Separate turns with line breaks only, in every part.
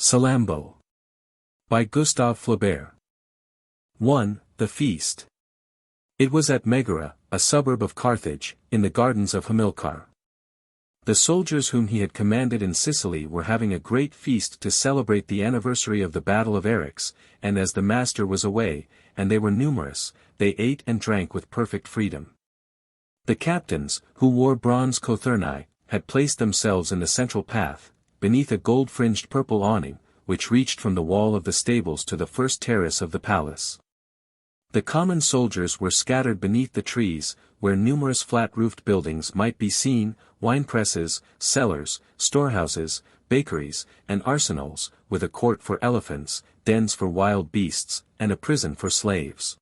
Salammbô. By Gustave Flaubert. 1. The Feast. It was at Megara, a suburb of Carthage, in the gardens of Hamilcar. The soldiers whom he had commanded in Sicily were having a great feast to celebrate the anniversary of the Battle of Eryx, and as the master was away, and they were numerous, they ate and drank with perfect freedom. The captains, who wore bronze cothurni, had placed themselves in the central path, beneath a gold-fringed purple awning, which reached from the wall of the stables to the first terrace of the palace. The common soldiers were scattered beneath the trees, where numerous flat-roofed buildings might be seen, wine-presses, cellars, storehouses, bakeries, and arsenals, with a court for elephants, dens for wild beasts, and a prison for slaves.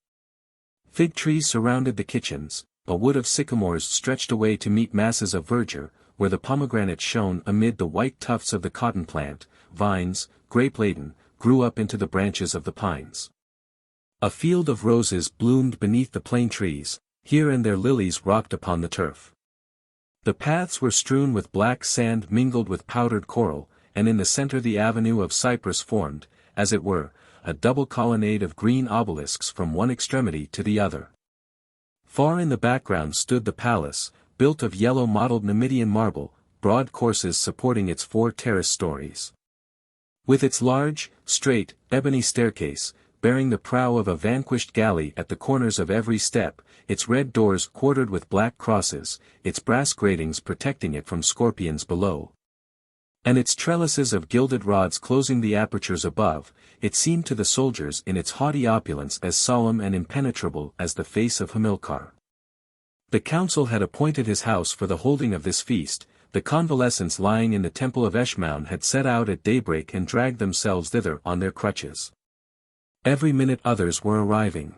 Fig trees surrounded the kitchens, a wood of sycamores stretched away to meet masses of verdure, where the pomegranates shone amid the white tufts of the cotton plant, vines, grape-laden, grew up into the branches of the pines. A field of roses bloomed beneath the plane trees, here and there lilies rocked upon the turf. The paths were strewn with black sand mingled with powdered coral, and in the center the avenue of cypress formed, as it were, a double colonnade of green obelisks from one extremity to the other. Far in the background stood the palace, built of yellow mottled Numidian marble, broad courses supporting its 4 terrace stories. With its large, straight, ebony staircase, bearing the prow of a vanquished galley at the corners of every step, its red doors quartered with black crosses, its brass gratings protecting it from scorpions below, and its trellises of gilded rods closing the apertures above, it seemed to the soldiers in its haughty opulence as solemn and impenetrable as the face of Hamilcar. The council had appointed his house for the holding of this feast. The convalescents lying in the temple of Eshmoun had set out at daybreak and dragged themselves thither on their crutches. Every minute others were arriving.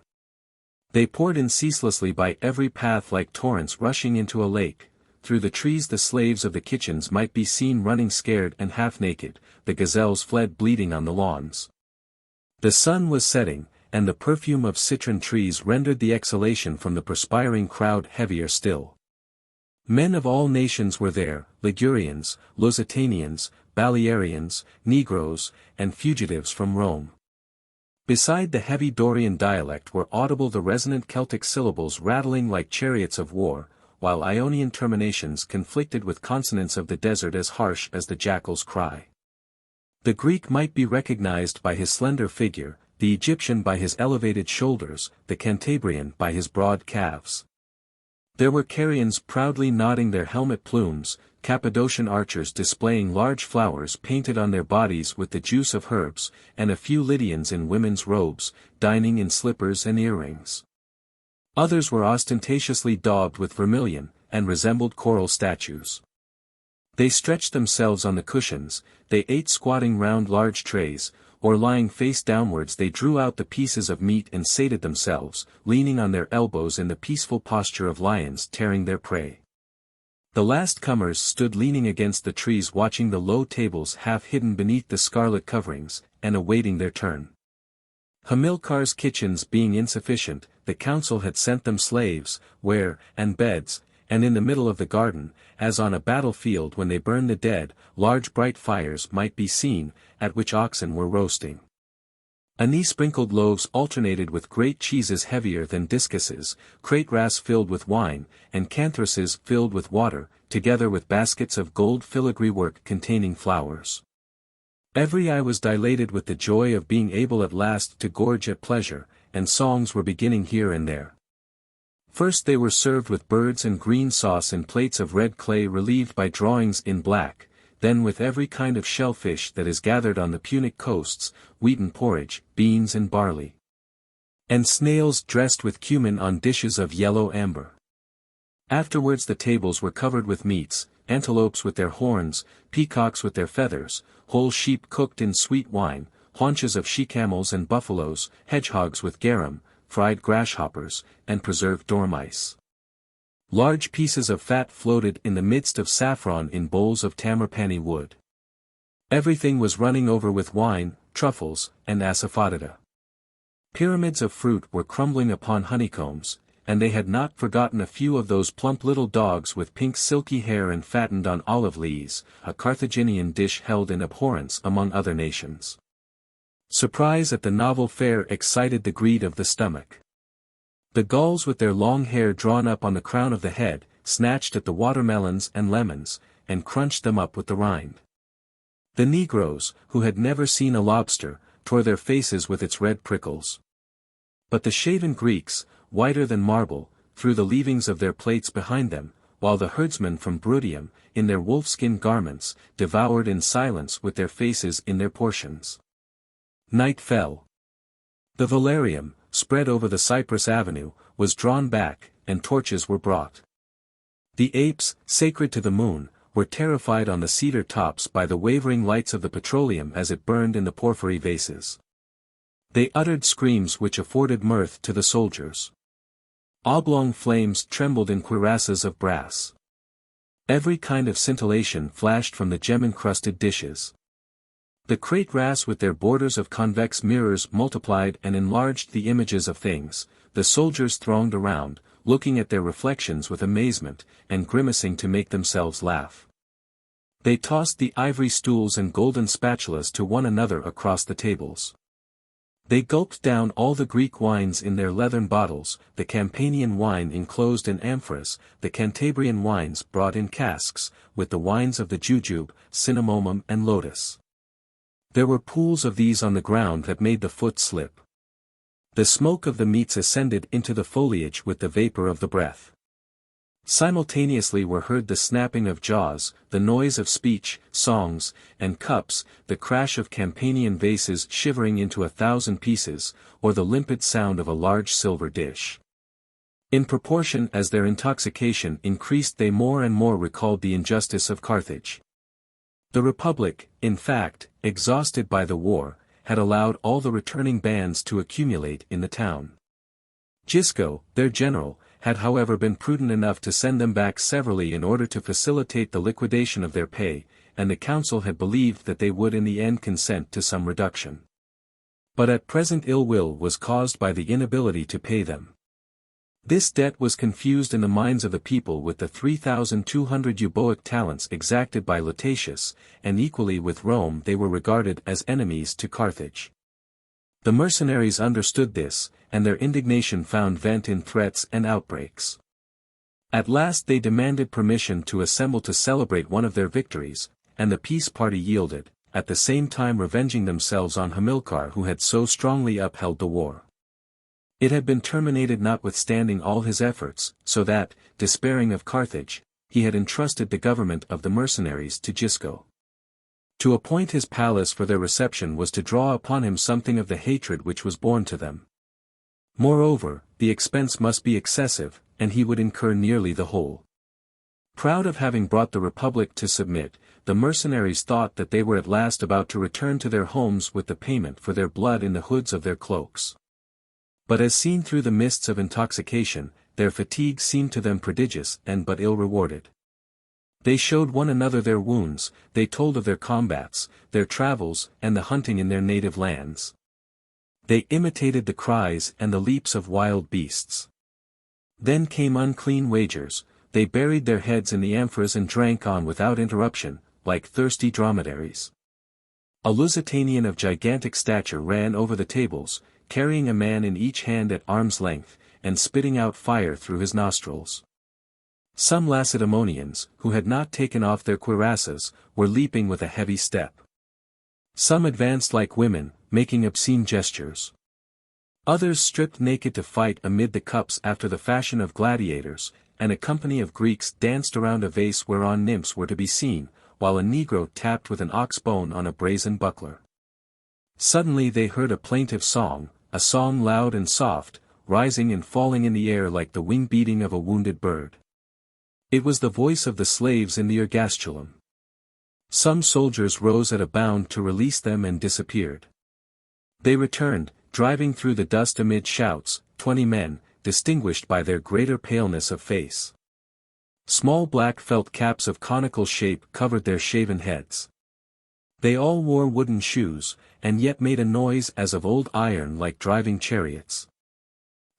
They poured in ceaselessly by every path like torrents rushing into a lake. Through the trees the slaves of the kitchens might be seen running scared and half-naked, the gazelles fled bleating on the lawns. The sun was setting, and the perfume of citron trees rendered the exhalation from the perspiring crowd heavier still. Men of all nations were there, Ligurians, Lusitanians, Balearians, Negroes, and fugitives from Rome. Beside the heavy Dorian dialect were audible the resonant Celtic syllables rattling like chariots of war, while Ionian terminations conflicted with consonants of the desert as harsh as the jackal's cry. The Greek might be recognized by his slender figure, the Egyptian by his elevated shoulders, the Cantabrian by his broad calves. There were Carians proudly nodding their helmet plumes, Cappadocian archers displaying large flowers painted on their bodies with the juice of herbs, and a few Lydians in women's robes, dining in slippers and earrings. Others were ostentatiously daubed with vermilion, and resembled coral statues. They stretched themselves on the cushions, they ate squatting round large trays, or lying face downwards they drew out the pieces of meat and sated themselves, leaning on their elbows in the peaceful posture of lions tearing their prey. The last comers stood leaning against the trees watching the low tables half hidden beneath the scarlet coverings, and awaiting their turn. Hamilcar's kitchens being insufficient, the council had sent them slaves, ware, and beds, and in the middle of the garden, as on a battlefield when they burn the dead, large bright fires might be seen, at which oxen were roasting. Anise-sprinkled loaves alternated with great cheeses heavier than discuses, crate-ras filled with wine, and canthruses filled with water, together with baskets of gold filigree work containing flowers. Every eye was dilated with the joy of being able at last to gorge at pleasure, and songs were beginning here and there. First they were served with birds and green sauce in plates of red clay relieved by drawings in black, then with every kind of shellfish that is gathered on the Punic coasts, wheaten porridge, beans and barley, and snails dressed with cumin on dishes of yellow amber. Afterwards the tables were covered with meats, antelopes with their horns, peacocks with their feathers, whole sheep cooked in sweet wine, haunches of she-camels and buffaloes, hedgehogs with garum, fried grasshoppers, and preserved dormice. Large pieces of fat floated in the midst of saffron in bowls of tamarpani wood. Everything was running over with wine, truffles, and asafoetida. Pyramids of fruit were crumbling upon honeycombs, and they had not forgotten a few of those plump little dogs with pink silky hair and fattened on olive lees, a Carthaginian dish held in abhorrence among other nations. Surprise at the novel fare excited the greed of the stomach. The Gauls with their long hair drawn up on the crown of the head, snatched at the watermelons and lemons, and crunched them up with the rind. The Negroes, who had never seen a lobster, tore their faces with its red prickles. But the shaven Greeks, whiter than marble, threw the leavings of their plates behind them, while the herdsmen from Bruttium, in their wolfskin garments, devoured in silence with their faces in their portions. Night fell. The velarium, spread over the cypress avenue, was drawn back, and torches were brought. The apes, sacred to the moon, were terrified on the cedar tops by the wavering lights of the petroleum as it burned in the porphyry vases. They uttered screams which afforded mirth to the soldiers. Oblong flames trembled in cuirasses of brass. Every kind of scintillation flashed from the gem-encrusted dishes. The crate ras with their borders of convex mirrors multiplied and enlarged the images of things. The soldiers thronged around, looking at their reflections with amazement, and grimacing to make themselves laugh. They tossed the ivory stools and golden spatulas to one another across the tables. They gulped down all the Greek wines in their leathern bottles, the Campanian wine enclosed in amphoras, the Cantabrian wines brought in casks, with the wines of the jujube, cinnamomum and lotus. There were pools of these on the ground that made the foot slip. The smoke of the meats ascended into the foliage with the vapor of the breath. Simultaneously were heard the snapping of jaws, the noise of speech, songs, and cups, the crash of Campanian vases shivering into 1,000 pieces, or the limpid sound of a large silver dish. In proportion as their intoxication increased they more and more recalled the injustice of Carthage. The Republic, in fact, exhausted by the war, had allowed all the returning bands to accumulate in the town. Gisco, their general, had however been prudent enough to send them back severally in order to facilitate the liquidation of their pay, and the council had believed that they would in the end consent to some reduction. But at present ill will was caused by the inability to pay them. This debt was confused in the minds of the people with the 3,200 euboic talents exacted by Lutatius, and equally with Rome they were regarded as enemies to Carthage. The mercenaries understood this, and their indignation found vent in threats and outbreaks. At last they demanded permission to assemble to celebrate one of their victories, and the peace party yielded, at the same time revenging themselves on Hamilcar who had so strongly upheld the war. It had been terminated notwithstanding all his efforts, so that, despairing of Carthage, he had entrusted the government of the mercenaries to Gisco. To appoint his palace for their reception was to draw upon him something of the hatred which was borne to them. Moreover, the expense must be excessive, and he would incur nearly the whole. Proud of having brought the Republic to submit, the mercenaries thought that they were at last about to return to their homes with the payment for their blood in the hoods of their cloaks. But as seen through the mists of intoxication, their fatigue seemed to them prodigious and but ill rewarded. They showed one another their wounds, they told of their combats, their travels, and the hunting in their native lands. They imitated the cries and the leaps of wild beasts. Then came unclean wagers, they buried their heads in the amphoras and drank on without interruption, like thirsty dromedaries. A Lusitanian of gigantic stature ran over the tables, carrying a man in each hand at arm's length, and spitting out fire through his nostrils. Some Lacedaemonians, who had not taken off their cuirasses, were leaping with a heavy step. Some advanced like women, making obscene gestures. Others stripped naked to fight amid the cups after the fashion of gladiators, and a company of Greeks danced around a vase whereon nymphs were to be seen, while a Negro tapped with an ox bone on a brazen buckler. Suddenly they heard a plaintive song, a song loud and soft, rising and falling in the air like the wing beating of a wounded bird. It was the voice of the slaves in the ergastulum. Some soldiers rose at a bound to release them and disappeared. They returned, driving through the dust amid shouts, 20 men, distinguished by their greater paleness of face. Small black felt caps of conical shape covered their shaven heads. They all wore wooden shoes, and yet made a noise as of old iron like driving chariots.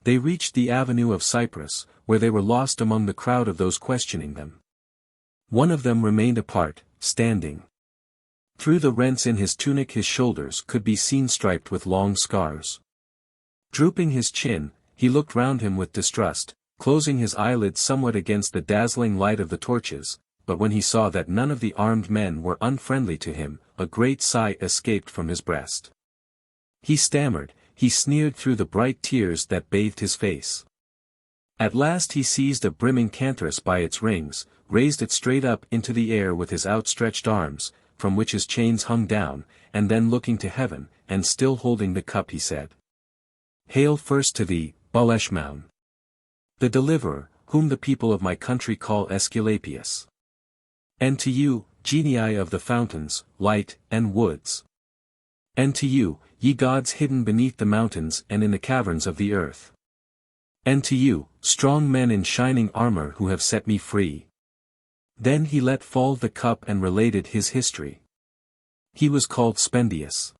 They reached the avenue of Cyprus, where they were lost among the crowd of those questioning them. One of them remained apart, standing. Through the rents in his tunic his shoulders could be seen striped with long scars. Drooping his chin, he looked round him with distrust, closing his eyelids somewhat against the dazzling light of the torches, but when he saw that none of the armed men were unfriendly to him, a great sigh escaped from his breast. He stammered, he sneered through the bright tears that bathed his face. At last he seized a brimming cantorus by its rings, raised it straight up into the air with his outstretched arms, from which his chains hung down, and then looking to heaven, and still holding the cup he said, "Hail first to thee, Baleshmaun, the deliverer, whom the people of my country call Aesculapius. And to you, genii of the fountains, light, and woods. And to you, ye gods hidden beneath the mountains and in the caverns of the earth. And to you, strong men in shining armor who have set me free." Then he let fall the cup and related his history. He was called Spendius.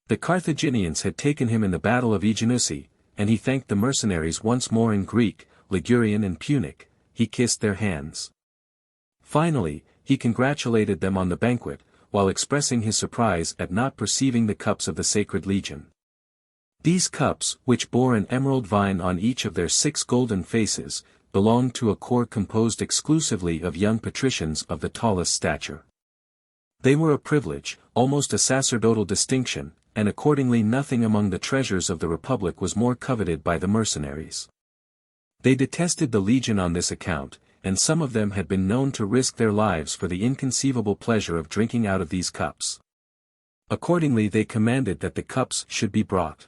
The Carthaginians had taken him in the battle of Aeginusi, and he thanked the mercenaries once more in Greek, Ligurian and Punic. He kissed their hands. Finally, he congratulated them on the banquet, while expressing his surprise at not perceiving the cups of the Sacred Legion. These cups, which bore an emerald vine on each of their 6 golden faces, belonged to a corps composed exclusively of young patricians of the tallest stature. They were a privilege, almost a sacerdotal distinction, and accordingly nothing among the treasures of the Republic was more coveted by the mercenaries. They detested the legion on this account, and some of them had been known to risk their lives for the inconceivable pleasure of drinking out of these cups. Accordingly they commanded that the cups should be brought.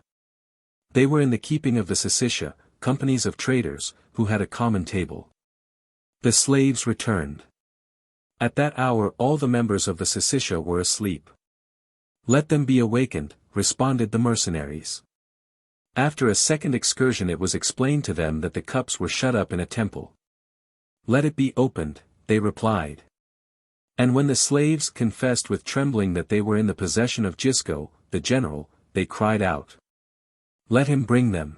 They were in the keeping of the Sicca, companies of traders, who had a common table. The slaves returned. At that hour all the members of the Sicca were asleep. "Let them be awakened," responded the mercenaries. After a second excursion it was explained to them that the cups were shut up in a temple. "Let it be opened," they replied. And when the slaves confessed with trembling that they were in the possession of Gisco, the general, they cried out, "Let him bring them."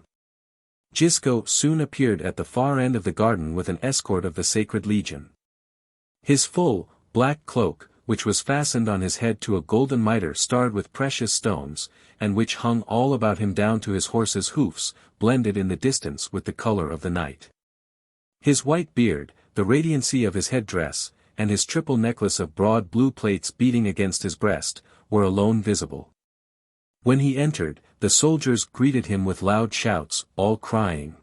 Gisco soon appeared at the far end of the garden with an escort of the Sacred Legion. His full, black cloak, which was fastened on his head to a golden mitre starred with precious stones, and which hung all about him down to his horse's hoofs, blended in the distance with the color of the night. His white beard, the radiancy of his head-dress, and his triple necklace of broad blue plates beating against his breast, were alone visible. When he entered, the soldiers greeted him with loud shouts, all crying,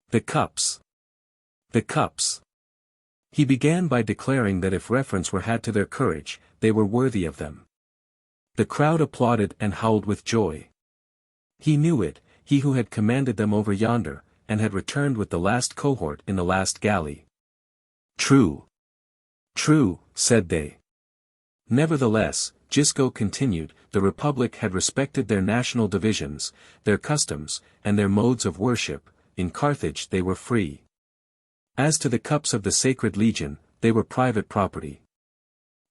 "The cups! The cups!" He began by declaring that if reference were had to their courage, they were worthy of them. The crowd applauded and howled with joy. He knew it, he who had commanded them over yonder, and had returned with the last cohort in the last galley. "True! True," said they. Nevertheless, Gisco continued, the Republic had respected their national divisions, their customs, and their modes of worship. In Carthage they were free. As to the cups of the Sacred Legion, they were private property.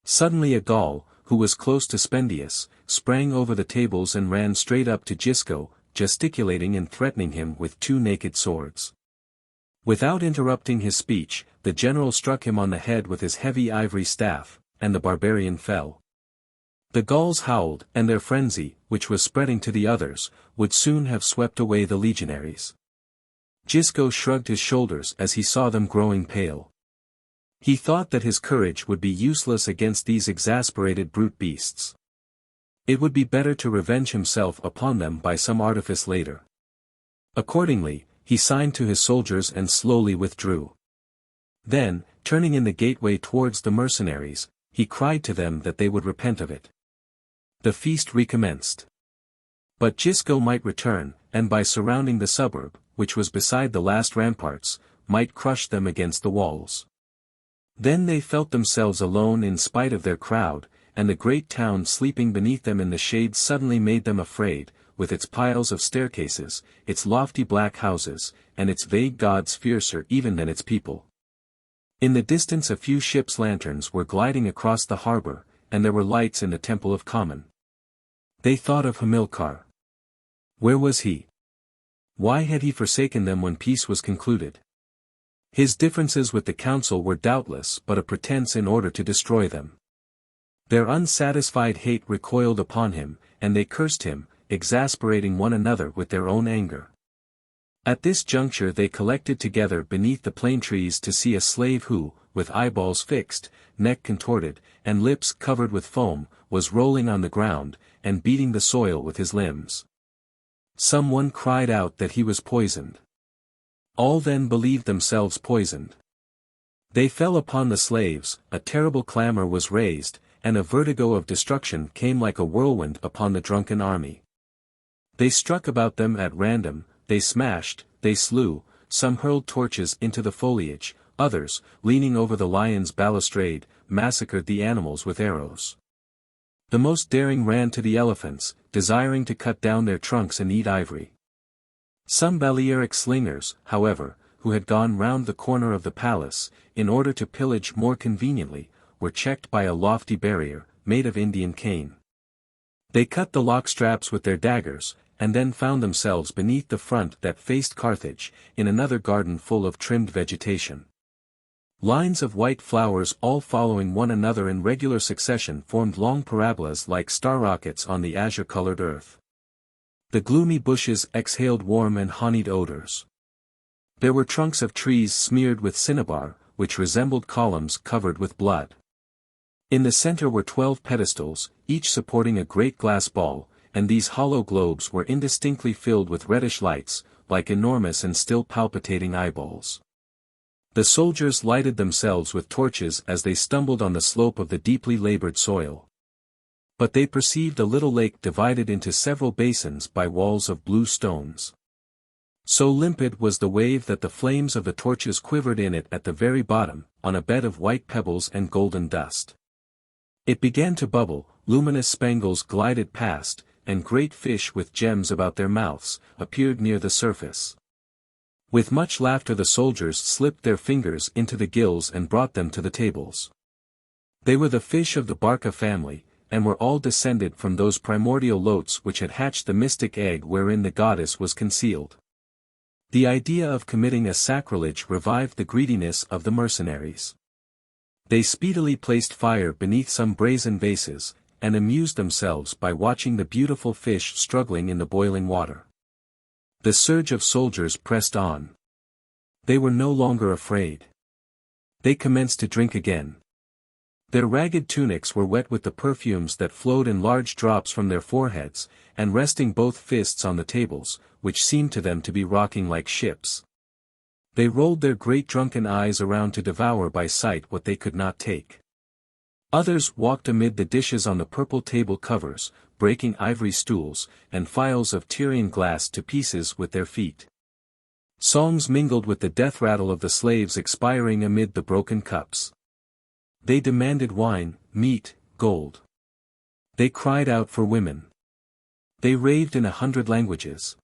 Suddenly a Gaul, who was close to Spendius, sprang over the tables and ran straight up to Gisco, gesticulating and threatening him with 2 naked swords. Without interrupting his speech, the general struck him on the head with his heavy ivory staff, and the barbarian fell. The Gauls howled, and their frenzy, which was spreading to the others, would soon have swept away the legionaries. Gisco shrugged his shoulders as he saw them growing pale. He thought that his courage would be useless against these exasperated brute beasts. It would be better to revenge himself upon them by some artifice later. Accordingly, he signed to his soldiers and slowly withdrew. Then, turning in the gateway towards the mercenaries, he cried to them that they would repent of it. The feast recommenced. But Gisco might return, and by surrounding the suburb, which was beside the last ramparts, might crush them against the walls. Then they felt themselves alone in spite of their crowd, and the great town sleeping beneath them in the shade suddenly made them afraid, with its piles of staircases, its lofty black houses, and its vague gods fiercer even than its people. In the distance a few ships' lanterns were gliding across the harbor, and there were lights in the Temple of Common. They thought of Hamilcar. Where was he? Why had he forsaken them when peace was concluded? His differences with the council were doubtless but a pretense in order to destroy them. Their unsatisfied hate recoiled upon him, and they cursed him, exasperating one another with their own anger. At this juncture they collected together beneath the plane trees to see a slave who, with eyeballs fixed, neck contorted, and lips covered with foam, was rolling on the ground, and beating the soil with his limbs. Someone cried out that he was poisoned. All then believed themselves poisoned. They fell upon the slaves, a terrible clamor was raised, and a vertigo of destruction came like a whirlwind upon the drunken army. They struck about them at random, they smashed, they slew, some hurled torches into the foliage, others, leaning over the lion's balustrade, massacred the animals with arrows. The most daring ran to the elephants, desiring to cut down their trunks and eat ivory. Some Balearic slingers, however, who had gone round the corner of the palace, in order to pillage more conveniently, were checked by a lofty barrier, made of Indian cane. They cut the lock straps with their daggers, and then found themselves beneath the front that faced Carthage, in another garden full of trimmed vegetation. Lines of white flowers all following one another in regular succession formed long parabolas like star rockets on the azure-colored earth. The gloomy bushes exhaled warm and honeyed odors. There were trunks of trees smeared with cinnabar, which resembled columns covered with blood. In the center were 12 pedestals, each supporting a great glass ball, and these hollow globes were indistinctly filled with reddish lights, like enormous and still palpitating eyeballs. The soldiers lighted themselves with torches as they stumbled on the slope of the deeply labored soil. But they perceived a little lake divided into several basins by walls of blue stones. So limpid was the wave that the flames of the torches quivered in it at the very bottom, on a bed of white pebbles and golden dust. It began to bubble, luminous spangles glided past, and great fish with gems about their mouths, appeared near the surface. With much laughter the soldiers slipped their fingers into the gills and brought them to the tables. They were the fish of the Barca family, and were all descended from those primordial lotes which had hatched the mystic egg wherein the goddess was concealed. The idea of committing a sacrilege revived the greediness of the mercenaries. They speedily placed fire beneath some brazen vases, and amused themselves by watching the beautiful fish struggling in the boiling water. The surge of soldiers pressed on. They were no longer afraid. They commenced to drink again. Their ragged tunics were wet with the perfumes that flowed in large drops from their foreheads, and resting both fists on the tables, which seemed to them to be rocking like ships. They rolled their great drunken eyes around to devour by sight what they could not take. Others walked amid the dishes on the purple table covers, breaking ivory stools, and phials of Tyrian glass to pieces with their feet. Songs mingled with the death rattle of the slaves expiring amid the broken cups. They demanded wine, meat, gold. They cried out for women. They raved in 100 languages.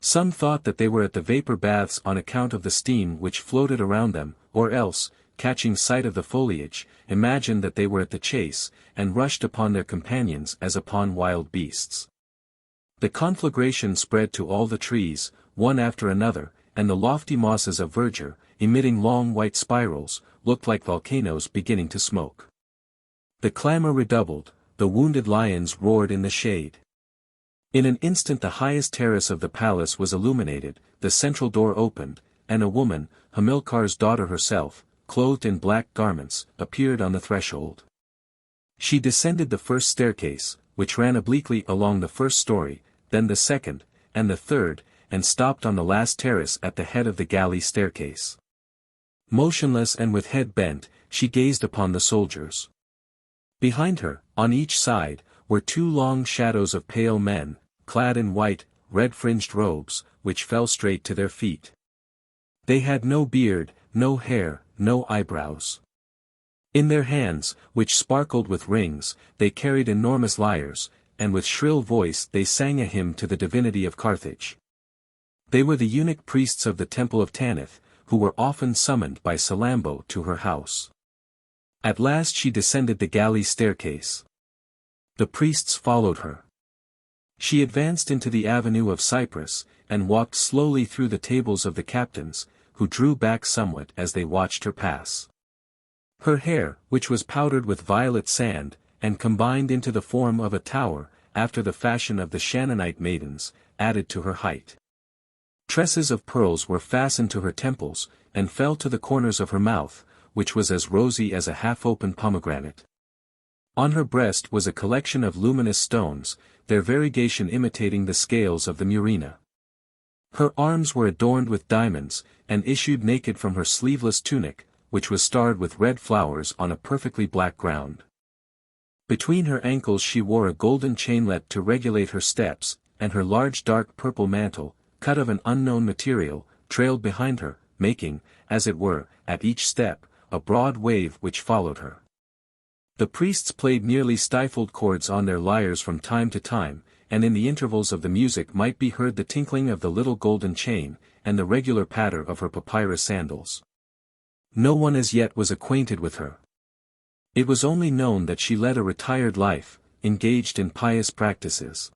Some thought that they were at the vapor baths on account of the steam which floated around them, or else, catching sight of the foliage, imagined that they were at the chase, and rushed upon their companions as upon wild beasts. The conflagration spread to all the trees, one after another, and the lofty mosses of verdure, emitting long white spirals, looked like volcanoes beginning to smoke. The clamor redoubled, the wounded lions roared in the shade. In an instant the highest terrace of the palace was illuminated, the central door opened, and a woman, Hamilcar's daughter herself, clothed in black garments, appeared on the threshold. She descended the first staircase, which ran obliquely along the first story, then the second, and the third, and stopped on the last terrace at the head of the galley staircase. Motionless and with head bent, she gazed upon the soldiers. Behind her, on each side, were 2 long shadows of pale men, clad in white, red-fringed robes, which fell straight to their feet. They had no beard, no hair, no eyebrows. In their hands, which sparkled with rings, they carried enormous lyres, and with shrill voice they sang a hymn to the divinity of Carthage. They were the eunuch priests of the temple of Tanith, who were often summoned by Salammbô to her house. At last she descended the galley staircase. The priests followed her. She advanced into the avenue of cypress, and walked slowly through the tables of the captains, who drew back somewhat as they watched her pass. Her hair, which was powdered with violet sand, and combined into the form of a tower, after the fashion of the Shannonite maidens, added to her height. Tresses of pearls were fastened to her temples, and fell to the corners of her mouth, which was as rosy as a half-open pomegranate. On her breast was a collection of luminous stones, their variegation imitating the scales of the murena. Her arms were adorned with diamonds, and issued naked from her sleeveless tunic, which was starred with red flowers on a perfectly black ground. Between her ankles she wore a golden chainlet to regulate her steps, and her large dark purple mantle, cut of an unknown material, trailed behind her, making, as it were, at each step, a broad wave which followed her. The priests played nearly stifled chords on their lyres from time to time, and in the intervals of the music might be heard the tinkling of the little golden chain, and the regular patter of her papyrus sandals. No one as yet was acquainted with her. It was only known that she led a retired life, engaged in pious practices.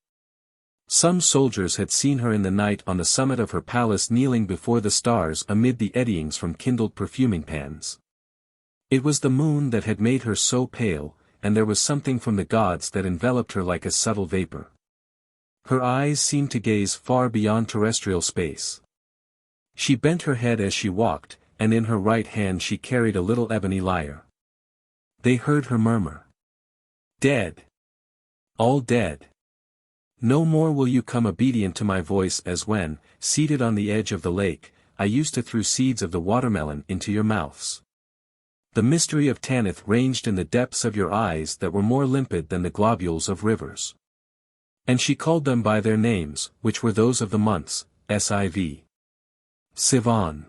Some soldiers had seen her in the night on the summit of her palace kneeling before the stars amid the eddyings from kindled perfuming pans. It was the moon that had made her so pale, and there was something from the gods that enveloped her like a subtle vapor. Her eyes seemed to gaze far beyond terrestrial space. She bent her head as she walked, and in her right hand she carried a little ebony lyre. They heard her murmur. "Dead. All dead. No more will you come obedient to my voice as when, seated on the edge of the lake, I used to throw seeds of the watermelon into your mouths. The mystery of Tanith ranged in the depths of your eyes that were more limpid than the globules of rivers." And she called them by their names, which were those of the months, Siv, Sivan,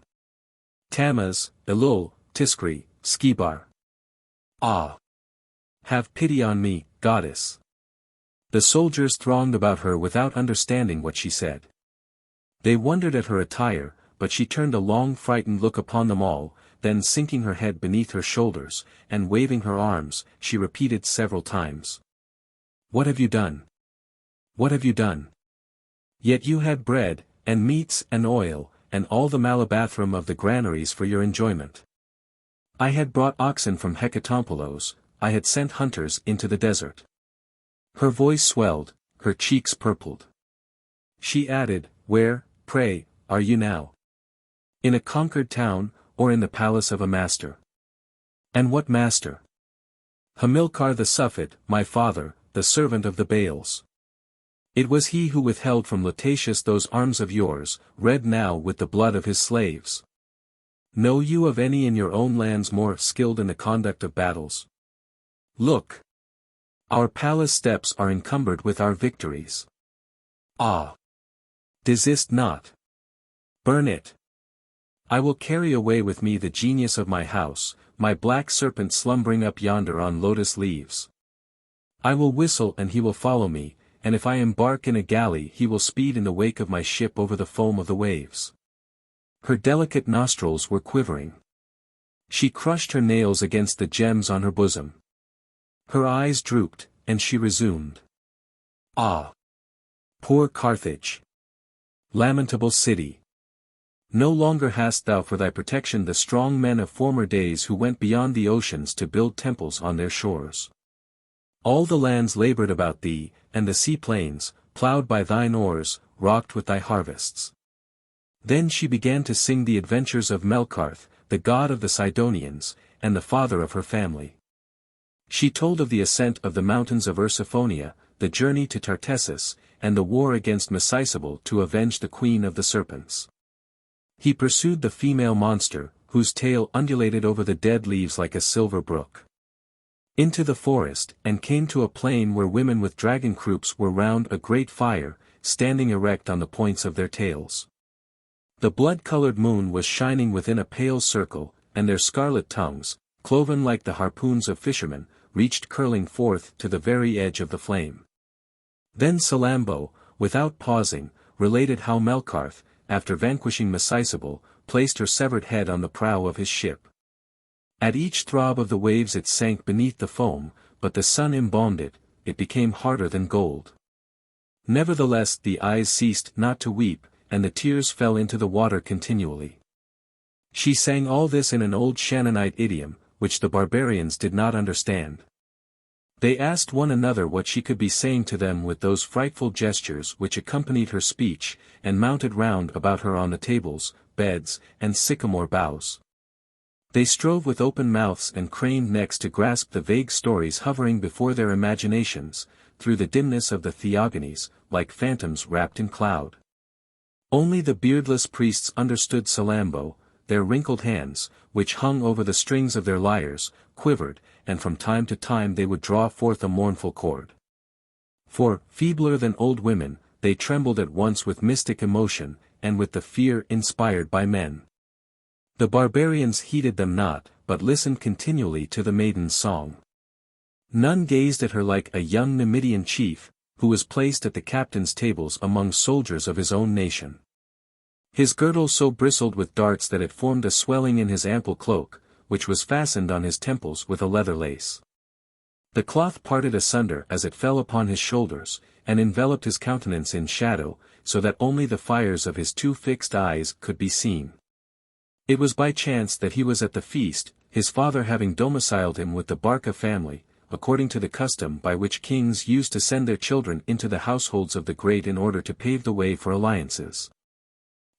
Tammuz, Elul, Tiskri, Skibar. "Ah! Have pity on me, goddess." The soldiers thronged about her without understanding what she said. They wondered at her attire, but she turned a long frightened look upon them all, then sinking her head beneath her shoulders, and waving her arms, she repeated several times. "What have you done? What have you done? Yet you had bread, and meats and oil, and all the malabathrum of the granaries for your enjoyment. I had brought oxen from Hecatompylos, I had sent hunters into the desert." Her voice swelled, her cheeks purpled. She added, "Where, pray, are you now? In a conquered town, or in the palace of a master?" "And what master?" "Hamilcar the Suffet, my father, the servant of the Baals. It was he who withheld from Lutatius those arms of yours, red now with the blood of his slaves. Know you of any in your own lands more skilled in the conduct of battles? Look! Our palace steps are encumbered with our victories. Ah! Desist not. Burn it. I will carry away with me the genius of my house, my black serpent slumbering up yonder on lotus leaves. I will whistle and he will follow me, and if I embark in a galley he will speed in the wake of my ship over the foam of the waves." Her delicate nostrils were quivering. She crushed her nails against the gems on her bosom. Her eyes drooped, and she resumed. "Ah! Poor Carthage! Lamentable city! No longer hast thou for thy protection the strong men of former days who went beyond the oceans to build temples on their shores. All the lands labored about thee, and the sea plains, ploughed by thine oars, rocked with thy harvests." Then she began to sing the adventures of Melkarth, the god of the Sidonians, and the father of her family. She told of the ascent of the mountains of Ursiphonia, the journey to Tartessus, and the war against Mesicebal to avenge the queen of the serpents. He pursued the female monster, whose tail undulated over the dead leaves like a silver brook. Into the forest, and came to a plain where women with dragon croops were round a great fire, standing erect on the points of their tails. The blood-colored moon was shining within a pale circle, and their scarlet tongues, cloven like the harpoons of fishermen, reached curling forth to the very edge of the flame. Then Salammbô, without pausing, related how Melkarth, after vanquishing Mesicebal, placed her severed head on the prow of his ship. At each throb of the waves it sank beneath the foam, but the sun embalmed it, it became harder than gold. Nevertheless the eyes ceased not to weep, and the tears fell into the water continually. She sang all this in an old Shannonite idiom, which the barbarians did not understand. They asked one another what she could be saying to them with those frightful gestures which accompanied her speech, and mounted round about her on the tables, beds, and sycamore boughs. They strove with open mouths and craned necks to grasp the vague stories hovering before their imaginations, through the dimness of the theogonies, like phantoms wrapped in cloud. Only the beardless priests understood Salammbô. Their wrinkled hands, which hung over the strings of their lyres, quivered, and from time to time they would draw forth a mournful chord. For, feebler than old women, they trembled at once with mystic emotion, and with the fear inspired by men. The barbarians heeded them not, but listened continually to the maiden's song. None gazed at her like a young Numidian chief, who was placed at the captain's tables among soldiers of his own nation. His girdle so bristled with darts that it formed a swelling in his ample cloak, which was fastened on his temples with a leather lace. The cloth parted asunder as it fell upon his shoulders, and enveloped his countenance in shadow, so that only the fires of his two fixed eyes could be seen. It was by chance that he was at the feast, his father having domiciled him with the Barca family, according to the custom by which kings used to send their children into the households of the great in order to pave the way for alliances.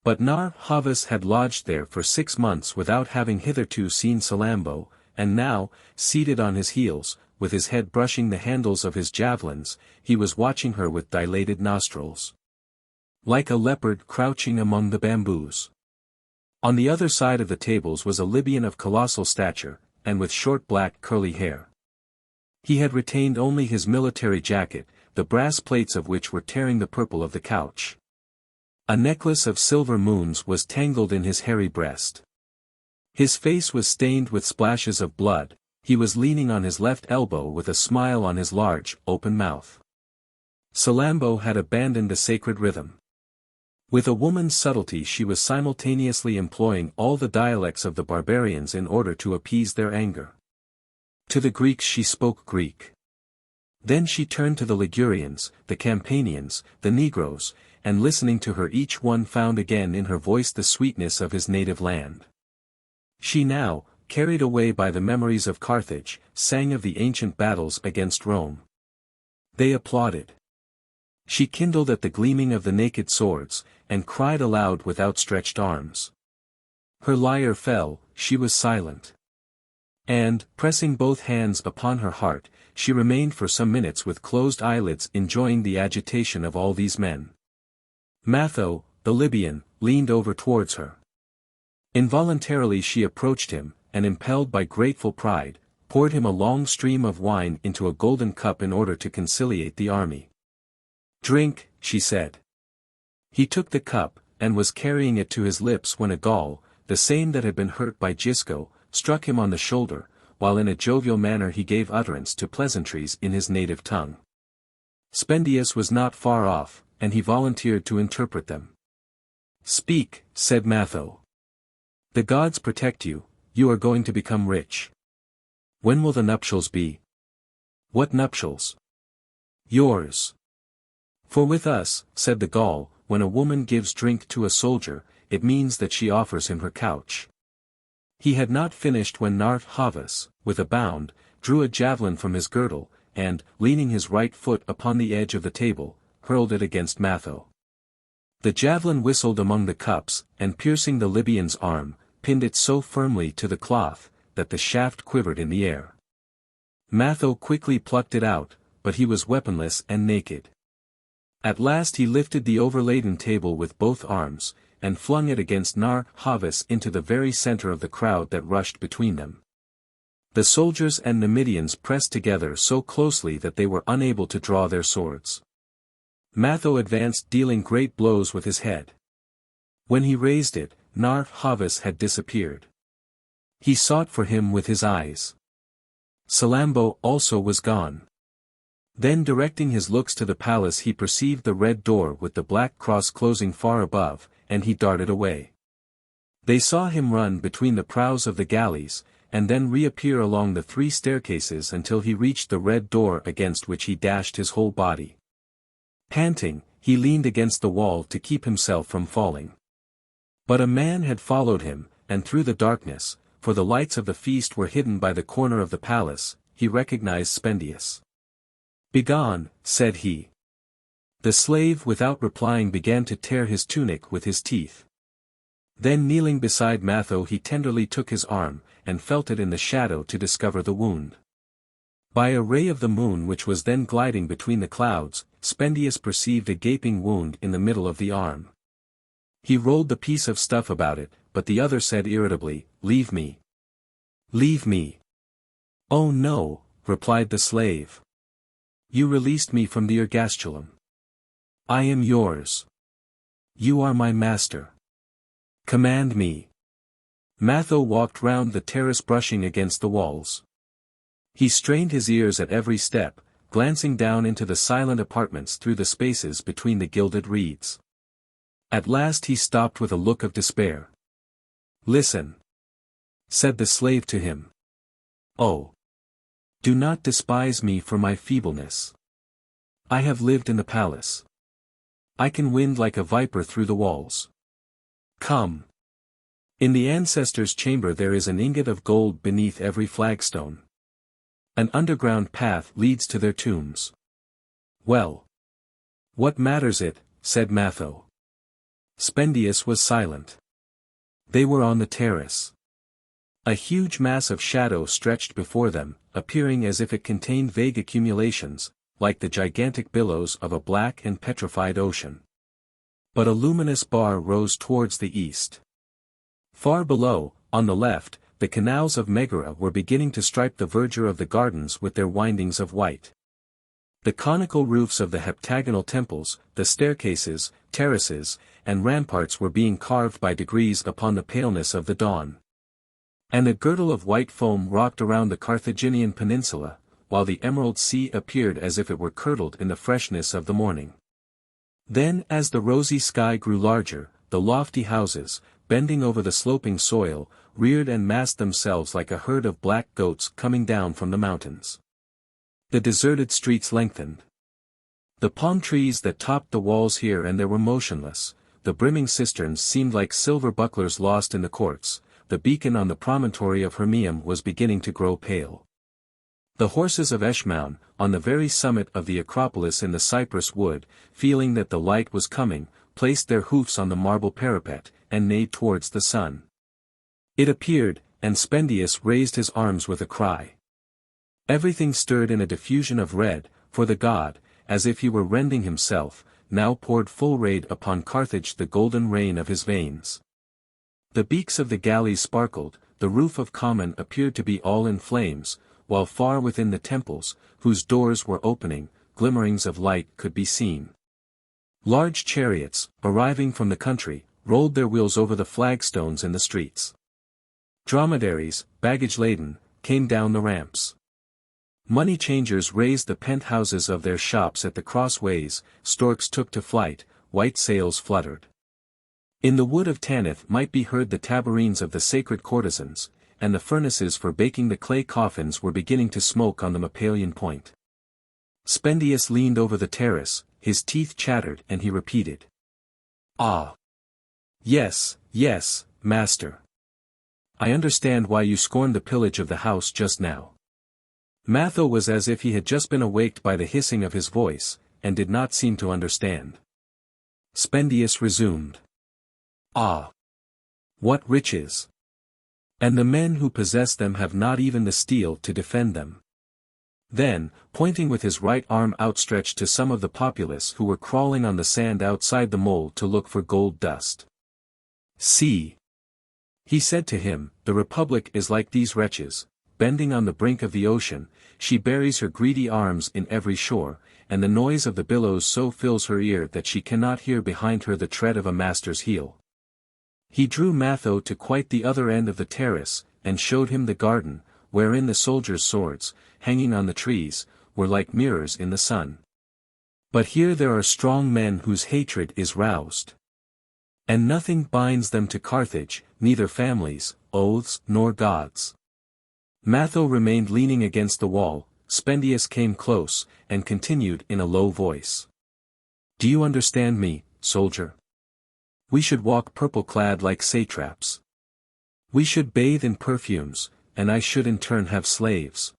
But Nar-Havas had lodged there for 6 months without having hitherto seen Salammbô, and now, seated on his heels, with his head brushing the handles of his javelins, he was watching her with dilated nostrils. Like a leopard crouching among the bamboos. On the other side of the tables was a Libyan of colossal stature, and with short black curly hair. He had retained only his military jacket, the brass plates of which were tearing the purple of the couch. A necklace of silver moons was tangled in his hairy breast. His face was stained with splashes of blood. He was leaning on his left elbow with a smile on his large, open mouth. Salammbô had abandoned the sacred rhythm. With a woman's subtlety she was simultaneously employing all the dialects of the barbarians in order to appease their anger. To the Greeks she spoke Greek. Then she turned to the Ligurians, the Campanians, the Negroes, and listening to her each one found again in her voice the sweetness of his native land. She now, carried away by the memories of Carthage, sang of the ancient battles against Rome. They applauded. She kindled at the gleaming of the naked swords, and cried aloud with outstretched arms. Her lyre fell, she was silent. And, pressing both hands upon her heart, she remained for some minutes with closed eyelids enjoying the agitation of all these men. Matho, the Libyan, leaned over towards her. Involuntarily she approached him, and impelled by grateful pride, poured him a long stream of wine into a golden cup in order to conciliate the army. "Drink," she said. He took the cup, and was carrying it to his lips when a Gaul, the same that had been hurt by Gisco, struck him on the shoulder, while in a jovial manner he gave utterance to pleasantries in his native tongue. Spendius was not far off, and he volunteered to interpret them. "Speak," said Matho. "The gods protect you, you are going to become rich. When will the nuptials be?" "What nuptials?" "Yours." "For with us," said the Gaul, "when a woman gives drink to a soldier, it means that she offers him her couch." He had not finished when Nar-Havas, with a bound, drew a javelin from his girdle, and, leaning his right foot upon the edge of the table, hurled it against Matho. The javelin whistled among the cups, and piercing the Libyan's arm, pinned it so firmly to the cloth, that the shaft quivered in the air. Matho quickly plucked it out, but he was weaponless and naked. At last he lifted the overladen table with both arms, and flung it against Nar-Havas into the very center of the crowd that rushed between them. The soldiers and Numidians pressed together so closely that they were unable to draw their swords. Matho advanced dealing great blows with his head. When he raised it, Nar-Havas had disappeared. He sought for him with his eyes. Salammbô also was gone. Then directing his looks to the palace he perceived the red door with the black cross closing far above, and he darted away. They saw him run between the prows of the galleys, and then reappear along the 3 staircases until he reached the red door against which he dashed his whole body. Panting, he leaned against the wall to keep himself from falling. But a man had followed him, and through the darkness, for the lights of the feast were hidden by the corner of the palace, he recognized Spendius. "Begone," said he. The slave without replying began to tear his tunic with his teeth. Then kneeling beside Matho he tenderly took his arm, and felt it in the shadow to discover the wound. By a ray of the moon which was then gliding between the clouds, Spendius perceived a gaping wound in the middle of the arm. He rolled the piece of stuff about it, but the other said irritably, "Leave me. Leave me." "Oh no," replied the slave. "You released me from the ergastulum. I am yours. You are my master. Command me." Matho walked round the terrace brushing against the walls. He strained his ears at every step, glancing down into the silent apartments through the spaces between the gilded reeds. At last he stopped with a look of despair. "Listen," said the slave to him. "Oh! Do not despise me for my feebleness. I have lived in the palace. I can wind like a viper through the walls. Come. In the ancestors' chamber there is an ingot of gold beneath every flagstone. An underground path leads to their tombs." "Well. What matters it?" said Matho. Spendius was silent. They were on the terrace. A huge mass of shadow stretched before them, appearing as if it contained vague accumulations, like the gigantic billows of a black and petrified ocean. But a luminous bar rose towards the east. Far below, on the left, the canals of Megara were beginning to stripe the verdure of the gardens with their windings of white. The conical roofs of the heptagonal temples, the staircases, terraces, and ramparts were being carved by degrees upon the paleness of the dawn. And a girdle of white foam rocked around the Carthaginian peninsula, while the emerald sea appeared as if it were curdled in the freshness of the morning. Then as the rosy sky grew larger, the lofty houses, bending over the sloping soil, reared and massed themselves like a herd of black goats coming down from the mountains. The deserted streets lengthened. The palm trees that topped the walls here and there were motionless, the brimming cisterns seemed like silver bucklers lost in the courts, the beacon on the promontory of Hermium was beginning to grow pale. The horses of Eshmoun, on the very summit of the Acropolis in the cypress wood, feeling that the light was coming, placed their hoofs on the marble parapet, and neighed towards the sun. It appeared, and Spendius raised his arms with a cry. Everything stirred in a diffusion of red, for the god, as if he were rending himself, now poured full raid upon Carthage the golden rain of his veins. The beaks of the galleys sparkled, the roof of Common appeared to be all in flames, while far within the temples, whose doors were opening, glimmerings of light could be seen. Large chariots, arriving from the country, rolled their wheels over the flagstones in the streets. Dromedaries, baggage-laden, came down the ramps. Money changers raised the penthouses of their shops at the crossways, storks took to flight, white sails fluttered. In the wood of Tanith might be heard the tabourines of the sacred courtesans, and the furnaces for baking the clay coffins were beginning to smoke on the Mapalian point. Spendius leaned over the terrace, his teeth chattered and he repeated. "Ah! Yes, yes, master. I understand why you scorned the pillage of the house just now." Matho was as if he had just been awaked by the hissing of his voice, and did not seem to understand. Spendius resumed. "Ah! What riches! And the men who possess them have not even the steel to defend them." Then, pointing with his right arm outstretched to some of the populace who were crawling on the sand outside the mole to look for gold dust. "See!" he said to him, "the Republic is like these wretches, bending on the brink of the ocean, she buries her greedy arms in every shore, and the noise of the billows so fills her ear that she cannot hear behind her the tread of a master's heel." He drew Matho to quite the other end of the terrace, and showed him the garden, wherein the soldiers' swords, hanging on the trees, were like mirrors in the sun. "But here there are strong men whose hatred is roused. And nothing binds them to Carthage, neither families, oaths, nor gods." Matho remained leaning against the wall. Spendius came close, and continued in a low voice. Do you understand me, soldier? We should walk purple-clad like satraps. We should bathe in perfumes, and I should in turn have slaves.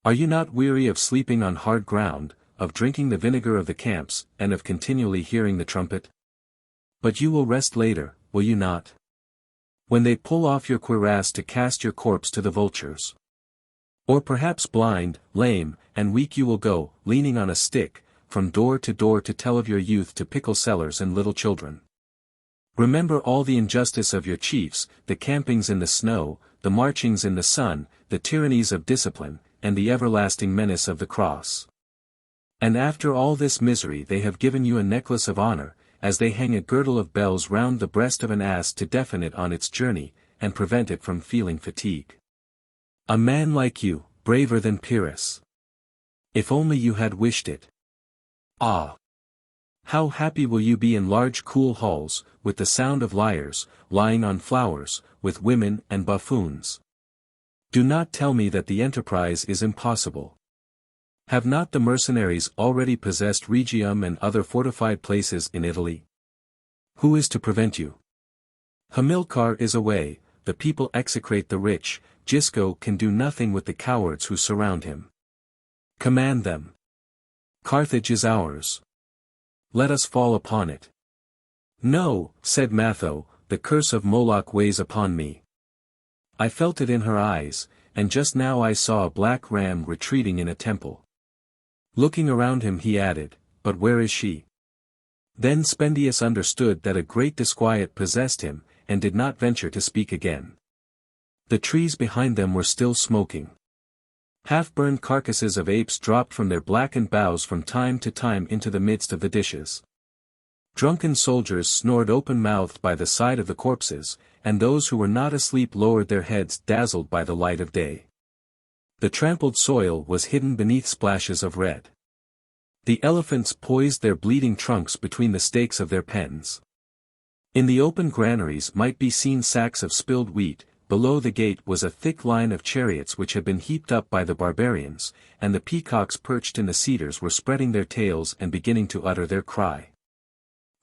Are you not weary of sleeping on hard ground, of drinking the vinegar of the camps, and of continually hearing the trumpet? But you will rest later, will you not? When they pull off your cuirass to cast your corpse to the vultures. Or perhaps blind, lame, and weak you will go, leaning on a stick, from door to tell of your youth to pickle sellers and little children. Remember all the injustice of your chiefs, the campings in the snow, the marchings in the sun, the tyrannies of discipline, and the everlasting menace of the cross. And after all this misery they have given you a necklace of honor, as they hang a girdle of bells round the breast of an ass to deafen it on its journey, and prevent it from feeling fatigue. A man like you, braver than Pyrrhus. If only you had wished it. Ah! How happy will you be in large cool halls, with the sound of lyres, lying on flowers, with women and buffoons. Do not tell me that the enterprise is impossible. Have not the mercenaries already possessed Rhegium and other fortified places in Italy? Who is to prevent you? Hamilcar is away, the people execrate the rich, Gisco can do nothing with the cowards who surround him. Command them. Carthage is ours. Let us fall upon it. No, said Matho, the curse of Moloch weighs upon me. I felt it in her eyes, and just now I saw a black ram retreating in a temple. Looking around him he added, but where is she? Then Spendius understood that a great disquiet possessed him, and did not venture to speak again. The trees behind them were still smoking. Half-burned carcasses of apes dropped from their blackened boughs from time to time into the midst of the dishes. Drunken soldiers snored open-mouthed by the side of the corpses, and those who were not asleep lowered their heads dazzled by the light of day. The trampled soil was hidden beneath splashes of red. The elephants poised their bleeding trunks between the stakes of their pens. In the open granaries might be seen sacks of spilled wheat. Below the gate was a thick line of chariots which had been heaped up by the barbarians, and the peacocks perched in the cedars were spreading their tails and beginning to utter their cry.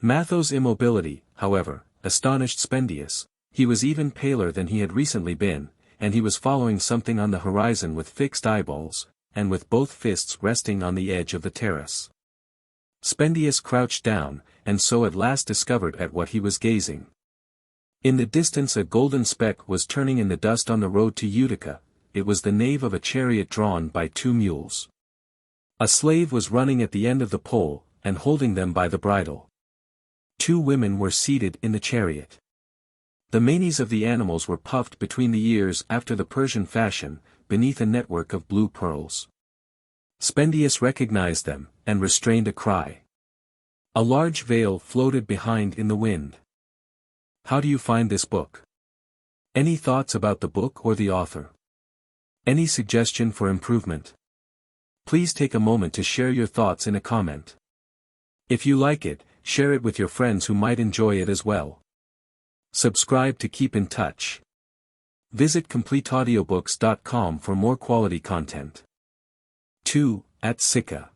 Matho's immobility, however, astonished Spendius. He was even paler than he had recently been, and he was following something on the horizon with fixed eyeballs, and with both fists resting on the edge of the terrace. Spendius crouched down, and so at last discovered at what he was gazing. In the distance a golden speck was turning in the dust on the road to Utica. It was the nave of a chariot drawn by 2 mules. A slave was running at the end of the pole, and holding them by the bridle. 2 women were seated in the chariot. The manes of the animals were puffed between the ears after the Persian fashion, beneath a network of blue pearls. Spendius recognized them, and restrained a cry. A large veil floated behind in the wind. How do you find this book? Any thoughts about the book or the author? Any suggestion for improvement? Please take a moment to share your thoughts in a comment. If you like it, share it with your friends who might enjoy it as well. Subscribe to keep in touch. Visit CompleteAudiobooks.com for more quality content. 2. At Sicca.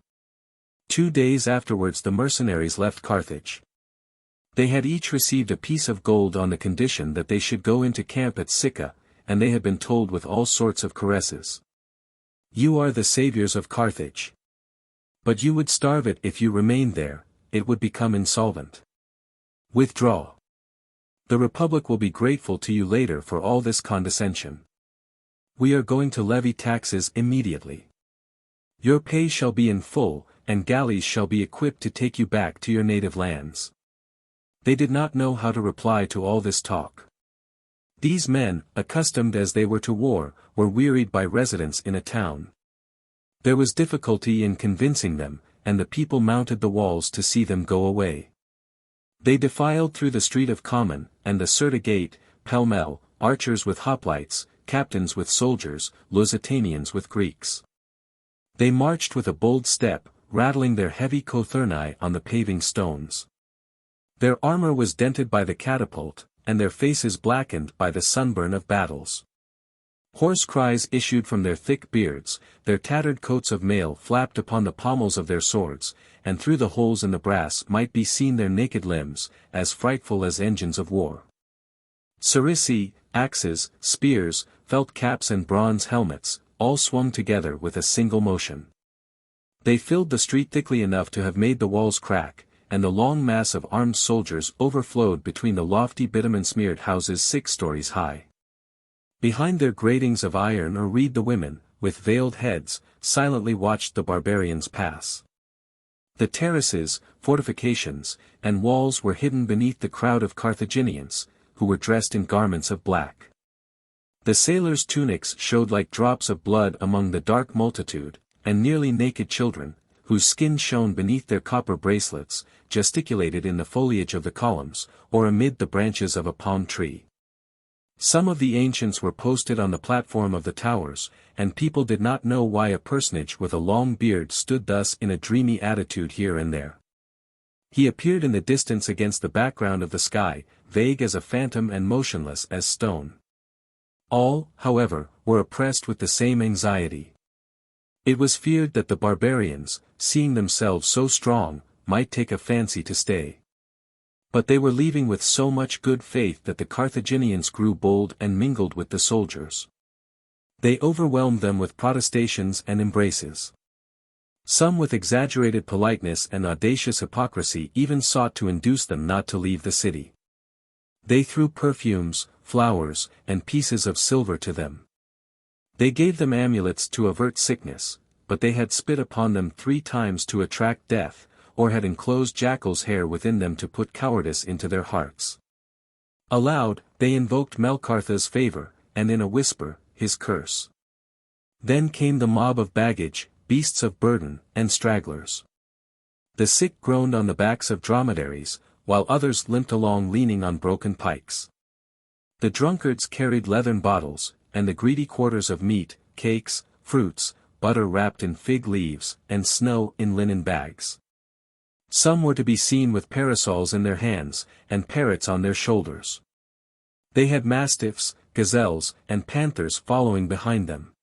2 days afterwards the mercenaries left Carthage. They had each received a piece of gold on the condition that they should go into camp at Sicca, and they had been told with all sorts of caresses. You are the saviors of Carthage. But you would starve it if you remained there, it would become insolvent. Withdraw. The Republic will be grateful to you later for all this condescension. We are going to levy taxes immediately. Your pay shall be in full, and galleys shall be equipped to take you back to your native lands. They did not know how to reply to all this talk. These men, accustomed as they were to war, were wearied by residence in a town. There was difficulty in convincing them, and the people mounted the walls to see them go away. They defiled through the street of Common, and the Cirta gate, pell-mell, archers with hoplites, captains with soldiers, Lusitanians with Greeks. They marched with a bold step, rattling their heavy cothurni on the paving stones. Their armor was dented by the catapult, and their faces blackened by the sunburn of battles. Hoarse cries issued from their thick beards, their tattered coats of mail flapped upon the pommels of their swords, and through the holes in the brass might be seen their naked limbs, as frightful as engines of war. Sarisi, axes, spears, felt caps and bronze helmets, all swung together with a single motion. They filled the street thickly enough to have made the walls crack, and the long mass of armed soldiers overflowed between the lofty bitumen-smeared houses 6 stories high. Behind their gratings of iron or reed the women, with veiled heads, silently watched the barbarians pass. The terraces, fortifications, and walls were hidden beneath the crowd of Carthaginians, who were dressed in garments of black. The sailors' tunics showed like drops of blood among the dark multitude, and nearly naked children, whose skin shone beneath their copper bracelets, gesticulated in the foliage of the columns, or amid the branches of a palm tree. Some of the ancients were posted on the platform of the towers, and people did not know why a personage with a long beard stood thus in a dreamy attitude here and there. He appeared in the distance against the background of the sky, vague as a phantom and motionless as stone. All, however, were oppressed with the same anxiety. It was feared that the barbarians, seeing themselves so strong, might take a fancy to stay. But they were leaving with so much good faith that the Carthaginians grew bold and mingled with the soldiers. They overwhelmed them with protestations and embraces. Some with exaggerated politeness and audacious hypocrisy even sought to induce them not to leave the city. They threw perfumes, flowers, and pieces of silver to them. They gave them amulets to avert sickness, but they had spit upon them 3 times to attract death, or had enclosed jackal's hair within them to put cowardice into their hearts. Aloud, they invoked Melkartha's favor, and in a whisper, his curse. Then came the mob of baggage, beasts of burden, and stragglers. The sick groaned on the backs of dromedaries, while others limped along leaning on broken pikes. The drunkards carried leathern bottles, and the greedy quarters of meat, cakes, fruits, butter wrapped in fig leaves, and snow in linen bags. Some were to be seen with parasols in their hands, and parrots on their shoulders. They had mastiffs, gazelles, and panthers following behind them.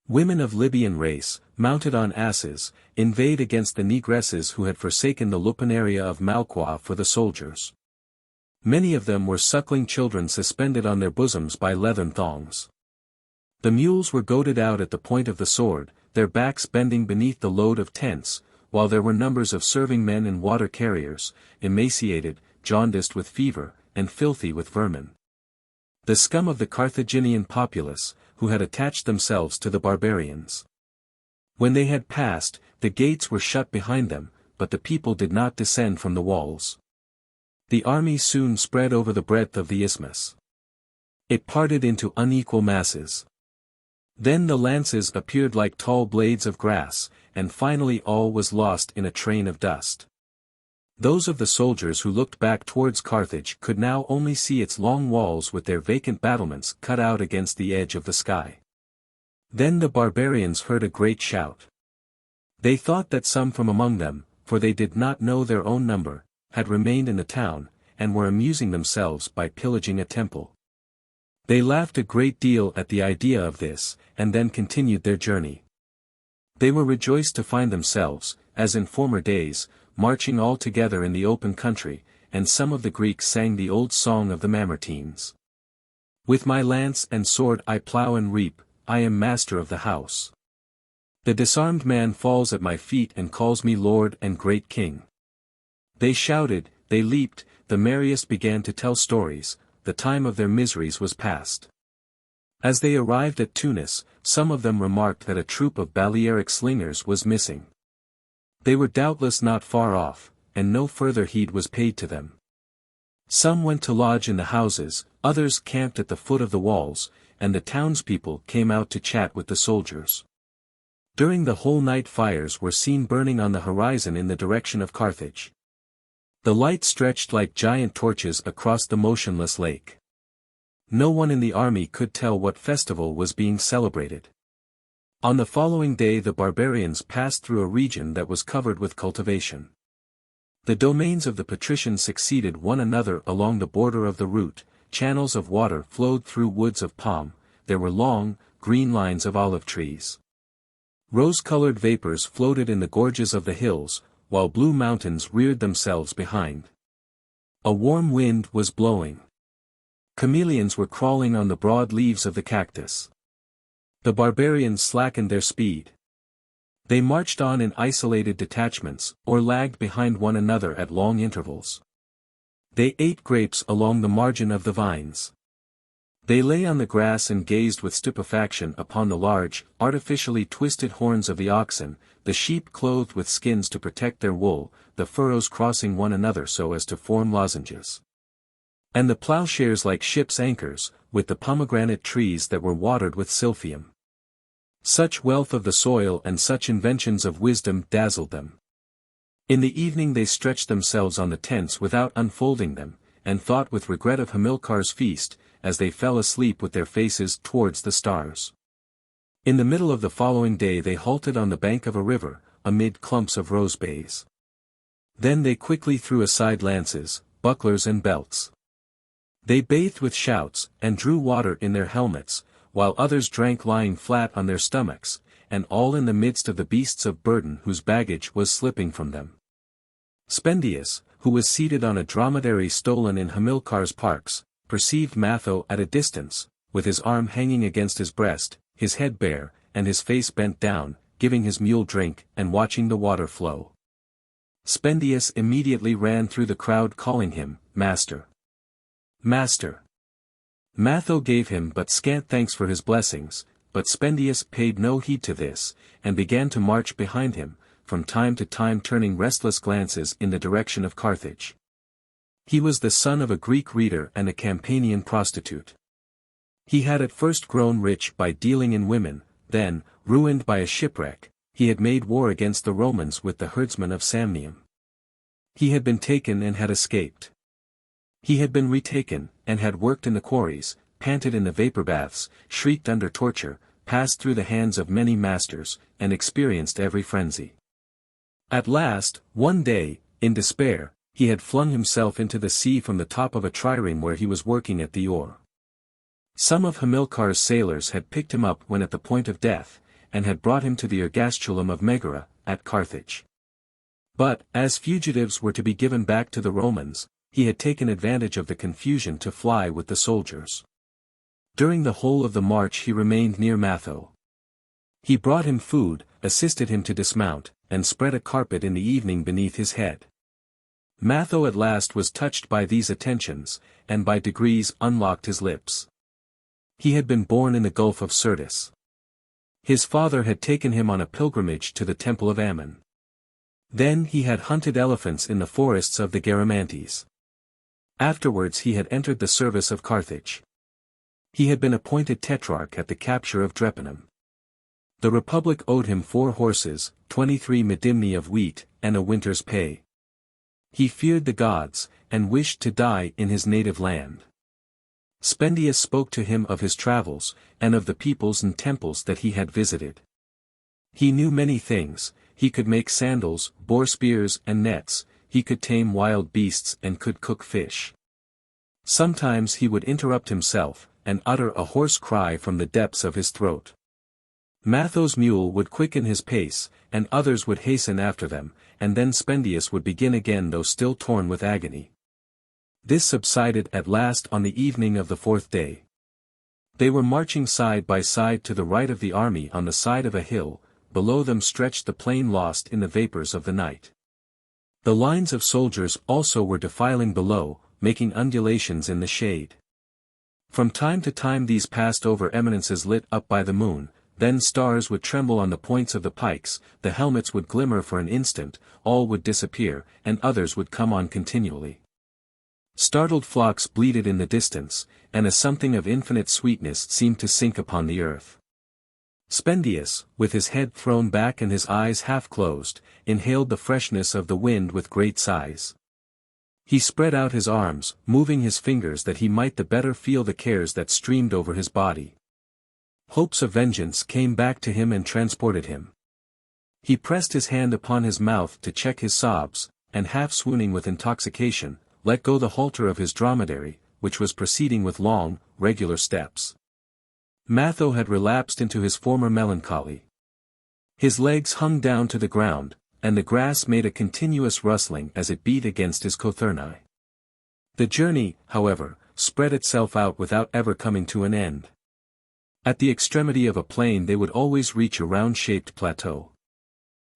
Women of Libyan race, mounted on asses, inveighed against the negresses who had forsaken the lupanaria of Malqua for the soldiers. Many of them were suckling children suspended on their bosoms by leathern thongs. The mules were goaded out at the point of the sword, their backs bending beneath the load of tents, while there were numbers of serving men in water carriers, emaciated, jaundiced with fever, and filthy with vermin. The scum of the Carthaginian populace, who had attached themselves to the barbarians. When they had passed, the gates were shut behind them, but the people did not descend from the walls. The army soon spread over the breadth of the isthmus. It parted into unequal masses. Then the lances appeared like tall blades of grass, and finally all was lost in a train of dust. Those of the soldiers who looked back towards Carthage could now only see its long walls with their vacant battlements cut out against the edge of the sky. Then the barbarians heard a great shout. They thought that some from among them, for they did not know their own number, had remained in the town, and were amusing themselves by pillaging a temple. They laughed a great deal at the idea of this, and then continued their journey. They were rejoiced to find themselves, as in former days, marching all together in the open country, and some of the Greeks sang the old song of the Mamertines. With my lance and sword I plough and reap, I am master of the house. The disarmed man falls at my feet and calls me Lord and great King. They shouted, they leaped, the merriest began to tell stories, the time of their miseries was past. As they arrived at Tunis, some of them remarked that a troop of Balearic slingers was missing. They were doubtless not far off, and no further heed was paid to them. Some went to lodge in the houses, others camped at the foot of the walls, and the townspeople came out to chat with the soldiers. During the whole night fires were seen burning on the horizon in the direction of Carthage. The light stretched like giant torches across the motionless lake. No one in the army could tell what festival was being celebrated. On the following day the barbarians passed through a region that was covered with cultivation. The domains of the patricians succeeded one another along the border of the route, channels of water flowed through woods of palm, there were long, green lines of olive trees. Rose-colored vapors floated in the gorges of the hills, while blue mountains reared themselves behind. A warm wind was blowing. Chameleons were crawling on the broad leaves of the cactus. The barbarians slackened their speed. They marched on in isolated detachments, or lagged behind one another at long intervals. They ate grapes along the margin of the vines. They lay on the grass and gazed with stupefaction upon the large, artificially twisted horns of the oxen, the sheep clothed with skins to protect their wool, the furrows crossing one another so as to form lozenges. And the plowshares like ships' anchors, with the pomegranate trees that were watered with silphium. Such wealth of the soil and such inventions of wisdom dazzled them. In the evening they stretched themselves on the tents without unfolding them, and thought with regret of Hamilcar's feast, as they fell asleep with their faces towards the stars. In the middle of the following day they halted on the bank of a river, amid clumps of rose bays. Then they quickly threw aside lances, bucklers and belts. They bathed with shouts, and drew water in their helmets, while others drank lying flat on their stomachs, and all in the midst of the beasts of burden whose baggage was slipping from them. Spendius, who was seated on a dromedary stolen in Hamilcar's parks, perceived Matho at a distance, with his arm hanging against his breast, his head bare, and his face bent down, giving his mule drink and watching the water flow. Spendius immediately ran through the crowd calling him, Master! Master! Matho gave him but scant thanks for his blessings, but Spendius paid no heed to this, and began to march behind him, from time to time turning restless glances in the direction of Carthage. He was the son of a Greek reader and a Campanian prostitute. He had at first grown rich by dealing in women, then, ruined by a shipwreck, he had made war against the Romans with the herdsmen of Samnium. He had been taken and had escaped. He had been retaken, and had worked in the quarries, panted in the vapor baths, shrieked under torture, passed through the hands of many masters, and experienced every frenzy. At last, one day, in despair, he had flung himself into the sea from the top of a trireme where he was working at the oar. Some of Hamilcar's sailors had picked him up when at the point of death, and had brought him to the ergastulum of Megara, at Carthage. But, as fugitives were to be given back to the Romans, he had taken advantage of the confusion to fly with the soldiers. During the whole of the march he remained near Matho. He brought him food, assisted him to dismount, and spread a carpet in the evening beneath his head. Matho at last was touched by these attentions, and by degrees unlocked his lips. He had been born in the Gulf of Syrtis. His father had taken him on a pilgrimage to the temple of Ammon. Then he had hunted elephants in the forests of the Garamantes. Afterwards he had entered the service of Carthage. He had been appointed tetrarch at the capture of Drepanum. The Republic owed him 4 horses, 23 medimni of wheat, and a winter's pay. He feared the gods, and wished to die in his native land. Spendius spoke to him of his travels, and of the peoples and temples that he had visited. He knew many things. He could make sandals, boar spears and nets, he could tame wild beasts and could cook fish. Sometimes he would interrupt himself, and utter a hoarse cry from the depths of his throat. Matho's mule would quicken his pace, and others would hasten after them, and then Spendius would begin again though still torn with agony. This subsided at last on the evening of the 4th day. They were marching side by side to the right of the army on the side of a hill, below them stretched the plain lost in the vapors of the night. The lines of soldiers also were defiling below, making undulations in the shade. From time to time these passed over eminences lit up by the moon, then stars would tremble on the points of the pikes, the helmets would glimmer for an instant, all would disappear, and others would come on continually. Startled flocks bleated in the distance, and a something of infinite sweetness seemed to sink upon the earth. Spendius, with his head thrown back and his eyes half closed, inhaled the freshness of the wind with great sighs. He spread out his arms, moving his fingers that he might the better feel the cares that streamed over his body. Hopes of vengeance came back to him and transported him. He pressed his hand upon his mouth to check his sobs, and half swooning with intoxication, let go the halter of his dromedary, which was proceeding with long, regular steps. Matho had relapsed into his former melancholy. His legs hung down to the ground, and the grass made a continuous rustling as it beat against his cothurni. The journey, however, spread itself out without ever coming to an end. At the extremity of a plain they would always reach a round-shaped plateau.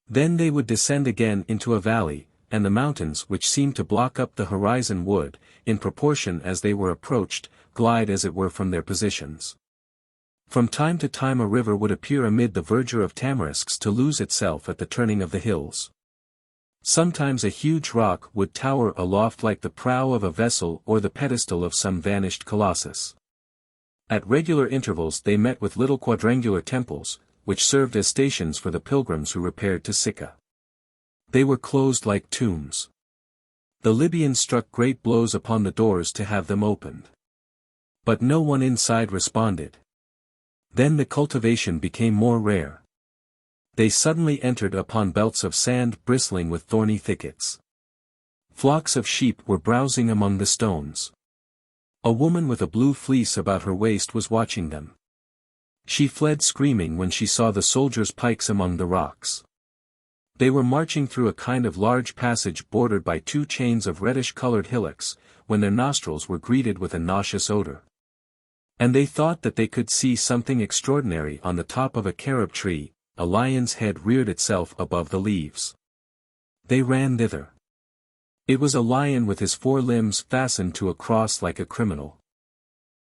Then they would descend again into a valley, and the mountains which seemed to block up the horizon would, in proportion as they were approached, glide as it were from their positions. From time to time a river would appear amid the verdure of tamarisks to lose itself at the turning of the hills. Sometimes a huge rock would tower aloft like the prow of a vessel or the pedestal of some vanished colossus. At regular intervals they met with little quadrangular temples, which served as stations for the pilgrims who repaired to Sicca. They were closed like tombs. The Libyans struck great blows upon the doors to have them opened. But no one inside responded. Then the cultivation became more rare. They suddenly entered upon belts of sand bristling with thorny thickets. Flocks of sheep were browsing among the stones. A woman with a blue fleece about her waist was watching them. She fled screaming when she saw the soldiers' pikes among the rocks. They were marching through a kind of large passage bordered by two chains of reddish-colored hillocks, when their nostrils were greeted with a nauseous odor. And they thought that they could see something extraordinary on the top of a carob tree. A lion's head reared itself above the leaves. They ran thither. It was a lion with his 4 limbs fastened to a cross like a criminal.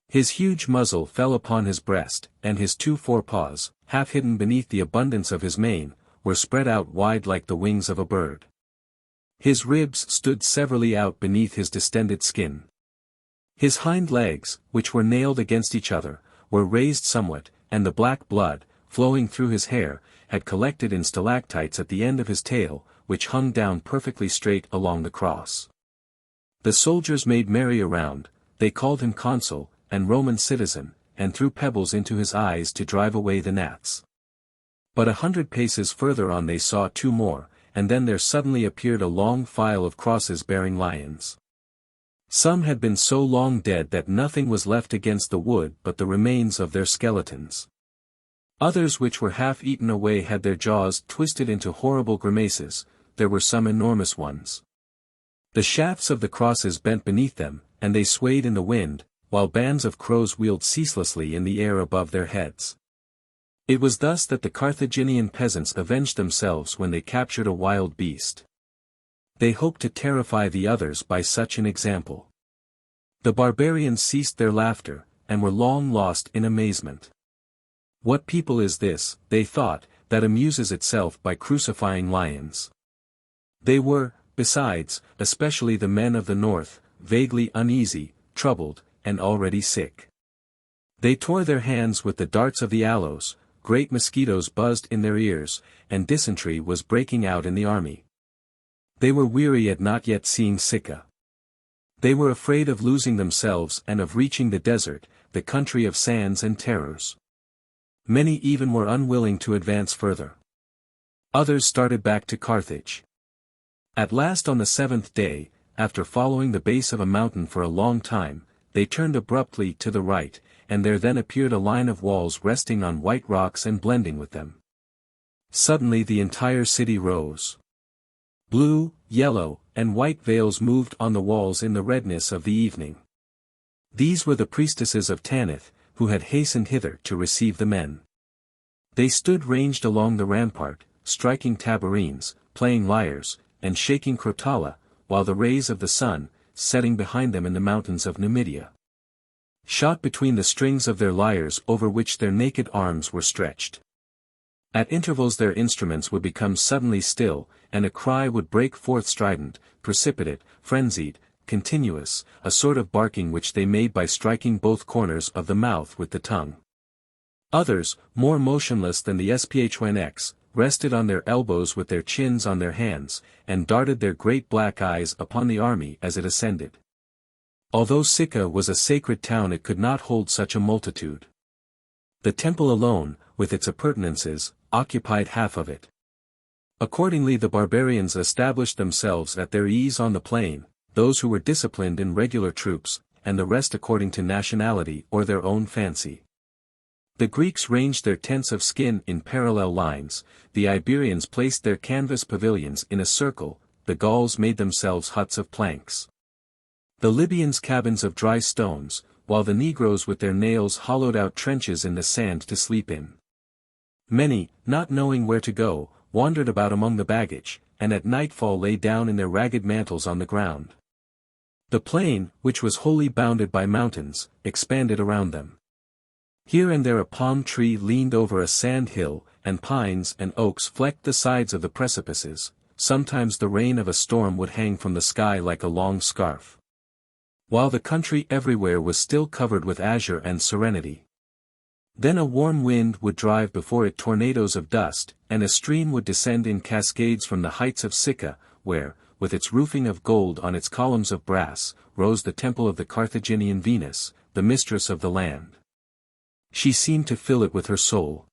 His huge muzzle fell upon his breast, and his 2 forepaws, half hidden beneath the abundance of his mane, were spread out wide like the wings of a bird. His ribs stood severally out beneath his distended skin. His hind legs, which were nailed against each other, were raised somewhat, and the black blood, flowing through his hair, had collected in stalactites at the end of his tail, which hung down perfectly straight along the cross. The soldiers made merry around, they called him consul, and Roman citizen, and threw pebbles into his eyes to drive away the gnats. But 100 paces further on they saw 2 more, and then there suddenly appeared a long file of crosses bearing lions. Some had been so long dead that nothing was left against the wood but the remains of their skeletons. Others which were half eaten away had their jaws twisted into horrible grimaces. There were some enormous ones. The shafts of the crosses bent beneath them, and they swayed in the wind, while bands of crows wheeled ceaselessly in the air above their heads. It was thus that the Carthaginian peasants avenged themselves when they captured a wild beast. They hoped to terrify the others by such an example. The barbarians ceased their laughter, and were long lost in amazement. What people is this, they thought, that amuses itself by crucifying lions? They were, besides, especially the men of the north, vaguely uneasy, troubled, and already sick. They tore their hands with the darts of the aloes, great mosquitoes buzzed in their ears, and dysentery was breaking out in the army. They were weary at not yet seeing Sicca. They were afraid of losing themselves and of reaching the desert, the country of sands and terrors. Many even were unwilling to advance further. Others started back to Carthage. At last on the 7th day, after following the base of a mountain for a long time, they turned abruptly to the right, and there then appeared a line of walls resting on white rocks and blending with them. Suddenly the entire city rose. Blue, yellow, and white veils moved on the walls in the redness of the evening. These were the priestesses of Tanith, who had hastened hither to receive the men. They stood ranged along the rampart, striking tabourines, playing lyres, and shaking crotala, while the rays of the sun, setting behind them in the mountains of Numidia, shot between the strings of their lyres over which their naked arms were stretched. At intervals their instruments would become suddenly still, and a cry would break forth strident, precipitate, frenzied, continuous, a sort of barking which they made by striking both corners of the mouth with the tongue. Others, more motionless than the SPHNX, rested on their elbows with their chins on their hands, and darted their great black eyes upon the army as it ascended. Although Sicca was a sacred town it could not hold such a multitude. The temple alone, with its appurtenances, occupied half of it. Accordingly the barbarians established themselves at their ease on the plain, those who were disciplined in regular troops, and the rest according to nationality or their own fancy. The Greeks ranged their tents of skin in parallel lines, the Iberians placed their canvas pavilions in a circle, the Gauls made themselves huts of planks. The Libyans cabins of dry stones, while the Negroes with their nails hollowed out trenches in the sand to sleep in. Many, not knowing where to go, wandered about among the baggage, and at nightfall lay down in their ragged mantles on the ground. The plain, which was wholly bounded by mountains, expanded around them. Here and there a palm tree leaned over a sand hill, and pines and oaks flecked the sides of the precipices. Sometimes the rain of a storm would hang from the sky like a long scarf. While the country everywhere was still covered with azure and serenity. Then a warm wind would drive before it tornadoes of dust, and a stream would descend in cascades from the heights of Sicca, where, with its roofing of gold on its columns of brass, rose the temple of the Carthaginian Venus, the mistress of the land. She seemed to fill it with her soul.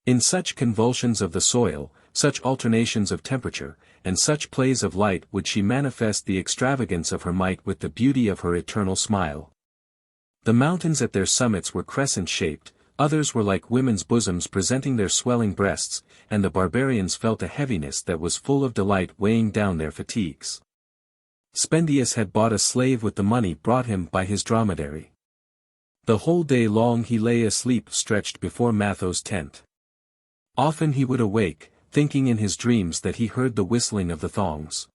In such convulsions of the soil, such alternations of temperature, and such plays of light would she manifest the extravagance of her might with the beauty of her eternal smile. The mountains at their summits were crescent-shaped, others were like women's bosoms presenting their swelling breasts, and the barbarians felt a heaviness that was full of delight weighing down their fatigues. Spendius had bought a slave with the money brought him by his dromedary. The whole day long he lay asleep stretched before Matho's tent. Often he would awake, thinking in his dreams that he heard the whistling of the thongs.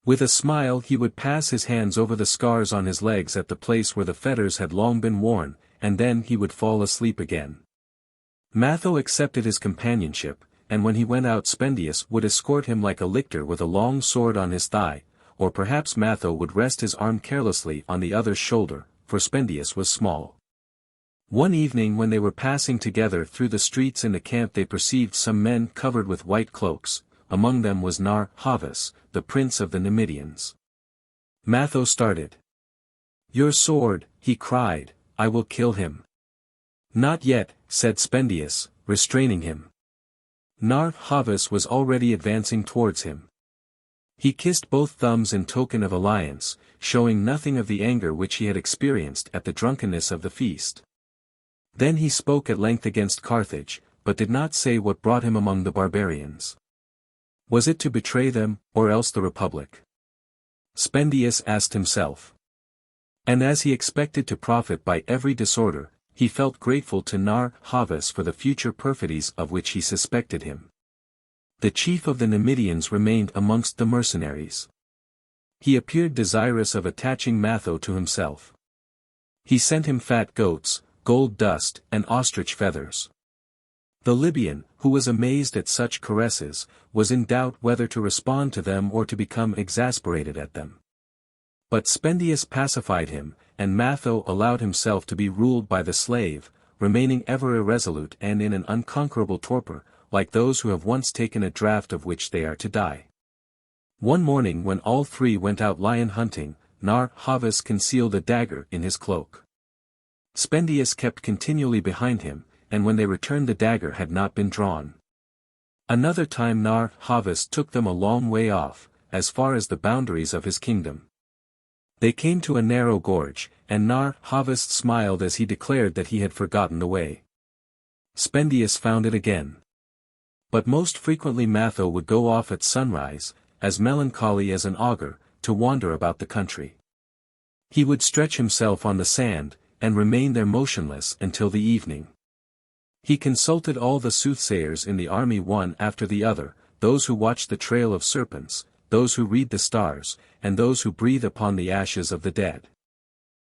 With a smile he would pass his hands over the scars on his legs at the place where the fetters had long been worn, and then he would fall asleep again. Matho accepted his companionship, and when he went out Spendius would escort him like a lictor with a long sword on his thigh, or perhaps Matho would rest his arm carelessly on the other's shoulder, for Spendius was small. One evening when they were passing together through the streets in the camp they perceived some men covered with white cloaks, among them was Nar-Havas, the prince of the Numidians. Matho started. "Your sword," he cried, "I will kill him." "Not yet," said Spendius, restraining him. Nar-Havas was already advancing towards him. He kissed both thumbs in token of alliance, showing nothing of the anger which he had experienced at the drunkenness of the feast. Then he spoke at length against Carthage, but did not say what brought him among the barbarians. Was it to betray them, or else the Republic? Spendius asked himself. And as he expected to profit by every disorder, he felt grateful to Nar-Havas for the future perfidies of which he suspected him. The chief of the Numidians remained amongst the mercenaries. He appeared desirous of attaching Matho to himself. He sent him fat goats, gold dust, and ostrich feathers. The Libyan, who was amazed at such caresses, was in doubt whether to respond to them or to become exasperated at them. But Spendius pacified him, and Matho allowed himself to be ruled by the slave, remaining ever irresolute and in an unconquerable torpor, like those who have once taken a draught of which they are to die. One morning when all three went out lion hunting, Nar-Havas concealed a dagger in his cloak. Spendius kept continually behind him, and when they returned the dagger had not been drawn. Another time Nar-Havas took them a long way off, as far as the boundaries of his kingdom. They came to a narrow gorge, and Nar-Havas smiled as he declared that he had forgotten the way. Spendius found it again. But most frequently Matho would go off at sunrise, as melancholy as an augur, to wander about the country. He would stretch himself on the sand, and remain there motionless until the evening. He consulted all the soothsayers in the army one after the other, those who watch the trail of serpents, those who read the stars, and those who breathe upon the ashes of the dead.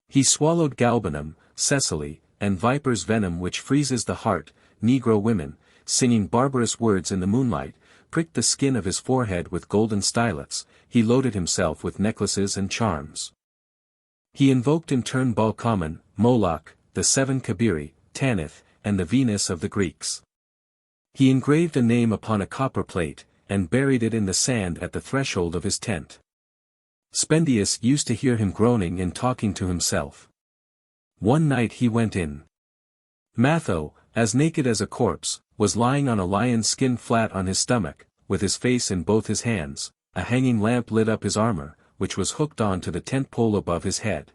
He swallowed galbanum, sesame, and viper's venom which freezes the heart. Negro women, singing barbarous words in the moonlight, pricked the skin of his forehead with golden stylets. He loaded himself with necklaces and charms. He invoked in turn Balkaman, Moloch, the seven Kabiri, Tanith, and the Venus of the Greeks. He engraved a name upon a copper plate, and buried it in the sand at the threshold of his tent. Spendius used to hear him groaning and talking to himself. One night he went in. Matho, as naked as a corpse, was lying on a lion's skin flat on his stomach, with his face in both his hands. A hanging lamp lit up his armor, which was hooked on to the tent pole above his head.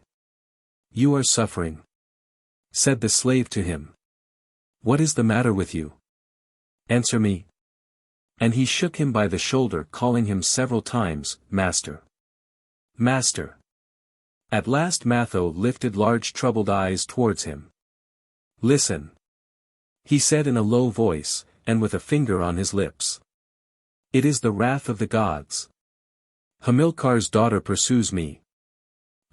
"You are suffering," said the slave to him. What is the matter with you? Answer me. And he shook him by the shoulder, calling him several times, Master. Master. At last Matho lifted large troubled eyes towards him. Listen. He said in a low voice, and with a finger on his lips. It is the wrath of the gods. Hamilcar's daughter pursues me.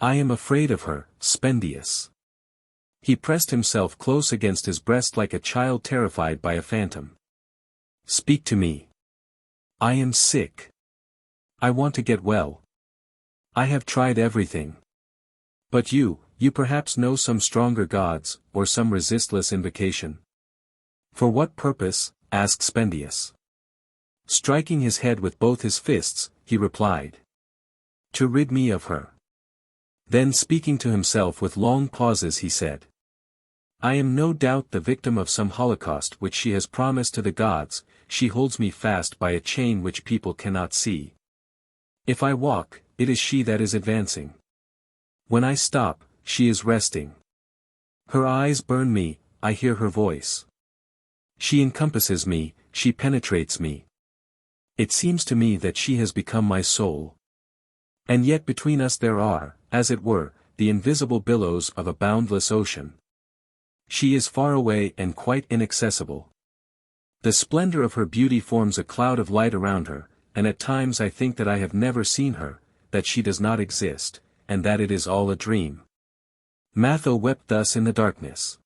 I am afraid of her, Spendius. He pressed himself close against his breast like a child terrified by a phantom. Speak to me. I am sick. I want to get well. I have tried everything. But you perhaps know some stronger gods, or some resistless invocation. For what purpose? Asked Spendius. Striking his head with both his fists, he replied. To rid me of her. Then speaking to himself with long pauses he said. I am no doubt the victim of some holocaust which she has promised to the gods. She holds me fast by a chain which people cannot see. If I walk, it is she that is advancing. When I stop, she is resting. Her eyes burn me, I hear her voice. She encompasses me, she penetrates me. It seems to me that she has become my soul. And yet between us there are, as it were, the invisible billows of a boundless ocean. She is far away and quite inaccessible. The splendor of her beauty forms a cloud of light around her, and at times I think that I have never seen her, that she does not exist, and that it is all a dream. Matho wept thus in the darkness.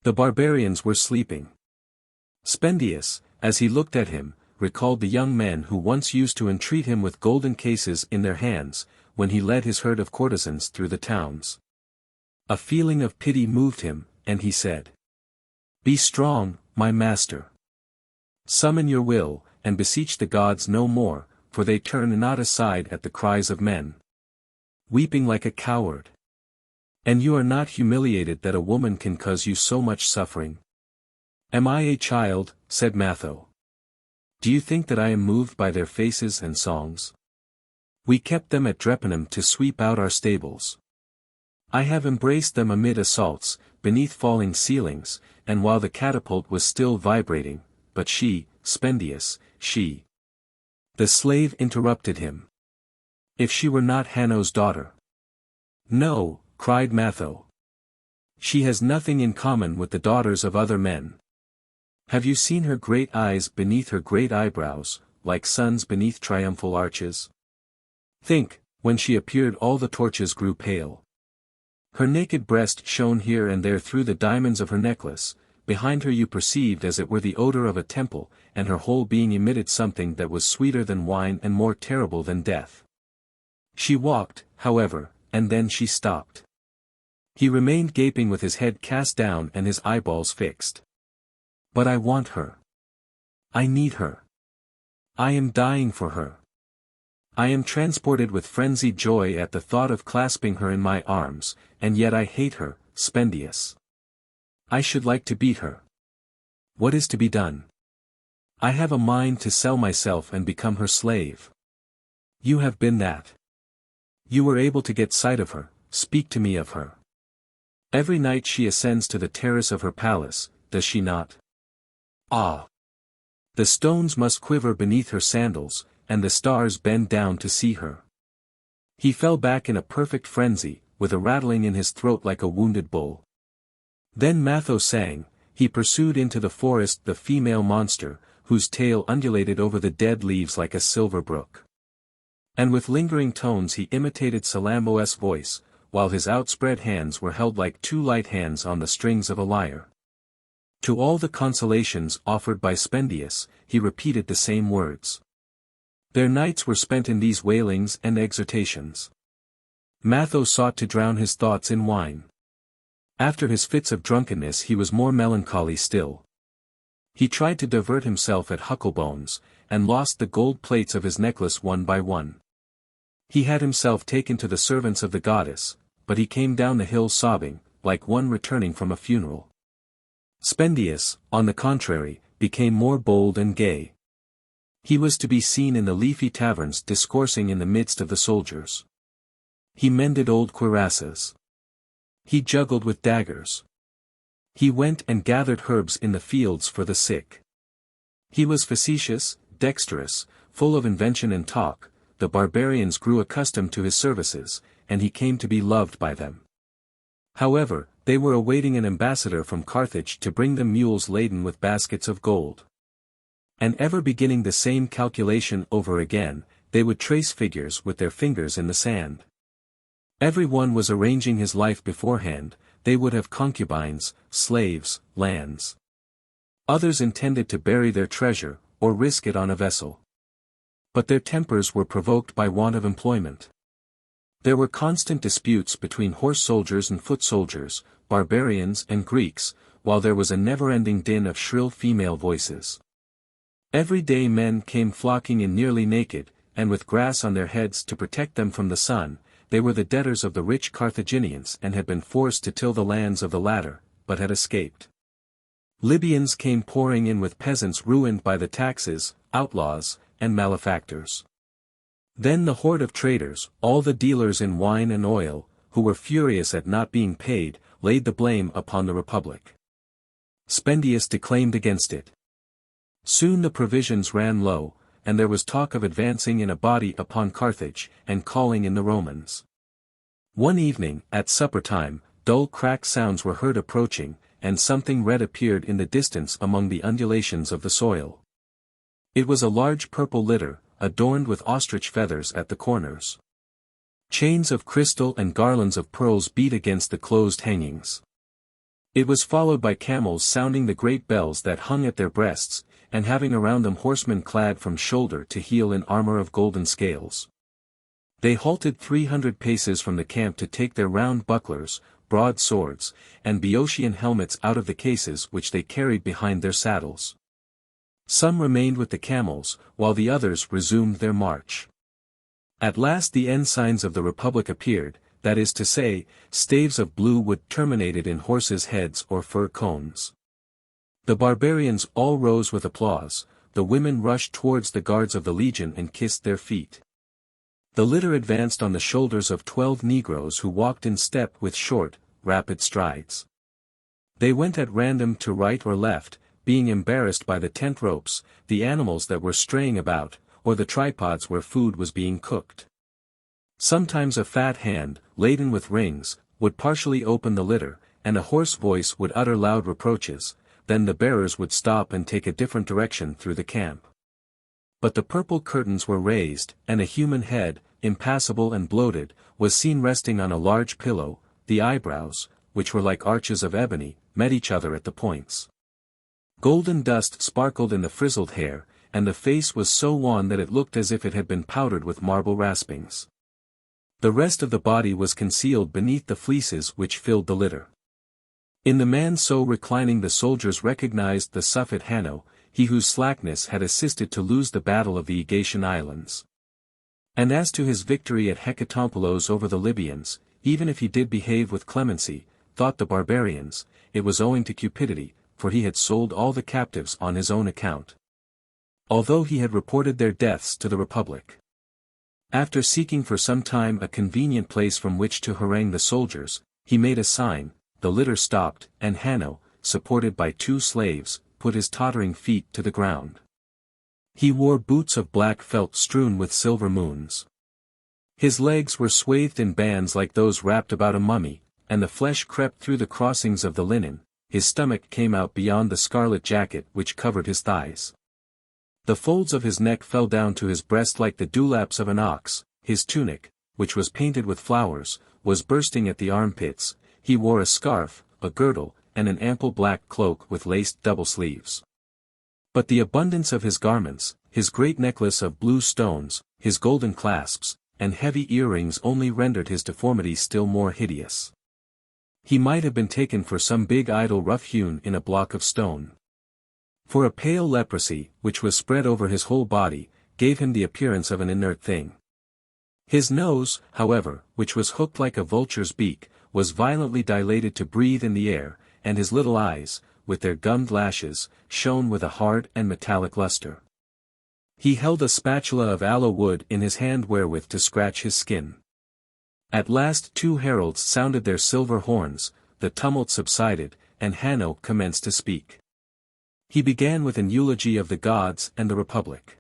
The barbarians were sleeping. Spendius, as he looked at him, recalled the young men who once used to entreat him with golden cases in their hands, when he led his herd of courtesans through the towns. A feeling of pity moved him, and he said. Be strong, my master. Summon your will, and beseech the gods no more, for they turn not aside at the cries of men. Weeping like a coward. And you are not humiliated that a woman can cause you so much suffering? Am I a child? Said Matho. Do you think that I am moved by their faces and songs? We kept them at Drepanum to sweep out our stables. I have embraced them amid assaults, beneath falling ceilings, and while the catapult was still vibrating, but she, Spendius, she. The slave interrupted him. If she were not Hanno's daughter. No, cried Matho. She has nothing in common with the daughters of other men. Have you seen her great eyes beneath her great eyebrows, like suns beneath triumphal arches? Think, when she appeared all the torches grew pale. Her naked breast shone here and there through the diamonds of her necklace, behind her you perceived as it were the odor of a temple, and her whole being emitted something that was sweeter than wine and more terrible than death. She walked, however, and then she stopped. He remained gaping with his head cast down and his eyeballs fixed. But I want her. I need her. I am dying for her. I am transported with frenzied joy at the thought of clasping her in my arms, and yet I hate her, Spendius. I should like to beat her. What is to be done? I have a mind to sell myself and become her slave. You have been that. You were able to get sight of her, speak to me of her. Every night she ascends to the terrace of her palace, does she not? Ah! The stones must quiver beneath her sandals, and the stars bend down to see her. He fell back in a perfect frenzy, with a rattling in his throat like a wounded bull. Then Matho sang, he pursued into the forest the female monster, whose tail undulated over the dead leaves like a silver brook. And with lingering tones he imitated Salammbô's voice, while his outspread hands were held like two light hands on the strings of a lyre. To all the consolations offered by Spendius, he repeated the same words. Their nights were spent in these wailings and exhortations. Matho sought to drown his thoughts in wine. After his fits of drunkenness he was more melancholy still. He tried to divert himself at Hucklebones, and lost the gold plates of his necklace one by one. He had himself taken to the servants of the goddess, but he came down the hill sobbing, like one returning from a funeral. Spendius, on the contrary, became more bold and gay. He was to be seen in the leafy taverns discoursing in the midst of the soldiers. He mended old cuirasses. He juggled with daggers. He went and gathered herbs in the fields for the sick. He was facetious, dexterous, full of invention and talk. The barbarians grew accustomed to his services, and he came to be loved by them. However, they were awaiting an ambassador from Carthage to bring them mules laden with baskets of gold. And ever beginning the same calculation over again, they would trace figures with their fingers in the sand. Every one was arranging his life beforehand. They would have concubines, slaves, lands. Others intended to bury their treasure, or risk it on a vessel. But their tempers were provoked by want of employment. There were constant disputes between horse soldiers and foot soldiers, barbarians and Greeks, while there was a never-ending din of shrill female voices. Every day men came flocking in nearly naked, and with grass on their heads to protect them from the sun. They were the debtors of the rich Carthaginians and had been forced to till the lands of the latter, but had escaped. Libyans came pouring in with peasants ruined by the taxes, outlaws, and malefactors. Then the horde of traders, all the dealers in wine and oil, who were furious at not being paid, laid the blame upon the Republic. Spendius declaimed against it. Soon the provisions ran low, and there was talk of advancing in a body upon Carthage, and calling in the Romans. One evening, at supper time, dull cracked sounds were heard approaching, and something red appeared in the distance among the undulations of the soil. It was a large purple litter, adorned with ostrich feathers at the corners. Chains of crystal and garlands of pearls beat against the closed hangings. It was followed by camels sounding the great bells that hung at their breasts, and having around them horsemen clad from shoulder to heel in armor of golden scales. They halted 300 paces from the camp to take their round bucklers, broad swords, and Boeotian helmets out of the cases which they carried behind their saddles. Some remained with the camels, while the others resumed their march. At last the ensigns of the Republic appeared, that is to say, staves of blue wood terminated in horses' heads or fir cones. The barbarians all rose with applause. The women rushed towards the guards of the legion and kissed their feet. The litter advanced on the shoulders of 12 Negroes who walked in step with short, rapid strides. They went at random to right or left, being embarrassed by the tent ropes, the animals that were straying about, or the tripods where food was being cooked. Sometimes a fat hand, laden with rings, would partially open the litter, and a hoarse voice would utter loud reproaches. Then the bearers would stop and take a different direction through the camp. But the purple curtains were raised, and a human head, impassible and bloated, was seen resting on a large pillow. The eyebrows, which were like arches of ebony, met each other at the points. Golden dust sparkled in the frizzled hair, and the face was so wan that it looked as if it had been powdered with marble raspings. The rest of the body was concealed beneath the fleeces which filled the litter. In the man so reclining the soldiers recognized the Suffet Hanno, he whose slackness had assisted to lose the battle of the Aegaean islands. And as to his victory at Hecatompylos over the Libyans, even if he did behave with clemency, thought the barbarians, it was owing to cupidity, for he had sold all the captives on his own account. Although he had reported their deaths to the Republic. After seeking for some time a convenient place from which to harangue the soldiers, he made a sign. The litter stopped, and Hanno, supported by 2 slaves, put his tottering feet to the ground. He wore boots of black felt strewn with silver moons. His legs were swathed in bands like those wrapped about a mummy, and the flesh crept through the crossings of the linen. His stomach came out beyond the scarlet jacket which covered his thighs. The folds of his neck fell down to his breast like the dewlaps of an ox. His tunic, which was painted with flowers, was bursting at the armpits. He wore a scarf, a girdle, and an ample black cloak with laced double sleeves. But the abundance of his garments, his great necklace of blue stones, his golden clasps, and heavy earrings only rendered his deformity still more hideous. He might have been taken for some big idol rough-hewn in a block of stone. For a pale leprosy, which was spread over his whole body, gave him the appearance of an inert thing. His nose, however, which was hooked like a vulture's beak, was violently dilated to breathe in the air, and his little eyes, with their gummed lashes, shone with a hard and metallic luster. He held a spatula of aloe wood in his hand wherewith to scratch his skin. At last 2 heralds sounded their silver horns, the tumult subsided, and Hanno commenced to speak. He began with an eulogy of the gods and the Republic.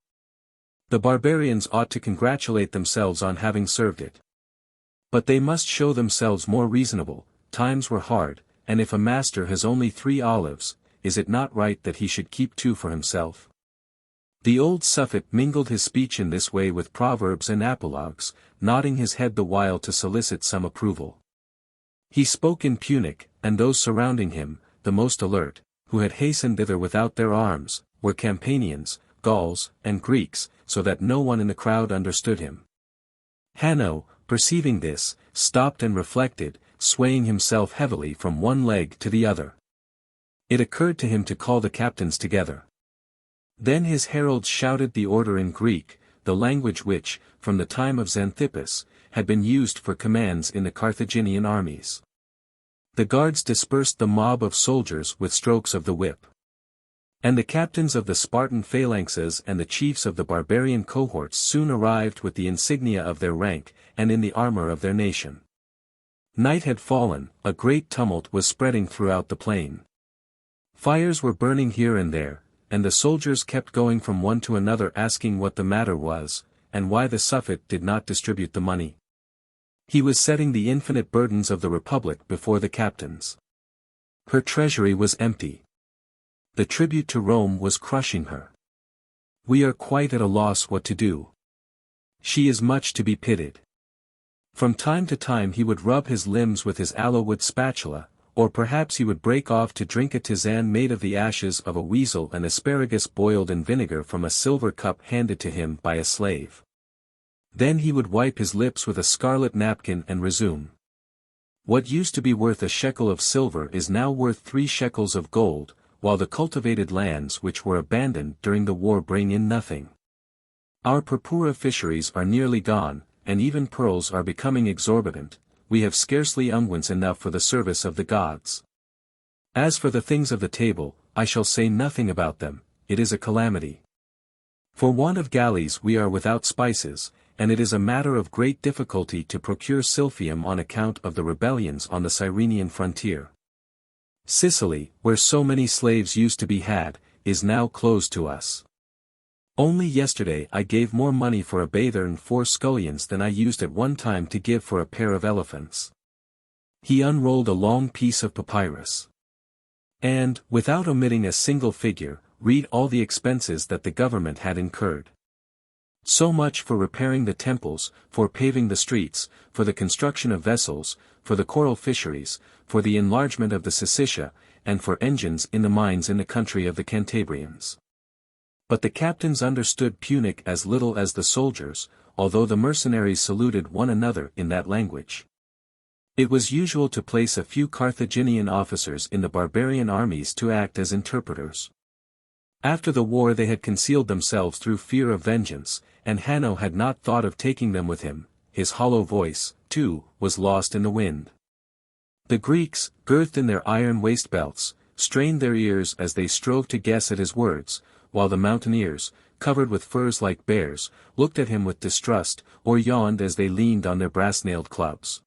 The barbarians ought to congratulate themselves on having served it. But they must show themselves more reasonable. Times were hard, and if a master has only 3 olives, is it not right that he should keep 2 for himself? The old Suffet mingled his speech in this way with proverbs and apologues, nodding his head the while to solicit some approval. He spoke in Punic, and those surrounding him, the most alert, who had hastened thither without their arms, were Campanians, Gauls, and Greeks, so that no one in the crowd understood him. Hanno, perceiving this, stopped and reflected, swaying himself heavily from one leg to the other. It occurred to him to call the captains together. Then his heralds shouted the order in Greek, the language which, from the time of Xanthippus, had been used for commands in the Carthaginian armies. The guards dispersed the mob of soldiers with strokes of the whip. And the captains of the Spartan phalanxes and the chiefs of the barbarian cohorts soon arrived with the insignia of their rank, and in the armor of their nation. Night had fallen, a great tumult was spreading throughout the plain. Fires were burning here and there, and the soldiers kept going from one to another asking what the matter was, and why the Suffet did not distribute the money. He was setting the infinite burdens of the Republic before the captains. Her treasury was empty. The tribute to Rome was crushing her. We are quite at a loss what to do. She is much to be pitied. From time to time he would rub his limbs with his aloe-wood spatula, or perhaps he would break off to drink a tisane made of the ashes of a weasel and asparagus boiled in vinegar from a silver cup handed to him by a slave. Then he would wipe his lips with a scarlet napkin and resume. What used to be worth a shekel of silver is now worth 3 shekels of gold, while the cultivated lands which were abandoned during the war bring in nothing. Our purpura fisheries are nearly gone, and even pearls are becoming exorbitant. We have scarcely unguents enough for the service of the gods. As for the things of the table, I shall say nothing about them, it is a calamity. For want of galleys we are without spices, and it is a matter of great difficulty to procure silphium on account of the rebellions on the Cyrenian frontier. Sicily, where so many slaves used to be had, is now closed to us. Only yesterday I gave more money for a bather and 4 scullions than I used at one time to give for a pair of elephants. He unrolled a long piece of papyrus. And, without omitting a single figure, read all the expenses that the government had incurred. So much for repairing the temples, for paving the streets, for the construction of vessels, for the coral fisheries, for the enlargement of the Sicca, and for engines in the mines in the country of the Cantabrians. But the captains understood Punic as little as the soldiers, although the mercenaries saluted one another in that language. It was usual to place a few Carthaginian officers in the barbarian armies to act as interpreters. After the war they had concealed themselves through fear of vengeance, and Hanno had not thought of taking them with him. His hollow voice, too, was lost in the wind. The Greeks, girthed in their iron waist-belts, strained their ears as they strove to guess at his words, while the mountaineers, covered with furs like bears, looked at him with distrust, or yawned as they leaned on their brass-nailed clubs.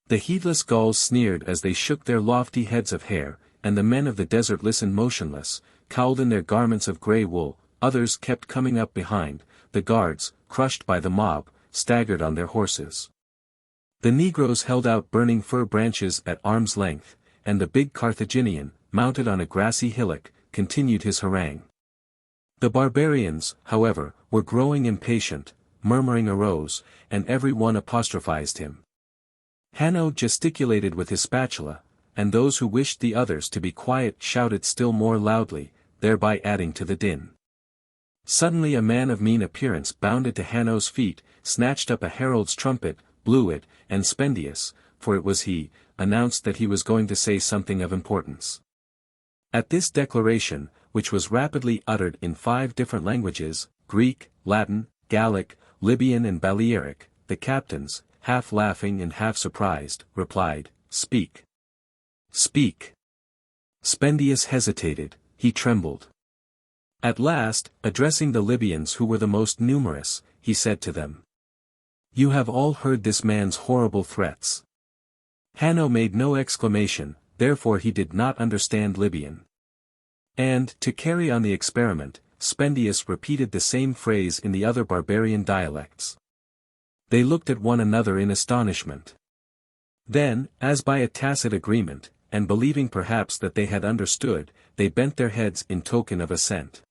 The heedless Gauls sneered as they shook their lofty heads of hair, and the men of the desert listened motionless, cowled in their garments of grey wool. Others kept coming up behind. The guards, crushed by the mob, staggered on their horses. The Negroes held out burning fir branches at arm's length, and the big Carthaginian, mounted on a grassy hillock, continued his harangue. The barbarians, however, were growing impatient, murmuring arose, and every one apostrophized him. Hanno gesticulated with his spatula, and those who wished the others to be quiet shouted still more loudly, thereby adding to the din. Suddenly a man of mean appearance bounded to Hanno's feet, snatched up a herald's trumpet, blew it, and Spendius, for it was he, announced that he was going to say something of importance. At this declaration, which was rapidly uttered in 5 different languages, Greek, Latin, Gallic, Libyan and Balearic, the captains, half laughing and half surprised, replied, "Speak. Speak." Spendius hesitated, he trembled. At last, addressing the Libyans who were the most numerous, he said to them, "You have all heard this man's horrible threats." Hanno made no exclamation, therefore he did not understand Libyan. And, to carry on the experiment, Spendius repeated the same phrase in the other barbarian dialects. They looked at one another in astonishment. Then, as by a tacit agreement, and believing perhaps that they had understood, they bent their heads in token of assent.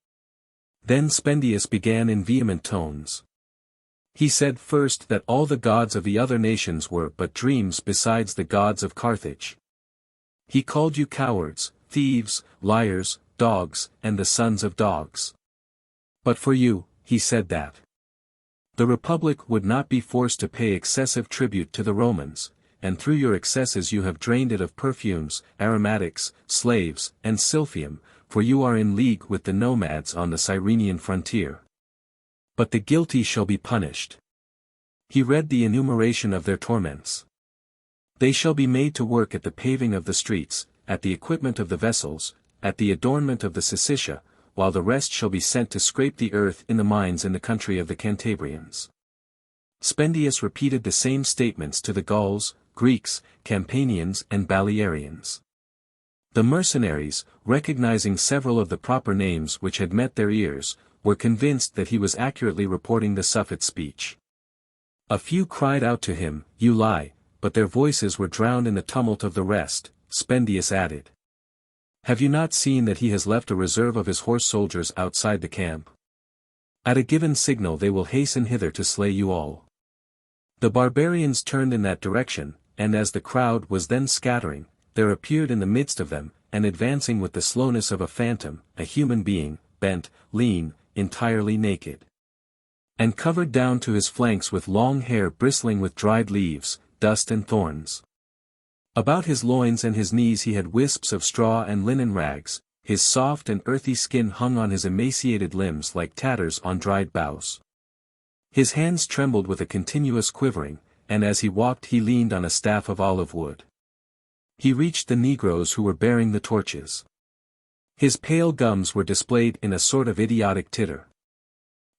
Then Spendius began in vehement tones. He said first that all the gods of the other nations were but dreams besides the gods of Carthage. He called you cowards, thieves, liars, dogs, and the sons of dogs. But for you, he said that the Republic would not be forced to pay excessive tribute to the Romans, and through your excesses you have drained it of perfumes, aromatics, slaves, and silphium, for you are in league with the nomads on the Cyrenian frontier. But the guilty shall be punished. He read the enumeration of their torments. They shall be made to work at the paving of the streets, at the equipment of the vessels, at the adornment of the Sicca, while the rest shall be sent to scrape the earth in the mines in the country of the Cantabrians. Spendius repeated the same statements to the Gauls, Greeks, Campanians and Balearians. The mercenaries, recognizing several of the proper names which had met their ears, were convinced that he was accurately reporting the Suffet speech. A few cried out to him, "You lie," but their voices were drowned in the tumult of the rest. Spendius added, "Have you not seen that he has left a reserve of his horse soldiers outside the camp? At a given signal they will hasten hither to slay you all." The barbarians turned in that direction, and as the crowd was then scattering, there appeared in the midst of them, and advancing with the slowness of a phantom, a human being, bent, lean, entirely naked, and covered down to his flanks with long hair bristling with dried leaves, dust and thorns. About his loins and his knees he had wisps of straw and linen rags, his soft and earthy skin hung on his emaciated limbs like tatters on dried boughs. His hands trembled with a continuous quivering, and as he walked he leaned on a staff of olive wood. He reached the negroes who were bearing the torches. His pale gums were displayed in a sort of idiotic titter.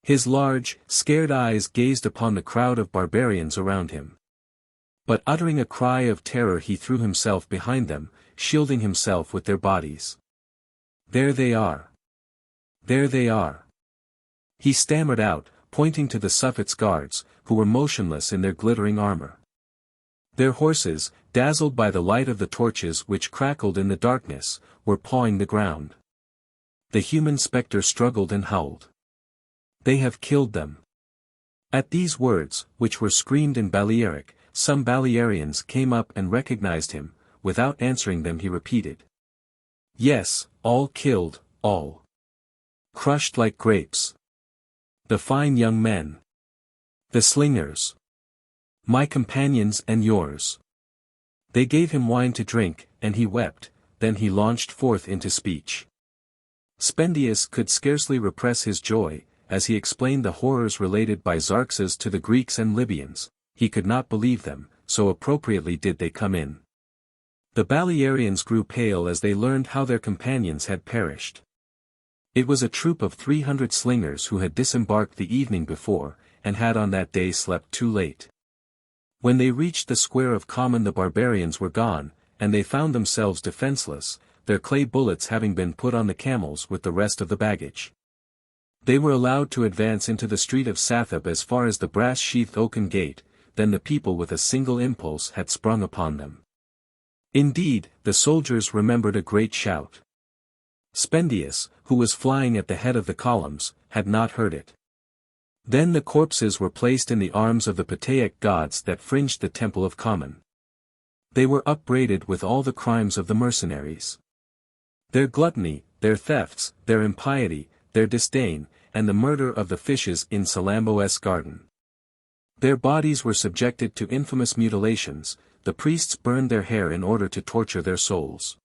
His large, scared eyes gazed upon the crowd of barbarians around him. But uttering a cry of terror he threw himself behind them, shielding himself with their bodies. "There they are! There they are!" he stammered out, pointing to the Suffet's guards, who were motionless in their glittering armor. Their horses, dazzled by the light of the torches which crackled in the darkness, were pawing the ground. The human spectre struggled and howled. "They have killed them." At these words, which were screamed in Balearic, some Balearians came up and recognized him. Without answering them he repeated, "Yes, all killed, all. Crushed like grapes. The fine young men. The slingers. My companions and yours." They gave him wine to drink, and he wept, then he launched forth into speech. Spendius could scarcely repress his joy, as he explained the horrors related by Xerxes to the Greeks and Libyans. He could not believe them, so appropriately did they come in. The Balearians grew pale as they learned how their companions had perished. It was a troop of 300 slingers who had disembarked the evening before, and had on that day slept too late. When they reached the square of Common the barbarians were gone, and they found themselves defenseless, their clay bullets having been put on the camels with the rest of the baggage. They were allowed to advance into the street of Sathab as far as the brass-sheathed oaken gate, then the people with a single impulse had sprung upon them. Indeed, the soldiers remembered a great shout. Spendius, who was flying at the head of the columns, had not heard it. Then the corpses were placed in the arms of the Pataic gods that fringed the temple of Common. They were upbraided with all the crimes of the mercenaries. Their gluttony, their thefts, their impiety, their disdain, and the murder of the fishes in Salammbô's garden. Their bodies were subjected to infamous mutilations. The priests burned their hair in order to torture their souls.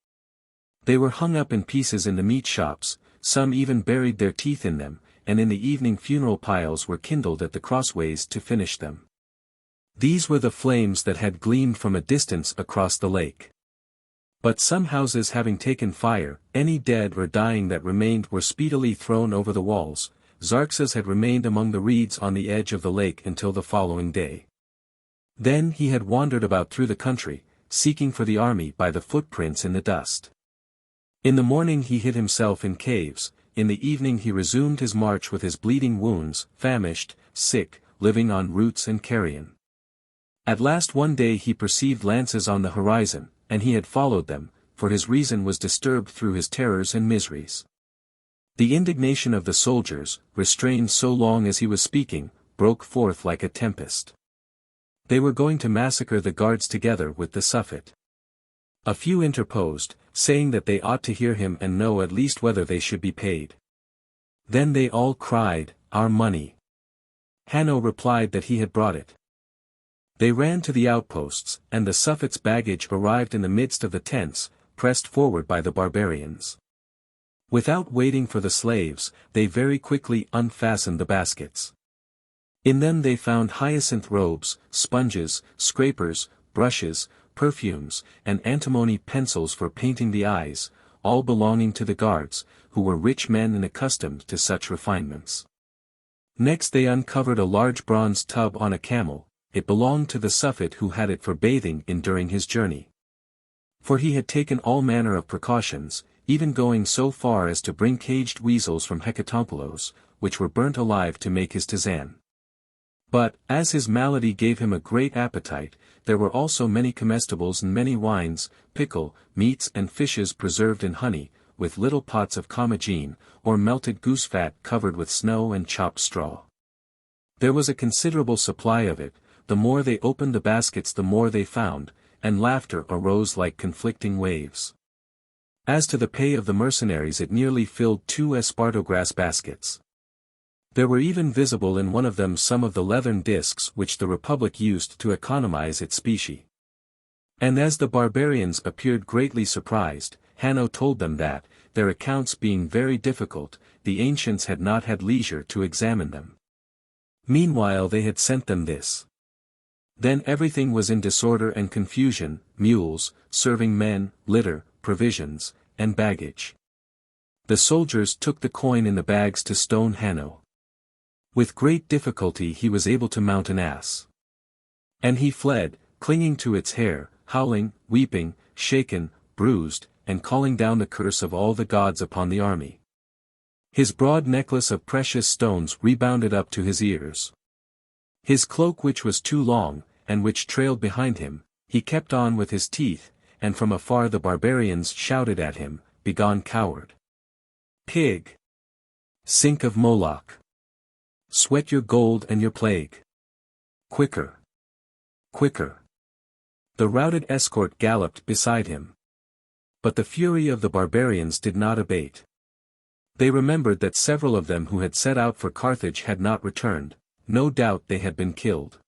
They were hung up in pieces in the meat shops, some even buried their teeth in them, and in the evening funeral piles were kindled at the crossways to finish them. These were the flames that had gleamed from a distance across the lake. But some houses having taken fire, any dead or dying that remained were speedily thrown over the walls. Xerxes had remained among the reeds on the edge of the lake until the following day. Then he had wandered about through the country, seeking for the army by the footprints in the dust. In the morning he hid himself in caves, in the evening he resumed his march with his bleeding wounds, famished, sick, living on roots and carrion. At last one day he perceived lances on the horizon, and he had followed them, for his reason was disturbed through his terrors and miseries. The indignation of the soldiers, restrained so long as he was speaking, broke forth like a tempest. They were going to massacre the guards together with the Suffet. A few interposed, saying that they ought to hear him and know at least whether they should be paid. Then they all cried, "Our money." Hanno replied that he had brought it. They ran to the outposts, and the Suffet's baggage arrived in the midst of the tents, pressed forward by the barbarians. Without waiting for the slaves, they very quickly unfastened the baskets. In them they found hyacinth robes, sponges, scrapers, brushes, perfumes, and antimony pencils for painting the eyes, all belonging to the guards, who were rich men and accustomed to such refinements. Next they uncovered a large bronze tub on a camel. It belonged to the Suffet who had it for bathing in during his journey. For he had taken all manner of precautions, even going so far as to bring caged weasels from Hecatompylos, which were burnt alive to make his tisane. But, as his malady gave him a great appetite, there were also many comestibles and many wines, pickle, meats and fishes preserved in honey, with little pots of comagene, or melted goose fat covered with snow and chopped straw. There was a considerable supply of it. The more they opened the baskets the more they found, and laughter arose like conflicting waves. As to the pay of the mercenaries, it nearly filled 2 espartogras baskets. There were even visible in one of them some of the leathern discs which the Republic used to economize its specie. And as the barbarians appeared greatly surprised, Hanno told them that, their accounts being very difficult, the ancients had not had leisure to examine them. Meanwhile they had sent them this. Then everything was in disorder and confusion, mules, serving men, litter, provisions, and baggage. The soldiers took the coin in the bags to stone Hanno. With great difficulty he was able to mount an ass. And he fled, clinging to its hair, howling, weeping, shaken, bruised, and calling down the curse of all the gods upon the army. His broad necklace of precious stones rebounded up to his ears. His cloak, which was too long, and which trailed behind him, he kept on with his teeth, and from afar the barbarians shouted at him, "Begone, coward! Pig! Sink of Moloch! Sweat your gold and your plague! Quicker! Quicker!" The routed escort galloped beside him. But the fury of the barbarians did not abate. They remembered that several of them who had set out for Carthage had not returned. No doubt they had been killed.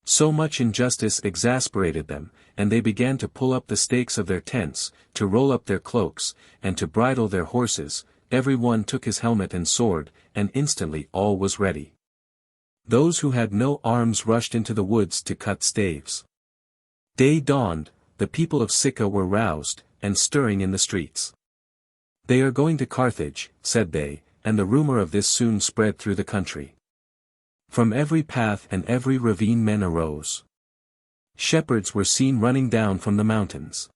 So much injustice exasperated them, and they began to pull up the stakes of their tents, to roll up their cloaks, and to bridle their horses. Every one took his helmet and sword, and instantly all was ready. Those who had no arms rushed into the woods to cut staves. Day dawned, the people of Sicca were roused, and stirring in the streets. "They are going to Carthage," said they, and the rumor of this soon spread through the country. From every path and every ravine men arose. Shepherds were seen running down from the mountains.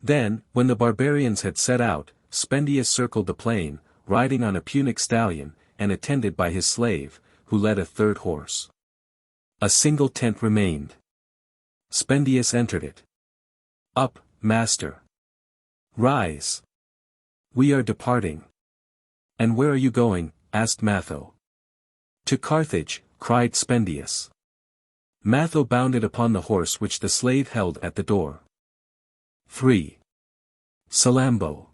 Then, when the barbarians had set out, Spendius circled the plain, riding on a Punic stallion, and attended by his slave, who led a third horse. A single tent remained. Spendius entered it. "Up, master! Rise! We are departing." "And where are you going?" asked Matho. "To Carthage," cried Spendius. Matho bounded upon the horse which the slave held at the door. 3. Salammbô.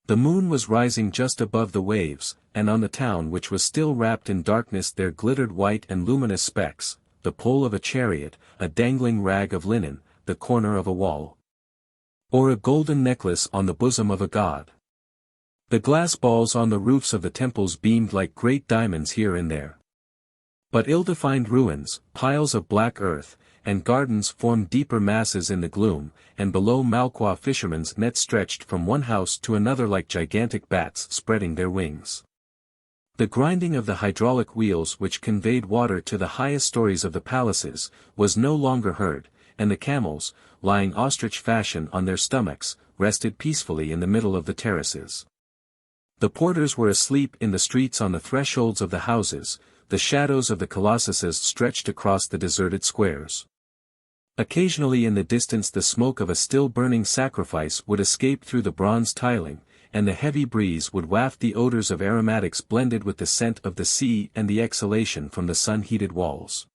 The moon was rising just above the waves, and on the town which was still wrapped in darkness there glittered white and luminous specks, the pole of a chariot, a dangling rag of linen, the corner of a wall. Or a golden necklace on the bosom of a god. The glass balls on the roofs of the temples beamed like great diamonds here and there. But ill-defined ruins, piles of black earth, and gardens formed deeper masses in the gloom, and below Malqua fishermen's nets stretched from one house to another like gigantic bats spreading their wings. The grinding of the hydraulic wheels which conveyed water to the highest stories of the palaces, was no longer heard, and the camels, lying ostrich fashion on their stomachs, rested peacefully in the middle of the terraces. The porters were asleep in the streets on the thresholds of the houses, the shadows of the colossuses stretched across the deserted squares. Occasionally in the distance the smoke of a still-burning sacrifice would escape through the bronze tiling, and the heavy breeze would waft the odors of aromatics blended with the scent of the sea and the exhalation from the sun-heated walls.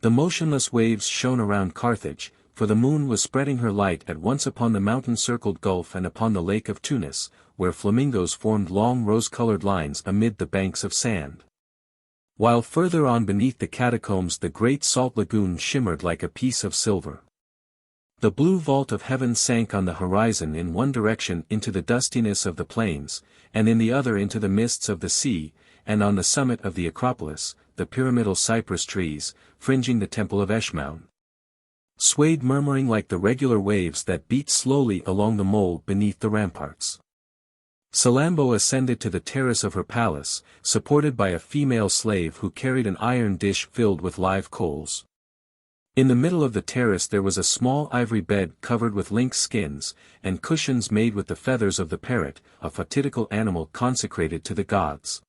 The motionless waves shone around Carthage, for the moon was spreading her light at once upon the mountain-circled gulf and upon the lake of Tunis, where flamingos formed long rose-colored lines amid the banks of sand. While further on beneath the catacombs the great salt lagoon shimmered like a piece of silver. The blue vault of heaven sank on the horizon in one direction into the dustiness of the plains, and in the other into the mists of the sea, and on the summit of the Acropolis, the pyramidal cypress trees, fringing the temple of Eshmoun, swayed murmuring like the regular waves that beat slowly along the mole beneath the ramparts. Salammbô ascended to the terrace of her palace, supported by a female slave who carried an iron dish filled with live coals. In the middle of the terrace there was a small ivory bed covered with lynx skins, and cushions made with the feathers of the parrot, a fatidical animal consecrated to the gods.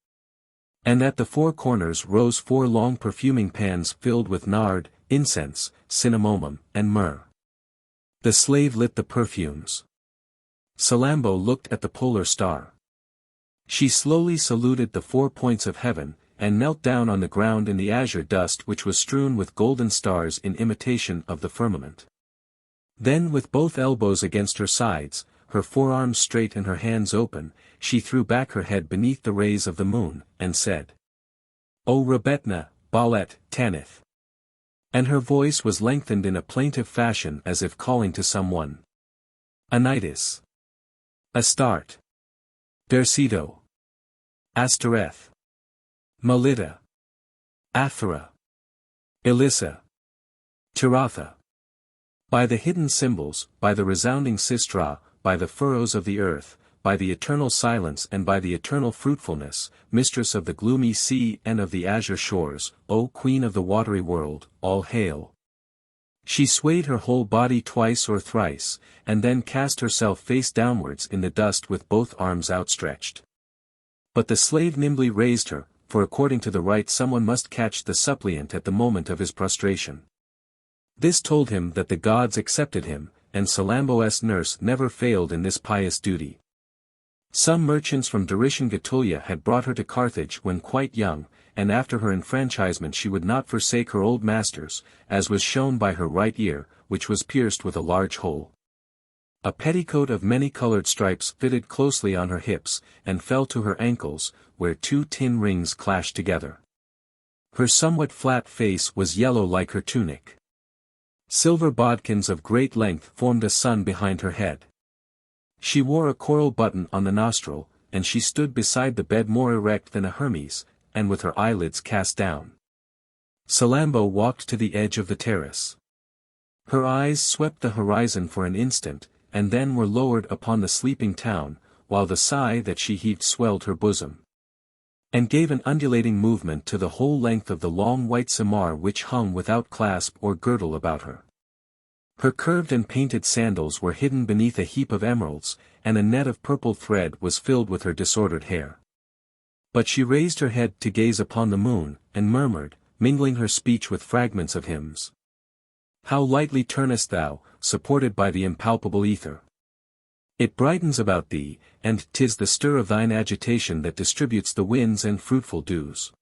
And at the four corners rose 4 long perfuming pans filled with nard, incense, cinnamomum, and myrrh. The slave lit the perfumes. Salammbô looked at the polar star. She slowly saluted the 4 points of heaven, and knelt down on the ground in the azure dust which was strewn with golden stars in imitation of the firmament. Then with both elbows against her sides, her forearms straight and her hands open, she threw back her head beneath the rays of the moon, and said, "O Rebetna, Balet, Tanith." And her voice was lengthened in a plaintive fashion as if calling to someone. Anitis. Astarte. Derceto. Astareth. Melita. Athara. Elissa. Tiratha. By the hidden symbols, by the resounding sistra, by the furrows of the earth, by the eternal silence and by the eternal fruitfulness, mistress of the gloomy sea and of the azure shores, O queen of the watery world, all hail. She swayed her whole body twice or thrice, and then cast herself face downwards in the dust with both arms outstretched. But the slave nimbly raised her, for according to the rite someone must catch the suppliant at the moment of his prostration. This told him that the gods accepted him, and Salammbô's nurse never failed in this pious duty. Some merchants from Darishan Gatulia had brought her to Carthage when quite young, and after her enfranchisement she would not forsake her old masters, as was shown by her right ear, which was pierced with a large hole. A petticoat of many-colored stripes fitted closely on her hips, and fell to her ankles, where 2 tin rings clashed together. Her somewhat flat face was yellow like her tunic. Silver bodkins of great length formed a sun behind her head. She wore a coral button on the nostril, and she stood beside the bed more erect than a Hermes, and with her eyelids cast down. Salammbô walked to the edge of the terrace. Her eyes swept the horizon for an instant, and then were lowered upon the sleeping town, while the sigh that she heaved swelled her bosom, and gave an undulating movement to the whole length of the long white samar which hung without clasp or girdle about her. Her curved and painted sandals were hidden beneath a heap of emeralds, and a net of purple thread was filled with her disordered hair. But she raised her head to gaze upon the moon, and murmured, mingling her speech with fragments of hymns. How lightly turnest thou, supported by the impalpable ether. It brightens about thee, and 'tis the stir of thine agitation that distributes the winds and fruitful dews.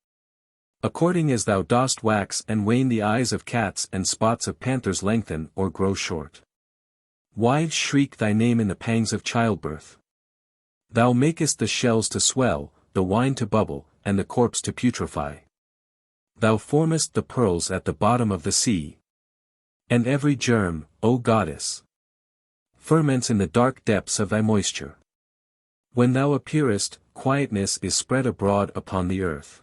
According as thou dost wax and wane the eyes of cats and spots of panthers lengthen or grow short. Wives shriek thy name in the pangs of childbirth. Thou makest the shells to swell, the wine to bubble, and the corpse to putrefy. Thou formest the pearls at the bottom of the sea. And every germ, O goddess, ferments in the dark depths of thy moisture. When thou appearest, quietness is spread abroad upon the earth.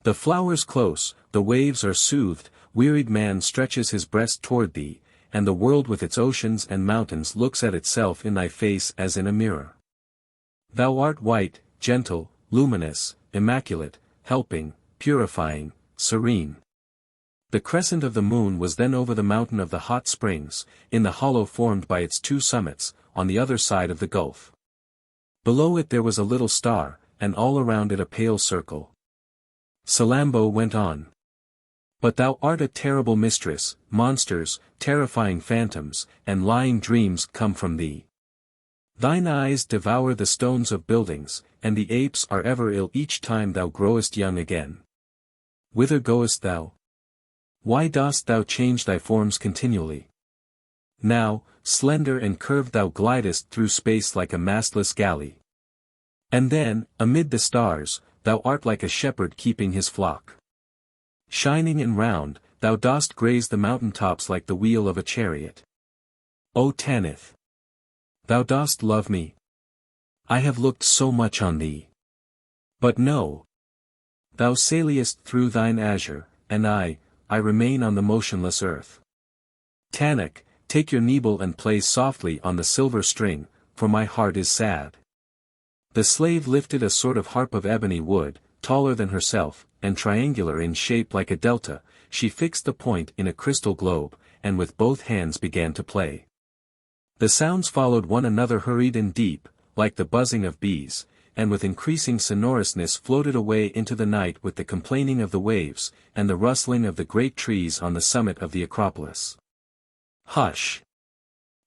The flowers close, the waves are soothed, wearied man stretches his breast toward thee, and the world with its oceans and mountains looks at itself in thy face as in a mirror. Thou art white, gentle, luminous, immaculate, helping, purifying, serene. The crescent of the moon was then over the mountain of the hot springs, in the hollow formed by its two summits, on the other side of the gulf. Below it there was a little star, and all around it a pale circle. Salammbô went on. But thou art a terrible mistress, monsters, terrifying phantoms, and lying dreams come from thee. Thine eyes devour the stones of buildings, and the apes are ever ill each time thou growest young again. Whither goest thou? Why dost thou change thy forms continually? Now, slender and curved thou glidest through space like a mastless galley. And then, amid the stars, thou art like a shepherd keeping his flock. Shining and round, thou dost graze the mountain tops like the wheel of a chariot. O Tanith! Thou dost love me. I have looked so much on thee. But no. Thou sailiest through thine azure, and I remain on the motionless earth. Tanit, take your needle and play softly on the silver string, for my heart is sad. The slave lifted a sort of harp of ebony wood, taller than herself, and triangular in shape like a delta. She fixed the point in a crystal globe, and with both hands began to play. The sounds followed one another hurried and deep, like the buzzing of bees, and with increasing sonorousness floated away into the night with the complaining of the waves, and the rustling of the great trees on the summit of the Acropolis. Hush!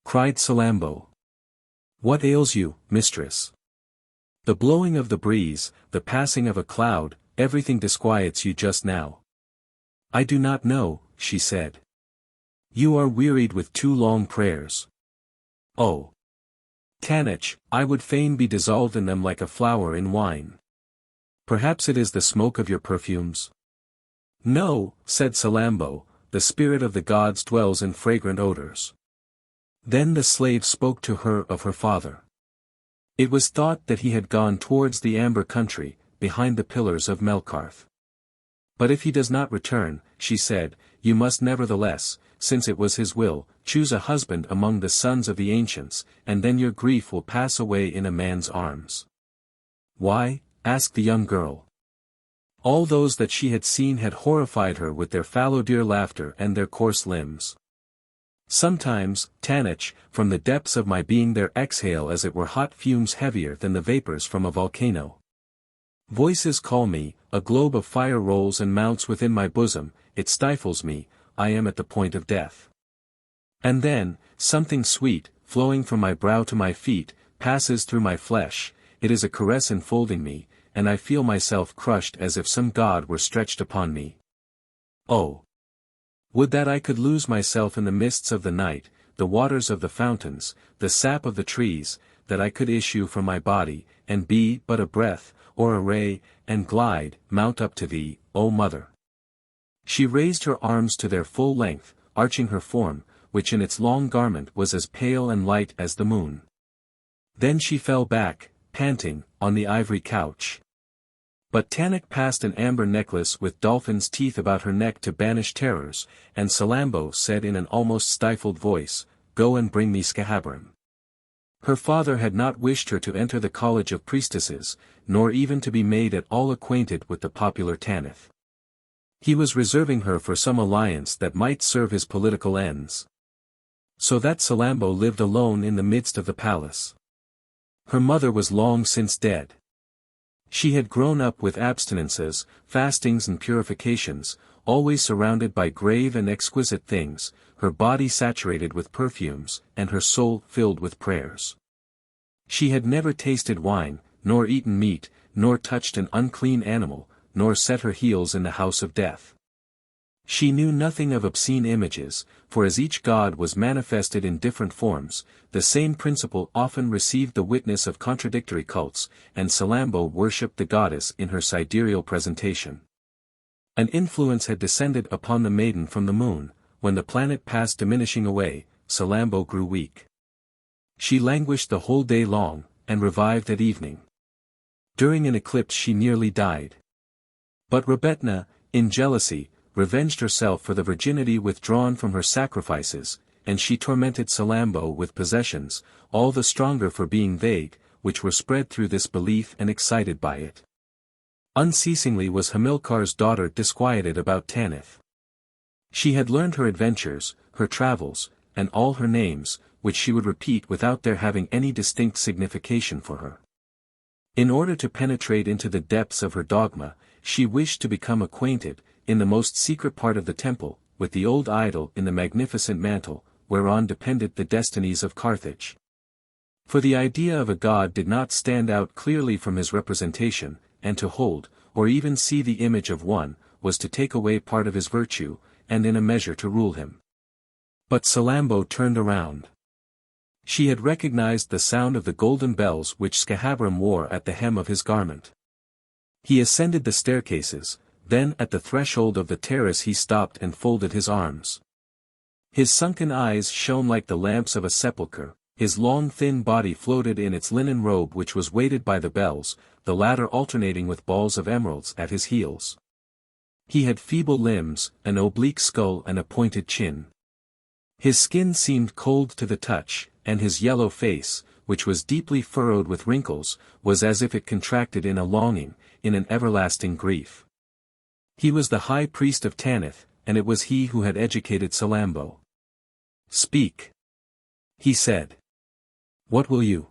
Cried Salammbô. What ails you, mistress? The blowing of the breeze, the passing of a cloud, everything disquiets you just now. I do not know, she said. You are wearied with too long prayers. Oh! Tanit, I would fain be dissolved in them like a flower in wine. Perhaps it is the smoke of your perfumes? No, said Salammbô, the spirit of the gods dwells in fragrant odors. Then the slave spoke to her of her father. It was thought that he had gone towards the Amber country, behind the pillars of Melkarth. But if he does not return, she said, you must nevertheless, since it was his will, choose a husband among the sons of the ancients, and then your grief will pass away in a man's arms. Why? Asked the young girl. All those that she had seen had horrified her with their fallow-deer laughter and their coarse limbs. Sometimes, Tanit, from the depths of my being there exhale as it were hot fumes heavier than the vapors from a volcano. Voices call me, a globe of fire rolls and mounts within my bosom, it stifles me, I am at the point of death. And then, something sweet, flowing from my brow to my feet, passes through my flesh, it is a caress enfolding me, and I feel myself crushed as if some god were stretched upon me. Oh! Would that I could lose myself in the mists of the night, the waters of the fountains, the sap of the trees, that I could issue from my body, and be but a breath, or a ray, and glide, mount up to thee, O mother. She raised her arms to their full length, arching her form, which in its long garment was as pale and light as the moon. Then she fell back, panting, on the ivory couch. But Tanit passed an amber necklace with dolphin's teeth about her neck to banish terrors, and Salammbô said in an almost stifled voice, Go and bring me Scahabrim. Her father had not wished her to enter the college of priestesses, nor even to be made at all acquainted with the popular Tanith. He was reserving her for some alliance that might serve his political ends. So that Salammbô lived alone in the midst of the palace. Her mother was long since dead. She had grown up with abstinences, fastings and purifications, always surrounded by grave and exquisite things, her body saturated with perfumes, and her soul filled with prayers. She had never tasted wine, nor eaten meat, nor touched an unclean animal, nor set her heels in the house of death. She knew nothing of obscene images, for as each god was manifested in different forms, the same principle often received the witness of contradictory cults, and Salammbô worshipped the goddess in her sidereal presentation. An influence had descended upon the maiden from the moon. When the planet passed diminishing away, Salammbô grew weak. She languished the whole day long, and revived at evening. During an eclipse she nearly died. But Rebetna, in jealousy, revenged herself for the virginity withdrawn from her sacrifices, and she tormented Salammbô with possessions, all the stronger for being vague, which were spread through this belief and excited by it. Unceasingly was Hamilcar's daughter disquieted about Tanith. She had learned her adventures, her travels, and all her names, which she would repeat without their having any distinct signification for her. In order to penetrate into the depths of her dogma, she wished to become acquainted, in the most secret part of the temple, with the old idol in the magnificent mantle, whereon depended the destinies of Carthage. For the idea of a god did not stand out clearly from his representation, and to hold, or even see the image of one, was to take away part of his virtue, and in a measure to rule him. But Salammbô turned around. She had recognized the sound of the golden bells which Scahabram wore at the hem of his garment. He ascended the staircases, then at the threshold of the terrace he stopped and folded his arms. His sunken eyes shone like the lamps of a sepulchre, his long thin body floated in its linen robe which was weighted by the bells, the latter alternating with balls of emeralds at his heels. He had feeble limbs, an oblique skull and a pointed chin. His skin seemed cold to the touch, and his yellow face, which was deeply furrowed with wrinkles, was as if it contracted in a longing, in an everlasting grief. He was the high priest of Tanith, and it was he who had educated Salammbô. "Speak," he said. "What will you?"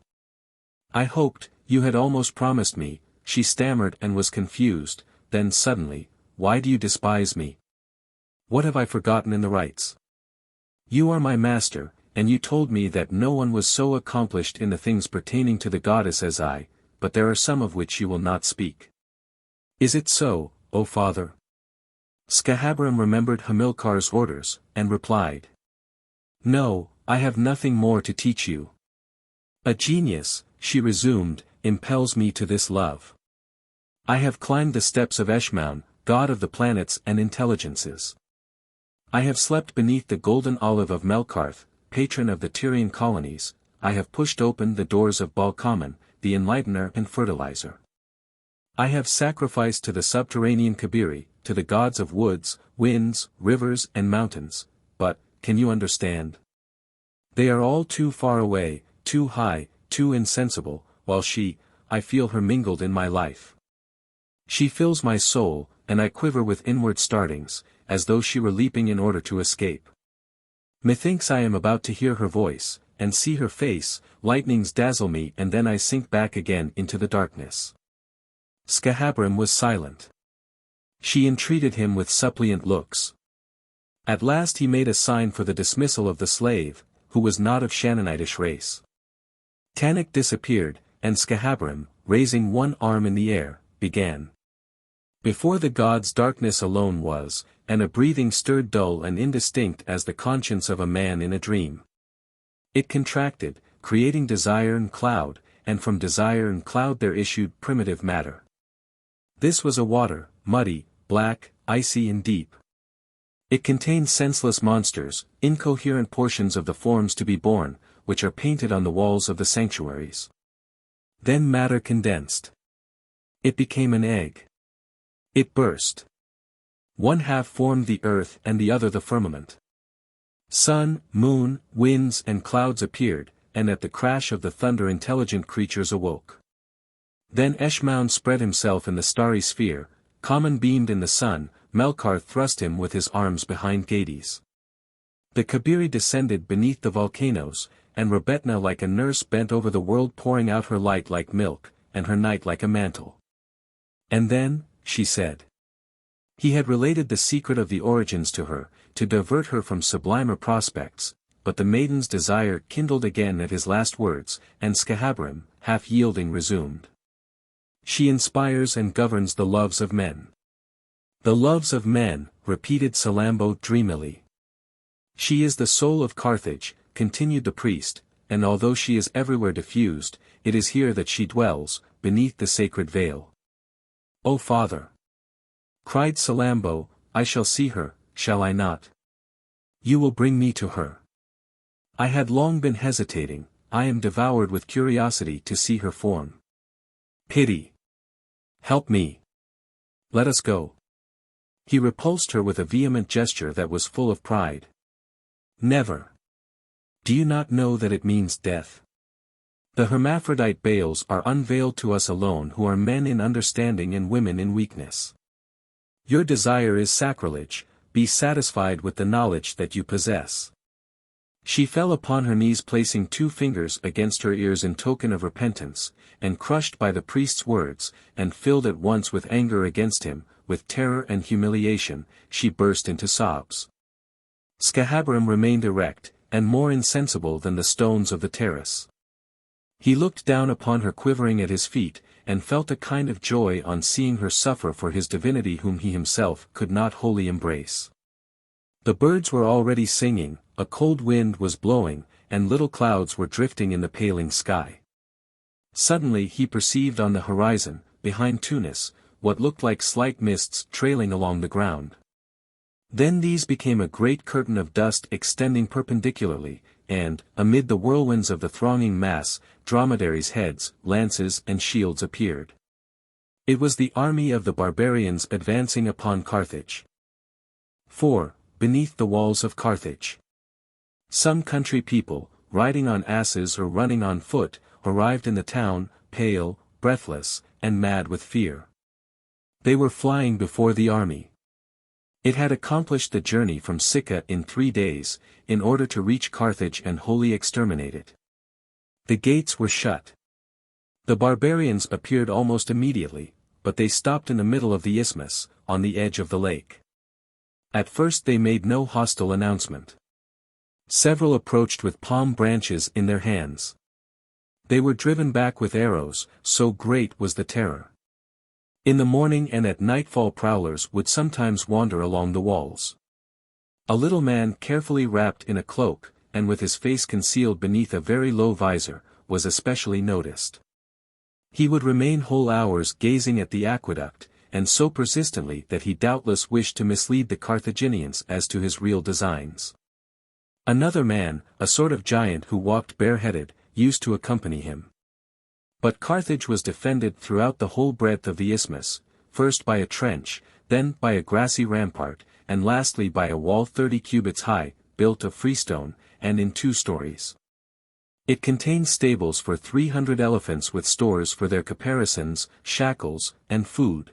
"I hoped, you had almost promised me," she stammered and was confused, then suddenly, "Why do you despise me? What have I forgotten in the rites? You are my master, and you told me that no one was so accomplished in the things pertaining to the goddess as I, but there are some of which you will not speak. Is it so, O father?" Scahabram remembered Hamilcar's orders, and replied. "No, I have nothing more to teach you. A genius," she resumed, "impels me to this love. I have climbed the steps of Eshmoun, god of the planets and intelligences. I have slept beneath the golden olive of Melkarth, patron of the Tyrian colonies. I have pushed open the doors of Balkaman, the enlightener and fertilizer. I have sacrificed to the subterranean Kabiri, to the gods of woods, winds, rivers and mountains, but, can you understand? They are all too far away, too high, too insensible, while I feel her mingled in my life. She fills my soul, and I quiver with inward startings, as though she were leaping in order to escape. Methinks I am about to hear her voice, and see her face, lightnings dazzle me and then I sink back again into the darkness." Scahabram was silent. She entreated him with suppliant looks. At last he made a sign for the dismissal of the slave, who was not of Shannonitish race. Tanit disappeared, and Scahabram, raising one arm in the air, began. Before the gods darkness alone was, and a breathing stirred dull and indistinct as the conscience of a man in a dream. It contracted, creating desire and cloud, and from desire and cloud there issued primitive matter. This was a water, muddy, black, icy and deep. It contained senseless monsters, incoherent portions of the forms to be born, which are painted on the walls of the sanctuaries. Then matter condensed. It became an egg. It burst. One half formed the earth and the other the firmament. Sun, moon, winds and clouds appeared, and at the crash of the thunder intelligent creatures awoke. Then Eshmoun spread himself in the starry sphere, Common beamed in the sun, Melkarth thrust him with his arms behind Gades. The Kabiri descended beneath the volcanoes, and Rebetna like a nurse bent over the world pouring out her light like milk, and her night like a mantle. And then, she said. He had related the secret of the origins to her, to divert her from sublimer prospects, but the maiden's desire kindled again at his last words, and Scahabram, half yielding resumed. She inspires and governs the loves of men. The loves of men, repeated Salammbô dreamily. She is the soul of Carthage, continued the priest, and although she is everywhere diffused, it is here that she dwells, beneath the sacred veil. O father! Cried Salammbô, I shall see her, shall I not? You will bring me to her. I had long been hesitating, I am devoured with curiosity to see her form. Pity! Help me! Let us go. He repulsed her with a vehement gesture that was full of pride. Never! Do you not know that it means death? The hermaphrodite Baals are unveiled to us alone who are men in understanding and women in weakness. Your desire is sacrilege, be satisfied with the knowledge that you possess. She fell upon her knees, placing 2 fingers against her ears in token of repentance, and crushed by the priest's words, and filled at once with anger against him, with terror and humiliation, she burst into sobs. Scahabarim remained erect, and more insensible than the stones of the terrace. He looked down upon her quivering at his feet, and felt a kind of joy on seeing her suffer for his divinity whom he himself could not wholly embrace. The birds were already singing, a cold wind was blowing, and little clouds were drifting in the paling sky. Suddenly he perceived on the horizon, behind Tunis, what looked like slight mists trailing along the ground. Then these became a great curtain of dust extending perpendicularly, and, amid the whirlwinds of the thronging mass, dromedaries' heads, lances and shields appeared. It was the army of the barbarians advancing upon Carthage. 4. Beneath the walls of Carthage. Some country people, riding on asses or running on foot, arrived in the town, pale, breathless, and mad with fear. They were flying before the army. It had accomplished the journey from Sicca in 3 days, in order to reach Carthage and wholly exterminate it. The gates were shut. The barbarians appeared almost immediately, but they stopped in the middle of the isthmus, on the edge of the lake. At first they made no hostile announcement. Several approached with palm branches in their hands. They were driven back with arrows, so great was the terror. In the morning and at nightfall prowlers would sometimes wander along the walls. A little man carefully wrapped in a cloak, and with his face concealed beneath a very low visor, was especially noticed. He would remain whole hours gazing at the aqueduct, and so persistently that he doubtless wished to mislead the Carthaginians as to his real designs. Another man, a sort of giant who walked bareheaded, used to accompany him. But Carthage was defended throughout the whole breadth of the isthmus, first by a trench, then by a grassy rampart, and lastly by a wall 30 cubits high, built of freestone, and in 2 stories. It contained stables for 300 elephants with stores for their caparisons, shackles, and food.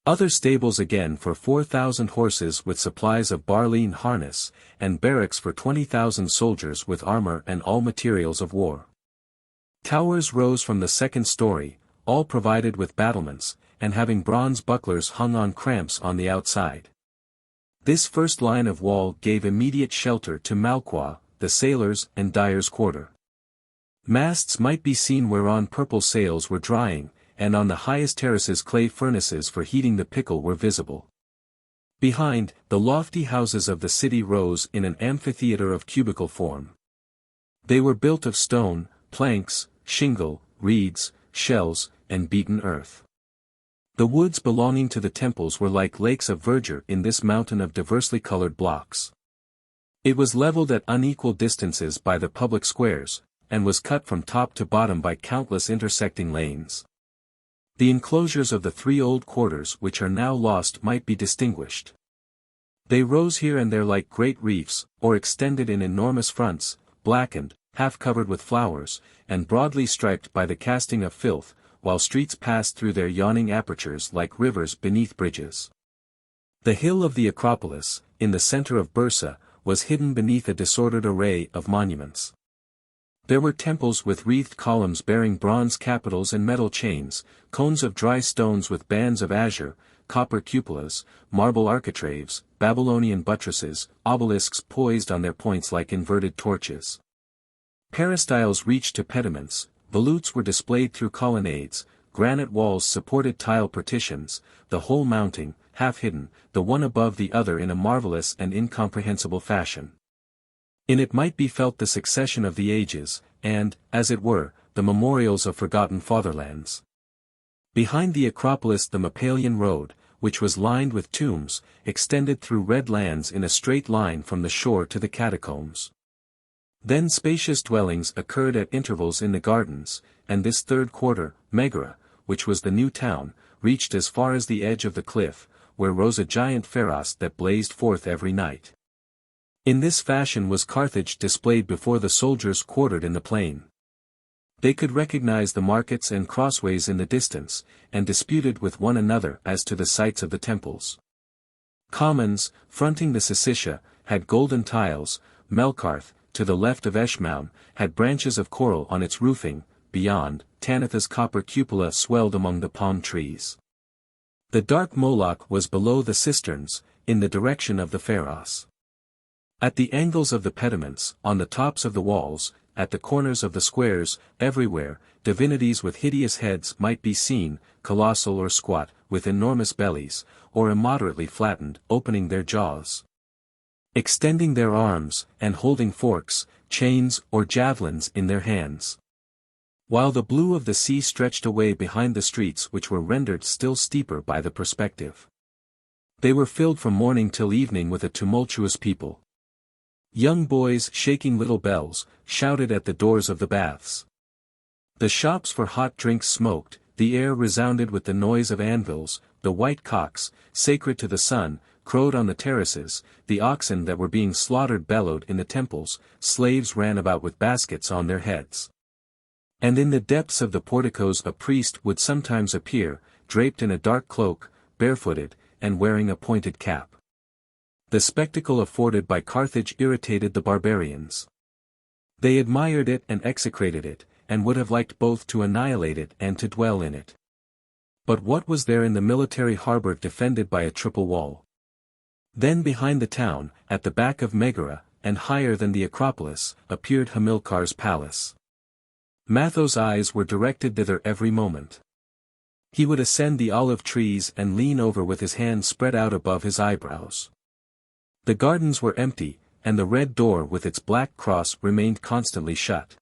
Other stables again for 4,000 horses with supplies of barley and harness, and barracks for 20,000 soldiers with armor and all materials of war. Towers rose from the 2nd story, all provided with battlements, and having bronze bucklers hung on cramps on the outside. This first line of wall gave immediate shelter to Malqua, the sailors' and dyers' quarter. Masts might be seen whereon purple sails were drying, and on the highest terraces clay furnaces for heating the pickle were visible. Behind, the lofty houses of the city rose in an amphitheatre of cubical form. They were built of stone, planks, shingle, reeds, shells, and beaten earth. The woods belonging to the temples were like lakes of verdure in this mountain of diversely colored blocks. It was leveled at unequal distances by the public squares, and was cut from top to bottom by countless intersecting lanes. The enclosures of the 3 old quarters which are now lost might be distinguished. They rose here and there like great reefs, or extended in enormous fronts, blackened, half covered with flowers, and broadly striped by the casting of filth, while streets passed through their yawning apertures like rivers beneath bridges. The hill of the Acropolis, in the center of Bursa, was hidden beneath a disordered array of monuments. There were temples with wreathed columns bearing bronze capitals and metal chains, cones of dry stones with bands of azure, copper cupolas, marble architraves, Babylonian buttresses, obelisks poised on their points like inverted torches. Peristyles reached to pediments, volutes were displayed through colonnades, granite walls supported tile partitions, the whole mounting, half hidden, the one above the other in a marvelous and incomprehensible fashion. In it might be felt the succession of the ages, and, as it were, the memorials of forgotten fatherlands. Behind the Acropolis the Mappalian road, which was lined with tombs, extended through red lands in a straight line from the shore to the catacombs. Then spacious dwellings occurred at intervals in the gardens, and this 3rd quarter, Megara, which was the new town, reached as far as the edge of the cliff, where rose a giant pharos that blazed forth every night. In this fashion was Carthage displayed before the soldiers quartered in the plain. They could recognize the markets and crossways in the distance, and disputed with one another as to the sites of the temples. Commons, fronting the Sicca, had golden tiles. Melkarth, to the left of Eshmoun, had branches of coral on its roofing. Beyond, Tanith's copper cupola swelled among the palm trees. The dark Moloch was below the cisterns, in the direction of the Pharos. At the angles of the pediments, on the tops of the walls, at the corners of the squares, everywhere, divinities with hideous heads might be seen, colossal or squat, with enormous bellies, or immoderately flattened, opening their jaws, extending their arms, and holding forks, chains, or javelins in their hands. While the blue of the sea stretched away behind the streets which were rendered still steeper by the perspective. They were filled from morning till evening with a tumultuous people. Young boys shaking little bells, shouted at the doors of the baths. The shops for hot drinks smoked, the air resounded with the noise of anvils, the white cocks, sacred to the sun, crowed on the terraces, the oxen that were being slaughtered bellowed in the temples, slaves ran about with baskets on their heads. And in the depths of the porticos a priest would sometimes appear, draped in a dark cloak, barefooted, and wearing a pointed cap. The spectacle afforded by Carthage irritated the barbarians. They admired it and execrated it, and would have liked both to annihilate it and to dwell in it. But what was there in the military harbour defended by a triple wall? Then behind the town, at the back of Megara, and higher than the Acropolis, appeared Hamilcar's palace. Matho's eyes were directed thither every moment. He would ascend the olive trees and lean over with his hands spread out above his eyebrows. The gardens were empty, and the red door with its black cross remained constantly shut.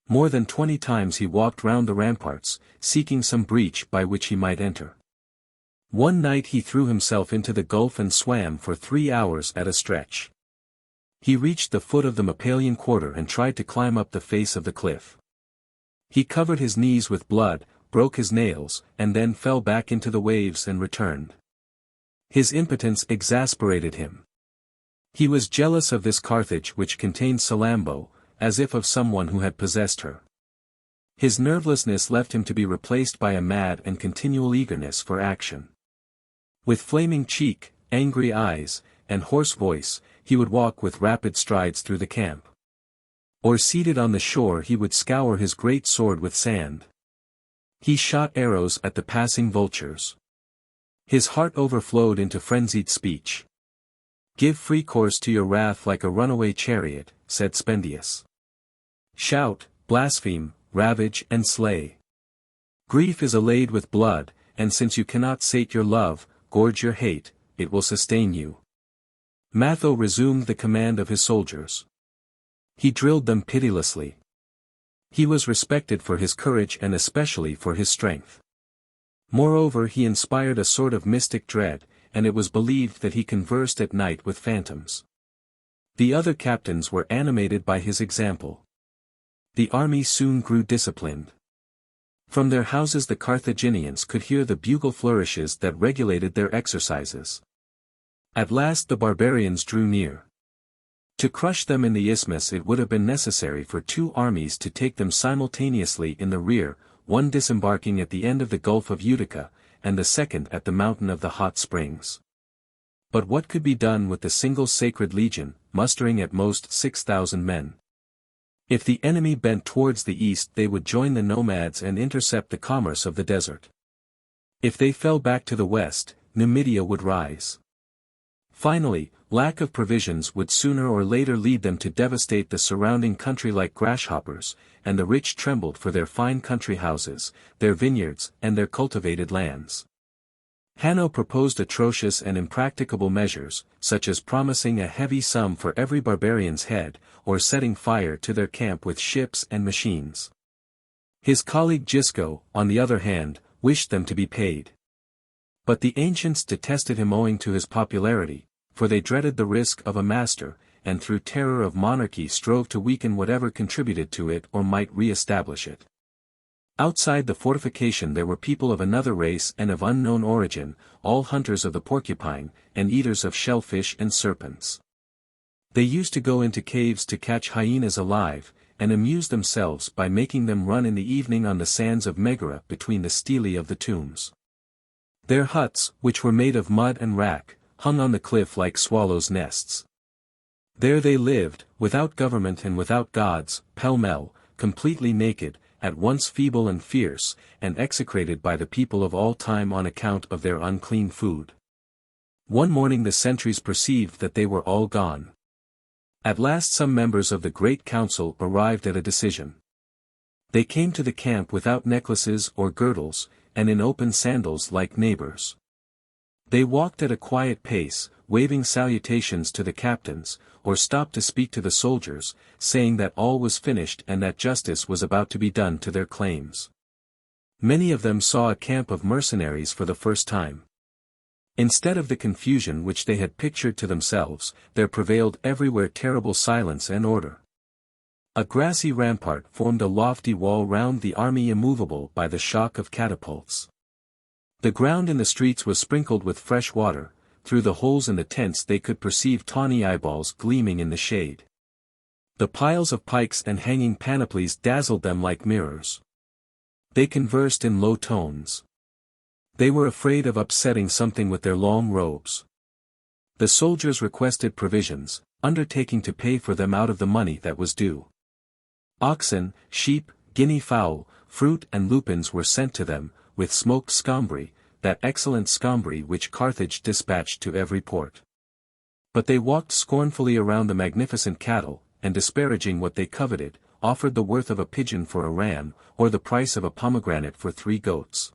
More than 20 times he walked round the ramparts, seeking some breach by which he might enter. One night he threw himself into the gulf and swam for 3 hours at a stretch. He reached the foot of the Mappalian quarter and tried to climb up the face of the cliff. He covered his knees with blood, broke his nails, and then fell back into the waves and returned. His impotence exasperated him. He was jealous of this Carthage which contained Salammbô, as if of someone who had possessed her. His nervelessness left him to be replaced by a mad and continual eagerness for action. With flaming cheek, angry eyes, and hoarse voice, he would walk with rapid strides through the camp. Or seated on the shore he would scour his great sword with sand. He shot arrows at the passing vultures. His heart overflowed into frenzied speech. "Give free course to your wrath like a runaway chariot," said Spendius. "Shout, blaspheme, ravage and slay. Grief is allayed with blood, and since you cannot sate your love, gorge your hate, it will sustain you." Matho resumed the command of his soldiers. He drilled them pitilessly. He was respected for his courage and especially for his strength. Moreover, he inspired a sort of mystic dread, and it was believed that he conversed at night with phantoms. The other captains were animated by his example. The army soon grew disciplined. From their houses the Carthaginians could hear the bugle flourishes that regulated their exercises. At last the barbarians drew near. To crush them in the isthmus it would have been necessary for 2 armies to take them simultaneously in the rear, one disembarking at the end of the Gulf of Utica, and the second at the mountain of the hot springs. But what could be done with the single sacred legion, mustering at most 6,000 men? If the enemy bent towards the east they would join the nomads and intercept the commerce of the desert. If they fell back to the west, Numidia would rise. Finally, lack of provisions would sooner or later lead them to devastate the surrounding country like grasshoppers, and the rich trembled for their fine country houses, their vineyards, and their cultivated lands. Hanno proposed atrocious and impracticable measures, such as promising a heavy sum for every barbarian's head, or setting fire to their camp with ships and machines. His colleague Gisco, on the other hand, wished them to be paid. But the ancients detested him owing to his popularity, for they dreaded the risk of a master, and through terror of monarchy strove to weaken whatever contributed to it or might re-establish it. Outside the fortification there were people of another race and of unknown origin, all hunters of the porcupine, and eaters of shellfish and serpents. They used to go into caves to catch hyenas alive, and amuse themselves by making them run in the evening on the sands of Megara between the stelae of the tombs. Their huts, which were made of mud and wrack, hung on the cliff like swallows' nests. There they lived, without government and without gods, pell-mell, completely naked, at once feeble and fierce, and execrated by the people of all time on account of their unclean food. One morning the sentries perceived that they were all gone. At last some members of the great council arrived at a decision. They came to the camp without necklaces or girdles, and in open sandals like neighbors. They walked at a quiet pace, waving salutations to the captains, or stopped to speak to the soldiers, saying that all was finished and that justice was about to be done to their claims. Many of them saw a camp of mercenaries for the first time. Instead of the confusion which they had pictured to themselves, there prevailed everywhere terrible silence and order. A grassy rampart formed a lofty wall round the army immovable by the shock of catapults. The ground in the streets was sprinkled with fresh water. Through the holes in the tents they could perceive tawny eyeballs gleaming in the shade. The piles of pikes and hanging panoplies dazzled them like mirrors. They conversed in low tones. They were afraid of upsetting something with their long robes. The soldiers requested provisions, undertaking to pay for them out of the money that was due. Oxen, sheep, guinea fowl, fruit and lupins were sent to them, with smoked scombri, that excellent scombri which Carthage dispatched to every port. But they walked scornfully around the magnificent cattle, and disparaging what they coveted, offered the worth of a pigeon for a ram, or the price of a pomegranate for 3 goats.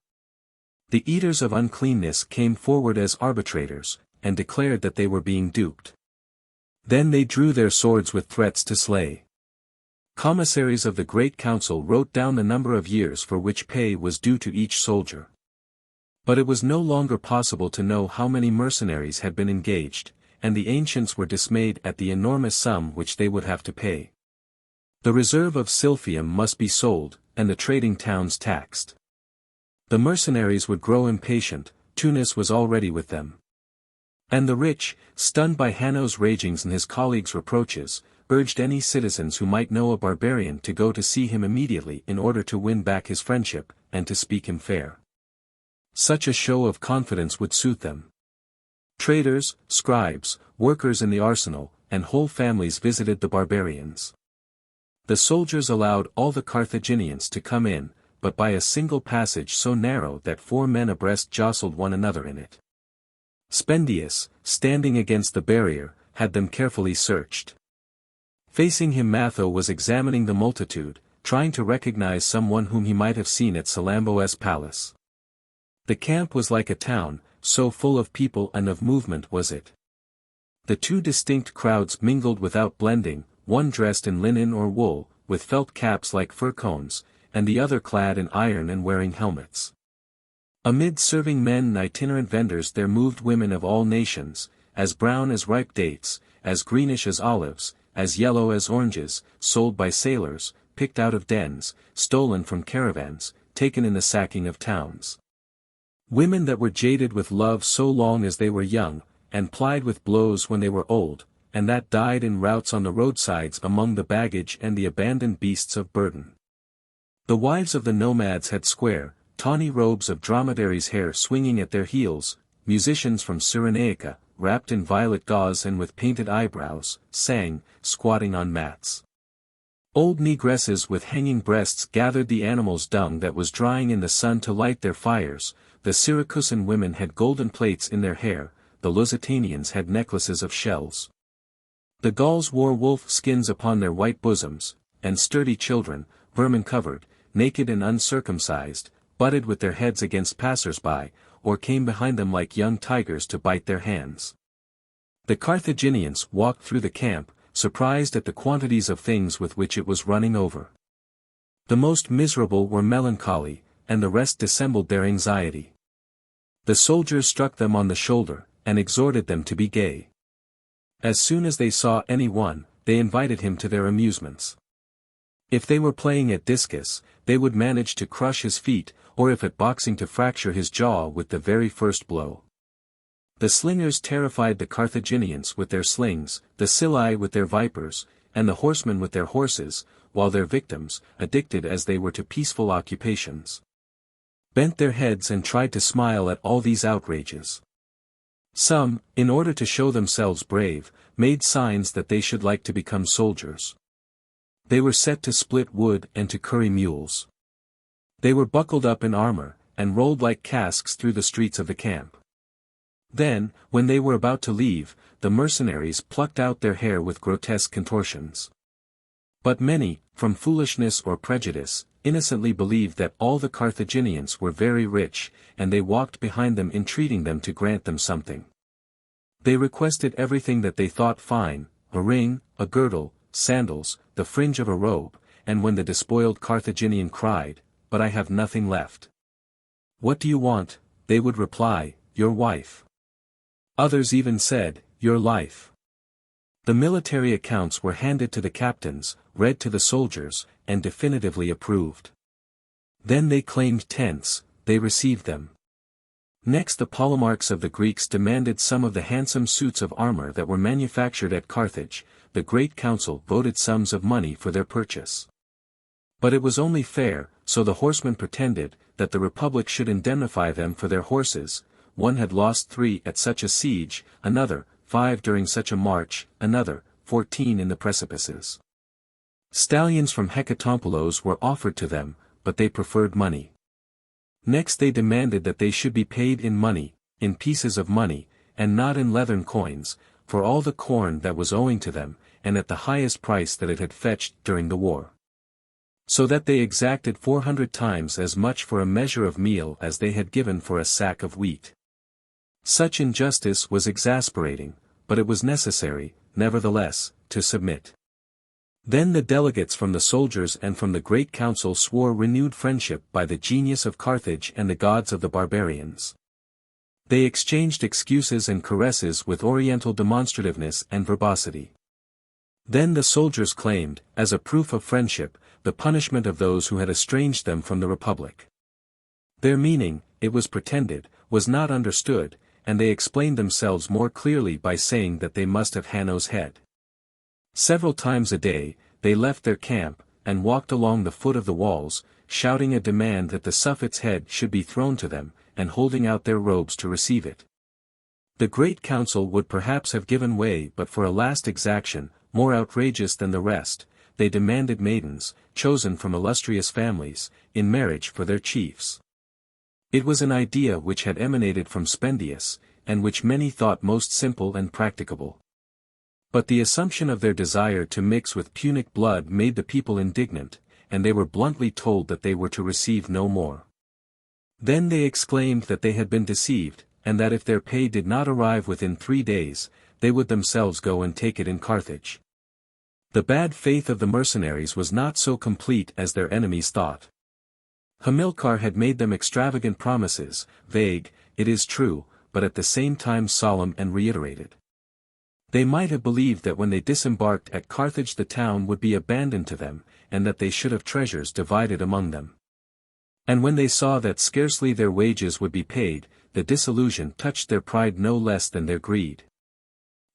The eaters of uncleanness came forward as arbitrators, and declared that they were being duped. Then they drew their swords with threats to slay. Commissaries of the Great Council wrote down the number of years for which pay was due to each soldier. But it was no longer possible to know how many mercenaries had been engaged, and the ancients were dismayed at the enormous sum which they would have to pay. The reserve of Silphium must be sold, and the trading towns taxed. The mercenaries would grow impatient. Tunis was already with them. And the rich, stunned by Hanno's ragings and his colleagues' reproaches, urged any citizens who might know a barbarian to go to see him immediately in order to win back his friendship, and to speak him fair. Such a show of confidence would suit them. Traders, scribes, workers in the arsenal, and whole families visited the barbarians. The soldiers allowed all the Carthaginians to come in, but by a single passage so narrow that 4 men abreast jostled one another in it. Spendius, standing against the barrier, had them carefully searched. Facing him Matho was examining the multitude, trying to recognize someone whom he might have seen at Salammbô's palace. The camp was like a town, so full of people and of movement was it. The 2 distinct crowds mingled without blending, one dressed in linen or wool, with felt caps like fir cones, and the other clad in iron and wearing helmets. Amid serving men and itinerant vendors there moved women of all nations, as brown as ripe dates, as greenish as olives, as yellow as oranges, sold by sailors, picked out of dens, stolen from caravans, taken in the sacking of towns. Women that were jaded with love so long as they were young, and plied with blows when they were old, and that died in routs on the roadsides among the baggage and the abandoned beasts of burden. The wives of the nomads had square, tawny robes of dromedary's hair swinging at their heels, musicians from Cyrenaica, wrapped in violet gauze and with painted eyebrows, sang, squatting on mats. Old negresses with hanging breasts gathered the animals' dung that was drying in the sun to light their fires. The Syracusan women had golden plates in their hair, the Lusitanians had necklaces of shells. The Gauls wore wolf skins upon their white bosoms, and sturdy children, vermin-covered, naked and uncircumcised, butted with their heads against passers-by, or came behind them like young tigers to bite their hands. The Carthaginians walked through the camp, surprised at the quantities of things with which it was running over. The most miserable were melancholy, and the rest dissembled their anxiety. The soldiers struck them on the shoulder, and exhorted them to be gay. As soon as they saw any one, they invited him to their amusements. If they were playing at discus, they would manage to crush his feet, or if at boxing to fracture his jaw with the very first blow. The slingers terrified the Carthaginians with their slings, the Scylli with their vipers, and the horsemen with their horses, while their victims, addicted as they were to peaceful occupations, bent their heads and tried to smile at all these outrages. Some, in order to show themselves brave, made signs that they should like to become soldiers. They were set to split wood and to curry mules. They were buckled up in armor, and rolled like casks through the streets of the camp. Then, when they were about to leave, the mercenaries plucked out their hair with grotesque contortions. But many, from foolishness or prejudice, innocently believed that all the Carthaginians were very rich, and they walked behind them entreating them to grant them something. They requested everything that they thought fine, a ring, a girdle, sandals, the fringe of a robe, and when the despoiled Carthaginian cried, "But I have nothing left." "What do you want?" they would reply, "Your wife." Others even said, "Your life." The military accounts were handed to the captains, read to the soldiers, and definitively approved. Then they claimed tents, they received them. Next the polemarchs of the Greeks demanded some of the handsome suits of armor that were manufactured at Carthage. The Great Council voted sums of money for their purchase. But it was only fair, so the horsemen pretended, that the Republic should indemnify them for their horses. One had lost 3 at such a siege, another, 5 during such a march, another, 14 in the precipices. Stallions from Hecatompylos were offered to them, but they preferred money. Next they demanded that they should be paid in money, in pieces of money, and not in leathern coins, for all the corn that was owing to them, and at the highest price that it had fetched during the war. So that they exacted 400 times as much for a measure of meal as they had given for a sack of wheat. Such injustice was exasperating, but it was necessary, nevertheless, to submit. Then the delegates from the soldiers and from the Great Council swore renewed friendship by the genius of Carthage and the gods of the barbarians. They exchanged excuses and caresses with oriental demonstrativeness and verbosity. Then the soldiers claimed, as a proof of friendship, the punishment of those who had estranged them from the Republic. Their meaning, it was pretended, was not understood, and they explained themselves more clearly by saying that they must have Hanno's head. Several times a day, they left their camp, and walked along the foot of the walls, shouting a demand that the Suffet's head should be thrown to them, and holding out their robes to receive it. The Great Council would perhaps have given way but for a last exaction, more outrageous than the rest. They demanded maidens, chosen from illustrious families, in marriage for their chiefs. It was an idea which had emanated from Spendius, and which many thought most simple and practicable. But the assumption of their desire to mix with Punic blood made the people indignant, and they were bluntly told that they were to receive no more. Then they exclaimed that they had been deceived, and that if their pay did not arrive within 3 days, they would themselves go and take it in Carthage. The bad faith of the mercenaries was not so complete as their enemies thought. Hamilcar had made them extravagant promises, vague, it is true, but at the same time solemn and reiterated. They might have believed that when they disembarked at Carthage the town would be abandoned to them, and that they should have treasures divided among them. And when they saw that scarcely their wages would be paid, the disillusion touched their pride no less than their greed.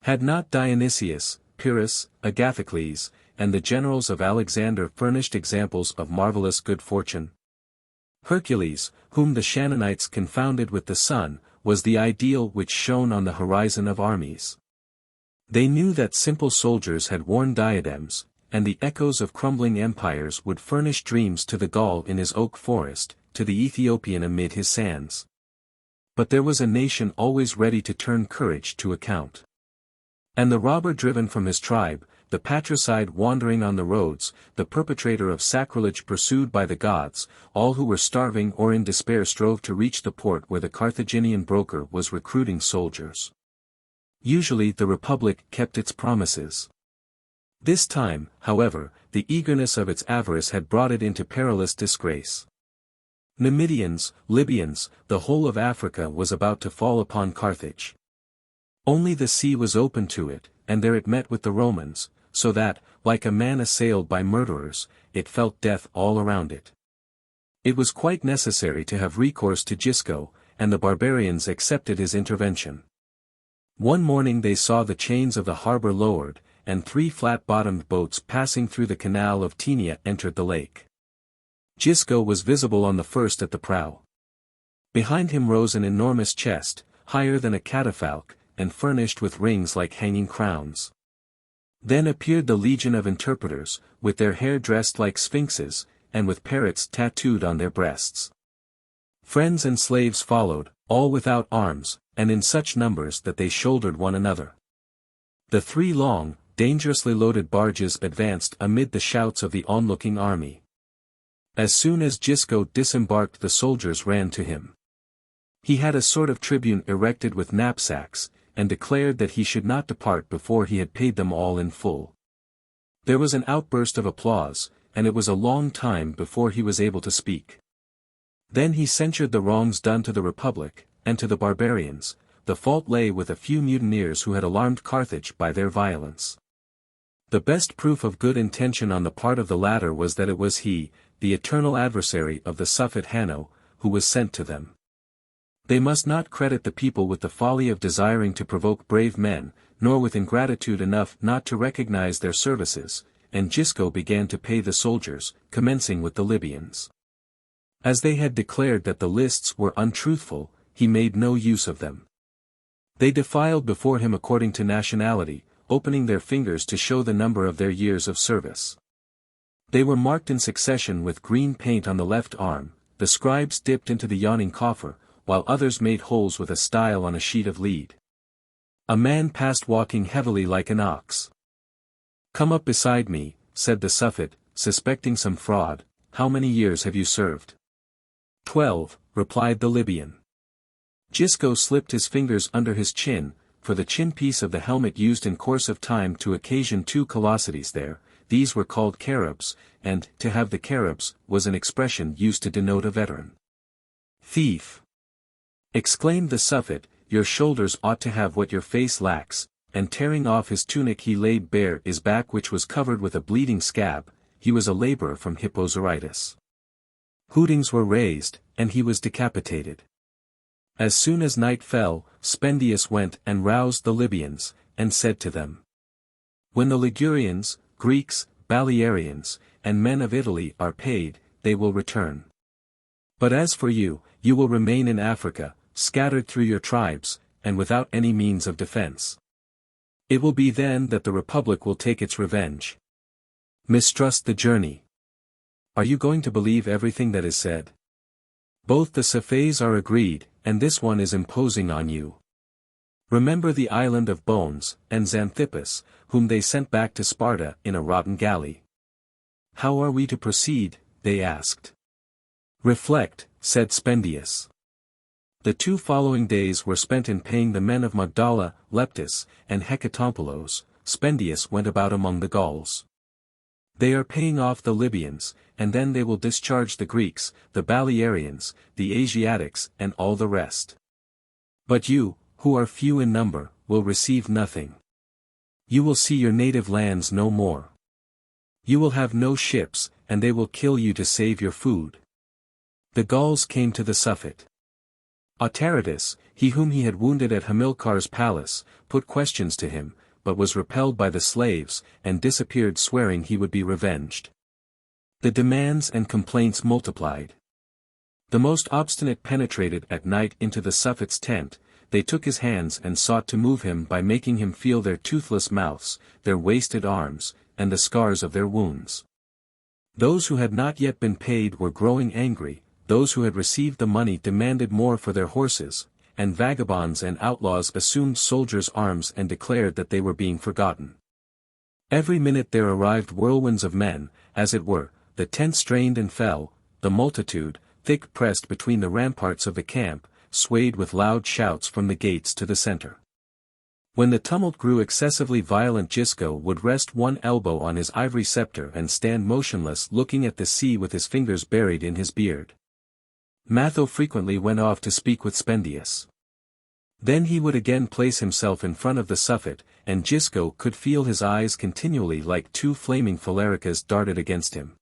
Had not Dionysius, Pyrrhus, Agathocles, and the generals of Alexander furnished examples of marvelous good fortune? Hercules, whom the Shannonites confounded with the sun, was the ideal which shone on the horizon of armies. They knew that simple soldiers had worn diadems, and the echoes of crumbling empires would furnish dreams to the Gaul in his oak forest, to the Ethiopian amid his sands. But there was a nation always ready to turn courage to account. And the robber driven from his tribe, the patricide wandering on the roads, the perpetrator of sacrilege pursued by the gods, all who were starving or in despair strove to reach the port where the Carthaginian broker was recruiting soldiers. Usually the Republic kept its promises. This time, however, the eagerness of its avarice had brought it into perilous disgrace. Numidians, Libyans, the whole of Africa was about to fall upon Carthage. Only the sea was open to it, and there it met with the Romans, so that, like a man assailed by murderers, it felt death all around it. It was quite necessary to have recourse to Gisco, and the barbarians accepted his intervention. One morning they saw the chains of the harbor lowered, and 3 flat-bottomed boats passing through the canal of Taenia entered the lake. Gisco was visible on the first at the prow. Behind him rose an enormous chest, higher than a catafalque, and furnished with rings like hanging crowns. Then appeared the legion of interpreters, with their hair dressed like sphinxes, and with parrots tattooed on their breasts. Friends and slaves followed, all without arms, and in such numbers that they shouldered one another. The 3 long, dangerously loaded barges advanced amid the shouts of the onlooking army. As soon as Gisco disembarked, the soldiers ran to him. He had a sort of tribune erected with knapsacks, and declared that he should not depart before he had paid them all in full. There was an outburst of applause, and it was a long time before he was able to speak. Then he censured the wrongs done to the Republic, and to the barbarians. The fault lay with a few mutineers who had alarmed Carthage by their violence. The best proof of good intention on the part of the latter was that it was he, the eternal adversary of the Suffet Hanno, who was sent to them. They must not credit the people with the folly of desiring to provoke brave men, nor with ingratitude enough not to recognize their services, and Gisco began to pay the soldiers, commencing with the Libyans. As they had declared that the lists were untruthful, he made no use of them. They defiled before him according to nationality, opening their fingers to show the number of their years of service. They were marked in succession with green paint on the left arm, the scribes dipped into the yawning coffer, while others made holes with a style on a sheet of lead. A man passed walking heavily like an ox. "Come up beside me," said the Suffet, suspecting some fraud. "How many years have you served?" 12, replied the Libyan. Gisco slipped his fingers under his chin, for the chin-piece of the helmet used in course of time to occasion 2 callosities there. These were called carobs, and to have the carobs was an expression used to denote a veteran. "Thief!" exclaimed the Suffet, "your shoulders ought to have what your face lacks," and tearing off his tunic he laid bare his back, which was covered with a bleeding scab. He was a laborer from Hippozyritis. Hootings were raised, and he was decapitated. As soon as night fell, Spendius went and roused the Libyans, and said to them, "When the Ligurians, Greeks, Balearians, and men of Italy are paid, they will return. But as for you, you will remain in Africa, scattered through your tribes, and without any means of defense. It will be then that the Republic will take its revenge. Mistrust the journey. Are you going to believe everything that is said? Both the Safes are agreed, and this one is imposing on you. Remember the island of Bones, and Xanthippus, whom they sent back to Sparta in a rotten galley. How are we to proceed?" they asked. "Reflect," said Spendius. The 2 following days were spent in paying the men of Magdala, Leptis, and Hecatompylos. Spendius went about among the Gauls. "They are paying off the Libyans, and then they will discharge the Greeks, the Balearians, the Asiatics, and all the rest. But you, who are few in number, will receive nothing. You will see your native lands no more. You will have no ships, and they will kill you to save your food." The Gauls came to the Suffet. Autaritus, he whom he had wounded at Hamilcar's palace, put questions to him, but was repelled by the slaves, and disappeared swearing he would be revenged. The demands and complaints multiplied. The most obstinate penetrated at night into the Suffet's tent. They took his hands and sought to move him by making him feel their toothless mouths, their wasted arms, and the scars of their wounds. Those who had not yet been paid were growing angry, those who had received the money demanded more for their horses, and vagabonds and outlaws assumed soldiers' arms and declared that they were being forgotten. Every minute there arrived whirlwinds of men, as it were, the tent strained and fell, the multitude, thick pressed between the ramparts of the camp, swayed with loud shouts from the gates to the center. When the tumult grew excessively violent, Gisco would rest one elbow on his ivory scepter and stand motionless looking at the sea with his fingers buried in his beard. Matho frequently went off to speak with Spendius. Then he would again place himself in front of the Suffet, and Gisco could feel his eyes continually like 2 flaming phalericas darted against him.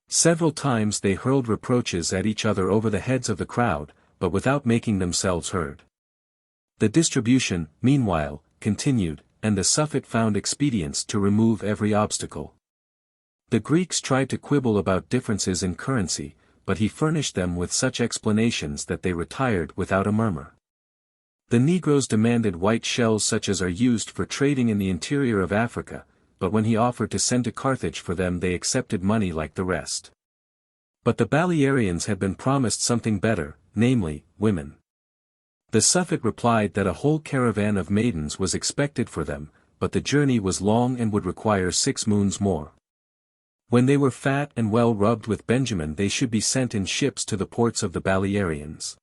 Several times they hurled reproaches at each other over the heads of the crowd, but without making themselves heard. The distribution, meanwhile, continued, and the Suffet found expedients to remove every obstacle. The Greeks tried to quibble about differences in currency, but he furnished them with such explanations that they retired without a murmur. The Negroes demanded white shells such as are used for trading in the interior of Africa, but when he offered to send to Carthage for them they accepted money like the rest. But the Balearians had been promised something better, namely, women. The Suffet replied that a whole caravan of maidens was expected for them, but the journey was long and would require 6 moons more. When they were fat and well rubbed with Benjamin they should be sent in ships to the ports of the Balearians.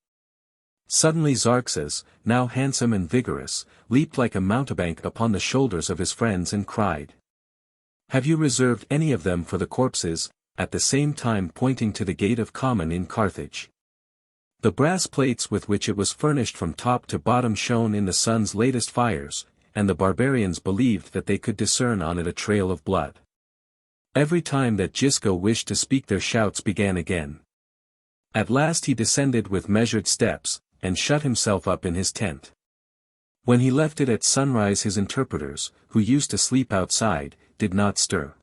Suddenly Xerxes, now handsome and vigorous, leaped like a mountebank upon the shoulders of his friends and cried, "Have you reserved any of them for the corpses?" at the same time pointing to the gate of Common in Carthage. The brass plates with which it was furnished from top to bottom shone in the sun's latest fires, and the barbarians believed that they could discern on it a trail of blood. Every time that Gisco wished to speak their shouts began again. At last he descended with measured steps, and shut himself up in his tent. When he left it at sunrise his interpreters, who used to sleep outside, did not stir.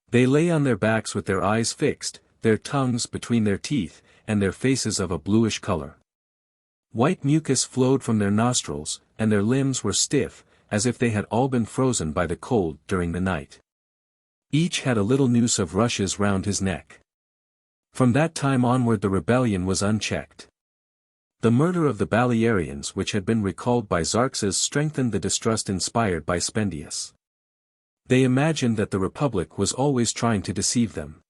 They lay on their backs with their eyes fixed, their tongues between their teeth, and their faces of a bluish color. White mucus flowed from their nostrils, and their limbs were stiff, as if they had all been frozen by the cold during the night. Each had a little noose of rushes round his neck. From that time onward the rebellion was unchecked. The murder of the Balearians which had been recalled by Xerxes strengthened the distrust inspired by Spendius. They imagined that the Republic was always trying to deceive them.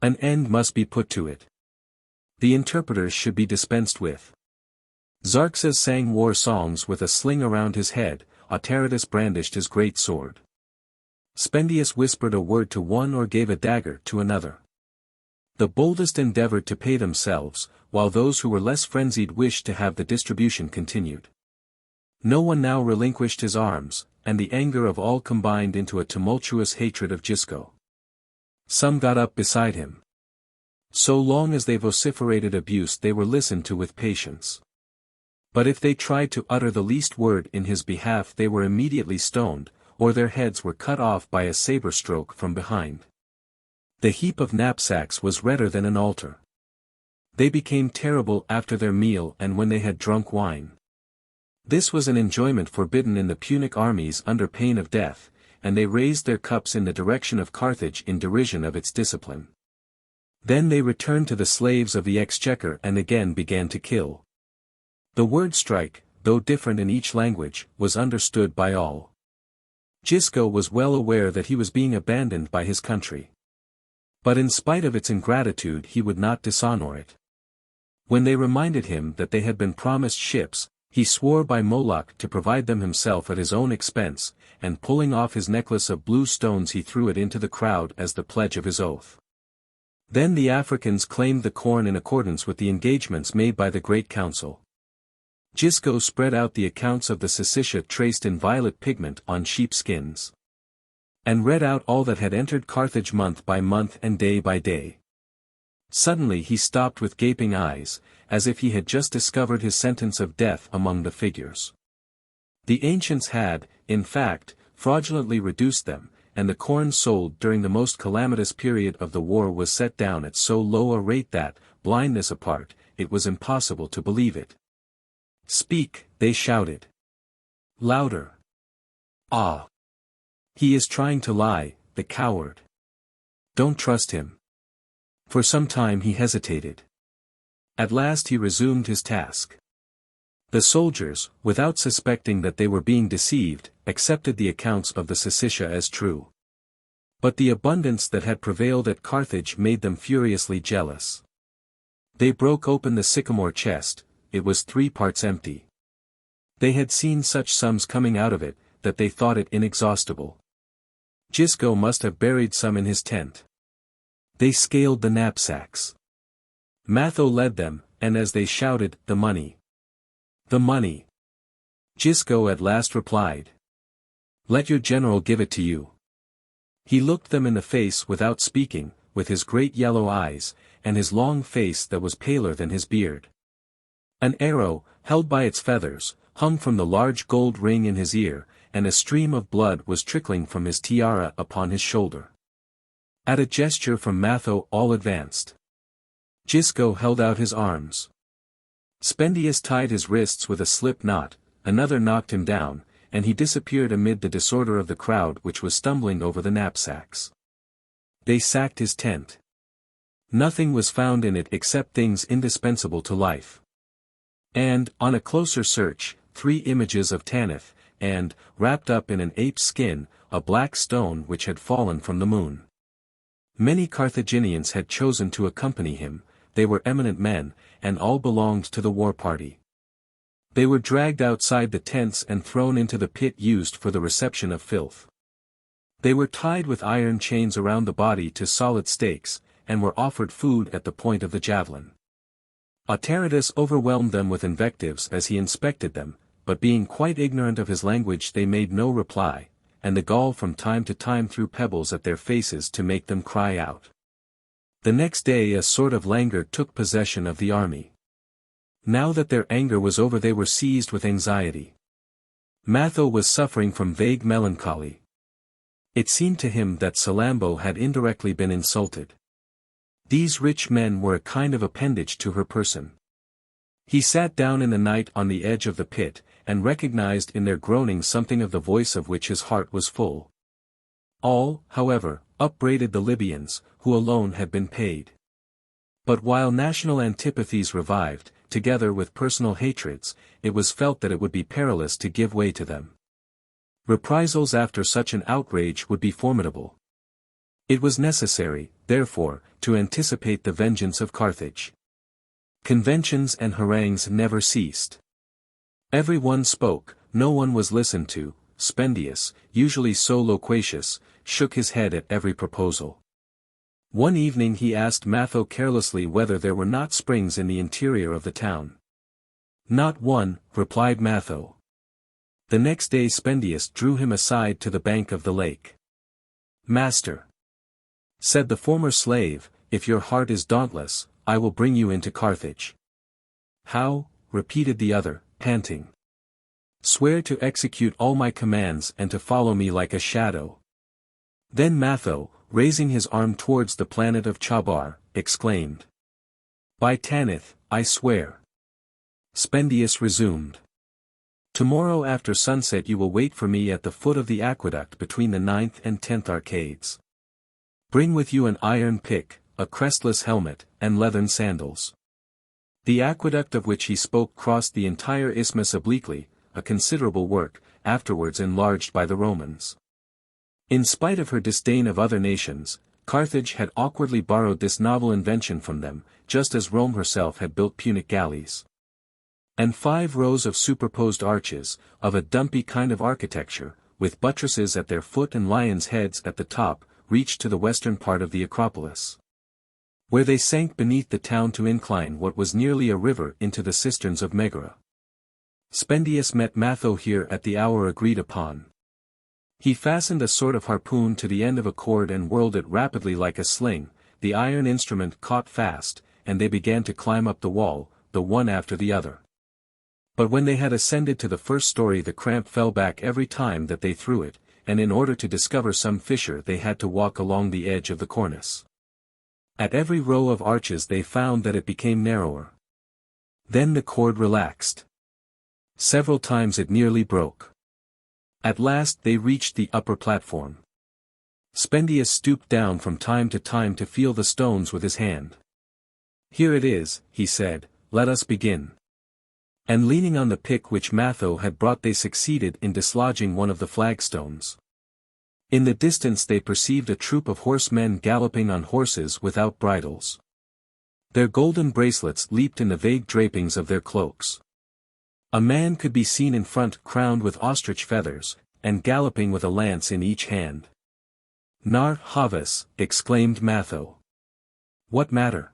An end must be put to it. The interpreters should be dispensed with. Xerxes sang war songs with a sling around his head, Autaritus brandished his great sword. Spendius whispered a word to one or gave a dagger to another. The boldest endeavored to pay themselves, while those who were less frenzied wished to have the distribution continued. No one now relinquished his arms, and the anger of all combined into a tumultuous hatred of Gisco. Some got up beside him. So long as they vociferated abuse they were listened to with patience. But if they tried to utter the least word in his behalf they were immediately stoned, or their heads were cut off by a saber stroke from behind. The heap of knapsacks was redder than an altar. They became terrible after their meal and when they had drunk wine. This was an enjoyment forbidden in the Punic armies under pain of death, and they raised their cups in the direction of Carthage in derision of its discipline. Then they returned to the slaves of the exchequer and again began to kill. The word strike, though different in each language, was understood by all. Gisco was well aware that he was being abandoned by his country. But in spite of its ingratitude he would not dishonor it. When they reminded him that they had been promised ships, he swore by Moloch to provide them himself at his own expense, and pulling off his necklace of blue stones he threw it into the crowd as the pledge of his oath. Then the Africans claimed the corn in accordance with the engagements made by the Great Council. Gisco spread out the accounts of the Sicca traced in violet pigment on sheepskins. And read out all that had entered Carthage month by month and day by day. Suddenly he stopped with gaping eyes, as if he had just discovered his sentence of death among the figures. The ancients had, in fact, fraudulently reduced them, and the corn sold during the most calamitous period of the war was set down at so low a rate that, blindness apart, it was impossible to believe it. "Speak," they shouted. "Louder." "Ah! He is trying to lie, the coward. Don't trust him." For some time he hesitated. At last he resumed his task. The soldiers, without suspecting that they were being deceived, accepted the accounts of the Sicca as true. But the abundance that had prevailed at Carthage made them furiously jealous. They broke open the sycamore chest, it was 3 parts empty. They had seen such sums coming out of it, that they thought it inexhaustible. Gisco must have buried some in his tent. They scaled the knapsacks. Matho led them, and as they shouted, "The money! The money!" Gisco at last replied, "Let your general give it to you." He looked them in the face without speaking, with his great yellow eyes, and his long face that was paler than his beard. An arrow, held by its feathers, hung from the large gold ring in his ear, and a stream of blood was trickling from his tiara upon his shoulder. At a gesture from Matho all advanced. Gisco held out his arms. Spendius tied his wrists with a slip knot, another knocked him down, and he disappeared amid the disorder of the crowd which was stumbling over the knapsacks. They sacked his tent. Nothing was found in it except things indispensable to life. And, on a closer search, 3 images of Tanith, and, wrapped up in an ape's skin, a black stone which had fallen from the moon. Many Carthaginians had chosen to accompany him, they were eminent men, and all belonged to the war party. They were dragged outside the tents and thrown into the pit used for the reception of filth. They were tied with iron chains around the body to solid stakes, and were offered food at the point of the javelin. Autaritus overwhelmed them with invectives as he inspected them, but being quite ignorant of his language they made no reply, and the Gaul from time to time threw pebbles at their faces to make them cry out. The next day a sort of languor took possession of the army. Now that their anger was over they were seized with anxiety. Matho was suffering from vague melancholy. It seemed to him that Salammbô had indirectly been insulted. These rich men were a kind of appendage to her person. He sat down in the night on the edge of the pit, and recognized in their groaning something of the voice of which his heart was full. All, however, upbraided the Libyans, who alone had been paid. But while national antipathies revived, together with personal hatreds, it was felt that it would be perilous to give way to them. Reprisals after such an outrage would be formidable. It was necessary, therefore, to anticipate the vengeance of Carthage. Conventions and harangues never ceased. Every one spoke, no one was listened to. Spendius, usually so loquacious, shook his head at every proposal. One evening he asked Matho carelessly whether there were not springs in the interior of the town. "Not one," replied Matho. The next day Spendius drew him aside to the bank of the lake. "Master," said the former slave, "if your heart is dauntless, I will bring you into Carthage." "How?" repeated the other, panting. "Swear to execute all my commands and to follow me like a shadow." Then Matho, raising his arm towards the planet of Chabar, exclaimed, "By Tanith, I swear." Spendius resumed. "Tomorrow after sunset you will wait for me at the foot of the aqueduct between the 9th and 10th arcades. Bring with you an iron pick, a crestless helmet, and leathern sandals." The aqueduct of which he spoke crossed the entire isthmus obliquely, a considerable work, afterwards enlarged by the Romans. In spite of her disdain of other nations, Carthage had awkwardly borrowed this novel invention from them, just as Rome herself had built Punic galleys. And 5 rows of superposed arches, of a dumpy kind of architecture, with buttresses at their foot and lions' heads at the top, reached to the western part of the Acropolis, where they sank beneath the town to incline what was nearly a river into the cisterns of Megara. Spendius met Matho here at the hour agreed upon. He fastened a sort of harpoon to the end of a cord and whirled it rapidly like a sling. The iron instrument caught fast, and they began to climb up the wall, the one after the other. But when they had ascended to the first story the cramp fell back every time that they threw it, and in order to discover some fissure they had to walk along the edge of the cornice. At every row of arches they found that it became narrower. Then the cord relaxed. Several times it nearly broke. At last they reached the upper platform. Spendius stooped down from time to feel the stones with his hand. "Here it is," he said, "let us begin." And leaning on the pick which Matho had brought they succeeded in dislodging one of the flagstones. In the distance they perceived a troop of horsemen galloping on horses without bridles. Their golden bracelets leaped in the vague drapings of their cloaks. A man could be seen in front crowned with ostrich feathers, and galloping with a lance in each hand. "Nar Havas," exclaimed Matho. "What matter?"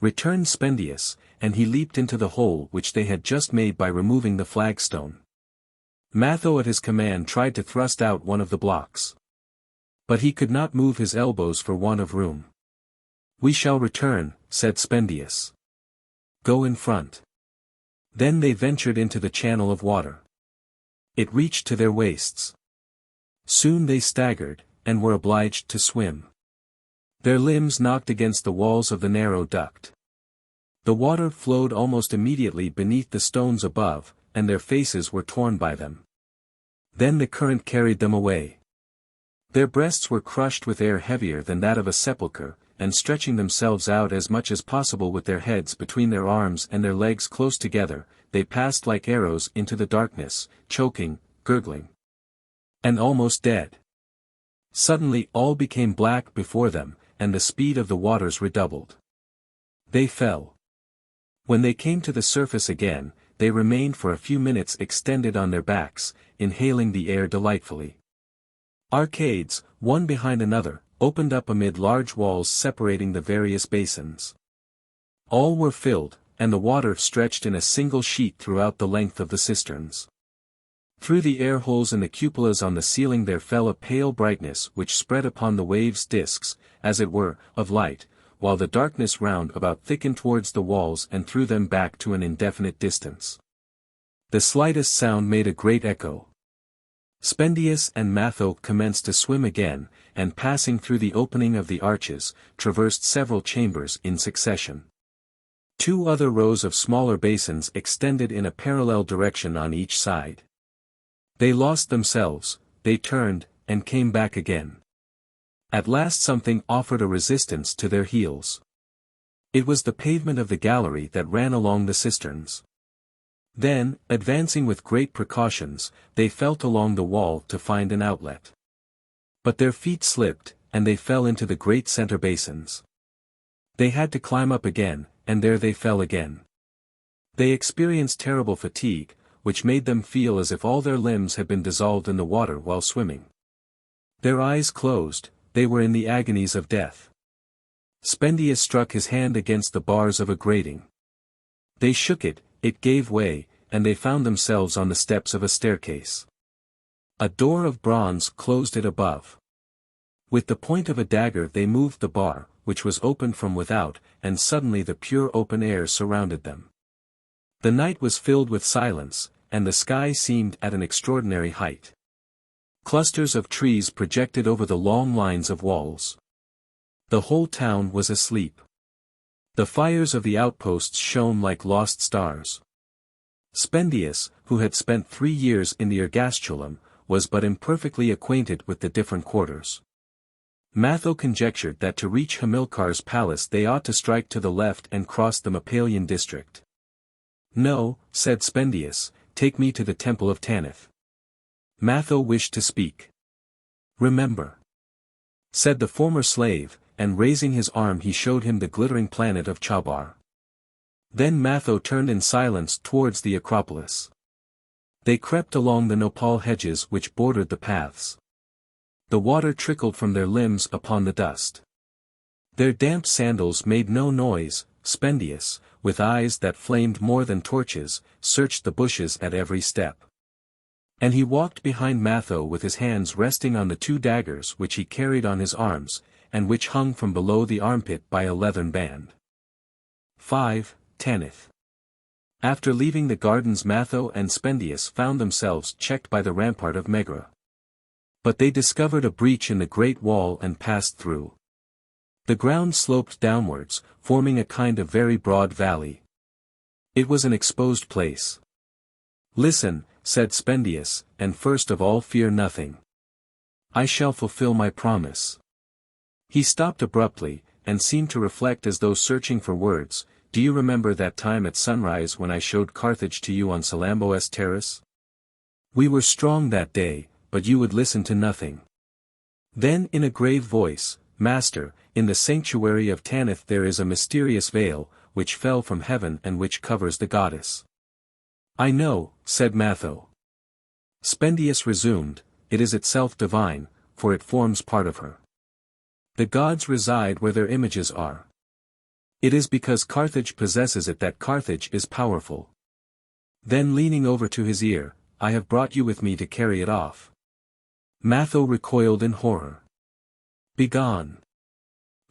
returned Spendius, and he leaped into the hole which they had just made by removing the flagstone. Matho at his command tried to thrust out one of the blocks. But he could not move his elbows for want of room. "We shall return," said Spendius. "Go in front." Then they ventured into the channel of water. It reached to their waists. Soon they staggered, and were obliged to swim. Their limbs knocked against the walls of the narrow duct. The water flowed almost immediately beneath the stones above, and their faces were torn by them. Then the current carried them away. Their breasts were crushed with air heavier than that of a sepulchre, and stretching themselves out as much as possible with their heads between their arms and their legs close together, they passed like arrows into the darkness, choking, gurgling, and almost dead. Suddenly all became black before them, and the speed of the waters redoubled. They fell. When they came to the surface again, they remained for a few minutes extended on their backs, inhaling the air delightfully. Arcades, one behind another, opened up amid large walls separating the various basins. All were filled, and the water stretched in a single sheet throughout the length of the cisterns. Through the air holes in the cupolas on the ceiling there fell a pale brightness which spread upon the waves discs, as it were, of light, while the darkness round about thickened towards the walls and threw them back to an indefinite distance. The slightest sound made a great echo. Spendius and Matho commenced to swim again, and passing through the opening of the arches, traversed several chambers in succession. 2 other rows of smaller basins extended in a parallel direction on each side. They lost themselves, they turned, and came back again. At last something offered a resistance to their heels. It was the pavement of the gallery that ran along the cisterns. Then, advancing with great precautions, they felt along the wall to find an outlet. But their feet slipped, and they fell into the great center basins. They had to climb up again, and there they fell again. They experienced terrible fatigue, which made them feel as if all their limbs had been dissolved in the water while swimming. Their eyes closed, they were in the agonies of death. Spendius struck his hand against the bars of a grating. They shook it, it gave way, and they found themselves on the steps of a staircase. A door of bronze closed it above. With the point of a dagger they moved the bar, which was opened from without, and suddenly the pure open air surrounded them. The night was filled with silence, and the sky seemed at an extraordinary height. Clusters of trees projected over the long lines of walls. The whole town was asleep. The fires of the outposts shone like lost stars. Spendius, who had spent 3 years in the ergastulum, was but imperfectly acquainted with the different quarters. Matho conjectured that to reach Hamilcar's palace they ought to strike to the left and cross the Mappalian district. "No," said Spendius, "take me to the temple of Tanith." Matho wished to speak. "Remember," said the former slave, and raising his arm he showed him the glittering planet of Chabar. Then Matho turned in silence towards the Acropolis. They crept along the nopal hedges which bordered the paths. The water trickled from their limbs upon the dust. Their damp sandals made no noise. Spendius, with eyes that flamed more than torches, searched the bushes at every step. And he walked behind Matho with his hands resting on the 2 daggers which he carried on his arms, and which hung from below the armpit by a leathern band. 5. Tanith. After leaving the gardens Matho and Spendius found themselves checked by the rampart of Megara. But they discovered a breach in the great wall and passed through. The ground sloped downwards, forming a kind of very broad valley. It was an exposed place. "Listen," said Spendius, "and first of all fear nothing. I shall fulfill my promise." He stopped abruptly, and seemed to reflect as though searching for words. "Do you remember that time at sunrise when I showed Carthage to you on Salammbô's terrace? We were strong that day, but you would listen to nothing." Then in a grave voice, "Master, in the sanctuary of Tanith there is a mysterious veil, which fell from heaven and which covers the goddess." "I know," said Matho. Spendius resumed, "It is itself divine, for it forms part of her. The gods reside where their images are. It is because Carthage possesses it that Carthage is powerful." Then leaning over to his ear, "I have brought you with me to carry it off." Matho recoiled in horror. "Begone.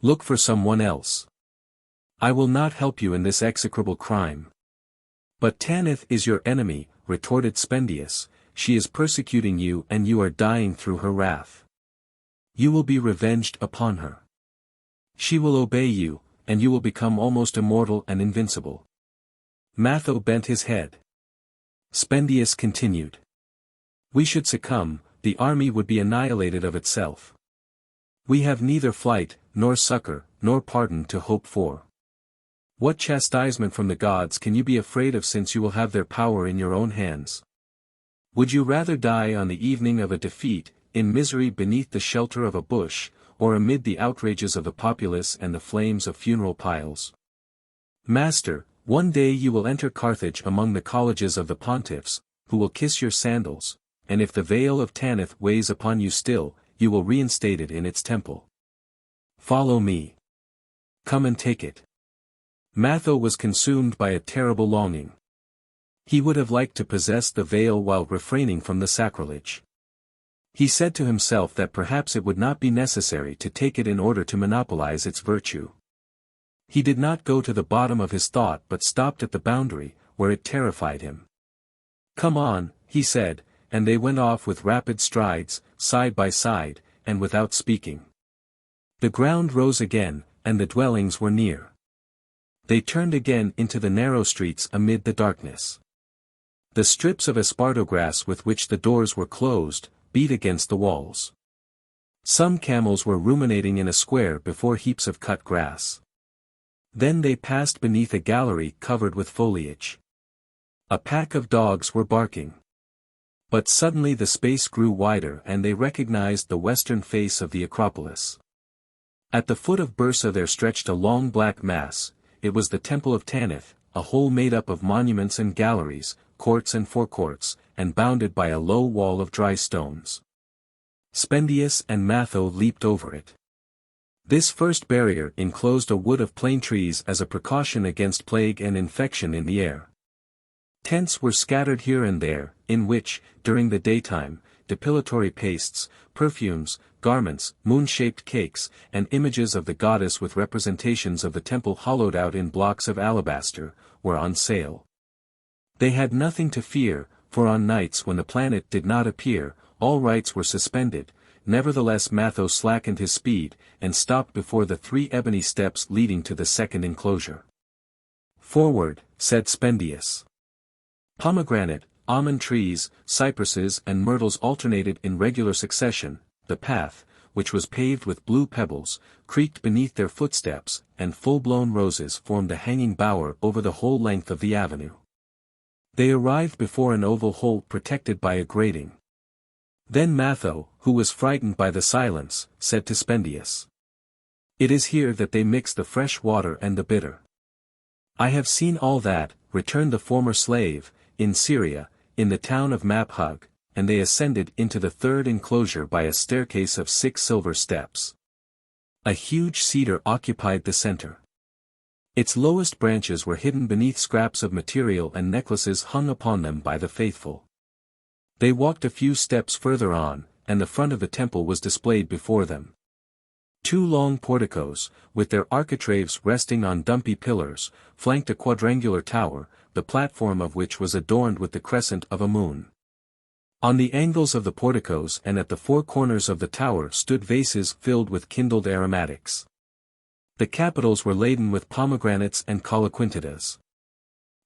Look for someone else. I will not help you in this execrable crime." "But Tanith is your enemy," retorted Spendius, "she is persecuting you and you are dying through her wrath. You will be revenged upon her. She will obey you, and you will become almost immortal and invincible. Matho bent his head. Spendius continued. We should succumb, the army would be annihilated of itself. We have neither flight, nor succor, nor pardon to hope for. What chastisement from the gods can you be afraid of, since you will have their power in your own hands? Would you rather die on the evening of a defeat, in misery beneath the shelter of a bush, or amid the outrages of the populace and the flames of funeral piles? Master, one day you will enter Carthage among the colleges of the pontiffs, who will kiss your sandals, and if the veil of Tanith weighs upon you still, you will reinstate it in its temple. Follow me. Come and take it. Matho was consumed by a terrible longing. He would have liked to possess the veil while refraining from the sacrilege. He said to himself that perhaps it would not be necessary to take it in order to monopolize its virtue. He did not go to the bottom of his thought but stopped at the boundary, where it terrified him. Come on, he said, and they went off with rapid strides, side by side, and without speaking. The ground rose again, and the dwellings were near. They turned again into the narrow streets amid the darkness. The strips of esparto grass with which the doors were closed, beat against the walls. Some camels were ruminating in a square before heaps of cut grass. Then they passed beneath a gallery covered with foliage. A pack of dogs were barking. But suddenly the space grew wider and they recognized the western face of the Acropolis. At the foot of Bursa there stretched a long black mass. It was the Temple of Tanith, a whole made up of monuments and galleries, courts and forecourts, and bounded by a low wall of dry stones. Spendius and Matho leaped over it. This first barrier enclosed a wood of plane trees as a precaution against plague and infection in the air. Tents were scattered here and there, in which, during the daytime, depilatory pastes, perfumes, garments, moon-shaped cakes, and images of the goddess with representations of the temple hollowed out in blocks of alabaster, were on sale. They had nothing to fear, for on nights when the planet did not appear, all rites were suspended. Nevertheless Matho slackened his speed, and stopped before the 3 ebony steps leading to the second enclosure. Forward, said Spendius. Pomegranate, almond trees, cypresses and myrtles alternated in regular succession. The path, which was paved with blue pebbles, creaked beneath their footsteps, and full-blown roses formed a hanging bower over the whole length of the avenue. They arrived before an oval hole protected by a grating. Then Matho, who was frightened by the silence, said to Spendius. It is here that they mix the fresh water and the bitter. I have seen all that, returned the former slave, in Syria, in the town of Maphug, and they ascended into the third enclosure by a staircase of 6 silver steps. A huge cedar occupied the center. Its lowest branches were hidden beneath scraps of material and necklaces hung upon them by the faithful. They walked a few steps further on, and the front of the temple was displayed before them. 2 long porticos, with their architraves resting on dumpy pillars, flanked a quadrangular tower, the platform of which was adorned with the crescent of a moon. On the angles of the porticos and at the 4 corners of the tower stood vases filled with kindled aromatics. The capitals were laden with pomegranates and coloquintidas.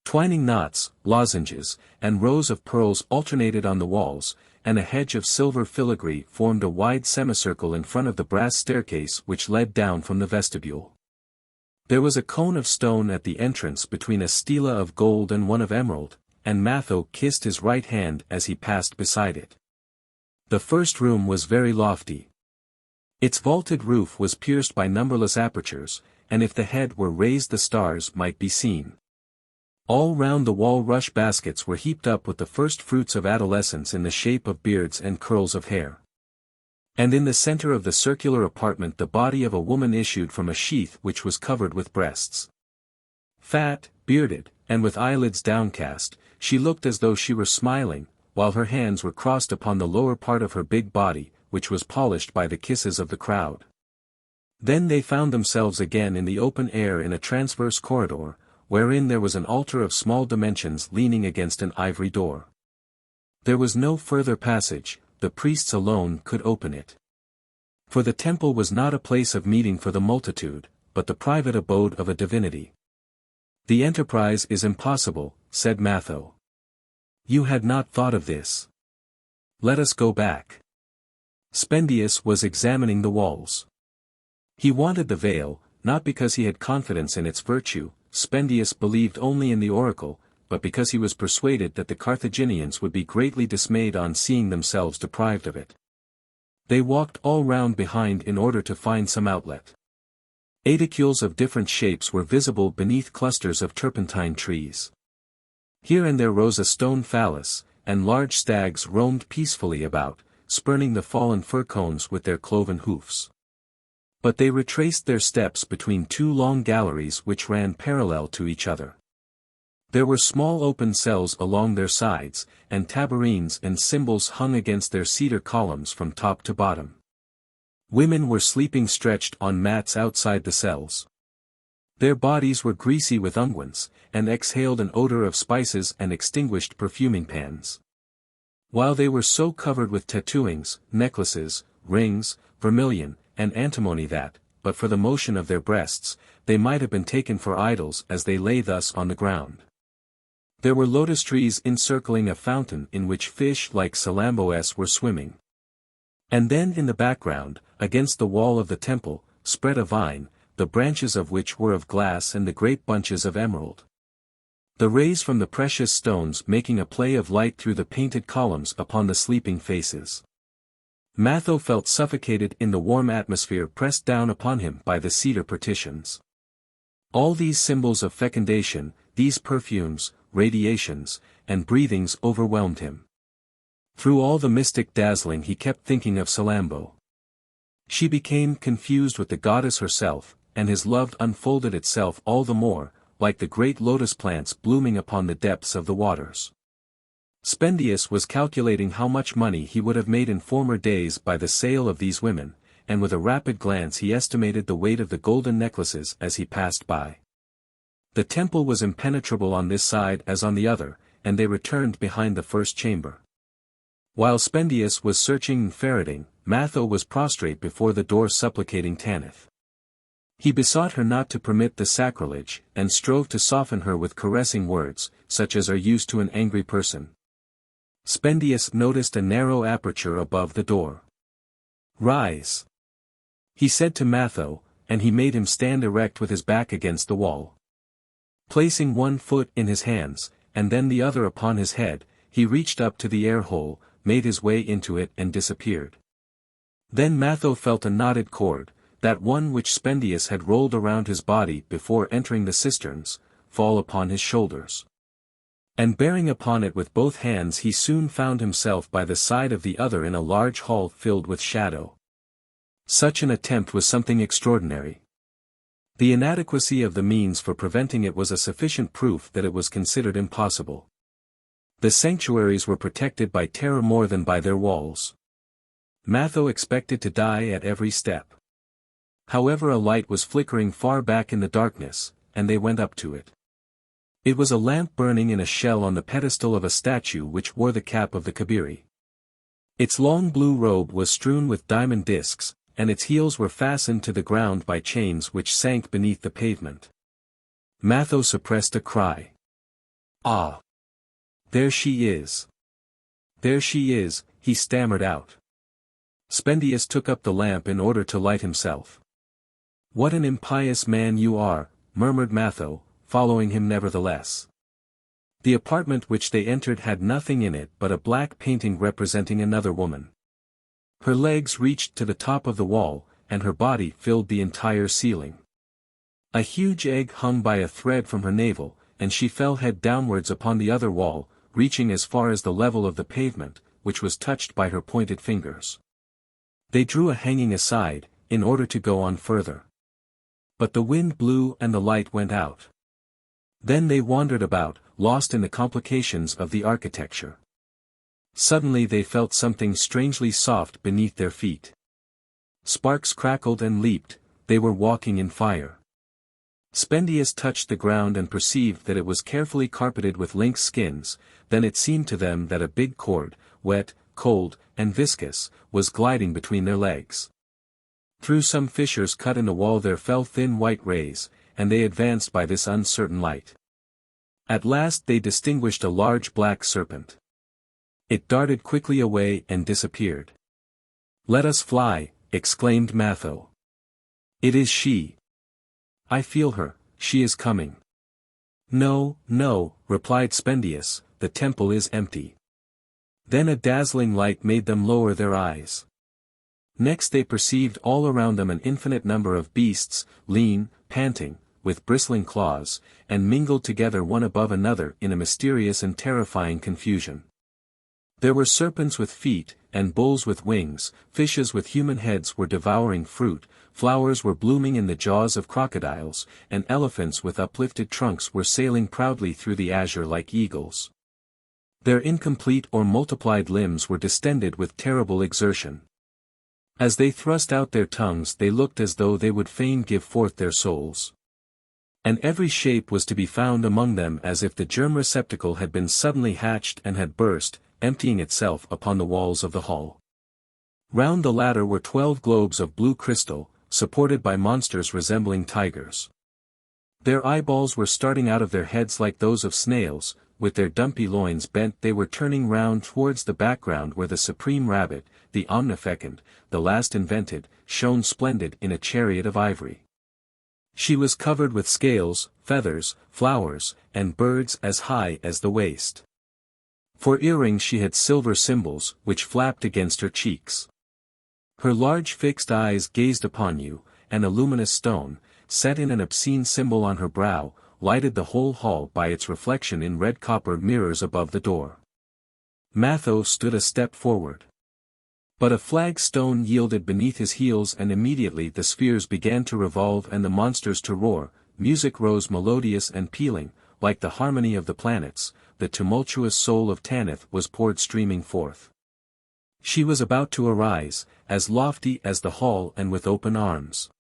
Twining knots, lozenges, and rows of pearls alternated on the walls, and a hedge of silver filigree formed a wide semicircle in front of the brass staircase which led down from the vestibule. There was a cone of stone at the entrance between a stela of gold and one of emerald, and Matho kissed his right hand as he passed beside it. The first room was very lofty. Its vaulted roof was pierced by numberless apertures, and if the head were raised the stars might be seen. All round the wall rush baskets were heaped up with the first fruits of adolescence in the shape of beards and curls of hair. And in the center of the circular apartment the body of a woman issued from a sheath which was covered with breasts. Fat, bearded, and with eyelids downcast, she looked as though she were smiling, while her hands were crossed upon the lower part of her big body, which was polished by the kisses of the crowd. Then they found themselves again in the open air in a transverse corridor, wherein there was an altar of small dimensions leaning against an ivory door. There was no further passage, the priests alone could open it. For the temple was not a place of meeting for the multitude, but the private abode of a divinity. The enterprise is impossible, said Matho. You had not thought of this. Let us go back. Spendius was examining the walls. He wanted the veil, not because he had confidence in its virtue. Spendius believed only in the oracle, but because he was persuaded that the Carthaginians would be greatly dismayed on seeing themselves deprived of it. They walked all round behind in order to find some outlet. Aedicules of different shapes were visible beneath clusters of turpentine trees. Here and there rose a stone phallus, and large stags roamed peacefully about, spurning the fallen fir cones with their cloven hoofs. But they retraced their steps between two long galleries which ran parallel to each other. There were small open cells along their sides, and tabourines and cymbals hung against their cedar columns from top to bottom. Women were sleeping stretched on mats outside the cells. Their bodies were greasy with unguents, and exhaled an odor of spices and extinguished perfuming pans. While they were so covered with tattooings, necklaces, rings, vermilion, and antimony that, but for the motion of their breasts, they might have been taken for idols as they lay thus on the ground. There were lotus trees encircling a fountain in which fish like Salammbôs were swimming. And then in the background, against the wall of the temple, spread a vine, the branches of which were of glass and the great bunches of emerald. The rays from the precious stones making a play of light through the painted columns upon the sleeping faces. Matho felt suffocated in the warm atmosphere pressed down upon him by the cedar partitions. All these symbols of fecundation, these perfumes, radiations, and breathings overwhelmed him. Through all the mystic dazzling he kept thinking of Salammbô. She became confused with the goddess herself, and his love unfolded itself all the more, like the great lotus plants blooming upon the depths of the waters. Spendius was calculating how much money he would have made in former days by the sale of these women, and with a rapid glance he estimated the weight of the golden necklaces as he passed by. The temple was impenetrable on this side as on the other, and they returned behind the first chamber. While Spendius was searching and ferreting, Matho was prostrate before the door supplicating Tanith. He besought her not to permit the sacrilege, and strove to soften her with caressing words, such as are used to an angry person. Spendius noticed a narrow aperture above the door. "Rise," he said to Matho, and he made him stand erect with his back against the wall. Placing one foot in his hands, and then the other upon his head, he reached up to the air-hole, made his way into it and disappeared. Then Matho felt a knotted cord, that one which Spendius had rolled around his body before entering the cisterns, fall upon his shoulders. And bearing upon it with both hands he soon found himself by the side of the other in a large hall filled with shadow. Such an attempt was something extraordinary. The inadequacy of the means for preventing it was a sufficient proof that it was considered impossible. The sanctuaries were protected by terror more than by their walls. Matho expected to die at every step. However, a light was flickering far back in the darkness, and they went up to it. It was a lamp burning in a shell on the pedestal of a statue which wore the cap of the Kabiri. Its long blue robe was strewn with diamond discs, and its heels were fastened to the ground by chains which sank beneath the pavement. Matho suppressed a cry. "Ah! There she is! There she is," he stammered out. Spendius took up the lamp in order to light himself. "What an impious man you are," murmured Matho, following him nevertheless. The apartment which they entered had nothing in it but a black painting representing another woman. Her legs reached to the top of the wall, and her body filled the entire ceiling. A huge egg hung by a thread from her navel, and she fell head downwards upon the other wall, reaching as far as the level of the pavement, which was touched by her pointed fingers. They drew a hanging aside, in order to go on further. But the wind blew and the light went out. Then they wandered about, lost in the complications of the architecture. Suddenly they felt something strangely soft beneath their feet. Sparks crackled and leaped, they were walking in fire. Spendius touched the ground and perceived that it was carefully carpeted with lynx skins, then it seemed to them that a big cord, wet, cold, and viscous, was gliding between their legs. Through some fissures cut in the wall there fell thin white rays, and they advanced by this uncertain light. At last they distinguished a large black serpent. It darted quickly away and disappeared. "Let us fly," exclaimed Matho. "It is she. I feel her, she is coming." "No, no," replied Spendius, "the temple is empty." Then a dazzling light made them lower their eyes. Next they perceived all around them an infinite number of beasts, lean, panting, with bristling claws, and mingled together one above another in a mysterious and terrifying confusion. There were serpents with feet, and bulls with wings, fishes with human heads were devouring fruit, flowers were blooming in the jaws of crocodiles, and elephants with uplifted trunks were sailing proudly through the azure like eagles. Their incomplete or multiplied limbs were distended with terrible exertion. As they thrust out their tongues they looked as though they would fain give forth their souls. And every shape was to be found among them as if the germ receptacle had been suddenly hatched and had burst, emptying itself upon the walls of the hall. Round the latter were 12 globes of blue crystal, supported by monsters resembling tigers. Their eyeballs were starting out of their heads like those of snails, with their dumpy loins bent they were turning round towards the background where the supreme rabbit, the omnifecund, the last invented, shone splendid in a chariot of ivory. She was covered with scales, feathers, flowers, and birds as high as the waist. For earrings she had silver cymbals, which flapped against her cheeks. Her large fixed eyes gazed upon you, and a luminous stone, set in an obscene symbol on her brow, lighted the whole hall by its reflection in red copper mirrors above the door. Matho stood a step forward. But a flagstone yielded beneath his heels and immediately the spheres began to revolve and the monsters to roar, music rose melodious and pealing, like the harmony of the planets, the tumultuous soul of Tanith was poured streaming forth. She was about to arise, as lofty as the hall and with open arms.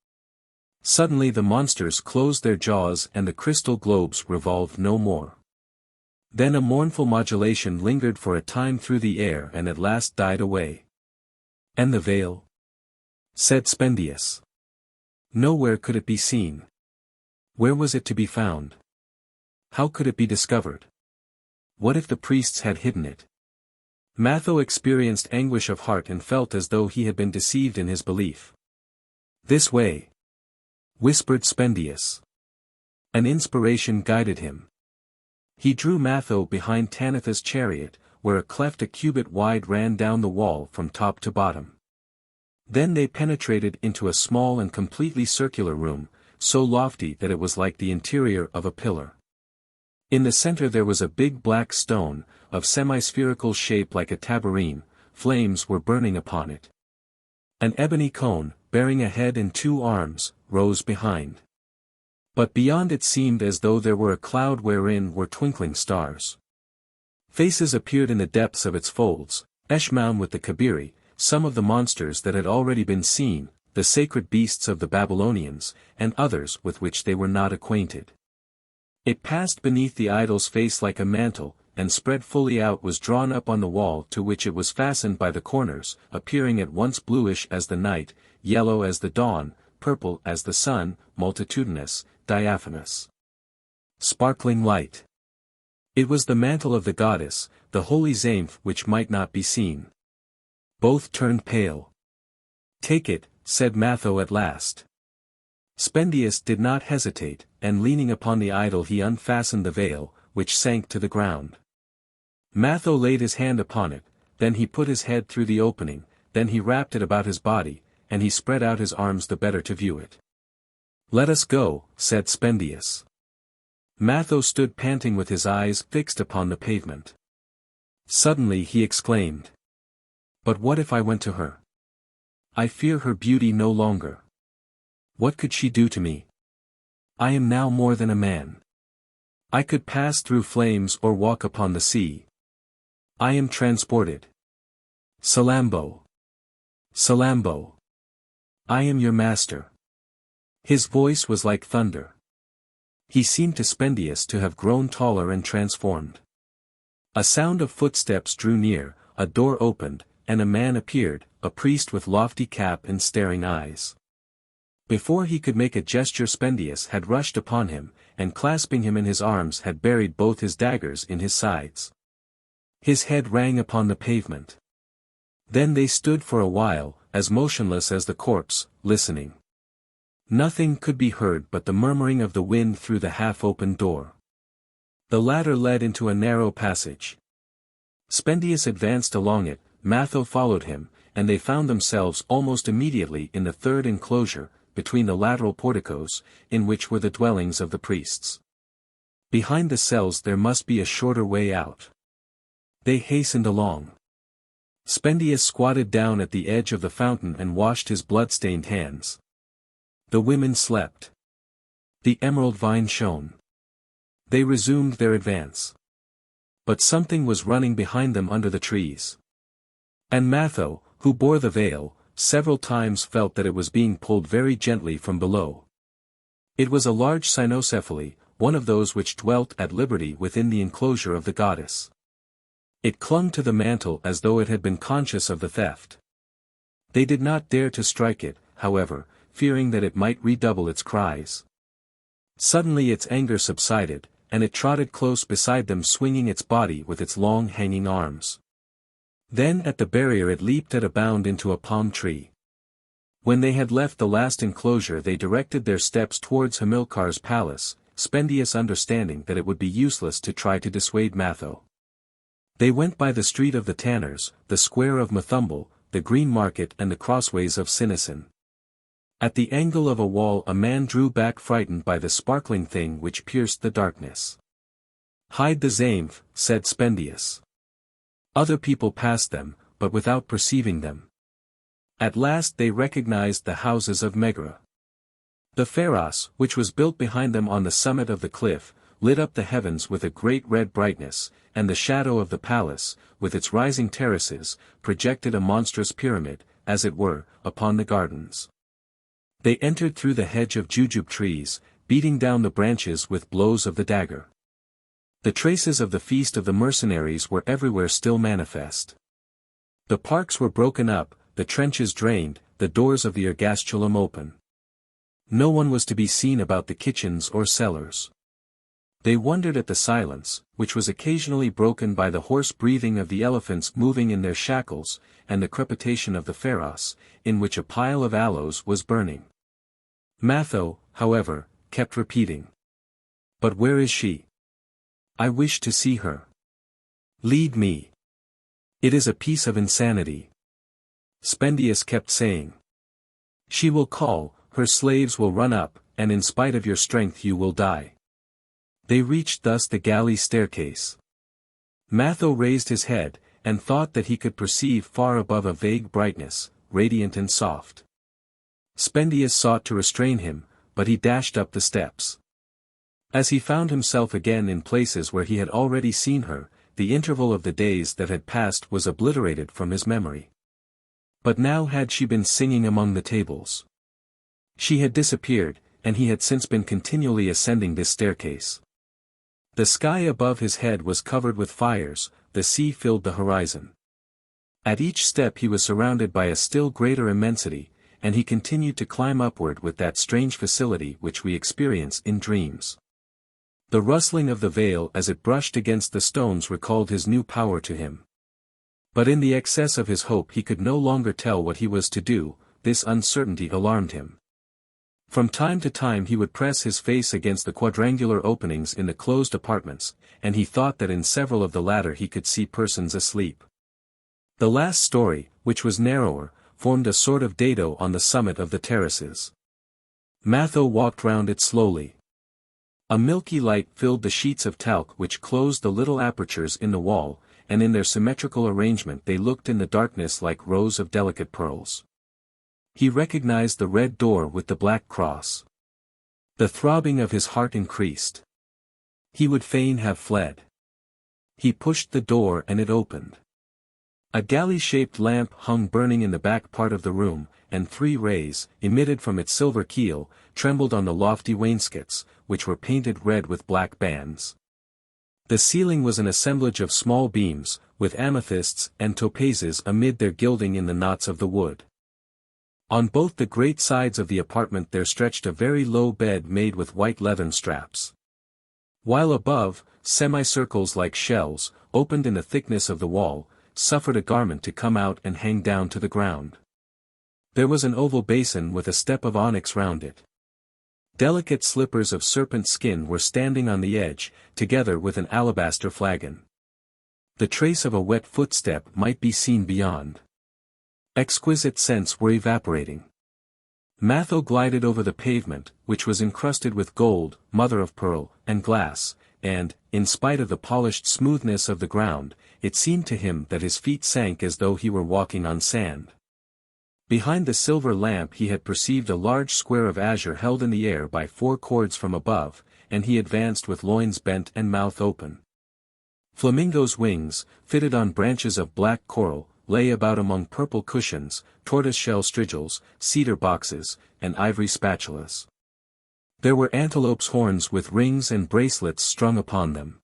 Suddenly the monsters closed their jaws and the crystal globes revolved no more. Then a mournful modulation lingered for a time through the air and at last died away. "And the veil?" said Spendius. "Nowhere could it be seen. Where was it to be found? How could it be discovered? What if the priests had hidden it?" Matho experienced anguish of heart and felt as though he had been deceived in his belief. "This way," whispered Spendius. An inspiration guided him. He drew Matho behind Tanith's chariot, where a cleft a cubit wide ran down the wall from top to bottom. Then they penetrated into a small and completely circular room, so lofty that it was like the interior of a pillar. In the center there was a big black stone, of semi-spherical shape like a tabourine, flames were burning upon it. An ebony cone, bearing a head and 2 arms, rose behind. But beyond it seemed as though there were a cloud wherein were twinkling stars. Faces appeared in the depths of its folds, Eshmaun with the Kabiri, some of the monsters that had already been seen, the sacred beasts of the Babylonians, and others with which they were not acquainted. It passed beneath the idol's face like a mantle, and spread fully out was drawn up on the wall to which it was fastened by the corners, appearing at once bluish as the night, yellow as the dawn, purple as the sun, multitudinous, diaphanous. Sparkling light. It was the mantle of the goddess, the holy Zaïmph which might not be seen. Both turned pale. "Take it," said Matho at last. Spendius did not hesitate, and leaning upon the idol he unfastened the veil, which sank to the ground. Matho laid his hand upon it, then he put his head through the opening, then he wrapped it about his body, and he spread out his arms the better to view it. "Let us go," said Spendius. Matho stood panting with his eyes fixed upon the pavement. Suddenly he exclaimed. "But what if I went to her? I fear her beauty no longer. What could she do to me? I am now more than a man. I could pass through flames or walk upon the sea. I am transported. Salammbô. Salammbô. I am your master." His voice was like thunder. He seemed to Spendius to have grown taller and transformed. A sound of footsteps drew near, a door opened, and a man appeared, a priest with lofty cap and staring eyes. Before he could make a gesture Spendius had rushed upon him, and clasping him in his arms had buried both his daggers in his sides. His head rang upon the pavement. Then they stood for a while, as motionless as the corpse, listening. Nothing could be heard but the murmuring of the wind through the half-opened door. The latter led into a narrow passage. Spendius advanced along it, Matho followed him, and they found themselves almost immediately in the third enclosure, between the lateral porticos, in which were the dwellings of the priests. Behind the cells there must be a shorter way out. They hastened along. Spendius squatted down at the edge of the fountain and washed his blood-stained hands. The women slept. The emerald vine shone. They resumed their advance. But something was running behind them under the trees. And Matho, who bore the veil, several times felt that it was being pulled very gently from below. It was a large cynocephaly, one of those which dwelt at liberty within the enclosure of the goddess. It clung to the mantle as though it had been conscious of the theft. They did not dare to strike it, however, fearing that it might redouble its cries. Suddenly its anger subsided, and it trotted close beside them swinging its body with its long hanging arms. Then at the barrier it leaped at a bound into a palm tree. When they had left the last enclosure they directed their steps towards Hamilcar's palace, Spendius understanding that it would be useless to try to dissuade Matho. They went by the street of the tanners, the square of Mathumble, the green market and the crossways of Sinison. At the angle of a wall a man drew back frightened by the sparkling thing which pierced the darkness. "Hide the Zaïmph," said Spendius. Other people passed them, but without perceiving them. At last they recognized the houses of Megara. The pharos, which was built behind them on the summit of the cliff, lit up the heavens with a great red brightness, and the shadow of the palace, with its rising terraces, projected a monstrous pyramid, as it were, upon the gardens. They entered through the hedge of jujube trees, beating down the branches with blows of the dagger. The traces of the feast of the mercenaries were everywhere still manifest. The parks were broken up, the trenches drained, the doors of the ergastulum open. No one was to be seen about the kitchens or cellars. They wondered at the silence, which was occasionally broken by the hoarse breathing of the elephants moving in their shackles, and the crepitation of the pharos, in which a pile of aloes was burning. Matho, however, kept repeating. "But where is she? I wish to see her. Lead me. It is a piece of insanity." Spendius kept saying. "She will call, her slaves will run up, and in spite of your strength you will die." They reached thus the galley staircase. Matho raised his head, and thought that he could perceive far above a vague brightness, radiant and soft. Spendius sought to restrain him, but he dashed up the steps. As he found himself again in places where he had already seen her, the interval of the days that had passed was obliterated from his memory. But now had she been singing among the tables? She had disappeared, and he had since been continually ascending this staircase. The sky above his head was covered with fires, the sea filled the horizon. At each step he was surrounded by a still greater immensity, and he continued to climb upward with that strange facility which we experience in dreams. The rustling of the veil as it brushed against the stones recalled his new power to him. But in the excess of his hope he could no longer tell what he was to do, this uncertainty alarmed him. From time to time he would press his face against the quadrangular openings in the closed apartments, and he thought that in several of the latter he could see persons asleep. The last story, which was narrower, formed a sort of dado on the summit of the terraces. Matho walked round it slowly. A milky light filled the sheets of talc which closed the little apertures in the wall, and in their symmetrical arrangement they looked in the darkness like rows of delicate pearls. He recognized the red door with the black cross. The throbbing of his heart increased. He would fain have fled. He pushed the door and it opened. A galley-shaped lamp hung burning in the back part of the room, and 3 rays, emitted from its silver keel, trembled on the lofty wainscots, which were painted red with black bands. The ceiling was an assemblage of small beams, with amethysts and topazes amid their gilding in the knots of the wood. On both the great sides of the apartment there stretched a very low bed made with white leathern straps. While above, semicircles like shells, opened in the thickness of the wall, suffered a garment to come out and hang down to the ground. There was an oval basin with a step of onyx round it. Delicate slippers of serpent skin were standing on the edge, together with an alabaster flagon. The trace of a wet footstep might be seen beyond. Exquisite scents were evaporating. Matho glided over the pavement, which was encrusted with gold, mother of pearl, and glass, and, in spite of the polished smoothness of the ground, it seemed to him that his feet sank as though he were walking on sand. Behind the silver lamp he had perceived a large square of azure held in the air by 4 cords from above, and he advanced with loins bent and mouth open. Flamingo's wings, fitted on branches of black coral, lay about among purple cushions, tortoise-shell strigils, cedar boxes, and ivory spatulas. There were antelopes' horns with rings and bracelets strung upon them.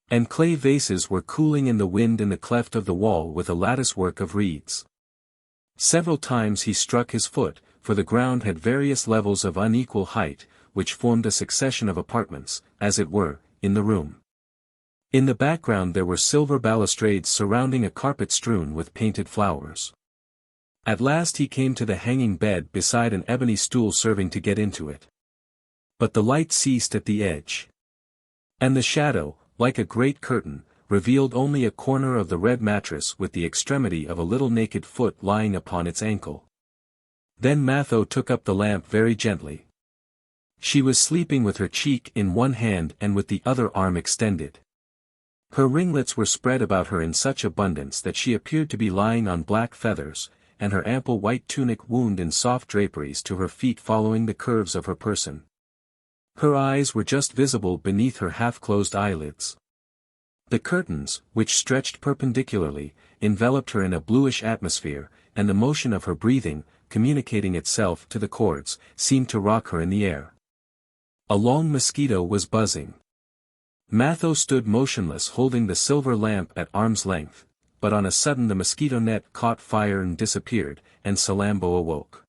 And clay vases were cooling in the wind in the cleft of the wall with a lattice-work of reeds. Several times he struck his foot, for the ground had various levels of unequal height, which formed a succession of apartments, as it were, in the room. In the background there were silver balustrades surrounding a carpet strewn with painted flowers. At last he came to the hanging bed beside an ebony stool serving to get into it. But the light ceased at the edge. And the shadow, like a great curtain, revealed only a corner of the red mattress with the extremity of a little naked foot lying upon its ankle. Then Matho took up the lamp very gently. She was sleeping with her cheek in one hand and with the other arm extended. Her ringlets were spread about her in such abundance that she appeared to be lying on black feathers, and her ample white tunic wound in soft draperies to her feet following the curves of her person. Her eyes were just visible beneath her half-closed eyelids. The curtains, which stretched perpendicularly, enveloped her in a bluish atmosphere, and the motion of her breathing, communicating itself to the cords, seemed to rock her in the air. A long mosquito was buzzing. Matho stood motionless holding the silver lamp at arm's length, but on a sudden the mosquito net caught fire and disappeared, and Salammbô awoke.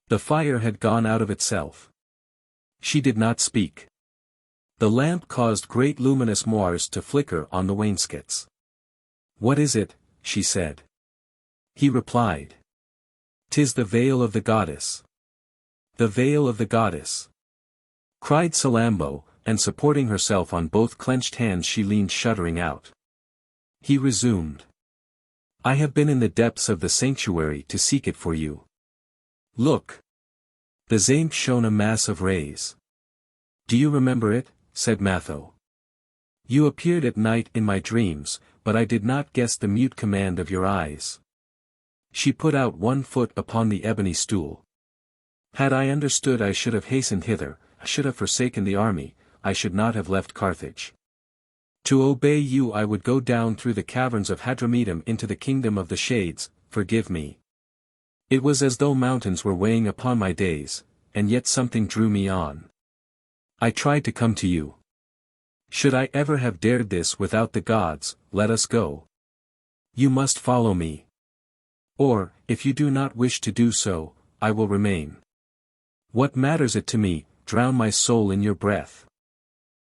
The fire had gone out of itself. She did not speak. The lamp caused great luminous moires to flicker on the wainscots. "What is it?" she said. He replied. "'Tis the veil of the goddess." "The veil of the goddess!" cried Salammbô, and supporting herself on both clenched hands she leaned shuddering out. He resumed. "I have been in the depths of the sanctuary to seek it for you. Look." The Zaïmph shone a mass of rays. "Do you remember it?" said Matho. "You appeared at night in my dreams, but I did not guess the mute command of your eyes." She put out one foot upon the ebony stool. "Had I understood I should have hastened hither, I should have forsaken the army, I should not have left Carthage. To obey you I would go down through the caverns of Hadramedum into the kingdom of the shades, forgive me. It was as though mountains were weighing upon my days, and yet something drew me on. I tried to come to you. Should I ever have dared this without the gods, let us go. You must follow me. Or, if you do not wish to do so, I will remain. What matters it to me, drown my soul in your breath.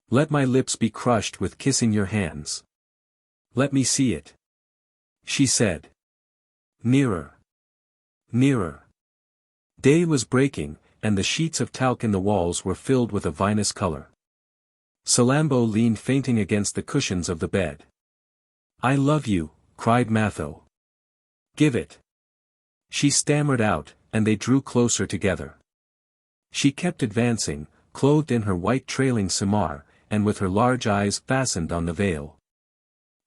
Let my lips be crushed with kissing your hands. Let me see it." She said. "Nearer. Nearer." Day was breaking, and the sheets of talc in the walls were filled with a vinous color. Salammbô leaned fainting against the cushions of the bed. "I love you," cried Matho. "Give it." She stammered out, and they drew closer together. She kept advancing, clothed in her white trailing simar, and with her large eyes fastened on the veil.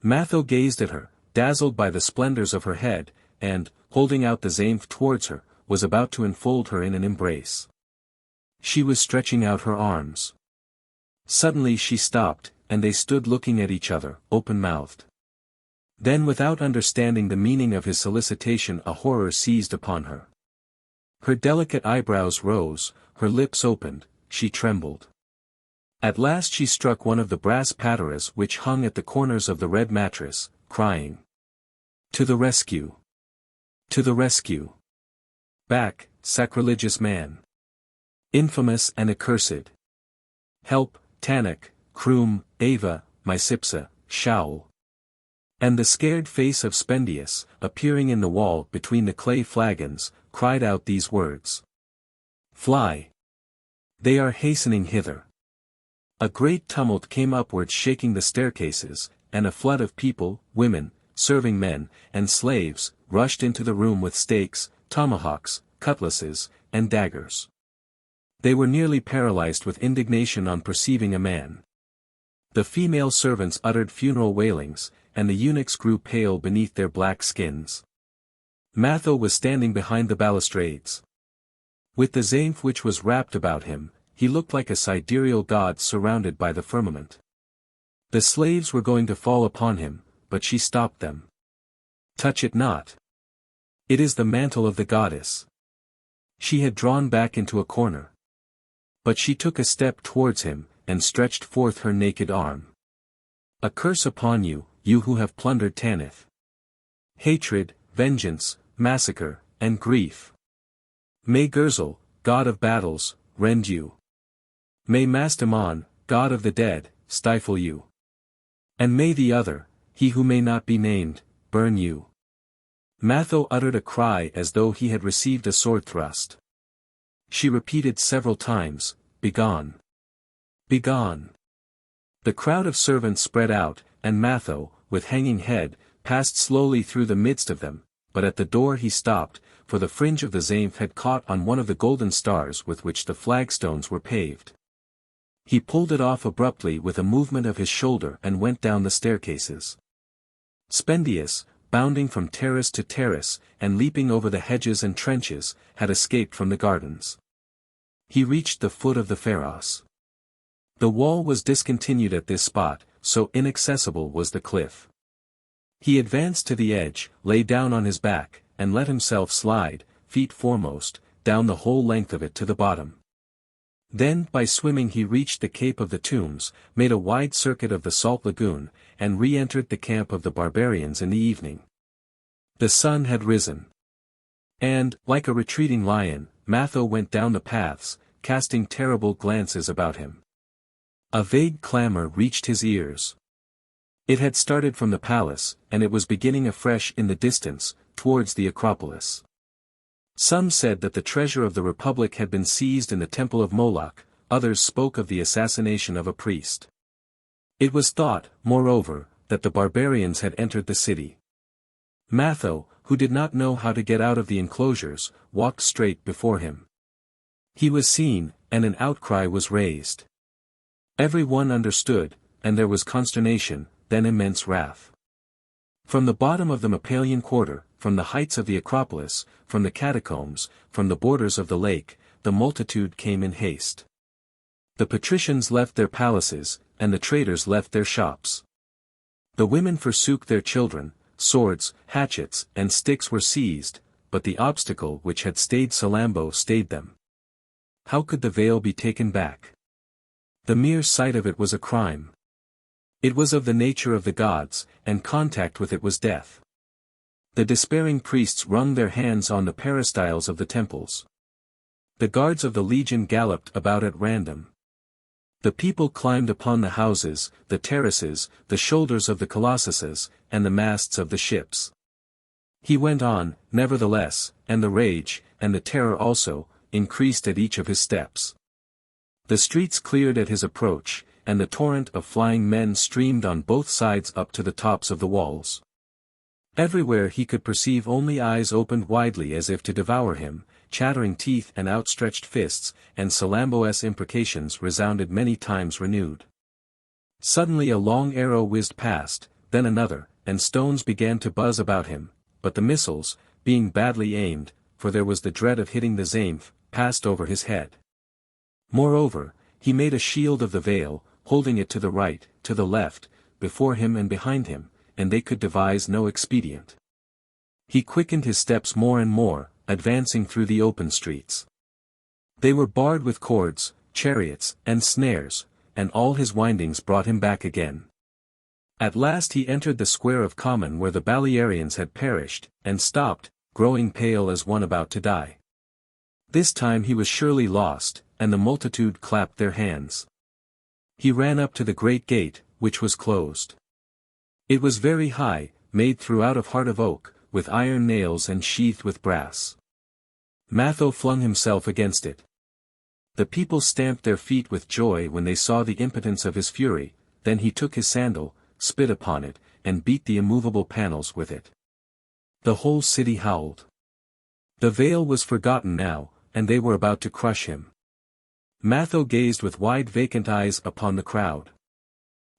Matho gazed at her, dazzled by the splendors of her head, and, holding out the Zaïmph towards her, was about to enfold her in an embrace. She was stretching out her arms. Suddenly she stopped, and they stood looking at each other, open-mouthed. Then without understanding the meaning of his solicitation a horror seized upon her. Her delicate eyebrows rose, her lips opened, she trembled. At last she struck one of the brass pateras which hung at the corners of the red mattress, crying, "To the rescue! To the rescue!" Back, sacrilegious man. Infamous and accursed. Help, Tanit, Crum, Ava, Mysipsa, Shaul. And the scared face of Spendius, appearing in the wall between the clay flagons, cried out these words. Fly! They are hastening hither. A great tumult came upwards, shaking the staircases, and a flood of people, women, serving men, and slaves, rushed into the room with stakes, tomahawks, cutlasses, and daggers. They were nearly paralyzed with indignation on perceiving a man. The female servants uttered funeral wailings, and the eunuchs grew pale beneath their black skins. Matho was standing behind the balustrades. With the Zaïmph which was wrapped about him, he looked like a sidereal god surrounded by the firmament. The slaves were going to fall upon him, but she stopped them. Touch it not. It is the mantle of the goddess. She had drawn back into a corner. But she took a step towards him, and stretched forth her naked arm. A curse upon you, you who have plundered Tanith. Hatred, vengeance, massacre, and grief. May Gurzel, god of battles, rend you. May Mastamon, god of the dead, stifle you. And may the other, he who may not be named, burn you. Matho uttered a cry as though he had received a sword thrust. She repeated several times, Begone! Begone! The crowd of servants spread out, and Matho, with hanging head, passed slowly through the midst of them, but at the door he stopped, for the fringe of the Zaïmph had caught on one of the golden stars with which the flagstones were paved. He pulled it off abruptly with a movement of his shoulder and went down the staircases. Spendius, bounding from terrace to terrace, and leaping over the hedges and trenches, had escaped from the gardens. He reached the foot of the Pharos. The wall was discontinued at this spot, so inaccessible was the cliff. He advanced to the edge, lay down on his back, and let himself slide, feet foremost, down the whole length of it to the bottom. Then by swimming he reached the Cape of the Tombs, made a wide circuit of the salt lagoon, and re-entered the camp of the barbarians in the evening. The sun had risen. And, like a retreating lion, Matho went down the paths, casting terrible glances about him. A vague clamor reached his ears. It had started from the palace, and it was beginning afresh in the distance, towards the Acropolis. Some said that the treasure of the Republic had been seized in the temple of Moloch, others spoke of the assassination of a priest. It was thought, moreover, that the barbarians had entered the city. Matho, who did not know how to get out of the enclosures, walked straight before him. He was seen, and an outcry was raised. Every one understood, and there was consternation, then immense wrath. From the bottom of the Mappalian quarter, from the heights of the Acropolis, from the catacombs, from the borders of the lake, the multitude came in haste. The patricians left their palaces, and the traders left their shops. The women forsook their children, swords, hatchets, and sticks were seized, but the obstacle which had stayed Salammbô stayed them. How could the veil be taken back? The mere sight of it was a crime. It was of the nature of the gods, and contact with it was death. The despairing priests wrung their hands on the peristyles of the temples. The guards of the legion galloped about at random. The people climbed upon the houses, the terraces, the shoulders of the colossuses, and the masts of the ships. He went on, nevertheless, and the rage, and the terror also, increased at each of his steps. The streets cleared at his approach, and the torrent of flying men streamed on both sides up to the tops of the walls. Everywhere he could perceive only eyes opened widely as if to devour him, chattering teeth and outstretched fists, and Salammbô's imprecations resounded many times renewed. Suddenly a long arrow whizzed past, then another, and stones began to buzz about him, but the missiles, being badly aimed, for there was the dread of hitting the Zaïmph, passed over his head. Moreover, he made a shield of the veil, holding it to the right, to the left, before him and behind him, and they could devise no expedient. He quickened his steps more and more, advancing through the open streets. They were barred with cords, chariots, and snares, and all his windings brought him back again. At last he entered the square of Common where the Balearians had perished, and stopped, growing pale as one about to die. This time he was surely lost, and the multitude clapped their hands. He ran up to the great gate, which was closed. It was very high, made throughout of heart of oak, with iron nails and sheathed with brass. Matho flung himself against it. The people stamped their feet with joy when they saw the impotence of his fury, then he took his sandal, spit upon it, and beat the immovable panels with it. The whole city howled. The veil was forgotten now, and they were about to crush him. Matho gazed with wide vacant eyes upon the crowd.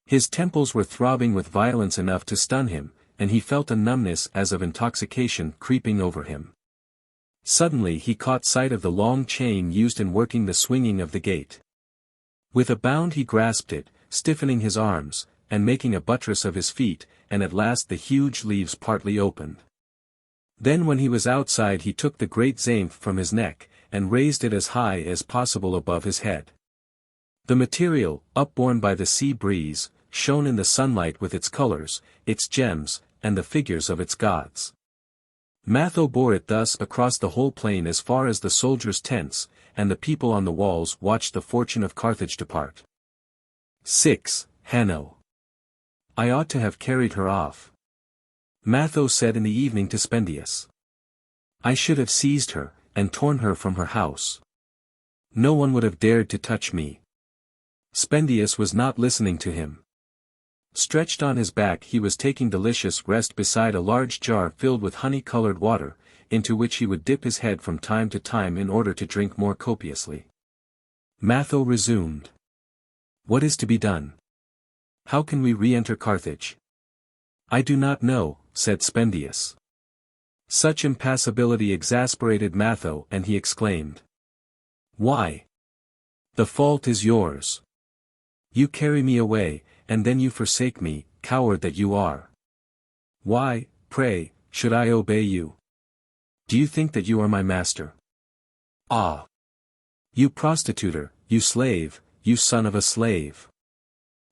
His temples were throbbing with violence enough to stun him, and he felt a numbness as of intoxication creeping over him. Suddenly he caught sight of the long chain used in working the swinging of the gate. With a bound he grasped it, stiffening his arms, and making a buttress of his feet, and at last the huge leaves partly opened. Then when he was outside he took the great Zaïmph from his neck, and raised it as high as possible above his head. The material, upborne by the sea breeze, shone in the sunlight with its colors, its gems, and the figures of its gods. Matho bore it thus across the whole plain as far as the soldiers' tents, and the people on the walls watched the fortune of Carthage depart. 6. Hanno. I ought to have carried her off. Matho said in the evening to Spendius. I should have seized her, and torn her from her house. No one would have dared to touch me. Spendius was not listening to him. Stretched on his back he was taking delicious rest beside a large jar filled with honey-colored water, into which he would dip his head from time to time in order to drink more copiously. Matho resumed. What is to be done? How can we re-enter Carthage? I do not know, said Spendius. Such impassibility exasperated Matho and he exclaimed. Why? The fault is yours. You carry me away, and then you forsake me, coward that you are. Why, pray, should I obey you? Do you think that you are my master? Ah! You prostituter, you slave, you son of a slave.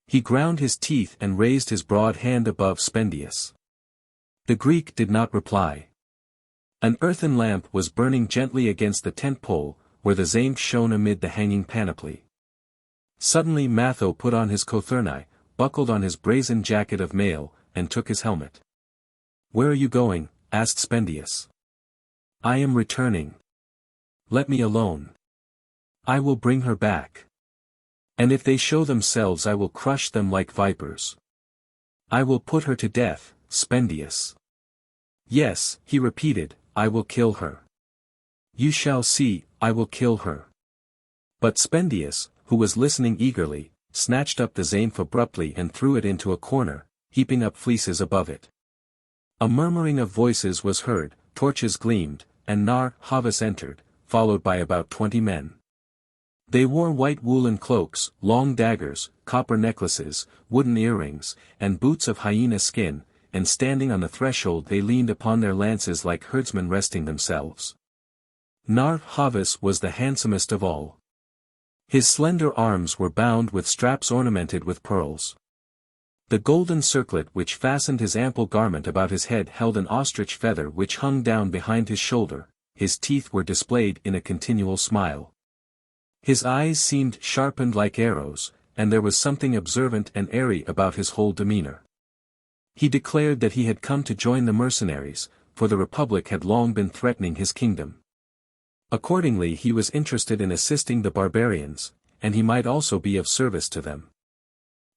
He ground his teeth and raised his broad hand above Spendius. The Greek did not reply. An earthen lamp was burning gently against the tent pole, where the Zaïmph shone amid the hanging panoply. Suddenly Matho put on his cothurni, buckled on his brazen jacket of mail, and took his helmet. Where are you going? Asked Spendius. I am returning. Let me alone. I will bring her back. And if they show themselves I will crush them like vipers. I will put her to death, Spendius. Yes, he repeated, I will kill her. You shall see, I will kill her. But Spendius, who was listening eagerly, snatched up the Zaïmph abruptly and threw it into a corner, heaping up fleeces above it. A murmuring of voices was heard, torches gleamed, and Nar-Havas entered, followed by about 20 men. They wore white woolen cloaks, long daggers, copper necklaces, wooden earrings, and boots of hyena skin, and standing on the threshold they leaned upon their lances like herdsmen resting themselves. Nar-Havas was the handsomest of all. His slender arms were bound with straps ornamented with pearls. The golden circlet which fastened his ample garment about his head held an ostrich feather which hung down behind his shoulder, his teeth were displayed in a continual smile. His eyes seemed sharpened like arrows, and there was something observant and airy about his whole demeanor. He declared that he had come to join the mercenaries, for the Republic had long been threatening his kingdom. Accordingly he was interested in assisting the barbarians, and he might also be of service to them.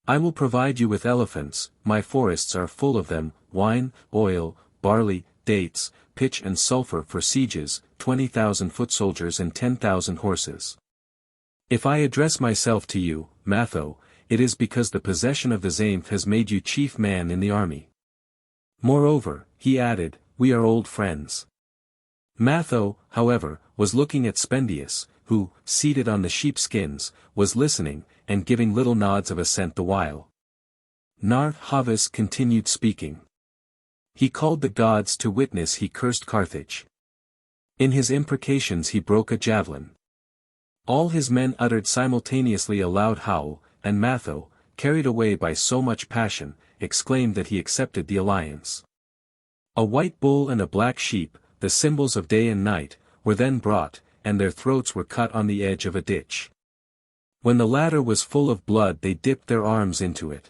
I will provide you with elephants, my forests are full of them, wine, oil, barley, dates, pitch and sulfur for sieges, 20,000 foot soldiers and 10,000 horses. If I address myself to you, Matho, it is because the possession of the Zaïmph has made you chief man in the army. Moreover, he added, we are old friends. Matho, however, was looking at Spendius, who, seated on the sheepskins, was listening, and giving little nods of assent the while. Nar-Havas continued speaking. He called the gods to witness he cursed Carthage. In his imprecations he broke a javelin. All his men uttered simultaneously a loud howl, and Matho, carried away by so much passion, exclaimed that he accepted the alliance. A white bull and a black sheep, the symbols of day and night, were then brought, and their throats were cut on the edge of a ditch. When the latter was full of blood they dipped their arms into it.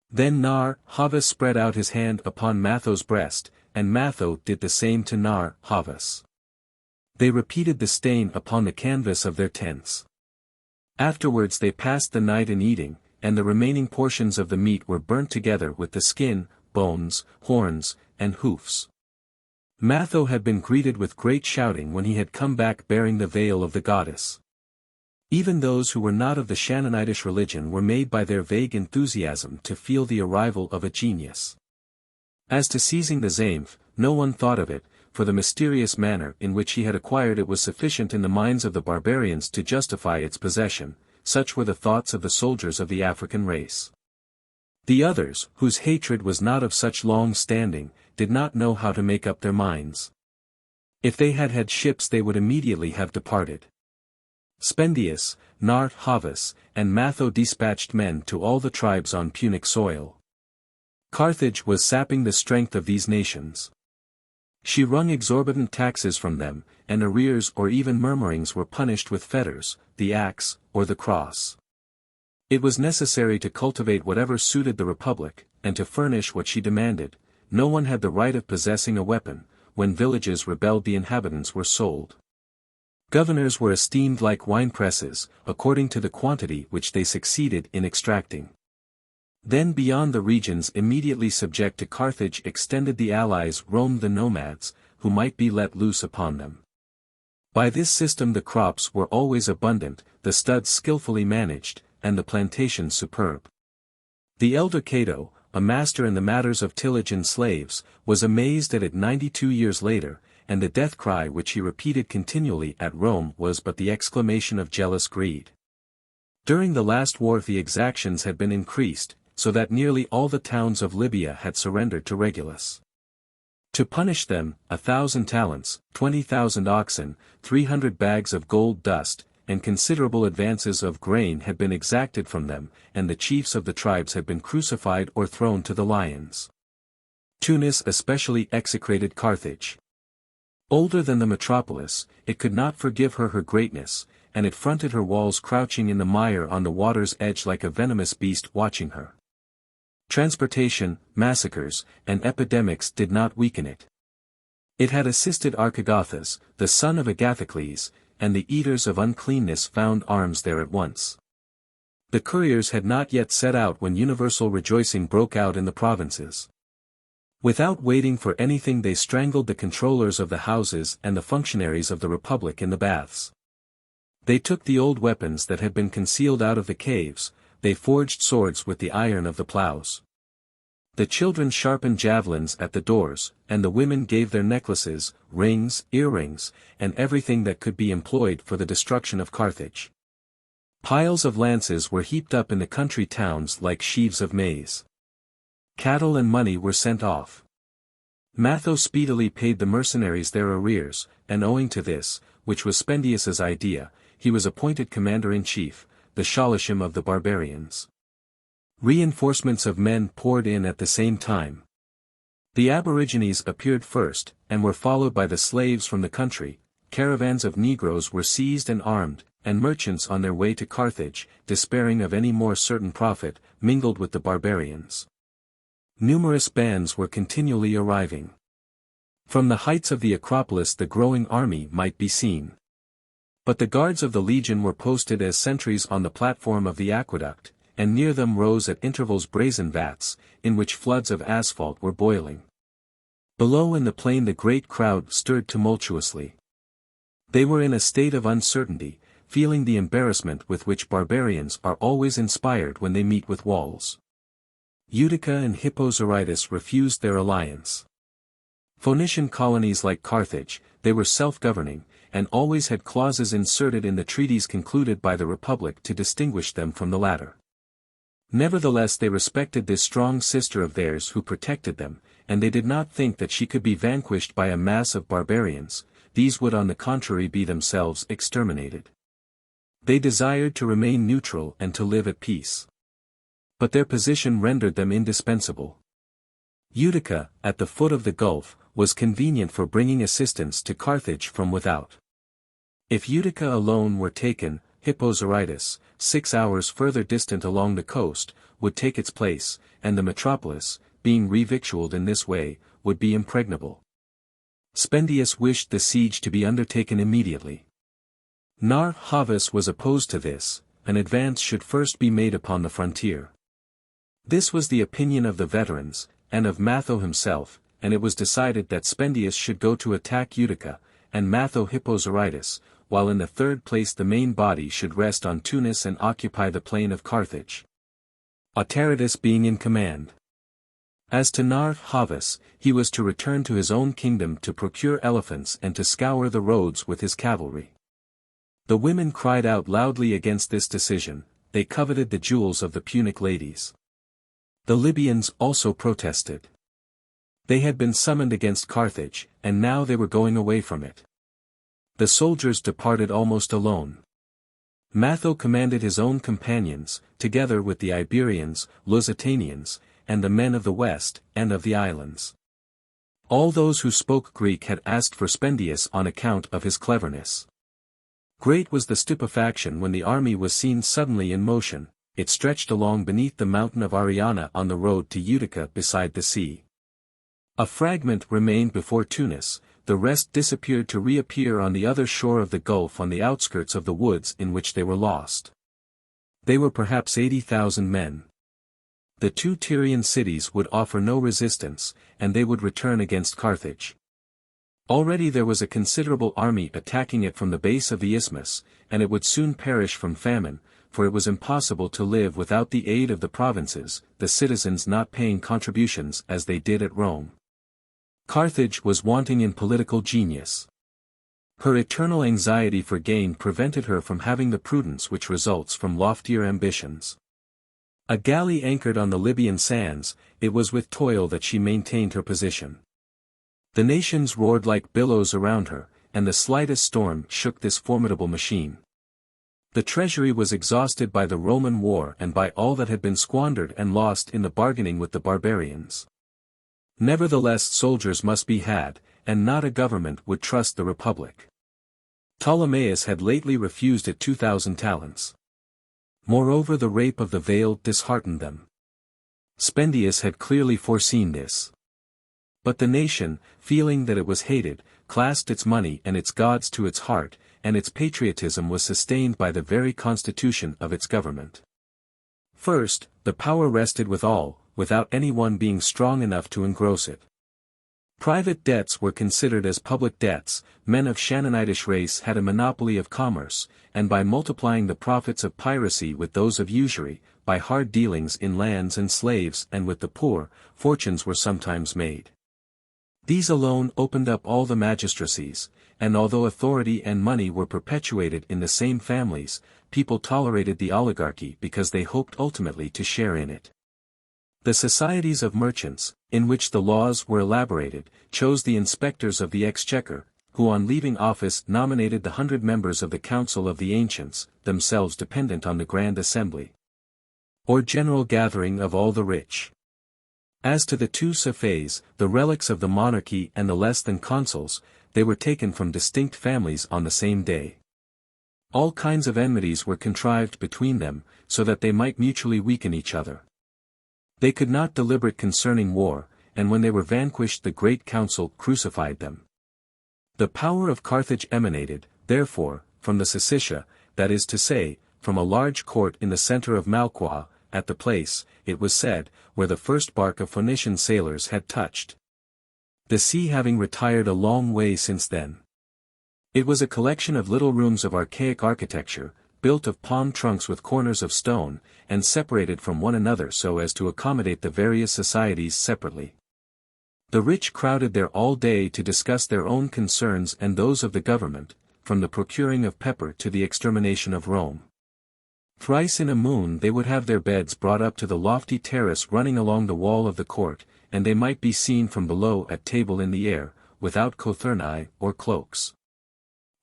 Then Nar-Havas spread out his hand upon Matho's breast, and Matho did the same to Nar-Havas. They repeated the stain upon the canvas of their tents. Afterwards they passed the night in eating, and the remaining portions of the meat were burnt together with the skin, bones, horns, and hoofs. Matho had been greeted with great shouting when he had come back bearing the veil of the goddess. Even those who were not of the Shannonitish religion were made by their vague enthusiasm to feel the arrival of a genius. As to seizing the Zaïmph, no one thought of it, for the mysterious manner in which he had acquired it was sufficient in the minds of the barbarians to justify its possession. Such were the thoughts of the soldiers of the African race. The others, whose hatred was not of such long standing, did not know how to make up their minds. If they had had ships they would immediately have departed. Spendius, Nar-Havas, and Matho dispatched men to all the tribes on Punic soil. Carthage was sapping the strength of these nations. She wrung exorbitant taxes from them, and arrears or even murmurings were punished with fetters, the axe, or the cross. It was necessary to cultivate whatever suited the republic, and to furnish what she demanded. No one had the right of possessing a weapon. When villages rebelled the inhabitants were sold. Governors were esteemed like winepresses, according to the quantity which they succeeded in extracting. Then beyond the regions immediately subject to Carthage extended the allies roamed the nomads, who might be let loose upon them. By this system the crops were always abundant, the studs skillfully managed, and the plantations superb. The elder Cato, a master in the matters of tillage and slaves, was amazed at it 92 years later, and the death cry which he repeated continually at Rome was but the exclamation of jealous greed. During the last war the exactions had been increased, so that nearly all the towns of Libya had surrendered to Regulus. To punish them, 1,000 talents, 20,000 oxen, 300 bags of gold dust, and considerable advances of grain had been exacted from them, and the chiefs of the tribes had been crucified or thrown to the lions. Tunis especially execrated Carthage. Older than the metropolis, it could not forgive her greatness, and it fronted her walls crouching in the mire on the water's edge like a venomous beast watching her. Transportation, massacres, and epidemics did not weaken it. It had assisted Archigothus, the son of Agathocles, and the eaters of uncleanness found arms there at once. The couriers had not yet set out when universal rejoicing broke out in the provinces. Without waiting for anything they strangled the controllers of the houses and the functionaries of the republic in the baths. They took the old weapons that had been concealed out of the caves, they forged swords with the iron of the plows. The children sharpened javelins at the doors, and the women gave their necklaces, rings, earrings, and everything that could be employed for the destruction of Carthage. Piles of lances were heaped up in the country towns like sheaves of maize. Cattle and money were sent off. Matho speedily paid the mercenaries their arrears, and owing to this, which was Spendius's idea, he was appointed commander-in-chief, the Shalashim of the barbarians. Reinforcements of men poured in at the same time. The aborigines appeared first, and were followed by the slaves from the country. Caravans of Negroes were seized and armed, and merchants on their way to Carthage, despairing of any more certain profit, mingled with the barbarians. Numerous bands were continually arriving. From the heights of the Acropolis the growing army might be seen. But the guards of the legion were posted as sentries on the platform of the aqueduct, and near them rose at intervals brazen vats, in which floods of asphalt were boiling. Below in the plain the great crowd stirred tumultuously. They were in a state of uncertainty, feeling the embarrassment with which barbarians are always inspired when they meet with walls. Utica and Hippo Zarytus refused their alliance. Phoenician colonies like Carthage, they were self-governing, and always had clauses inserted in the treaties concluded by the Republic to distinguish them from the latter. Nevertheless they respected this strong sister of theirs who protected them, and they did not think that she could be vanquished by a mass of barbarians. These would on the contrary be themselves exterminated. They desired to remain neutral and to live at peace. But their position rendered them indispensable. Utica, at the foot of the gulf, was convenient for bringing assistance to Carthage from without. If Utica alone were taken, Hippo Zarytus, 6 hours further distant along the coast, would take its place, and the metropolis, being revictualled in this way, would be impregnable. Spendius wished the siege to be undertaken immediately. Narr' Havas was opposed to this. An advance should first be made upon the frontier. This was the opinion of the veterans, and of Matho himself, and it was decided that Spendius should go to attack Utica, and Matho Hippo Zarytus, while in the third place the main body should rest on Tunis and occupy the plain of Carthage. Autaritus being in command. As to Narr' Havas, he was to return to his own kingdom to procure elephants and to scour the roads with his cavalry. The women cried out loudly against this decision, they coveted the jewels of the Punic ladies. The Libyans also protested. They had been summoned against Carthage, and now they were going away from it. The soldiers departed almost alone. Matho commanded his own companions, together with the Iberians, Lusitanians, and the men of the west, and of the islands. All those who spoke Greek had asked for Spendius on account of his cleverness. Great was the stupefaction when the army was seen suddenly in motion. It stretched along beneath the mountain of Ariana on the road to Utica beside the sea. A fragment remained before Tunis, the rest disappeared to reappear on the other shore of the gulf on the outskirts of the woods in which they were lost. They were perhaps 80,000 men. The two Tyrian cities would offer no resistance, and they would return against Carthage. Already there was a considerable army attacking it from the base of the isthmus, and it would soon perish from famine, for it was impossible to live without the aid of the provinces, the citizens not paying contributions as they did at Rome. Carthage was wanting in political genius. Her eternal anxiety for gain prevented her from having the prudence which results from loftier ambitions. A galley anchored on the Libyan sands, it was with toil that she maintained her position. The nations roared like billows around her, and the slightest storm shook this formidable machine. The treasury was exhausted by the Roman war and by all that had been squandered and lost in the bargaining with the barbarians. Nevertheless soldiers must be had, and not a government would trust the republic. Ptolemaeus had lately refused it 2,000 talents. Moreover the rape of the veil disheartened them. Spendius had clearly foreseen this. But the nation, feeling that it was hated, clasped its money and its gods to its heart, and its patriotism was sustained by the very constitution of its government. First, the power rested with all, without any one being strong enough to engross it. Private debts were considered as public debts, men of Shannonitish race had a monopoly of commerce, and by multiplying the profits of piracy with those of usury, by hard dealings in lands and slaves and with the poor, fortunes were sometimes made. These alone opened up all the magistracies, and although authority and money were perpetuated in the same families, people tolerated the oligarchy because they hoped ultimately to share in it. The societies of merchants, in which the laws were elaborated, chose the inspectors of the exchequer, who on leaving office nominated the 100 members of the Council of the Ancients, themselves dependent on the Grand Assembly, or general gathering of all the rich. As to the two Sophes, the relics of the monarchy and the less than consuls, they were taken from distinct families on the same day. All kinds of enmities were contrived between them, so that they might mutually weaken each other. They could not deliberate concerning war, and when they were vanquished the great council crucified them. The power of Carthage emanated, therefore, from the Syssitia, that is to say, from a large court in the center of Malqua, at the place, it was said, where the first bark of Phoenician sailors had touched. The sea having retired a long way since then. It was a collection of little rooms of archaic architecture, built of palm trunks with corners of stone, and separated from one another so as to accommodate the various societies separately. The rich crowded there all day to discuss their own concerns and those of the government, from the procuring of pepper to the extermination of Rome. Thrice in a moon they would have their beds brought up to the lofty terrace running along the wall of the court, and they might be seen from below at table in the air, without cothurni or cloaks.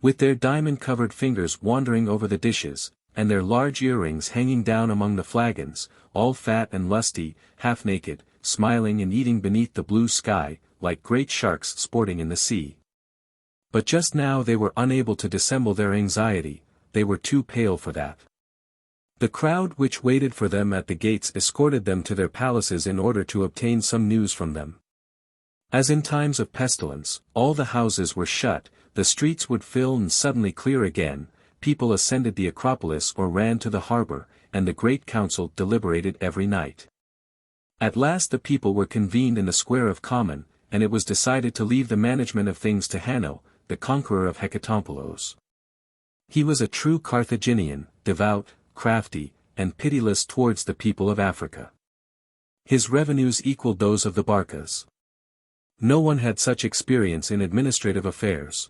With their diamond-covered fingers wandering over the dishes, and their large earrings hanging down among the flagons, all fat and lusty, half-naked, smiling and eating beneath the blue sky, like great sharks sporting in the sea. But just now they were unable to dissemble their anxiety, they were too pale for that. The crowd which waited for them at the gates escorted them to their palaces in order to obtain some news from them. As in times of pestilence, all the houses were shut, the streets would fill and suddenly clear again, people ascended the Acropolis or ran to the harbor, and the great council deliberated every night. At last the people were convened in the square of Common, and it was decided to leave the management of things to Hanno, the conqueror of Hecatompylos. He was a true Carthaginian, devout, crafty, and pitiless towards the people of Africa. His revenues equaled those of the Barcas. No one had such experience in administrative affairs.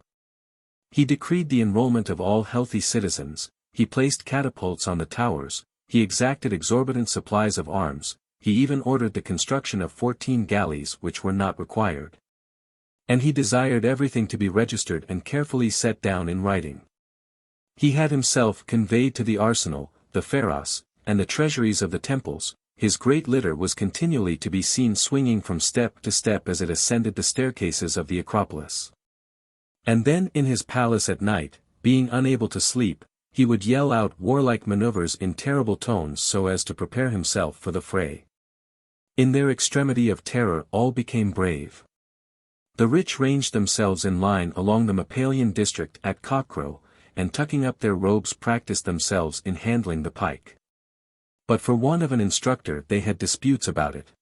He decreed the enrollment of all healthy citizens, he placed catapults on the towers, he exacted exorbitant supplies of arms, he even ordered the construction of 14 galleys which were not required. And he desired everything to be registered and carefully set down in writing. He had himself conveyed to the arsenal, the pharos, and the treasuries of the temples. His great litter was continually to be seen swinging from step to step as it ascended the staircases of the Acropolis. And then in his palace at night, being unable to sleep, he would yell out warlike maneuvers in terrible tones so as to prepare himself for the fray. In their extremity of terror all became brave. The rich ranged themselves in line along the Mappalian district at cockcrow, and tucking up their robes practiced themselves in handling the pike. But for want of an instructor they had disputes about it.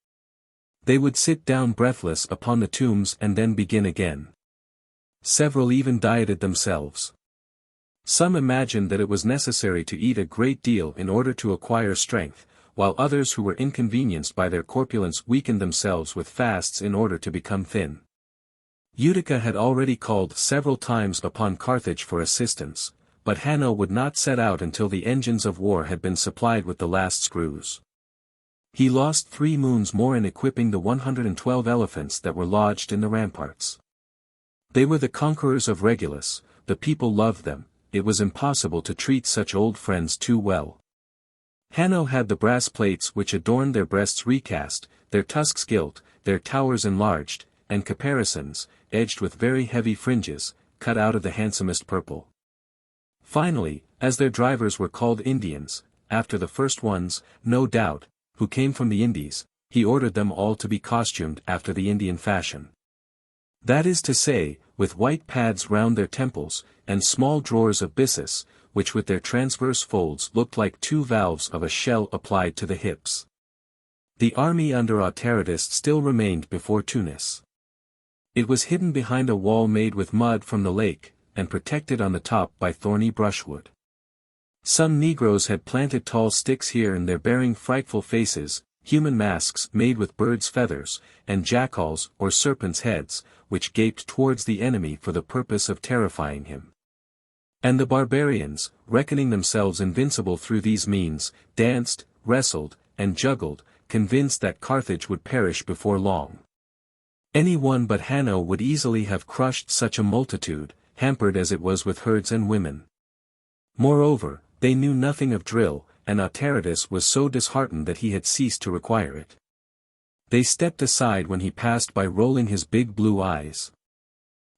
They would sit down breathless upon the tombs and then begin again. Several even dieted themselves. Some imagined that it was necessary to eat a great deal in order to acquire strength, while others who were inconvenienced by their corpulence weakened themselves with fasts in order to become thin. Utica had already called several times upon Carthage for assistance, but Hanno would not set out until the engines of war had been supplied with the last screws. He lost 3 moons more in equipping the 112 elephants that were lodged in the ramparts. They were the conquerors of Regulus, the people loved them, it was impossible to treat such old friends too well. Hanno had the brass plates which adorned their breasts recast, their tusks gilt, their towers enlarged, and caparisons, edged with very heavy fringes, cut out of the handsomest purple. Finally, as their drivers were called Indians, after the first ones, no doubt, who came from the Indies, he ordered them all to be costumed after the Indian fashion. That is to say, with white pads round their temples, and small drawers of byssus, which with their transverse folds looked like 2 valves of a shell applied to the hips. The army under Autaritus still remained before Tunis. It was hidden behind a wall made with mud from the lake, and protected on the top by thorny brushwood. Some Negroes had planted tall sticks here and there bearing frightful faces, human masks made with birds' feathers, and jackals or serpents' heads, which gaped towards the enemy for the purpose of terrifying him. And the barbarians, reckoning themselves invincible through these means, danced, wrestled, and juggled, convinced that Carthage would perish before long. Any one but Hanno would easily have crushed such a multitude, hampered as it was with herds and women. Moreover, they knew nothing of drill, and Autaritus was so disheartened that he had ceased to require it. They stepped aside when he passed by rolling his big blue eyes.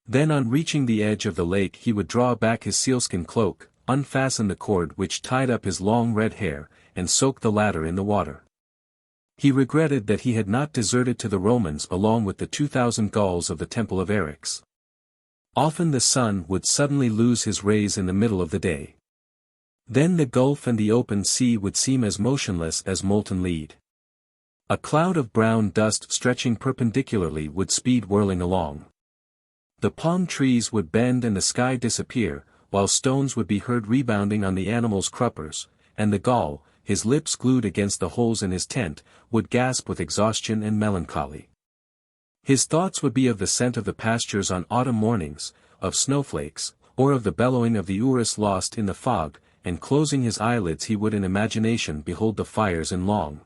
Then on reaching the edge of the lake he would draw back his sealskin cloak, unfasten the cord which tied up his long red hair, and soak the latter in the water. He regretted that he had not deserted to the Romans along with the 2,000 Gauls of the Temple of Eryx. Often the sun would suddenly lose his rays in the middle of the day. Then the gulf and the open sea would seem as motionless as molten lead. A cloud of brown dust stretching perpendicularly would speed whirling along. The palm trees would bend and the sky disappear, while stones would be heard rebounding on the animal's cruppers, and the Gaul, his lips glued against the holes in his tent, would gasp with exhaustion and melancholy. His thoughts would be of the scent of the pastures on autumn mornings, of snowflakes, or of the bellowing of the urus lost in the fog, and closing his eyelids he would in imagination behold the fires in long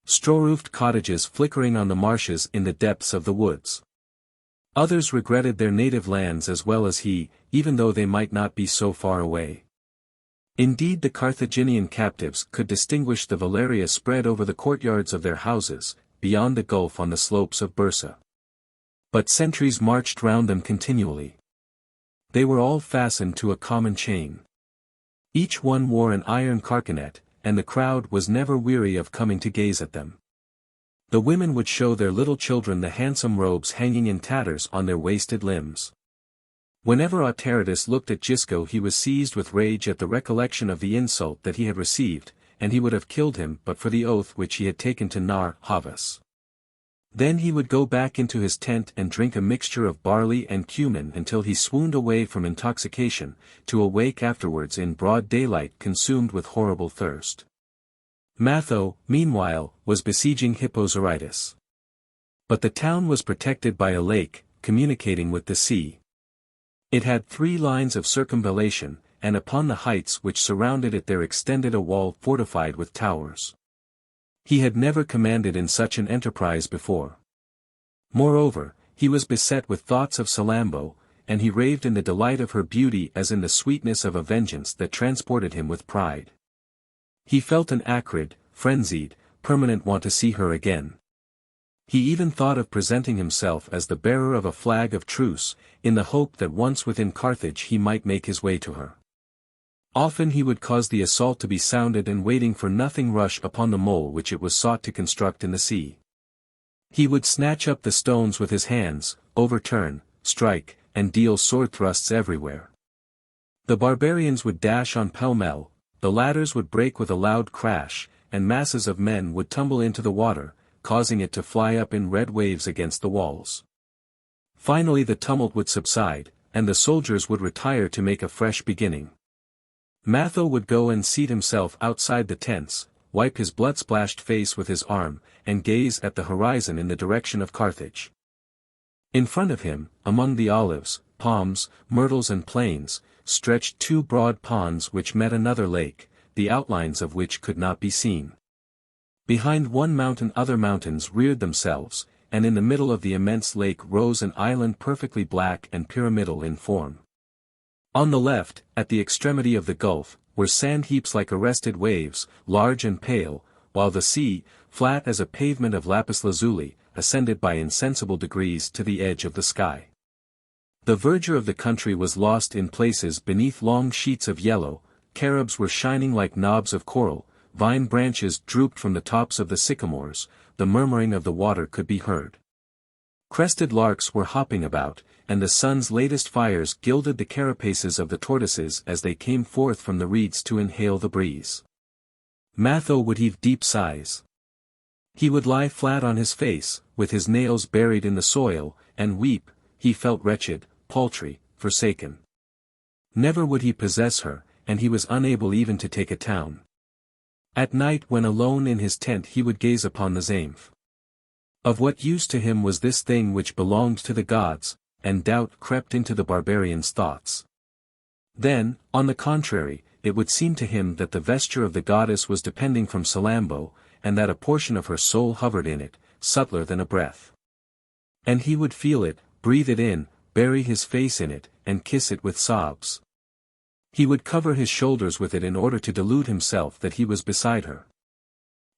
straw-roofed cottages flickering on the marshes in the depths of the woods. Others regretted their native lands as well as he, even though they might not be so far away. Indeed the Carthaginian captives could distinguish the Valeria spread over the courtyards of their houses, beyond the gulf on the slopes of Byrsa. But sentries marched round them continually. They were all fastened to a common chain. Each one wore an iron carcanet, and the crowd was never weary of coming to gaze at them. The women would show their little children the handsome robes hanging in tatters on their wasted limbs. Whenever Autaritus looked at Gisco he was seized with rage at the recollection of the insult that he had received, and he would have killed him but for the oath which he had taken to Nar Havas. Then he would go back into his tent and drink a mixture of barley and cumin until he swooned away from intoxication, to awake afterwards in broad daylight consumed with horrible thirst. Matho, meanwhile, was besieging Hippozyritis. But the town was protected by a lake, communicating with the sea. It had 3 lines of circumvallation, and upon the heights which surrounded it there extended a wall fortified with towers. He had never commanded in such an enterprise before. Moreover, he was beset with thoughts of Salammbô, and he raved in the delight of her beauty as in the sweetness of a vengeance that transported him with pride. He felt an acrid, frenzied, permanent want to see her again. He even thought of presenting himself as the bearer of a flag of truce, in the hope that once within Carthage he might make his way to her. Often he would cause the assault to be sounded and waiting for nothing rush upon the mole which it was sought to construct in the sea. He would snatch up the stones with his hands, overturn, strike, and deal sword thrusts everywhere. The barbarians would dash on pell-mell, the ladders would break with a loud crash, and masses of men would tumble into the water, causing it to fly up in red waves against the walls. Finally the tumult would subside, and the soldiers would retire to make a fresh beginning. Matho would go and seat himself outside the tents, wipe his blood-splashed face with his arm, and gaze at the horizon in the direction of Carthage. In front of him, among the olives, palms, myrtles and planes, stretched 2 broad ponds which met another lake, the outlines of which could not be seen. Behind one mountain other mountains reared themselves, and in the middle of the immense lake rose an island perfectly black and pyramidal in form. On the left, at the extremity of the gulf, were sand heaps like arrested waves, large and pale, while the sea, flat as a pavement of lapis lazuli, ascended by insensible degrees to the edge of the sky. The verdure of the country was lost in places beneath long sheets of yellow, carobs were shining like knobs of coral, vine branches drooped from the tops of the sycamores, the murmuring of the water could be heard. Crested larks were hopping about, and the sun's latest fires gilded the carapaces of the tortoises as they came forth from the reeds to inhale the breeze. Matho would heave deep sighs. He would lie flat on his face, with his nails buried in the soil, and weep. He felt wretched, paltry, forsaken. Never would he possess her, and he was unable even to take a town. At night when alone in his tent he would gaze upon the Zaïmph. Of what use to him was this thing which belonged to the gods, and doubt crept into the barbarian's thoughts. Then, on the contrary, it would seem to him that the vesture of the goddess was depending from Salammbô, and that a portion of her soul hovered in it, subtler than a breath. And he would feel it, breathe it in, bury his face in it, and kiss it with sobs. He would cover his shoulders with it in order to delude himself that he was beside her.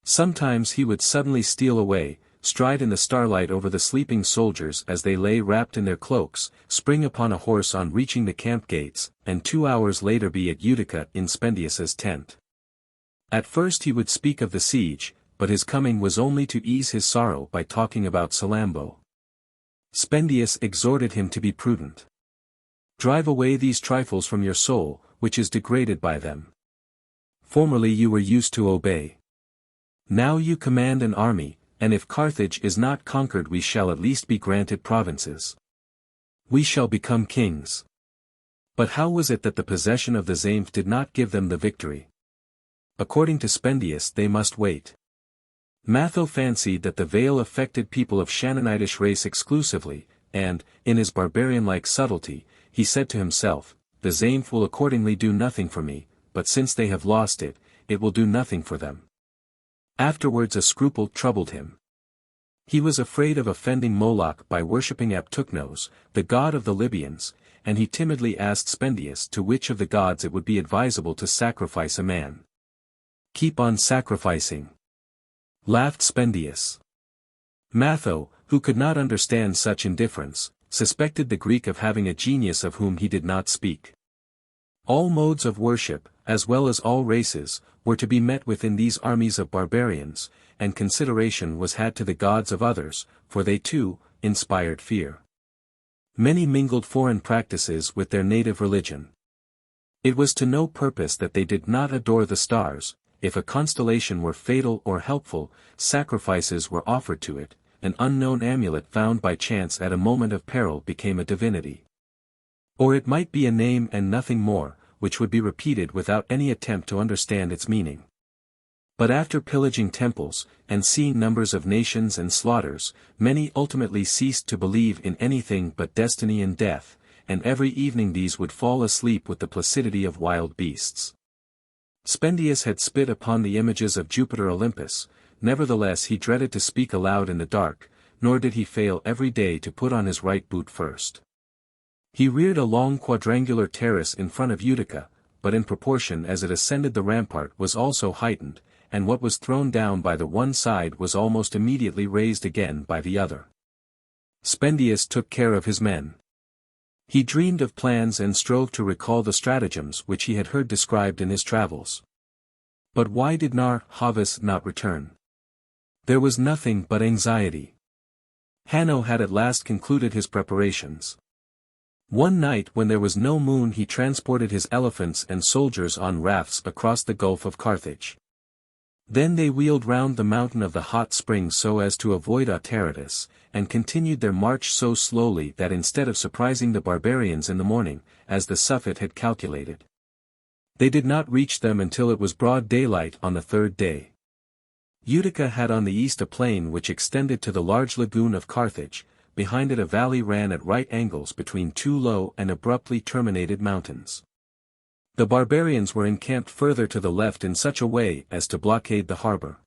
Sometimes he would suddenly steal away, stride in the starlight over the sleeping soldiers as they lay wrapped in their cloaks, spring upon a horse on reaching the camp gates, and 2 hours later be at Utica in Spendius's tent. At first he would speak of the siege, but his coming was only to ease his sorrow by talking about Salammbô. Spendius exhorted him to be prudent. Drive away these trifles from your soul, which is degraded by them. Formerly you were used to obey. Now you command an army, and if Carthage is not conquered we shall at least be granted provinces. We shall become kings. But how was it that the possession of the Zaïmph did not give them the victory? According to Spendius they must wait. Matho fancied that the veil affected people of Shannonitish race exclusively, and, in his barbarian-like subtlety, he said to himself, the Zaïmph will accordingly do nothing for me, but since they have lost it, it will do nothing for them. Afterwards a scruple troubled him. He was afraid of offending Moloch by worshipping Aptuknos, the god of the Libyans, and he timidly asked Spendius to which of the gods it would be advisable to sacrifice a man. Keep on sacrificing, laughed Spendius. Matho, who could not understand such indifference, suspected the Greek of having a genius of whom he did not speak. All modes of worship, as well as all races, were to be met with in these armies of barbarians, and consideration was had to the gods of others, for they too inspired fear. Many mingled foreign practices with their native religion. It was to no purpose that they did not adore the stars. If a constellation were fatal or helpful, sacrifices were offered to it. An unknown amulet found by chance at a moment of peril became a divinity. Or it might be a name and nothing more, which would be repeated without any attempt to understand its meaning. But after pillaging temples, and seeing numbers of nations and slaughters, many ultimately ceased to believe in anything but destiny and death, and every evening these would fall asleep with the placidity of wild beasts. Spendius had spit upon the images of Jupiter Olympus, nevertheless he dreaded to speak aloud in the dark, nor did he fail every day to put on his right boot first. He reared a long quadrangular terrace in front of Utica, but in proportion as it ascended the rampart was also heightened, and what was thrown down by the one side was almost immediately raised again by the other. Spendius took care of his men. He dreamed of plans and strove to recall the stratagems which he had heard described in his travels. But why did Nar-Havas not return? There was nothing but anxiety. Hanno had at last concluded his preparations. One night when there was no moon he transported his elephants and soldiers on rafts across the Gulf of Carthage. Then they wheeled round the mountain of the hot springs so as to avoid Autaritus, and continued their march so slowly that instead of surprising the barbarians in the morning, as the Suffet had calculated, they did not reach them until it was broad daylight on the third day. Utica had on the east a plain which extended to the large lagoon of Carthage. Behind it a valley ran at right angles between two low and abruptly terminated mountains. The barbarians were encamped further to the left in such a way as to blockade the harbor.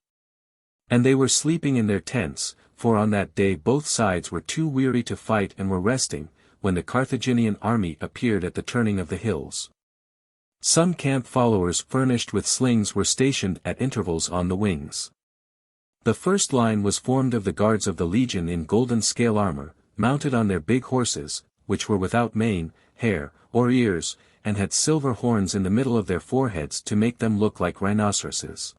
And they were sleeping in their tents, for on that day both sides were too weary to fight and were resting, when the Carthaginian army appeared at the turning of the hills. Some camp followers furnished with slings were stationed at intervals on the wings. The first line was formed of the guards of the legion in golden scale armor, mounted on their big horses, which were without mane, hair, or ears, and had silver horns in the middle of their foreheads to make them look like rhinoceroses.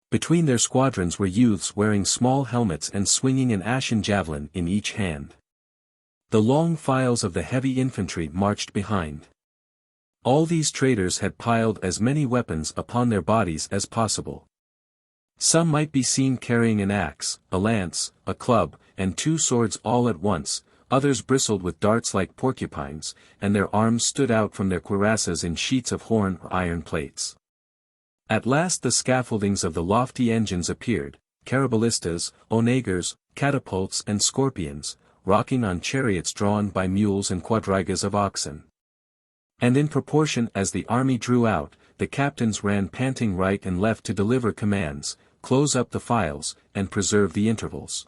Between their squadrons were youths wearing small helmets and swinging an ashen javelin in each hand. The long files of the heavy infantry marched behind. All these traders had piled as many weapons upon their bodies as possible. Some might be seen carrying an axe, a lance, a club, and two swords all at once, others bristled with darts like porcupines, and their arms stood out from their cuirasses in sheets of horn or iron plates. At last the scaffoldings of the lofty engines appeared, carabalistas, onagers, catapults and scorpions, rocking on chariots drawn by mules and quadrigas of oxen. And in proportion as the army drew out, the captains ran panting right and left to deliver commands, close up the files, and preserve the intervals.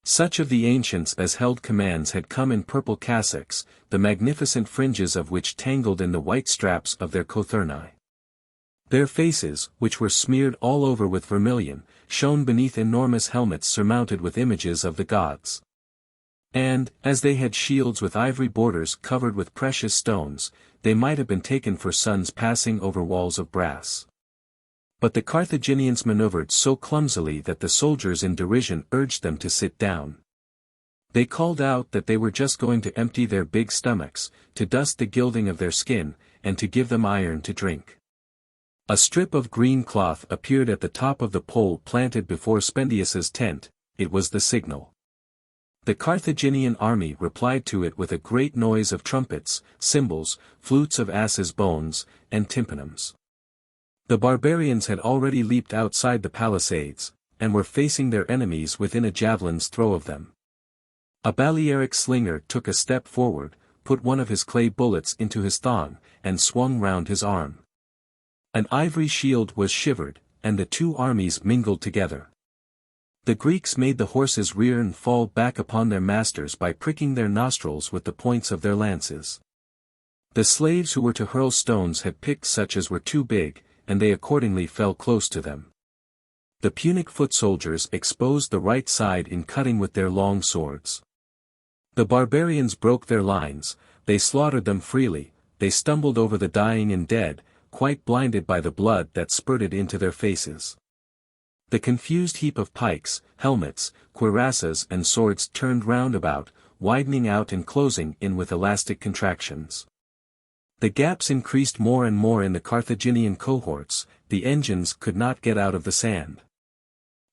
Such of the ancients as held commands had come in purple cassocks, the magnificent fringes of which tangled in the white straps of their cothurni. Their faces, which were smeared all over with vermilion, shone beneath enormous helmets surmounted with images of the gods. And, as they had shields with ivory borders covered with precious stones, they might have been taken for suns passing over walls of brass. But the Carthaginians maneuvered so clumsily that the soldiers in derision urged them to sit down. They called out that they were just going to empty their big stomachs, to dust the gilding of their skin, and to give them iron to drink. A strip of green cloth appeared at the top of the pole planted before Spendius's tent. It was the signal. The Carthaginian army replied to it with a great noise of trumpets, cymbals, flutes of asses' bones, and tympanums. The barbarians had already leaped outside the palisades, and were facing their enemies within a javelin's throw of them. A Balearic slinger took a step forward, put one of his clay bullets into his thong, and swung round his arm. An ivory shield was shivered, and the two armies mingled together. The Greeks made the horses rear and fall back upon their masters by pricking their nostrils with the points of their lances. The slaves who were to hurl stones had picked such as were too big, and they accordingly fell close to them. The Punic foot soldiers exposed the right side in cutting with their long swords. The barbarians broke their lines, they slaughtered them freely, they stumbled over the dying and dead, quite blinded by the blood that spurted into their faces. The confused heap of pikes, helmets, cuirasses and swords turned round about, widening out and closing in with elastic contractions. The gaps increased more and more in the Carthaginian cohorts, the engines could not get out of the sand.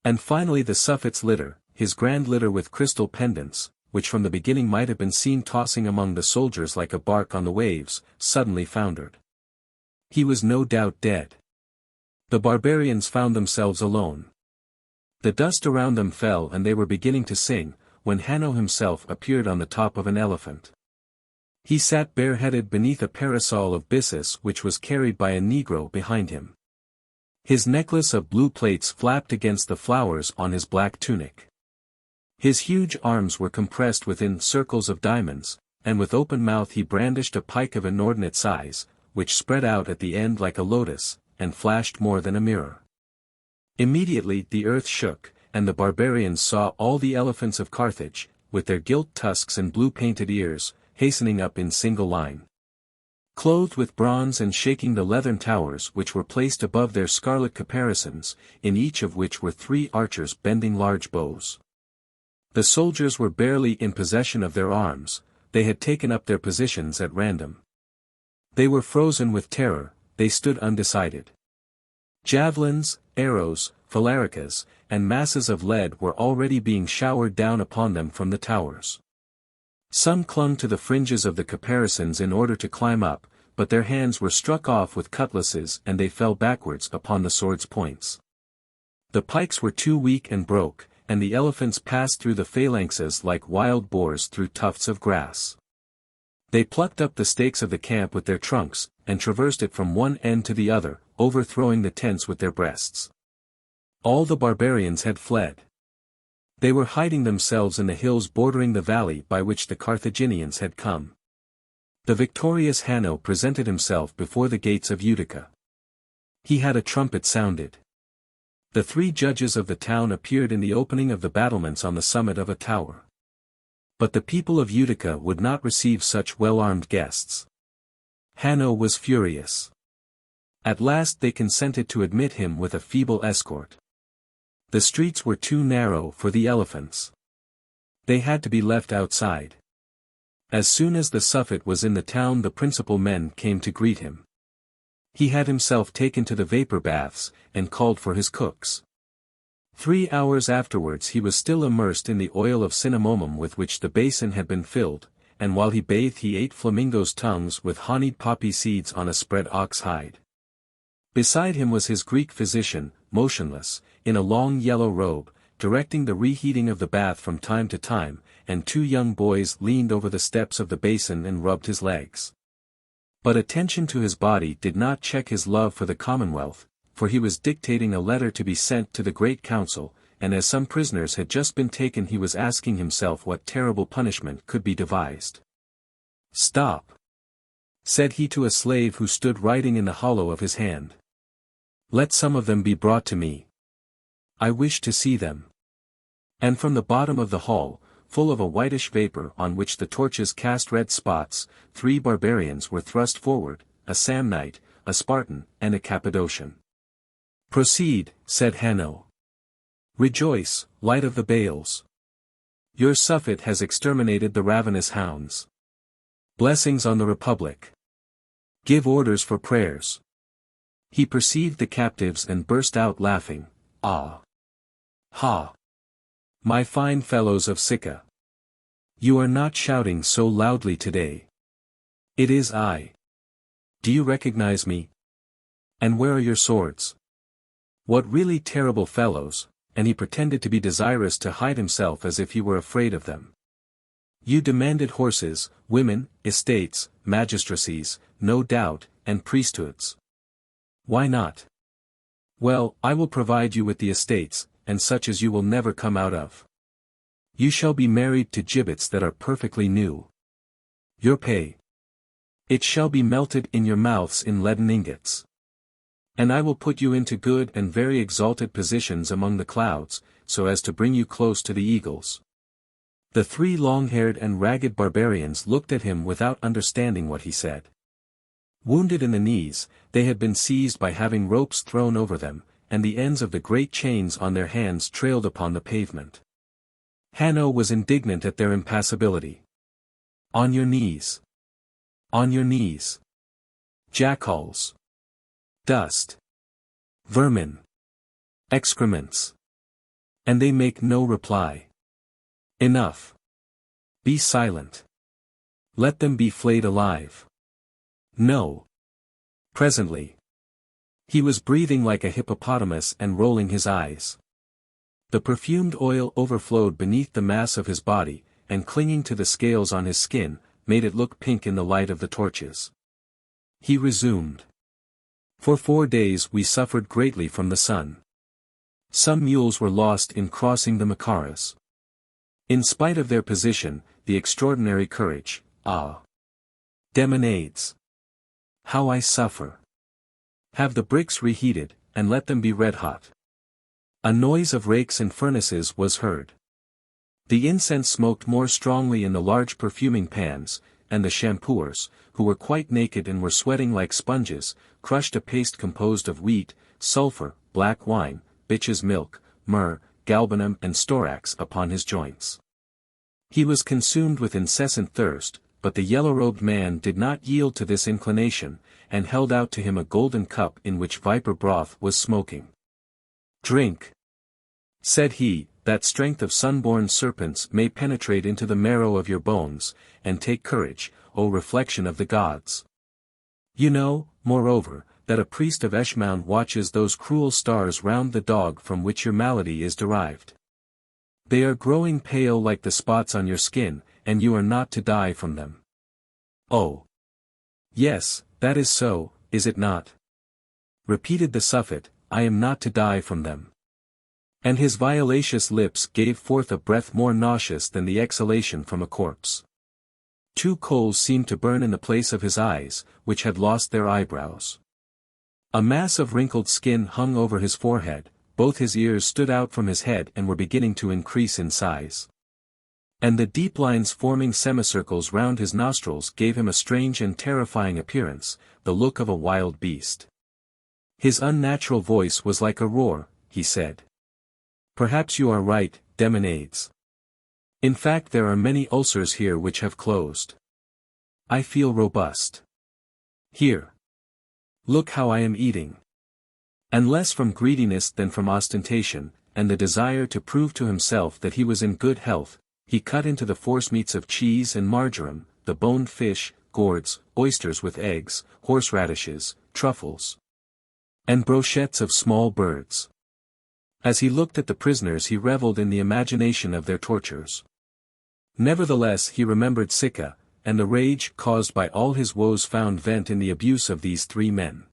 And finally the Suffet's litter, his grand litter with crystal pendants, which from the beginning might have been seen tossing among the soldiers like a bark on the waves, suddenly foundered. He was no doubt dead. The barbarians found themselves alone. The dust around them fell and they were beginning to sing, when Hanno himself appeared on the top of an elephant. He sat bareheaded beneath a parasol of byssus which was carried by a negro behind him. His necklace of blue plates flapped against the flowers on his black tunic. His huge arms were compressed within circles of diamonds, and with open mouth he brandished a pike of inordinate size, which spread out at the end like a lotus, and flashed more than a mirror. Immediately the earth shook, and the barbarians saw all the elephants of Carthage, with their gilt tusks and blue-painted ears, hastening up in single line. Clothed with bronze and shaking the leathern towers which were placed above their scarlet caparisons, in each of which were 3 archers bending large bows. The soldiers were barely in possession of their arms, they had taken up their positions at random. They were frozen with terror, they stood undecided. Javelins, arrows, phalaricas, and masses of lead were already being showered down upon them from the towers. Some clung to the fringes of the caparisons in order to climb up, but their hands were struck off with cutlasses and they fell backwards upon the swords' points. The pikes were too weak and broke, and the elephants passed through the phalanxes like wild boars through tufts of grass. They plucked up the stakes of the camp with their trunks, and traversed it from one end to the other, overthrowing the tents with their breasts. All the barbarians had fled. They were hiding themselves in the hills bordering the valley by which the Carthaginians had come. The victorious Hanno presented himself before the gates of Utica. He had a trumpet sounded. The 3 judges of the town appeared in the opening of the battlements on the summit of a tower. But the people of Utica would not receive such well-armed guests. Hanno was furious. At last they consented to admit him with a feeble escort. The streets were too narrow for the elephants. They had to be left outside. As soon as the Suffet was in the town the principal men came to greet him. He had himself taken to the vapor baths, and called for his cooks. 3 hours afterwards he was still immersed in the oil of cinnamomum with which the basin had been filled, and while he bathed he ate flamingos' tongues with honeyed poppy seeds on a spread ox hide. Beside him was his Greek physician, motionless, in a long yellow robe, directing the reheating of the bath from time to time, and 2 young boys leaned over the steps of the basin and rubbed his legs. But attention to his body did not check his love for the Commonwealth, for he was dictating a letter to be sent to the Great Council, and as some prisoners had just been taken he was asking himself what terrible punishment could be devised. "Stop," said he to a slave who stood writing in the hollow of his hand. "Let some of them be brought to me. I wish to see them." And from the bottom of the hall, full of a whitish vapor on which the torches cast red spots, 3 barbarians were thrust forward, a Samnite, a Spartan, and a Cappadocian. "Proceed," said Hanno. "Rejoice, light of the Baals. Your Suffet has exterminated the ravenous hounds. Blessings on the Republic. Give orders for prayers." He perceived the captives and burst out laughing. "Ah! Ha! My fine fellows of Sicca. You are not shouting so loudly today. It is I. Do you recognize me? And where are your swords? What really terrible fellows," and he pretended to be desirous to hide himself as if he were afraid of them. "You demanded horses, women, estates, magistracies, no doubt, and priesthoods. Why not? Well, I will provide you with the estates, and such as you will never come out of. You shall be married to gibbets that are perfectly new. Your pay. It shall be melted in your mouths in leaden ingots. And I will put you into good and very exalted positions among the clouds, so as to bring you close to the eagles. The three long-haired and ragged barbarians looked at him without understanding what he said. Wounded in the knees, they had been seized by having ropes thrown over them, and the ends of the great chains on their hands trailed upon the pavement. Hanno was indignant at their impassibility. On your knees. On your knees. Jackals. Dust. Vermin. Excrements. And they make no reply. Enough. Be silent. Let them be flayed alive. No. Presently. He was breathing like a hippopotamus and rolling his eyes. The perfumed oil overflowed beneath the mass of his body, and clinging to the scales on his skin, made it look pink in the light of the torches. He resumed. For 4 days we suffered greatly from the sun. Some mules were lost in crossing the Macaras. In spite of their position, the extraordinary courage, Demonades. How I suffer. Have the bricks reheated, and let them be red-hot. A noise of rakes and furnaces was heard. The incense smoked more strongly in the large perfuming pans, and the shampooers, who were quite naked and were sweating like sponges, crushed a paste composed of wheat, sulfur, black wine, bitch's milk, myrrh, galbanum and storax upon his joints. He was consumed with incessant thirst, but the yellow-robed man did not yield to this inclination, and held out to him a golden cup in which viper broth was smoking. Drink, said he, that strength of sun-born serpents may penetrate into the marrow of your bones, and take courage, O reflection of the gods. You know, moreover, that a priest of Eshmoun watches those cruel stars round the dog from which your malady is derived. They are growing pale like the spots on your skin, and you are not to die from them. Oh! Yes, that is so, is it not? Repeated the Suffet, I am not to die from them. And his violacious lips gave forth a breath more nauseous than the exhalation from a corpse. 2 coals seemed to burn in the place of his eyes, which had lost their eyebrows. A mass of wrinkled skin hung over his forehead, both his ears stood out from his head and were beginning to increase in size. And the deep lines forming semicircles round his nostrils gave him a strange and terrifying appearance, the look of a wild beast. His unnatural voice was like a roar, he said. Perhaps you are right, Demonades. In fact there are many ulcers here which have closed. I feel robust. Here. Look how I am eating. And less from greediness than from ostentation, and the desire to prove to himself that he was in good health, he cut into the forcemeats of cheese and marjoram, the boned fish, gourds, oysters with eggs, horseradishes, truffles, and brochettes of small birds. As he looked at the prisoners he revelled in the imagination of their tortures. Nevertheless he remembered Sicca, and the rage caused by all his woes found vent in the abuse of these 3 men.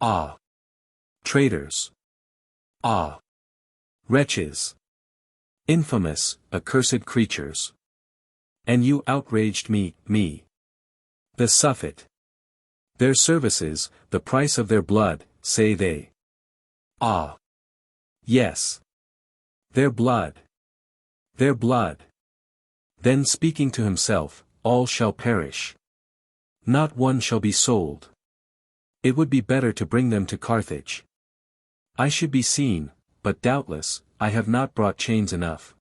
Ah! Traitors! Ah! Wretches! Infamous, accursed creatures! And you outraged me. The Suffet. Their services, the price of their blood, say they. Ah! Yes. Their blood. Their blood. Then speaking to himself, all shall perish. Not one shall be sold. It would be better to bring them to Carthage. I should be seen, but doubtless, I have not brought chains enough.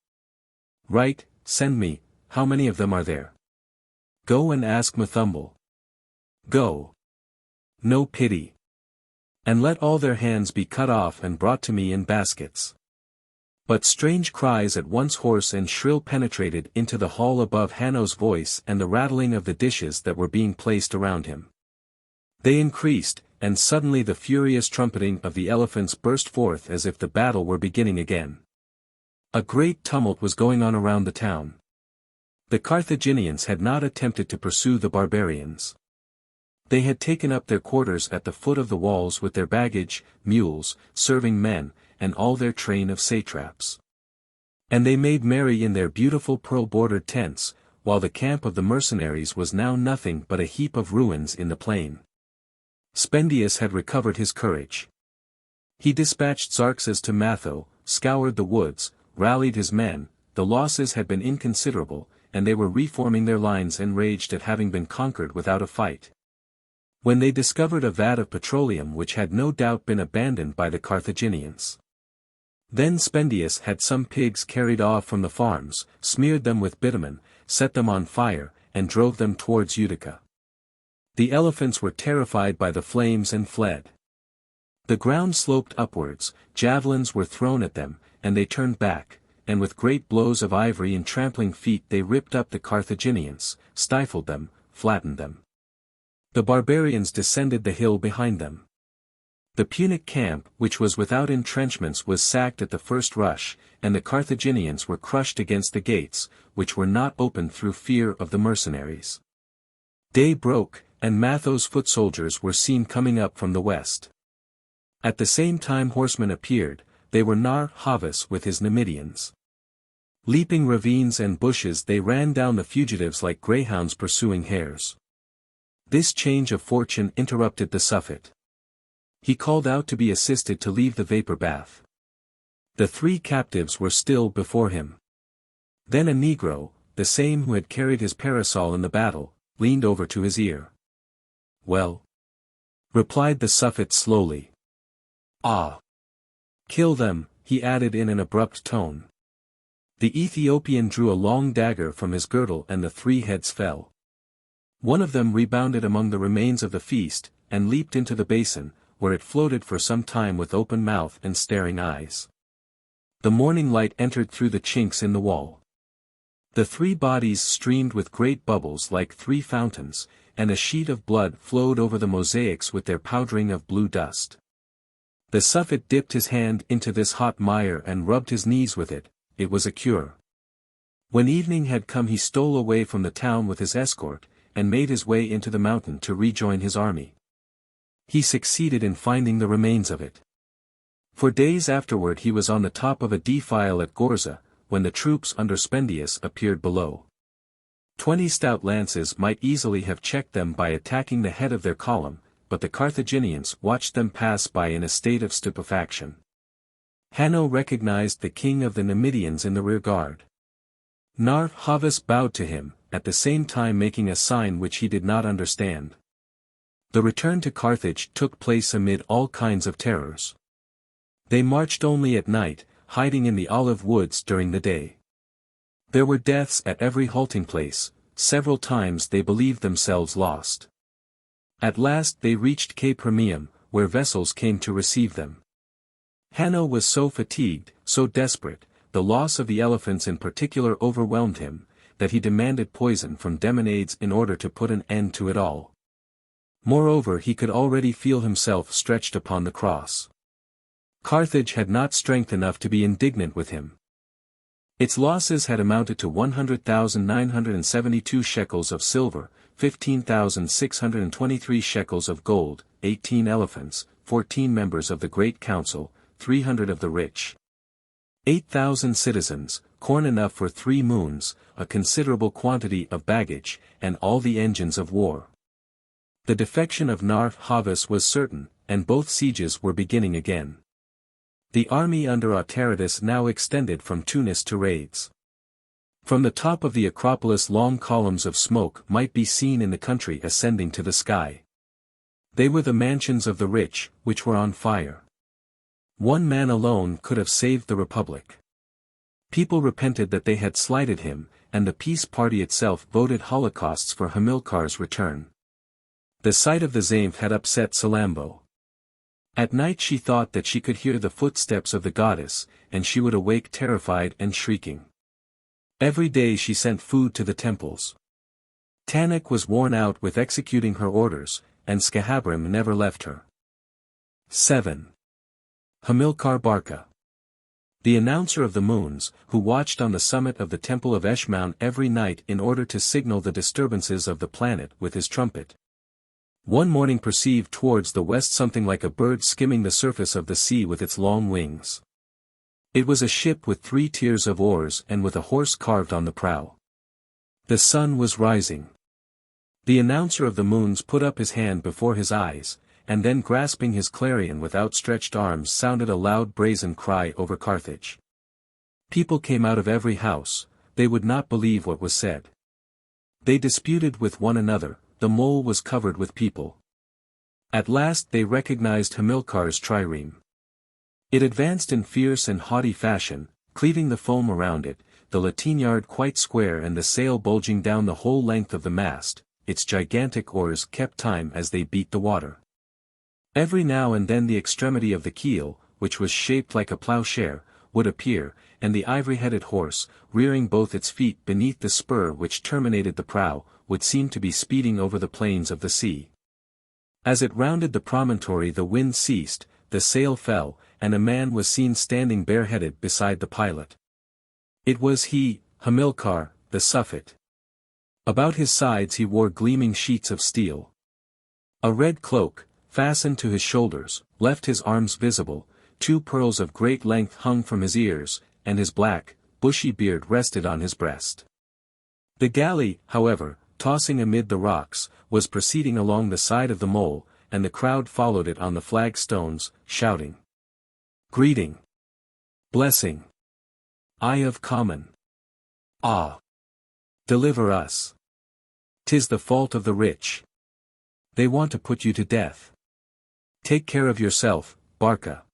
Right, send me, how many of them are there? Go and ask Mathumble. Go. No pity. And let all their hands be cut off and brought to me in baskets. But strange cries at once hoarse and shrill penetrated into the hall above Hanno's voice and the rattling of the dishes that were being placed around him. They increased, and suddenly the furious trumpeting of the elephants burst forth as if the battle were beginning again. A great tumult was going on around the town. The Carthaginians had not attempted to pursue the barbarians. They had taken up their quarters at the foot of the walls with their baggage, mules, serving men, and all their train of satraps. And they made merry in their beautiful pearl-bordered tents, while the camp of the mercenaries was now nothing but a heap of ruins in the plain. Spendius had recovered his courage. He dispatched Xarxes to Matho, scoured the woods, rallied his men, the losses had been inconsiderable, and they were reforming their lines enraged at having been conquered without a fight. When they discovered a vat of petroleum which had no doubt been abandoned by the Carthaginians. Then Spendius had some pigs carried off from the farms, smeared them with bitumen, set them on fire, and drove them towards Utica. The elephants were terrified by the flames and fled. The ground sloped upwards, javelins were thrown at them, and they turned back, and with great blows of ivory and trampling feet they ripped up the Carthaginians, stifled them, flattened them. The barbarians descended the hill behind them. The Punic camp, which was without entrenchments, was sacked at the first rush, and the Carthaginians were crushed against the gates, which were not opened through fear of the mercenaries. Day broke, and Matho's foot soldiers were seen coming up from the west. At the same time horsemen appeared, they were Nar-Havas with his Numidians. Leaping ravines and bushes they ran down the fugitives like greyhounds pursuing hares. This change of fortune interrupted the Suffet. He called out to be assisted to leave the vapor bath. The three captives were still before him. Then a negro, the same who had carried his parasol in the battle, leaned over to his ear. "Well?" replied the Suffet slowly. "Ah! Kill them," he added in an abrupt tone. The Ethiopian drew a long dagger from his girdle and the three heads fell. One of them rebounded among the remains of the feast, and leaped into the basin, where it floated for some time with open mouth and staring eyes. The morning light entered through the chinks in the wall. The three bodies streamed with great bubbles like three fountains, and a sheet of blood flowed over the mosaics with their powdering of blue dust. The Suffet dipped his hand into this hot mire and rubbed his knees with it. It was a cure. When evening had come he stole away from the town with his escort, and made his way into the mountain to rejoin his army. He succeeded in finding the remains of it. For days afterward he was on the top of a defile at Gorza, when the troops under Spendius appeared below. 20 stout lances might easily have checked them by attacking the head of their column, but the Carthaginians watched them pass by in a state of stupefaction. Hanno recognized the king of the Numidians in the rearguard. Nar-Havas bowed to him, at the same time making a sign which he did not understand. The return to Carthage took place amid all kinds of terrors. They marched only at night, hiding in the olive woods during the day. There were deaths at every halting place, several times they believed themselves lost. At last they reached Cape Hermium, where vessels came to receive them. Hanno was so fatigued, so desperate, the loss of the elephants in particular overwhelmed him, that he demanded poison from Demonades in order to put an end to it all. Moreover he could already feel himself stretched upon the cross. Carthage had not strength enough to be indignant with him. Its losses had amounted to 100,972 shekels of silver, 15,623 shekels of gold, 18 elephants, 14 members of the Great Council, 300 of the rich. 8,000 citizens, corn enough for 3 moons, a considerable quantity of baggage, and all the engines of war. The defection of Nar-Havas was certain, and both sieges were beginning again. The army under Autaritus now extended from Tunis to Rhodes. From the top of the Acropolis long columns of smoke might be seen in the country ascending to the sky. They were the mansions of the rich, which were on fire. One man alone could have saved the Republic. People repented that they had slighted him, and the peace party itself voted holocausts for Hamilcar's return. The sight of the Zaïmph had upset Salammbô. At night she thought that she could hear the footsteps of the goddess, and she would awake terrified and shrieking. Every day she sent food to the temples. Tanit was worn out with executing her orders, and Scahabrim never left her. 7. Hamilcar Barca. The announcer of the moons, who watched on the summit of the temple of Eshmoun every night in order to signal the disturbances of the planet with his trumpet. One morning perceived towards the west something like a bird skimming the surface of the sea with its long wings. It was a ship with 3 tiers of oars and with a horse carved on the prow. The sun was rising. The announcer of the moons put up his hand before his eyes, and then grasping his clarion with outstretched arms sounded a loud brazen cry over Carthage. People came out of every house, they would not believe what was said. They disputed with one another, the mole was covered with people. At last they recognized Hamilcar's trireme. It advanced in fierce and haughty fashion, cleaving the foam around it, the lateenyard quite square and the sail bulging down the whole length of the mast, its gigantic oars kept time as they beat the water. Every now and then the extremity of the keel, which was shaped like a plowshare, would appear, and the ivory-headed horse, rearing both its feet beneath the spur which terminated the prow, would seem to be speeding over the plains of the sea. As it rounded the promontory the wind ceased, the sail fell, and a man was seen standing bareheaded beside the pilot. It was he, Hamilcar, the Suffet. About his sides he wore gleaming sheets of steel. A red cloak, fastened to his shoulders, left his arms visible, 2 pearls of great length hung from his ears, and his black, bushy beard rested on his breast. The galley, however, tossing amid the rocks, was proceeding along the side of the mole, and the crowd followed it on the flagstones, shouting, "Greeting! Blessing! Eye of Common! Ah! Deliver us! 'Tis the fault of the rich. They want to put you to death. Take care of yourself, Barca."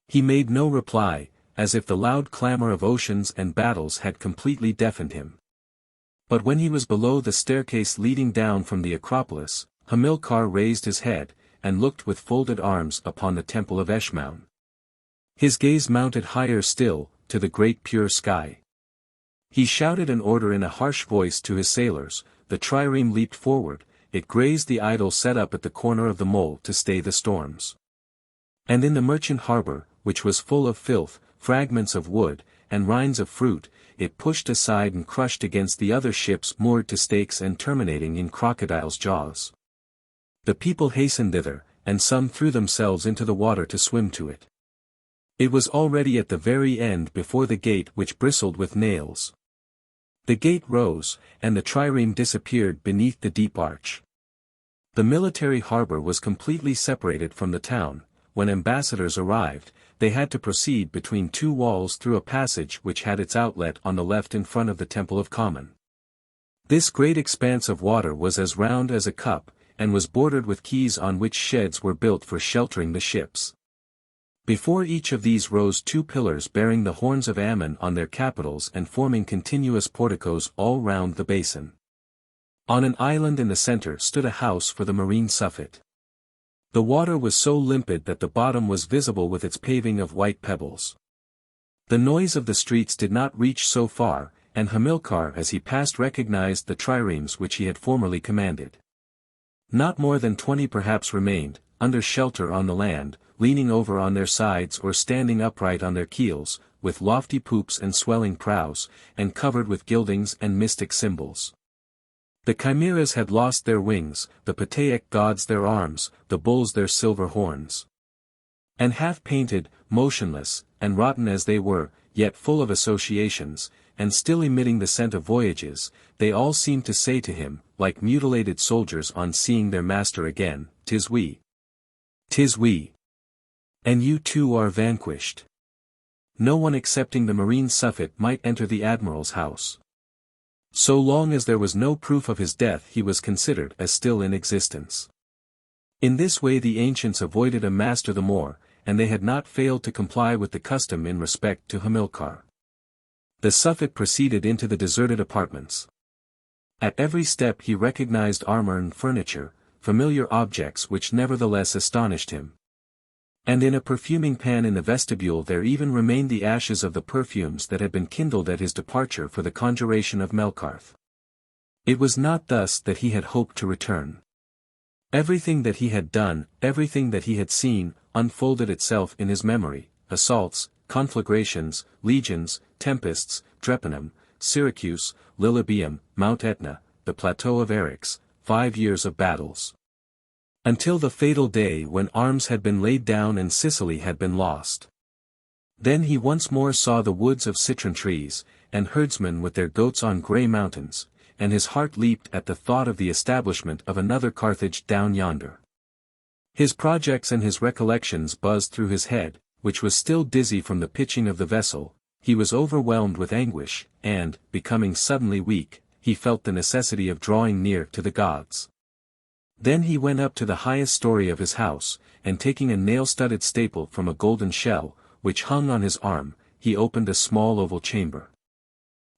He made no reply, as if the loud clamor of oceans and battles had completely deafened him. But when he was below the staircase leading down from the Acropolis, Hamilcar raised his head, and looked with folded arms upon the temple of Eshmoun. His gaze mounted higher still, to the great pure sky. He shouted an order in a harsh voice to his sailors, the trireme leaped forward, it grazed the idol set up at the corner of the mole to stay the storms. And in the merchant harbor, which was full of filth, fragments of wood, and rinds of fruit, it pushed aside and crushed against the other ships moored to stakes and terminating in crocodiles' jaws. The people hastened thither, and some threw themselves into the water to swim to it. It was already at the very end before the gate which bristled with nails. The gate rose, and the trireme disappeared beneath the deep arch. The military harbor was completely separated from the town. When ambassadors arrived, they had to proceed between 2 walls through a passage which had its outlet on the left in front of the Temple of Common. This great expanse of water was as round as a cup, and was bordered with quays on which sheds were built for sheltering the ships. Before each of these rose 2 pillars bearing the horns of Ammon on their capitals and forming continuous porticos all round the basin. On an island in the center stood a house for the marine Suffet. The water was so limpid that the bottom was visible with its paving of white pebbles. The noise of the streets did not reach so far, and Hamilcar as he passed recognized the triremes which he had formerly commanded. Not more than 20 perhaps remained, under shelter on the land, leaning over on their sides or standing upright on their keels, with lofty poops and swelling prows, and covered with gildings and mystic symbols. The chimeras had lost their wings, the Pataic gods their arms, the bulls their silver horns. And half-painted, motionless, and rotten as they were, yet full of associations, and still emitting the scent of voyages, they all seemed to say to him, like mutilated soldiers on seeing their master again, "'Tis we. 'Tis we. And you too are vanquished." No one excepting the marine Suffet might enter the admiral's house. So long as there was no proof of his death he was considered as still in existence. In this way the ancients avoided a master the more, and they had not failed to comply with the custom in respect to Hamilcar. The Suffet proceeded into the deserted apartments. At every step he recognized armor and furniture, familiar objects which nevertheless astonished him. And in a perfuming pan in the vestibule there even remained the ashes of the perfumes that had been kindled at his departure for the conjuration of Melkarth. It was not thus that he had hoped to return. Everything that he had done, everything that he had seen, unfolded itself in his memory: assaults, conflagrations, legions, tempests, Drepanum, Syracuse, Lilybaeum, Mount Etna, the plateau of Eryx, 5 years of battles. Until the fatal day when arms had been laid down and Sicily had been lost. Then he once more saw the woods of citron trees, and herdsmen with their goats on grey mountains, and his heart leaped at the thought of the establishment of another Carthage down yonder. His projects and his recollections buzzed through his head, which was still dizzy from the pitching of the vessel. he was overwhelmed with anguish, and, becoming suddenly weak, he felt the necessity of drawing near to the gods. Then he went up to the highest story of his house, and taking a nail-studded staple from a golden shell, which hung on his arm, he opened a small oval chamber.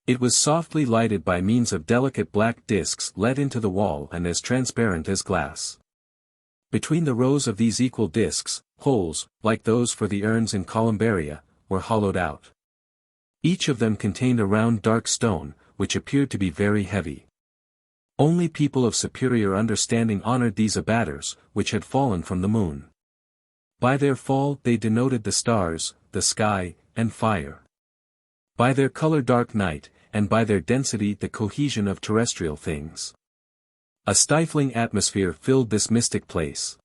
It was softly lighted by means of delicate black discs let into the wall and as transparent as glass. Between the rows of these equal discs, holes, like those for the urns in columbaria, were hollowed out. Each of them contained a round dark stone, which appeared to be very heavy. Only people of superior understanding honored these abatters, which had fallen from the moon. By their fall they denoted the stars, the sky, and fire. By their color dark night, and by their density the cohesion of terrestrial things. A stifling atmosphere filled this mystic place.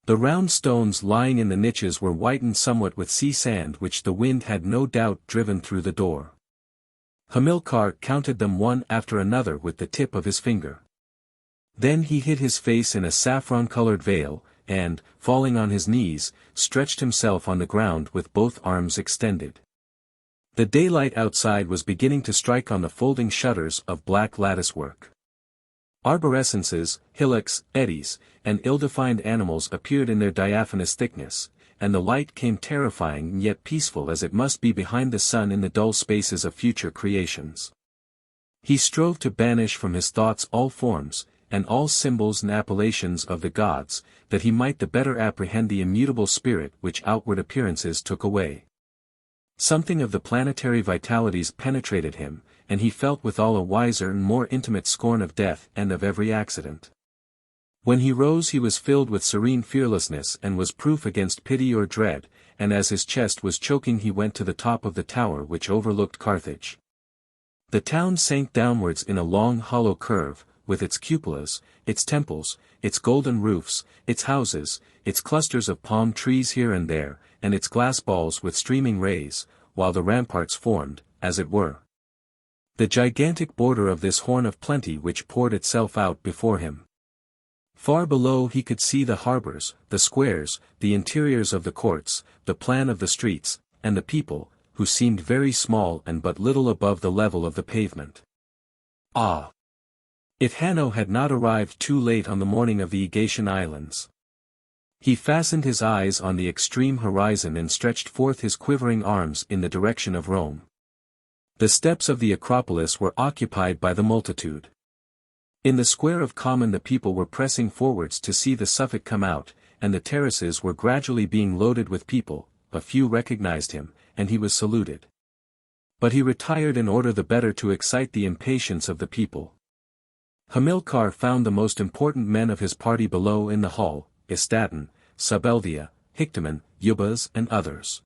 The round stones lying in the niches were whitened somewhat with sea sand which the wind had no doubt driven through the door. Hamilcar counted them one after another with the tip of his finger. Then he hid his face in a saffron-colored veil, and, falling on his knees, stretched himself on the ground with both arms extended. The daylight outside was beginning to strike on the folding shutters of black latticework. Arborescences, hillocks, eddies, and ill-defined animals appeared in their diaphanous thickness, and the light came terrifying yet peaceful as it must be behind the sun in the dull spaces of future creations. He strove to banish from his thoughts all forms, and all symbols and appellations of the gods, that he might the better apprehend the immutable spirit which outward appearances took away. Something of the planetary vitalities penetrated him, and he felt withal a wiser and more intimate scorn of death and of every accident. When he rose he was filled with serene fearlessness and was proof against pity or dread, and as his chest was choking he went to the top of the tower which overlooked Carthage. The town sank downwards in a long hollow curve, with its cupolas, its temples, its golden roofs, its houses, its clusters of palm trees here and there, and its glass balls with streaming rays, while the ramparts formed, as it were, the gigantic border of this horn of plenty which poured itself out before him. Far below he could see the harbors, the squares, the interiors of the courts, the plan of the streets, and the people, who seemed very small and but little above the level of the pavement. Ah! If Hanno had not arrived too late on the morning of the Aegaean Islands! He fastened his eyes on the extreme horizon and stretched forth his quivering arms in the direction of Rome. The steps of the Acropolis were occupied by the multitude. In the square of Common the people were pressing forwards to see the Suffet come out, and the terraces were gradually being loaded with people. A few recognized him, and he was saluted. But he retired in order the better to excite the impatience of the people. Hamilcar found the most important men of his party below in the hall, Istaton, Sabeldia, Hictamon, Eubas and others.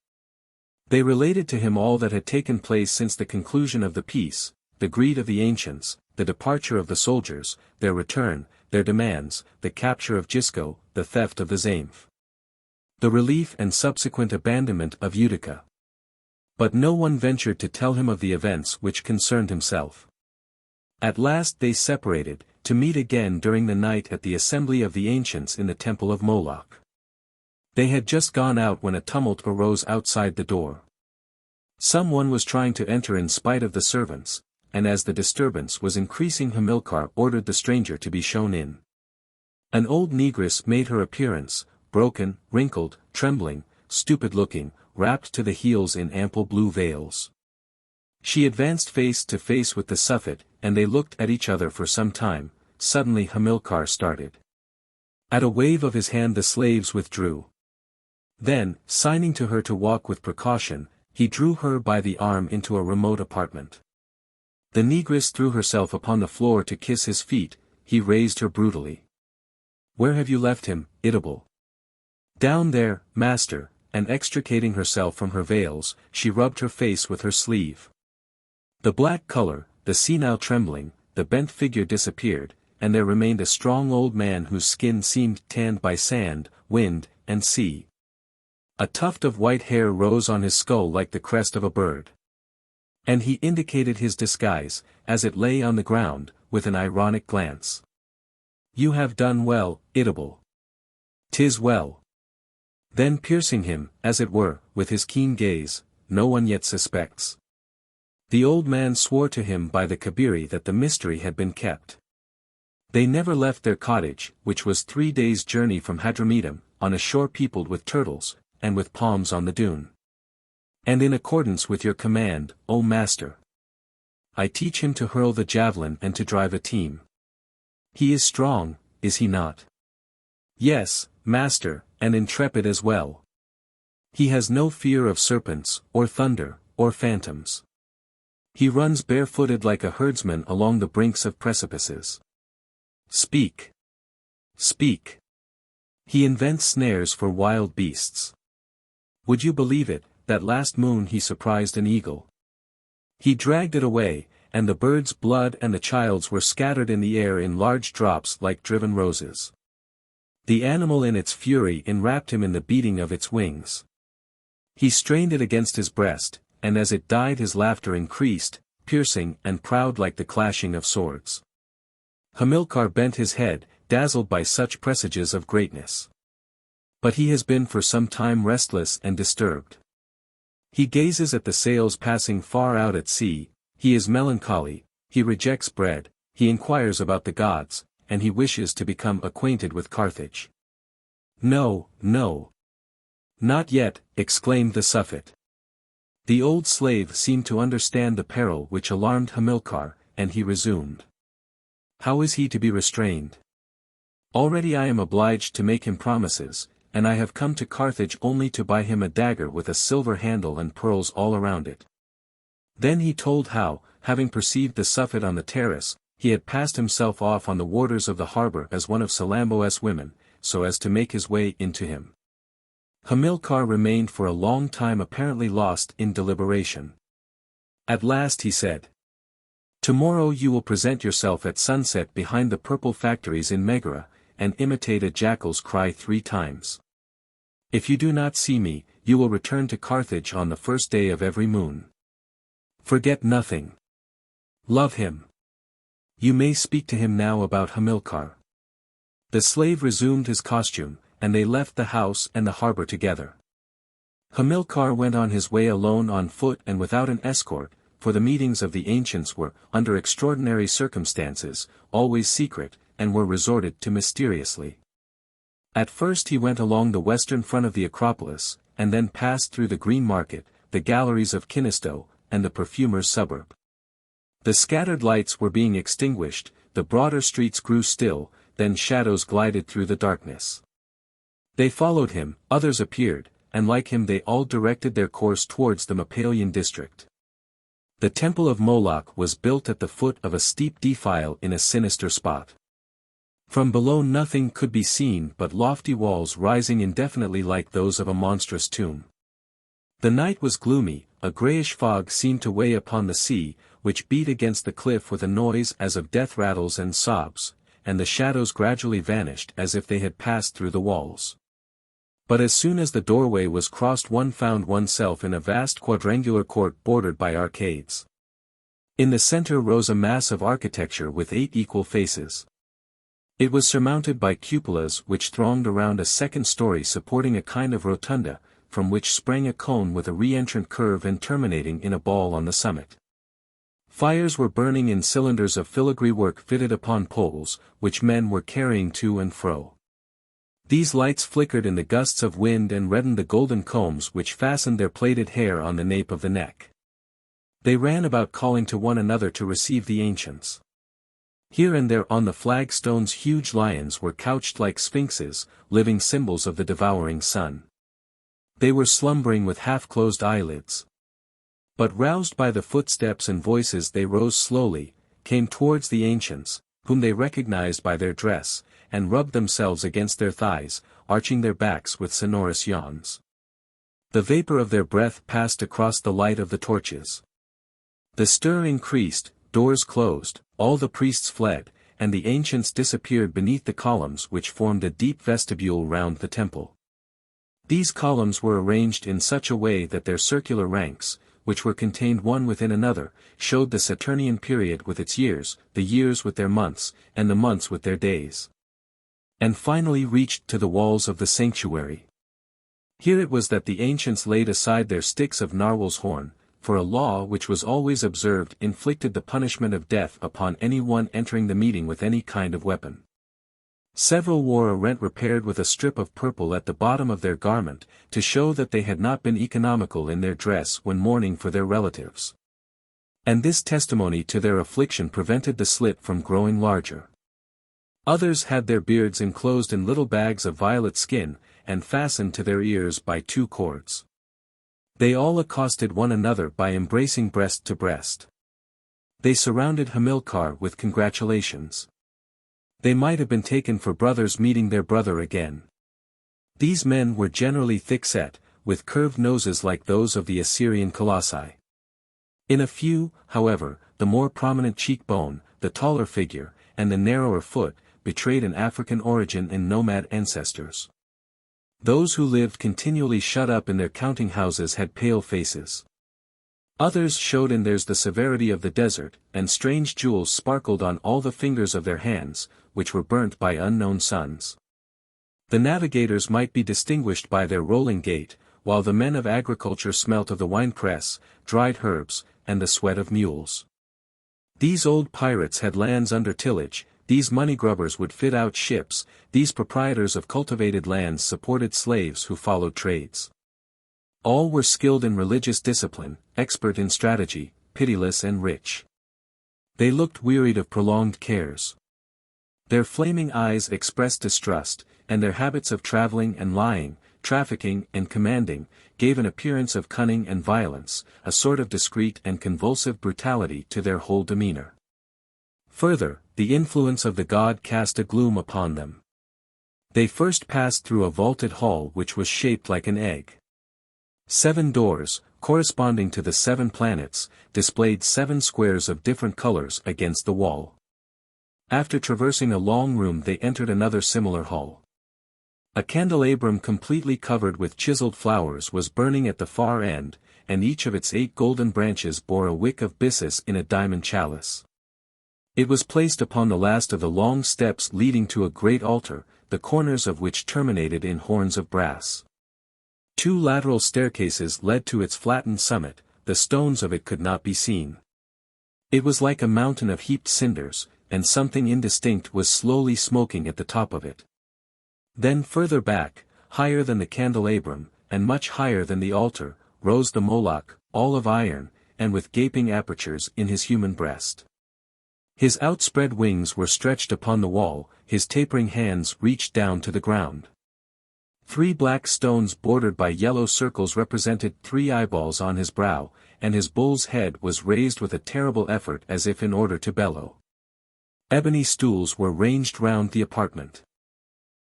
They related to him all that had taken place since the conclusion of the peace, the greed of the ancients, the departure of the soldiers, their return, their demands, the capture of Gisco, the theft of the Zaïmph, the relief and subsequent abandonment of Utica. But no one ventured to tell him of the events which concerned himself. At last they separated, to meet again during the night at the assembly of the ancients in the temple of Moloch. They had just gone out when a tumult arose outside the door. Some one was trying to enter in spite of the servants, and as the disturbance was increasing Hamilcar ordered the stranger to be shown in. An old negress made her appearance, broken, wrinkled, trembling, stupid-looking, wrapped to the heels in ample blue veils. She advanced face to face with the Suffet, and they looked at each other for some time. Suddenly Hamilcar started. At a wave of his hand the slaves withdrew. Then, signing to her to walk with precaution, he drew her by the arm into a remote apartment. The negress threw herself upon the floor to kiss his feet. He raised her brutally. "Where have you left him, Idable?" "Down there, master," and extricating herself from her veils, she rubbed her face with her sleeve. The black color, the senile trembling, the bent figure disappeared, and there remained a strong old man whose skin seemed tanned by sand, wind, and sea. A tuft of white hair rose on his skull like the crest of a bird. And he indicated his disguise, as it lay on the ground, with an ironic glance. "You have done well, Idable." "'Tis well." Then piercing him, as it were, with his keen gaze, no one yet suspects. The old man swore to him by the Kabiri that the mystery had been kept. They never left their cottage, which was 3 days' journey from Hadramedum, on a shore peopled with turtles, and with palms on the dune. And in accordance with your command, O master, I teach him to hurl the javelin and to drive a team. He is strong, is he not? Yes, master, and intrepid as well. He has no fear of serpents, or thunder, or phantoms. He runs barefooted like a herdsman along the brinks of precipices. Speak. Speak. He invents snares for wild beasts. Would you believe it, that last moon he surprised an eagle? He dragged it away, and the bird's blood and the child's were scattered in the air in large drops like driven roses. The animal in its fury enwrapped him in the beating of its wings. He strained it against his breast, and as it died his laughter increased, piercing and proud like the clashing of swords. Hamilcar bent his head, dazzled by such presages of greatness. But he has been for some time restless and disturbed. He gazes at the sails passing far out at sea, he is melancholy, he rejects bread, he inquires about the gods, and he wishes to become acquainted with Carthage. No, no. Not yet, exclaimed the Suffet. The old slave seemed to understand the peril which alarmed Hamilcar, and he resumed. How is he to be restrained? Already I am obliged to make him promises, and I have come to Carthage only to buy him a dagger with a silver handle and pearls all around it. Then he told how, having perceived the Suffet on the terrace, he had passed himself off on the warders of the harbour as one of Salammbô's women, so as to make his way into him. Hamilcar remained for a long time apparently lost in deliberation. At last he said, Tomorrow you will present yourself at sunset behind the purple factories in Megara, and imitate a jackal's cry 3 times. If you do not see me, you will return to Carthage on the first day of every moon. Forget nothing. Love him. You may speak to him now about Hamilcar. The slave resumed his costume, and they left the house and the harbour together. Hamilcar went on his way alone on foot and without an escort, for the meetings of the ancients were, under extraordinary circumstances, always secret, and were resorted to mysteriously. At first he went along the western front of the Acropolis, and then passed through the Green Market, the galleries of Kinisto, and the perfumer's suburb. The scattered lights were being extinguished, the broader streets grew still, then shadows glided through the darkness. They followed him, others appeared, and like him they all directed their course towards the Mappalian district. The temple of Moloch was built at the foot of a steep defile in a sinister spot. From below nothing could be seen but lofty walls rising indefinitely like those of a monstrous tomb. The night was gloomy, a greyish fog seemed to weigh upon the sea, which beat against the cliff with a noise as of death rattles and sobs, and the shadows gradually vanished as if they had passed through the walls. But as soon as the doorway was crossed one found oneself in a vast quadrangular court bordered by arcades. In the center rose a mass of architecture with 8 equal faces. It was surmounted by cupolas which thronged around a second story supporting a kind of rotunda, from which sprang a cone with a re-entrant curve and terminating in a ball on the summit. Fires were burning in cylinders of filigree work fitted upon poles, which men were carrying to and fro. These lights flickered in the gusts of wind and reddened the golden combs which fastened their plaited hair on the nape of the neck. They ran about calling to one another to receive the ancients. Here and there on the flagstones huge lions were couched like sphinxes, living symbols of the devouring sun. They were slumbering with half-closed eyelids. But roused by the footsteps and voices they rose slowly, came towards the ancients, whom they recognized by their dress, and rubbed themselves against their thighs, arching their backs with sonorous yawns. The vapor of their breath passed across the light of the torches. The stir increased, doors closed, all the priests fled, and the ancients disappeared beneath the columns which formed a deep vestibule round the temple. These columns were arranged in such a way that their circular ranks, which were contained one within another, showed the Saturnian period with its years, the years with their months, and the months with their days. And finally reached to the walls of the sanctuary. Here it was that the ancients laid aside their sticks of narwhal's horn, for a law which was always observed inflicted the punishment of death upon any one entering the meeting with any kind of weapon. Several wore a rent repaired with a strip of purple at the bottom of their garment, to show that they had not been economical in their dress when mourning for their relatives. And this testimony to their affliction prevented the slit from growing larger. Others had their beards enclosed in little bags of violet skin, and fastened to their ears by 2 cords. They all accosted one another by embracing breast to breast. They surrounded Hamilcar with congratulations. They might have been taken for brothers meeting their brother again. These men were generally thick-set, with curved noses like those of the Assyrian colossi. In a few, however, the more prominent cheekbone, the taller figure, and the narrower foot, betrayed an African origin in nomad ancestors. Those who lived continually shut up in their counting houses had pale faces. Others showed in theirs the severity of the desert, and strange jewels sparkled on all the fingers of their hands, which were burnt by unknown suns. The navigators might be distinguished by their rolling gait, while the men of agriculture smelt of the winepress, dried herbs, and the sweat of mules. These old pirates had lands under tillage, these money grubbers would fit out ships, these proprietors of cultivated lands supported slaves who followed trades. All were skilled in religious discipline, expert in strategy, pitiless and rich. They looked wearied of prolonged cares. Their flaming eyes expressed distrust, and their habits of traveling and lying, trafficking and commanding, gave an appearance of cunning and violence, a sort of discreet and convulsive brutality to their whole demeanor. Further, the influence of the god cast a gloom upon them. They first passed through a vaulted hall which was shaped like an egg. 7 doors, corresponding to the 7 planets, displayed 7 squares of different colors against the wall. After traversing a long room they entered another similar hall. A candelabrum completely covered with chiseled flowers was burning at the far end, and each of its 8 golden branches bore a wick of byssus in a diamond chalice. It was placed upon the last of the long steps leading to a great altar, the corners of which terminated in horns of brass. 2 lateral staircases led to its flattened summit, the stones of it could not be seen. It was like a mountain of heaped cinders, and something indistinct was slowly smoking at the top of it. Then further back, higher than the candelabrum, and much higher than the altar, rose the Moloch, all of iron, and with gaping apertures in his human breast. His outspread wings were stretched upon the wall, his tapering hands reached down to the ground. 3 black stones bordered by yellow circles represented 3 eyeballs on his brow, and his bull's head was raised with a terrible effort as if in order to bellow. Ebony stools were ranged round the apartment.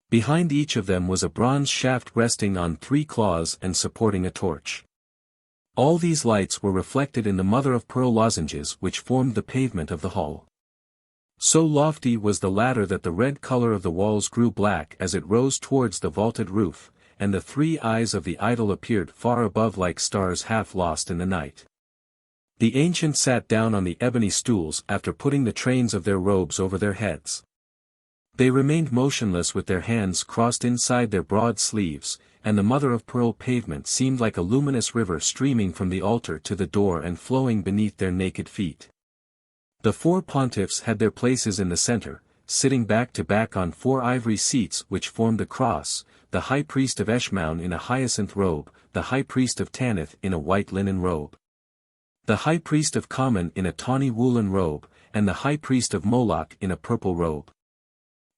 Behind each of them was a bronze shaft resting on 3 claws and supporting a torch. All these lights were reflected in the mother-of-pearl lozenges which formed the pavement of the hall. So lofty was the ladder that the red color of the walls grew black as it rose towards the vaulted roof, and the 3 eyes of the idol appeared far above like stars half lost in the night. The ancients sat down on the ebony stools after putting the trains of their robes over their heads. They remained motionless with their hands crossed inside their broad sleeves, and the mother-of-pearl pavement seemed like a luminous river streaming from the altar to the door and flowing beneath their naked feet. The 4 pontiffs had their places in the center, sitting back to back on 4 ivory seats which formed the cross, the high priest of Eshmaun in a hyacinth robe, the high priest of Tanith in a white linen robe, the high priest of Kamen in a tawny woolen robe, and the high priest of Moloch in a purple robe.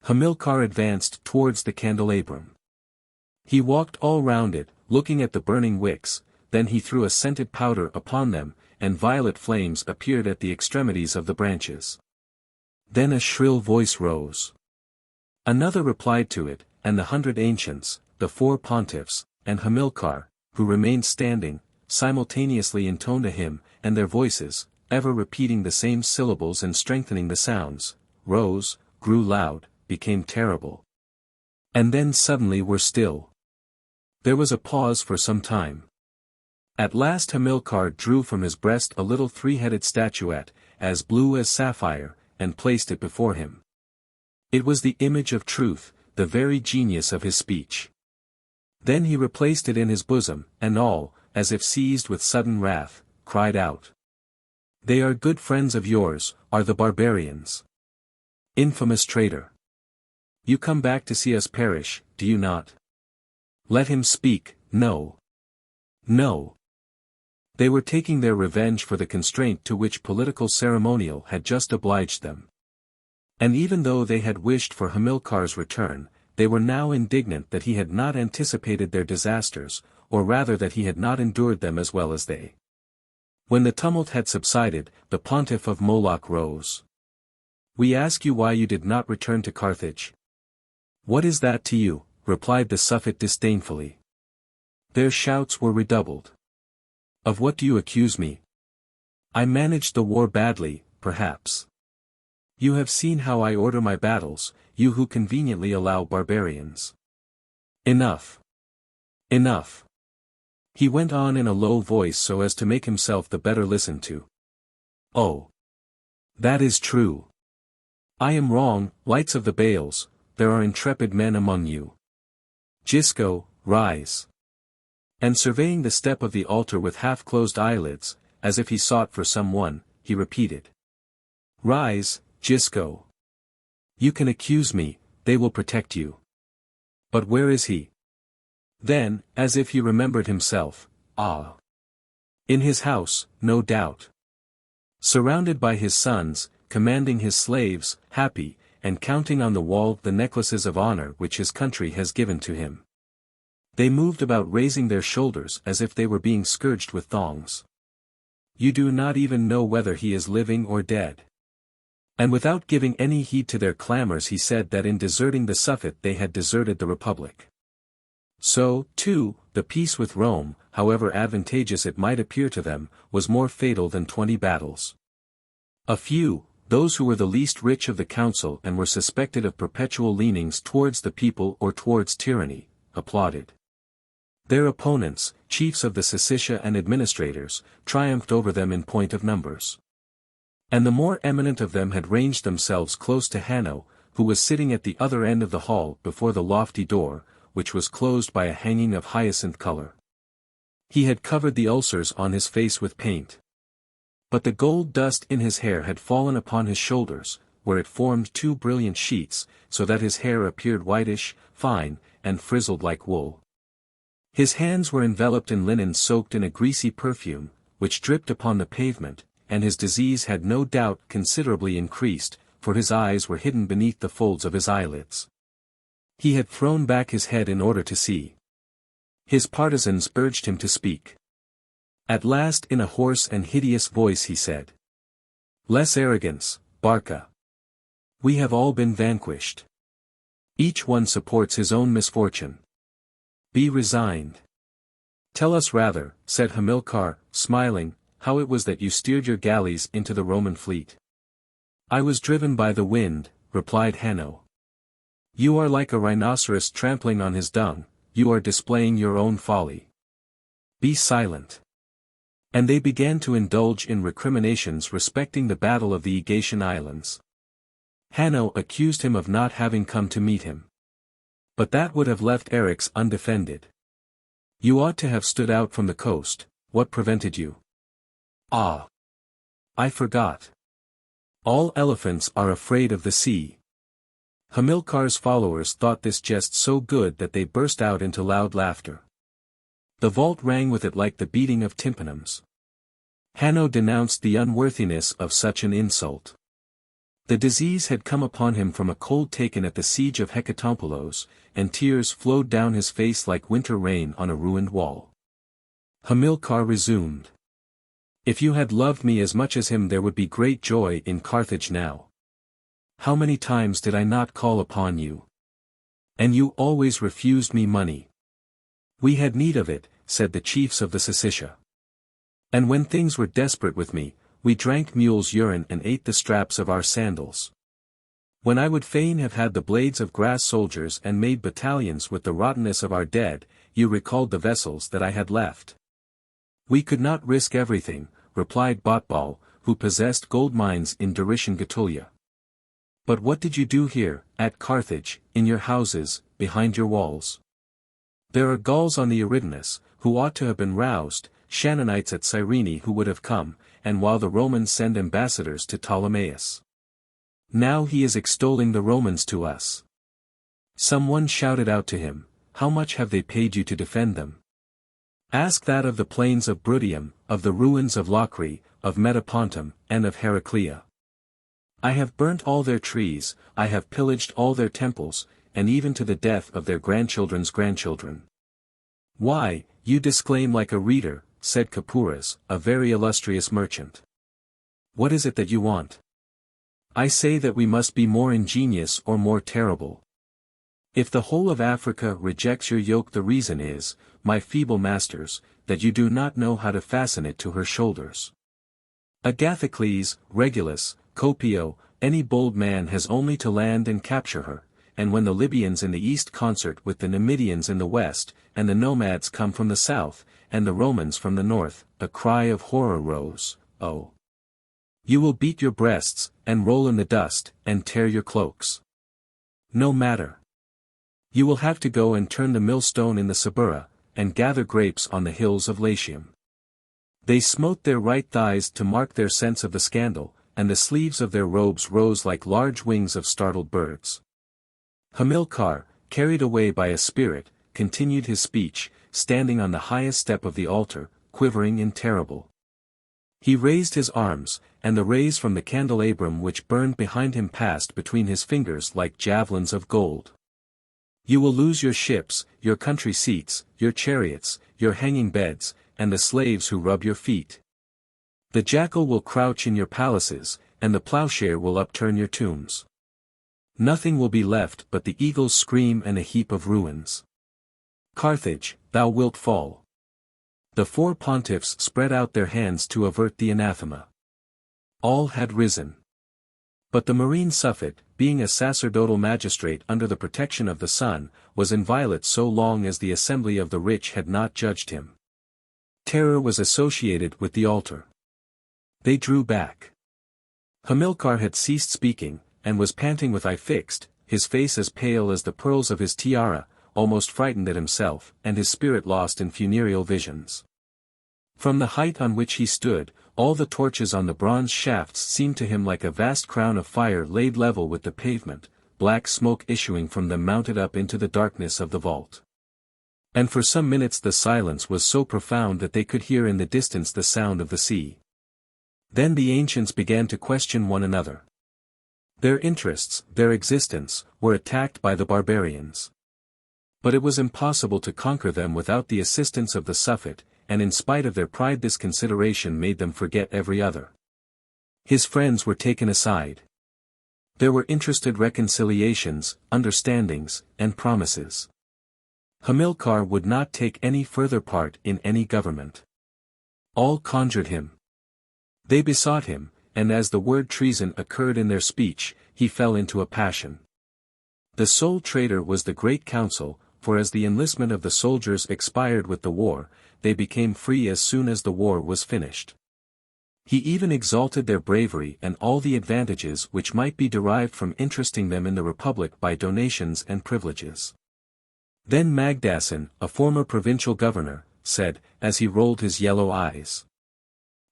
Hamilcar advanced towards the candelabrum. He walked all round it, looking at the burning wicks, then he threw a scented powder upon them, and violet flames appeared at the extremities of the branches. Then a shrill voice rose. Another replied to it, and the 100 ancients, the 4 pontiffs, and Hamilcar, who remained standing, simultaneously intoned a hymn, and their voices, ever repeating the same syllables and strengthening the sounds, rose, grew loud, became terrible. And then suddenly were still. There was a pause for some time. At last Hamilcar drew from his breast a little 3-headed statuette, as blue as sapphire, and placed it before him. It was the image of truth, the very genius of his speech. Then he replaced it in his bosom, and all, as if seized with sudden wrath, cried out. They are good friends of yours, are the barbarians. Infamous traitor! You come back to see us perish, do you not? Let him speak. No. No. They were taking their revenge for the constraint to which political ceremonial had just obliged them. And even though they had wished for Hamilcar's return, they were now indignant that he had not anticipated their disasters, or rather that he had not endured them as well as they. When the tumult had subsided, the pontiff of Moloch rose. We ask you why you did not return to Carthage. What is that to you? Replied the Suffet disdainfully. Their shouts were redoubled. Of what do you accuse me? I managed the war badly, perhaps. You have seen how I order my battles, you who conveniently allow barbarians. Enough. Enough. He went on in a low voice so as to make himself the better listened to. Oh. That is true. I am wrong, lights of the Baals, there are intrepid men among you. Gisco, rise. And surveying the step of the altar with half-closed eyelids, as if he sought for someone, he repeated. Rise, Gisco. You can accuse me, they will protect you. But where is he? Then, as if he remembered himself, ah. In his house, no doubt. Surrounded by his sons, commanding his slaves, happy, and counting on the wall the necklaces of honor which his country has given to him. They moved about raising their shoulders as if they were being scourged with thongs. You do not even know whether he is living or dead. And without giving any heed to their clamors he said that in deserting the Suffet they had deserted the Republic. So, too, the peace with Rome, however advantageous it might appear to them, was more fatal than 20 battles. A few, those who were the least rich of the council and were suspected of perpetual leanings towards the people or towards tyranny, applauded. Their opponents, chiefs of the Sicca and administrators, triumphed over them in point of numbers. And the more eminent of them had ranged themselves close to Hanno, who was sitting at the other end of the hall before the lofty door, which was closed by a hanging of hyacinth color. He had covered the ulcers on his face with paint. But the gold dust in his hair had fallen upon his shoulders, where it formed 2 brilliant sheets, so that his hair appeared whitish, fine, and frizzled like wool. His hands were enveloped in linen soaked in a greasy perfume, which dripped upon the pavement, and his disease had no doubt considerably increased, for his eyes were hidden beneath the folds of his eyelids. He had thrown back his head in order to see. His partisans urged him to speak. At last in a hoarse and hideous voice he said. Less arrogance, Barca. We have all been vanquished. Each one supports his own misfortune. Be resigned. Tell us rather, said Hamilcar, smiling, how it was that you steered your galleys into the Roman fleet. I was driven by the wind, replied Hanno. You are like a rhinoceros trampling on his dung, you are displaying your own folly. Be silent. And they began to indulge in recriminations respecting the battle of the Aegaean islands. Hanno accused him of not having come to meet him. But that would have left Eryx undefended. You ought to have stood out from the coast, what prevented you? Ah! I forgot. All elephants are afraid of the sea. Hamilcar's followers thought this jest so good that they burst out into loud laughter. The vault rang with it like the beating of tympanums. Hanno denounced the unworthiness of such an insult. The disease had come upon him from a cold taken at the siege of Hecatompylos, and tears flowed down his face like winter rain on a ruined wall. Hamilcar resumed. If you had loved me as much as him there would be great joy in Carthage now. How many times did I not call upon you? And you always refused me money. We had need of it, said the chiefs of the Sicca. And when things were desperate with me, we drank mule's urine and ate the straps of our sandals. When I would fain have had the blades of grass soldiers and made battalions with the rottenness of our dead, you recalled the vessels that I had left. We could not risk everything, replied Botbal, who possessed gold mines in Doritian Gatulia. But what did you do here, at Carthage, in your houses, behind your walls? There are Gauls on the Eridanus, who ought to have been roused, Shannonites at Cyrene who would have come, and while the Romans send ambassadors to Ptolemais. Now he is extolling the Romans to us. Someone shouted out to him, how much have they paid you to defend them? Ask that of the plains of Bruttium, of the ruins of Locri, of Metapontum, and of Heraclea. I have burnt all their trees, I have pillaged all their temples, and even to the death of their grandchildren's grandchildren. Why, you disclaim like a reader, said Capurus, a very illustrious merchant. What is it that you want? I say that we must be more ingenious or more terrible. If the whole of Africa rejects your yoke, the reason is, my feeble masters, that you do not know how to fasten it to her shoulders. Agathocles, Regulus, Copio, any bold man has only to land and capture her, and when the Libyans in the east concert with the Numidians in the west, and the nomads come from the south, and the Romans from the north, a cry of horror rose, oh! You will beat your breasts, and roll in the dust, and tear your cloaks. No matter. You will have to go and turn the millstone in the Suburra, and gather grapes on the hills of Latium. They smote their right thighs to mark their sense of the scandal, and the sleeves of their robes rose like large wings of startled birds. Hamilcar, carried away by a spirit, continued his speech, standing on the highest step of the altar, quivering and terrible. He raised his arms, and the rays from the candelabrum which burned behind him passed between his fingers like javelins of gold. You will lose your ships, your country seats, your chariots, your hanging beds, and the slaves who rub your feet. The jackal will crouch in your palaces, and the plowshare will upturn your tombs. Nothing will be left but the eagle's scream and a heap of ruins. Carthage, thou wilt fall. The four pontiffs spread out their hands to avert the anathema. All had risen. But the marine Suffet, being a sacerdotal magistrate under the protection of the sun, was inviolate so long as the assembly of the rich had not judged him. Terror was associated with the altar. They drew back. Hamilcar had ceased speaking, and was panting with eye fixed, his face as pale as the pearls of his tiara, almost frightened at himself, and his spirit lost in funereal visions. From the height on which he stood, all the torches on the bronze shafts seemed to him like a vast crown of fire laid level with the pavement, black smoke issuing from them mounted up into the darkness of the vault. And for some minutes the silence was so profound that they could hear in the distance the sound of the sea. Then the ancients began to question one another. Their interests, their existence, were attacked by the barbarians. But it was impossible to conquer them without the assistance of the Suffet, and in spite of their pride this consideration made them forget every other. His friends were taken aside. There were interested reconciliations, understandings, and promises. Hamilcar would not take any further part in any government. All conjured him. They besought him, and as the word treason occurred in their speech, he fell into a passion. The sole traitor was the Great Council, for as the enlistment of the soldiers expired with the war, they became free as soon as the war was finished. He even exalted their bravery and all the advantages which might be derived from interesting them in the Republic by donations and privileges. Then Magdassin, a former provincial governor, said, as he rolled his yellow eyes.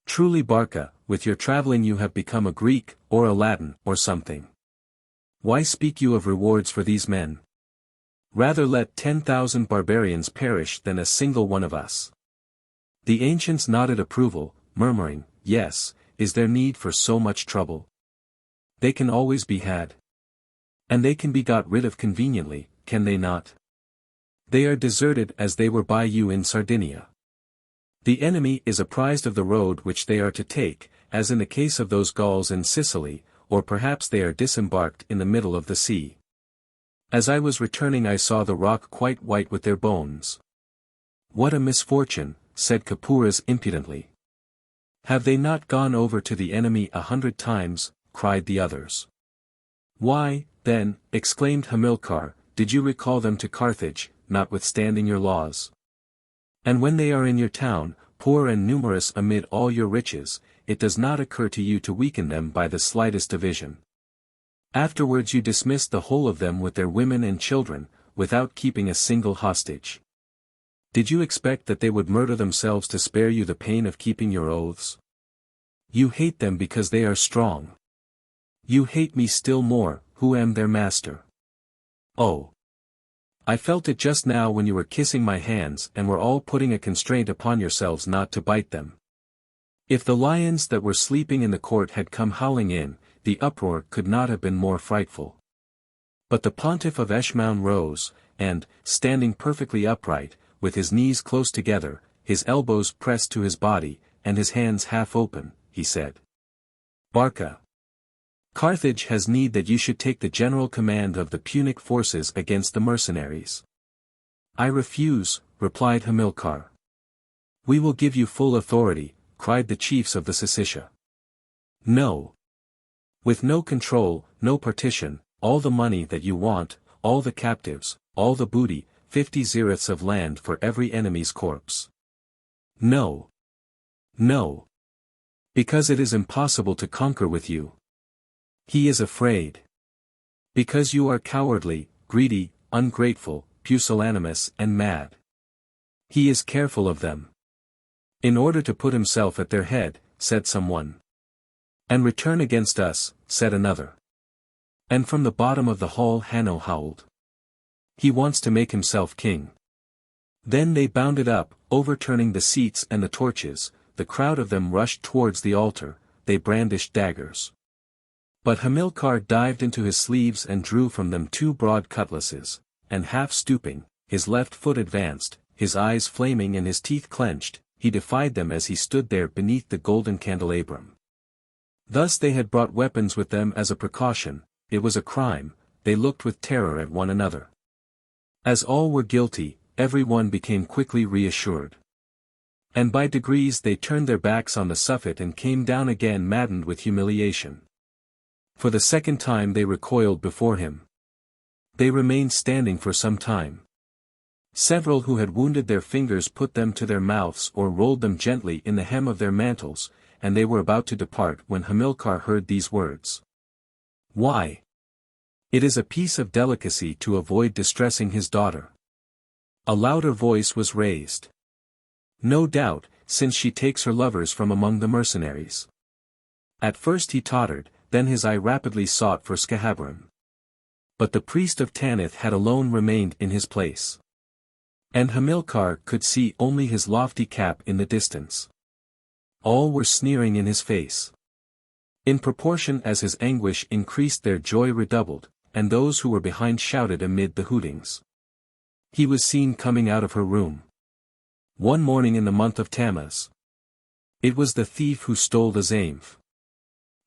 Truly Barca, with your traveling you have become a Greek, or a Latin, or something. Why speak you of rewards for these men? Rather let 10,000 barbarians perish than a single one of us. The ancients nodded approval, murmuring, yes, is there need for so much trouble? They can always be had. And they can be got rid of conveniently, can they not? They are deserted as they were by you in Sardinia. The enemy is apprised of the road which they are to take, as in the case of those Gauls in Sicily, or perhaps they are disembarked in the middle of the sea. As I was returning I saw the rock quite white with their bones. What a misfortune, said Capurus impudently. Have they not gone over to the enemy 100 times, cried the others. Why, then, exclaimed Hamilcar, did you recall them to Carthage, notwithstanding your laws? And when they are in your town, poor and numerous amid all your riches, it does not occur to you to weaken them by the slightest division. Afterwards you dismissed the whole of them with their women and children, without keeping a single hostage. Did you expect that they would murder themselves to spare you the pain of keeping your oaths? You hate them because they are strong. You hate me still more, who am their master. Oh! I felt it just now when you were kissing my hands and were all putting a constraint upon yourselves not to bite them. If the lions that were sleeping in the court had come howling in, the uproar could not have been more frightful. But the pontiff of Eshmoun rose, and, standing perfectly upright, with his knees close together, his elbows pressed to his body, and his hands half open, he said. Barca. Carthage has need that you should take the general command of the Punic forces against the mercenaries. I refuse, replied Hamilcar. We will give you full authority, cried the chiefs of the Sicca. No. With no control, no partition, all the money that you want, all the captives, all the booty, 50 ziriths of land for every enemy's corpse. No. No. Because it is impossible to conquer with you. He is afraid. Because you are cowardly, greedy, ungrateful, pusillanimous and mad. He is careful of them. In order to put himself at their head, said someone. And return against us, said another. And from the bottom of the hall Hanno howled. He wants to make himself king. Then they bounded up, overturning the seats and the torches, the crowd of them rushed towards the altar, they brandished daggers. But Hamilcar dived into his sleeves and drew from them 2 broad cutlasses, and half stooping, his left foot advanced, his eyes flaming and his teeth clenched, he defied them as he stood there beneath the golden candelabrum. Thus they had brought weapons with them as a precaution, it was a crime, they looked with terror at one another. As all were guilty, every one became quickly reassured. And by degrees they turned their backs on the Suffet and came down again maddened with humiliation. For the second time they recoiled before him. They remained standing for some time. Several who had wounded their fingers put them to their mouths or rolled them gently in the hem of their mantles, and they were about to depart when Hamilcar heard these words. Why? It is a piece of delicacy to avoid distressing his daughter. A louder voice was raised. No doubt, since she takes her lovers from among the mercenaries. At first he tottered, then his eye rapidly sought for Scahabrum. But the priest of Tanith had alone remained in his place. And Hamilcar could see only his lofty cap in the distance. All were sneering in his face. In proportion as his anguish increased their joy redoubled, and those who were behind shouted amid the hootings. He was seen coming out of her room. One morning in the month of Tammuz. It was the thief who stole the Zaïmph.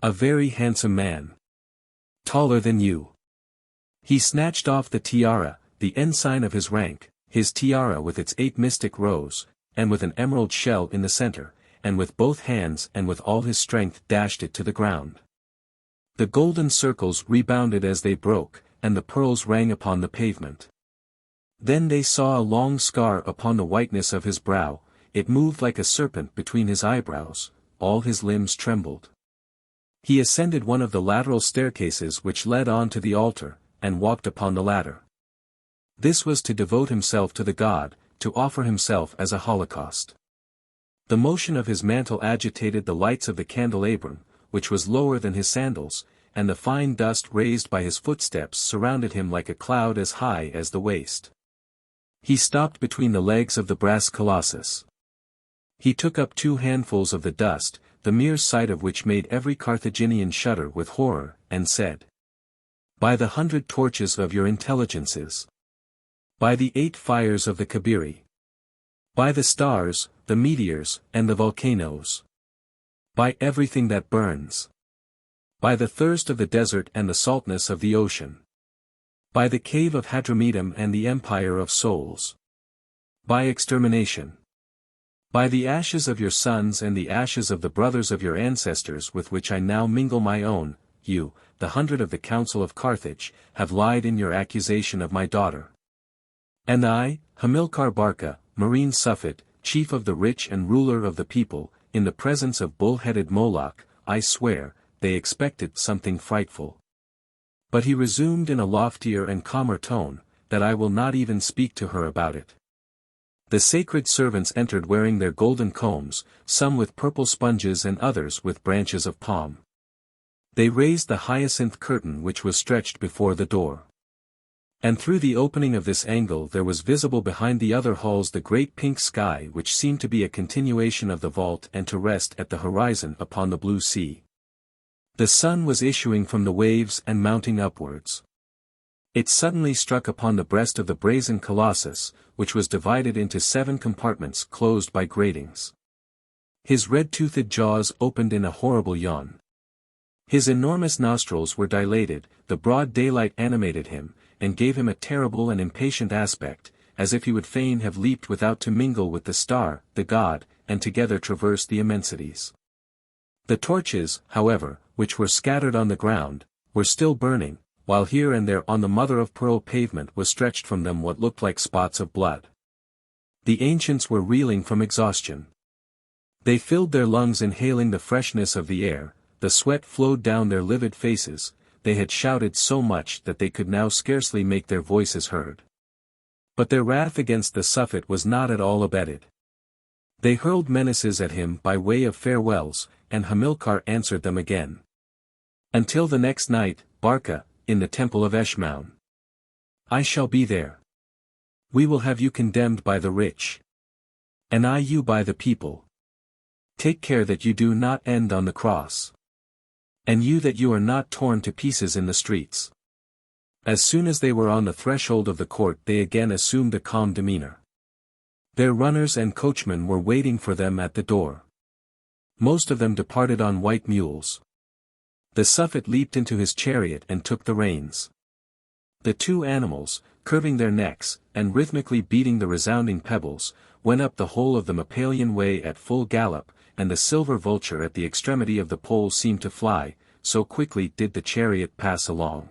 A very handsome man. Taller than you. He snatched off the tiara, the ensign of his rank, his tiara with its 8 mystic rows, and with an emerald shell in the center, and with both hands and with all his strength dashed it to the ground. The golden circles rebounded as they broke, and the pearls rang upon the pavement. Then they saw a long scar upon the whiteness of his brow, it moved like a serpent between his eyebrows, all his limbs trembled. He ascended one of the lateral staircases which led on to the altar, and walked upon the ladder. This was to devote himself to the god, to offer himself as a holocaust. The motion of his mantle agitated the lights of the candelabrum, which was lower than his sandals, and the fine dust raised by his footsteps surrounded him like a cloud as high as the waist. He stopped between the legs of the brass colossus. He took up 2 handfuls of the dust, the mere sight of which made every Carthaginian shudder with horror, and said, By the 100 torches of your intelligences. By the 8 fires of the Kabiri. By the stars, the meteors, and the volcanoes. By everything that burns. By the thirst of the desert and the saltness of the ocean. By the cave of Hadramedum and the empire of souls. By extermination. By the ashes of your sons and the ashes of the brothers of your ancestors with which I now mingle my own, you, the 100 of the council of Carthage, have lied in your accusation of my daughter. And I, Hamilcar Barca, marine Suffet, chief of the rich and ruler of the people, in the presence of bull-headed Moloch, I swear, they expected something frightful. But he resumed in a loftier and calmer tone, that I will not even speak to her about it. The sacred servants entered wearing their golden combs, some with purple sponges and others with branches of palm. They raised the hyacinth curtain which was stretched before the door. And through the opening of this angle there was visible behind the other halls the great pink sky which seemed to be a continuation of the vault and to rest at the horizon upon the blue sea. The sun was issuing from the waves and mounting upwards. It suddenly struck upon the breast of the brazen colossus, which was divided into 7 compartments closed by gratings. His red-toothed jaws opened in a horrible yawn. His enormous nostrils were dilated, the broad daylight animated him, and gave him a terrible and impatient aspect, as if he would fain have leaped without to mingle with the star, the god, and together traverse the immensities. The torches, however, which were scattered on the ground, were still burning, while here and there on the mother-of-pearl pavement was stretched from them what looked like spots of blood. The ancients were reeling from exhaustion. They filled their lungs inhaling the freshness of the air, the sweat flowed down their livid faces, they had shouted so much that they could now scarcely make their voices heard. But their wrath against the Suffet was not at all abated. They hurled menaces at him by way of farewells, and Hamilcar answered them again. Until the next night, Barca, in the temple of Eshmoun. I shall be there. We will have you condemned by the rich. And I you by the people. Take care that you do not end on the cross. And you that you are not torn to pieces in the streets. As soon as they were on the threshold of the court they again assumed a calm demeanor. Their runners and coachmen were waiting for them at the door. Most of them departed on white mules. The Suffet leaped into his chariot and took the reins. The 2 animals, curving their necks, and rhythmically beating the resounding pebbles, went up the whole of the Mappalian way at full gallop, and the silver vulture at the extremity of the pole seemed to fly, so quickly did the chariot pass along.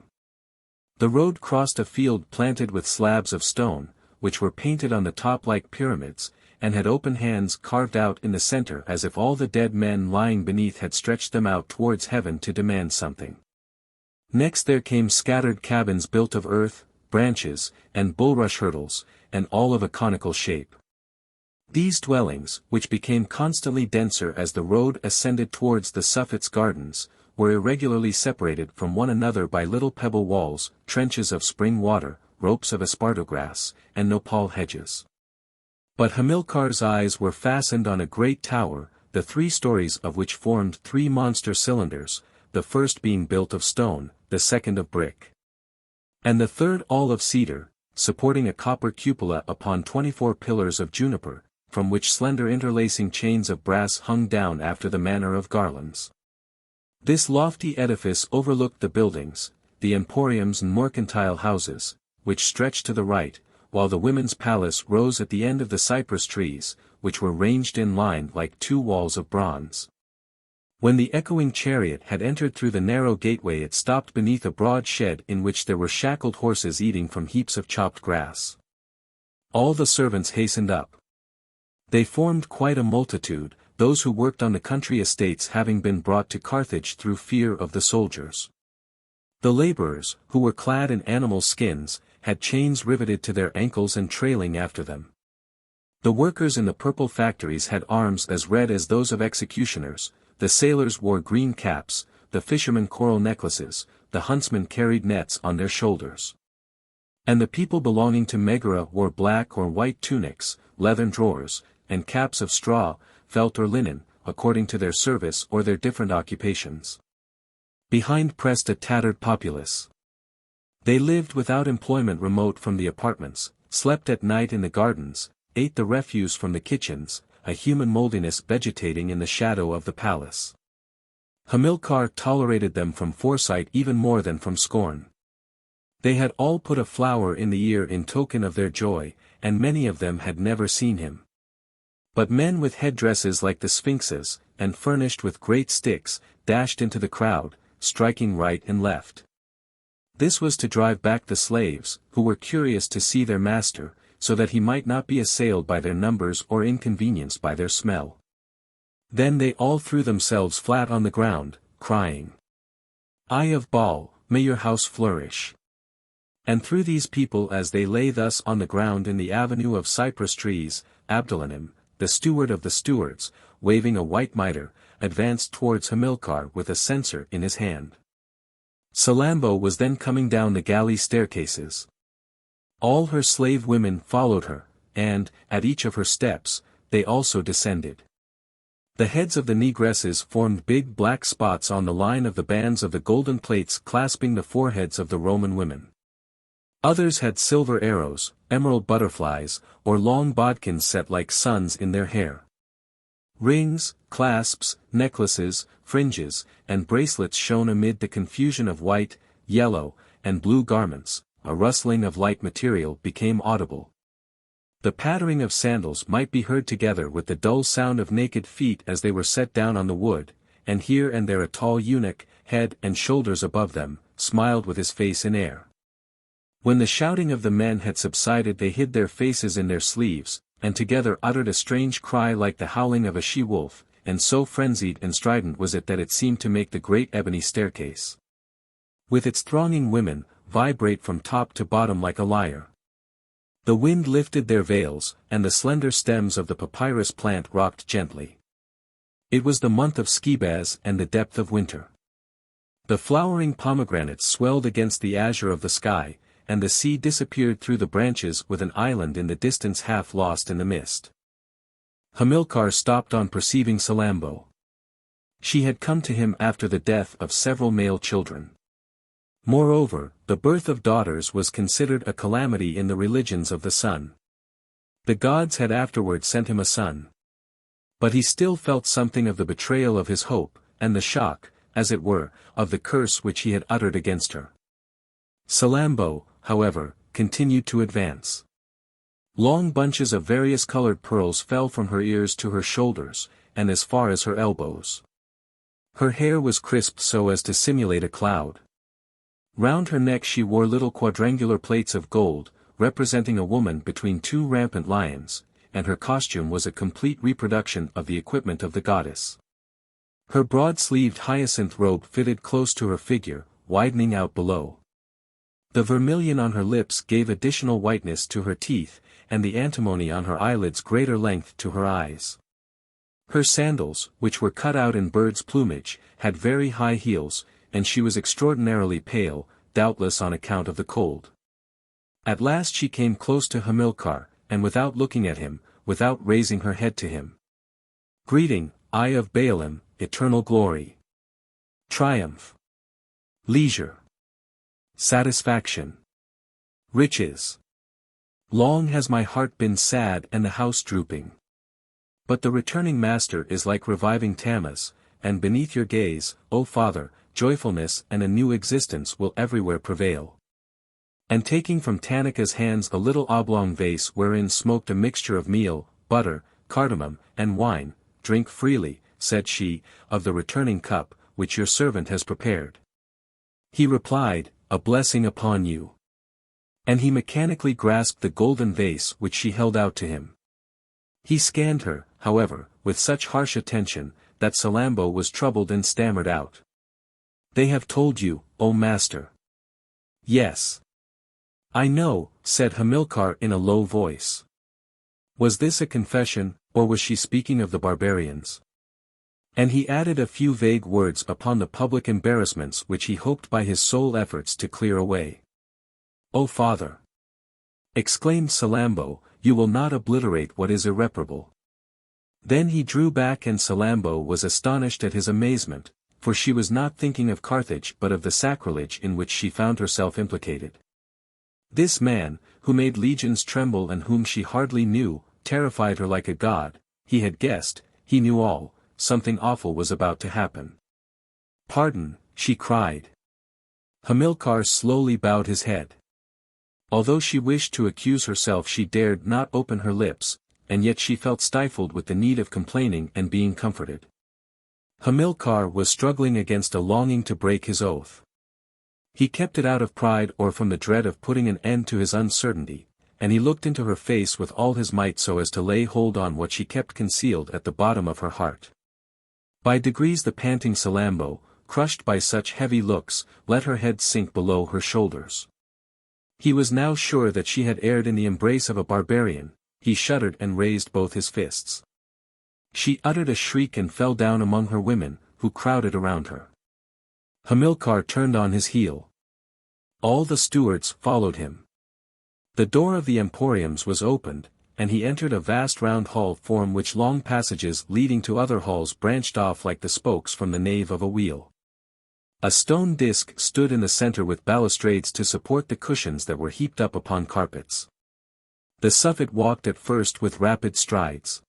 The road crossed a field planted with slabs of stone, which were painted on the top like pyramids, and had open hands carved out in the center as if all the dead men lying beneath had stretched them out towards heaven to demand something. Next there came scattered cabins built of earth, branches, and bulrush hurdles, and all of a conical shape. These dwellings, which became constantly denser as the road ascended towards the Suffet's gardens, were irregularly separated from one another by little pebble walls, trenches of spring water, ropes of esparto grass, and nopal hedges. But Hamilcar's eyes were fastened on a great tower, the 3 stories of which formed 3 monster cylinders, the first being built of stone, the second of brick, and the third all of cedar, supporting a copper cupola upon 24 pillars of juniper, from which slender interlacing chains of brass hung down after the manner of garlands. This lofty edifice overlooked the buildings, the emporiums and mercantile houses, which stretched to the right, while the women's palace rose at the end of the cypress trees, which were ranged in line like 2 walls of bronze. When the echoing chariot had entered through the narrow gateway it stopped beneath a broad shed in which there were shackled horses eating from heaps of chopped grass. All the servants hastened up. They formed quite a multitude, those who worked on the country estates having been brought to Carthage through fear of the soldiers. The laborers, who were clad in animal skins, had chains riveted to their ankles and trailing after them. The workers in the purple factories had arms as red as those of executioners, the sailors wore green caps, the fishermen coral necklaces, the huntsmen carried nets on their shoulders. And the people belonging to Megara wore black or white tunics, leathern drawers, and caps of straw, felt or linen, according to their service or their different occupations. Behind pressed a tattered populace. They lived without employment remote from the apartments, slept at night in the gardens, ate the refuse from the kitchens, a human moldiness vegetating in the shadow of the palace. Hamilcar tolerated them from foresight even more than from scorn. They had all put a flower in the ear in token of their joy, and many of them had never seen him. But men with headdresses like the sphinxes, and furnished with great sticks, dashed into the crowd, striking right and left. This was to drive back the slaves, who were curious to see their master, so that he might not be assailed by their numbers or inconvenienced by their smell. Then they all threw themselves flat on the ground, crying, "Eye of Baal, may your house flourish." And through these people as they lay thus on the ground in the avenue of cypress trees, Abdelanim, the steward of the stewards, waving a white mitre, advanced towards Hamilcar with a censer in his hand. Salammbô was then coming down the galley staircases. All her slave women followed her, and, at each of her steps, they also descended. The heads of the negresses formed big black spots on the line of the bands of the golden plates clasping the foreheads of the Roman women. Others had silver arrows, emerald butterflies, or long bodkins set like suns in their hair. Rings, clasps, necklaces, fringes, and bracelets shone amid the confusion of white, yellow, and blue garments. A rustling of light material became audible. The pattering of sandals might be heard together with the dull sound of naked feet as they were set down on the wood, and here and there a tall eunuch, head and shoulders above them, smiled with his face in air. When the shouting of the men had subsided, they hid their faces in their sleeves, and together uttered a strange cry like the howling of a she-wolf, and so frenzied and strident was it that it seemed to make the great ebony staircase, with its thronging women, vibrate from top to bottom like a lyre. The wind lifted their veils, and the slender stems of the papyrus plant rocked gently. It was the month of Schebaz and the depth of winter. The flowering pomegranates swelled against the azure of the sky, and the sea disappeared through the branches with an island in the distance half lost in the mist. Hamilcar stopped on perceiving Salammbô. She had come to him after the death of several male children. Moreover, the birth of daughters was considered a calamity in the religions of the sun. The gods had afterward sent him a son. But he still felt something of the betrayal of his hope, and the shock, as it were, of the curse which he had uttered against her. Salammbô, however, continued to advance. Long bunches of various colored pearls fell from her ears to her shoulders, and as far as her elbows. Her hair was crisped so as to simulate a cloud. Round her neck she wore little quadrangular plates of gold, representing a woman between two rampant lions, and her costume was a complete reproduction of the equipment of the goddess. Her broad-sleeved hyacinth robe fitted close to her figure, widening out below. The vermilion on her lips gave additional whiteness to her teeth, and the antimony on her eyelids greater length to her eyes. Her sandals, which were cut out in bird's plumage, had very high heels, and she was extraordinarily pale, doubtless on account of the cold. At last she came close to Hamilcar, and without looking at him, without raising her head to him. Greeting, Eye of Baalim, eternal glory. Triumph. Leisure. Satisfaction. Riches. Long has my heart been sad and the house drooping. But the returning master is like reviving Tammuz, and beneath your gaze, O Father, joyfulness and a new existence will everywhere prevail. And taking from Tanit's hands a little oblong vase wherein smoked a mixture of meal, butter, cardamom, and wine, drink freely, said she, of the returning cup, which your servant has prepared. He replied, a blessing upon you. And he mechanically grasped the golden vase which she held out to him. He scanned her, however, with such harsh attention, that Salammbô was troubled and stammered out. They have told you, O master. Yes. I know, said Hamilcar in a low voice. Was this a confession, or was she speaking of the barbarians? And he added a few vague words upon the public embarrassments which he hoped by his sole efforts to clear away. O Father! Exclaimed Salammbô, you will not obliterate what is irreparable. Then he drew back, and Salammbô was astonished at his amazement, for she was not thinking of Carthage but of the sacrilege in which she found herself implicated. This man, who made legions tremble and whom she hardly knew, terrified her like a god. He had guessed, he knew all, something awful was about to happen. Pardon, she cried. Hamilcar slowly bowed his head. Although she wished to accuse herself, she dared not open her lips, and yet she felt stifled with the need of complaining and being comforted. Hamilcar was struggling against a longing to break his oath. He kept it out of pride or from the dread of putting an end to his uncertainty, and he looked into her face with all his might so as to lay hold on what she kept concealed at the bottom of her heart. By degrees the panting Salammbô, crushed by such heavy looks, let her head sink below her shoulders. He was now sure that she had erred in the embrace of a barbarian. he shuddered and raised both his fists. She uttered a shriek and fell down among her women, who crowded around her. Hamilcar turned on his heel. All the stewards followed him. The door of the emporiums was opened, and he entered a vast round hall from which long passages leading to other halls branched off like the spokes from the nave of a wheel. A stone disc stood in the center with balustrades to support the cushions that were heaped up upon carpets. The Suffet walked at first with rapid strides.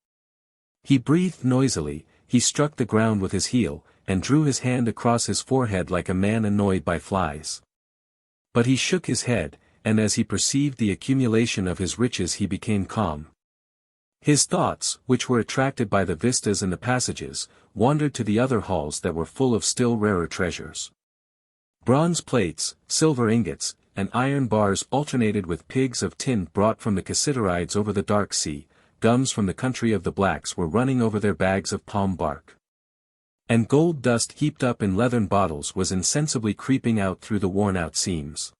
He breathed noisily, he struck the ground with his heel, and drew his hand across his forehead like a man annoyed by flies. But he shook his head, and as he perceived the accumulation of his riches he became calm. His thoughts, which were attracted by the vistas and the passages, wandered to the other halls that were full of still rarer treasures. Bronze plates, silver ingots, and iron bars alternated with pigs of tin brought from the Cassiterides over the dark sea, gums from the country of the blacks were running over their bags of palm bark. And gold dust heaped up in leathern bottles was insensibly creeping out through the worn-out seams.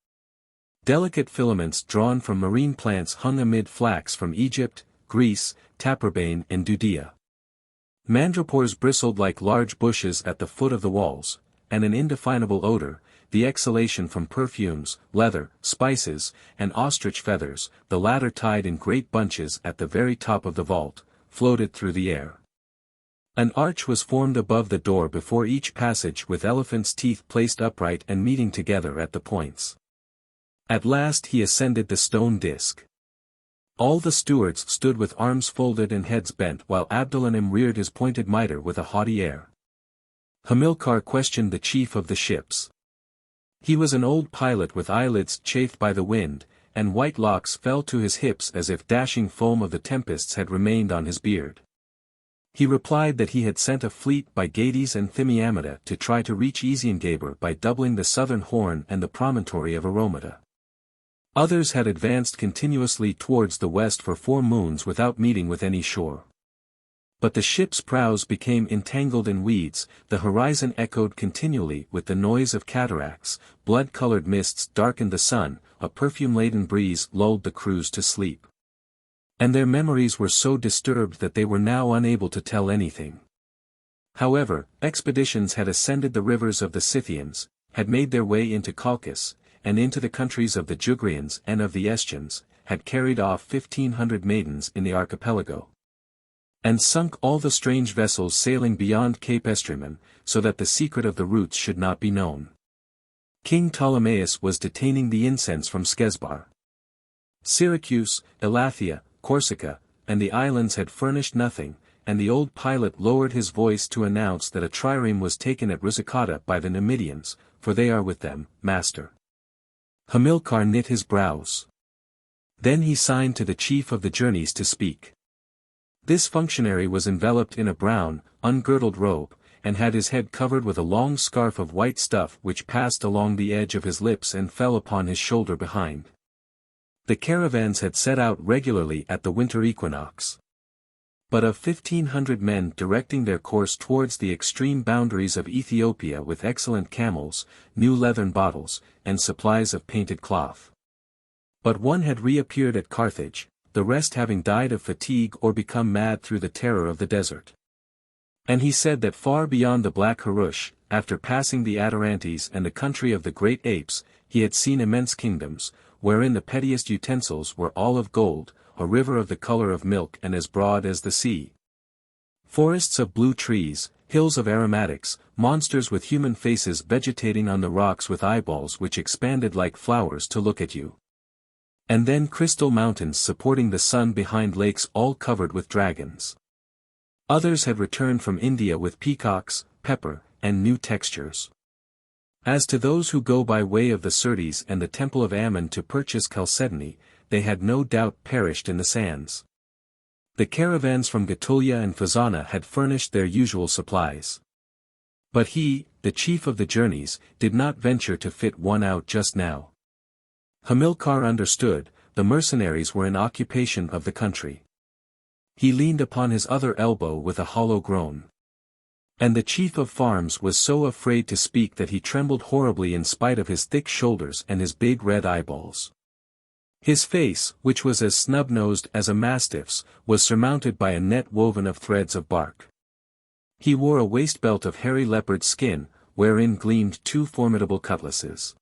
Delicate filaments drawn from marine plants hung amid flax from Egypt, Greece, Taprobane and Judea. Mandripores bristled like large bushes at the foot of the walls, and an indefinable odor, the exhalation from perfumes, leather, spices, and ostrich feathers, the latter tied in great bunches at the very top of the vault, floated through the air. An arch was formed above the door before each passage with elephant's teeth placed upright and meeting together at the points. At last he ascended the stone disc. All the stewards stood with arms folded and heads bent while Abdelanim reared his pointed mitre with a haughty air. Hamilcar questioned the chief of the ships. He was an old pilot with eyelids chafed by the wind, and white locks fell to his hips as if dashing foam of the tempests had remained on his beard. He replied that he had sent a fleet by Gades and Thymiamida to try to reach Eziongaber by doubling the southern horn and the promontory of Aromata. Others had advanced continuously towards the west for 4 moons without meeting with any shore. But the ship's prows became entangled in weeds, the horizon echoed continually with the noise of cataracts, blood-colored mists darkened the sun, a perfume-laden breeze lulled the crews to sleep. And their memories were so disturbed that they were now unable to tell anything. However, expeditions had ascended the rivers of the Scythians, had made their way into Colchis, and into the countries of the Jugrians and of the Escians, had carried off 1,500 maidens in the archipelago. And sunk all the strange vessels sailing beyond Cape Estremon, so that the secret of the routes should not be known. King Ptolemaeus was detaining the incense from Skesbar. Syracuse, Elathia, Corsica, and the islands had furnished nothing, and the old pilot lowered his voice to announce that a trireme was taken at Rusicata by the Numidians, for they are with them, master. Hamilcar knit his brows. Then he signed to the chief of the journeys to speak. This functionary was enveloped in a brown, ungirdled robe, and had his head covered with a long scarf of white stuff which passed along the edge of his lips and fell upon his shoulder behind. The caravans had set out regularly at the winter equinox. But of 1,500 men directing their course towards the extreme boundaries of Ethiopia with excellent camels, new leathern bottles, and supplies of painted cloth. But one had reappeared at Carthage, the rest having died of fatigue or become mad through the terror of the desert. And he said that far beyond the Black Harush, after passing the Atarantes and the country of the great apes, he had seen immense kingdoms, wherein the pettiest utensils were all of gold, a river of the color of milk and as broad as the sea. Forests of blue trees, hills of aromatics, monsters with human faces vegetating on the rocks with eyeballs which expanded like flowers to look at you. And then crystal mountains supporting the sun behind lakes all covered with dragons. Others had returned from India with peacocks, pepper, and new textures. As to those who go by way of the Syrtes and the temple of Ammon to purchase Chalcedony, they had no doubt perished in the sands. The caravans from Gatulia and Phazana had furnished their usual supplies. But he, the chief of the journeys, did not venture to fit one out just now. Hamilcar understood, the mercenaries were in occupation of the country. He leaned upon his other elbow with a hollow groan. And the chief of farms was so afraid to speak that he trembled horribly in spite of his thick shoulders and his big red eyeballs. His face, which was as snub-nosed as a mastiff's, was surmounted by a net woven of threads of bark. He wore a waist-belt of hairy leopard skin, wherein gleamed two formidable cutlasses.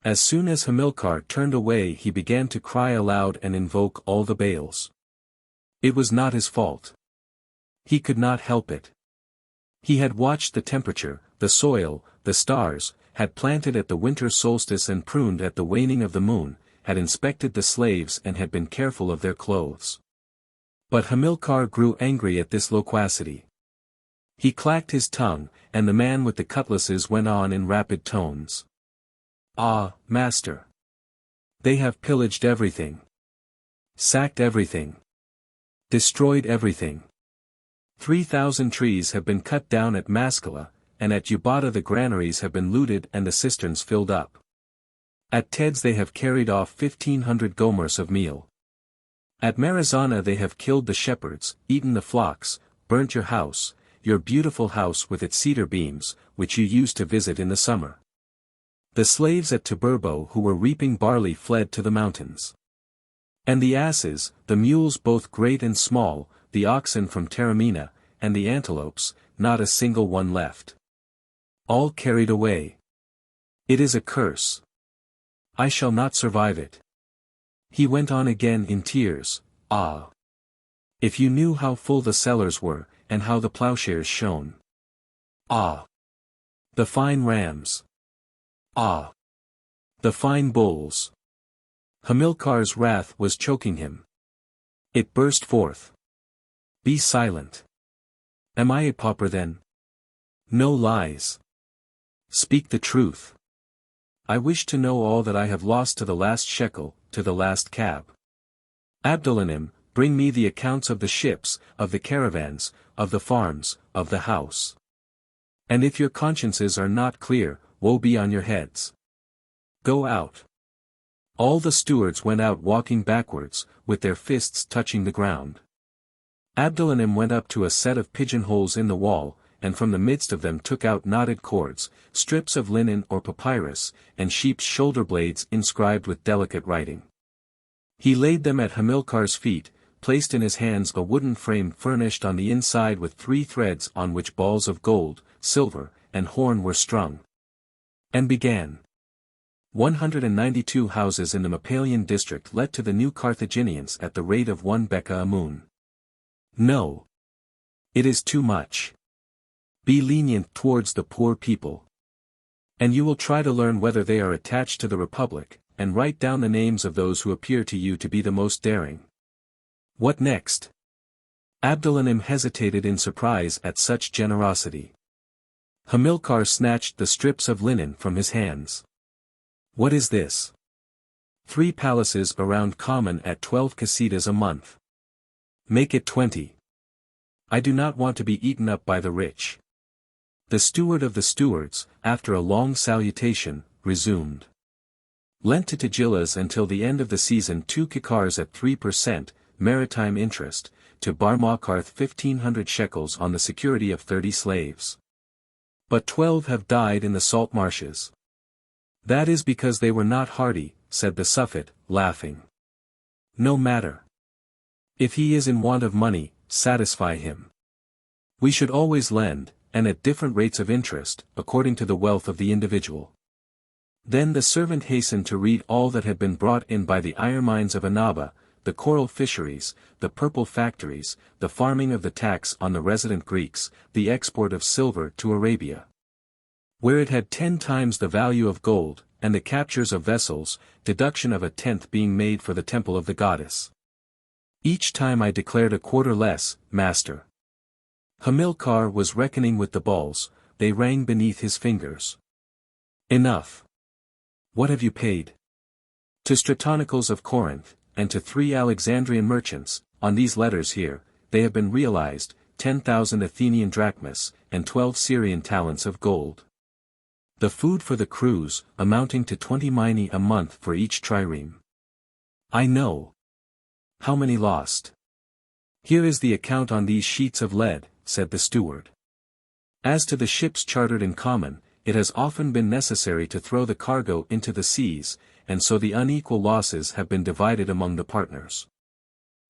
As soon as Hamilcar turned away he began to cry aloud and invoke all the Baals. It was not his fault. He could not help it. He had watched the temperature, the soil, the stars, had planted at the winter solstice and pruned at the waning of the moon, had inspected the slaves and had been careful of their clothes. But Hamilcar grew angry at this loquacity. He clacked his tongue, and the man with the cutlasses went on in rapid tones. "Ah, master! They have pillaged everything. Sacked everything. Destroyed everything. 3,000 trees have been cut down at Mascala, and at Ubata the granaries have been looted and the cisterns filled up. At Teds they have carried off 1,500 gomers of meal. At Marazana they have killed the shepherds, eaten the flocks, burnt your house, your beautiful house with its cedar beams, which you used to visit in the summer. The slaves at Tiburbo who were reaping barley fled to the mountains. And the asses, the mules both great and small, the oxen from Taramina, and the antelopes, not a single one left. All carried away. It is a curse. I shall not survive it." He went on again in tears. "Ah! If you knew how full the cellars were, and how the plowshares shone. Ah! The fine rams. Ah! The fine bulls." Hamilcar's wrath was choking him. It burst forth. "Be silent. Am I a pauper then? No lies. Speak the truth. I wish to know all that I have lost to the last shekel, to the last cab. Abdelanim, bring me the accounts of the ships, of the caravans, of the farms, of the house. And if your consciences are not clear, woe be on your heads. Go out." All the stewards went out walking backwards, with their fists touching the ground. Abdelanim went up to a set of pigeonholes in the wall, and from the midst of them took out knotted cords, strips of linen or papyrus, and sheep's shoulder blades inscribed with delicate writing. He laid them at Hamilcar's feet, placed in his hands a wooden frame furnished on the inside with 3 threads on which balls of gold, silver, and horn were strung. And began. 192 houses in the Mappalian district let to the new Carthaginians at the rate of 1 becca a moon. No. It is too much. Be lenient towards the poor people. And you will try to learn whether they are attached to the Republic, and write down the names of those who appear to you to be the most daring. What next? Abdelanim hesitated in surprise at such generosity. Hamilcar snatched the strips of linen from his hands. What is this? 3 palaces around common at 12 casitas a month. Make it 20. I do not want to be eaten up by the rich. The steward of the stewards, after a long salutation, resumed. Lent to Tigilas until the end of the season 2 kikars at 3%, maritime interest, to Barmakarth 1,500 shekels on the security of 30 slaves. But 12 have died in the salt marshes. That is because they were not hardy, said the Suffet, laughing. No matter. If he is in want of money, satisfy him. We should always lend, and at different rates of interest, according to the wealth of the individual. Then the servant hastened to read all that had been brought in by the iron mines of Annaba, the coral fisheries, the purple factories, the farming of the tax on the resident Greeks, the export of silver to Arabia, where it had 10 times the value of gold, and the captures of vessels, deduction of 1/10 being made for the temple of the goddess. Each time I declared a quarter less, master. Hamilcar was reckoning with the balls, they rang beneath his fingers. Enough. What have you paid? To Stratonicals of Corinth, and to 3 Alexandrian merchants, on these letters here, they have been realized, 10,000 Athenian drachmas, and 12 Syrian talents of gold. The food for the crews, amounting to 20 minae a month for each trireme. I know. How many lost? Here is the account on these sheets of lead, said the steward. As to the ships chartered in common, it has often been necessary to throw the cargo into the seas, and so the unequal losses have been divided among the partners.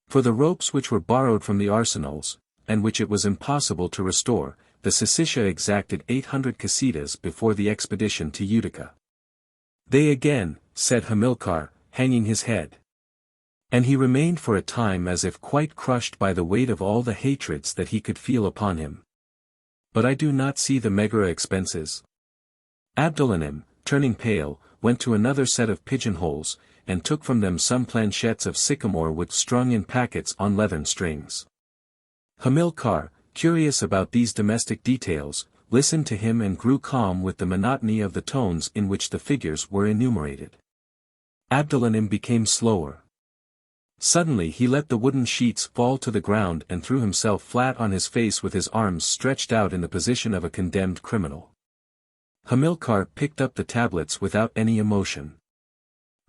For the ropes which were borrowed from the arsenals, and which it was impossible to restore, the Sicca exacted 800 casitas before the expedition to Utica. They again, said Hamilcar, hanging his head. And he remained for a time as if quite crushed by the weight of all the hatreds that he could feel upon him. But I do not see the Megara expenses. Abdelanim, turning pale, went to another set of pigeonholes, and took from them some planchettes of sycamore wood strung in packets on leathern strings. Hamilcar, curious about these domestic details, listened to him and grew calm with the monotony of the tones in which the figures were enumerated. Abdelanim became slower. Suddenly he let the wooden sheets fall to the ground and threw himself flat on his face with his arms stretched out in the position of a condemned criminal. Hamilcar picked up the tablets without any emotion.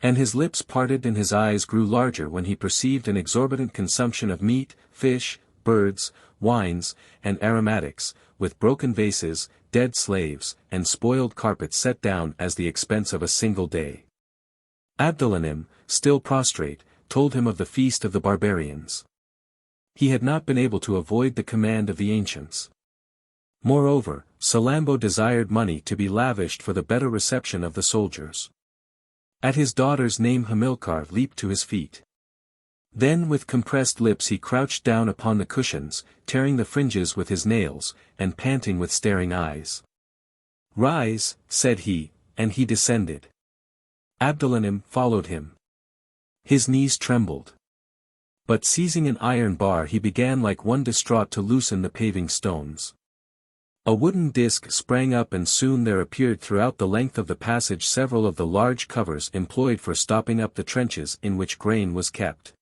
And his lips parted and his eyes grew larger when he perceived an exorbitant consumption of meat, fish, birds, wines, and aromatics, with broken vases, dead slaves, and spoiled carpets set down as the expense of a single day. Abdelanim, still prostrate, told him of the feast of the barbarians. He had not been able to avoid the command of the ancients. Moreover, Salammbô desired money to be lavished for the better reception of the soldiers. At his daughter's name Hamilcar leaped to his feet. Then with compressed lips he crouched down upon the cushions, tearing the fringes with his nails, and panting with staring eyes. "Rise," said he, and he descended. Abdelanim followed him. His knees trembled. But seizing an iron bar he began like one distraught to loosen the paving stones. A wooden disc sprang up and soon there appeared throughout the length of the passage several of the large covers employed for stopping up the trenches in which grain was kept.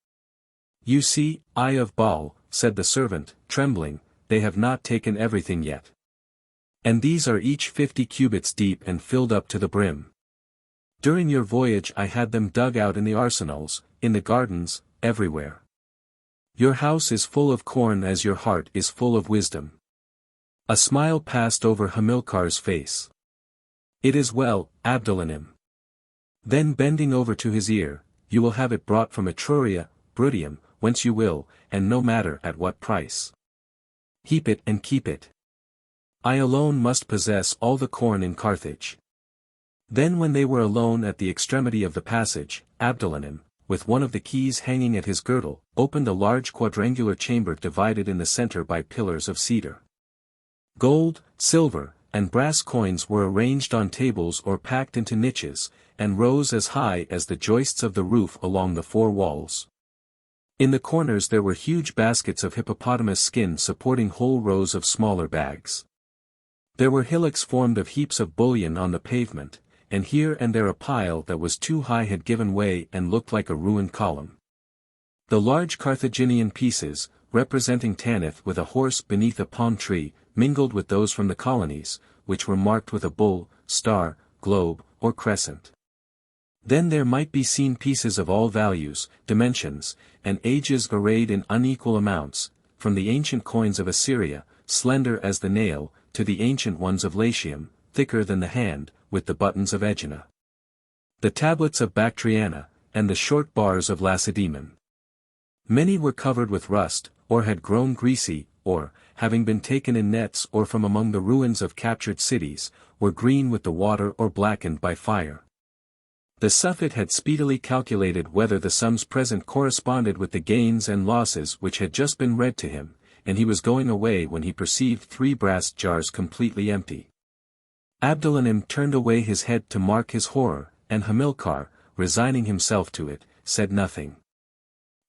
"You see, Eye of Baal," said the servant, trembling, "they have not taken everything yet. And these are each 50 cubits deep and filled up to the brim. During your voyage I had them dug out in the arsenals, in the gardens, everywhere. Your house is full of corn as your heart is full of wisdom." A smile passed over Hamilcar's face. "It is well, Abdelanim." Then bending over to his ear, "You will have it brought from Etruria, Bruttium, whence you will, and no matter at what price. Heap it and keep it. I alone must possess all the corn in Carthage." Then when they were alone at the extremity of the passage, Abdelanim, with one of the keys hanging at his girdle, opened a large quadrangular chamber divided in the center by pillars of cedar. Gold, silver, and brass coins were arranged on tables or packed into niches, and rose as high as the joists of the roof along the four walls. In the corners there were huge baskets of hippopotamus skin supporting whole rows of smaller bags. There were hillocks formed of heaps of bullion on the pavement, and here and there a pile that was too high had given way and looked like a ruined column. The large Carthaginian pieces, representing Tanith with a horse beneath a palm tree, mingled with those from the colonies, which were marked with a bull, star, globe, or crescent. Then there might be seen pieces of all values, dimensions, and ages arrayed in unequal amounts, from the ancient coins of Assyria, slender as the nail, to the ancient ones of Latium, thicker than the hand, with the buttons of Aegina. The tablets of Bactriana, and the short bars of Lacedaemon. Many were covered with rust, or had grown greasy, or, having been taken in nets or from among the ruins of captured cities, were green with the water or blackened by fire. The Suffet had speedily calculated whether the sums present corresponded with the gains and losses which had just been read to him, and he was going away when he perceived 3 brass jars completely empty. Abdelanim turned away his head to mark his horror, and Hamilcar, resigning himself to it, said nothing.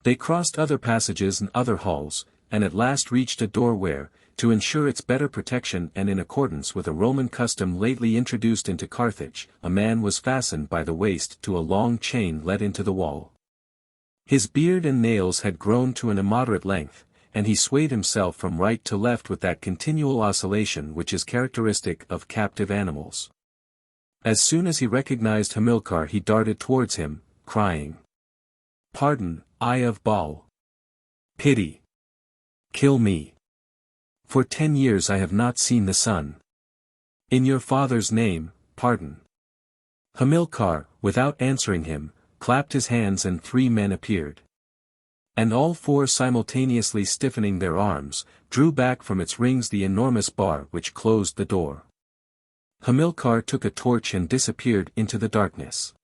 They crossed other passages and other halls, and at last reached a door where, to ensure its better protection and in accordance with a Roman custom lately introduced into Carthage, a man was fastened by the waist to a long chain let into the wall. His beard and nails had grown to an immoderate length, and he swayed himself from right to left with that continual oscillation which is characteristic of captive animals. As soon as he recognized Hamilcar he darted towards him, crying, "Pardon, Eye of Baal! Pity! Kill me! For 10 years I have not seen the sun. In your father's name, pardon." Hamilcar, without answering him, clapped his hands and 3 men appeared. And all 4 simultaneously stiffening their arms, drew back from its rings the enormous bar which closed the door. Hamilcar took a torch and disappeared into the darkness.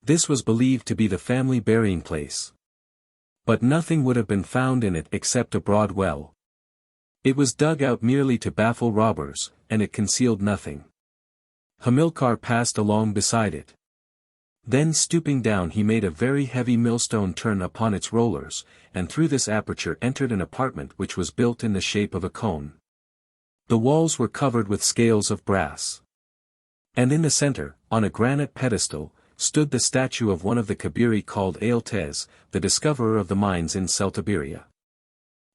This was believed to be the family burying place. But nothing would have been found in it except a broad well. It was dug out merely to baffle robbers, and it concealed nothing. Hamilcar passed along beside it. Then stooping down he made a very heavy millstone turn upon its rollers, and through this aperture entered an apartment which was built in the shape of a cone. The walls were covered with scales of brass. And in the center, on a granite pedestal, stood the statue of one of the Kabiri called Aeltes, the discoverer of the mines in Celtiberia.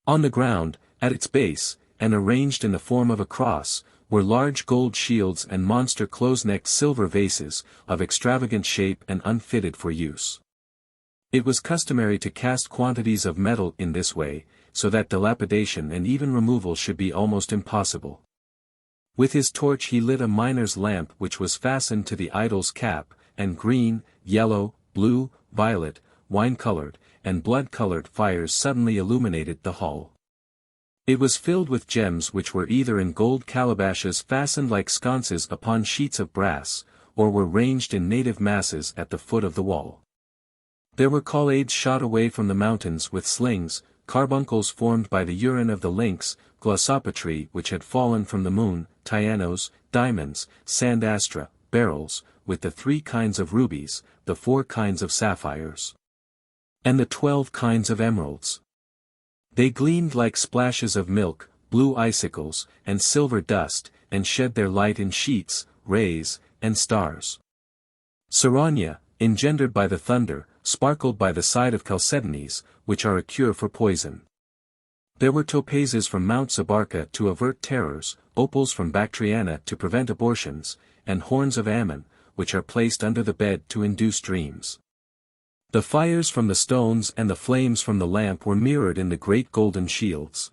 On the ground, at its base, and arranged in the form of a cross, were large gold shields and monster close-necked silver vases, of extravagant shape and unfitted for use. It was customary to cast quantities of metal in this way, so that dilapidation and even removal should be almost impossible. With his torch he lit a miner's lamp which was fastened to the idol's cap, and green, yellow, blue, violet, wine-colored, and blood-colored fires suddenly illuminated the hall. It was filled with gems which were either in gold calabashes fastened like sconces upon sheets of brass, or were ranged in native masses at the foot of the wall. There were colonnades shot away from the mountains with slings, carbuncles formed by the urine of the lynx, glossopatry which had fallen from the moon, tyanos, diamonds, sandastra, beryls, with the 3 kinds of rubies, the 4 kinds of sapphires, and the 12 kinds of emeralds. They gleamed like splashes of milk, blue icicles, and silver dust, and shed their light in sheets, rays, and stars. Sarania, engendered by the thunder, sparkled by the side of chalcedonies, which are a cure for poison. There were topazes from Mount Zabarca to avert terrors, opals from Bactriana to prevent abortions, and horns of Ammon, which are placed under the bed to induce dreams. The fires from the stones and the flames from the lamp were mirrored in the great golden shields.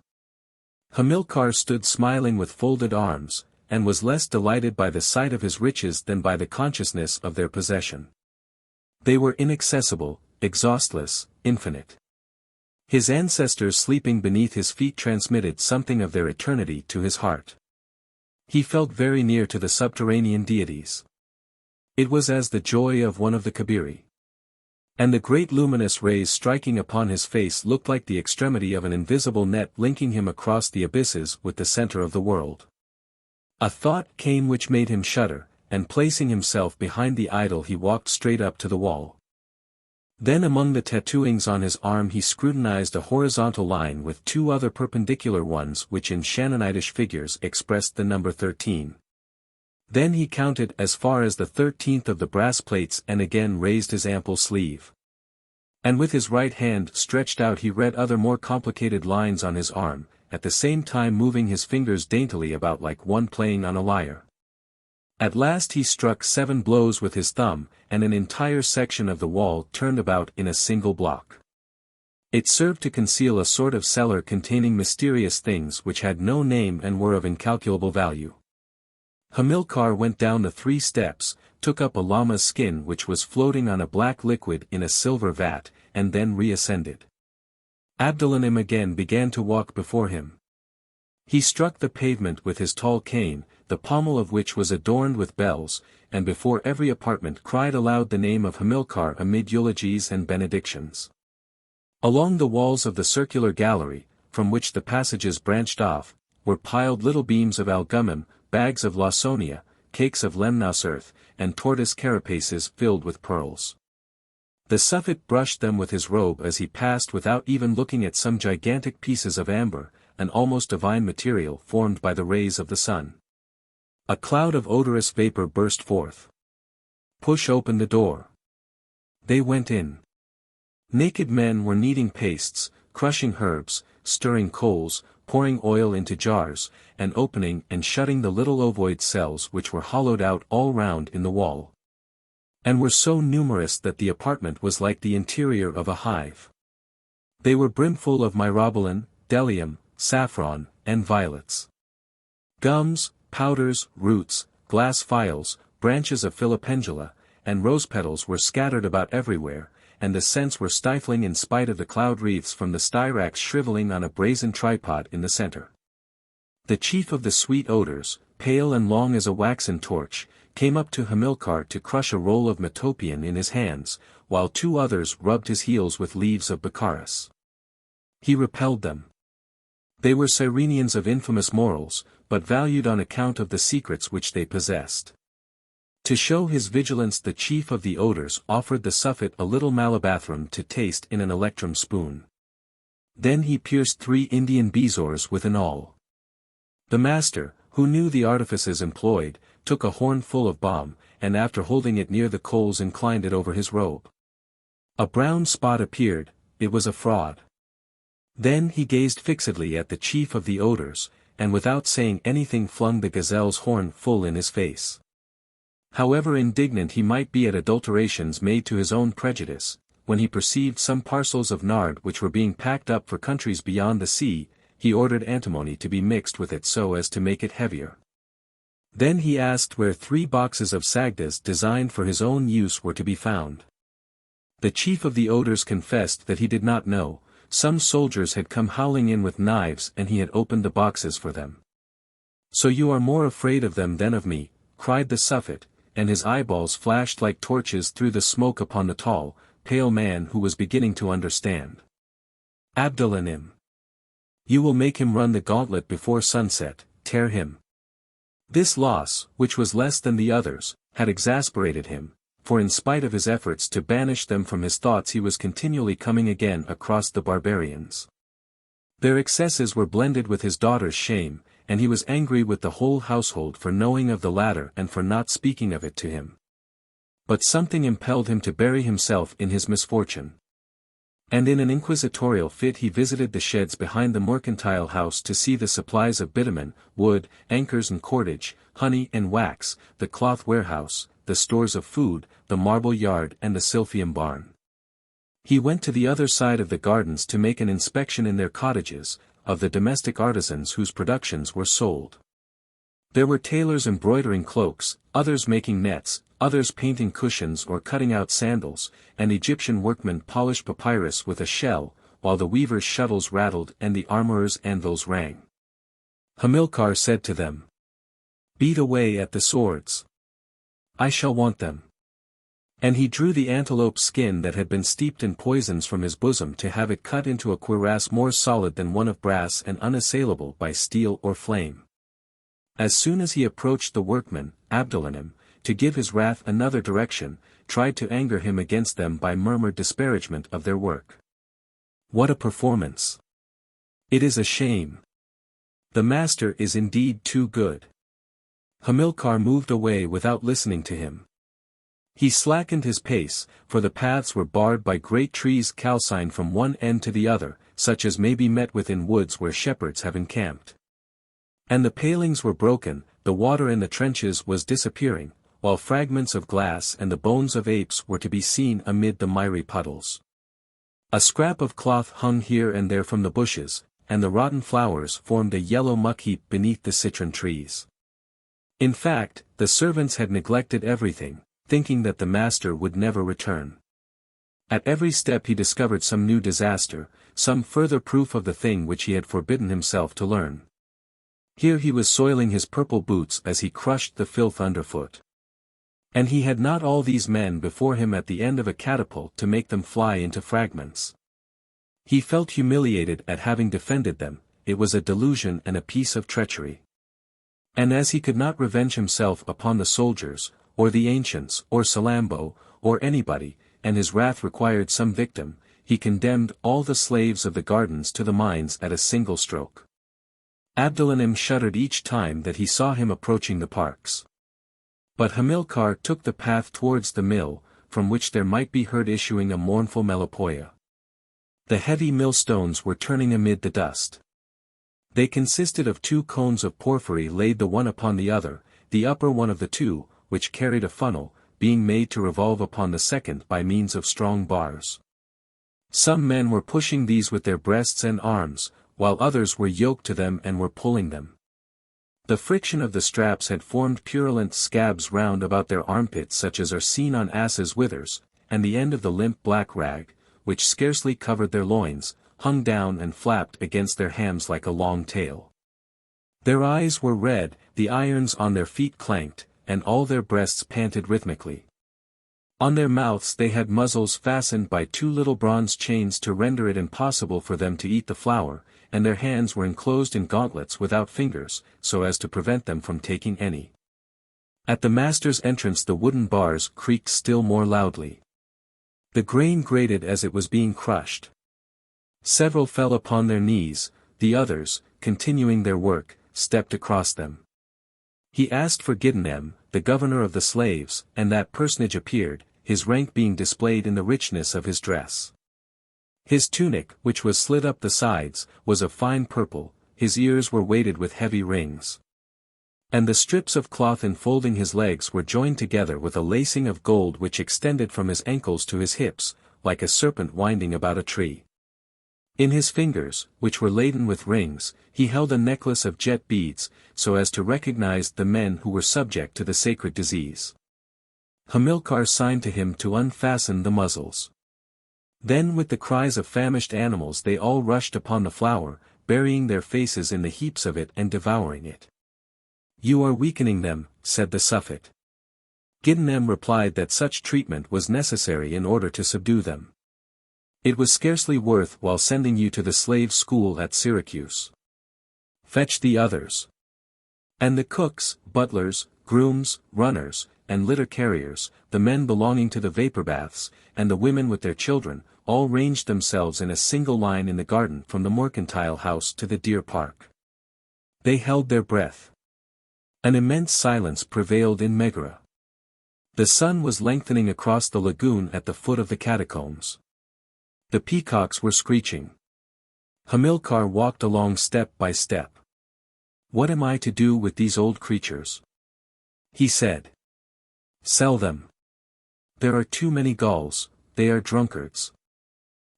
Hamilcar stood smiling with folded arms, and was less delighted by the sight of his riches than by the consciousness of their possession. They were inaccessible, exhaustless, infinite. His ancestors sleeping beneath his feet transmitted something of their eternity to his heart. He felt very near to the subterranean deities. It was as the joy of one of the Kabiri. And the great luminous rays striking upon his face looked like the extremity of an invisible net linking him across the abysses with the center of the world. A thought came which made him shudder, and placing himself behind the idol he walked straight up to the wall. Then among the tattooings on his arm he scrutinized a horizontal line with 2 other perpendicular ones which in Shannonitish figures expressed the number 13. Then he counted as far as the 13th of the brass plates and again raised his ample sleeve. And with his right hand stretched out he read other more complicated lines on his arm, at the same time moving his fingers daintily about like one playing on a lyre. At last he struck 7 blows with his thumb, and an entire section of the wall turned about in a single block. It served to conceal a sort of cellar containing mysterious things which had no name and were of incalculable value. Hamilcar went down the 3 steps, took up a llama's skin which was floating on a black liquid in a silver vat, and then reascended. Abdelanim again began to walk before him. He struck the pavement with his tall cane, the pommel of which was adorned with bells, and before every apartment cried aloud the name of Hamilcar amid eulogies and benedictions. Along the walls of the circular gallery, from which the passages branched off, were piled little beams of algummim, bags of Lawsonia, cakes of Lemnos earth, and tortoise carapaces filled with pearls. The Suffet brushed them with his robe as he passed without even looking at some gigantic pieces of amber, an almost divine material formed by the rays of the sun. A cloud of odorous vapor burst forth. Push open the door. They went in. Naked men were kneading pastes, crushing herbs, stirring coals, pouring oil into jars, and opening and shutting the little ovoid cells which were hollowed out all round in the wall, and were so numerous that the apartment was like the interior of a hive. They were brimful of myrobalan, bdellium, saffron, and violets. Gums, powders, roots, glass phials, branches of philopendula, and rose petals were scattered about everywhere, and the scents were stifling in spite of the cloud wreaths from the styrax shriveling on a brazen tripod in the center. The chief of the sweet odors, pale and long as a waxen torch, came up to Hamilcar to crush a roll of metopian in his hands, while two others rubbed his heels with leaves of Macaras. He repelled them. They were Cyrenians of infamous morals, but valued on account of the secrets which they possessed. To show his vigilance, the chief of the odors offered the Suffet a little malabathrum to taste in an electrum spoon. Then he pierced 3 Indian bezoars with an awl. The master, who knew the artifices employed, took a horn full of balm, and after holding it near the coals inclined it over his robe. A brown spot appeared, it was a fraud. Then he gazed fixedly at the chief of the odors, and without saying anything flung the gazelle's horn full in his face. However indignant he might be at adulterations made to his own prejudice, when he perceived some parcels of nard which were being packed up for countries beyond the sea, he ordered antimony to be mixed with it so as to make it heavier. Then he asked where 3 boxes of sagdas designed for his own use were to be found. The chief of the odors confessed that he did not know. Some soldiers had come howling in with knives and he had opened the boxes for them. "So you are more afraid of them than of me," cried the Suffet, and his eyeballs flashed like torches through the smoke upon the tall, pale man who was beginning to understand. "Abdelanim. You will make him run the gauntlet before sunset, tear him." This loss, which was less than the others, had exasperated him, for in spite of his efforts to banish them from his thoughts he was continually coming again across the barbarians. Their excesses were blended with his daughter's shame, and he was angry with the whole household for knowing of the latter and for not speaking of it to him. But something impelled him to bury himself in his misfortune. And in an inquisitorial fit he visited the sheds behind the mercantile house to see the supplies of bitumen, wood, anchors and cordage, honey and wax, the cloth warehouse, the stores of food, the marble yard and the silphium barn. He went to the other side of the gardens to make an inspection in their cottages, of the domestic artisans whose productions were sold. There were tailors embroidering cloaks, others making nets, others painting cushions or cutting out sandals, and Egyptian workmen polished papyrus with a shell, while the weavers' shuttles rattled and the armorers' anvils rang. Hamilcar said to them, "Beat away at the swords. I shall want them." And he drew the antelope skin that had been steeped in poisons from his bosom to have it cut into a cuirass more solid than one of brass and unassailable by steel or flame. As soon as he approached the workmen, Abdelanim, to give his wrath another direction, tried to anger him against them by murmured disparagement of their work. What a performance! It is a shame. The master is indeed too good. Hamilcar moved away without listening to him. He slackened his pace, for the paths were barred by great trees calcined from one end to the other, such as may be met with in woods where shepherds have encamped. And the palings were broken, the water in the trenches was disappearing, while fragments of glass and the bones of apes were to be seen amid the miry puddles. A scrap of cloth hung here and there from the bushes, and the rotten flowers formed a yellow muck heap beneath the citron trees. In fact, the servants had neglected everything, thinking that the master would never return. At every step he discovered some new disaster, some further proof of the thing which he had forbidden himself to learn. Here he was soiling his purple boots as he crushed the filth underfoot. And he had not all these men before him at the end of a catapult to make them fly into fragments. He felt humiliated at having defended them, it was a delusion and a piece of treachery. And as he could not revenge himself upon the soldiers, or the ancients, or Salammbô, or anybody, and his wrath required some victim, he condemned all the slaves of the gardens to the mines at a single stroke. Abdelanim shuddered each time that he saw him approaching the parks. But Hamilcar took the path towards the mill, from which there might be heard issuing a mournful melopoia. The heavy millstones were turning amid the dust. They consisted of 2 cones of porphyry laid the one upon the other, the upper one of the 2, which carried a funnel, being made to revolve upon the second by means of strong bars. Some men were pushing these with their breasts and arms, while others were yoked to them and were pulling them. The friction of the straps had formed purulent scabs round about their armpits such as are seen on asses' withers, and the end of the limp black rag, which scarcely covered their loins, hung down and flapped against their hams like a long tail. Their eyes were red, the irons on their feet clanked, and all their breasts panted rhythmically. On their mouths they had muzzles fastened by 2 little bronze chains to render it impossible for them to eat the flour, and their hands were enclosed in gauntlets without fingers, so as to prevent them from taking any. At the master's entrance the wooden bars creaked still more loudly. The grain grated as it was being crushed. Several fell upon their knees, the others, continuing their work, stepped across them. He asked for Giddenem, the governor of the slaves, and that personage appeared, his rank being displayed in the richness of his dress. His tunic, which was slit up the sides, was of fine purple, his ears were weighted with heavy rings. And the strips of cloth enfolding his legs were joined together with a lacing of gold which extended from his ankles to his hips, like a serpent winding about a tree. In his fingers, which were laden with rings, he held a necklace of jet beads, so as to recognize the men who were subject to the sacred disease. Hamilcar signed to him to unfasten the muzzles. Then with the cries of famished animals they all rushed upon the flour, burying their faces in the heaps of it and devouring it. "You are weakening them," said the Suffet. Giddenem replied that such treatment was necessary in order to subdue them. It was scarcely worth while sending you to the slave school at Syracuse. Fetch the others. And the cooks, butlers, grooms, runners, and litter carriers, the men belonging to the vapor baths, and the women with their children, all ranged themselves in a single line in the garden from the mercantile house to the deer park. They held their breath. An immense silence prevailed in Megara. The sun was lengthening across the lagoon at the foot of the catacombs. The peacocks were screeching. Hamilcar walked along step by step. "What am I to do with these old creatures?" he said. "Sell them. There are too many Gauls, they are drunkards.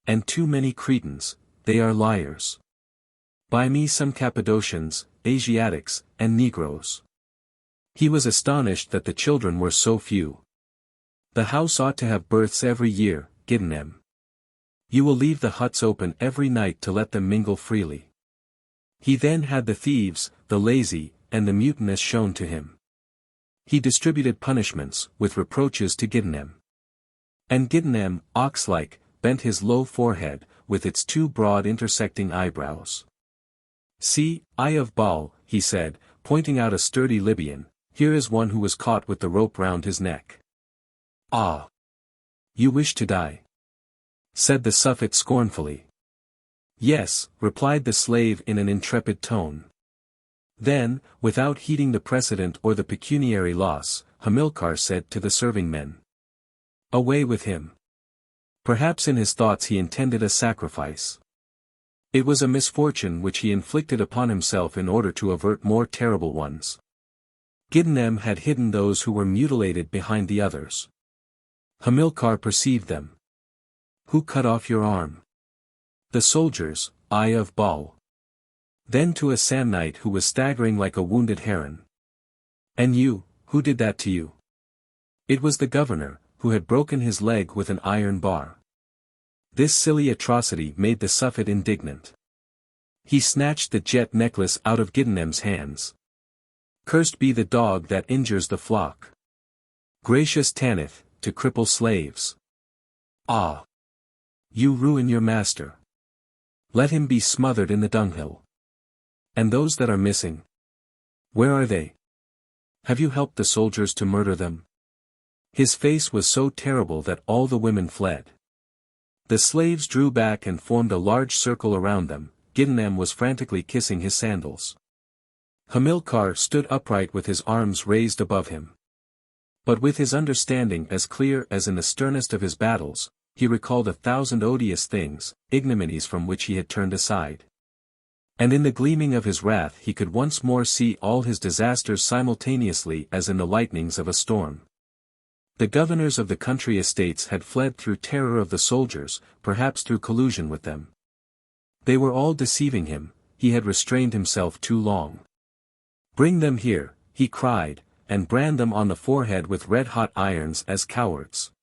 And too many Cretans, they are liars. Buy me some Cappadocians, Asiatics, and Negroes." He was astonished that the children were so few. "The house ought to have births every year, Giddenem. You will leave the huts open every night to let them mingle freely." He then had the thieves, the lazy, and the mutinous shown to him. He distributed punishments, with reproaches to Giddenem. And Giddenem, ox-like, bent his low forehead, with its 2 broad intersecting eyebrows. "See, Eye of Baal," he said, pointing out a sturdy Libyan, "here is one who was caught with the rope round his neck." "Ah! You wish to die?" said the Suffet scornfully. "Yes," replied the slave in an intrepid tone. Then, without heeding the precedent or the pecuniary loss, Hamilcar said to the serving men, "Away with him." Perhaps in his thoughts he intended a sacrifice. It was a misfortune which he inflicted upon himself in order to avert more terrible ones. Giddenem had hidden those who were mutilated behind the others. Hamilcar perceived them. "Who cut off your arm?" "The soldiers, Eye of Baal." Then to a Samnite who was staggering like a wounded heron. "And you, who did that to you?" It was the governor, who had broken his leg with an iron bar. This silly atrocity made the Suffet indignant. He snatched the jet necklace out of Giddenem's hands. "Cursed be the dog that injures the flock. Gracious Tanith, to cripple slaves. Ah! You ruin your master. Let him be smothered in the dunghill. And those that are missing? Where are they? Have you helped the soldiers to murder them?" His face was so terrible that all the women fled. The slaves drew back and formed a large circle around them. Giddenem was frantically kissing his sandals. Hamilcar stood upright with his arms raised above him. But with his understanding as clear as in the sternest of his battles, he recalled 1,000 odious things, ignominies from which he had turned aside. And in the gleaming of his wrath he could once more see all his disasters simultaneously as in the lightnings of a storm. The governors of the country estates had fled through terror of the soldiers, perhaps through collusion with them. They were all deceiving him, he had restrained himself too long. "Bring them here," he cried, "and brand them on the forehead with red-hot irons as cowards."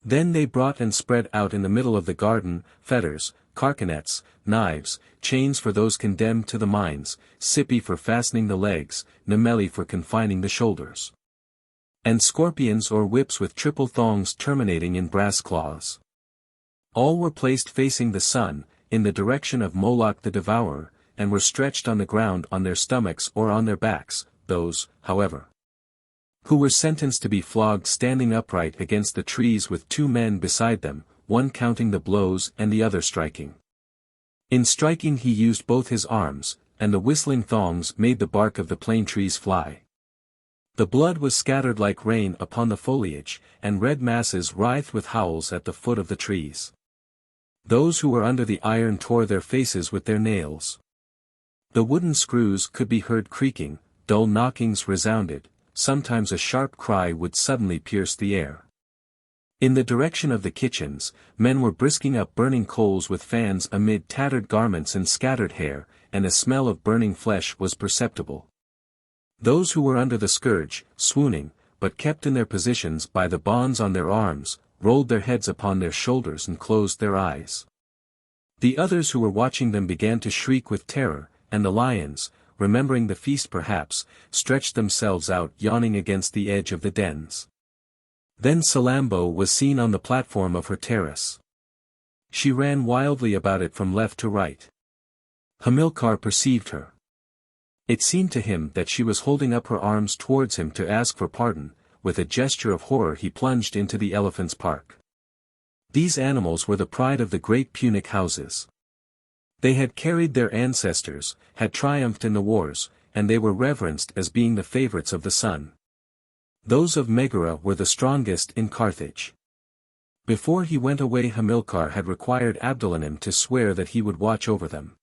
Then they brought and spread out in the middle of the garden, fetters, carcanets, knives, chains for those condemned to the mines, cippi for fastening the legs, nemelli for confining the shoulders, and scorpions or whips with triple thongs terminating in brass claws. All were placed facing the sun, in the direction of Moloch the devourer, and were stretched on the ground on their stomachs or on their backs, those, however, who were sentenced to be flogged standing upright against the trees with 2 men beside them, one counting the blows and the other striking. In striking he used both his arms, and the whistling thongs made the bark of the plane trees fly. The blood was scattered like rain upon the foliage, and red masses writhed with howls at the foot of the trees. Those who were under the iron tore their faces with their nails. The wooden screws could be heard creaking, dull knockings resounded, sometimes a sharp cry would suddenly pierce the air. In the direction of the kitchens, men were brisking up burning coals with fans amid tattered garments and scattered hair, and a smell of burning flesh was perceptible. Those who were under the scourge, swooning, but kept in their positions by the bonds on their arms, rolled their heads upon their shoulders and closed their eyes. The others who were watching them began to shriek with terror, and the lions, remembering the feast perhaps, stretched themselves out yawning against the edge of the dens. Then Salammbô was seen on the platform of her terrace. She ran wildly about it from left to right. Hamilcar perceived her. It seemed to him that she was holding up her arms towards him to ask for pardon. With a gesture of horror he plunged into the elephants' park. These animals were the pride of the great Punic houses. They had carried their ancestors, had triumphed in the wars, and they were reverenced as being the favorites of the sun. Those of Megara were the strongest in Carthage. Before he went away Hamilcar had required Abdelanim to swear that he would watch over them.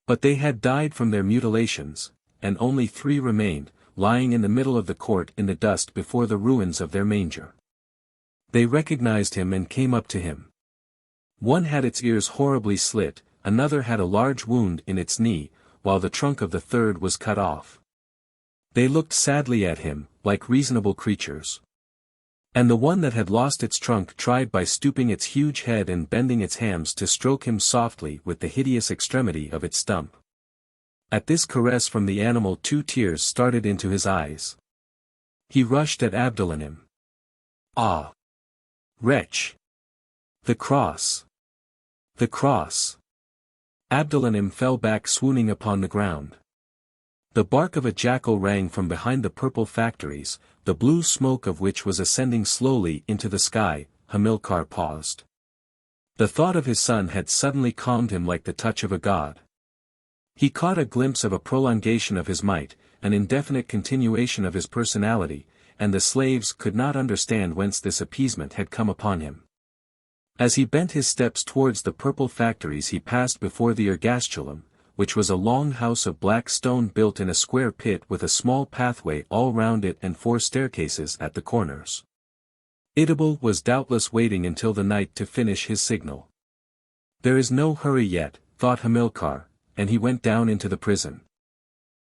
But they had died from their mutilations, and only 3 remained, lying in the middle of the court in the dust before the ruins of their manger. They recognized him and came up to him. One had its ears horribly slit, another had a large wound in its knee, while the trunk of the third was cut off. They looked sadly at him, like reasonable creatures. And the one that had lost its trunk tried by stooping its huge head and bending its hams to stroke him softly with the hideous extremity of its stump. At this caress from the animal 2 tears started into his eyes. He rushed at Abdelanim. "Ah! Wretch! The cross! The cross!" Abdelanim fell back swooning upon the ground. The bark of a jackal rang from behind the purple factories, the blue smoke of which was ascending slowly into the sky. Hamilcar paused. The thought of his son had suddenly calmed him like the touch of a god. He caught a glimpse of a prolongation of his might, an indefinite continuation of his personality, and the slaves could not understand whence this appeasement had come upon him. As he bent his steps towards the purple factories he passed before the ergastulum, which was a long house of black stone built in a square pit with a small pathway all round it and 4 staircases at the corners. Idabel was doubtless waiting until the night to finish his signal. There is no hurry yet, thought Hamilcar, and he went down into the prison.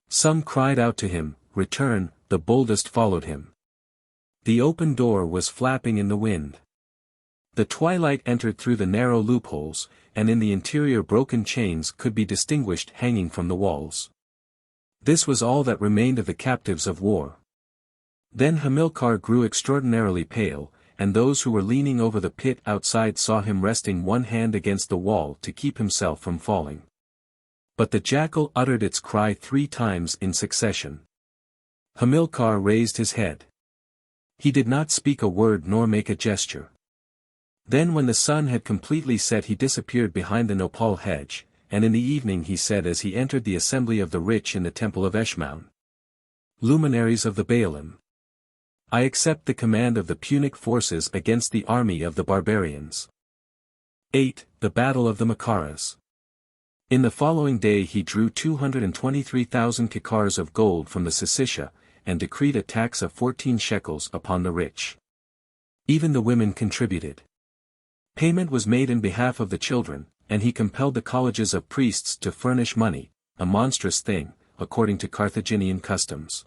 Some cried out to him, "Return," the boldest followed him. The open door was flapping in the wind. The twilight entered through the narrow loopholes, and in the interior broken chains could be distinguished hanging from the walls. This was all that remained of the captives of war. Then Hamilcar grew extraordinarily pale, and those who were leaning over the pit outside saw him resting one hand against the wall to keep himself from falling. But the jackal uttered its cry 3 times in succession. Hamilcar raised his head. He did not speak a word nor make a gesture. Then when the sun had completely set he disappeared behind the nopal hedge, and in the evening he said as he entered the assembly of the rich in the temple of Eshmaun, "Luminaries of the Baalim, I accept the command of the Punic forces against the army of the barbarians." 8. The Battle of the Macaras. In the following day he drew 223,000 kikars of gold from the Sicca, and decreed a tax of 14 shekels upon the rich. Even the women contributed. Payment was made in behalf of the children, and he compelled the colleges of priests to furnish money, a monstrous thing, according to Carthaginian customs.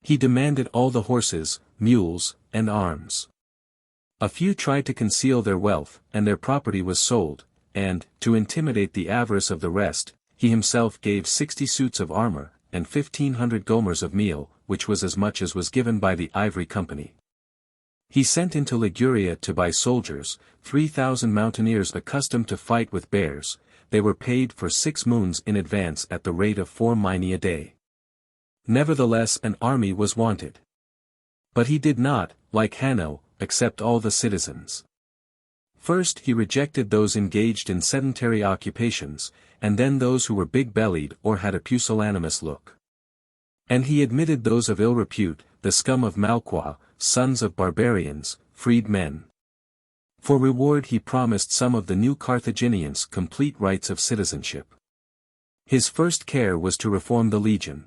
He demanded all the horses, mules, and arms. A few tried to conceal their wealth, and their property was sold, and, to intimidate the avarice of the rest, he himself gave 60 suits of armor, and 1,500 gomers of meal, which was as much as was given by the Ivory Company. He sent into Liguria to buy soldiers, 3,000 mountaineers accustomed to fight with bears. They were paid for 6 moons in advance at the rate of 4 minae a day. Nevertheless an army was wanted. But he did not, like Hanno, accept all the citizens. First he rejected those engaged in sedentary occupations, and then those who were big-bellied or had a pusillanimous look. And he admitted those of ill repute, the scum of Malqua, sons of barbarians, freed men. For reward he promised some of the new Carthaginians complete rights of citizenship. His first care was to reform the legion.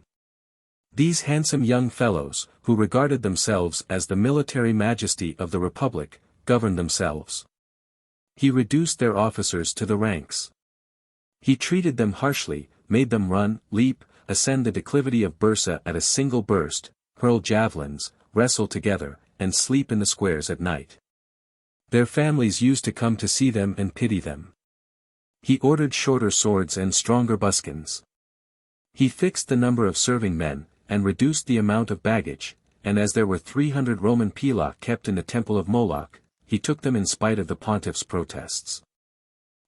These handsome young fellows, who regarded themselves as the military majesty of the Republic, governed themselves. He reduced their officers to the ranks. He treated them harshly, made them run, leap, ascend the declivity of Bursa at a single burst, hurl javelins, wrestle together, and sleep in the squares at night. Their families used to come to see them and pity them. He ordered shorter swords and stronger buskins. He fixed the number of serving men, and reduced the amount of baggage, and as there were 300 Roman pila kept in the temple of Moloch, he took them in spite of the pontiff's protests.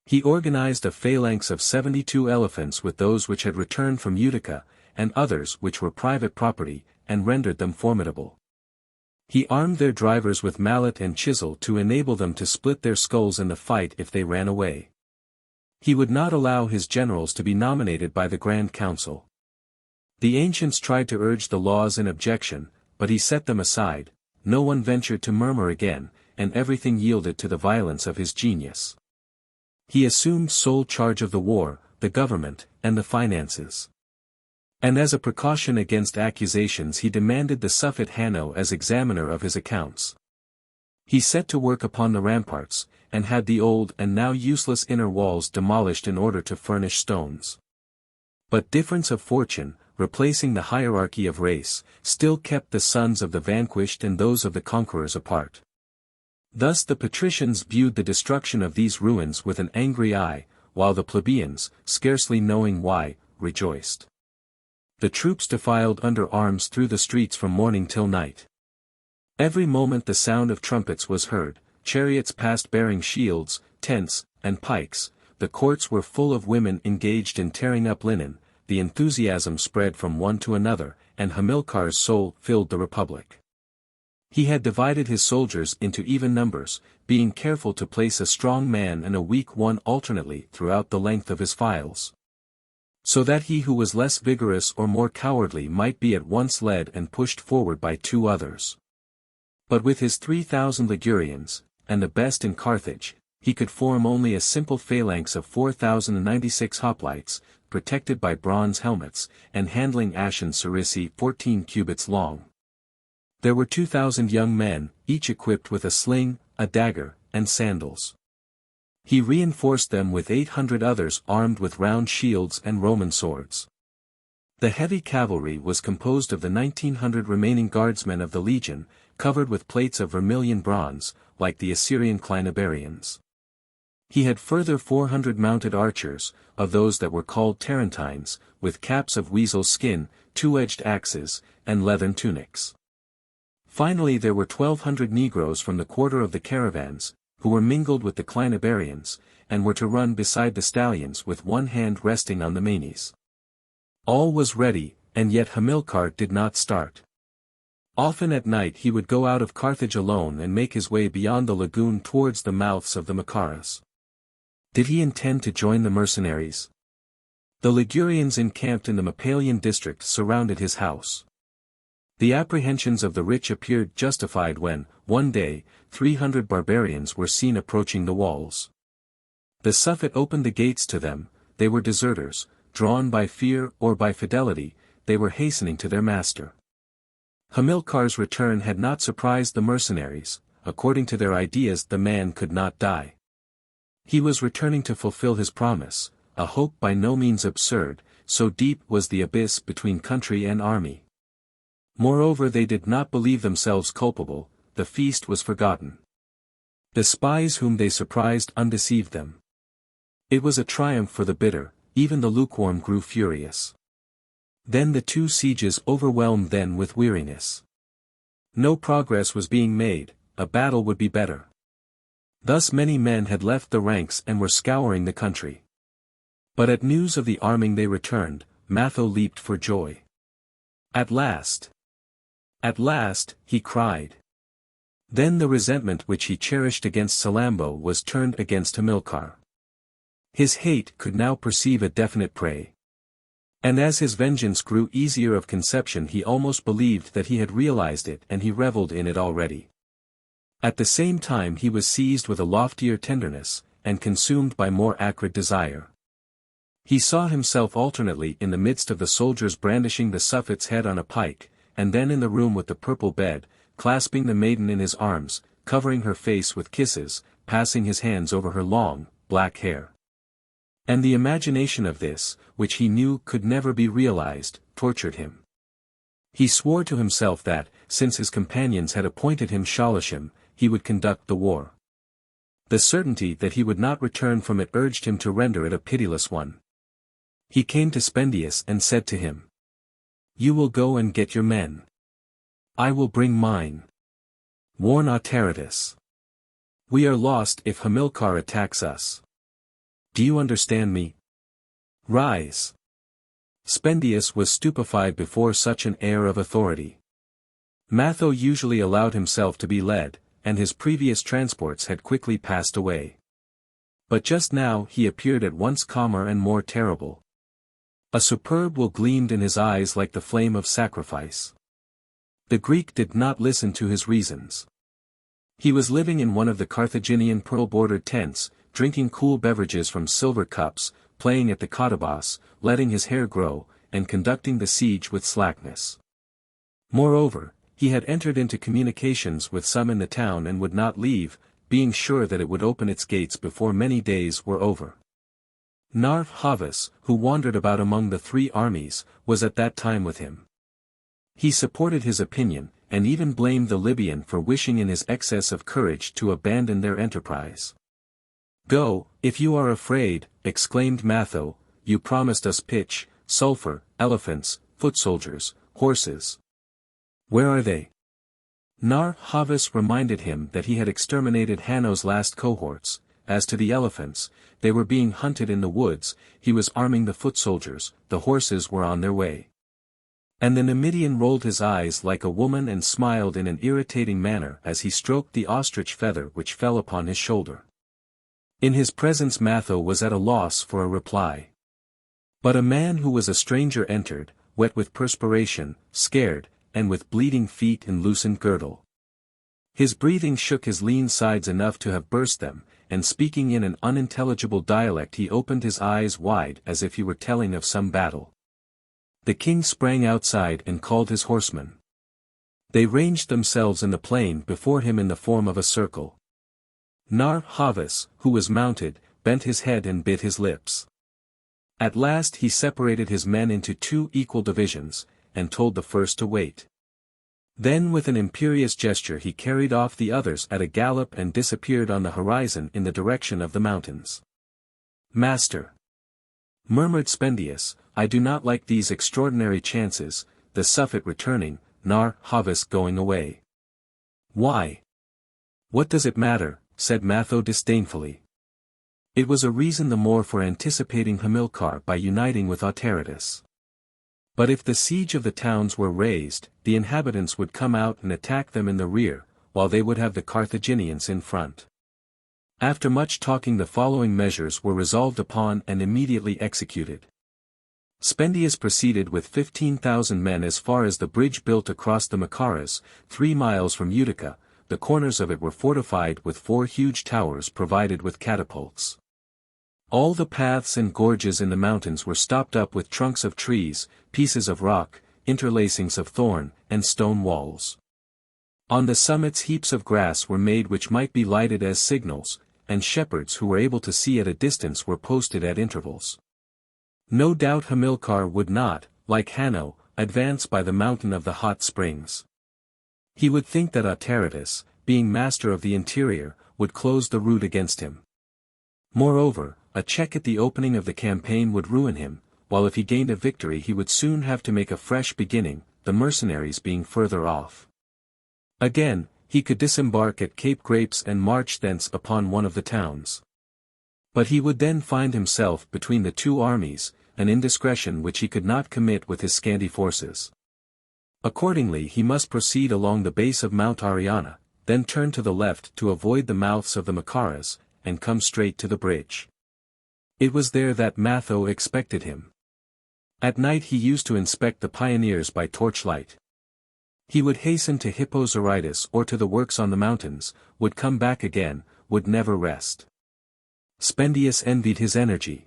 He organized a phalanx of 72 elephants with those which had returned from Utica, and others which were private property, and rendered them formidable. He armed their drivers with mallet and chisel to enable them to split their skulls in the fight if they ran away. He would not allow his generals to be nominated by the Grand Council. The ancients tried to urge the laws in objection, but he set them aside. No one ventured to murmur again, and everything yielded to the violence of his genius. He assumed sole charge of the war, the government, and the finances. And as a precaution against accusations he demanded the Suffet Hanno as examiner of his accounts. He set to work upon the ramparts, and had the old and now useless inner walls demolished in order to furnish stones. But difference of fortune, replacing the hierarchy of race, still kept the sons of the vanquished and those of the conquerors apart. Thus the patricians viewed the destruction of these ruins with an angry eye, while the plebeians, scarcely knowing why, rejoiced. The troops defiled under arms through the streets from morning till night. Every moment the sound of trumpets was heard, chariots passed bearing shields, tents, and pikes, the courts were full of women engaged in tearing up linen, the enthusiasm spread from one to another, and Hamilcar's soul filled the republic. He had divided his soldiers into even numbers, being careful to place a strong man and a weak one alternately throughout the length of his files, so that he who was less vigorous or more cowardly might be at once led and pushed forward by 2 others. But with his 3,000 Ligurians, and the best in Carthage, he could form only a simple phalanx of 4,096 hoplites, protected by bronze helmets, and handling ashen sarissy 14 cubits long. There were 2,000 young men, each equipped with a sling, a dagger, and sandals. He reinforced them with 800 others armed with round shields and Roman swords. The heavy cavalry was composed of the 1,900 remaining guardsmen of the legion, covered with plates of vermilion bronze, like the Assyrian Clinabarians. He had further 400 mounted archers, of those that were called Tarentines, with caps of weasel skin, 2-edged axes, and leathern tunics. Finally there were 1,200 Negroes from the quarter of the caravans, who were mingled with the Clinabarians, and were to run beside the stallions with one hand resting on the manes. All was ready, and yet Hamilcar did not start. Often at night he would go out of Carthage alone and make his way beyond the lagoon towards the mouths of the Macaras. Did he intend to join the mercenaries? The Ligurians encamped in the Mappalian district surrounded his house. The apprehensions of the rich appeared justified when, one day, 300 barbarians were seen approaching the walls. The Suffet opened the gates to them. They were deserters, drawn by fear or by fidelity, they were hastening to their master. Hamilcar's return had not surprised the mercenaries. According to their ideas the man could not die. He was returning to fulfill his promise, a hope by no means absurd, so deep was the abyss between country and army. Moreover, they did not believe themselves culpable, the feast was forgotten. The spies whom they surprised undeceived them. It was a triumph for the bitter, even the lukewarm grew furious. Then the 2 sieges overwhelmed them with weariness. No progress was being made, a battle would be better. Thus many men had left the ranks and were scouring the country. But at news of the arming they returned, Matho leaped for joy. At last! At last, he cried. Then the resentment which he cherished against Salammbô was turned against Hamilcar. His hate could now perceive a definite prey. And as his vengeance grew easier of conception, he almost believed that he had realized it, and he reveled in it already. At the same time he was seized with a loftier tenderness, and consumed by more acrid desire. He saw himself alternately in the midst of the soldiers brandishing the Suffet's head on a pike, and then in the room with the purple bed, clasping the maiden in his arms, covering her face with kisses, passing his hands over her long, black hair. And the imagination of this, which he knew could never be realized, tortured him. He swore to himself that, since his companions had appointed him Shaloshim, he would conduct the war. The certainty that he would not return from it urged him to render it a pitiless one. He came to Spendius and said to him, "You will go and get your men. I will bring mine. Warn Autaritus. We are lost if Hamilcar attacks us. Do you understand me? Rise." Spendius was stupefied before such an air of authority. Matho usually allowed himself to be led, and his previous transports had quickly passed away. But just now he appeared at once calmer and more terrible. A superb will gleamed in his eyes like the flame of sacrifice. The Greek did not listen to his reasons. He was living in one of the Carthaginian pearl-bordered tents, drinking cool beverages from silver cups, playing at the katabas, letting his hair grow, and conducting the siege with slackness. Moreover, he had entered into communications with some in the town and would not leave, being sure that it would open its gates before many days were over. Narr-Havas, who wandered about among the 3 armies, was at that time with him. He supported his opinion, and even blamed the Libyan for wishing in his excess of courage to abandon their enterprise. "Go, if you are afraid," exclaimed Matho, "you promised us pitch, sulfur, elephants, foot soldiers, horses. Where are they?" Narr-Havas reminded him that he had exterminated Hanno's last cohorts. As to the elephants, they were being hunted in the woods, he was arming the foot soldiers, the horses were on their way. And the Numidian rolled his eyes like a woman and smiled in an irritating manner as he stroked the ostrich feather which fell upon his shoulder. In his presence Matho was at a loss for a reply. But a man who was a stranger entered, wet with perspiration, scared, and with bleeding feet and loosened girdle. His breathing shook his lean sides enough to have burst them, and speaking in an unintelligible dialect he opened his eyes wide as if he were telling of some battle. The king sprang outside and called his horsemen. They ranged themselves in the plain before him in the form of a circle. Narr-Havas, who was mounted, bent his head and bit his lips. At last he separated his men into 2 equal divisions, and told the first to wait. Then with an imperious gesture he carried off the others at a gallop and disappeared on the horizon in the direction of the mountains. "Master," murmured Spendius, "I do not like these extraordinary chances, the Suffet returning, Narr-Havas going away." "Why? What does it matter?" said Matho disdainfully. It was a reason the more for anticipating Hamilcar by uniting with Autaritus. But if the siege of the towns were raised, the inhabitants would come out and attack them in the rear, while they would have the Carthaginians in front. After much talking the following measures were resolved upon and immediately executed. Spendius proceeded with 15,000 men as far as the bridge built across the Macaras, 3 miles from Utica. The corners of it were fortified with 4 huge towers provided with catapults. All the paths and gorges in the mountains were stopped up with trunks of trees, pieces of rock, interlacings of thorn, and stone walls. On the summits heaps of grass were made which might be lighted as signals, and shepherds who were able to see at a distance were posted at intervals. No doubt Hamilcar would not, like Hanno, advance by the mountain of the hot springs. He would think that Autaritus, being master of the interior, would close the route against him. Moreover, a check at the opening of the campaign would ruin him, while if he gained a victory he would soon have to make a fresh beginning, the mercenaries being further off. Again, he could disembark at Cape Grapes and march thence upon one of the towns. But he would then find himself between the two armies, an indiscretion which he could not commit with his scanty forces. Accordingly he must proceed along the base of Mount Ariana, then turn to the left to avoid the mouths of the Macaras, and come straight to the bridge. It was there that Matho expected him. At night he used to inspect the pioneers by torchlight. He would hasten to Hippo Zarytus or to the works on the mountains, would come back again, would never rest. Spendius envied his energy.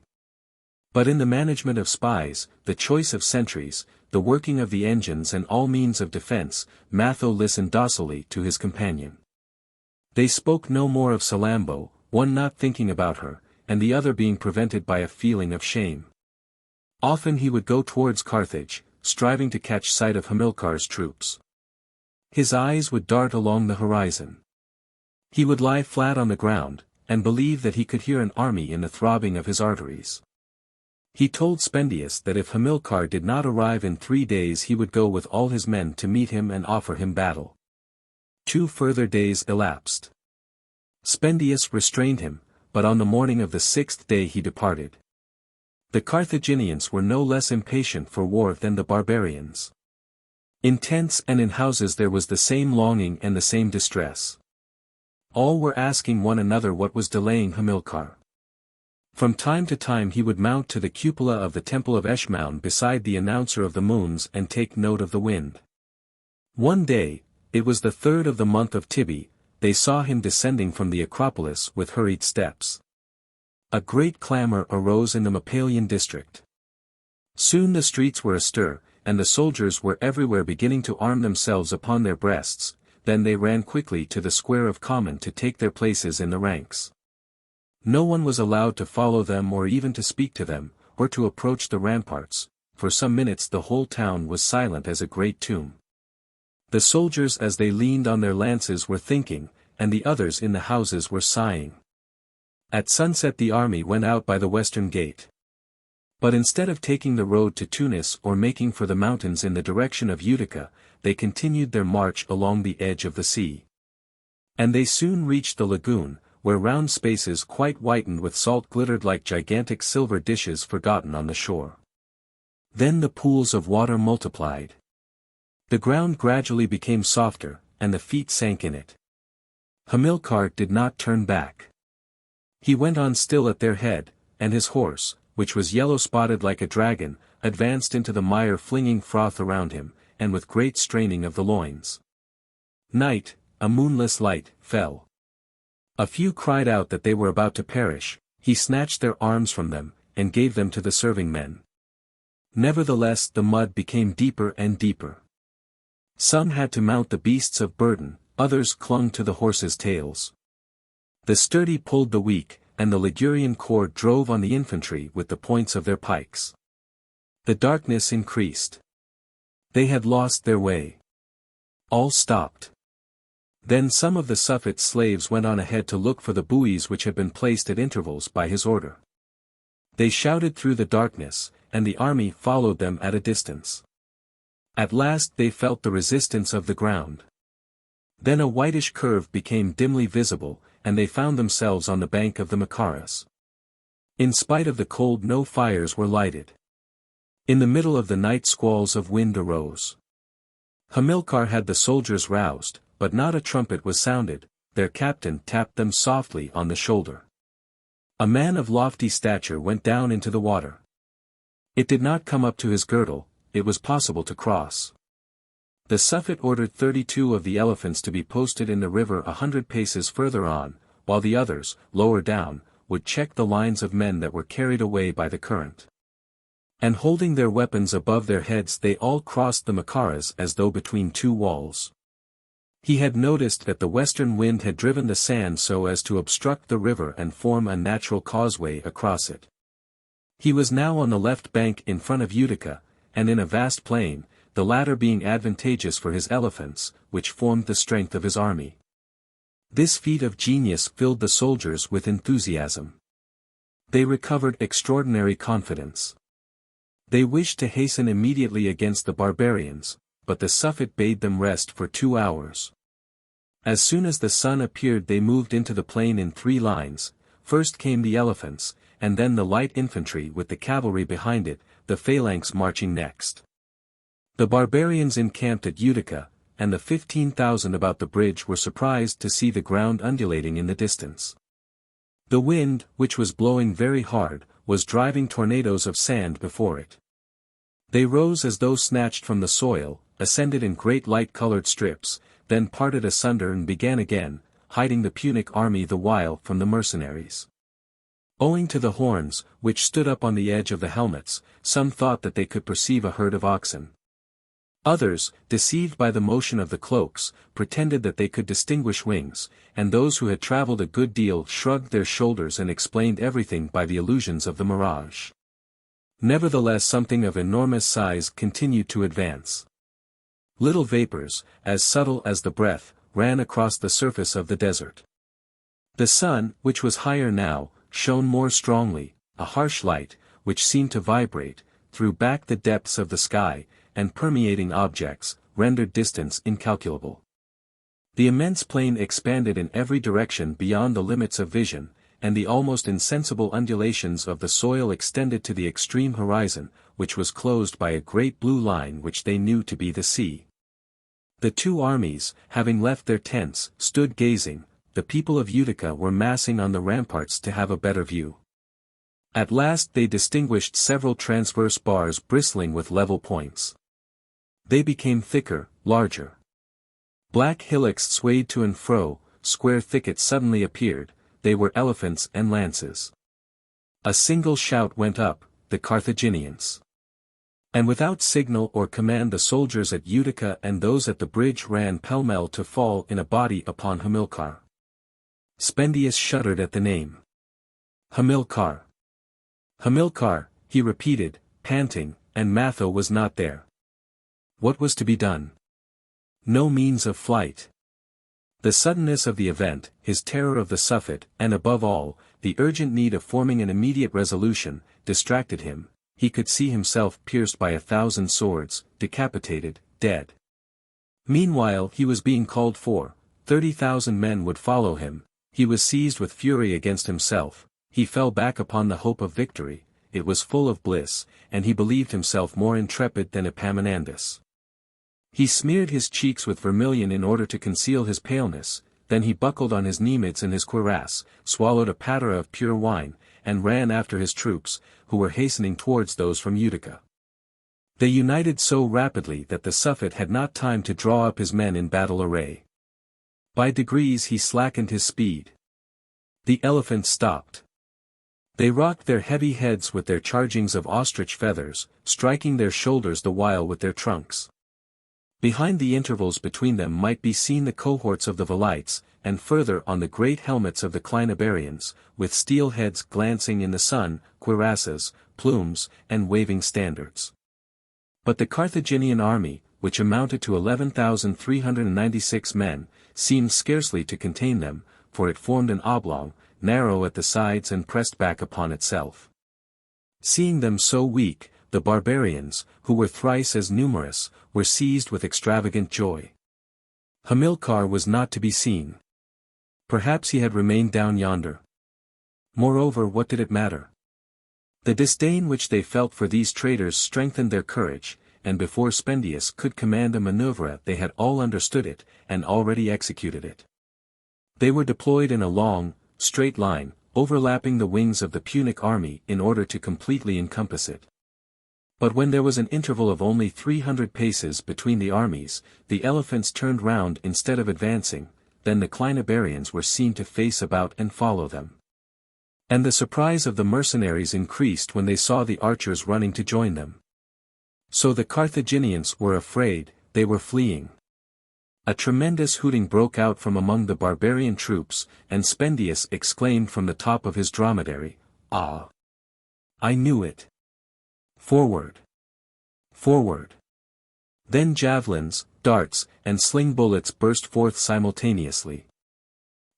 But in the management of spies, the choice of sentries, the working of the engines and all means of defense, Matho listened docilely to his companion. They spoke no more of Salammbô, one not thinking about her, and the other being prevented by a feeling of shame. Often he would go towards Carthage, striving to catch sight of Hamilcar's troops. His eyes would dart along the horizon. He would lie flat on the ground, and believe that he could hear an army in the throbbing of his arteries. He told Spendius that if Hamilcar did not arrive in 3 days he would go with all his men to meet him and offer him battle. 2 further days elapsed. Spendius restrained him, but on the morning of the 6th day he departed. The Carthaginians were no less impatient for war than the barbarians. In tents and in houses there was the same longing and the same distress. All were asking one another what was delaying Hamilcar. From time to time he would mount to the cupola of the temple of Eshmoun beside the announcer of the moons and take note of the wind. One day, it was the 3rd of the month of Tibi, they saw him descending from the Acropolis with hurried steps. A great clamor arose in the Mappalian district. Soon the streets were astir, and the soldiers were everywhere beginning to arm themselves upon their breasts, then they ran quickly to the square of Common to take their places in the ranks. No one was allowed to follow them or even to speak to them, or to approach the ramparts. For some minutes the whole town was silent as a great tomb. The soldiers as they leaned on their lances were thinking, and the others in the houses were sighing. At sunset the army went out by the western gate. But instead of taking the road to Tunis or making for the mountains in the direction of Utica, they continued their march along the edge of the sea. And they soon reached the lagoon, where round spaces quite whitened with salt glittered like gigantic silver dishes forgotten on the shore. Then the pools of water multiplied. The ground gradually became softer, and the feet sank in it. Hamilcar did not turn back. He went on still at their head, and his horse, which was yellow-spotted like a dragon, advanced into the mire flinging froth around him, and with great straining of the loins. Night, a moonless light, fell. A few cried out that they were about to perish. He snatched their arms from them, and gave them to the serving men. Nevertheless the mud became deeper and deeper. Some had to mount the beasts of burden, others clung to the horses' tails. The sturdy pulled the weak, and the Ligurian corps drove on the infantry with the points of their pikes. The darkness increased. They had lost their way. All stopped. Then some of the Suffet's slaves went on ahead to look for the buoys which had been placed at intervals by his order. They shouted through the darkness, and the army followed them at a distance. At last they felt the resistance of the ground. Then a whitish curve became dimly visible, and they found themselves on the bank of the Macaras. In spite of the cold no fires were lighted. In the middle of the night squalls of wind arose. Hamilcar had the soldiers roused, but not a trumpet was sounded. Their captain tapped them softly on the shoulder. A man of lofty stature went down into the water. It did not come up to his girdle, it was possible to cross. The Suffet ordered 32 of the elephants to be posted in the river 100 paces further on, while the others, lower down, would check the lines of men that were carried away by the current. And holding their weapons above their heads they all crossed the Macaras as though between two walls. He had noticed that the western wind had driven the sand so as to obstruct the river and form a natural causeway across it. He was now on the left bank in front of Utica, and in a vast plain, the latter being advantageous for his elephants, which formed the strength of his army. This feat of genius filled the soldiers with enthusiasm. They recovered extraordinary confidence. They wished to hasten immediately against the barbarians, but the Suffet bade them rest for 2 hours. As soon as the sun appeared they moved into the plain in 3 lines, first came the elephants, and then the light infantry with the cavalry behind it, the phalanx marching next. The barbarians encamped at Utica, and the 15,000 about the bridge were surprised to see the ground undulating in the distance. The wind, which was blowing very hard, was driving tornadoes of sand before it. They rose as though snatched from the soil, ascended in great light-colored strips, then parted asunder and began again, hiding the Punic army the while from the mercenaries. Owing to the horns, which stood up on the edge of the helmets, some thought that they could perceive a herd of oxen. Others, deceived by the motion of the cloaks, pretended that they could distinguish wings, and those who had traveled a good deal shrugged their shoulders and explained everything by the illusions of the mirage. Nevertheless something of enormous size continued to advance. Little vapors, as subtle as the breath, ran across the surface of the desert. The sun, which was higher now, shone more strongly, a harsh light, which seemed to vibrate, threw back the depths of the sky, and permeating objects, rendered distance incalculable. The immense plain expanded in every direction beyond the limits of vision, and the almost insensible undulations of the soil extended to the extreme horizon, which was closed by a great blue line which they knew to be the sea. The 2 armies, having left their tents, stood gazing. The people of Utica were massing on the ramparts to have a better view. At last they distinguished several transverse bars bristling with level points. They became thicker, larger. Black hillocks swayed to and fro, square thickets suddenly appeared, they were elephants and lances. A single shout went up, the Carthaginians. And without signal or command the soldiers at Utica and those at the bridge ran pell-mell to fall in a body upon Hamilcar. Spendius shuddered at the name. Hamilcar. Hamilcar, he repeated, panting, and Matho was not there. What was to be done? No means of flight. The suddenness of the event, his terror of the Suffet, and above all, the urgent need of forming an immediate resolution, distracted him. He could see himself pierced by 1,000 swords, decapitated, dead. Meanwhile he was being called for, 30,000 men would follow him. He was seized with fury against himself, he fell back upon the hope of victory, it was full of bliss, and he believed himself more intrepid than Epaminondas. He smeared his cheeks with vermilion in order to conceal his paleness, then he buckled on his nemeads and his cuirass, swallowed a patter of pure wine, and ran after his troops, who were hastening towards those from Utica. They united so rapidly that the Suffet had not time to draw up his men in battle array. By degrees he slackened his speed. The elephants stopped. They rocked their heavy heads with their chargings of ostrich feathers, striking their shoulders the while with their trunks. Behind the intervals between them might be seen the cohorts of the Velites, and further on the great helmets of the Clinabarians, with steel heads glancing in the sun, cuirasses, plumes, and waving standards. But the Carthaginian army, which amounted to 11,396 men, seemed scarcely to contain them, for it formed an oblong, narrow at the sides and pressed back upon itself. Seeing them so weak, the barbarians, who were thrice as numerous, were seized with extravagant joy. Hamilcar was not to be seen. Perhaps he had remained down yonder. Moreover, what did it matter? The disdain which they felt for these traitors strengthened their courage, and before Spendius could command a maneuver they had all understood it, and already executed it. They were deployed in a long, straight line, overlapping the wings of the Punic army in order to completely encompass it. But when there was an interval of only 300 paces between the armies, the elephants turned round instead of advancing, then the Clinabarians were seen to face about and follow them. And the surprise of the mercenaries increased when they saw the archers running to join them. So the Carthaginians were afraid, they were fleeing. A tremendous hooting broke out from among the barbarian troops, and Spendius exclaimed from the top of his dromedary, "Ah! I knew it. Forward. Forward. Then javelins, darts, and sling bullets burst forth simultaneously.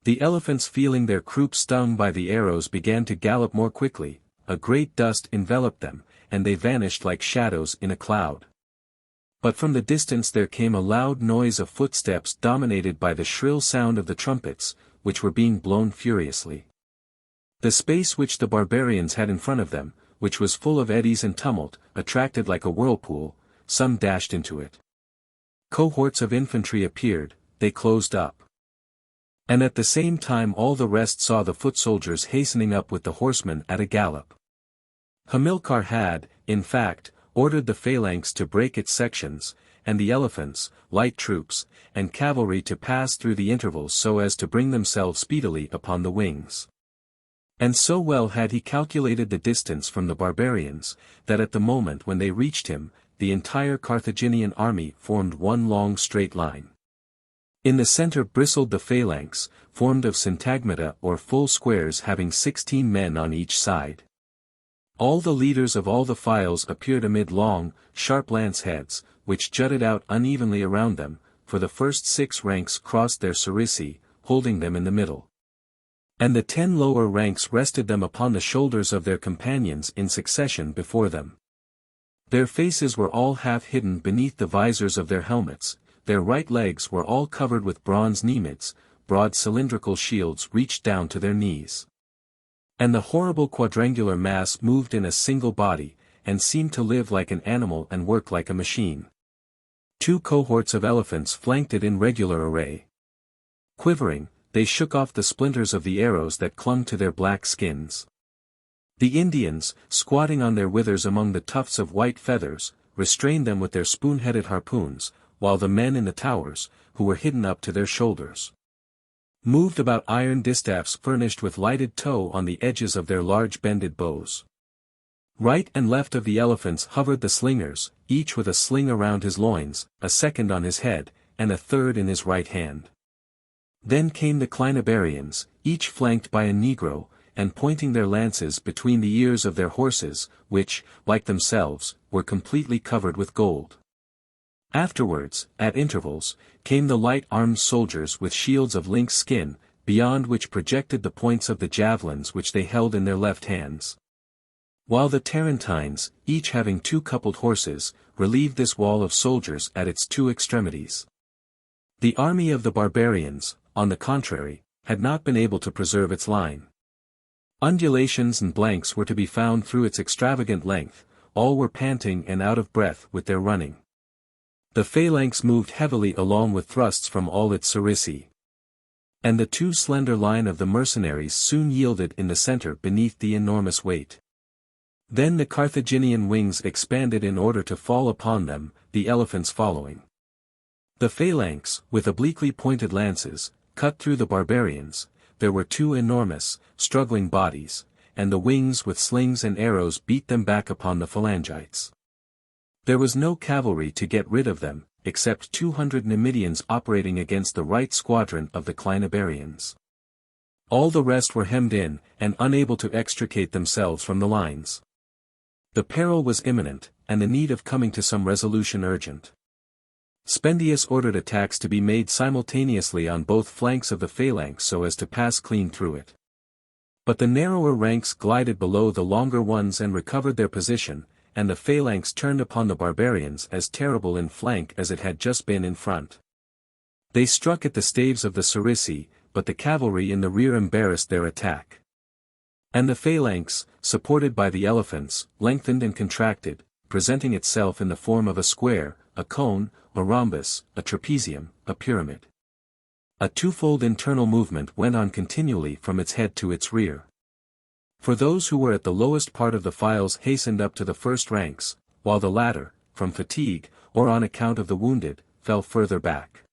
The elephants, feeling their croup stung by the arrows, began to gallop more quickly. A great dust enveloped them, and they vanished like shadows in a cloud. But from the distance there came a loud noise of footsteps, dominated by the shrill sound of the trumpets, which were being blown furiously. The space which the barbarians had in front of them, which was full of eddies and tumult, attracted like a whirlpool. Some dashed into it. Cohorts of infantry appeared, they closed up. And at the same time all the rest saw the foot soldiers hastening up with the horsemen at a gallop. Hamilcar had, in fact, ordered the phalanx to break its sections, and the elephants, light troops, and cavalry to pass through the intervals so as to bring themselves speedily upon the wings. And so well had he calculated the distance from the barbarians, that at the moment when they reached him, the entire Carthaginian army formed one long straight line. In the center bristled the phalanx, formed of syntagmata or full squares having 16 men on each side. All the leaders of all the files appeared amid long, sharp lance heads, which jutted out unevenly around them, for the first 6 ranks crossed their sarisi, holding them in the middle. And the 10 lower ranks rested them upon the shoulders of their companions in succession before them. Their faces were all half hidden beneath the visors of their helmets, their right legs were all covered with bronze nemeads, broad cylindrical shields reached down to their knees. And the horrible quadrangular mass moved in a single body, and seemed to live like an animal and work like a machine. 2 cohorts of elephants flanked it in regular array. Quivering, they shook off the splinters of the arrows that clung to their black skins. The Indians, squatting on their withers among the tufts of white feathers, restrained them with their spoon-headed harpoons, while the men in the towers, who were hidden up to their shoulders, moved about iron distaffs furnished with lighted tow on the edges of their large bended bows. Right and left of the elephants hovered the slingers, each with a sling around his loins, a second on his head, and a third in his right hand. Then came the Clinabarians, each flanked by a negro, and pointing their lances between the ears of their horses, which, like themselves, were completely covered with gold. Afterwards, at intervals, came the light-armed soldiers with shields of lynx skin, beyond which projected the points of the javelins which they held in their left hands. While the Tarentines, each having 2 coupled horses, relieved this wall of soldiers at its 2 extremities. The army of the barbarians, on the contrary, had not been able to preserve its line. Undulations and blanks were to be found through its extravagant length, all were panting and out of breath with their running. The phalanx moved heavily along with thrusts from all its sarisi. And the too slender line of the mercenaries soon yielded in the center beneath the enormous weight. Then the Carthaginian wings expanded in order to fall upon them, the elephants following. The phalanx, with obliquely pointed lances, cut through the barbarians. There were 2 enormous, struggling bodies, and the wings with slings and arrows beat them back upon the phalangites. There was no cavalry to get rid of them, except 200 Numidians operating against the right squadron of the Clinabarians. All the rest were hemmed in, and unable to extricate themselves from the lines. The peril was imminent, and the need of coming to some resolution urgent. Spendius ordered attacks to be made simultaneously on both flanks of the phalanx so as to pass clean through it. But the narrower ranks glided below the longer ones and recovered their position, and the phalanx turned upon the barbarians as terrible in flank as it had just been in front. They struck at the staves of the sarisi, but the cavalry in the rear embarrassed their attack. And the phalanx, supported by the elephants, lengthened and contracted, presenting itself in the form of a square, a cone, a rhombus, a trapezium, a pyramid. A twofold internal movement went on continually from its head to its rear. For those who were at the lowest part of the files hastened up to the first ranks, while the latter, from fatigue, or on account of the wounded, fell further back.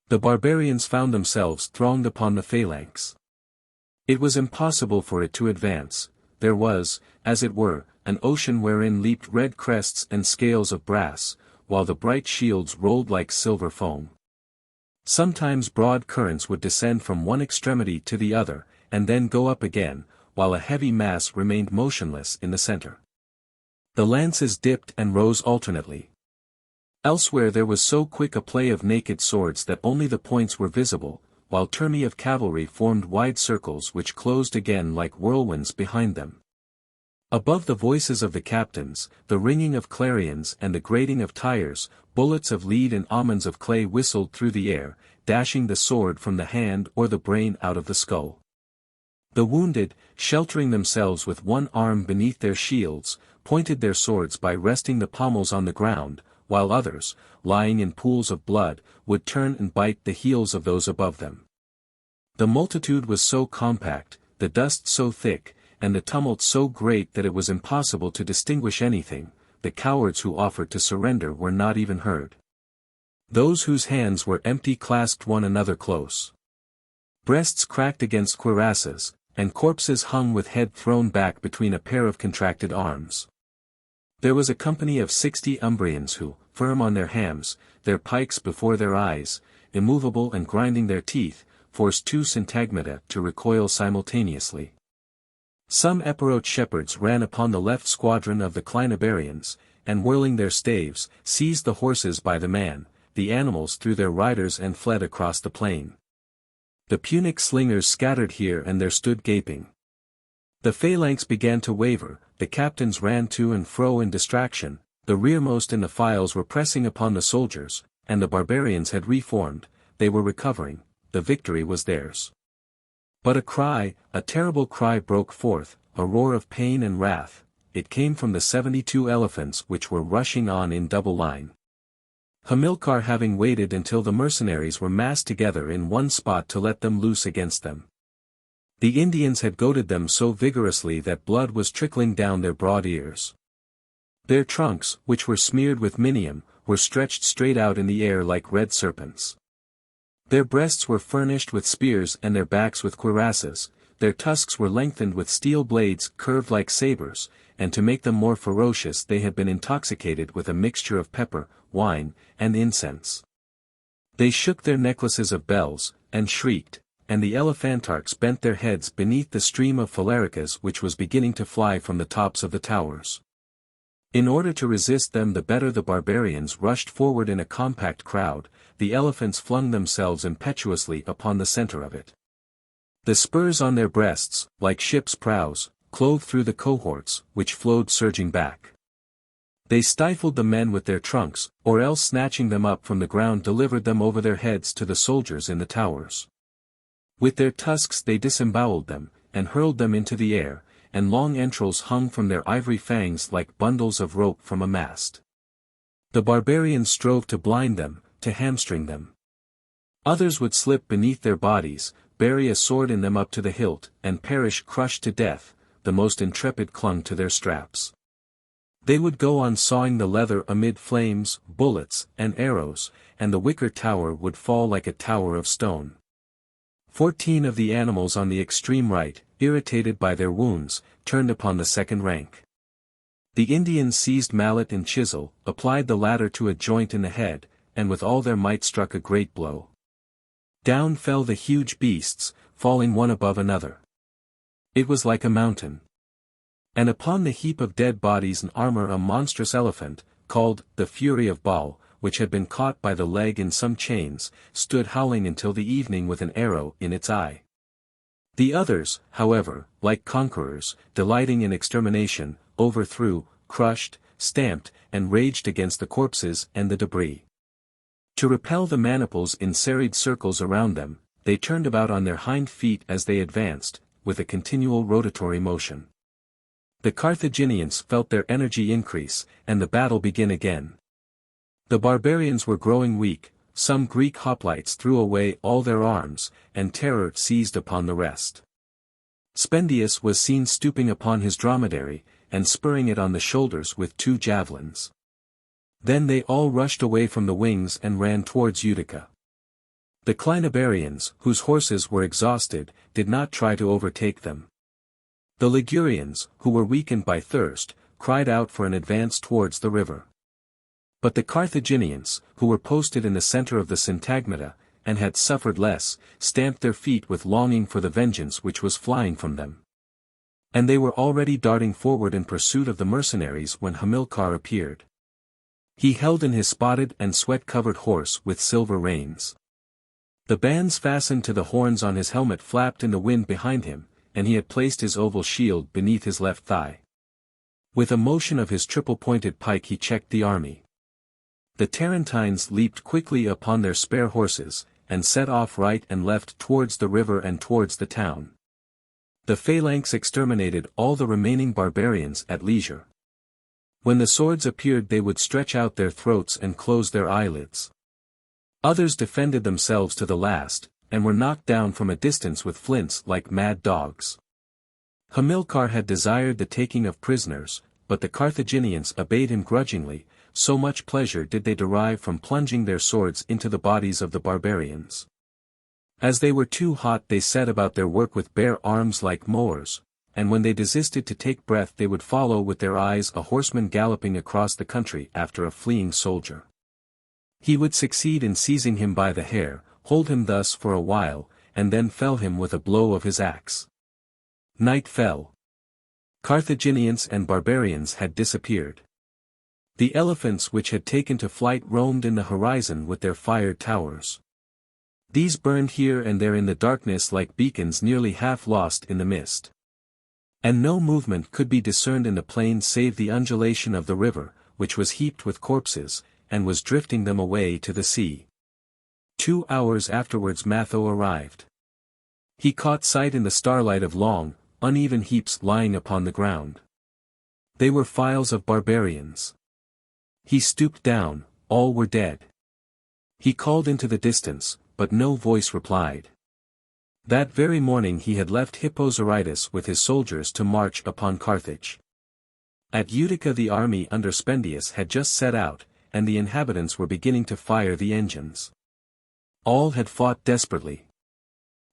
The barbarians found themselves thronged upon the phalanx. It was impossible for it to advance. There was, as it were, an ocean wherein leaped red crests and scales of brass, while the bright shields rolled like silver foam. Sometimes broad currents would descend from one extremity to the other, and then go up again, while a heavy mass remained motionless in the center. The lances dipped and rose alternately. Elsewhere there was so quick a play of naked swords that only the points were visible, while turmi of cavalry formed wide circles which closed again like whirlwinds behind them. Above the voices of the captains, the ringing of clarions and the grating of tires, bullets of lead and almonds of clay whistled through the air, dashing the sword from the hand or the brain out of the skull. The wounded, sheltering themselves with one arm beneath their shields, pointed their swords by resting the pommels on the ground, while others, lying in pools of blood, would turn and bite the heels of those above them. The multitude was so compact, the dust so thick, and the tumult so great that it was impossible to distinguish anything. The cowards who offered to surrender were not even heard. Those whose hands were empty clasped one another close. Breasts cracked against cuirasses, and corpses hung with head thrown back between a pair of contracted arms. There was a company of 60 Umbrians who, firm on their hams, their pikes before their eyes, immovable and grinding their teeth, forced 2 syntagmata to recoil simultaneously. Some Epirot shepherds ran upon the left squadron of the Clinabarians, and whirling their staves, seized the horses by the man, the animals threw their riders and fled across the plain. The Punic slingers scattered here and there stood gaping. The phalanx began to waver, the captains ran to and fro in distraction, the rearmost in the files were pressing upon the soldiers, and the barbarians had reformed, they were recovering, the victory was theirs. But a cry, a terrible cry broke forth, a roar of pain and wrath. It came from the 72 elephants which were rushing on in double line. Hamilcar having waited until the mercenaries were massed together in one spot to let them loose against them. The Indians had goaded them so vigorously that blood was trickling down their broad ears. Their trunks, which were smeared with minium, were stretched straight out in the air like red serpents. Their breasts were furnished with spears and their backs with cuirasses, their tusks were lengthened with steel blades curved like sabers, and to make them more ferocious they had been intoxicated with a mixture of pepper, wine, and incense. They shook their necklaces of bells, and shrieked, and the elephantarchs bent their heads beneath the stream of phalericas which was beginning to fly from the tops of the towers. In order to resist them the better the barbarians rushed forward in a compact crowd, the elephants flung themselves impetuously upon the center of it. The spurs on their breasts, like ships' prows, clove through the cohorts, which flowed surging back. They stifled the men with their trunks, or else snatching them up from the ground delivered them over their heads to the soldiers in the towers. With their tusks they disemboweled them, and hurled them into the air, and long entrails hung from their ivory fangs like bundles of rope from a mast. The barbarians strove to blind them, to hamstring them. Others would slip beneath their bodies, bury a sword in them up to the hilt, and perish crushed to death. The most intrepid clung to their straps. They would go on sawing the leather amid flames, bullets, and arrows, and the wicker tower would fall like a tower of stone. 14 of the animals on the extreme right, irritated by their wounds, turned upon the second rank. The Indians seized mallet and chisel, applied the latter to a joint in the head, and with all their might struck a great blow. Down fell the huge beasts, falling one above another. It was like a mountain. And upon the heap of dead bodies and armor a monstrous elephant, called the Fury of Baal, which had been caught by the leg in some chains, stood howling until the evening with an arrow in its eye. The others, however, like conquerors, delighting in extermination, overthrew, crushed, stamped, and raged against the corpses and the debris. To repel the maniples in serried circles around them, they turned about on their hind feet as they advanced, with a continual rotatory motion. The Carthaginians felt their energy increase, and the battle begin again. The barbarians were growing weak, some Greek hoplites threw away all their arms, and terror seized upon the rest. Spendius was seen stooping upon his dromedary, and spurring it on the shoulders with 2 javelins. Then they all rushed away from the wings and ran towards Utica. The Clinabarians, whose horses were exhausted, did not try to overtake them. The Ligurians, who were weakened by thirst, cried out for an advance towards the river. But the Carthaginians, who were posted in the center of the syntagmata, and had suffered less, stamped their feet with longing for the vengeance which was flying from them. And they were already darting forward in pursuit of the mercenaries when Hamilcar appeared. He held in his spotted and sweat-covered horse with silver reins. The bands fastened to the horns on his helmet flapped in the wind behind him, and he had placed his oval shield beneath his left thigh. With a motion of his triple-pointed pike he checked the army. The Tarentines leaped quickly upon their spare horses, and set off right and left towards the river and towards the town. The phalanx exterminated all the remaining barbarians at leisure. When the swords appeared they would stretch out their throats and close their eyelids. Others defended themselves to the last, and were knocked down from a distance with flints like mad dogs. Hamilcar had desired the taking of prisoners, but the Carthaginians obeyed him grudgingly, so much pleasure did they derive from plunging their swords into the bodies of the barbarians. As they were too hot they set about their work with bare arms like mowers, and when they desisted to take breath they would follow with their eyes a horseman galloping across the country after a fleeing soldier. He would succeed in seizing him by the hair, hold him thus for a while, and then fell him with a blow of his axe. Night fell. Carthaginians and barbarians had disappeared. The elephants which had taken to flight roamed in the horizon with their fired towers. These burned here and there in the darkness like beacons nearly half lost in the mist. And no movement could be discerned in the plain save the undulation of the river, which was heaped with corpses, and was drifting them away to the sea. 2 hours afterwards Matho arrived. He caught sight in the starlight of long, uneven heaps lying upon the ground. They were files of barbarians. He stooped down, all were dead. He called into the distance, but no voice replied. That very morning he had left Hippo Zarytus with his soldiers to march upon Carthage. At Utica the army under Spendius had just set out, and the inhabitants were beginning to fire the engines. All had fought desperately.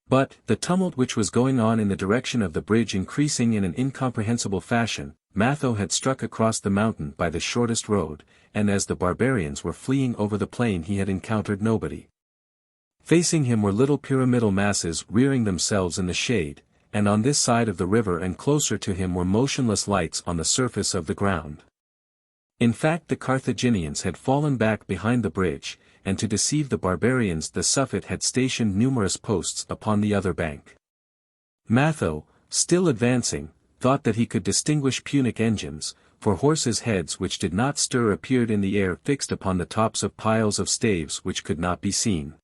But, the tumult which was going on in the direction of the bridge increasing in an incomprehensible fashion, Matho had struck across the mountain by the shortest road, and as the barbarians were fleeing over the plain he had encountered nobody. Facing him were little pyramidal masses rearing themselves in the shade, and on this side of the river and closer to him were motionless lights on the surface of the ground. In fact the Carthaginians had fallen back behind the bridge, and to deceive the barbarians the Suffet had stationed numerous posts upon the other bank. Matho, still advancing, thought that he could distinguish Punic engines, for horses' heads which did not stir appeared in the air fixed upon the tops of piles of staves which could not be seen.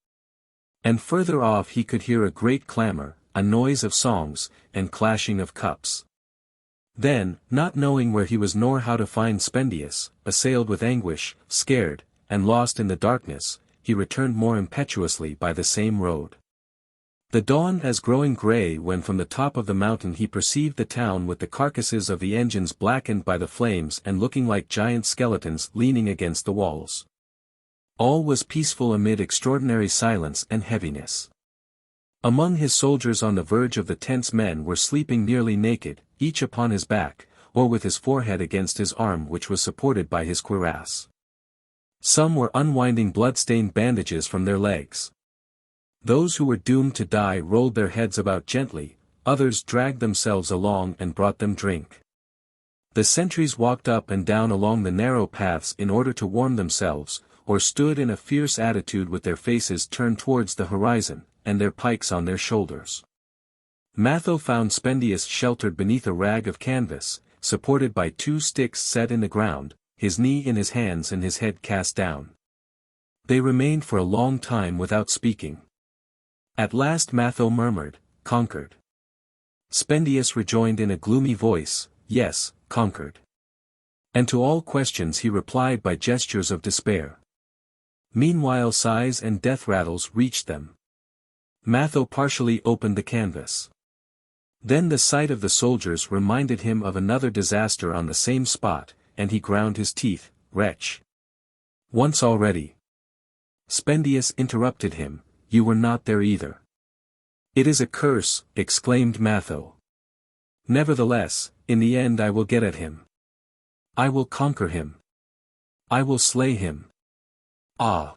And further off he could hear a great clamor, a noise of songs, and clashing of cups. Then, not knowing where he was nor how to find Spendius, assailed with anguish, scared, and lost in the darkness, he returned more impetuously by the same road. The dawn was growing grey when from the top of the mountain he perceived the town with the carcasses of the engines blackened by the flames and looking like giant skeletons leaning against the walls. All was peaceful amid extraordinary silence and heaviness. Among his soldiers on the verge of the tents men were sleeping nearly naked, each upon his back, or with his forehead against his arm which was supported by his cuirass. Some were unwinding blood-stained bandages from their legs. Those who were doomed to die rolled their heads about gently, others dragged themselves along and brought them drink. The sentries walked up and down along the narrow paths in order to warm themselves, or stood in a fierce attitude with their faces turned towards the horizon, and their pikes on their shoulders. Matho found Spendius sheltered beneath a rag of canvas, supported by 2 sticks set in the ground, his knee in his hands and his head cast down. They remained for a long time without speaking. At last Matho murmured, "Conquered." Spendius rejoined in a gloomy voice, "Yes, conquered." And to all questions he replied by gestures of despair. Meanwhile sighs and death rattles reached them. Matho partially opened the canvas. Then the sight of the soldiers reminded him of another disaster on the same spot, and he ground his teeth, "Wretch! Once already." Spendius interrupted him, "You were not there either." "It is a curse," exclaimed Matho. "Nevertheless, in the end I will get at him. I will conquer him. I will slay him. Ah!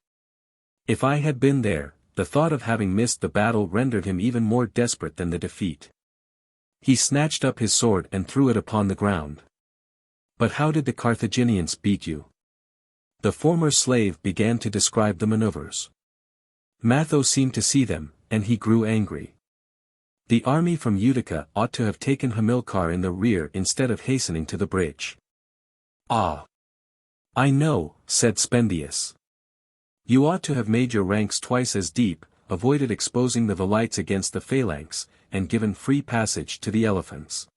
If I had been there," the thought of having missed the battle rendered him even more desperate than the defeat. He snatched up his sword and threw it upon the ground. But how did the Carthaginians beat you? The former slave began to describe the maneuvers. Matho seemed to see them, and he grew angry. The army from Utica ought to have taken Hamilcar in the rear instead of hastening to the bridge. Ah! I know, said Spendius. You ought to have made your ranks twice as deep, avoided exposing the velites against the phalanx, and given free passage to the elephants.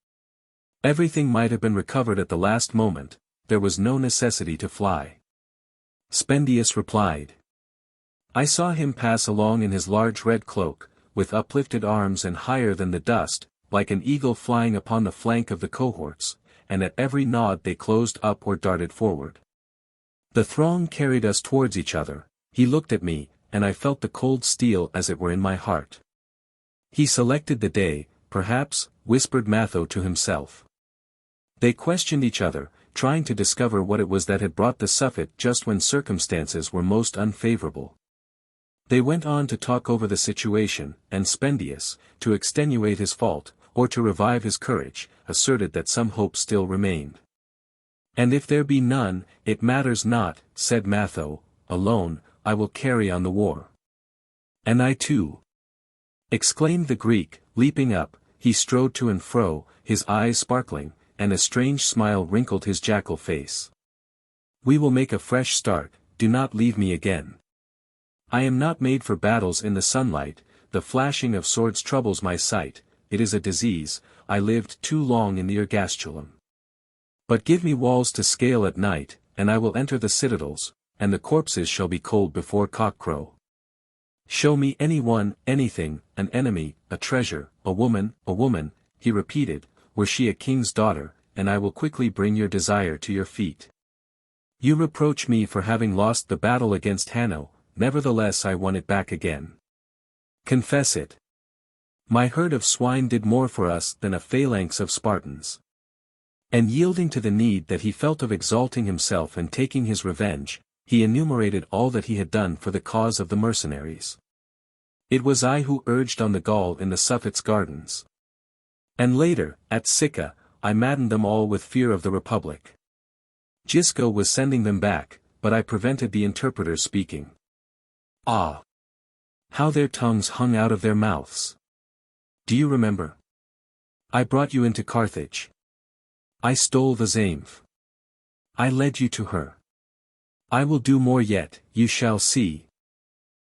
Everything might have been recovered at the last moment, there was no necessity to fly. Spendius replied. I saw him pass along in his large red cloak, with uplifted arms and higher than the dust, like an eagle flying upon the flank of the cohorts, and at every nod they closed up or darted forward. The throng carried us towards each other, he looked at me, and I felt the cold steel as it were in my heart. He selected the day, perhaps, whispered Matho to himself. They questioned each other, trying to discover what it was that had brought the Suffet just when circumstances were most unfavorable. They went on to talk over the situation, and Spendius, to extenuate his fault, or to revive his courage, asserted that some hope still remained. And if there be none, it matters not, said Matho, alone, I will carry on the war. And I too. Exclaimed the Greek, leaping up, he strode to and fro, his eyes sparkling, and a strange smile wrinkled his jackal face. We will make a fresh start, do not leave me again. I am not made for battles in the sunlight, the flashing of swords troubles my sight, it is a disease, I lived too long in the ergastulum. But give me walls to scale at night, and I will enter the citadels, and the corpses shall be cold before cockcrow. Show me anyone, anything, an enemy, a treasure, a woman, he repeated, were she a king's daughter, and I will quickly bring your desire to your feet. You reproach me for having lost the battle against Hanno, nevertheless I won it back again. Confess it. My herd of swine did more for us than a phalanx of Spartans. And yielding to the need that he felt of exalting himself and taking his revenge, he enumerated all that he had done for the cause of the mercenaries. It was I who urged on the Gaul in the Suffet's gardens. And later, at Sicca, I maddened them all with fear of the Republic. Gisco was sending them back, but I prevented the interpreters speaking. Ah! How their tongues hung out of their mouths! Do you remember? I brought you into Carthage. I stole the Zaïmph. I led you to her. I will do more yet, you shall see.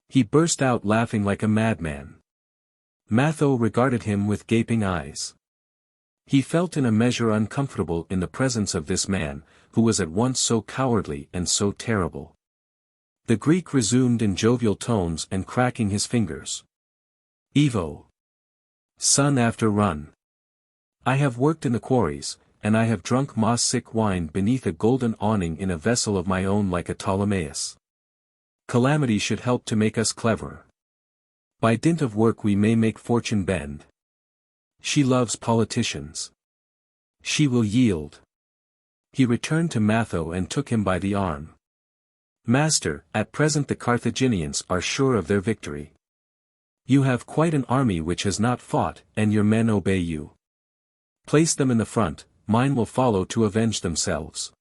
He burst out laughing like a madman. Matho regarded him with gaping eyes. He felt in a measure uncomfortable in the presence of this man, who was at once so cowardly and so terrible. The Greek resumed in jovial tones and cracking his fingers. Evo. Sun after run. I have worked in the quarries, and I have drunk moss-sick wine beneath a golden awning in a vessel of my own like a Ptolemaeus. Calamity should help to make us cleverer. By dint of work we may make fortune bend. She loves politicians. She will yield. He returned to Matho and took him by the arm. Master, at present the Carthaginians are sure of their victory. You have quite an army which has not fought, and your men obey you. Place them in the front, mine will follow to avenge themselves.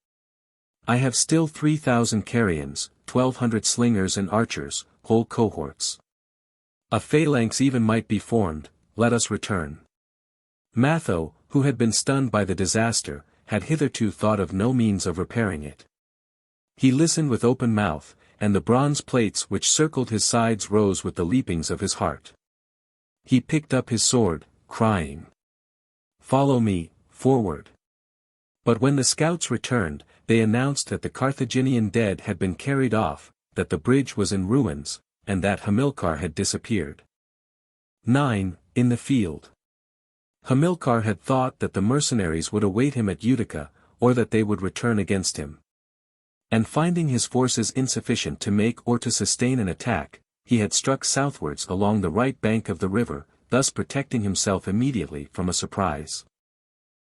I have still 3,000 Carians, 1,200 slingers and archers, whole cohorts. A phalanx even might be formed, let us return. Matho, who had been stunned by the disaster, had hitherto thought of no means of repairing it. He listened with open mouth, and the bronze plates which circled his sides rose with the leapings of his heart. He picked up his sword, crying, "Follow me, forward." But when the scouts returned, they announced that the Carthaginian dead had been carried off, that the bridge was in ruins, and that Hamilcar had disappeared. 9. In the field. Hamilcar had thought that the mercenaries would await him at Utica, or that they would return against him. And finding his forces insufficient to make or to sustain an attack, he had struck southwards along the right bank of the river, thus protecting himself immediately from a surprise.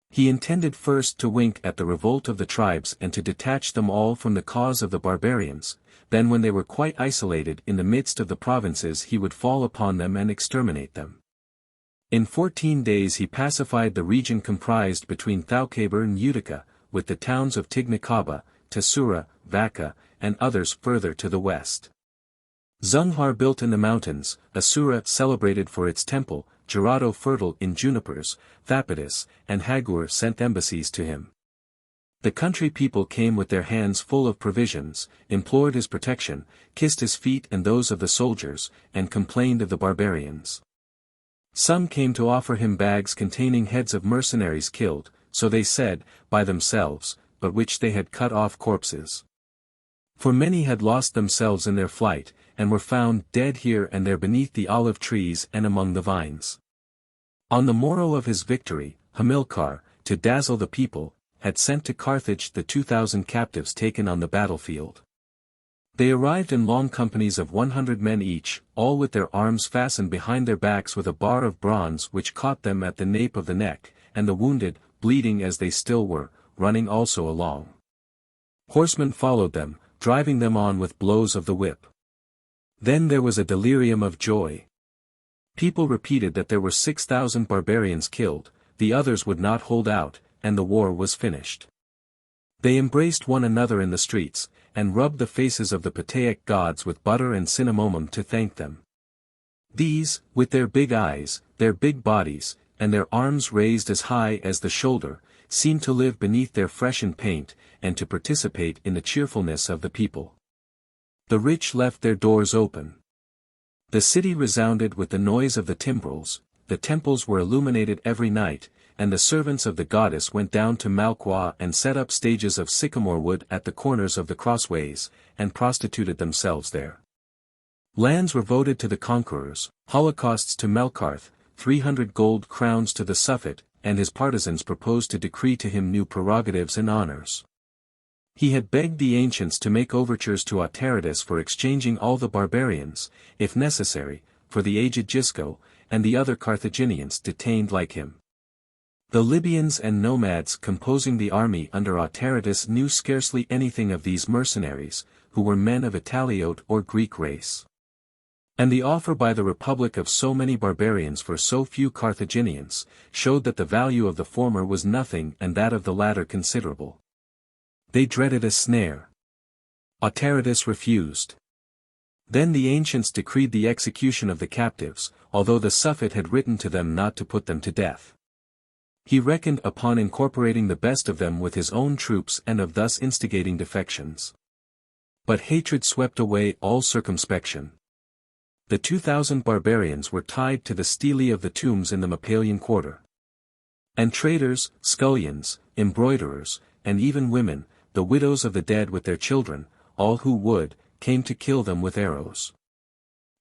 He intended first to wink at the revolt of the tribes and to detach them all from the cause of the barbarians, then when they were quite isolated in the midst of the provinces he would fall upon them and exterminate them. In 14 days he pacified the region comprised between Thaucaber and Utica, with the towns of Tignicaba, Tessura, Vacca, and others further to the west. Zunghar built in the mountains, Asura celebrated for its temple, Gerado fertile in junipers, Thapidus, and Hagur sent embassies to him. The country people came with their hands full of provisions, implored his protection, kissed his feet and those of the soldiers, and complained of the barbarians. Some came to offer him bags containing heads of mercenaries killed, so they said, by themselves, but which they had cut off corpses. For many had lost themselves in their flight, and were found dead here and there beneath the olive trees and among the vines. On the morrow of his victory, Hamilcar, to dazzle the people, had sent to Carthage the 2,000 captives taken on the battlefield. They arrived in long companies of 100 men each, all with their arms fastened behind their backs with a bar of bronze which caught them at the nape of the neck, and the wounded, bleeding as they still were, running also along. Horsemen followed them, driving them on with blows of the whip. Then there was a delirium of joy. People repeated that there were 6,000 barbarians killed, the others would not hold out, and the war was finished. They embraced one another in the streets, and rubbed the faces of the Pataic gods with butter and cinnamomum to thank them. These, with their big eyes, their big bodies, and their arms raised as high as the shoulder, seemed to live beneath their freshened paint, and to participate in the cheerfulness of the people. The rich left their doors open. The city resounded with the noise of the timbrels, the temples were illuminated every night, and the servants of the goddess went down to Malqua and set up stages of sycamore wood at the corners of the crossways, and prostituted themselves there. Lands were voted to the conquerors, holocausts to Melkarth, 300 gold crowns to the Suffet, and his partisans proposed to decree to him new prerogatives and honors. He had begged the ancients to make overtures to Autaritus for exchanging all the barbarians, if necessary, for the aged Gisco, and the other Carthaginians detained like him. The Libyans and nomads composing the army under Autaritus knew scarcely anything of these mercenaries, who were men of Italiote or Greek race. And the offer by the Republic of so many barbarians for so few Carthaginians, showed that the value of the former was nothing and that of the latter considerable. They dreaded a snare. Autaritus refused. Then the ancients decreed the execution of the captives, although the Suffet had written to them not to put them to death. He reckoned upon incorporating the best of them with his own troops and of thus instigating defections. But hatred swept away all circumspection. The 2,000 barbarians were tied to the stelae of the tombs in the Mappalian quarter. And traders, scullions, embroiderers, and even women, the widows of the dead with their children, all who would, came to kill them with arrows.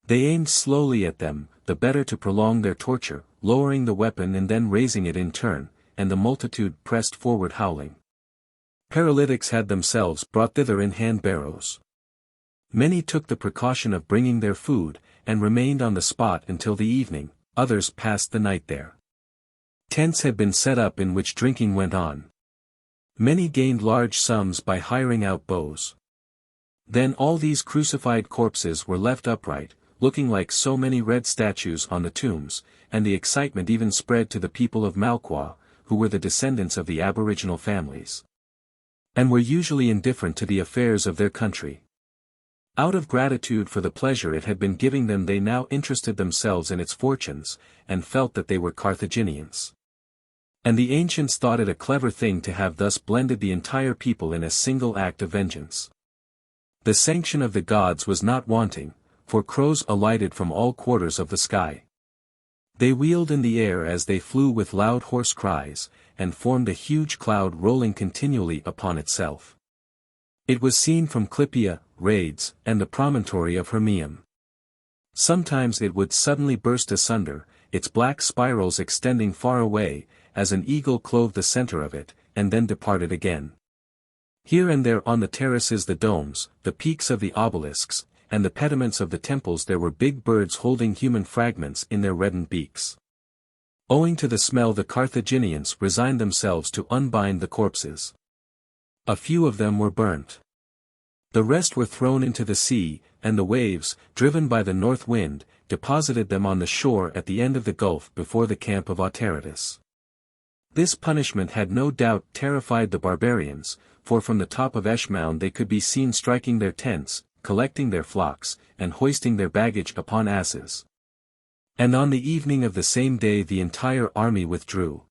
They aimed slowly at them, the better to prolong their torture, lowering the weapon and then raising it in turn, and the multitude pressed forward howling. Paralytics had themselves brought thither in hand-barrows. Many took the precaution of bringing their food, and remained on the spot until the evening, others passed the night there. Tents had been set up in which drinking went on. Many gained large sums by hiring out bows. Then all these crucified corpses were left upright, looking like so many red statues on the tombs, and the excitement even spread to the people of Malqua, who were the descendants of the aboriginal families, and were usually indifferent to the affairs of their country. Out of gratitude for the pleasure it had been giving them, they now interested themselves in its fortunes, and felt that they were Carthaginians. And the ancients thought it a clever thing to have thus blended the entire people in a single act of vengeance. The sanction of the gods was not wanting, for crows alighted from all quarters of the sky. They wheeled in the air as they flew with loud hoarse cries, and formed a huge cloud rolling continually upon itself. It was seen from Clypea, Rades, and the promontory of Hermium. Sometimes it would suddenly burst asunder, its black spirals extending far away, as an eagle clove the center of it, and then departed again. Here and there on the terraces, the domes, the peaks of the obelisks, and the pediments of the temples there were big birds holding human fragments in their reddened beaks. Owing to the smell, the Carthaginians resigned themselves to unbind the corpses. A few of them were burnt. The rest were thrown into the sea, and the waves, driven by the north wind, deposited them on the shore at the end of the gulf before the camp of Autaritus. This punishment had no doubt terrified the barbarians, for from the top of Eshmoun they could be seen striking their tents, collecting their flocks, and hoisting their baggage upon asses. And on the evening of the same day the entire army withdrew.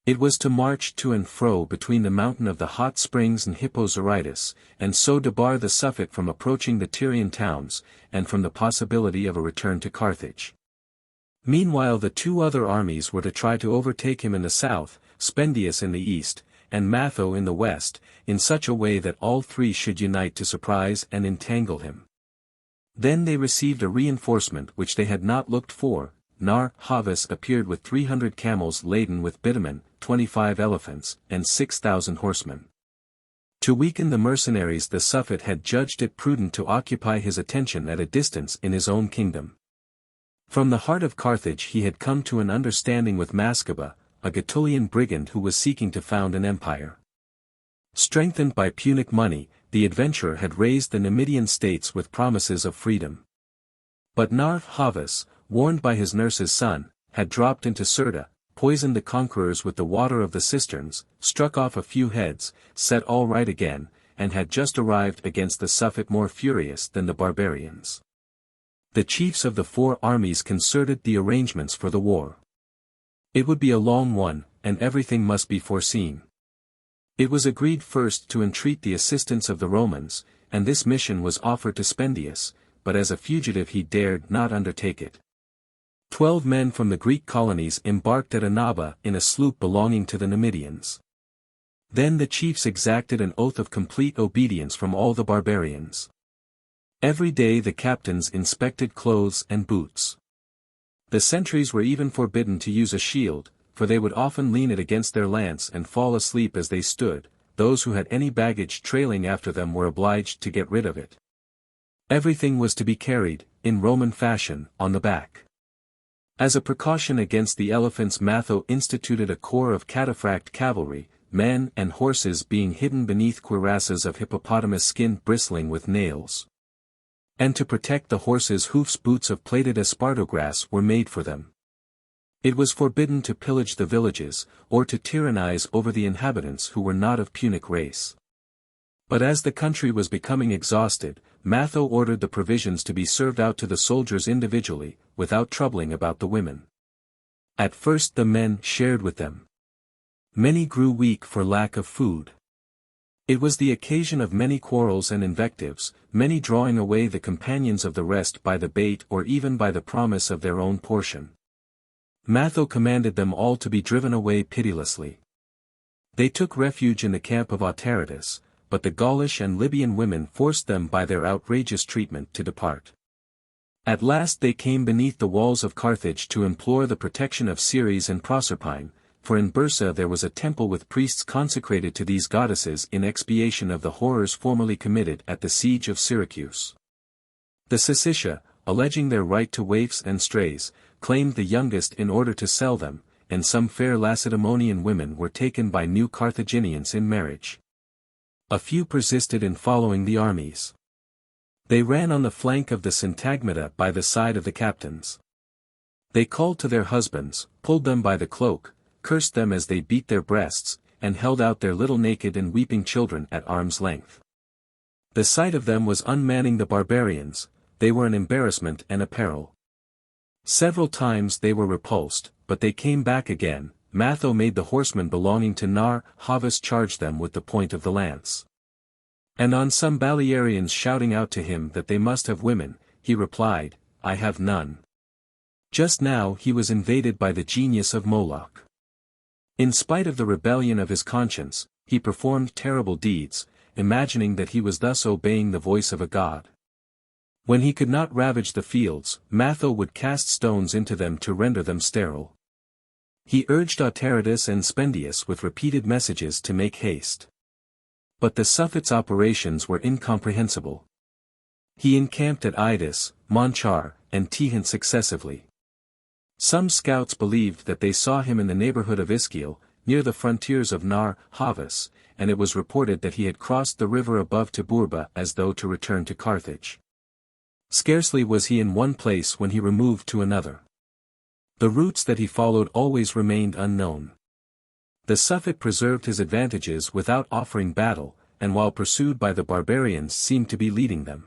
It was to march to and fro between the mountain of the hot springs and Hippo Zarytus, and so debar the Suffet from approaching the Tyrian towns, and from the possibility of a return to Carthage. Meanwhile the two other armies were to try to overtake him in the south, Spendius in the east, and Matho in the west, in such a way that all three should unite to surprise and entangle him. Then they received a reinforcement which they had not looked for. Nar-Havas appeared with 300 camels laden with bitumen, 25 elephants, and 6,000 horsemen. To weaken the mercenaries the Suffet had judged it prudent to occupy his attention at a distance in his own kingdom. From the heart of Carthage he had come to an understanding with Mascaba, a Gaetulian brigand who was seeking to found an empire. Strengthened by Punic money, the adventurer had raised the Numidian states with promises of freedom. But Nar-Havas, warned by his nurse's son, had dropped into Cirta, poisoned the conquerors with the water of the cisterns, struck off a few heads, set all right again, and had just arrived against the Suffet more furious than the barbarians. The chiefs of the four armies concerted the arrangements for the war. It would be a long one, and everything must be foreseen. It was agreed first to entreat the assistance of the Romans, and this mission was offered to Spendius, but as a fugitive he dared not undertake it. 12 men from the Greek colonies embarked at Annaba in a sloop belonging to the Numidians. Then the chiefs exacted an oath of complete obedience from all the barbarians. Every day the captains inspected clothes and boots. The sentries were even forbidden to use a shield, for they would often lean it against their lance and fall asleep as they stood. Those who had any baggage trailing after them were obliged to get rid of it. Everything was to be carried, in Roman fashion, on the back. As a precaution against the elephants Matho instituted a corps of cataphract cavalry, men and horses being hidden beneath cuirasses of hippopotamus skin bristling with nails. And to protect the horses' hoofs boots of plaited espartograss were made for them. It was forbidden to pillage the villages, or to tyrannize over the inhabitants who were not of Punic race. But as the country was becoming exhausted, Matho ordered the provisions to be served out to the soldiers individually, without troubling about the women. At first the men shared with them. Many grew weak for lack of food. It was the occasion of many quarrels and invectives, many drawing away the companions of the rest by the bait or even by the promise of their own portion. Matho commanded them all to be driven away pitilessly. They took refuge in the camp of Autaritus, but the Gaulish and Libyan women forced them by their outrageous treatment to depart. At last they came beneath the walls of Carthage to implore the protection of Ceres and Proserpine, for in Byrsa there was a temple with priests consecrated to these goddesses in expiation of the horrors formerly committed at the siege of Syracuse. The Syssitia, alleging their right to waifs and strays, claimed the youngest in order to sell them, and some fair Lacedaemonian women were taken by new Carthaginians in marriage. A few persisted in following the armies. They ran on the flank of the Syntagmata by the side of the captains. They called to their husbands, pulled them by the cloak, cursed them as they beat their breasts, and held out their little naked and weeping children at arm's length. The sight of them was unmanning the barbarians, they were an embarrassment and a peril. Several times they were repulsed, but they came back again. Matho made the horsemen belonging to Nar-Havas charge them with the point of the lance. And on some Balearians shouting out to him that they must have women, he replied, I have none. Just now he was invaded by the genius of Moloch. In spite of the rebellion of his conscience, he performed terrible deeds, imagining that he was thus obeying the voice of a god. When he could not ravage the fields, Matho would cast stones into them to render them sterile. He urged Autaritus and Spendius with repeated messages to make haste. But the Suffet's operations were incomprehensible. He encamped at Idus, Monchar, and Tehint successively. Some scouts believed that they saw him in the neighborhood of Ischiel, near the frontiers of Nar-Havas, and it was reported that he had crossed the river above Tiburba as though to return to Carthage. Scarcely was he in one place when he removed to another. The routes that he followed always remained unknown. The Suffet preserved his advantages without offering battle, and while pursued by the barbarians seemed to be leading them.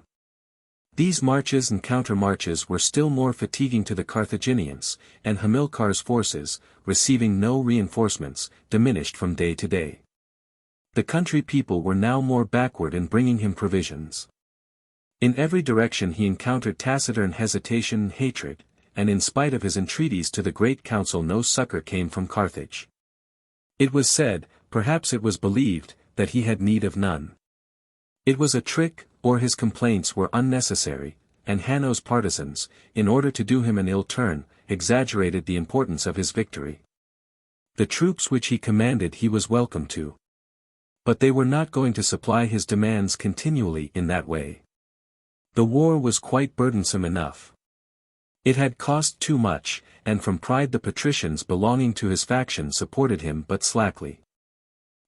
These marches and counter-marches were still more fatiguing to the Carthaginians, and Hamilcar's forces, receiving no reinforcements, diminished from day to day. The country people were now more backward in bringing him provisions. In every direction he encountered taciturn hesitation and hatred, and in spite of his entreaties to the great council no succor came from Carthage. It was said, perhaps it was believed, that he had need of none. It was a trick, or his complaints were unnecessary, and Hanno's partisans, in order to do him an ill turn, exaggerated the importance of his victory. The troops which he commanded he was welcome to. But they were not going to supply his demands continually in that way. The war was quite burdensome enough. It had cost too much, and from pride the patricians belonging to his faction supported him but slackly.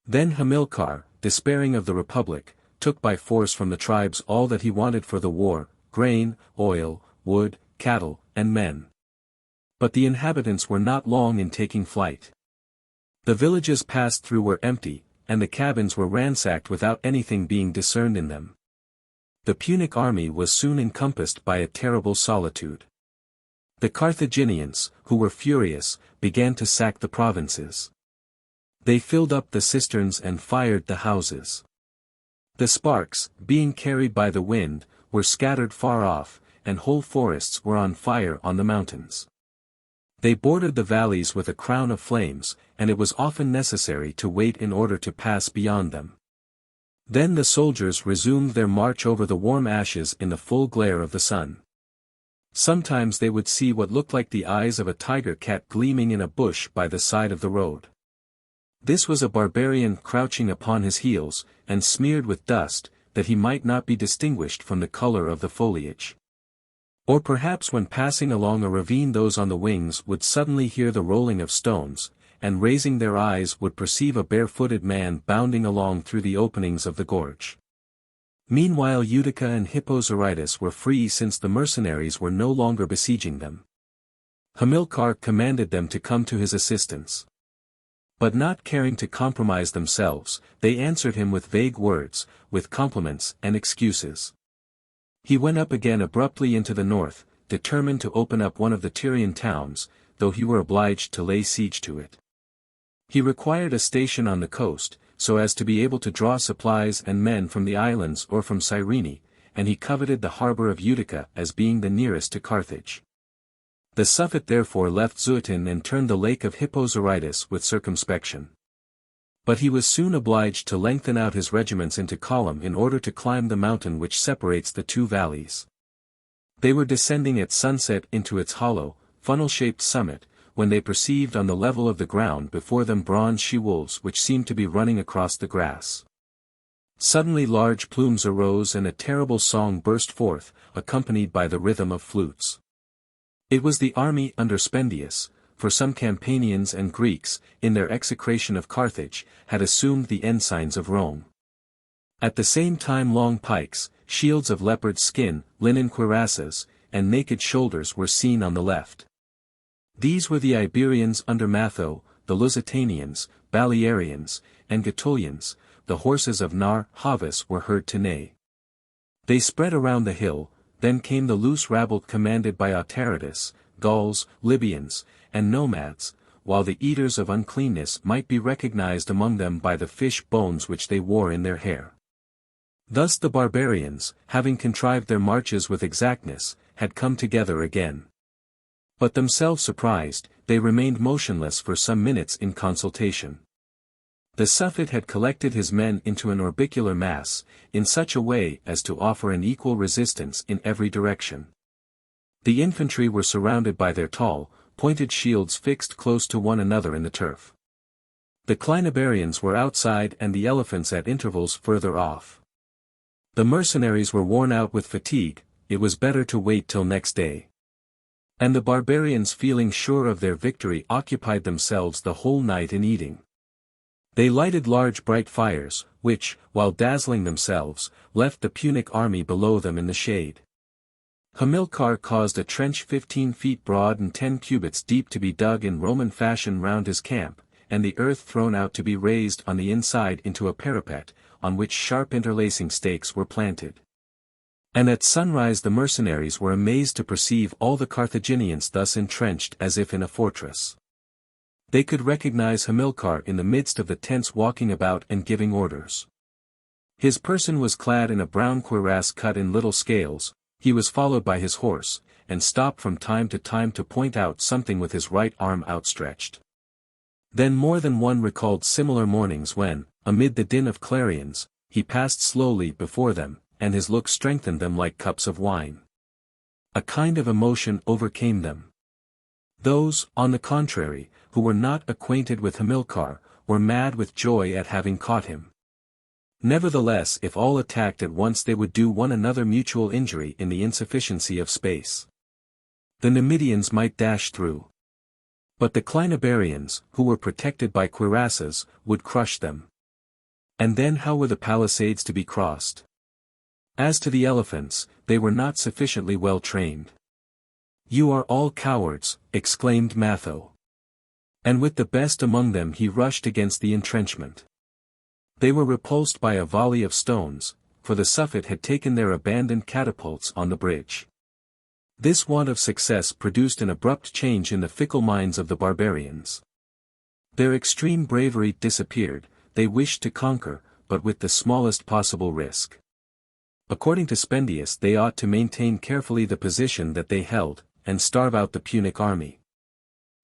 Then Hamilcar, despairing of the republic, took by force from the tribes all that he wanted for the war, grain, oil, wood, cattle, and men. But the inhabitants were not long in taking flight. The villages passed through were empty, and the cabins were ransacked without anything being discerned in them. The Punic army was soon encompassed by a terrible solitude. The Carthaginians, who were furious, began to sack the provinces. They filled up the cisterns and fired the houses. The sparks, being carried by the wind, were scattered far off, and whole forests were on fire on the mountains. They bordered the valleys with a crown of flames, and it was often necessary to wait in order to pass beyond them. Then the soldiers resumed their march over the warm ashes in the full glare of the sun. Sometimes they would see what looked like the eyes of a tiger cat gleaming in a bush by the side of the road. This was a barbarian crouching upon his heels, and smeared with dust, that he might not be distinguished from the color of the foliage. Or perhaps when passing along a ravine those on the wings would suddenly hear the rolling of stones, and raising their eyes would perceive a barefooted man bounding along through the openings of the gorge. Meanwhile Utica and Hippozyritis were free since the mercenaries were no longer besieging them. Hamilcar commanded them to come to his assistance. But not caring to compromise themselves, they answered him with vague words, with compliments and excuses. He went up again abruptly into the north, determined to open up one of the Tyrian towns, though he were obliged to lay siege to it. He required a station on the coast, so as to be able to draw supplies and men from the islands or from Cyrene, and he coveted the harbor of Utica as being the nearest to Carthage. The Suffet therefore left Zeutin and turned the lake of Hippozyritis with circumspection. But he was soon obliged to lengthen out his regiments into column in order to climb the mountain which separates the two valleys. They were descending at sunset into its hollow, funnel-shaped summit, when they perceived on the level of the ground before them bronze she-wolves which seemed to be running across the grass. Suddenly large plumes arose and a terrible song burst forth, accompanied by the rhythm of flutes. It was the army under Spendius, for some Campanians and Greeks, in their execration of Carthage, had assumed the ensigns of Rome. At the same time long pikes, shields of leopard skin, linen cuirasses, and naked shoulders were seen on the left. These were the Iberians under Matho, the Lusitanians, Balearians, and Gaetulians. The horses of Nar Havas were heard to neigh. They spread around the hill. Then came the loose rabble commanded by Autaritus, Gauls, Libyans, and nomads, while the eaters of uncleanness might be recognized among them by the fish bones which they wore in their hair. Thus the barbarians, having contrived their marches with exactness, had come together again. But themselves surprised, they remained motionless for some minutes in consultation. The Suffet had collected his men into an orbicular mass, in such a way as to offer an equal resistance in every direction. The infantry were surrounded by their tall, pointed shields fixed close to one another in the turf. The Clinabarians were outside and the elephants at intervals further off. The mercenaries were worn out with fatigue, it was better to wait till next day. And the barbarians feeling sure of their victory occupied themselves the whole night in eating. They lighted large bright fires, which, while dazzling themselves, left the Punic army below them in the shade. Hamilcar caused a trench 15 feet broad and 10 cubits deep to be dug in Roman fashion round his camp, and the earth thrown out to be raised on the inside into a parapet, on which sharp interlacing stakes were planted. And at sunrise the mercenaries were amazed to perceive all the Carthaginians thus entrenched as if in a fortress. They could recognize Hamilcar in the midst of the tents walking about and giving orders. His person was clad in a brown cuirass cut in little scales, he was followed by his horse, and stopped from time to time to point out something with his right arm outstretched. Then more than one recalled similar mornings when, amid the din of clarions, he passed slowly before them, and his look strengthened them like cups of wine. A kind of emotion overcame them. Those, on the contrary, who were not acquainted with Hamilcar, were mad with joy at having caught him. Nevertheless, if all attacked at once they would do one another mutual injury in the insufficiency of space. The Numidians might dash through. But the Clinabarians, who were protected by cuirasses, would crush them. And then how were the palisades to be crossed? As to the elephants, they were not sufficiently well trained. "You are all cowards," exclaimed Matho. And with the best among them he rushed against the entrenchment. They were repulsed by a volley of stones, for the Suffet had taken their abandoned catapults on the bridge. This want of success produced an abrupt change in the fickle minds of the barbarians. Their extreme bravery disappeared, they wished to conquer, but with the smallest possible risk. According to Spendius they ought to maintain carefully the position that they held, and starve out the Punic army.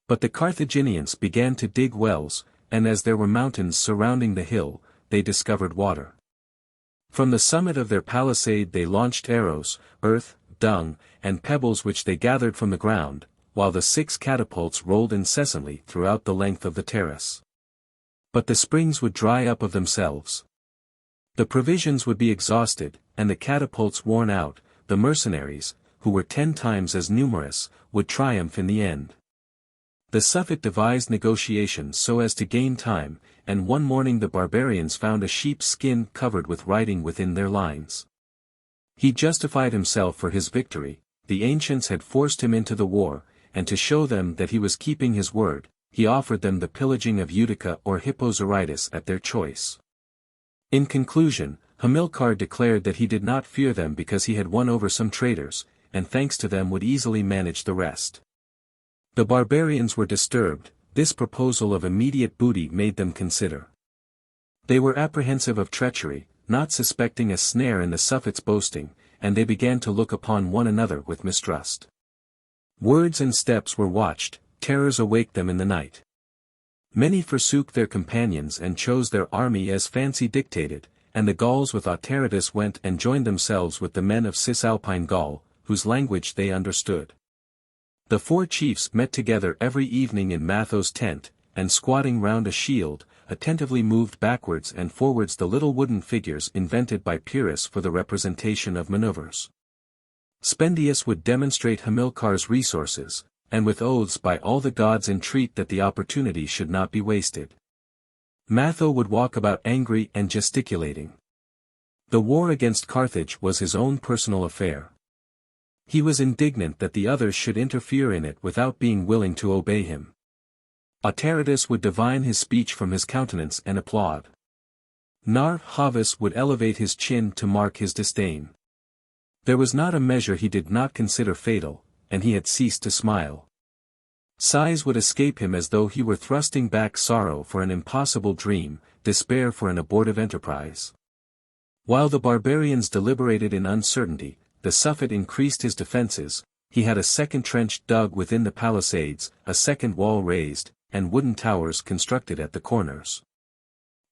But the Carthaginians began to dig wells, and as there were mountains surrounding the hill, they discovered water. From the summit of their palisade they launched arrows, earth, dung, and pebbles which they gathered from the ground, while the 6 catapults rolled incessantly throughout the length of the terrace. But the springs would dry up of themselves. The provisions would be exhausted, and the catapults worn out, the mercenaries, who were 10 times as numerous, would triumph in the end. The Suffet devised negotiations so as to gain time, and one morning the barbarians found a sheep's skin covered with writing within their lines. He justified himself for his victory, the ancients had forced him into the war, and to show them that he was keeping his word, he offered them the pillaging of Utica or Hippo Zarytus at their choice. In conclusion, Hamilcar declared that he did not fear them because he had won over some traitors, and thanks to them would easily manage the rest. The barbarians were disturbed, this proposal of immediate booty made them consider. They were apprehensive of treachery, not suspecting a snare in the Suffet's boasting, and they began to look upon one another with mistrust. Words and steps were watched, terrors awaked them in the night. Many forsook their companions and chose their army as fancy dictated, and the Gauls with Autaritus went and joined themselves with the men of Cisalpine Gaul, whose language they understood. The 4 chiefs met together every evening in Matho's tent, and squatting round a shield, attentively moved backwards and forwards the little wooden figures invented by Pyrrhus for the representation of maneuvers. Spendius would demonstrate Hamilcar's resources, and with oaths by all the gods entreat that the opportunity should not be wasted. Matho would walk about angry and gesticulating. The war against Carthage was his own personal affair. He was indignant that the others should interfere in it without being willing to obey him. Autaritus would divine his speech from his countenance and applaud. Narr' would elevate his chin to mark his disdain. There was not a measure he did not consider fatal, and he had ceased to smile. Sighs would escape him as though he were thrusting back sorrow for an impossible dream, despair for an abortive enterprise. While the barbarians deliberated in uncertainty, the Suffet increased his defenses, he had a second trench dug within the palisades, a second wall raised, and wooden towers constructed at the corners.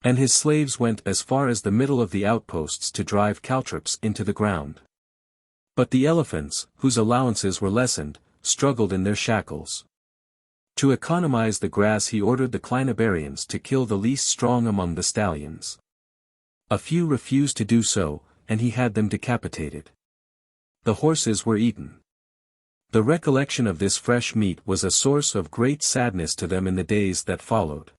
And his slaves went as far as the middle of the outposts to drive caltrops into the ground. But the elephants, whose allowances were lessened, struggled in their shackles. To economize the grass he ordered the Clinabarians to kill the least strong among the stallions. A few refused to do so, and he had them decapitated. The horses were eaten. The recollection of this fresh meat was a source of great sadness to them in the days that followed.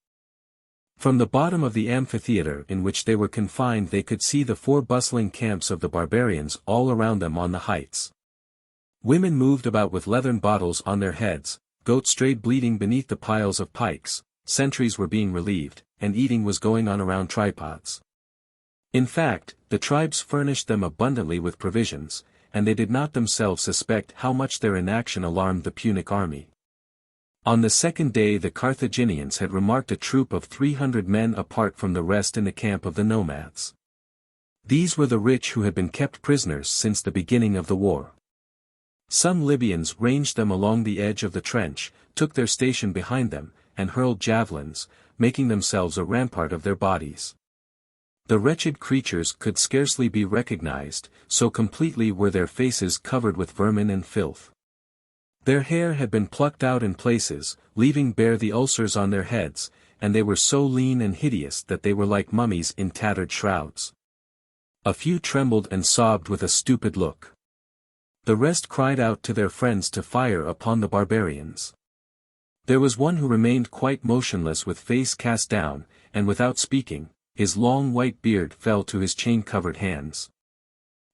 From the bottom of the amphitheater in which they were confined they could see the 4 bustling camps of the barbarians all around them on the heights. Women moved about with leathern bottles on their heads, goats strayed bleeding beneath the piles of pikes, sentries were being relieved, and eating was going on around tripods. In fact, the tribes furnished them abundantly with provisions, and they did not themselves suspect how much their inaction alarmed the Punic army. On the second day the Carthaginians had remarked a troop of 300 men apart from the rest in the camp of the nomads. These were the rich who had been kept prisoners since the beginning of the war. Some Libyans ranged them along the edge of the trench, took their station behind them, and hurled javelins, making themselves a rampart of their bodies. The wretched creatures could scarcely be recognized, so completely were their faces covered with vermin and filth. Their hair had been plucked out in places, leaving bare the ulcers on their heads, and they were so lean and hideous that they were like mummies in tattered shrouds. A few trembled and sobbed with a stupid look. The rest cried out to their friends to fire upon the barbarians. There was one who remained quite motionless with face cast down, and without speaking, his long white beard fell to his chain-covered hands.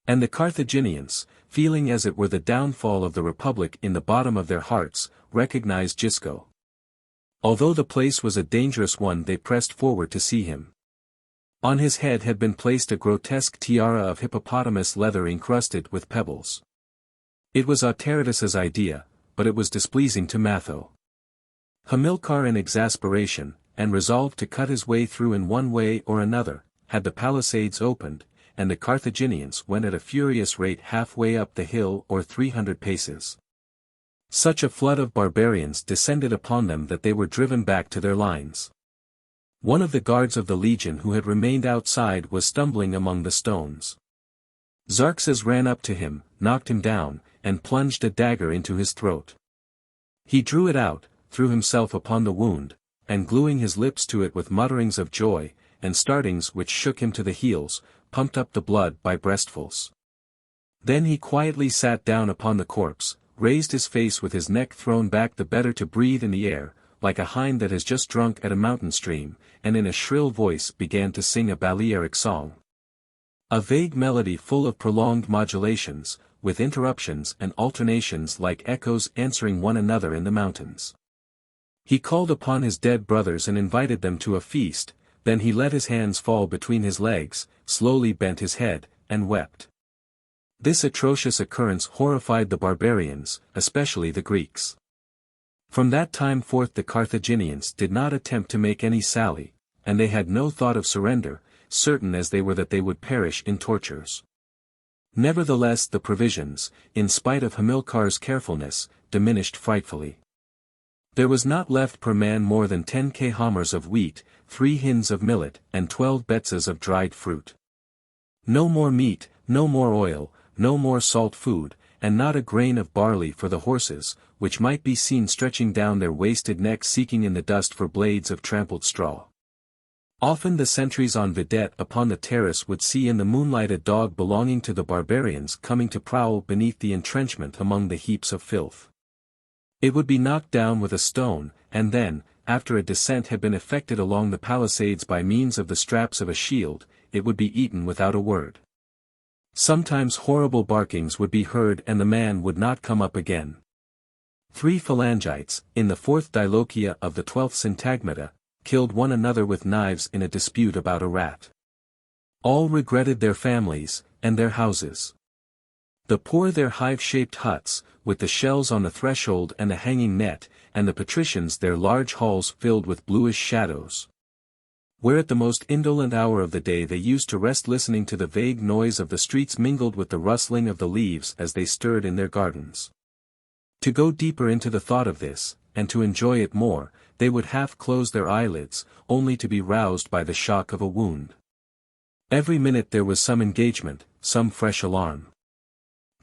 And the Carthaginians, feeling as it were the downfall of the Republic in the bottom of their hearts, recognized Gisco. Although the place was a dangerous one they pressed forward to see him. On his head had been placed a grotesque tiara of hippopotamus leather encrusted with pebbles. It was Autaritus's idea, but it was displeasing to Matho. Hamilcar in exasperation, and resolved to cut his way through in one way or another, had the palisades opened, and the Carthaginians went at a furious rate halfway up the hill or 300 paces. Such a flood of barbarians descended upon them that they were driven back to their lines. One of the guards of the legion who had remained outside was stumbling among the stones. Xerxes ran up to him, knocked him down, and plunged a dagger into his throat. He drew it out, threw himself upon the wound, and gluing his lips to it with mutterings of joy, and startings which shook him to the heels, pumped up the blood by breastfuls. Then he quietly sat down upon the corpse, raised his face with his neck thrown back the better to breathe in the air, like a hind that has just drunk at a mountain stream, and in a shrill voice began to sing a Balearic song. A vague melody full of prolonged modulations, with interruptions and alternations like echoes answering one another in the mountains. He called upon his dead brothers and invited them to a feast, then he let his hands fall between his legs, slowly bent his head, and wept. This atrocious occurrence horrified the barbarians, especially the Greeks. From that time forth the Carthaginians did not attempt to make any sally, and they had no thought of surrender, certain as they were that they would perish in tortures. Nevertheless the provisions, in spite of Hamilcar's carefulness, diminished frightfully. There was not left per man more than 10 khamers of wheat, 3 hins of millet, and 12 betzas of dried fruit. No more meat, no more oil, no more salt food, and not a grain of barley for the horses, which might be seen stretching down their wasted necks seeking in the dust for blades of trampled straw. Often the sentries on vidette upon the terrace would see in the moonlight a dog belonging to the barbarians coming to prowl beneath the entrenchment among the heaps of filth. It would be knocked down with a stone, and then, after a descent had been effected along the palisades by means of the straps of a shield, it would be eaten without a word. Sometimes horrible barkings would be heard and the man would not come up again. 3 phalangites, in the 4th dilochia of the 12th syntagmata, killed one another with knives in a dispute about a rat. All regretted their families, and their houses. The poor their hive-shaped huts, with the shells on the threshold and the hanging net, and the patricians their large halls filled with bluish shadows. Where at the most indolent hour of the day they used to rest listening to the vague noise of the streets mingled with the rustling of the leaves as they stirred in their gardens. To go deeper into the thought of this, and to enjoy it more, they would half close their eyelids, only to be roused by the shock of a wound. Every minute there was some engagement, some fresh alarm.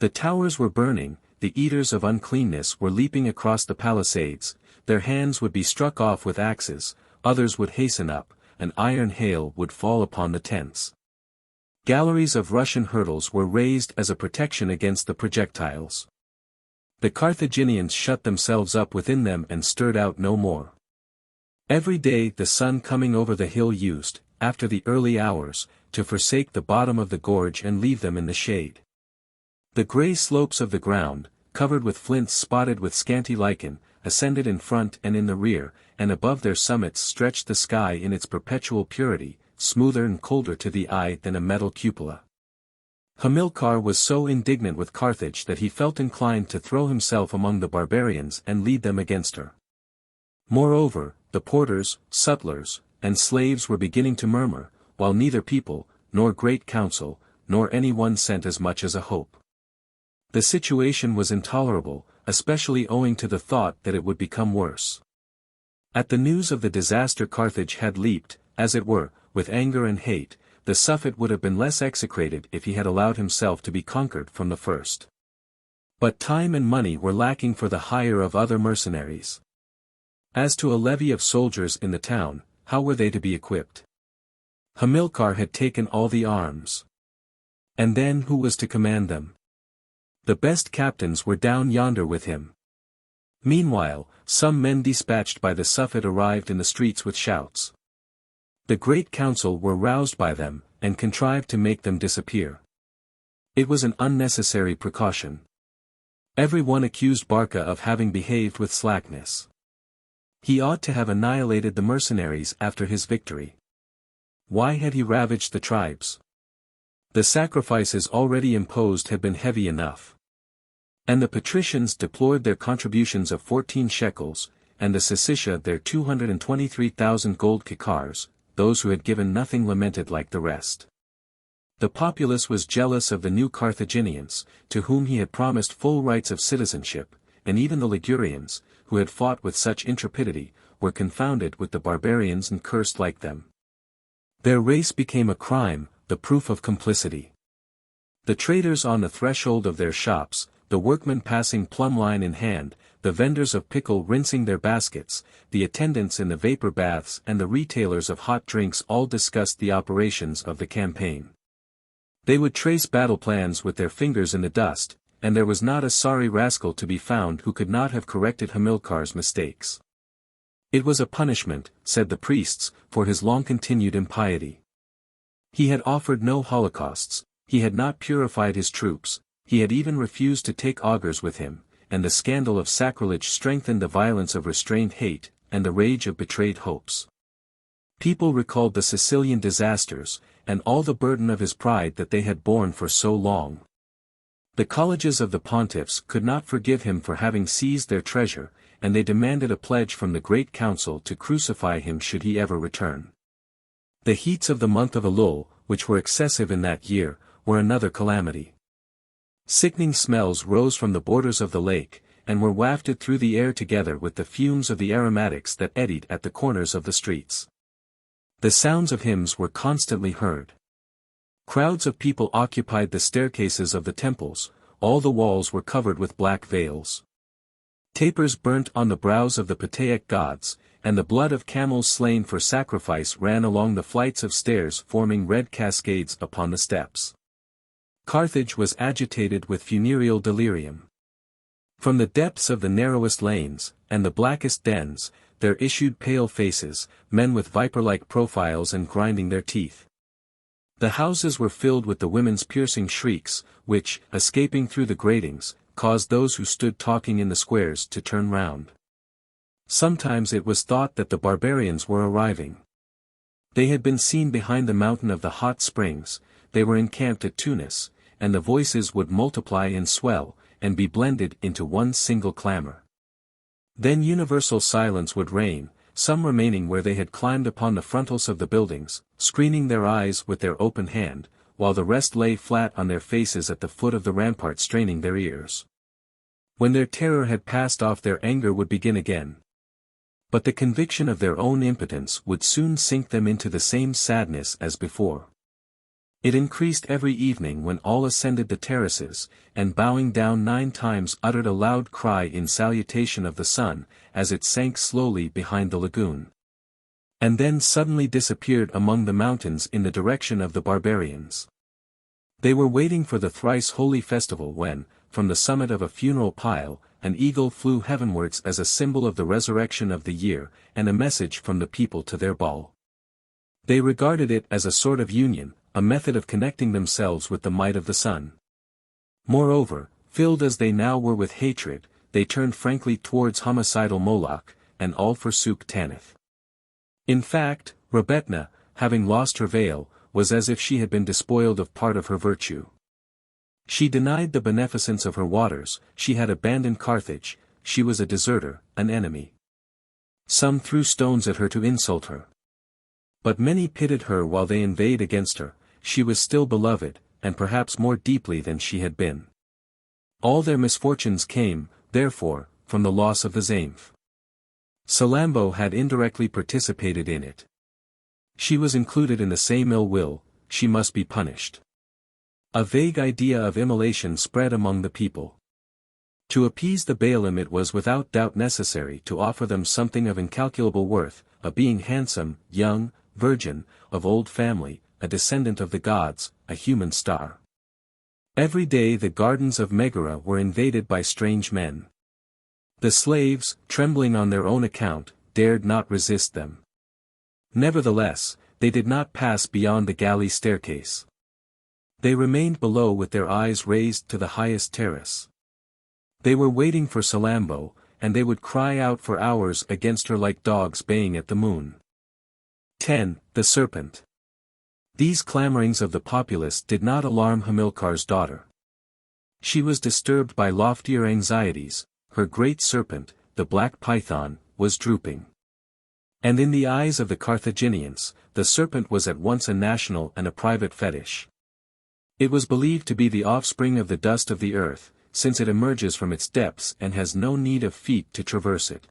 The towers were burning, the eaters of uncleanness were leaping across the palisades, their hands would be struck off with axes, others would hasten up, an iron hail would fall upon the tents. Galleries of Russian hurdles were raised as a protection against the projectiles. The Carthaginians shut themselves up within them and stirred out no more. Every day the sun coming over the hill used, after the early hours, to forsake the bottom of the gorge and leave them in the shade. The grey slopes of the ground, covered with flints spotted with scanty lichen, ascended in front and in the rear, and above their summits stretched the sky in its perpetual purity, smoother and colder to the eye than a metal cupola. Hamilcar was so indignant with Carthage that he felt inclined to throw himself among the barbarians and lead them against her. Moreover, the porters, sutlers, and slaves were beginning to murmur, while neither people, nor great council, nor anyone sent as much as a hope. The situation was intolerable, especially owing to the thought that it would become worse. At the news of the disaster Carthage had leaped, as it were, with anger and hate. The Suffet would have been less execrated if he had allowed himself to be conquered from the first. But time and money were lacking for the hire of other mercenaries. As to a levy of soldiers in the town, how were they to be equipped? Hamilcar had taken all the arms. And then who was to command them? The best captains were down yonder with him. Meanwhile, some men dispatched by the Suffet arrived in the streets with shouts. The great council were roused by them, and contrived to make them disappear. It was an unnecessary precaution. Every one accused Barca of having behaved with slackness. He ought to have annihilated the mercenaries after his victory. Why had he ravaged the tribes? The sacrifices already imposed had been heavy enough. And the patricians deplored their contributions of 14 shekels, and the Sicca their 223,000 gold kikars. Those who had given nothing lamented like the rest. The populace was jealous of the new Carthaginians, to whom he had promised full rights of citizenship, and even the Ligurians, who had fought with such intrepidity, were confounded with the barbarians and cursed like them. Their race became a crime, the proof of complicity. The traders on the threshold of their shops, the workmen passing plumb line in hand, the vendors of pickle rinsing their baskets, the attendants in the vapor baths and the retailers of hot drinks all discussed the operations of the campaign. They would trace battle plans with their fingers in the dust, and there was not a sorry rascal to be found who could not have corrected Hamilcar's mistakes. It was a punishment, said the priests, for his long-continued impiety. He had offered no holocausts, he had not purified his troops, he had even refused to take augurs with him, and the scandal of sacrilege strengthened the violence of restrained hate, and the rage of betrayed hopes. People recalled the Sicilian disasters, and all the burden of his pride that they had borne for so long. The colleges of the pontiffs could not forgive him for having seized their treasure, and they demanded a pledge from the great council to crucify him should he ever return. The heats of the month of Elul, which were excessive in that year, were another calamity. Sickening smells rose from the borders of the lake, and were wafted through the air together with the fumes of the aromatics that eddied at the corners of the streets. The sounds of hymns were constantly heard. Crowds of people occupied the staircases of the temples, all the walls were covered with black veils. Tapers burnt on the brows of the Pataic gods, and the blood of camels slain for sacrifice ran along the flights of stairs forming red cascades upon the steps. Carthage was agitated with funereal delirium. From the depths of the narrowest lanes, and the blackest dens, there issued pale faces, men with viper-like profiles and grinding their teeth. The houses were filled with the women's piercing shrieks, which, escaping through the gratings, caused those who stood talking in the squares to turn round. Sometimes it was thought that the barbarians were arriving. They had been seen behind the mountain of the hot springs, they were encamped at Tunis, and the voices would multiply and swell, and be blended into one single clamor. Then universal silence would reign, some remaining where they had climbed upon the frontals of the buildings, screening their eyes with their open hand, while the rest lay flat on their faces at the foot of the rampart straining their ears. When their terror had passed off, their anger would begin again. But the conviction of their own impotence would soon sink them into the same sadness as before. It increased every evening when all ascended the terraces, and bowing down 9 times uttered a loud cry in salutation of the sun, as it sank slowly behind the lagoon. And then suddenly disappeared among the mountains in the direction of the barbarians. They were waiting for the thrice holy festival when, from the summit of a funeral pile, an eagle flew heavenwards as a symbol of the resurrection of the year, and a message from the people to their Baal. They regarded it as a sort of union, a method of connecting themselves with the might of the sun. Moreover, Filled as they now were with hatred, they turned frankly towards homicidal Moloch, and all forsook Tanith. In fact, Rebetna, having lost her veil, was as if she had been despoiled of part of her virtue. She denied the beneficence of her waters, she had abandoned Carthage, she was a deserter, an enemy. Some threw stones at her to insult her. But many pitied her while they inveighed against her, she was still beloved, and perhaps more deeply than she had been. All their misfortunes came, therefore, from the loss of the Zaïmph. Salammbô had indirectly participated in it. She was included in the same ill will, she must be punished. A vague idea of immolation spread among the people. To appease the Baalim it was without doubt necessary to offer them something of incalculable worth, a being handsome, young, virgin, of old family, a descendant of the gods, a human star. Every day the gardens of Megara were invaded by strange men. The slaves, trembling on their own account, dared not resist them. Nevertheless, they did not pass beyond the galley staircase. They remained below with their eyes raised to the highest terrace. They were waiting for Salammbô, and they would cry out for hours against her like dogs baying at the moon. 10. The Serpent. These clamorings of the populace did not alarm Hamilcar's daughter. She was disturbed by loftier anxieties, her great serpent, the black python, was drooping. And in the eyes of the Carthaginians, the serpent was at once a national and a private fetish. It was believed to be the offspring of the dust of the earth, since it emerges from its depths and has no need of feet to traverse it.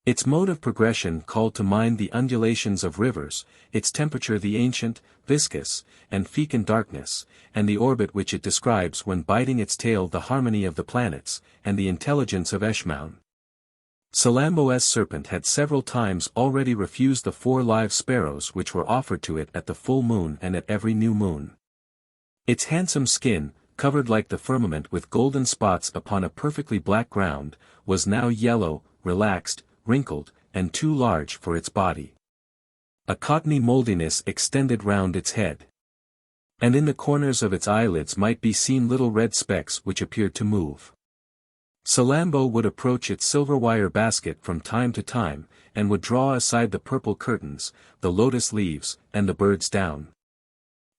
Its mode of progression called to mind the undulations of rivers, its temperature the ancient, viscous, and fecund darkness, and the orbit which it describes when biting its tail the harmony of the planets, and the intelligence of Eshmaun. Salammbô's serpent had several times already refused the 4 live sparrows which were offered to it at the full moon and at every new moon. Its handsome skin, covered like the firmament with golden spots upon a perfectly black ground, was now yellow, relaxed, wrinkled, and too large for its body. A cottony moldiness extended round its head. And in the corners of its eyelids might be seen little red specks which appeared to move. Salammbô would approach its silver wire basket from time to time, and would draw aside the purple curtains, the lotus leaves, and the birds' down.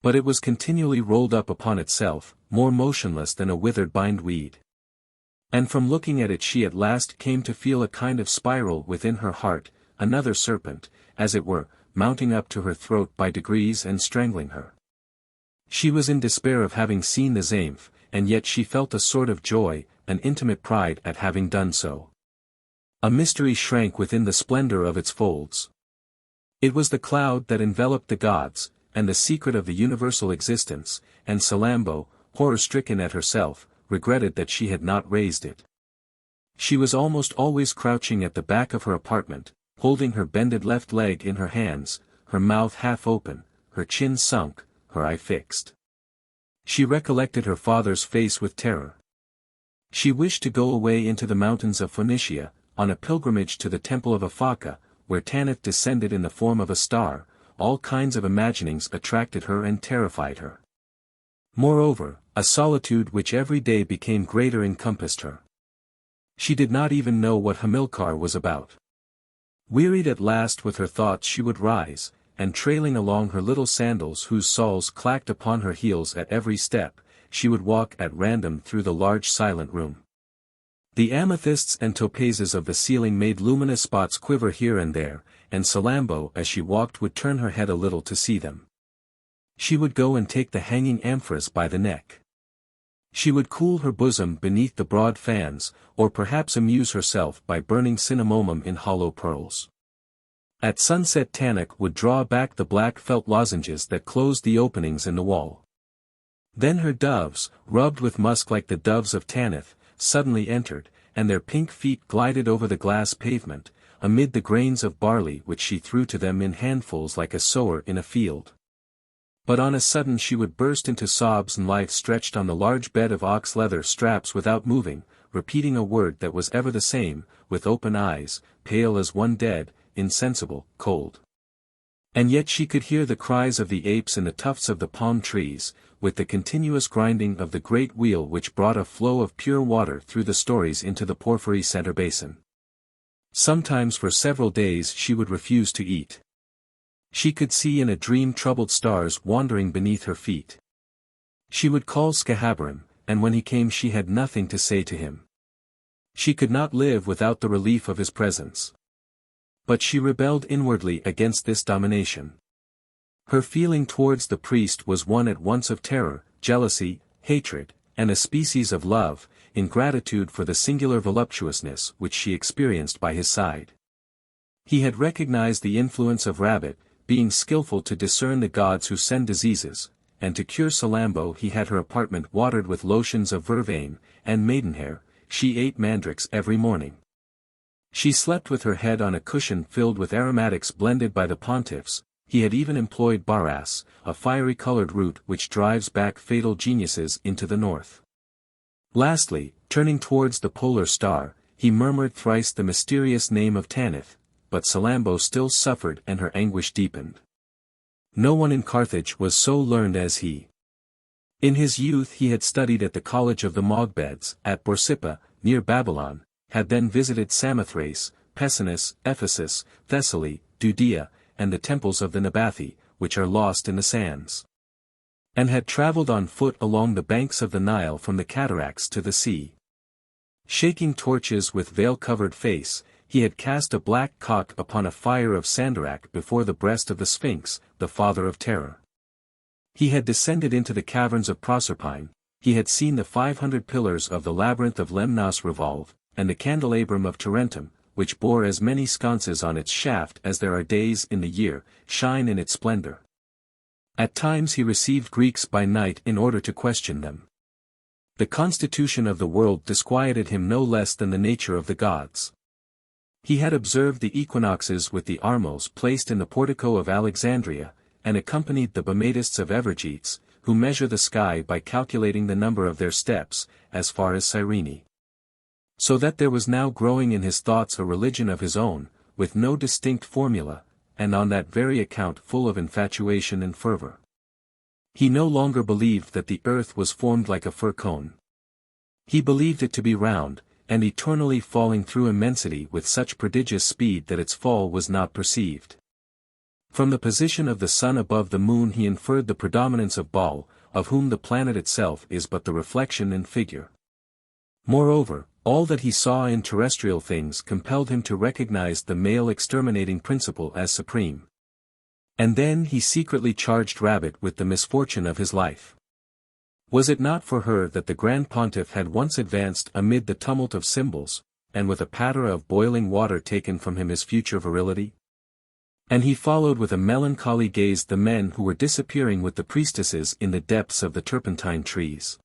But it was continually rolled up upon itself, more motionless than a withered bindweed. And from looking at it she at last came to feel a kind of spiral within her heart, another serpent, as it were, mounting up to her throat by degrees and strangling her. She was in despair of having seen the Zaïmph, and yet she felt a sort of joy, an intimate pride at having done so. A mystery shrank within the splendor of its folds. It was the cloud that enveloped the gods, and the secret of the universal existence, and Salammbô, horror-stricken at herself, regretted that she had not raised it. She was almost always crouching at the back of her apartment, holding her bended left leg in her hands, her mouth half open, her chin sunk, her eye fixed. She recollected her father's face with terror. She wished to go away into the mountains of Phoenicia, on a pilgrimage to the temple of Aphaca, where Tanith descended in the form of a star. All kinds of imaginings attracted her and terrified her. Moreover, a solitude which every day became greater encompassed her. She did not even know what Hamilcar was about. Wearied at last with her thoughts she would rise, and trailing along her little sandals whose soles clacked upon her heels at every step, she would walk at random through the large silent room. The amethysts and topazes of the ceiling made luminous spots quiver here and there, and Salammbô as she walked would turn her head a little to see them. She would go and take the hanging amphras by the neck. She would cool her bosom beneath the broad fans, or perhaps amuse herself by burning cinnamomum in hollow pearls. At sunset Tanit would draw back the black felt lozenges that closed the openings in the wall. Then her doves, rubbed with musk like the doves of Tanith, suddenly entered, and their pink feet glided over the glass pavement, amid the grains of barley which she threw to them in handfuls like a sower in a field. But on a sudden she would burst into sobs and lie stretched on the large bed of ox leather straps without moving, repeating a word that was ever the same, with open eyes, pale as one dead, insensible, cold. And yet she could hear the cries of the apes in the tufts of the palm trees, with the continuous grinding of the great wheel which brought a flow of pure water through the stories into the porphyry center basin. Sometimes for several days she would refuse to eat. She could see in a dream troubled stars wandering beneath her feet. She would call Scahabarim, and when he came she had nothing to say to him. She could not live without the relief of his presence. But she rebelled inwardly against this domination. Her feeling towards the priest was one at once of terror, jealousy, hatred, and a species of love, in gratitude for the singular voluptuousness which she experienced by his side. He had recognized the influence of Rabbit, being skillful to discern the gods who send diseases, and to cure Salammbô he had her apartment watered with lotions of vervain, and maidenhair. She ate mandrakes every morning. She slept with her head on a cushion filled with aromatics blended by the pontiffs. He had even employed baras, a fiery-colored root which drives back fatal geniuses into the north. Lastly, turning towards the polar star, he murmured thrice the mysterious name of Tanith, but Salammbô still suffered and her anguish deepened. No one in Carthage was so learned as he. In his youth he had studied at the college of the Mogbeds, at Borsippa, near Babylon, had then visited Samothrace, Pessinus, Ephesus, Thessaly, Judea, and the temples of the Nabathi, which are lost in the sands. And had travelled on foot along the banks of the Nile from the cataracts to the sea. Shaking torches with veil-covered face, he had cast a black cock upon a fire of Sandarak before the breast of the Sphinx, the father of terror. He had descended into the caverns of Proserpine, he had seen the 500 pillars of the labyrinth of Lemnos revolve, and the candelabrum of Tarentum, which bore as many sconces on its shaft as there are days in the year, shine in its splendor. At times he received Greeks by night in order to question them. The constitution of the world disquieted him no less than the nature of the gods. He had observed the equinoxes with the armos placed in the portico of Alexandria, and accompanied the Bamatists of Evergetes, who measure the sky by calculating the number of their steps, as far as Cyrene. So that there was now growing in his thoughts a religion of his own, with no distinct formula, and on that very account full of infatuation and fervor. He no longer believed that the earth was formed like a fir cone. He believed it to be round, and eternally falling through immensity with such prodigious speed that its fall was not perceived. From the position of the sun above the moon he inferred the predominance of Baal, of whom the planet itself is but the reflection and figure. Moreover, all that he saw in terrestrial things compelled him to recognize the male exterminating principle as supreme. And then he secretly charged Rabbit with the misfortune of his life. Was it not for her that the Grand Pontiff had once advanced amid the tumult of cymbals, and with a patter of boiling water taken from him his future virility? And he followed with a melancholy gaze the men who were disappearing with the priestesses in the depths of the turpentine trees.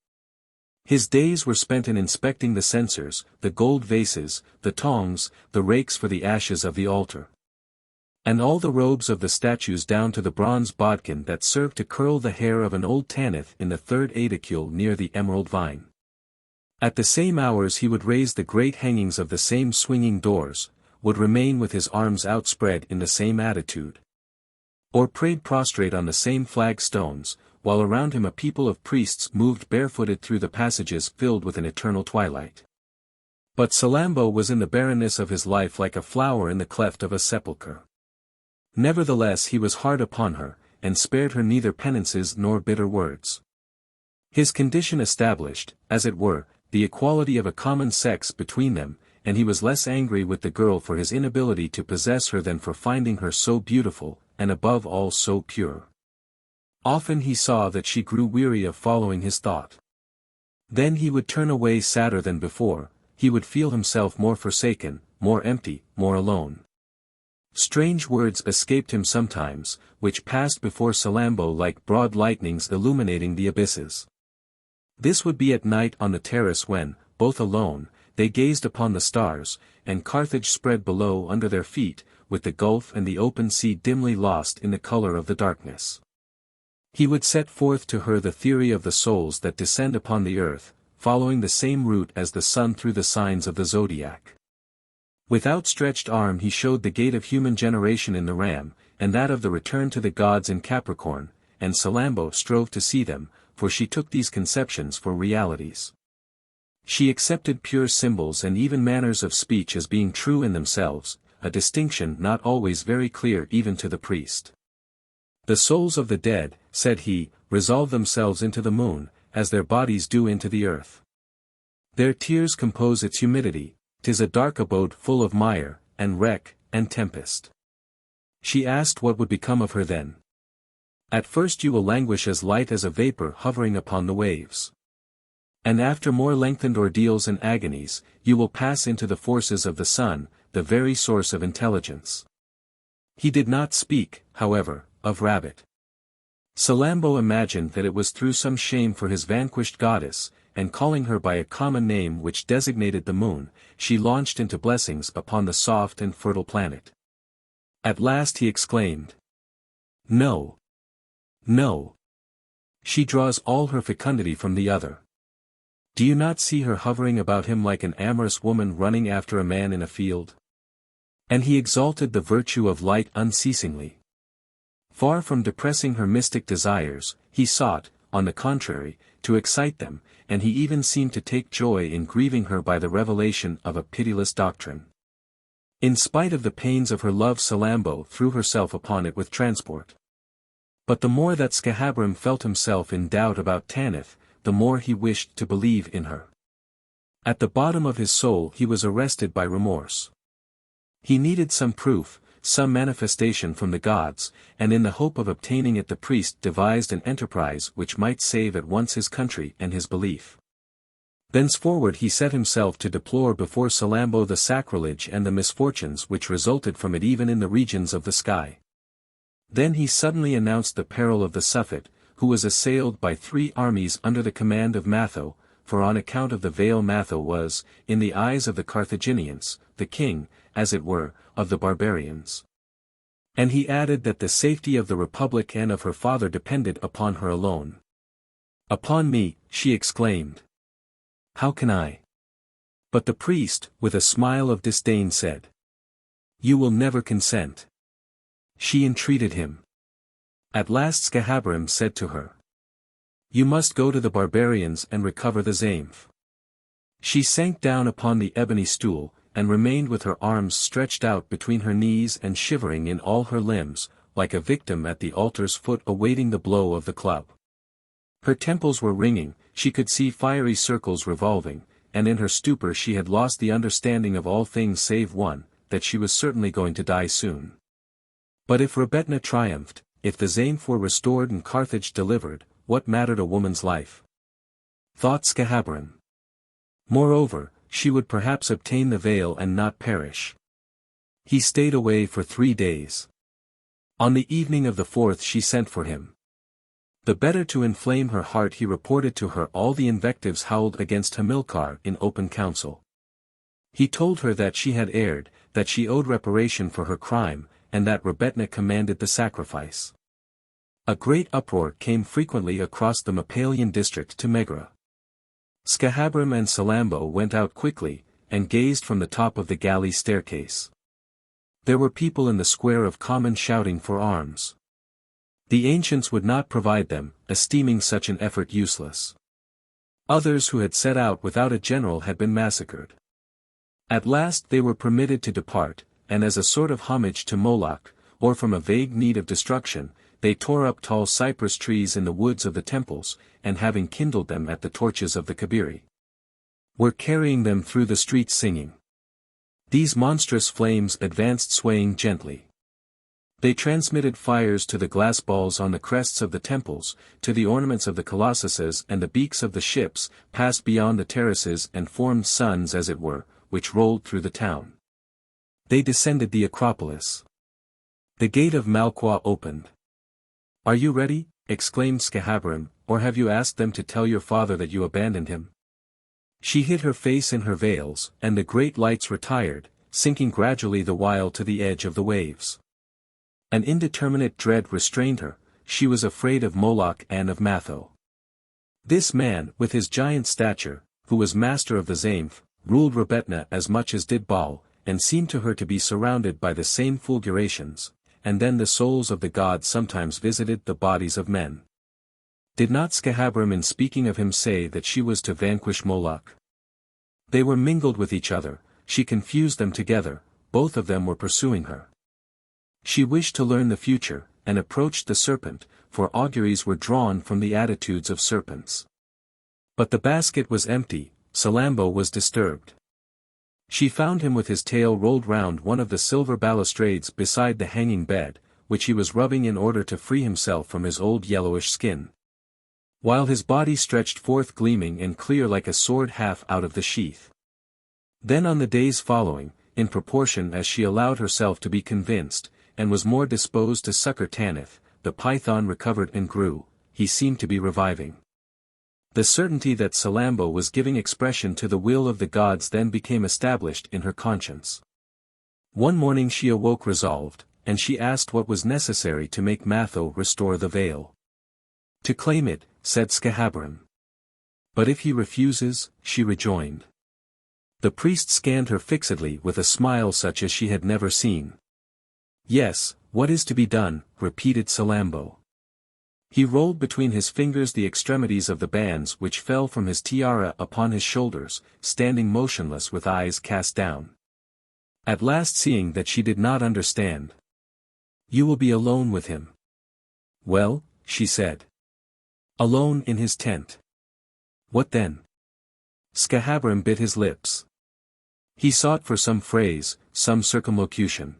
His days were spent in inspecting the censers, the gold vases, the tongs, the rakes for the ashes of the altar. And all the robes of the statues down to the bronze bodkin that served to curl the hair of an old Tanith in the third aedicule near the emerald vine. At the same hours he would raise the great hangings of the same swinging doors, would remain with his arms outspread in the same attitude. Or prayed prostrate on the same flagstones, while around him a people of priests moved barefooted through the passages filled with an eternal twilight. But Salammbô was in the barrenness of his life like a flower in the cleft of a sepulchre. Nevertheless he was hard upon her, and spared her neither penances nor bitter words. His condition established, as it were, the equality of a common sex between them, and he was less angry with the girl for his inability to possess her than for finding her so beautiful, and above all so pure. Often he saw that she grew weary of following his thought. Then he would turn away sadder than before, he would feel himself more forsaken, more empty, more alone. Strange words escaped him sometimes, which passed before Salammbô like broad lightnings illuminating the abysses. This would be at night on the terrace when, both alone, they gazed upon the stars, and Carthage spread below under their feet, with the gulf and the open sea dimly lost in the color of the darkness. He would set forth to her the theory of the souls that descend upon the earth, following the same route as the sun through the signs of the zodiac. With outstretched arm he showed the gate of human generation in the ram, and that of the return to the gods in Capricorn, and Salammbô strove to see them, for she took these conceptions for realities. She accepted pure symbols and even manners of speech as being true in themselves, a distinction not always very clear even to the priest. The souls of the dead, said he, resolve themselves into the moon, as their bodies do into the earth. Their tears compose its humidity, 'tis a dark abode full of mire, and wreck, and tempest. She asked what would become of her then. At first you will languish as light as a vapor hovering upon the waves. And after more lengthened ordeals and agonies, you will pass into the forces of the sun, the very source of intelligence. He did not speak, however, of rabbit. Salammbô imagined that it was through some shame for his vanquished goddess, and calling her by a common name which designated the moon, she launched into blessings upon the soft and fertile planet. At last he exclaimed. No. No. She draws all her fecundity from the other. Do you not see her hovering about him like an amorous woman running after a man in a field? And he exalted the virtue of light unceasingly. Far from depressing her mystic desires, he sought, on the contrary, to excite them, and he even seemed to take joy in grieving her by the revelation of a pitiless doctrine. In spite of the pains of her love, Salammbô threw herself upon it with transport. But the more that Scahabrum felt himself in doubt about Tanith, the more he wished to believe in her. At the bottom of his soul he was arrested by remorse. He needed some proof, some manifestation from the gods, and in the hope of obtaining it the priest devised an enterprise which might save at once his country and his belief. Thenceforward he set himself to deplore before Salammbô the sacrilege and the misfortunes which resulted from it even in the regions of the sky. Then he suddenly announced the peril of the Suffet, who was assailed by 3 armies under the command of Matho, for on account of the veil Matho was, in the eyes of the Carthaginians, the king, as it were, of the barbarians. And he added that the safety of the republic and of her father depended upon her alone. Upon me, she exclaimed. How can I? But the priest, with a smile of disdain said. You will never consent. She entreated him. At last Scahabrum said to her. You must go to the barbarians and recover the Zaïmph. She sank down upon the ebony stool, and remained with her arms stretched out between her knees and shivering in all her limbs, like a victim at the altar's foot awaiting the blow of the club. Her temples were ringing, she could see fiery circles revolving, and in her stupor she had lost the understanding of all things save one, that she was certainly going to die soon. But if Rebetna triumphed, if the Zaïmph were restored and Carthage delivered, what mattered a woman's life? Thought Scahabrum. Moreover, she would perhaps obtain the veil and not perish. He stayed away for 3 days. On the evening of the 4th she sent for him. The better to inflame her heart he reported to her all the invectives howled against Hamilcar in open council. He told her that she had erred, that she owed reparation for her crime, and that Rebetna commanded the sacrifice. A great uproar came frequently across the Mappalian district to Megara. Scahabrum and Salammbô went out quickly, and gazed from the top of the galley staircase. There were people in the square of Common shouting for arms. The ancients would not provide them, esteeming such an effort useless. Others who had set out without a general had been massacred. At last they were permitted to depart, and as a sort of homage to Moloch, or from a vague need of destruction, they tore up tall cypress trees in the woods of the temples, and having kindled them at the torches of the Kabiri, were carrying them through the streets singing. These monstrous flames advanced swaying gently. They transmitted fires to the glass balls on the crests of the temples, to the ornaments of the colossuses and the beaks of the ships, passed beyond the terraces and formed suns as it were, which rolled through the town. They descended the Acropolis. The gate of Malqua opened. Are you ready? Exclaimed Scahabrum, or have you asked them to tell your father that you abandoned him? She hid her face in her veils, and the great lights retired, sinking gradually the while to the edge of the waves. An indeterminate dread restrained her, she was afraid of Moloch and of Matho. This man, with his giant stature, who was master of the Zaïmph, ruled Rebetna as much as did Baal, and seemed to her to be surrounded by the same fulgurations, and then the souls of the gods sometimes visited the bodies of men. Did not Scahabram in speaking of him say that she was to vanquish Moloch? They were mingled with each other, she confused them together, both of them were pursuing her. She wished to learn the future, and approached the serpent, for auguries were drawn from the attitudes of serpents. But the basket was empty, Salammbô was disturbed. She found him with his tail rolled round one of the silver balustrades beside the hanging bed, which he was rubbing in order to free himself from his old yellowish skin. While his body stretched forth gleaming and clear like a sword half out of the sheath. Then on the days following, in proportion as she allowed herself to be convinced, and was more disposed to succor Tanith, the python recovered and grew, he seemed to be reviving. The certainty that Salammbô was giving expression to the will of the gods then became established in her conscience. One morning she awoke resolved, and she asked what was necessary to make Matho restore the veil. To claim it, said Scahabram. But if he refuses, she rejoined. The priest scanned her fixedly with a smile such as she had never seen. Yes, what is to be done, repeated Salammbô. He rolled between his fingers the extremities of the bands which fell from his tiara upon his shoulders, standing motionless with eyes cast down. At last seeing that she did not understand. You will be alone with him. Well, she said. Alone in his tent. What then? Scahabram bit his lips. He sought for some phrase, some circumlocution.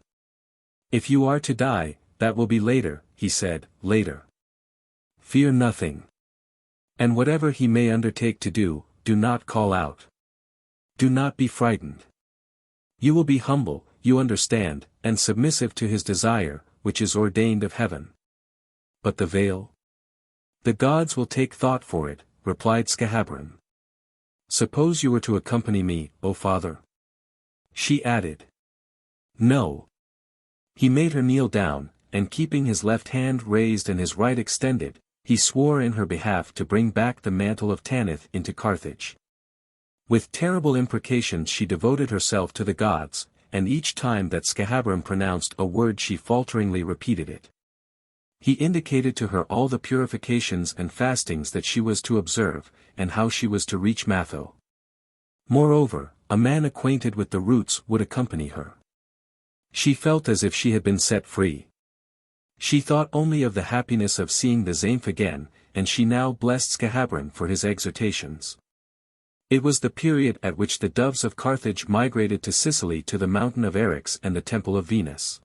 If you are to die, that will be later, he said, later. Fear nothing. And whatever he may undertake to do, do not call out. Do not be frightened. You will be humble, you understand, and submissive to his desire, which is ordained of heaven. But the veil? The gods will take thought for it, replied Scahabram. Suppose you were to accompany me, O father? She added. No. He made her kneel down, and keeping his left hand raised and his right extended, he swore in her behalf to bring back the mantle of Tanith into Carthage. With terrible imprecations she devoted herself to the gods, and each time that Scahabram pronounced a word she falteringly repeated it. He indicated to her all the purifications and fastings that she was to observe, and how she was to reach Matho. Moreover, a man acquainted with the routes would accompany her. She felt as if she had been set free. She thought only of the happiness of seeing the Zaïmph again, and she now blessed Scahabram for his exhortations. It was the period at which the doves of Carthage migrated to Sicily to the mountain of Eryx and the temple of Venus.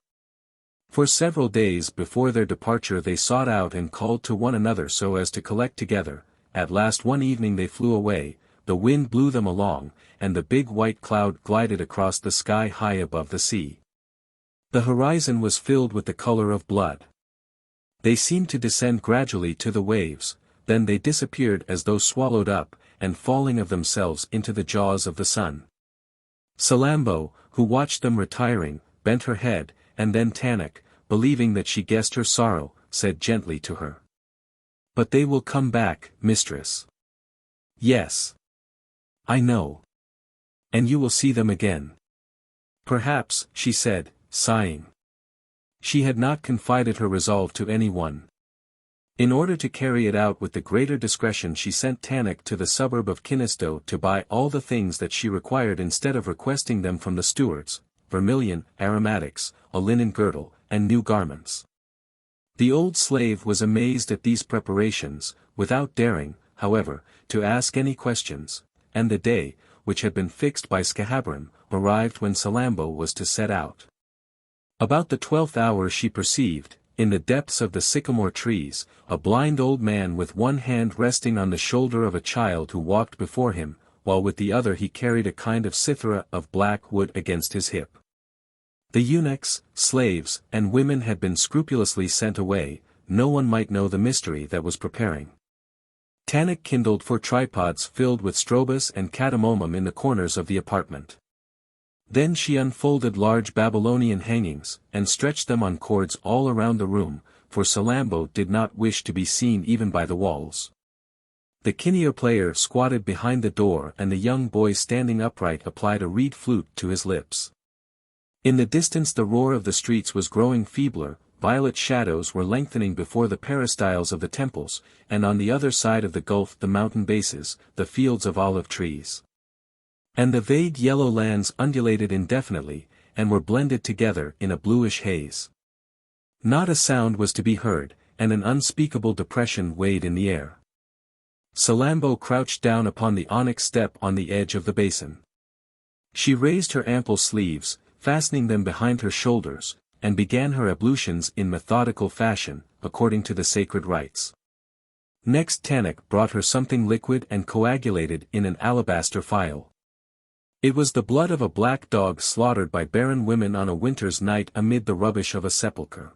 For several days before their departure they sought out and called to one another so as to collect together. At last one evening they flew away, the wind blew them along, and the big white cloud glided across the sky high above the sea. The horizon was filled with the color of blood. They seemed to descend gradually to the waves, then they disappeared as though swallowed up, and falling of themselves into the jaws of the sun. Salammbô, who watched them retiring, bent her head, and then Tanit, believing that she guessed her sorrow, said gently to her. But they will come back, mistress. Yes. I know. And you will see them again. Perhaps, she said, sighing. She had not confided her resolve to anyone. In order to carry it out with the greater discretion she sent Tanit to the suburb of Kinisto to buy all the things that she required instead of requesting them from the stewards, vermilion, aromatics, a linen girdle, and new garments. The old slave was amazed at these preparations, without daring, however, to ask any questions, and the day, which had been fixed by Scahabram, arrived when Salammbô was to set out. About the 12th hour she perceived, in the depths of the sycamore trees, a blind old man with one hand resting on the shoulder of a child who walked before him, while with the other he carried a kind of cithara of black wood against his hip. The eunuchs, slaves, and women had been scrupulously sent away, no one might know the mystery that was preparing. Tanit kindled 4 tripods filled with strobus and cadamomum in the corners of the apartment. Then she unfolded large Babylonian hangings, and stretched them on cords all around the room, for Salammbô did not wish to be seen even by the walls. The kinear player squatted behind the door and the young boy standing upright applied a reed flute to his lips. In the distance the roar of the streets was growing feebler, violet shadows were lengthening before the peristyles of the temples, and on the other side of the gulf the mountain bases, the fields of olive trees. And the vague yellow lands undulated indefinitely, and were blended together in a bluish haze. Not a sound was to be heard, and an unspeakable depression weighed in the air. Salammbô crouched down upon the onyx step on the edge of the basin. She raised her ample sleeves, fastening them behind her shoulders, and began her ablutions in methodical fashion, according to the sacred rites. Next Tanit brought her something liquid and coagulated in an alabaster phial. It was the blood of a black dog slaughtered by barren women on a winter's night amid the rubbish of a sepulchre.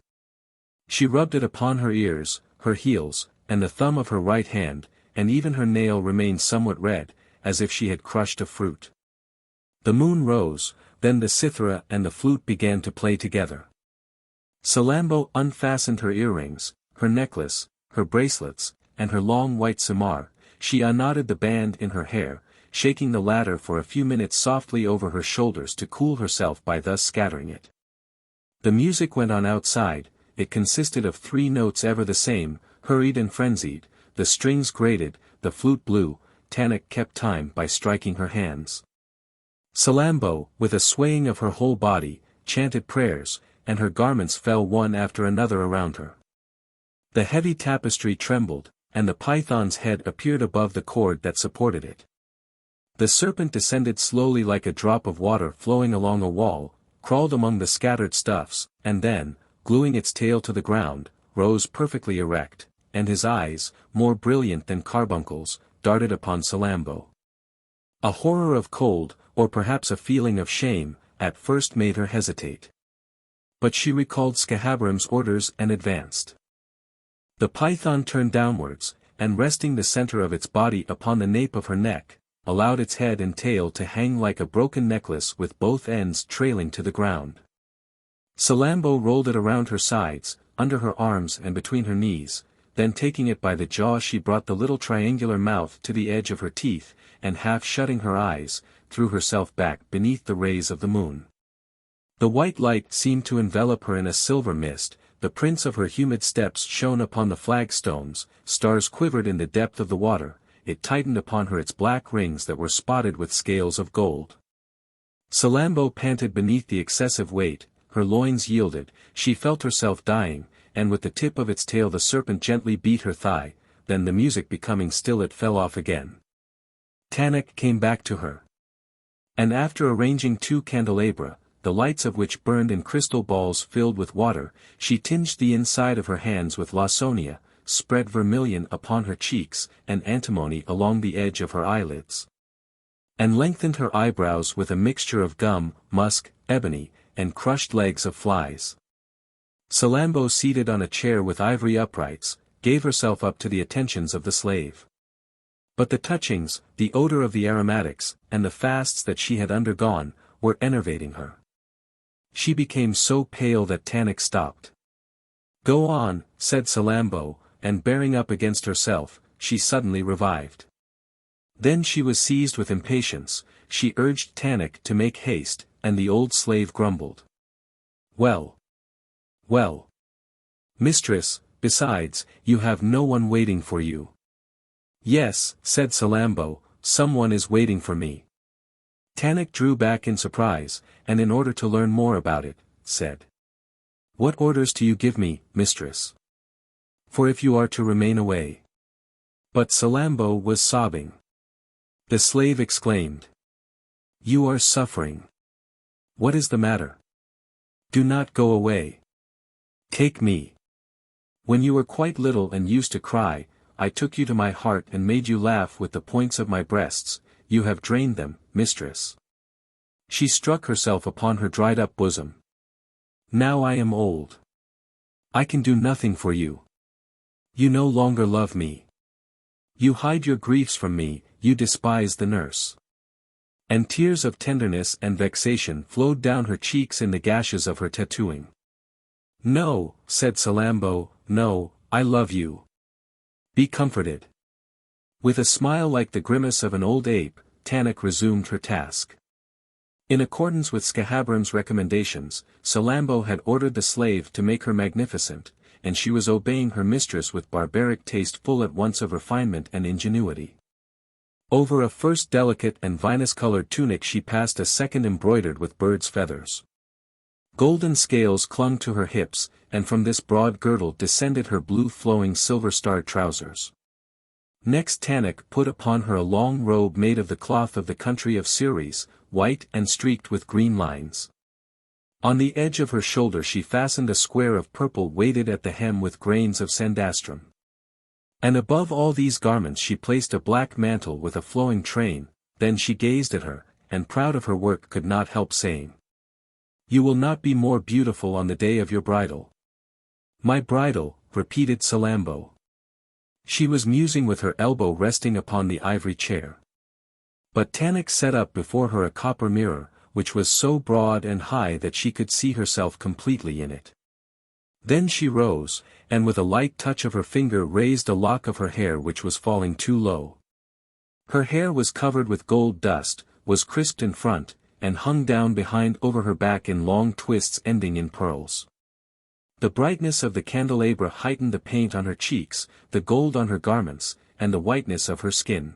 She rubbed it upon her ears, her heels, and the thumb of her right hand, and even her nail remained somewhat red, as if she had crushed a fruit. The moon rose, then the cithara and the flute began to play together. Salammbô unfastened her earrings, her necklace, her bracelets, and her long white simar. She unknotted the band in her hair, shaking the latter for a few minutes softly over her shoulders to cool herself by thus scattering it. The music went on outside. It consisted of 3 notes ever the same, hurried and frenzied. The strings grated, the flute blew. Tanit kept time by striking her hands. Salammbô, with a swaying of her whole body, chanted prayers, and her garments fell one after another around her. The heavy tapestry trembled, and the python's head appeared above the cord that supported it. The serpent descended slowly like a drop of water flowing along a wall, crawled among the scattered stuffs, and then, gluing its tail to the ground, rose perfectly erect, and his eyes, more brilliant than carbuncles, darted upon Salammbô. A horror of cold, or perhaps a feeling of shame, at first made her hesitate. But she recalled Scahabarim's orders and advanced. The python turned downwards, and resting the center of its body upon the nape of her neck, allowed its head and tail to hang like a broken necklace with both ends trailing to the ground. Salammbô rolled it around her sides, under her arms and between her knees, then taking it by the jaw she brought the little triangular mouth to the edge of her teeth, and half shutting her eyes, threw herself back beneath the rays of the moon. The white light seemed to envelop her in a silver mist, the prints of her humid steps shone upon the flagstones, stars quivered in the depth of the water, it tightened upon her its black rings that were spotted with scales of gold. Salammbô panted beneath the excessive weight, her loins yielded, she felt herself dying, and with the tip of its tail the serpent gently beat her thigh, then the music becoming still it fell off again. Tanit came back to her. And after arranging 2 candelabra, the lights of which burned in crystal balls filled with water, she tinged the inside of her hands with Lawsonia, spread vermilion upon her cheeks, and antimony along the edge of her eyelids. And lengthened her eyebrows with a mixture of gum, musk, ebony, and crushed legs of flies. Salammbô, seated on a chair with ivory uprights, gave herself up to the attentions of the slave. But the touchings, the odor of the aromatics, and the fasts that she had undergone, were enervating her. She became so pale that Tanit stopped. "Go on," said Salammbô, and bearing up against herself, she suddenly revived. Then she was seized with impatience, she urged Tanit to make haste, and the old slave grumbled. Well. Well. Mistress, besides, you have no one waiting for you." "Yes," said Salammbô, "someone is waiting for me." Tanit drew back in surprise, and in order to learn more about it, said, "What orders do you give me, mistress? For if you are to remain away." But Salammbô was sobbing. The slave exclaimed, "You are suffering. What is the matter? Do not go away. Take me. When you were quite little and used to cry, I took you to my heart and made you laugh with the points of my breasts. You have drained them, mistress." She struck herself upon her dried-up bosom. "Now I am old. I can do nothing for you. You no longer love me. You hide your griefs from me, you despise the nurse." And tears of tenderness and vexation flowed down her cheeks in the gashes of her tattooing. "No," said Salammbô, "no, I love you. Be comforted." With a smile like the grimace of an old ape, Tanit resumed her task. In accordance with Scahabram's recommendations, Salammbô had ordered the slave to make her magnificent, and she was obeying her mistress with barbaric taste full at once of refinement and ingenuity. Over a first delicate and vinous-colored tunic she passed a second embroidered with birds' feathers. Golden scales clung to her hips, and from this broad girdle descended her blue flowing silver-starred trousers. Next Tanit put upon her a long robe made of the cloth of the country of Serpent, white and streaked with green lines. On the edge of her shoulder she fastened a square of purple weighted at the hem with grains of sandastrum. And above all these garments she placed a black mantle with a flowing train. Then she gazed at her, and proud of her work could not help saying, "You will not be more beautiful on the day of your bridal." "My bridal," repeated Salammbô. She was musing with her elbow resting upon the ivory chair. But Tanit set up before her a copper mirror, which was so broad and high that she could see herself completely in it. Then she rose, and with a light touch of her finger raised a lock of her hair which was falling too low. Her hair was covered with gold dust, was crisped in front, and hung down behind over her back in long twists ending in pearls. The brightness of the candelabra heightened the paint on her cheeks, the gold on her garments, and the whiteness of her skin.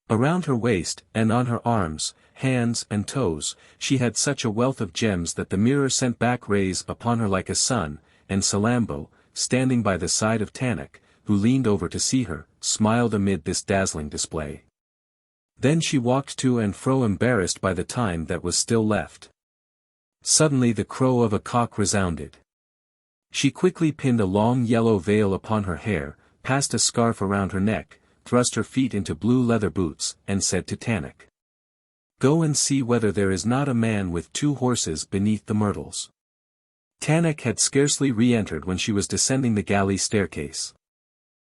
Around her waist, and on her arms, hands and toes, she had such a wealth of gems that the mirror sent back rays upon her like a sun, and Salammbô, standing by the side of Tanit, who leaned over to see her, smiled amid this dazzling display. Then she walked to and fro embarrassed by the time that was still left. Suddenly the crow of a cock resounded. She quickly pinned a long yellow veil upon her hair, passed a scarf around her neck, thrust her feet into blue leather boots, and said to Tanit, "Go and see whether there is not a man with 2 horses beneath the myrtles." Tanit had scarcely re-entered when she was descending the galley staircase.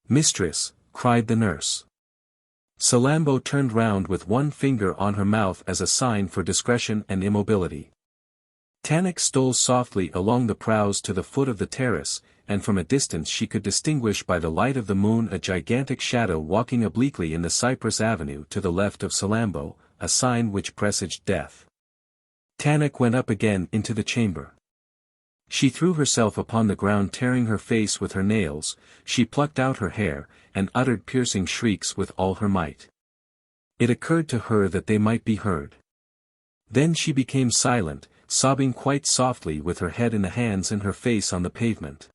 "Mistress," cried the nurse. Salammbô turned round with one finger on her mouth as a sign for discretion and immobility. Tanit stole softly along the prows to the foot of the terrace, and from a distance she could distinguish by the light of the moon a gigantic shadow walking obliquely in the cypress avenue to the left of Salammbô, a sign which presaged death. Tanit went up again into the chamber. She threw herself upon the ground tearing her face with her nails, she plucked out her hair, and uttered piercing shrieks with all her might. It occurred to her that they might be heard. Then she became silent, sobbing quite softly with her head in the hands and her face on the pavement.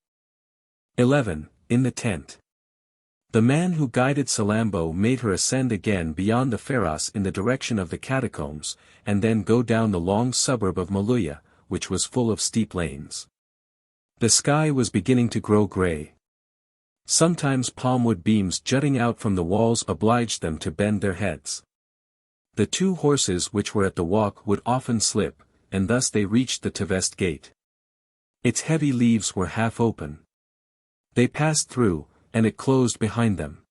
11. In the tent. The man who guided Salammbô made her ascend again beyond the pharos in the direction of the catacombs, and then go down the long suburb of Maluya, which was full of steep lanes. The sky was beginning to grow grey. Sometimes palmwood beams jutting out from the walls obliged them to bend their heads. The 2 horses which were at the walk would often slip, and thus they reached the Tavest gate. Its heavy leaves were half open. They passed through, and it closed behind them.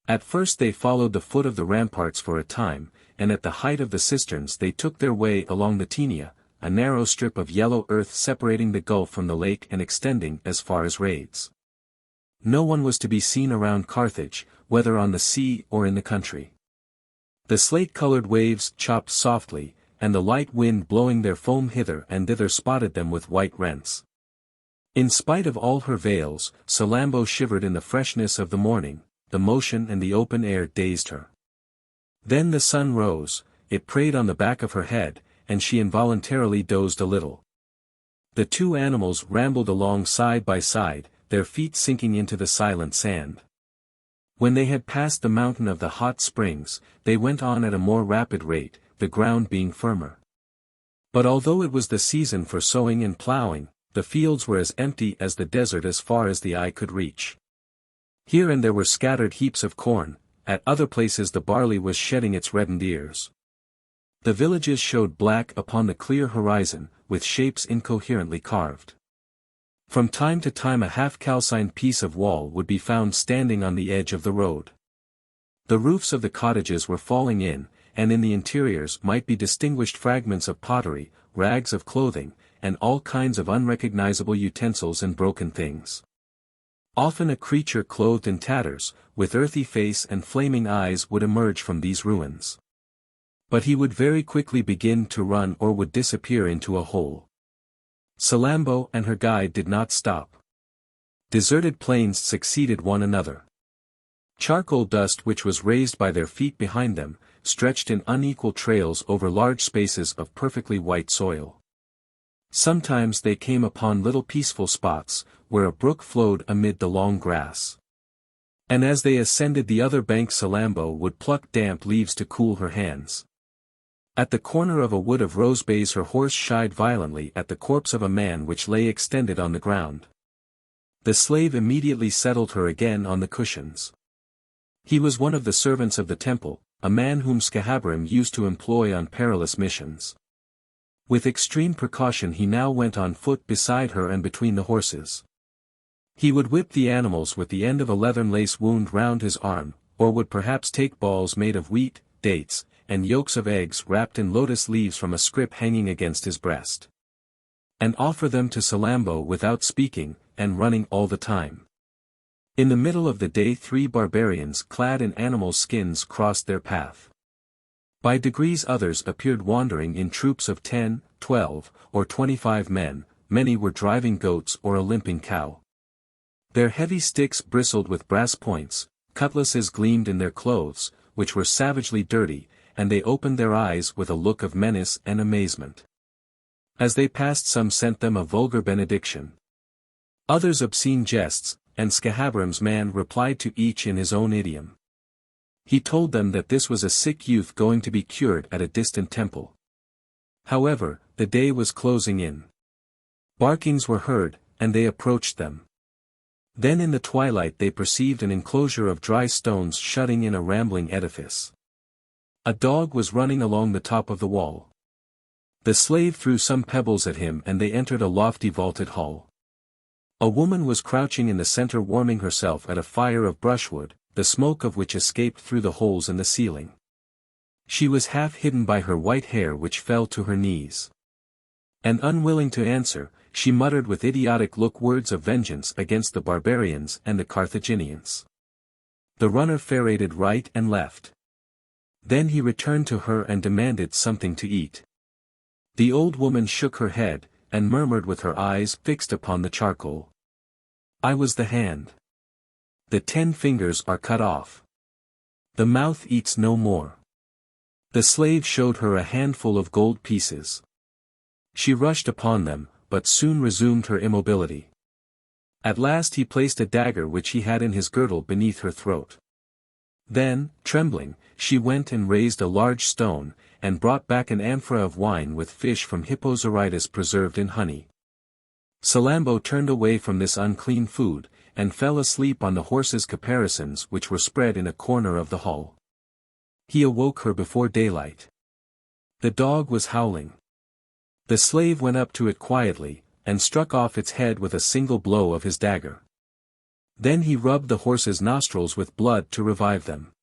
At first they followed the foot of the ramparts for a time, and at the height of the cisterns they took their way along the Tinea, a narrow strip of yellow earth separating the gulf from the lake and extending as far as Rades. No one was to be seen around Carthage, whether on the sea or in the country. The slate-colored waves chopped softly, and the light wind blowing their foam hither and thither spotted them with white rents. In spite of all her veils, Salammbô shivered in the freshness of the morning, the motion and the open air dazed her. Then the sun rose, it preyed on the back of her head, and she involuntarily dozed a little. The 2 animals rambled along side by side, their feet sinking into the silent sand. When they had passed the mountain of the hot springs, they went on at a more rapid rate, the ground being firmer. But although it was the season for sowing and ploughing, the fields were as empty as the desert as far as the eye could reach. Here and there were scattered heaps of corn, at other places the barley was shedding its reddened ears. The villages showed black upon the clear horizon, with shapes incoherently carved. From time to time a half-calcined piece of wall would be found standing on the edge of the road. The roofs of the cottages were falling in, and in the interiors might be distinguished fragments of pottery, rags of clothing, and all kinds of unrecognizable utensils and broken things. Often a creature clothed in tatters, with earthy face and flaming eyes would emerge from these ruins. But he would very quickly begin to run or would disappear into a hole. Salammbô and her guide did not stop. Deserted plains succeeded one another. Charcoal dust which was raised by their feet behind them, stretched in unequal trails over large spaces of perfectly white soil. Sometimes they came upon little peaceful spots, where a brook flowed amid the long grass. And as they ascended the other bank Salammbô would pluck damp leaves to cool her hands. At the corner of a wood of rosebays her horse shied violently at the corpse of a man which lay extended on the ground. The slave immediately settled her again on the cushions. He was one of the servants of the temple, a man whom Scahabrim used to employ on perilous missions. With extreme precaution he now went on foot beside her and between the horses. He would whip the animals with the end of a leathern lace wound round his arm, or would perhaps take balls made of wheat, dates, and yolks of eggs wrapped in lotus leaves from a scrip hanging against his breast, and offer them to Salammbô without speaking, and running all the time. In the middle of the day 3 barbarians clad in animal skins crossed their path. By degrees others appeared wandering in troops of 10, 12, or 25 men, many were driving goats or a limping cow. Their heavy sticks bristled with brass points, cutlasses gleamed in their clothes, which were savagely dirty, and they opened their eyes with a look of menace and amazement. As they passed some sent them a vulgar benediction. Others obscene jests, and Scahabrim's man replied to each in his own idiom. He told them that this was a sick youth going to be cured at a distant temple. However, the day was closing in. Barkings were heard, and they approached them. Then in the twilight they perceived an enclosure of dry stones shutting in a rambling edifice. A dog was running along the top of the wall. The slave threw some pebbles at him and they entered a lofty vaulted hall. A woman was crouching in the center warming herself at a fire of brushwood, the smoke of which escaped through the holes in the ceiling. She was half hidden by her white hair which fell to her knees. And unwilling to answer, she muttered with idiotic look words of vengeance against the barbarians and the Carthaginians. The runner ferreted right and left. Then he returned to her and demanded something to eat. The old woman shook her head, and murmured with her eyes fixed upon the charcoal. I was the hand. The 10 fingers are cut off. The mouth eats no more. The slave showed her a handful of gold pieces. She rushed upon them, but soon resumed her immobility. At last he placed a dagger which he had in his girdle beneath her throat. Then, trembling, she went and raised a large stone, and brought back an amphora of wine with fish from Hippozorytus preserved in honey. Salammbô turned away from this unclean food, and fell asleep on the horse's caparisons which were spread in a corner of the hall. He awoke her before daylight. The dog was howling. The slave went up to it quietly, and struck off its head with a single blow of his dagger. Then he rubbed the horse's nostrils with blood to revive them.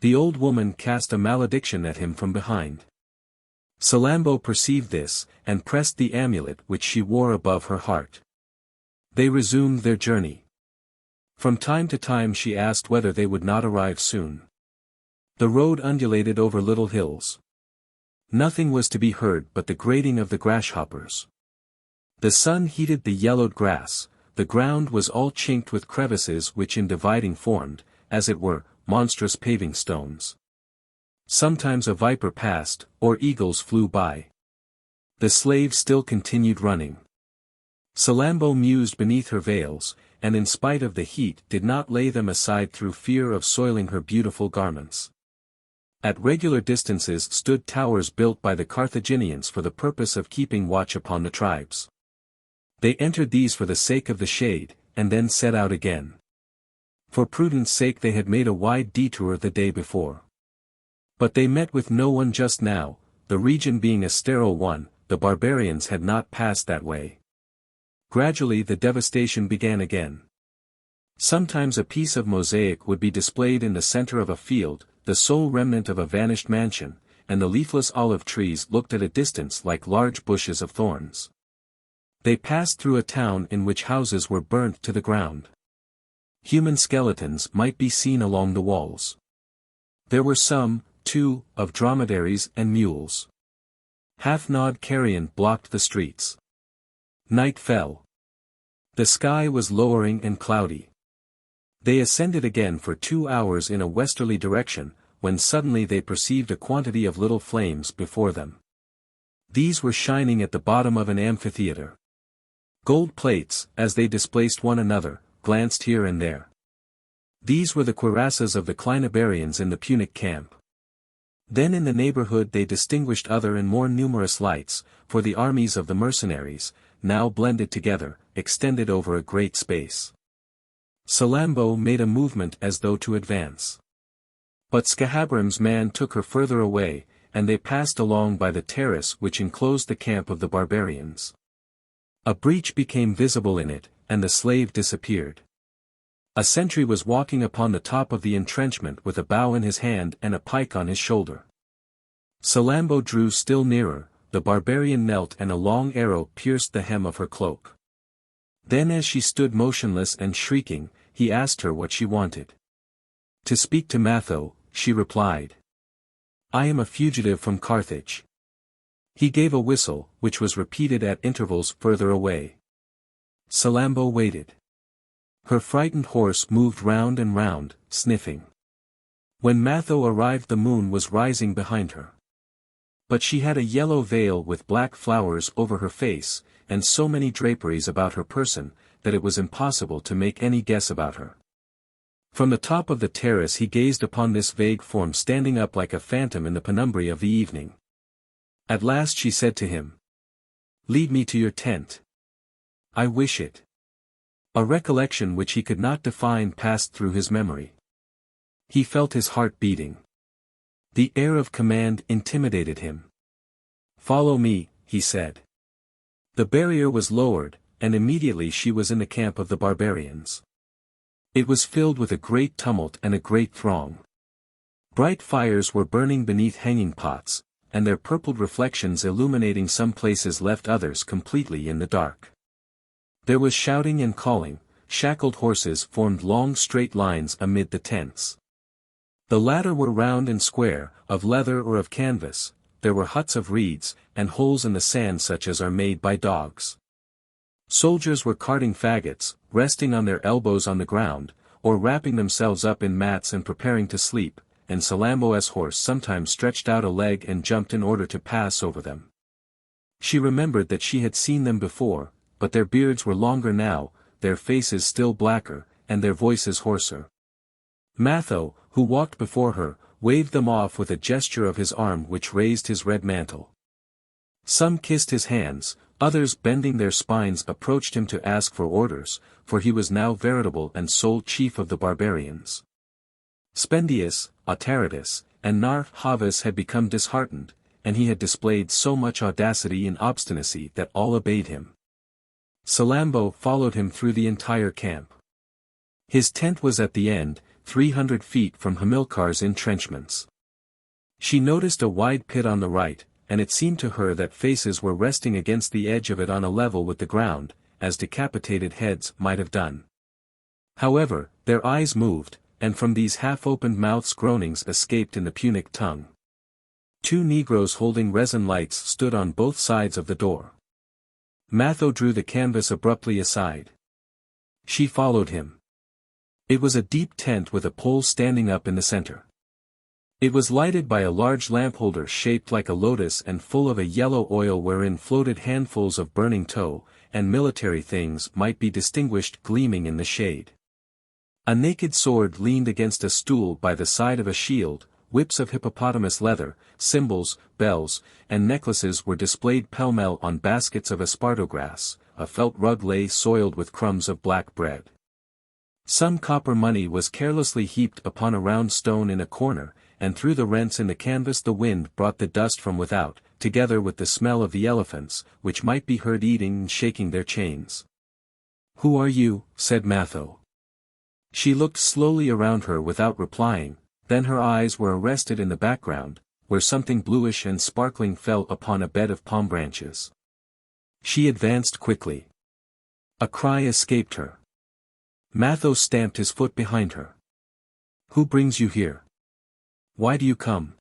The old woman cast a malediction at him from behind. Salammbô perceived this, and pressed the amulet which she wore above her heart. They resumed their journey. From time to time she asked whether they would not arrive soon. The road undulated over little hills. Nothing was to be heard but the grating of the grasshoppers. The sun heated the yellowed grass, the ground was all chinked with crevices which in dividing formed, as it were, monstrous paving stones. Sometimes a viper passed, or eagles flew by. The slave still continued running. Salammbô mused beneath her veils, and in spite of the heat did not lay them aside through fear of soiling her beautiful garments. At regular distances stood towers built by the Carthaginians for the purpose of keeping watch upon the tribes. They entered these for the sake of the shade, and then set out again. For prudence sake they had made a wide detour the day before. But they met with no one just now, the region being a sterile one, the barbarians had not passed that way. Gradually the devastation began again. Sometimes a piece of mosaic would be displayed in the center of a field, the sole remnant of a vanished mansion, and the leafless olive trees looked at a distance like large bushes of thorns. They passed through a town in which houses were burnt to the ground. Human skeletons might be seen along the walls. There were some, 2, of dromedaries and mules. Half-gnawed carrion blocked the streets. Night fell. The sky was lowering and cloudy. They ascended again for 2 hours in a westerly direction, when suddenly they perceived a quantity of little flames before them. These were shining at the bottom of an amphitheater. Gold plates, as they displaced one another, glanced here and there. These were the cuirasses of the Clinabarians in the Punic camp. Then in the neighborhood they distinguished other and more numerous lights, for the armies of the mercenaries, now blended together, extended over a great space. Salammbô made a movement as though to advance. But Scahabrim's man took her further away, and they passed along by the terrace which enclosed the camp of the barbarians. A breach became visible in it, and the slave disappeared. A sentry was walking upon the top of the entrenchment with a bow in his hand and a pike on his shoulder. Salammbô drew still nearer, the barbarian knelt and a long arrow pierced the hem of her cloak. Then as she stood motionless and shrieking, he asked her what she wanted. To speak to Matho, she replied. I am a fugitive from Carthage. He gave a whistle, which was repeated at intervals further away. Salammbô waited. Her frightened horse moved round and round, sniffing. When Matho arrived the moon was rising behind her. But she had a yellow veil with black flowers over her face, and so many draperies about her person, that it was impossible to make any guess about her. From the top of the terrace he gazed upon this vague form standing up like a phantom in the penumbra of the evening. At last she said to him. Lead me to your tent. I wish it. A recollection which he could not define passed through his memory. He felt his heart beating. The air of command intimidated him. Follow me, he said. The barrier was lowered, and immediately she was in the camp of the barbarians. It was filled with a great tumult and a great throng. Bright fires were burning beneath hanging pots, and their purpled reflections illuminating some places left others completely in the dark. There was shouting and calling, shackled horses formed long straight lines amid the tents. The latter were round and square, of leather or of canvas, there were huts of reeds, and holes in the sand such as are made by dogs. Soldiers were carting faggots, resting on their elbows on the ground, or wrapping themselves up in mats and preparing to sleep, and Salammbô's horse sometimes stretched out a leg and jumped in order to pass over them. She remembered that she had seen them before, but their beards were longer now, their faces still blacker, and their voices hoarser. Matho, who walked before her, waved them off with a gesture of his arm which raised his red mantle. Some kissed his hands, others bending their spines approached him to ask for orders, for he was now veritable and sole chief of the barbarians. Spendius, Autaritus, and Nar-Havas had become disheartened, and he had displayed so much audacity and obstinacy that all obeyed him. Salammbô followed him through the entire camp. His tent was at the end, 300 feet from Hamilcar's entrenchments. She noticed a wide pit on the right, and it seemed to her that faces were resting against the edge of it on a level with the ground, as decapitated heads might have done. However, their eyes moved, and from these half-opened mouths groanings escaped in the Punic tongue. 2 negroes holding resin lights stood on both sides of the door. Matho drew the canvas abruptly aside. She followed him. It was a deep tent with a pole standing up in the center. It was lighted by a large lampholder shaped like a lotus and full of a yellow oil wherein floated handfuls of burning tow, and military things might be distinguished gleaming in the shade. A naked sword leaned against a stool by the side of a shield, whips of hippopotamus leather, cymbals, bells, and necklaces were displayed pell-mell on baskets of esparto grass, a felt rug lay soiled with crumbs of black bread. Some copper money was carelessly heaped upon a round stone in a corner, and through the rents in the canvas the wind brought the dust from without, together with the smell of the elephants, which might be heard eating and shaking their chains. "Who are you?" said Matho. She looked slowly around her without replying, then her eyes were arrested in the background, where something bluish and sparkling fell upon a bed of palm branches. She advanced quickly. A cry escaped her. Matho stamped his foot behind her. "Who brings you here? Why do you come?"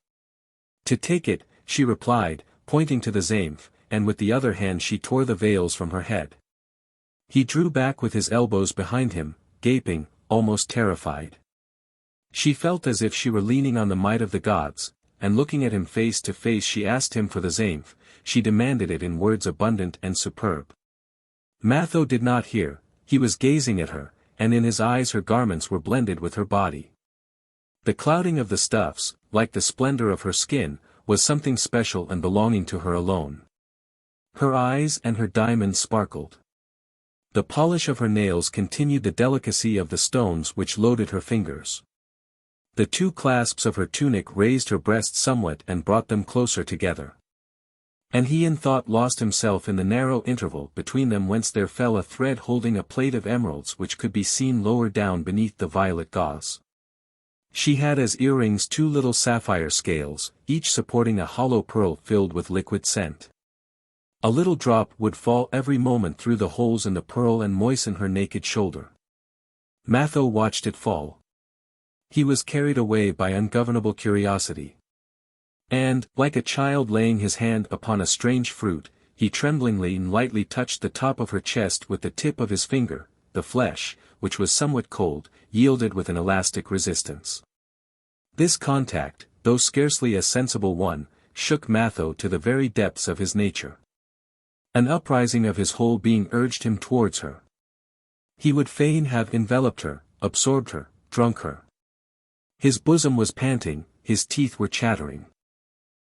To take it, she replied, pointing to the Zaïmph, and with the other hand she tore the veils from her head. He drew back with his elbows behind him, gaping, almost terrified. She felt as if she were leaning on the might of the gods, and looking at him face to face she asked him for the Zaïmph, she demanded it in words abundant and superb. Matho did not hear, he was gazing at her, and in his eyes her garments were blended with her body. The clouding of the stuffs, like the splendor of her skin, was something special and belonging to her alone. Her eyes and her diamonds sparkled. The polish of her nails continued the delicacy of the stones which loaded her fingers. The two clasps of her tunic raised her breasts somewhat and brought them closer together. And he in thought lost himself in the narrow interval between them whence there fell a thread holding a plate of emeralds which could be seen lower down beneath the violet gauze. She had as earrings two little sapphire scales, each supporting a hollow pearl filled with liquid scent. A little drop would fall every moment through the holes in the pearl and moisten her naked shoulder. Matho watched it fall. He was carried away by ungovernable curiosity. And, like a child laying his hand upon a strange fruit, he tremblingly and lightly touched the top of her chest with the tip of his finger. The flesh, which was somewhat cold, yielded with an elastic resistance. This contact, though scarcely a sensible one, shook Matho to the very depths of his nature. An uprising of his whole being urged him towards her. He would fain have enveloped her, absorbed her, drunk her. His bosom was panting, his teeth were chattering.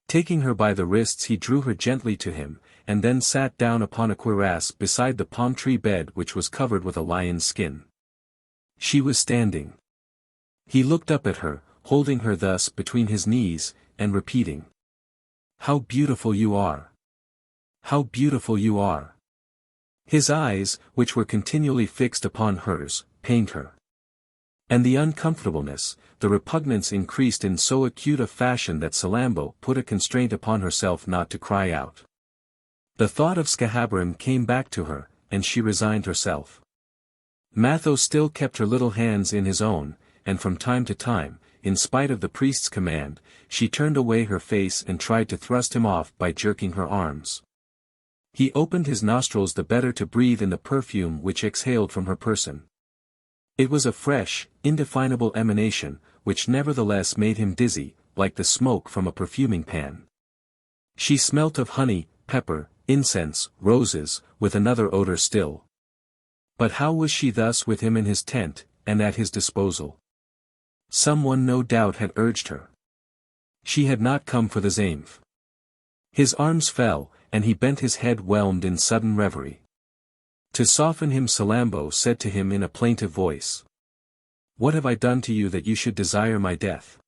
Taking her by the wrists he drew her gently to him, and then sat down upon a cuirass beside the palm tree bed which was covered with a lion's skin. She was standing. He looked up at her, holding her thus between his knees, and repeating, "How beautiful you are! How beautiful you are!" His eyes, which were continually fixed upon hers, pained her. And the uncomfortableness, the repugnance increased in so acute a fashion that Salammbô put a constraint upon herself not to cry out. The thought of Scahabarim came back to her, and she resigned herself. Matho still kept her little hands in his own, and from time to time, in spite of the priest's command, she turned away her face and tried to thrust him off by jerking her arms. He opened his nostrils the better to breathe in the perfume which exhaled from her person. It was a fresh, indefinable emanation, which nevertheless made him dizzy, like the smoke from a perfuming pan. She smelt of honey, pepper, incense, roses, with another odor still. But how was she thus with him in his tent, and at his disposal? Someone no doubt had urged her. She had not come for the Zaïmph. His arms fell, and he bent his head whelmed in sudden reverie. To soften him Salammbô said to him in a plaintive voice, "What have I done to you that you should desire my death?"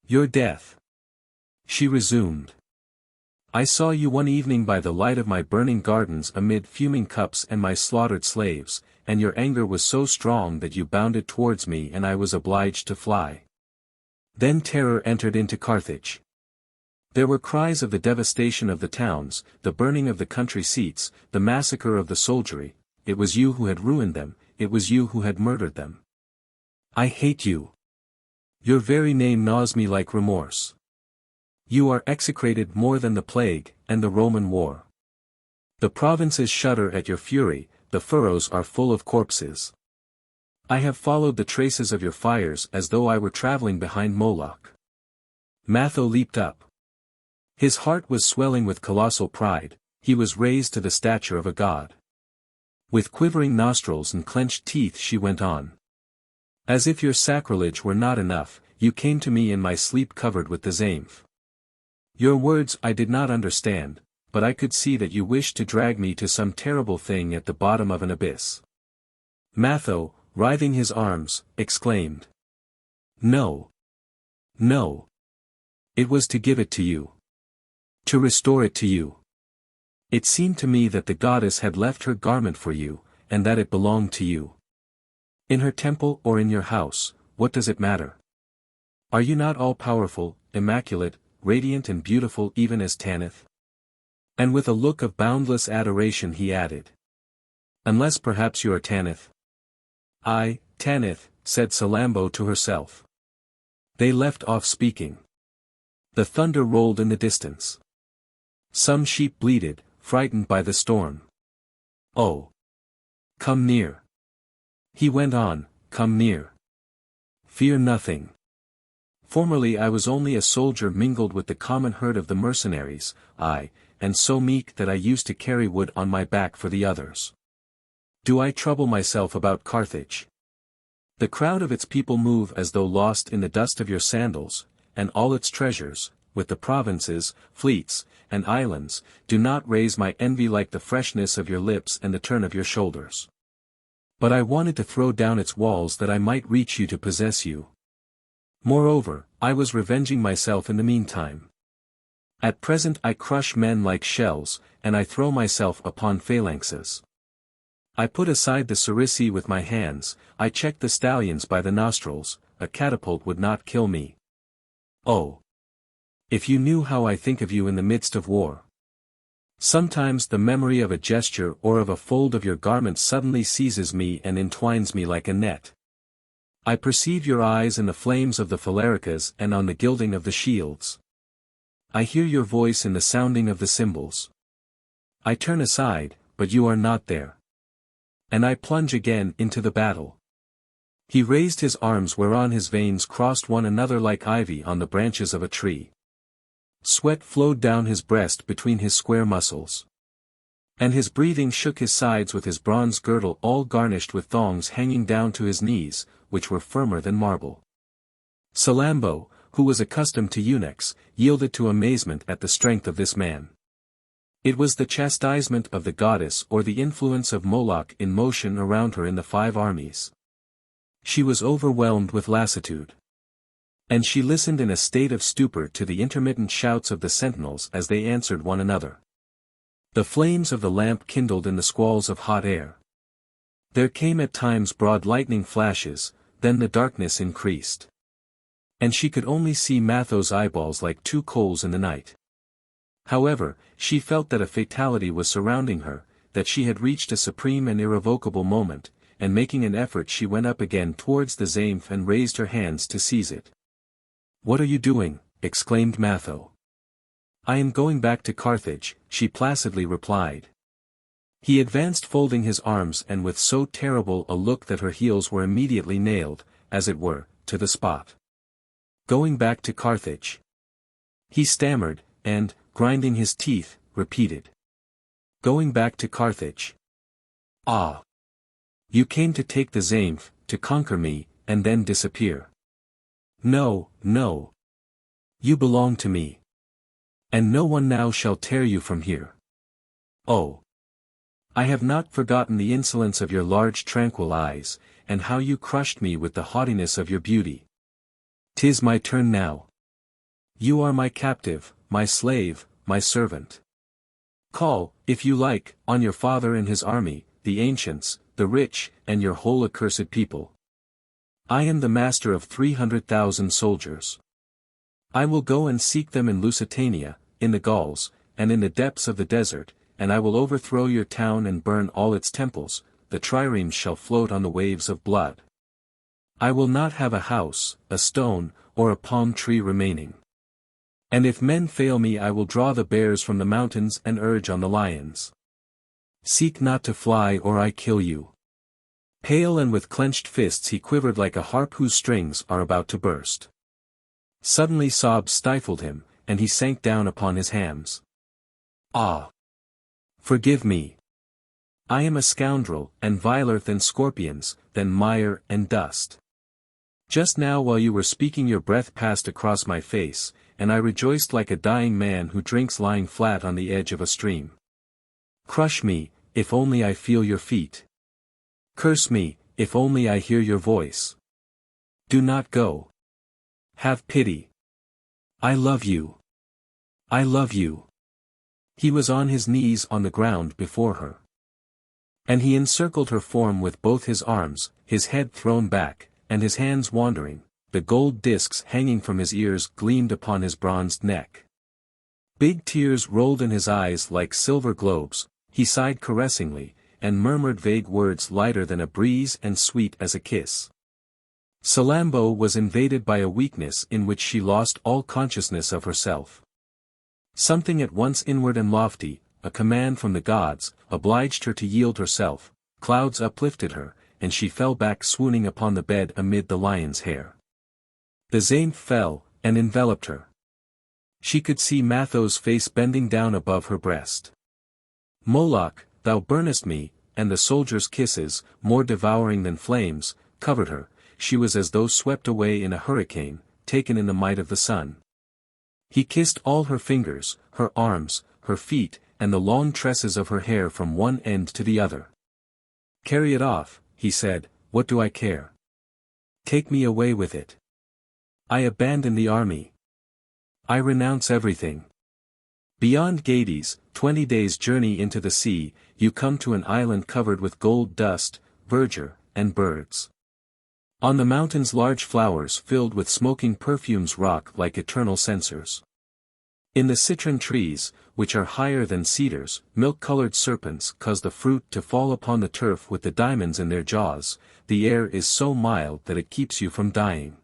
"Your death?" She resumed. "I saw you one evening by the light of my burning gardens amid fuming cups and my slaughtered slaves, and your anger was so strong that you bounded towards me and I was obliged to fly. Then terror entered into Carthage. There were cries of the devastation of the towns, the burning of the country seats, the massacre of the soldiery. It was you who had ruined them, it was you who had murdered them. I hate you. Your very name gnaws me like remorse. You are execrated more than the plague, and the Roman war. The provinces shudder at your fury, the furrows are full of corpses. I have followed the traces of your fires as though I were traveling behind Moloch." Matho leaped up. His heart was swelling with colossal pride, he was raised to the stature of a god. With quivering nostrils and clenched teeth she went on. "As if your sacrilege were not enough, you came to me in my sleep covered with the Zaïmph. Your words I did not understand, but I could see that you wished to drag me to some terrible thing at the bottom of an abyss." Matho, writhing his arms, exclaimed, "No. No. It was to give it to you. To restore it to you. It seemed to me that the goddess had left her garment for you, and that it belonged to you. In her temple or in your house, what does it matter? Are you not all-powerful, immaculate, radiant and beautiful even as Tanith?" And with a look of boundless adoration he added, "Unless perhaps you are Tanith." "I, Tanith," said Salammbô to herself. They left off speaking. The thunder rolled in the distance. Some sheep bleated, frightened by the storm. Oh! Come near. He went on, come near. Fear nothing. Formerly I was only a soldier mingled with the common herd of the mercenaries, and so meek that I used to carry wood on my back for the others. Do I trouble myself about Carthage? The crowd of its people move as though lost in the dust of your sandals, and all its treasures, with the provinces, fleets, and islands, do not raise my envy like the freshness of your lips and the turn of your shoulders. But I wanted to throw down its walls that I might reach you to possess you. Moreover, I was revenging myself in the meantime. At present I crush men like shells, and I throw myself upon phalanxes. I put aside the sarisi with my hands, I checked the stallions by the nostrils, a catapult would not kill me. Oh! If you knew how I think of you in the midst of war. Sometimes the memory of a gesture or of a fold of your garment suddenly seizes me and entwines me like a net. I perceive your eyes in the flames of the phalericas and on the gilding of the shields. I hear your voice in the sounding of the cymbals. I turn aside, but you are not there. And I plunge again into the battle. He raised his arms whereon his veins crossed one another like ivy on the branches of a tree. Sweat flowed down his breast between his square muscles. And his breathing shook his sides with his bronze girdle all garnished with thongs hanging down to his knees, which were firmer than marble. Salammbô, who was accustomed to eunuchs, yielded to amazement at the strength of this man. It was the chastisement of the goddess or the influence of Moloch in motion around her in the 5 armies. She was overwhelmed with lassitude. And she listened in a state of stupor to the intermittent shouts of the sentinels as they answered one another. The flames of the lamp kindled in the squalls of hot air. There came at times broad lightning flashes, then the darkness increased. And she could only see Matho's eyeballs like 2 coals in the night. However, she felt that a fatality was surrounding her, that she had reached a supreme and irrevocable moment, and making an effort she went up again towards the Zaïmph and raised her hands to seize it. "What are you doing?" exclaimed Matho. "I am going back to Carthage," she placidly replied. He advanced folding his arms and with so terrible a look that her heels were immediately nailed, as it were, to the spot. "Going back to Carthage." He stammered, and, grinding his teeth, repeated. "Going back to Carthage. Ah! You came to take the Zaïmph, to conquer me, and then disappear. No, no. You belong to me. And no one now shall tear you from here. Oh! I have not forgotten the insolence of your large tranquil eyes, and how you crushed me with the haughtiness of your beauty. 'Tis my turn now. You are my captive, my slave, my servant. Call, if you like, on your father and his army, the ancients, the rich, and your whole accursed people. I am the master of 300,000 soldiers. I will go and seek them in Lusitania, in the Gauls, and in the depths of the desert, and I will overthrow your town and burn all its temples, the triremes shall float on the waves of blood. I will not have a house, a stone, or a palm tree remaining. And if men fail me I will draw the bears from the mountains and urge on the lions. Seek not to fly or I kill you." Pale and with clenched fists he quivered like a harp whose strings are about to burst. Suddenly sobs stifled him, and he sank down upon his hams. "Ah! Forgive me. I am a scoundrel, and viler than scorpions, than mire and dust. Just now while you were speaking your breath passed across my face, and I rejoiced like a dying man who drinks lying flat on the edge of a stream. Crush me, if only I feel your feet. Curse me, if only I hear your voice. Do not go. Have pity. I love you. I love you." He was on his knees on the ground before her. And he encircled her form with both his arms, his head thrown back, and his hands wandering, the gold discs hanging from his ears gleamed upon his bronzed neck. Big tears rolled in his eyes like silver globes, he sighed caressingly, and murmured vague words lighter than a breeze and sweet as a kiss. Salammbô was invaded by a weakness in which she lost all consciousness of herself. Something at once inward and lofty, a command from the gods, obliged her to yield herself. Clouds uplifted her, and she fell back swooning upon the bed amid the lion's hair. The Zaïmph fell, and enveloped her. She could see Matho's face bending down above her breast. Moloch, thou burnest me, and the soldier's kisses, more devouring than flames, covered her. She was as though swept away in a hurricane, taken in the might of the sun. He kissed all her fingers, her arms, her feet, and the long tresses of her hair from one end to the other. Carry it off, he said, what do I care? Take me away with it. I abandon the army. I renounce everything. Beyond Gades, 20 days' journey into the sea, you come to an island covered with gold dust, verdure, and birds. On the mountains large flowers filled with smoking perfumes rock like eternal censers. In the citron trees, which are higher than cedars, milk-colored serpents cause the fruit to fall upon the turf with the diamonds in their jaws. The air is so mild that it keeps you from dying.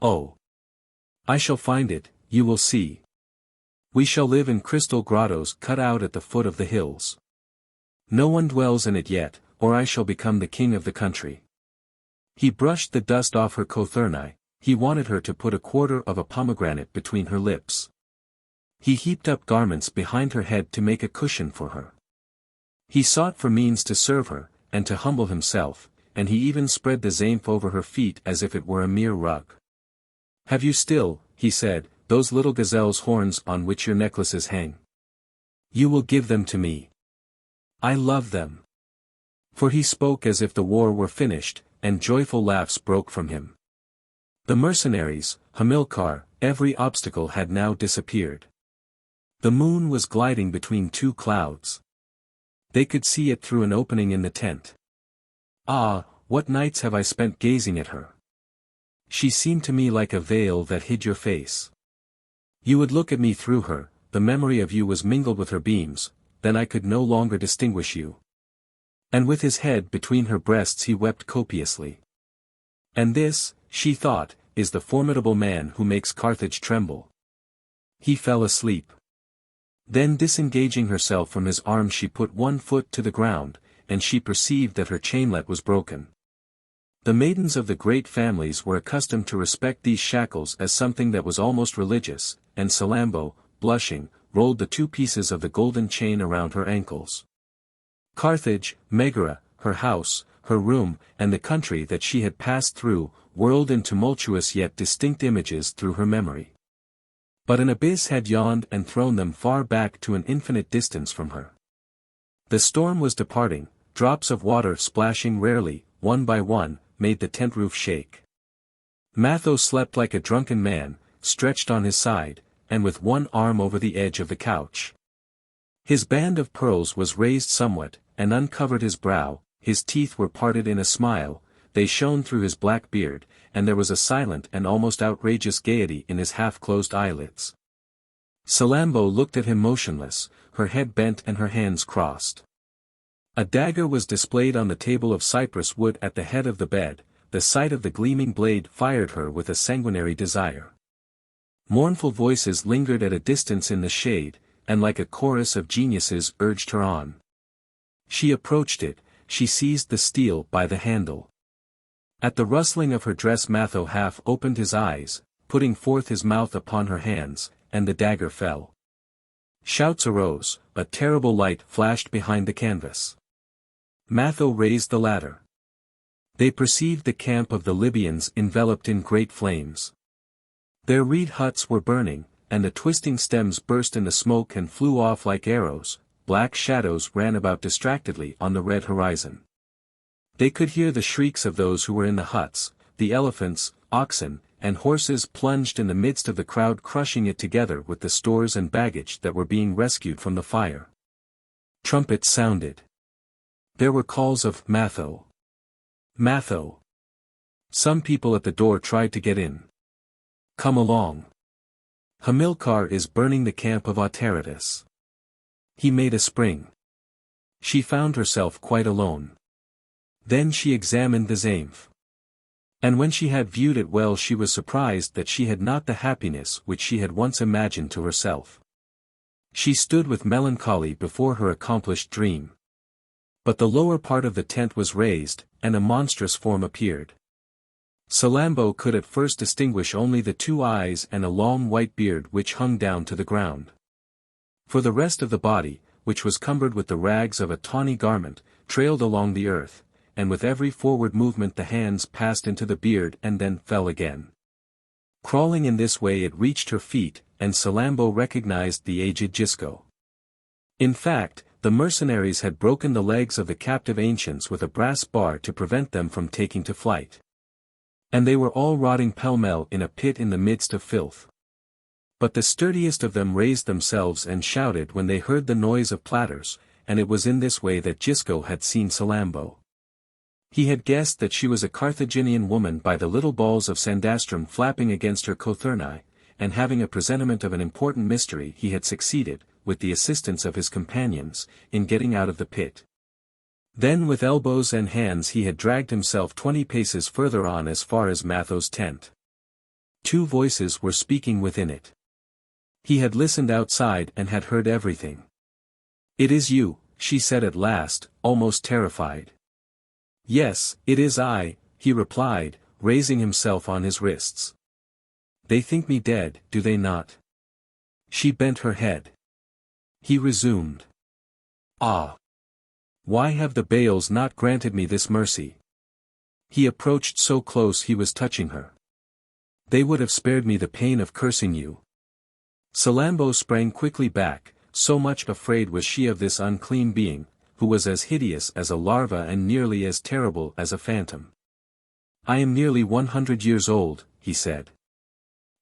Oh! I shall find it, you will see. We shall live in crystal grottos cut out at the foot of the hills. No one dwells in it yet, or I shall become the king of the country. He brushed the dust off her cothurni. He wanted her to put a quarter of a pomegranate between her lips. He heaped up garments behind her head to make a cushion for her. He sought for means to serve her, and to humble himself, and he even spread the Zaïmph over her feet as if it were a mere rug. Have you still, he said, those little gazelle's horns on which your necklaces hang? You will give them to me. I love them. For he spoke as if the war were finished, and joyful laughs broke from him. The mercenaries, Hamilcar, every obstacle had now disappeared. The moon was gliding between two clouds. They could see it through an opening in the tent. Ah, what nights have I spent gazing at her! She seemed to me like a veil that hid your face. You would look at me through her, the memory of you was mingled with her beams, then I could no longer distinguish you. And with his head between her breasts he wept copiously. And this, she thought, is the formidable man who makes Carthage tremble. He fell asleep. Then disengaging herself from his arms she put one foot to the ground, and she perceived that her chainlet was broken. The maidens of the great families were accustomed to respect these shackles as something that was almost religious, and Salammbô, blushing, rolled the 2 pieces of the golden chain around her ankles. Carthage, Megara, her house, her room, and the country that she had passed through, whirled in tumultuous yet distinct images through her memory. But an abyss had yawned and thrown them far back to an infinite distance from her. The storm was departing, drops of water splashing rarely, one by one, made the tent roof shake. Matho slept like a drunken man, stretched on his side, and with one arm over the edge of the couch. His band of pearls was raised somewhat, and uncovered his brow, his teeth were parted in a smile, they shone through his black beard, and there was a silent and almost outrageous gaiety in his half-closed eyelids. Salammbô looked at him motionless, her head bent and her hands crossed. A dagger was displayed on the table of cypress wood at the head of the bed. The sight of the gleaming blade fired her with a sanguinary desire. Mournful voices lingered at a distance in the shade, and like a chorus of geniuses urged her on. She approached it, she seized the steel by the handle. At the rustling of her dress Matho half opened his eyes, putting forth his mouth upon her hands, and the dagger fell. Shouts arose, a terrible light flashed behind the canvas. Matho raised the ladder. They perceived the camp of the Libyans enveloped in great flames. Their reed huts were burning, and the twisting stems burst into smoke and flew off like arrows. Black shadows ran about distractedly on the red horizon. They could hear the shrieks of those who were in the huts. The elephants, oxen, and horses plunged in the midst of the crowd, crushing it together with the stores and baggage that were being rescued from the fire. Trumpets sounded. There were calls of Matho. Matho. Some people at the door tried to get in. Come along. Hamilcar is burning the camp of Autaritus. He made a spring. She found herself quite alone. Then she examined the Zaïmph. And when she had viewed it well she was surprised that she had not the happiness which she had once imagined to herself. She stood with melancholy before her accomplished dream. But the lower part of the tent was raised, and a monstrous form appeared. Salammbô could at first distinguish only the 2 eyes and a long white beard which hung down to the ground. For the rest of the body, which was cumbered with the rags of a tawny garment, trailed along the earth, and with every forward movement the hands passed into the beard and then fell again. Crawling in this way it reached her feet, and Salammbô recognized the aged Gisco. In fact, the mercenaries had broken the legs of the captive ancients with a brass bar to prevent them from taking to flight. And they were all rotting pell-mell in a pit in the midst of filth. But the sturdiest of them raised themselves and shouted when they heard the noise of platters, and it was in this way that Gisco had seen Salammbô. He had guessed that she was a Carthaginian woman by the little balls of sandastrum flapping against her cothurni, and having a presentiment of an important mystery he had succeeded, with the assistance of his companions, in getting out of the pit. Then with elbows and hands he had dragged himself 20 paces further on as far as Matho's tent. 2 voices were speaking within it. He had listened outside and had heard everything. "It is you," she said at last, almost terrified. "Yes, it is I," he replied, raising himself on his wrists. "They think me dead, do they not?" She bent her head. He resumed. "Ah! Why have the Baals not granted me this mercy?" He approached so close he was touching her. "They would have spared me the pain of cursing you." Salammbô sprang quickly back, so much afraid was she of this unclean being, who was as hideous as a larva and nearly as terrible as a phantom. "I am nearly 100 years old," he said.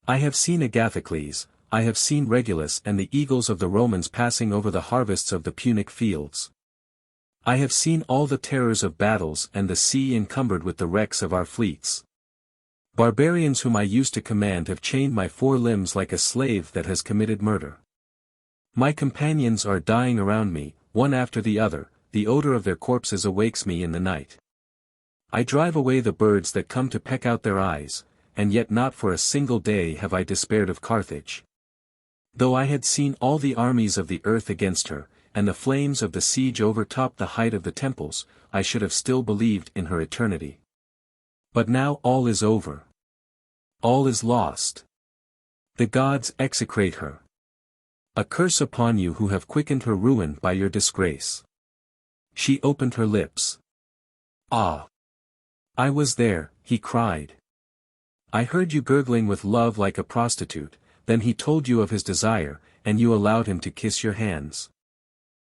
"I have seen Agathocles, I have seen Regulus and the eagles of the Romans passing over the harvests of the Punic fields. I have seen all the terrors of battles and the sea encumbered with the wrecks of our fleets. Barbarians whom I used to command have chained my 4 limbs like a slave that has committed murder. My companions are dying around me, one after the other, the odor of their corpses awakes me in the night. I drive away the birds that come to peck out their eyes, and yet not for a single day have I despaired of Carthage. Though I had seen all the armies of the earth against her, and the flames of the siege overtopped the height of the temples, I should have still believed in her eternity. But now all is over. All is lost. The gods execrate her. A curse upon you who have quickened her ruin by your disgrace." She opened her lips. "Ah! I was there," he cried. "I heard you gurgling with love like a prostitute, then he told you of his desire, and you allowed him to kiss your hands.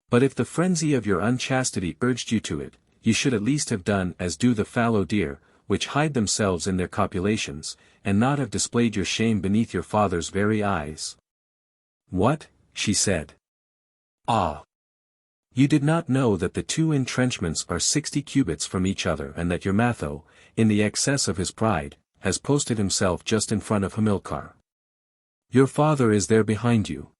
But if the frenzy of your unchastity urged you to it, you should at least have done as do the fallow deer, which hide themselves in their copulations, and not have displayed your shame beneath your father's very eyes." "What?" she said. "Ah! You did not know that the 2 entrenchments are 60 cubits from each other and that your Matho, in the excess of his pride, has posted himself just in front of Hamilcar. Your father is there behind you.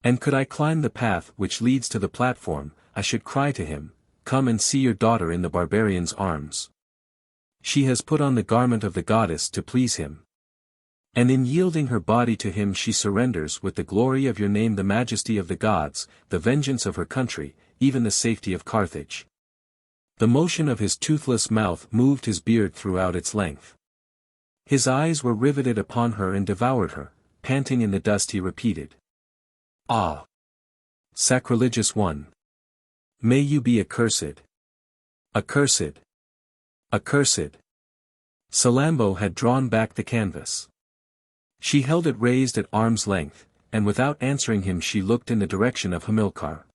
And could I climb the path which leads to the platform, I should cry to him, 'Come and see your daughter in the barbarian's arms.' She has put on the garment of the goddess to please him. And in yielding her body to him she surrenders with the glory of your name the majesty of the gods, the vengeance of her country, even the safety of Carthage." The motion of his toothless mouth moved his beard throughout its length. His eyes were riveted upon her and devoured her, panting in the dust he repeated. "Ah! Sacrilegious one! May you be accursed! Accursed! Accursed!" Salammbô had drawn back the canvas. She held it raised at arm's length, and without answering him she looked in the direction of Hamilcar.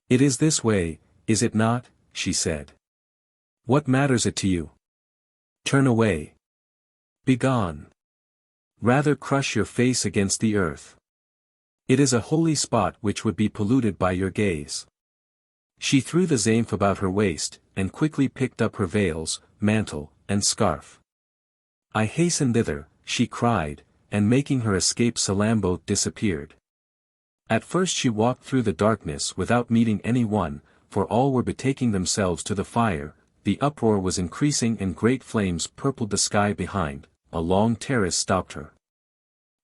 "It is this way, is it not?" she said. "What matters it to you? Turn away. Begone. Rather crush your face against the earth. It is a holy spot which would be polluted by your gaze." She threw the Zaïmph about her waist, and quickly picked up her veils, mantle, and scarf. "I hasten thither," she cried, and making her escape Salammbô disappeared. At first she walked through the darkness without meeting any one, for all were betaking themselves to the fire, the uproar was increasing and great flames purpled the sky behind. A long terrace stopped her.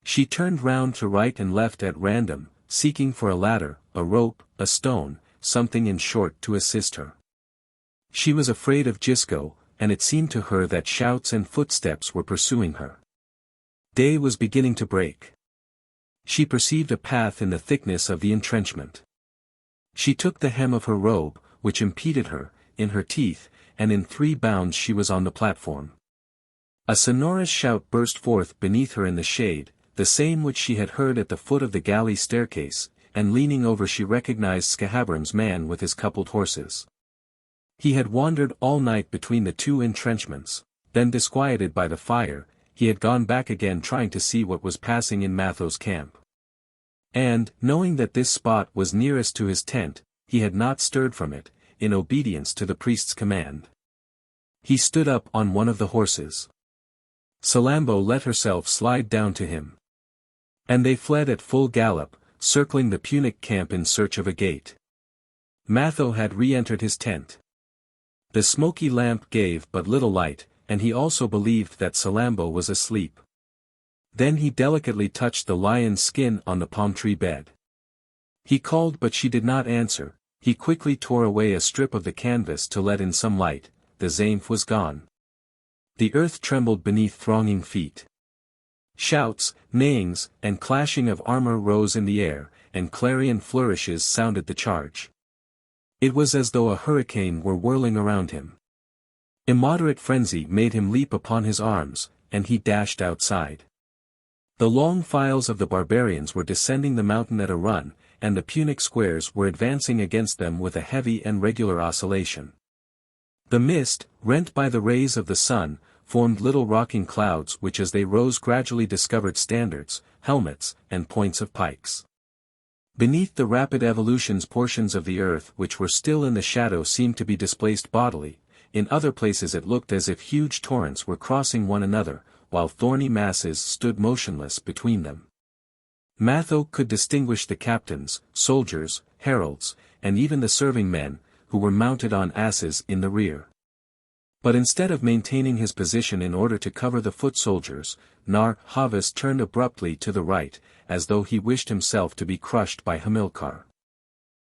She turned round to right and left at random, seeking for a ladder, a rope, a stone, something in short to assist her. She was afraid of Gisco, and it seemed to her that shouts and footsteps were pursuing her. Day was beginning to break. She perceived a path in the thickness of the entrenchment. She took the hem of her robe, which impeded her, in her teeth, and in 3 bounds she was on the platform. A sonorous shout burst forth beneath her in the shade, the same which she had heard at the foot of the galley staircase, and leaning over she recognized Scahabram's man with his coupled horses. He had wandered all night between the 2 entrenchments, then disquieted by the fire, he had gone back again trying to see what was passing in Matho's camp. And, knowing that this spot was nearest to his tent, he had not stirred from it, in obedience to the priest's command. He stood up on one of the horses. Salammbô let herself slide down to him. And they fled at full gallop, circling the Punic camp in search of a gate. Matho had re-entered his tent. The smoky lamp gave but little light, and he also believed that Salammbô was asleep. Then he delicately touched the lion's skin on the palm tree bed. He called but she did not answer. He quickly tore away a strip of the canvas to let in some light. The Zaïmph was gone. The earth trembled beneath thronging feet. Shouts, neighings, and clashing of armor rose in the air, and clarion flourishes sounded the charge. It was as though a hurricane were whirling around him. Immoderate frenzy made him leap upon his arms, and he dashed outside. The long files of the barbarians were descending the mountain at a run, and the Punic squares were advancing against them with a heavy and regular oscillation. The mist, rent by the rays of the sun, formed little rocking clouds which as they rose gradually discovered standards, helmets, and points of pikes. Beneath the rapid evolutions portions of the earth which were still in the shadow seemed to be displaced bodily, in other places it looked as if huge torrents were crossing one another, while thorny masses stood motionless between them. Matho could distinguish the captains, soldiers, heralds, and even the serving men, who were mounted on asses in the rear. But instead of maintaining his position in order to cover the foot soldiers, Nar-Havas turned abruptly to the right, as though he wished himself to be crushed by Hamilcar.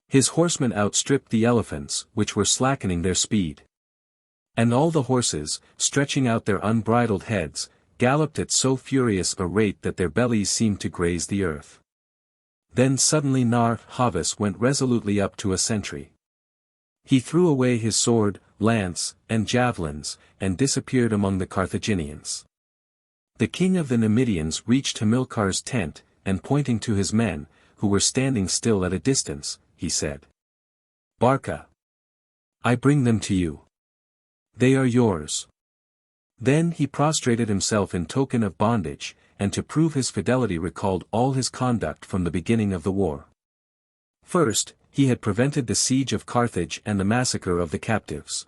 His horsemen outstripped the elephants, which were slackening their speed. And all the horses, stretching out their unbridled heads, galloped at so furious a rate that their bellies seemed to graze the earth. Then suddenly Nar-Havas went resolutely up to a sentry. He threw away his sword, lance, and javelins, and disappeared among the Carthaginians. The king of the Numidians reached Hamilcar's tent, and pointing to his men, who were standing still at a distance, he said, "Barca, I bring them to you. They are yours." Then he prostrated himself in token of bondage, and to prove his fidelity recalled all his conduct from the beginning of the war. First, he had prevented the siege of Carthage and the massacre of the captives.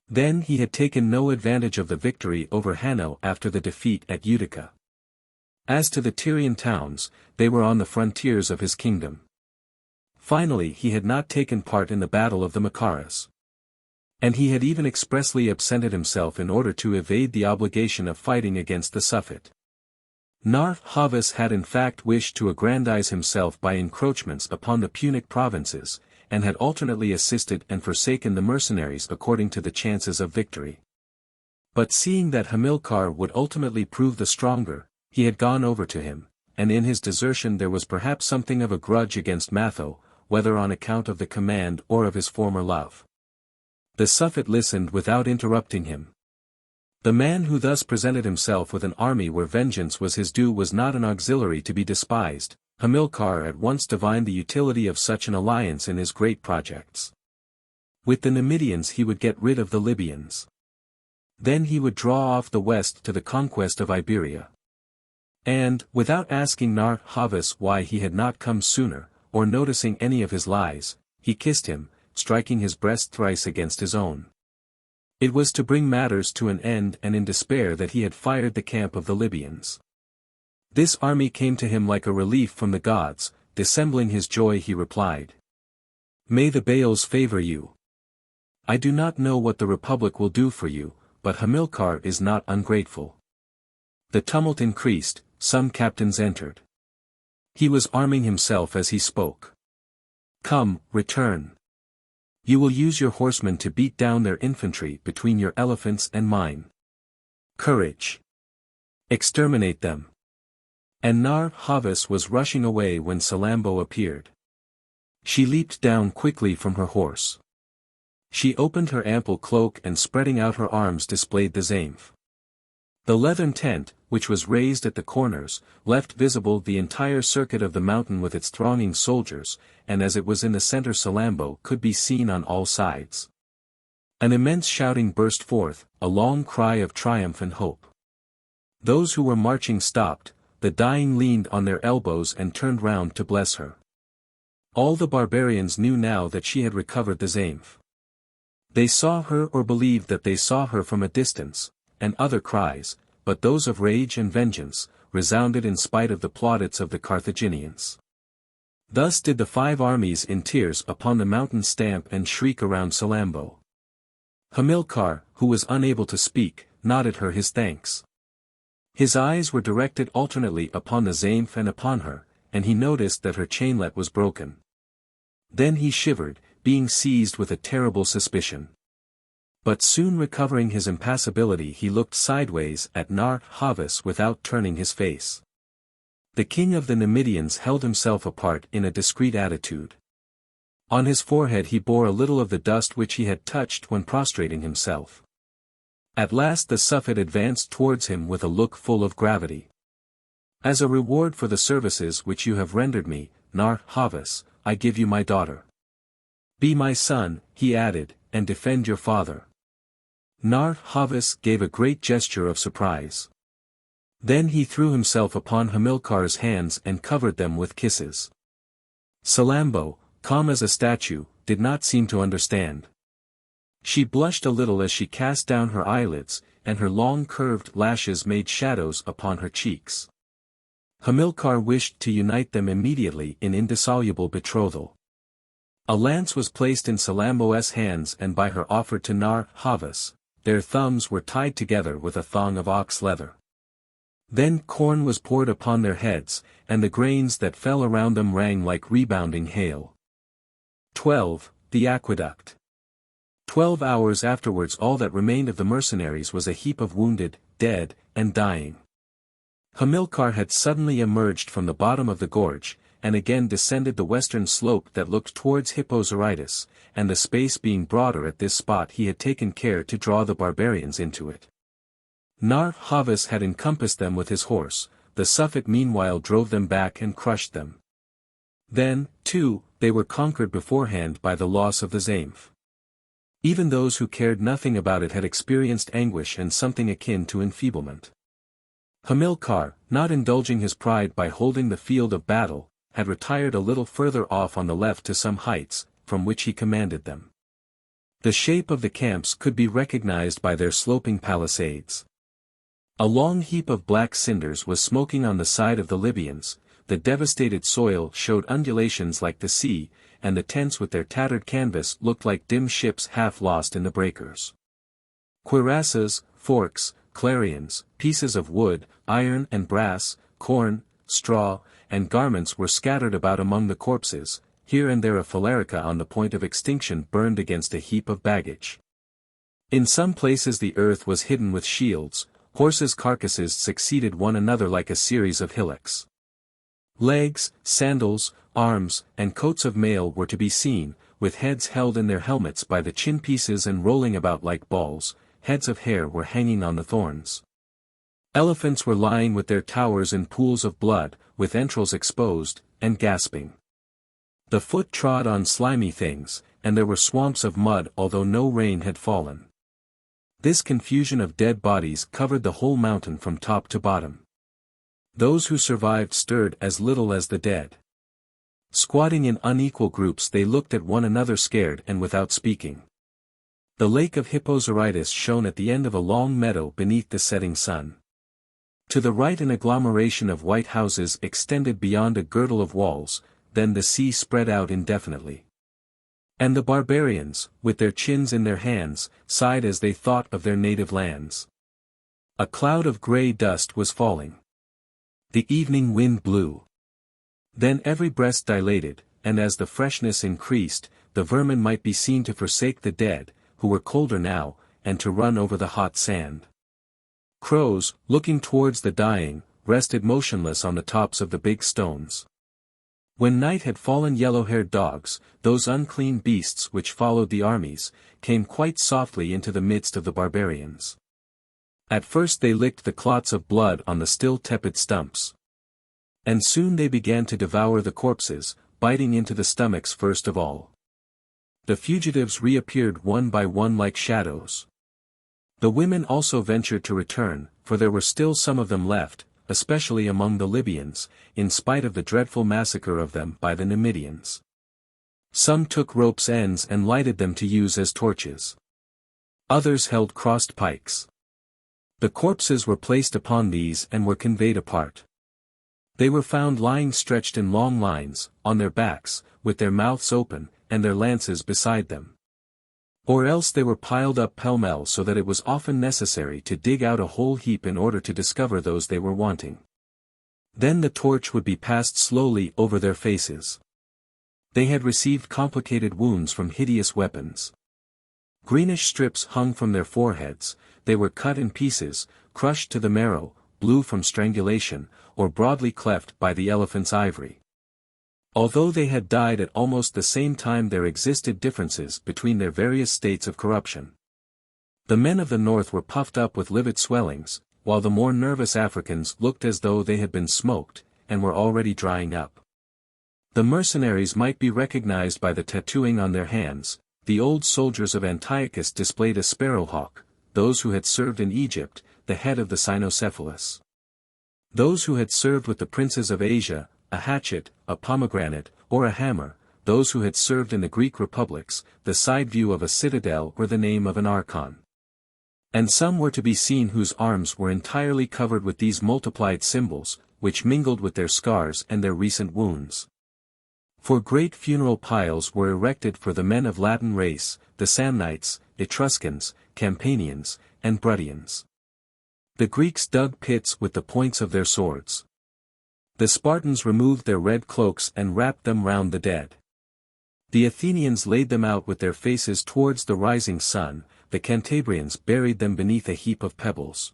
Then he had taken no advantage of the victory over Hanno after the defeat at Utica. As to the Tyrian towns, they were on the frontiers of his kingdom. Finally he had not taken part in the Battle of the Macaras. And he had even expressly absented himself in order to evade the obligation of fighting against the Suffet. Nar-Havas had in fact wished to aggrandize himself by encroachments upon the Punic provinces, and had alternately assisted and forsaken the mercenaries according to the chances of victory. But seeing that Hamilcar would ultimately prove the stronger, he had gone over to him, and in his desertion there was perhaps something of a grudge against Matho, whether on account of the command or of his former love. The Suffet listened without interrupting him. The man who thus presented himself with an army where vengeance was his due was not an auxiliary to be despised. Hamilcar at once divined the utility of such an alliance in his great projects. With the Numidians he would get rid of the Libyans. Then he would draw off the west to the conquest of Iberia. And, without asking Nar-Havas why he had not come sooner, or noticing any of his lies, he kissed him, striking his breast thrice against his own. It was to bring matters to an end and in despair that he had fired the camp of the Libyans. This army came to him like a relief from the gods. Dissembling his joy he replied, "May the Baals favor you. I do not know what the Republic will do for you, but Hamilcar is not ungrateful. The tumult increased, some captains entered. He was arming himself as he spoke. Come, return. You will use your horsemen to beat down their infantry between your elephants and mine. Courage. Exterminate them. And Nar-Havas was rushing away when Salammbô appeared. She leaped down quickly from her horse. She opened her ample cloak and spreading out her arms displayed the Zaïmph. The leathern tent, which was raised at the corners, left visible the entire circuit of the mountain with its thronging soldiers, and as it was in the center Salammbô could be seen on all sides. An immense shouting burst forth, a long cry of triumph and hope. Those who were marching stopped, the dying leaned on their elbows and turned round to bless her. All the barbarians knew now that she had recovered the Zaïmph. They saw her or believed that they saw her from a distance, and other cries, but those of rage and vengeance, resounded in spite of the plaudits of the Carthaginians. Thus did the 5 armies in tiers upon the mountain stamp and shriek around Salammbô. Hamilcar, who was unable to speak, nodded her his thanks. His eyes were directed alternately upon the Zaïmph and upon her, and he noticed that her chainlet was broken. Then he shivered, being seized with a terrible suspicion. But soon recovering his impassibility he looked sideways at Nar-Havas without turning his face. The king of the Numidians held himself apart in a discreet attitude. On his forehead he bore a little of the dust which he had touched when prostrating himself. At last the Suffet advanced towards him with a look full of gravity. As a reward for the services which you have rendered me, Nar-Havas, I give you my daughter. Be my son, he added, and defend your father. Nar-Havas gave a great gesture of surprise. Then he threw himself upon Hamilcar's hands and covered them with kisses. Salammbô, calm as a statue, did not seem to understand. She blushed a little as she cast down her eyelids, and her long curved lashes made shadows upon her cheeks. Hamilcar wished to unite them immediately in indissoluble betrothal. A lance was placed in Salammbô's hands and by her offered to Nar-Havas. Their thumbs were tied together with a thong of ox leather. Then corn was poured upon their heads, and the grains that fell around them rang like rebounding hail. 12. The Aqueduct. 12 hours afterwards all that remained of the mercenaries was a heap of wounded, dead, and dying. Hamilcar had suddenly emerged from the bottom of the gorge, and again descended the western slope that looked towards Hippo Zarytus, and the space being broader at this spot he had taken care to draw the barbarians into it. Nar-Havas had encompassed them with his horse, the Suffet meanwhile drove them back and crushed them. Then, too, they were conquered beforehand by the loss of the Zaïmph. Even those who cared nothing about it had experienced anguish and something akin to enfeeblement. Hamilcar, not indulging his pride by holding the field of battle, had retired a little further off on the left to some heights, from which he commanded them. The shape of the camps could be recognized by their sloping palisades. A long heap of black cinders was smoking on the side of the Libyans, the devastated soil showed undulations like the sea, and the tents with their tattered canvas looked like dim ships half lost in the breakers. Cuirasses, forks, clarions, pieces of wood, iron and brass, corn, straw, and garments were scattered about among the corpses, here and there a philarica on the point of extinction burned against a heap of baggage. In some places the earth was hidden with shields, horses' carcasses succeeded one another like a series of hillocks. Legs, sandals, arms, and coats of mail were to be seen, with heads held in their helmets by the chin-pieces and rolling about like balls, heads of hair were hanging on the thorns. Elephants were lying with their towers in pools of blood, with entrails exposed, and gasping. The foot trod on slimy things, and there were swamps of mud although no rain had fallen. This confusion of dead bodies covered the whole mountain from top to bottom. Those who survived stirred as little as the dead. Squatting in unequal groups they looked at one another scared and without speaking. The lake of Hippo Zarytus shone at the end of a long meadow beneath the setting sun. To the right an agglomeration of white houses extended beyond a girdle of walls, then the sea spread out indefinitely. And the barbarians, with their chins in their hands, sighed as they thought of their native lands. A cloud of grey dust was falling. The evening wind blew. Then every breast dilated, and as the freshness increased, the vermin might be seen to forsake the dead, who were colder now, and to run over the hot sand. Crows, looking towards the dying, rested motionless on the tops of the big stones. When night had fallen, yellow-haired dogs, those unclean beasts which followed the armies, came quite softly into the midst of the barbarians. At first they licked the clots of blood on the still tepid stumps. And soon they began to devour the corpses, biting into the stomachs first of all. The fugitives reappeared one by one like shadows. The women also ventured to return, for there were still some of them left, especially among the Libyans, in spite of the dreadful massacre of them by the Numidians. Some took ropes' ends and lighted them to use as torches. Others held crossed pikes. The corpses were placed upon these and were conveyed apart. They were found lying stretched in long lines, on their backs, with their mouths open, and their lances beside them. Or else they were piled up pell-mell so that it was often necessary to dig out a whole heap in order to discover those they were wanting. Then the torch would be passed slowly over their faces. They had received complicated wounds from hideous weapons. Greenish strips hung from their foreheads, they were cut in pieces, crushed to the marrow, blue from strangulation, or broadly cleft by the elephant's ivory. Although they had died at almost the same time, there existed differences between their various states of corruption. The men of the north were puffed up with livid swellings, while the more nervous Africans looked as though they had been smoked, and were already drying up. The mercenaries might be recognized by the tattooing on their hands. The old soldiers of Antiochus displayed a sparrowhawk, those who had served in Egypt, the head of the cynocephalus. Those who had served with the princes of Asia, a hatchet, a pomegranate, or a hammer, those who had served in the Greek republics, the side view of a citadel or the name of an archon. And some were to be seen whose arms were entirely covered with these multiplied symbols, which mingled with their scars and their recent wounds. For great funeral piles were erected for the men of Latin race, the Samnites, Etruscans, Campanians, and Bruttians. The Greeks dug pits with the points of their swords. The Spartans removed their red cloaks and wrapped them round the dead. The Athenians laid them out with their faces towards the rising sun, the Cantabrians buried them beneath a heap of pebbles.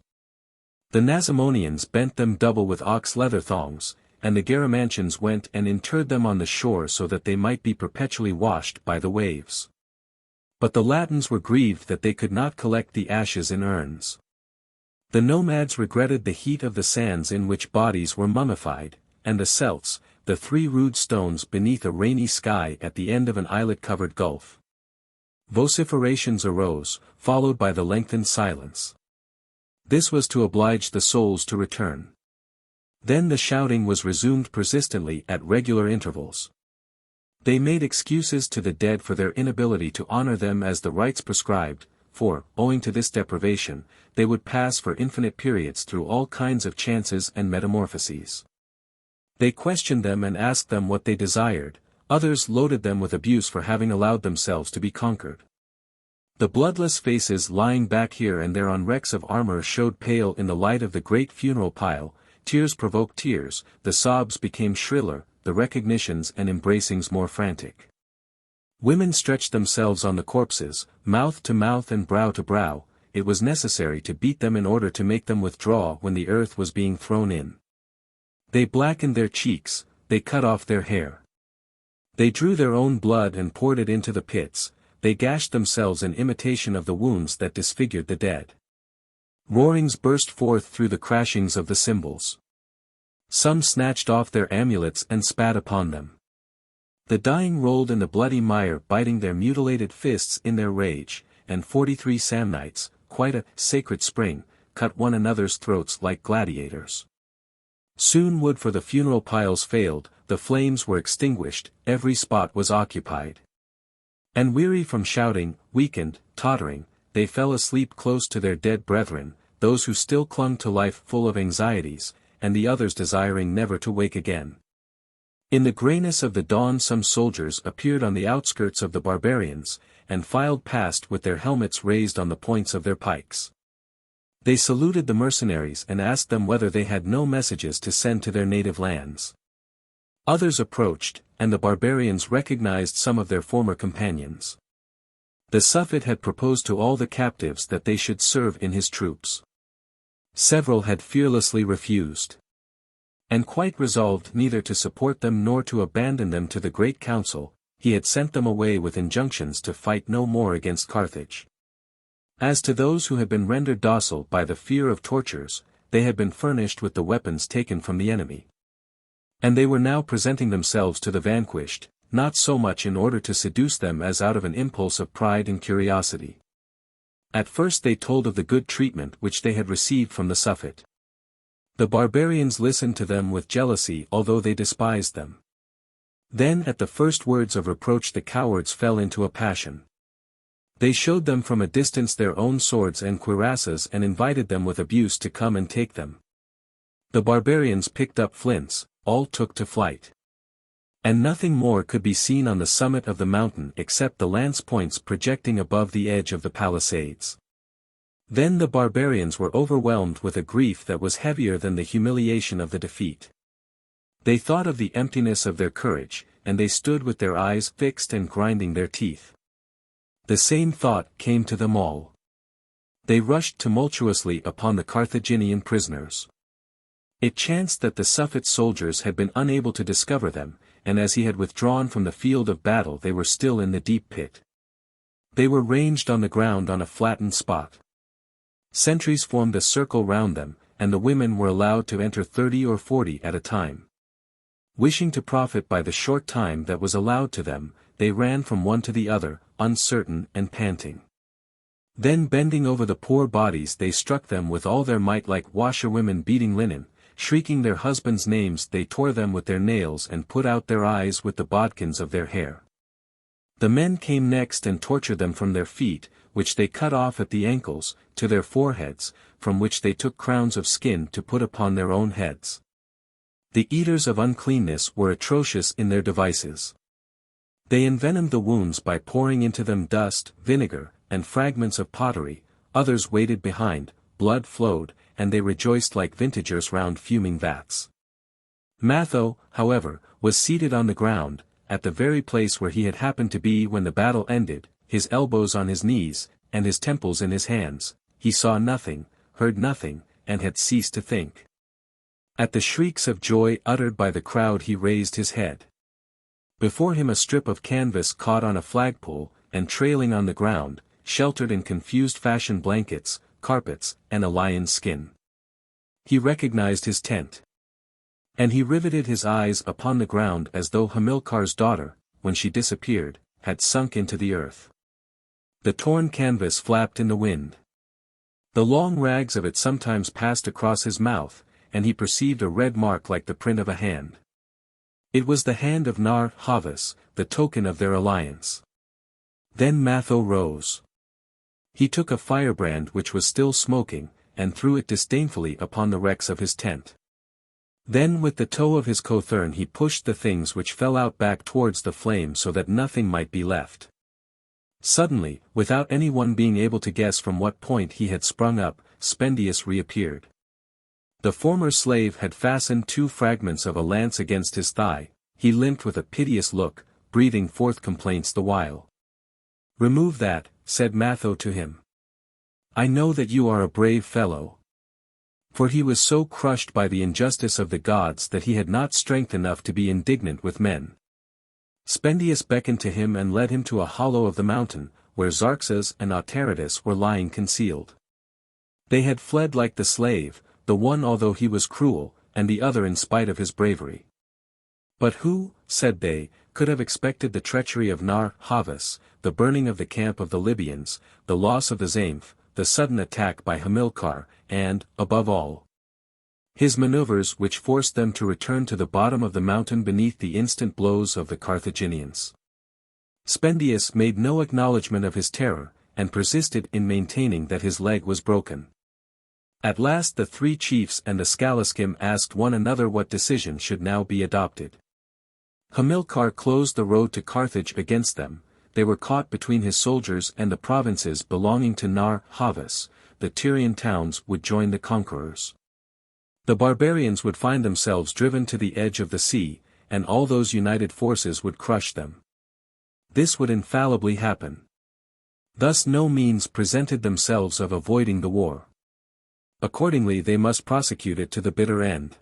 The Nasamonians bent them double with ox leather thongs, and the Garamantians went and interred them on the shore so that they might be perpetually washed by the waves. But the Latins were grieved that they could not collect the ashes in urns. The nomads regretted the heat of the sands in which bodies were mummified, and the Celts, the 3 rude stones beneath a rainy sky at the end of an islet-covered gulf. Vociferations arose, followed by the lengthened silence. This was to oblige the souls to return. Then the shouting was resumed persistently at regular intervals. They made excuses to the dead for their inability to honor them as the rites prescribed, for, owing to this deprivation, they would pass for infinite periods through all kinds of chances and metamorphoses. They questioned them and asked them what they desired, others loaded them with abuse for having allowed themselves to be conquered. The bloodless faces lying back here and there on wrecks of armor showed pale in the light of the great funeral pile, tears provoked tears, the sobs became shriller, the recognitions and embracings more frantic. Women stretched themselves on the corpses, mouth to mouth and brow to brow. It was necessary to beat them in order to make them withdraw when the earth was being thrown in. They blackened their cheeks, they cut off their hair. They drew their own blood and poured it into the pits, they gashed themselves in imitation of the wounds that disfigured the dead. Roarings burst forth through the crashings of the cymbals. Some snatched off their amulets and spat upon them. The dying rolled in the bloody mire, biting their mutilated fists in their rage, and 43 Samnites, quite a sacred spring, cut one another's throats like gladiators. Soon wood for the funeral piles failed, the flames were extinguished, every spot was occupied. And weary from shouting, weakened, tottering, they fell asleep close to their dead brethren, those who still clung to life full of anxieties, and the others desiring never to wake again. In the grayness of the dawn some soldiers appeared on the outskirts of the barbarians, and filed past with their helmets raised on the points of their pikes. They saluted the mercenaries and asked them whether they had no messages to send to their native lands. Others approached, and the barbarians recognized some of their former companions. The Suffet had proposed to all the captives that they should serve in his troops. Several had fearlessly refused. And quite resolved neither to support them nor to abandon them to the great council, he had sent them away with injunctions to fight no more against Carthage. As to those who had been rendered docile by the fear of tortures, they had been furnished with the weapons taken from the enemy. And they were now presenting themselves to the vanquished, not so much in order to seduce them as out of an impulse of pride and curiosity. At first they told of the good treatment which they had received from the Suffet. The barbarians listened to them with jealousy although they despised them. Then at the first words of reproach the cowards fell into a passion. They showed them from a distance their own swords and cuirasses and invited them with abuse to come and take them. The barbarians picked up flints, all took to flight. And nothing more could be seen on the summit of the mountain except the lance points projecting above the edge of the palisades. Then the barbarians were overwhelmed with a grief that was heavier than the humiliation of the defeat. They thought of the emptiness of their courage, and they stood with their eyes fixed and grinding their teeth. The same thought came to them all. They rushed tumultuously upon the Carthaginian prisoners. It chanced that the Suffet soldiers had been unable to discover them, and as he had withdrawn from the field of battle they were still in the deep pit. They were ranged on the ground on a flattened spot. Sentries formed a circle round them, and the women were allowed to enter 30 or 40 at a time. Wishing to profit by the short time that was allowed to them, they ran from one to the other, uncertain and panting. Then bending over the poor bodies they struck them with all their might like washerwomen beating linen, shrieking their husbands' names they tore them with their nails and put out their eyes with the bodkins of their hair. The men came next and tortured them from their feet, which they cut off at the ankles, to their foreheads, from which they took crowns of skin to put upon their own heads. The eaters of uncleanness were atrocious in their devices. They envenomed the wounds by pouring into them dust, vinegar, and fragments of pottery, others waited behind, blood flowed, and they rejoiced like vintagers round fuming vats. Matho, however, was seated on the ground, at the very place where he had happened to be when the battle ended, his elbows on his knees, and his temples in his hands. He saw nothing, heard nothing, and had ceased to think. At the shrieks of joy uttered by the crowd he raised his head. Before him a strip of canvas caught on a flagpole, and trailing on the ground, sheltered in confused fashion blankets, carpets, and a lion's skin. He recognized his tent. And he riveted his eyes upon the ground as though Hamilcar's daughter, when she disappeared, had sunk into the earth. The torn canvas flapped in the wind. The long rags of it sometimes passed across his mouth, and he perceived a red mark like the print of a hand. It was the hand of Nar Havas, the token of their alliance. Then Matho rose. He took a firebrand which was still smoking, and threw it disdainfully upon the wrecks of his tent. Then with the toe of his cothurn he pushed the things which fell out back towards the flame so that nothing might be left. Suddenly, without anyone being able to guess from what point he had sprung up, Spendius reappeared. The former slave had fastened 2 fragments of a lance against his thigh. He limped with a piteous look, breathing forth complaints the while. "Remove that," said Matho to him. "I know that you are a brave fellow." For he was so crushed by the injustice of the gods that he had not strength enough to be indignant with men. Spendius beckoned to him and led him to a hollow of the mountain, where Xarxes and Autaritus were lying concealed. They had fled like the slave, the one although he was cruel, and the other in spite of his bravery. But who, said they, could have expected the treachery of Nar Havas, the burning of the camp of the Libyans, the loss of the Zaïmph, the sudden attack by Hamilcar, and, above all, his maneuvers which forced them to return to the bottom of the mountain beneath the instant blows of the Carthaginians. Spendius made no acknowledgment of his terror, and persisted in maintaining that his leg was broken. At last the 3 chiefs and the Scaliskim asked one another what decision should now be adopted. Hamilcar closed the road to Carthage against them. They were caught between his soldiers and the provinces belonging to Nar Havas. The Tyrian towns would join the conquerors. The barbarians would find themselves driven to the edge of the sea, and all those united forces would crush them. This would infallibly happen. Thus no means presented themselves of avoiding the war. Accordingly they must prosecute it to the bitter end.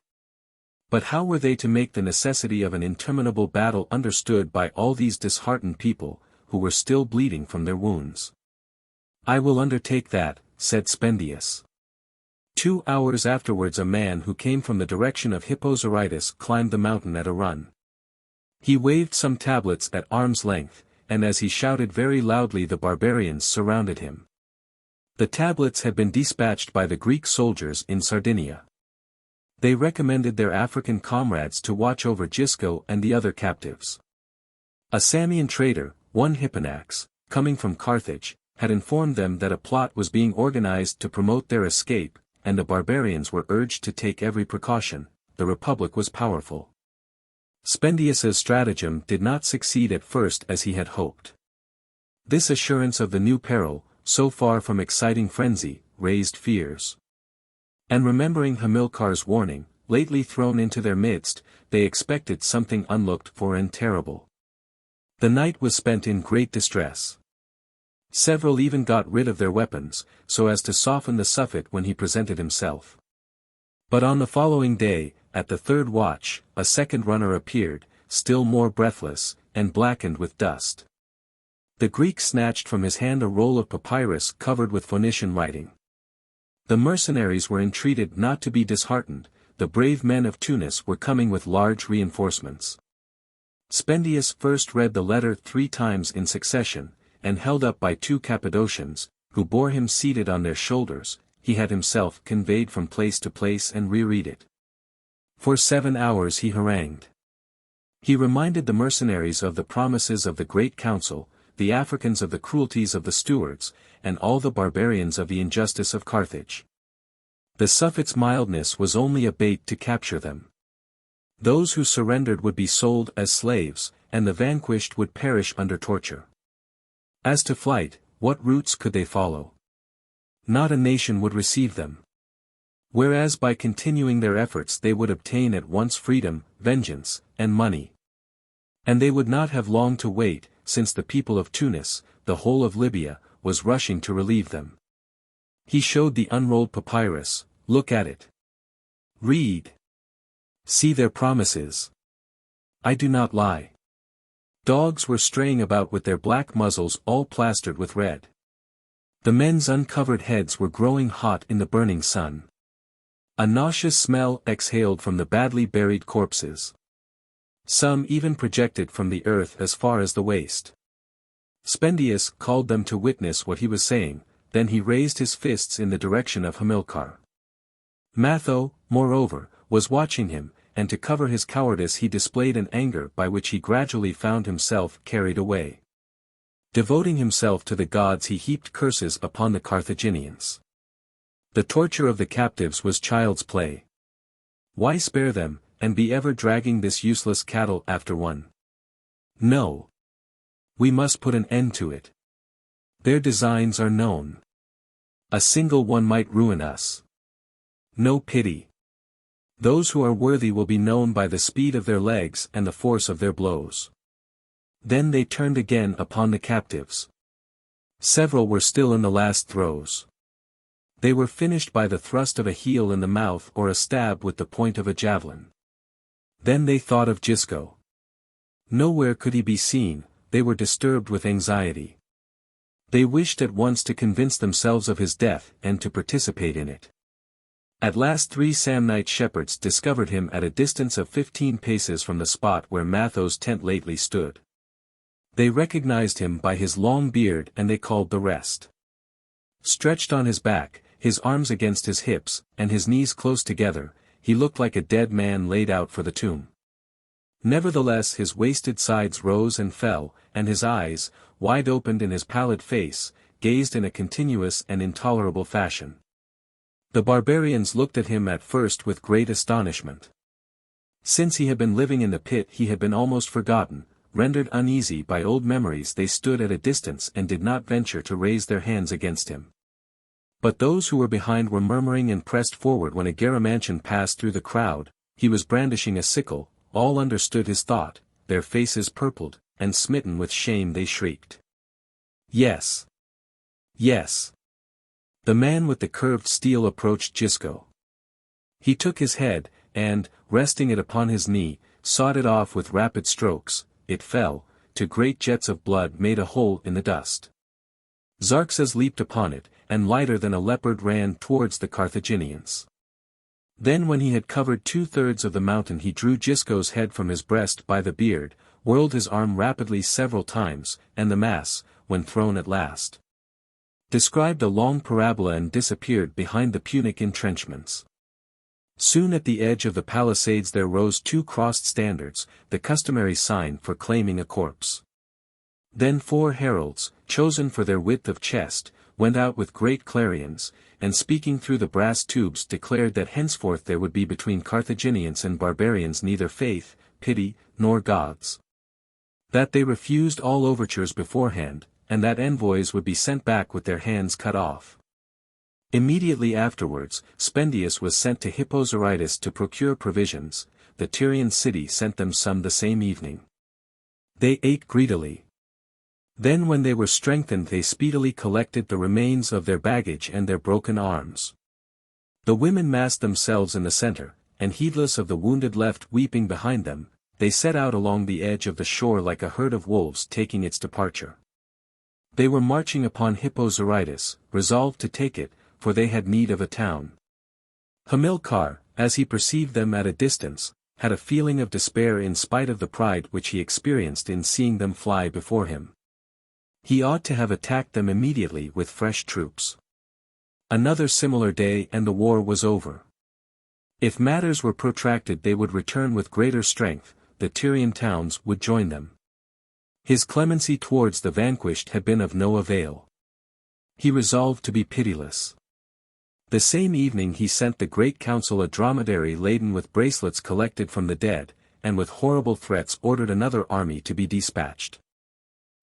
But how were they to make the necessity of an interminable battle understood by all these disheartened people, who were still bleeding from their wounds? "I will undertake that," said Spendius. 2 hours afterwards a man who came from the direction of Hippo's climbed the mountain at a run. He waved some tablets at arm's length, and as he shouted very loudly the barbarians surrounded him. The tablets had been dispatched by the Greek soldiers in Sardinia. They recommended their African comrades to watch over Gisco and the other captives. A Samian trader, one Hipponax, coming from Carthage, had informed them that a plot was being organized to promote their escape, and the barbarians were urged to take every precaution. The Republic was powerful. Spendius's stratagem did not succeed at first as he had hoped. This assurance of the new peril, so far from exciting frenzy, raised fears. And remembering Hamilcar's warning, lately thrown into their midst, they expected something unlooked for and terrible. The night was spent in great distress. Several even got rid of their weapons, so as to soften the Suffet when he presented himself. But on the following day, at the third watch, a second runner appeared, still more breathless, and blackened with dust. The Greek snatched from his hand a roll of papyrus covered with Phoenician writing. The mercenaries were entreated not to be disheartened. The brave men of Tunis were coming with large reinforcements. Spendius first read the letter 3 times in succession, and held up by 2 Cappadocians, who bore him seated on their shoulders, he had himself conveyed from place to place and reread it. For 7 hours he harangued. He reminded the mercenaries of the promises of the Great Council, the Africans of the cruelties of the stewards, and all the barbarians of the injustice of Carthage. The Suffet's mildness was only a bait to capture them. Those who surrendered would be sold as slaves, and the vanquished would perish under torture. As to flight, what routes could they follow? Not a nation would receive them. Whereas by continuing their efforts they would obtain at once freedom, vengeance, and money. And they would not have long to wait, since the people of Tunis, the whole of Libya, was rushing to relieve them. He showed the unrolled papyrus. Look at it. Read. See their promises. I do not lie. Dogs were straying about with their black muzzles all plastered with red. The men's uncovered heads were growing hot in the burning sun. A nauseous smell exhaled from the badly buried corpses. Some even projected from the earth as far as the waist. Spendius called them to witness what he was saying, then he raised his fists in the direction of Hamilcar. Matho, moreover, was watching him, and to cover his cowardice he displayed an anger by which he gradually found himself carried away. Devoting himself to the gods he heaped curses upon the Carthaginians. The torture of the captives was child's play. Why spare them, and be ever dragging this useless cattle after one? No. We must put an end to it. Their designs are known. A single one might ruin us. No pity. Those who are worthy will be known by the speed of their legs and the force of their blows. Then they turned again upon the captives. Several were still in the last throes. They were finished by the thrust of a heel in the mouth or a stab with the point of a javelin. Then they thought of Gisco. Nowhere could he be seen. They were disturbed with anxiety. They wished at once to convince themselves of his death and to participate in it. At last 3 Samnite shepherds discovered him at a distance of 15 paces from the spot where Matho's tent lately stood. They recognized him by his long beard and they called the rest. Stretched on his back, his arms against his hips, and his knees close together, he looked like a dead man laid out for the tomb. Nevertheless his wasted sides rose and fell, and his eyes, wide opened in his pallid face, gazed in a continuous and intolerable fashion. The barbarians looked at him at first with great astonishment. Since he had been living in the pit he had been almost forgotten, rendered uneasy by old memories they stood at a distance and did not venture to raise their hands against him. But those who were behind were murmuring and pressed forward when a Garamantian passed through the crowd. He was brandishing a sickle, all understood his thought, their faces purpled, and smitten with shame they shrieked. Yes! Yes! The man with the curved steel approached Gisco. He took his head, and, resting it upon his knee, sawed it off with rapid strokes. It fell, to great jets of blood made a hole in the dust. Xerxes leaped upon it, and lighter than a leopard ran towards the Carthaginians. Then when he had covered 2/3 of the mountain he drew Gisco's head from his breast by the beard, whirled his arm rapidly several times, and the mass, when thrown at last, described a long parabola and disappeared behind the Punic entrenchments. Soon at the edge of the palisades there rose 2 crossed standards, the customary sign for claiming a corpse. Then 4 heralds, chosen for their width of chest, went out with great clarions, and speaking through the brass tubes declared that henceforth there would be between Carthaginians and barbarians neither faith, pity, nor gods. That they refused all overtures beforehand, and that envoys would be sent back with their hands cut off. Immediately afterwards, Spendius was sent to Hippozyritis to procure provisions. The Tyrian city sent them some the same evening. They ate greedily. Then when they were strengthened they speedily collected the remains of their baggage and their broken arms. The women massed themselves in the center, and heedless of the wounded left weeping behind them, they set out along the edge of the shore like a herd of wolves taking its departure. They were marching upon Hippozyritis, resolved to take it, for they had need of a town. Hamilcar, as he perceived them at a distance, had a feeling of despair in spite of the pride which he experienced in seeing them fly before him. He ought to have attacked them immediately with fresh troops. Another similar day and the war was over. If matters were protracted they would return with greater strength, the Tyrian towns would join them. His clemency towards the vanquished had been of no avail. He resolved to be pitiless. The same evening he sent the great council a dromedary laden with bracelets collected from the dead, and with horrible threats ordered another army to be dispatched.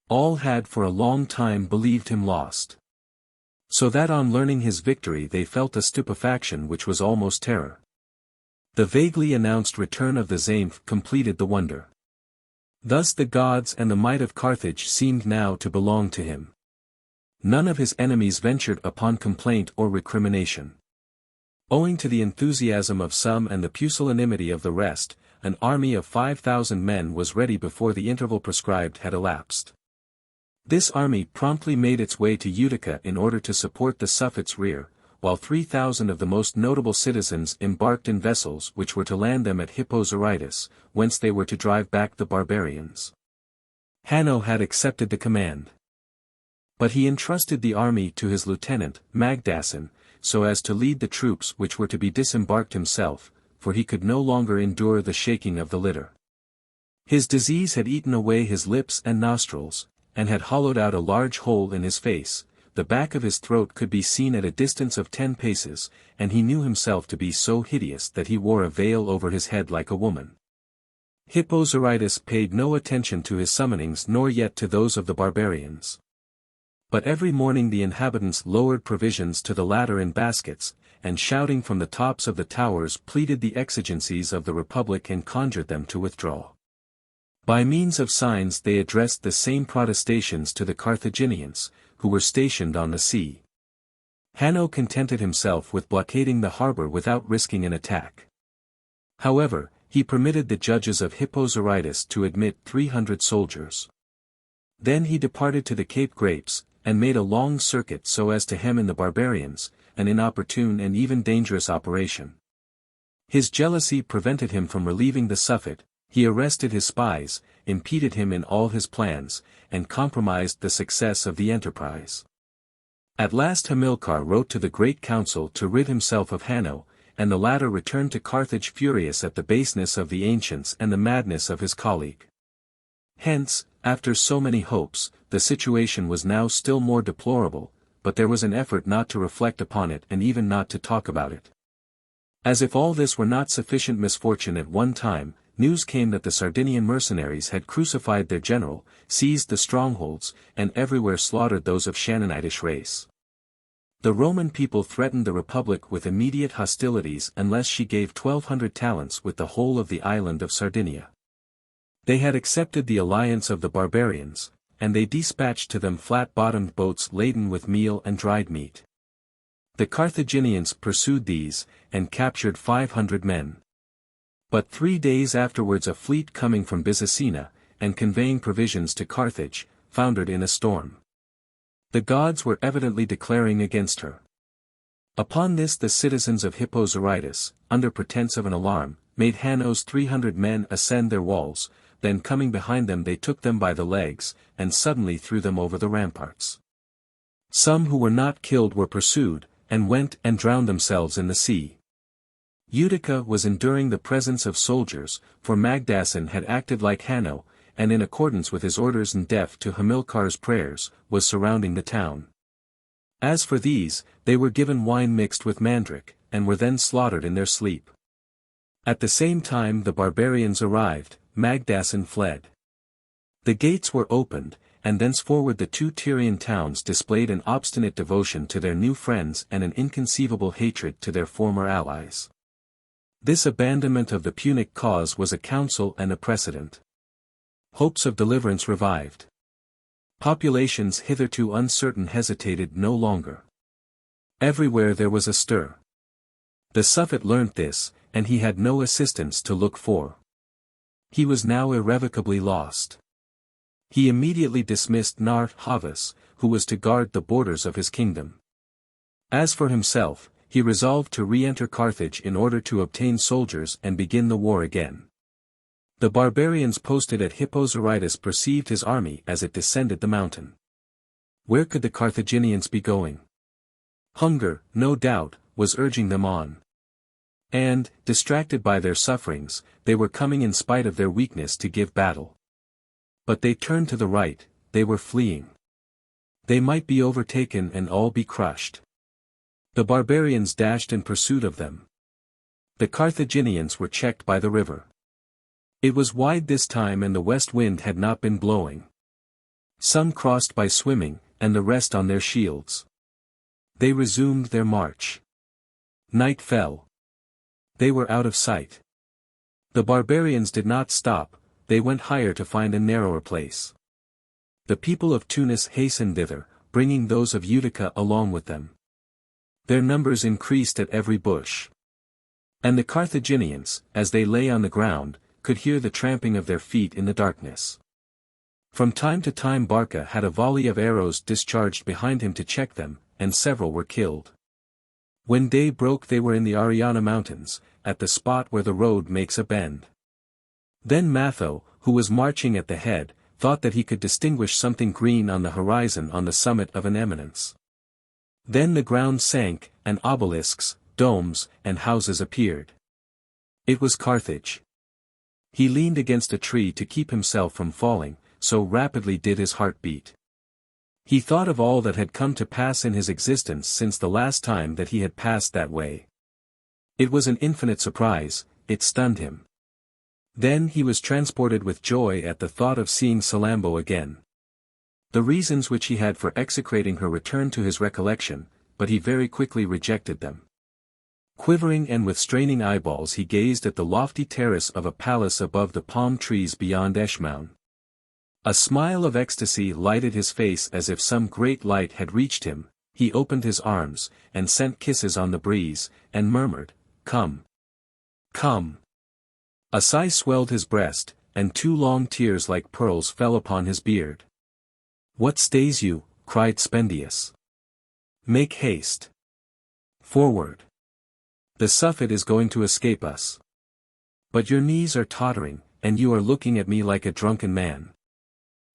All had for a long time believed him lost. So that on learning his victory they felt a stupefaction which was almost terror. The vaguely announced return of the Zaïmph completed the wonder. Thus the gods and the might of Carthage seemed now to belong to him. None of his enemies ventured upon complaint or recrimination. Owing to the enthusiasm of some and the pusillanimity of the rest, an army of 5,000 men was ready before the interval prescribed had elapsed. This army promptly made its way to Utica in order to support the Suffet's rear, while 3,000 of the most notable citizens embarked in vessels which were to land them at Hippozyritis, whence they were to drive back the barbarians. Hanno had accepted the command. But he entrusted the army to his lieutenant, Magdassin, so as to lead the troops which were to be disembarked himself, for he could no longer endure the shaking of the litter. His disease had eaten away his lips and nostrils, and had hollowed out a large hole in his face. The back of his throat could be seen at a distance of 10 paces, and he knew himself to be so hideous that he wore a veil over his head like a woman. Hippozyritis paid no attention to his summonings nor yet to those of the barbarians. But every morning the inhabitants lowered provisions to the ladder in baskets, and shouting from the tops of the towers pleaded the exigencies of the Republic and conjured them to withdraw. By means of signs they addressed the same protestations to the Carthaginians, who were stationed on the sea. Hanno contented himself with blockading the harbor without risking an attack. However, he permitted the judges of Hippozyritis to admit 300 soldiers. Then he departed to the Cape Grapes, and made a long circuit so as to hem in the barbarians, an inopportune and even dangerous operation. His jealousy prevented him from relieving the Suffet. He arrested his spies, impeded him in all his plans, and compromised the success of the enterprise. At last Hamilcar wrote to the great council to rid himself of Hanno, and the latter returned to Carthage furious at the baseness of the ancients and the madness of his colleague. Hence, after so many hopes, the situation was now still more deplorable, but there was an effort not to reflect upon it and even not to talk about it. As if all this were not sufficient misfortune at one time, news came that the Sardinian mercenaries had crucified their general, seized the strongholds, and everywhere slaughtered those of Shannonitish race. The Roman people threatened the Republic with immediate hostilities unless she gave 1,200 talents with the whole of the island of Sardinia. They had accepted the alliance of the barbarians, and they dispatched to them flat-bottomed boats laden with meal and dried meat. The Carthaginians pursued these, and captured 500 men. But 3 days afterwards a fleet coming from Byzacina, and conveying provisions to Carthage, foundered in a storm. The gods were evidently declaring against her. Upon this the citizens of Hippo Zarytus, under pretense of an alarm, made Hanno's 300 men ascend their walls, then coming behind them they took them by the legs, and suddenly threw them over the ramparts. Some who were not killed were pursued, and went and drowned themselves in the sea. Utica was enduring the presence of soldiers, for Magdassin had acted like Hanno, and in accordance with his orders and deaf to Hamilcar's prayers, was surrounding the town. As for these, they were given wine mixed with mandrake, and were then slaughtered in their sleep. At the same time the barbarians arrived, Magdassin fled. The gates were opened, and thenceforward the 2 Tyrian towns displayed an obstinate devotion to their new friends and an inconceivable hatred to their former allies. This abandonment of the Punic cause was a counsel and a precedent. Hopes of deliverance revived. Populations hitherto uncertain hesitated no longer. Everywhere there was a stir. The Suffet learnt this, and he had no assistance to look for. He was now irrevocably lost. He immediately dismissed Narr Havas, who was to guard the borders of his kingdom. As for himself, he resolved to re-enter Carthage in order to obtain soldiers and begin the war again. The barbarians posted at Hippo Zarytus perceived his army as it descended the mountain. Where could the Carthaginians be going? Hunger, no doubt, was urging them on. And, distracted by their sufferings, they were coming in spite of their weakness to give battle. But they turned to the right, they were fleeing. They might be overtaken and all be crushed. The barbarians dashed in pursuit of them. The Carthaginians were checked by the river. It was wide this time and the west wind had not been blowing. Some crossed by swimming, and the rest on their shields. They resumed their march. Night fell. They were out of sight. The barbarians did not stop, they went higher to find a narrower place. The people of Tunis hastened thither, bringing those of Utica along with them. Their numbers increased at every bush. And the Carthaginians, as they lay on the ground, could hear the tramping of their feet in the darkness. From time to time Barca had a volley of arrows discharged behind him to check them, and several were killed. When day broke they were in the Ariana mountains, at the spot where the road makes a bend. Then Matho, who was marching at the head, thought that he could distinguish something green on the horizon on the summit of an eminence. Then the ground sank, and obelisks, domes, and houses appeared. It was Carthage. He leaned against a tree to keep himself from falling, so rapidly did his heart beat. He thought of all that had come to pass in his existence since the last time that he had passed that way. It was an infinite surprise, it stunned him. Then he was transported with joy at the thought of seeing Salammbô again. The reasons which he had for execrating her returned to his recollection, but he very quickly rejected them. Quivering and with straining eyeballs he gazed at the lofty terrace of a palace above the palm trees beyond Eshmoun. A smile of ecstasy lighted his face as if some great light had reached him, he opened his arms, and sent kisses on the breeze, and murmured, "Come. Come." A sigh swelled his breast, and 2 long tears like pearls fell upon his beard. "What stays you?" cried Spendius. "Make haste. Forward. The Suffet is going to escape us. But your knees are tottering, and you are looking at me like a drunken man."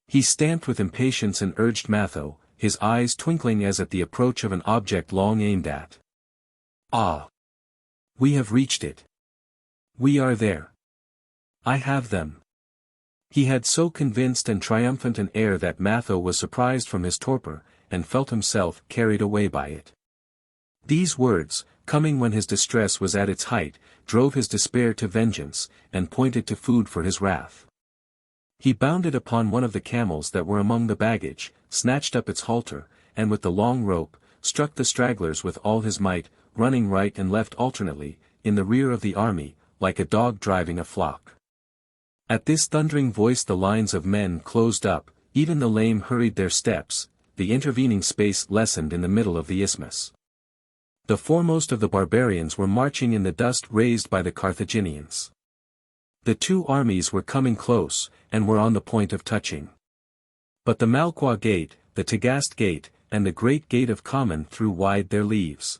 He stamped with impatience and urged Matho, his eyes twinkling as at the approach of an object long aimed at. "Ah! We have reached it. We are there. I have them." He had so convinced and triumphant an air that Matho was surprised from his torpor, and felt himself carried away by it. These words, coming when his distress was at its height, drove his despair to vengeance, and pointed to food for his wrath. He bounded upon one of the camels that were among the baggage, snatched up its halter, and with the long rope, struck the stragglers with all his might, running right and left alternately, in the rear of the army, like a dog driving a flock. At this thundering voice the lines of men closed up, even the lame hurried their steps, the intervening space lessened in the middle of the isthmus. The foremost of the barbarians were marching in the dust raised by the Carthaginians. The two armies were coming close, and were on the point of touching. But the Malqua gate, the Tagaste gate, and the great gate of Common threw wide their leaves.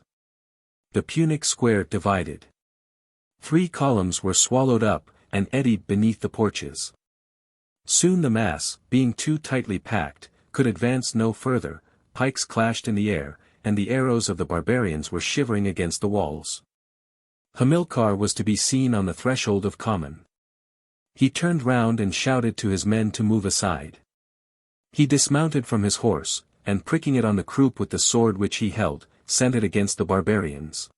The Punic square divided. 3 columns were swallowed up, and eddied beneath the porches. Soon the mass, being too tightly packed, could advance no further, pikes clashed in the air, and the arrows of the barbarians were shivering against the walls. Hamilcar was to be seen on the threshold of Common. He turned round and shouted to his men to move aside. He dismounted from his horse, and pricking it on the croup with the sword which he held, sent it against the barbarians.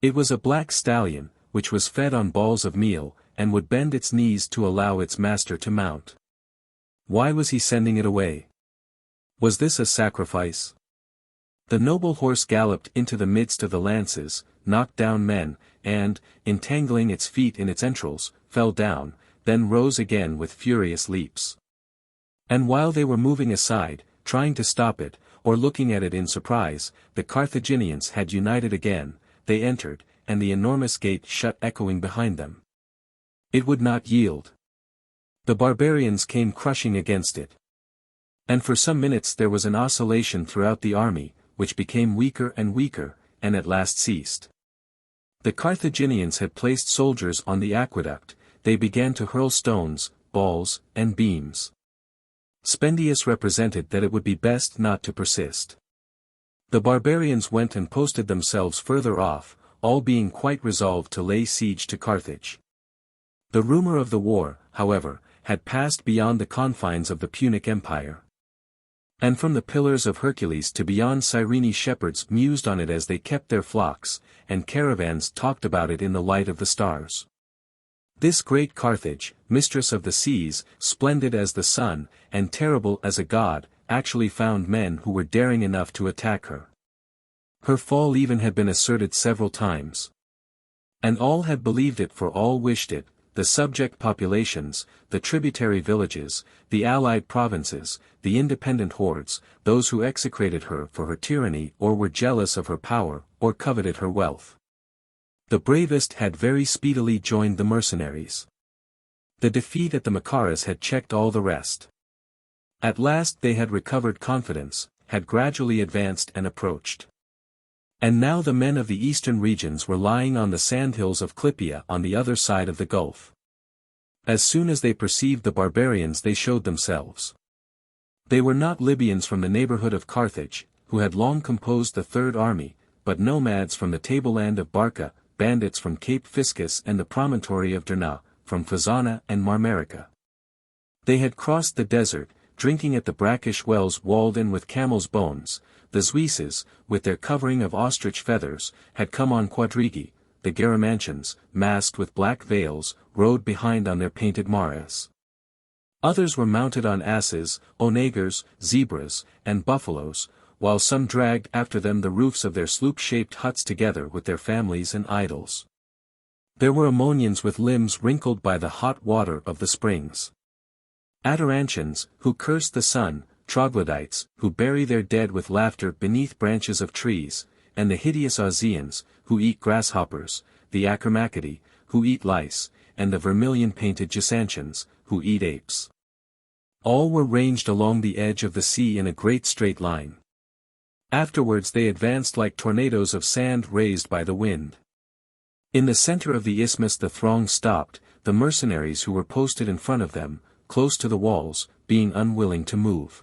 It was a black stallion, which was fed on balls of meal, and would bend its knees to allow its master to mount. Why was he sending it away? Was this a sacrifice? The noble horse galloped into the midst of the lances, knocked down men, and, entangling its feet in its entrails, fell down, then rose again with furious leaps. And while they were moving aside, trying to stop it, or looking at it in surprise, the Carthaginians had united again, they entered, and the enormous gate shut echoing behind them. It would not yield. The barbarians came crushing against it. And for some minutes there was an oscillation throughout the army, which became weaker and weaker, and at last ceased. The Carthaginians had placed soldiers on the aqueduct, they began to hurl stones, balls, and beams. Spendius represented that it would be best not to persist. The barbarians went and posted themselves further off, all being quite resolved to lay siege to Carthage. The rumor of the war, however, had passed beyond the confines of the Punic Empire. And from the Pillars of Hercules to beyond Cyrene shepherds mused on it as they kept their flocks, and caravans talked about it in the light of the stars. This great Carthage, mistress of the seas, splendid as the sun, and terrible as a god, actually found men who were daring enough to attack her. Her fall even had been asserted several times. And all had believed it, for all wished it, the subject populations, the tributary villages, the allied provinces, the independent hordes, those who execrated her for her tyranny or were jealous of her power, or coveted her wealth. The bravest had very speedily joined the mercenaries. The defeat at the Macaras had checked all the rest. At last they had recovered confidence, had gradually advanced and approached. And now the men of the eastern regions were lying on the sandhills of Clypea on the other side of the gulf. As soon as they perceived the barbarians they showed themselves. They were not Libyans from the neighborhood of Carthage, who had long composed the Third Army, but nomads from the tableland of Barca, bandits from Cape Fiscus and the promontory of Derna, from Fazana and Marmarica. They had crossed the desert, drinking at the brackish wells walled in with camels' bones. The Suisses, with their covering of ostrich feathers, had come on quadrigi. The Garamantians, masked with black veils, rode behind on their painted maras. Others were mounted on asses, onagers, zebras, and buffaloes, while some dragged after them the roofs of their sloop-shaped huts together with their families and idols. There were Ammonians with limbs wrinkled by the hot water of the springs. Atarantians, who cursed the sun, troglodytes, who bury their dead with laughter beneath branches of trees, and the hideous Ausians, who eat grasshoppers, the Acromachidae, who eat lice, and the vermilion-painted Gisantians, who eat apes. All were ranged along the edge of the sea in a great straight line. Afterwards they advanced like tornadoes of sand raised by the wind. In the center of the isthmus the throng stopped, the mercenaries who were posted in front of them, close to the walls, being unwilling to move.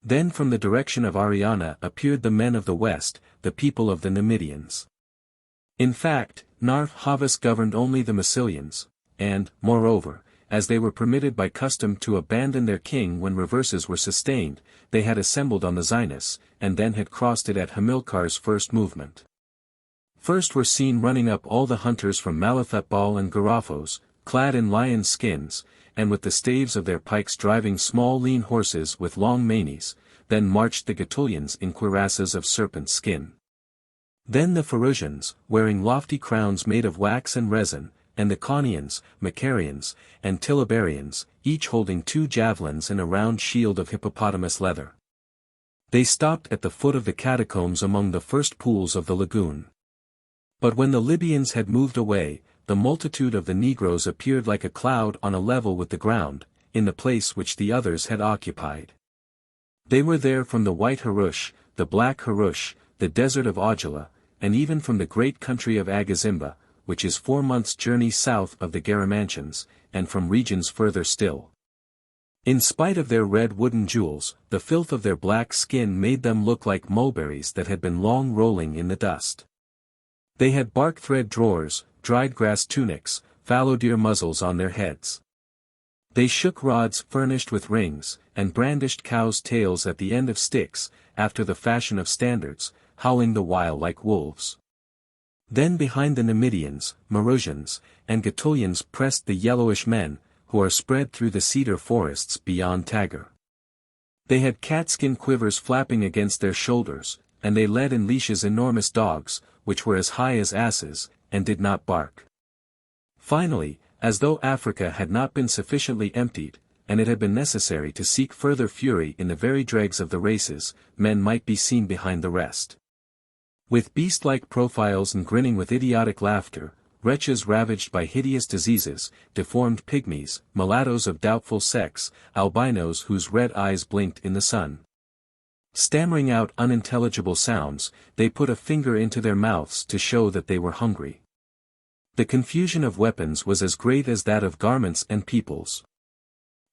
Then from the direction of Ariana appeared the men of the west, the people of the Numidians. In fact, Narf Havas governed only the Massilians, and, moreover, as they were permitted by custom to abandon their king when reverses were sustained, they had assembled on the Zinus, and then had crossed it at Hamilcar's first movement. First were seen running up all the hunters from Malathutbal and Garaphos, clad in lions' skins, and with the staves of their pikes driving small lean horses with long manes, then marched the Gaetulians in cuirasses of serpent skin. Then the Pharusians, wearing lofty crowns made of wax and resin, and the Conians, Macarians, and Tiliberians, each holding 2 javelins and a round shield of hippopotamus leather. They stopped at the foot of the catacombs among the first pools of the lagoon. But when the Libyans had moved away, the multitude of the Negroes appeared like a cloud on a level with the ground, in the place which the others had occupied. They were there from the White Harush, the Black Harush, the desert of Augila, and even from the great country of Agazimba, which is 4 months' journey south of the Garamantians, and from regions further still. In spite of their red wooden jewels, the filth of their black skin made them look like mulberries that had been long rolling in the dust. They had bark thread drawers, dried grass tunics, fallow deer muzzles on their heads. They shook rods furnished with rings, and brandished cows' tails at the end of sticks, after the fashion of standards, howling the while like wolves. Then behind the Numidians, Marusians, and Gaetulians pressed the yellowish men, who are spread through the cedar forests beyond Tagar. They had catskin quivers flapping against their shoulders, and they led in leashes enormous dogs, which were as high as asses, and did not bark. Finally, as though Africa had not been sufficiently emptied, and it had been necessary to seek further fury in the very dregs of the races, men might be seen behind the rest. With beast-like profiles and grinning with idiotic laughter, wretches ravaged by hideous diseases, deformed pygmies, mulattoes of doubtful sex, albinos whose red eyes blinked in the sun. Stammering out unintelligible sounds, they put a finger into their mouths to show that they were hungry. The confusion of weapons was as great as that of garments and peoples.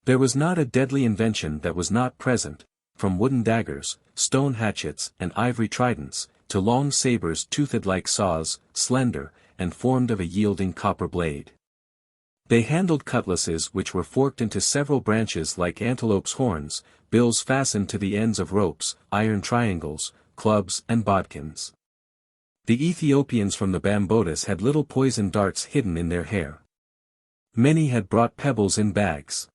There was not a deadly invention that was not present, from wooden daggers, stone hatchets, and ivory tridents, to long sabers toothed like saws, slender, and formed of a yielding copper blade. They handled cutlasses which were forked into several branches like antelopes' horns, bills fastened to the ends of ropes, iron triangles, clubs and bodkins. The Ethiopians from the Bambotus had little poisoned darts hidden in their hair. Many had brought pebbles in bags.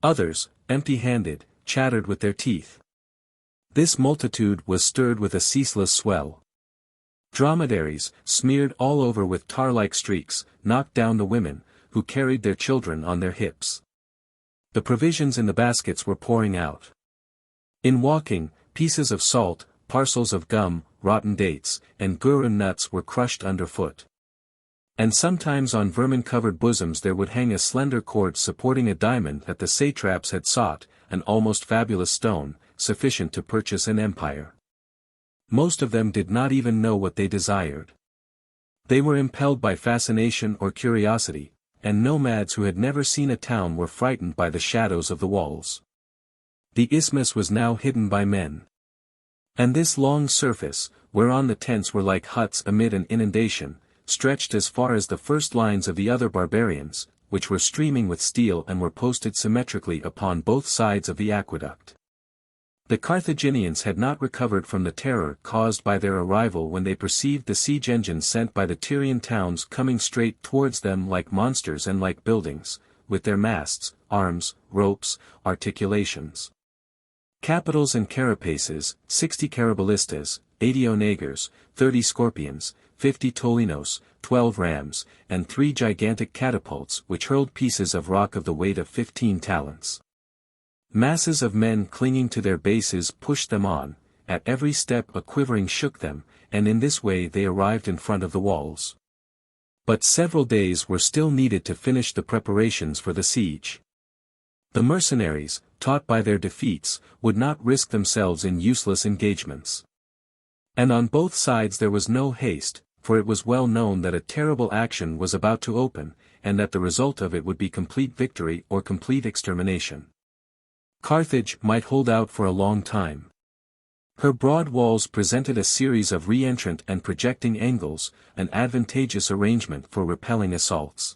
Others, empty-handed, chattered with their teeth. This multitude was stirred with a ceaseless swell. Dromedaries, smeared all over with tar-like streaks, knocked down the women, who carried their children on their hips. The provisions in the baskets were pouring out. In walking, pieces of salt, parcels of gum, rotten dates, and gurun nuts were crushed underfoot. And sometimes on vermin-covered bosoms there would hang a slender cord supporting a diamond that the satraps had sought, an almost fabulous stone, sufficient to purchase an empire. Most of them did not even know what they desired. They were impelled by fascination or curiosity, and nomads who had never seen a town were frightened by the shadows of the walls. The isthmus was now hidden by men. And this long surface, whereon the tents were like huts amid an inundation, stretched as far as the first lines of the other barbarians, which were streaming with steel and were posted symmetrically upon both sides of the aqueduct. The Carthaginians had not recovered from the terror caused by their arrival when they perceived the siege engines sent by the Tyrian towns coming straight towards them like monsters and like buildings, with their masts, arms, ropes, articulations, capitals and carapaces, 60 carabalistas, 80 onagers, 30 scorpions, 50 tolinos, 12 rams, and 3 gigantic catapults which hurled pieces of rock of the weight of 15 talents. Masses of men clinging to their bases pushed them on, at every step a quivering shook them, and in this way they arrived in front of the walls. But several days were still needed to finish the preparations for the siege. The mercenaries, taught by their defeats, would not risk themselves in useless engagements. And on both sides there was no haste, for it was well known that a terrible action was about to open, and that the result of it would be complete victory or complete extermination. Carthage might hold out for a long time. Her broad walls presented a series of re-entrant and projecting angles, an advantageous arrangement for repelling assaults.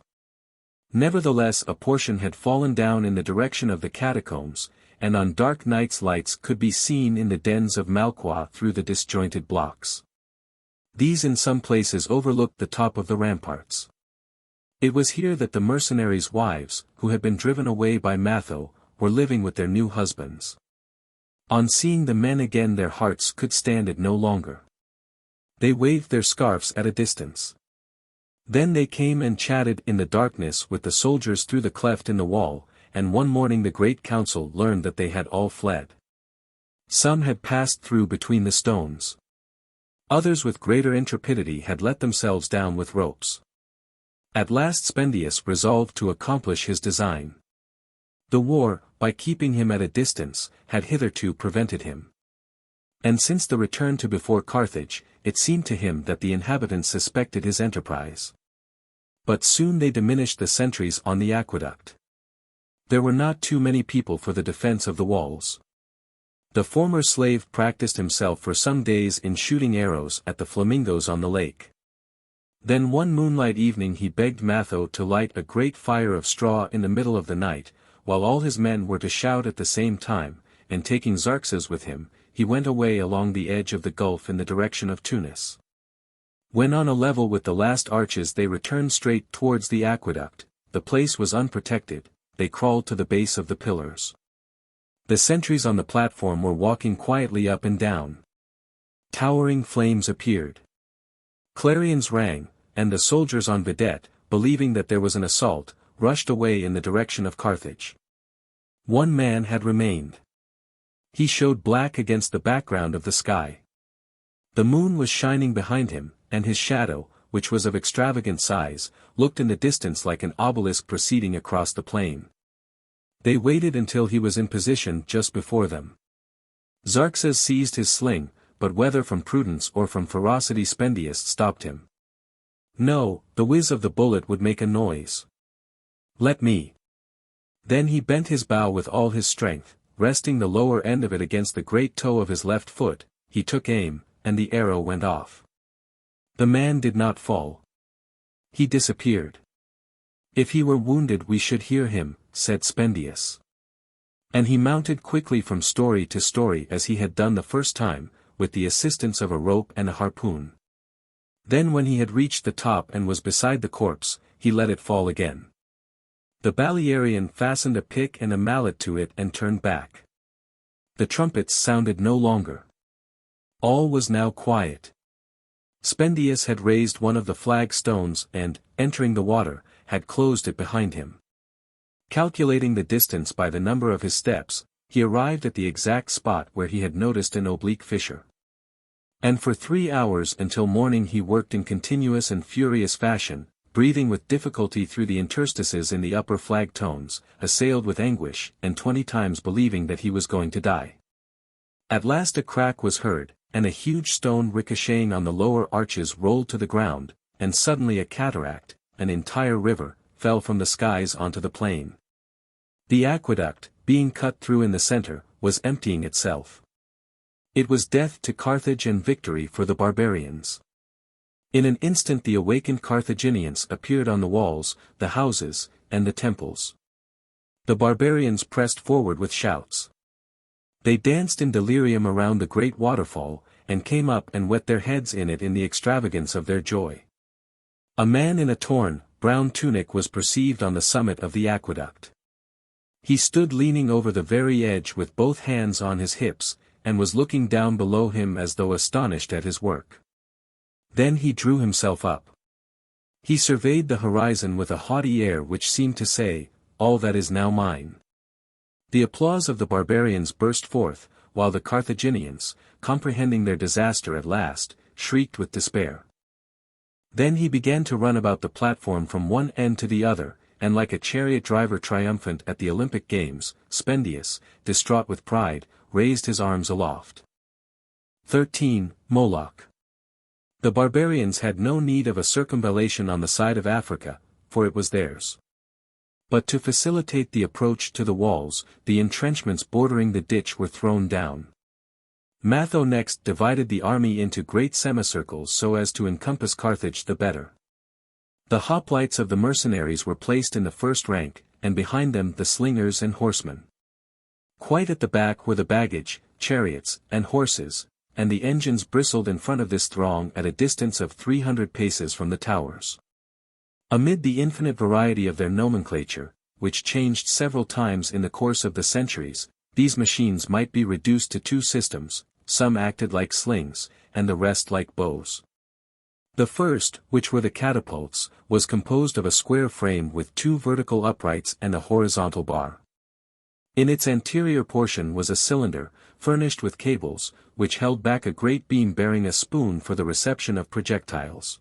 Nevertheless a portion had fallen down in the direction of the catacombs, and on dark nights lights could be seen in the dens of Malqua through the disjointed blocks. These in some places overlooked the top of the ramparts. It was here that the mercenaries' wives, who had been driven away by Matho, were living with their new husbands. On seeing the men again their hearts could stand it no longer. They waved their scarfs at a distance. Then they came and chatted in the darkness with the soldiers through the cleft in the wall, and one morning the great council learned that they had all fled. Some had passed through between the stones. Others with greater intrepidity had let themselves down with ropes. At last Spendius resolved to accomplish his design. The war, by keeping him at a distance, had hitherto prevented him. And since the return to before Carthage, it seemed to him that the inhabitants suspected his enterprise. But soon they diminished the sentries on the aqueduct. There were not too many people for the defense of the walls. The former slave practiced himself for some days in shooting arrows at the flamingos on the lake. Then one moonlight evening he begged Matho to light a great fire of straw in the middle of the night, while all his men were to shout at the same time, and taking Xarxes with him, he went away along the edge of the gulf in the direction of Tunis. When on a level with the last arches they returned straight towards the aqueduct, the place was unprotected, they crawled to the base of the pillars. The sentries on the platform were walking quietly up and down. Towering flames appeared. Clarions rang, and the soldiers on vedette, believing that there was an assault, rushed away in the direction of Carthage. One man had remained. He showed black against the background of the sky. The moon was shining behind him, and his shadow, which was of extravagant size, looked in the distance like an obelisk proceeding across the plain. They waited until he was in position just before them. Xarxes seized his sling, but whether from prudence or from ferocity Spendius stopped him. No, the whiz of the bullet would make a noise. Let me. Then he bent his bow with all his strength, resting the lower end of it against the great toe of his left foot, he took aim, and the arrow went off. The man did not fall. He disappeared. If he were wounded we should hear him, said Spendius. And he mounted quickly from story to story as he had done the first time, with the assistance of a rope and a harpoon. Then when he had reached the top and was beside the corpse, he let it fall again. The Balearian fastened a pick and a mallet to it and turned back. The trumpets sounded no longer. All was now quiet. Spendius had raised one of the flag stones and, entering the water, had closed it behind him. Calculating the distance by the number of his steps, he arrived at the exact spot where he had noticed an oblique fissure. And for 3 hours until morning he worked in continuous and furious fashion, breathing with difficulty through the interstices in the upper flag tones, assailed with anguish, and 20 times believing that he was going to die. At last a crack was heard, and a huge stone ricocheting on the lower arches rolled to the ground, and suddenly a cataract, an entire river, fell from the skies onto the plain. The aqueduct, being cut through in the center, was emptying itself. It was death to Carthage and victory for the barbarians. In an instant the awakened Carthaginians appeared on the walls, the houses, and the temples. The barbarians pressed forward with shouts. They danced in delirium around the great waterfall, and came up and wet their heads in it in the extravagance of their joy. A man in a torn, brown tunic was perceived on the summit of the aqueduct. He stood leaning over the very edge with both hands on his hips, and was looking down below him as though astonished at his work. Then he drew himself up. He surveyed the horizon with a haughty air which seemed to say, "All that is now mine." The applause of the barbarians burst forth, while the Carthaginians, comprehending their disaster at last, shrieked with despair. Then he began to run about the platform from one end to the other, and like a chariot driver triumphant at the Olympic Games, Spendius, distraught with pride, raised his arms aloft. 13. Moloch. The barbarians had no need of a circumvallation on the side of Africa, for it was theirs. But to facilitate the approach to the walls, the entrenchments bordering the ditch were thrown down. Matho next divided the army into great semicircles so as to encompass Carthage the better. The hoplites of the mercenaries were placed in the first rank, and behind them the slingers and horsemen. Quite at the back were the baggage, chariots, and horses, and the engines bristled in front of this throng at a distance of 300 paces from the towers. Amid the infinite variety of their nomenclature, which changed several times in the course of the centuries, these machines might be reduced to two systems: some acted like slings, and the rest like bows. The first, which were the catapults, was composed of a square frame with two vertical uprights and a horizontal bar. In its anterior portion was a cylinder, furnished with cables, which held back a great beam bearing a spoon for the reception of projectiles.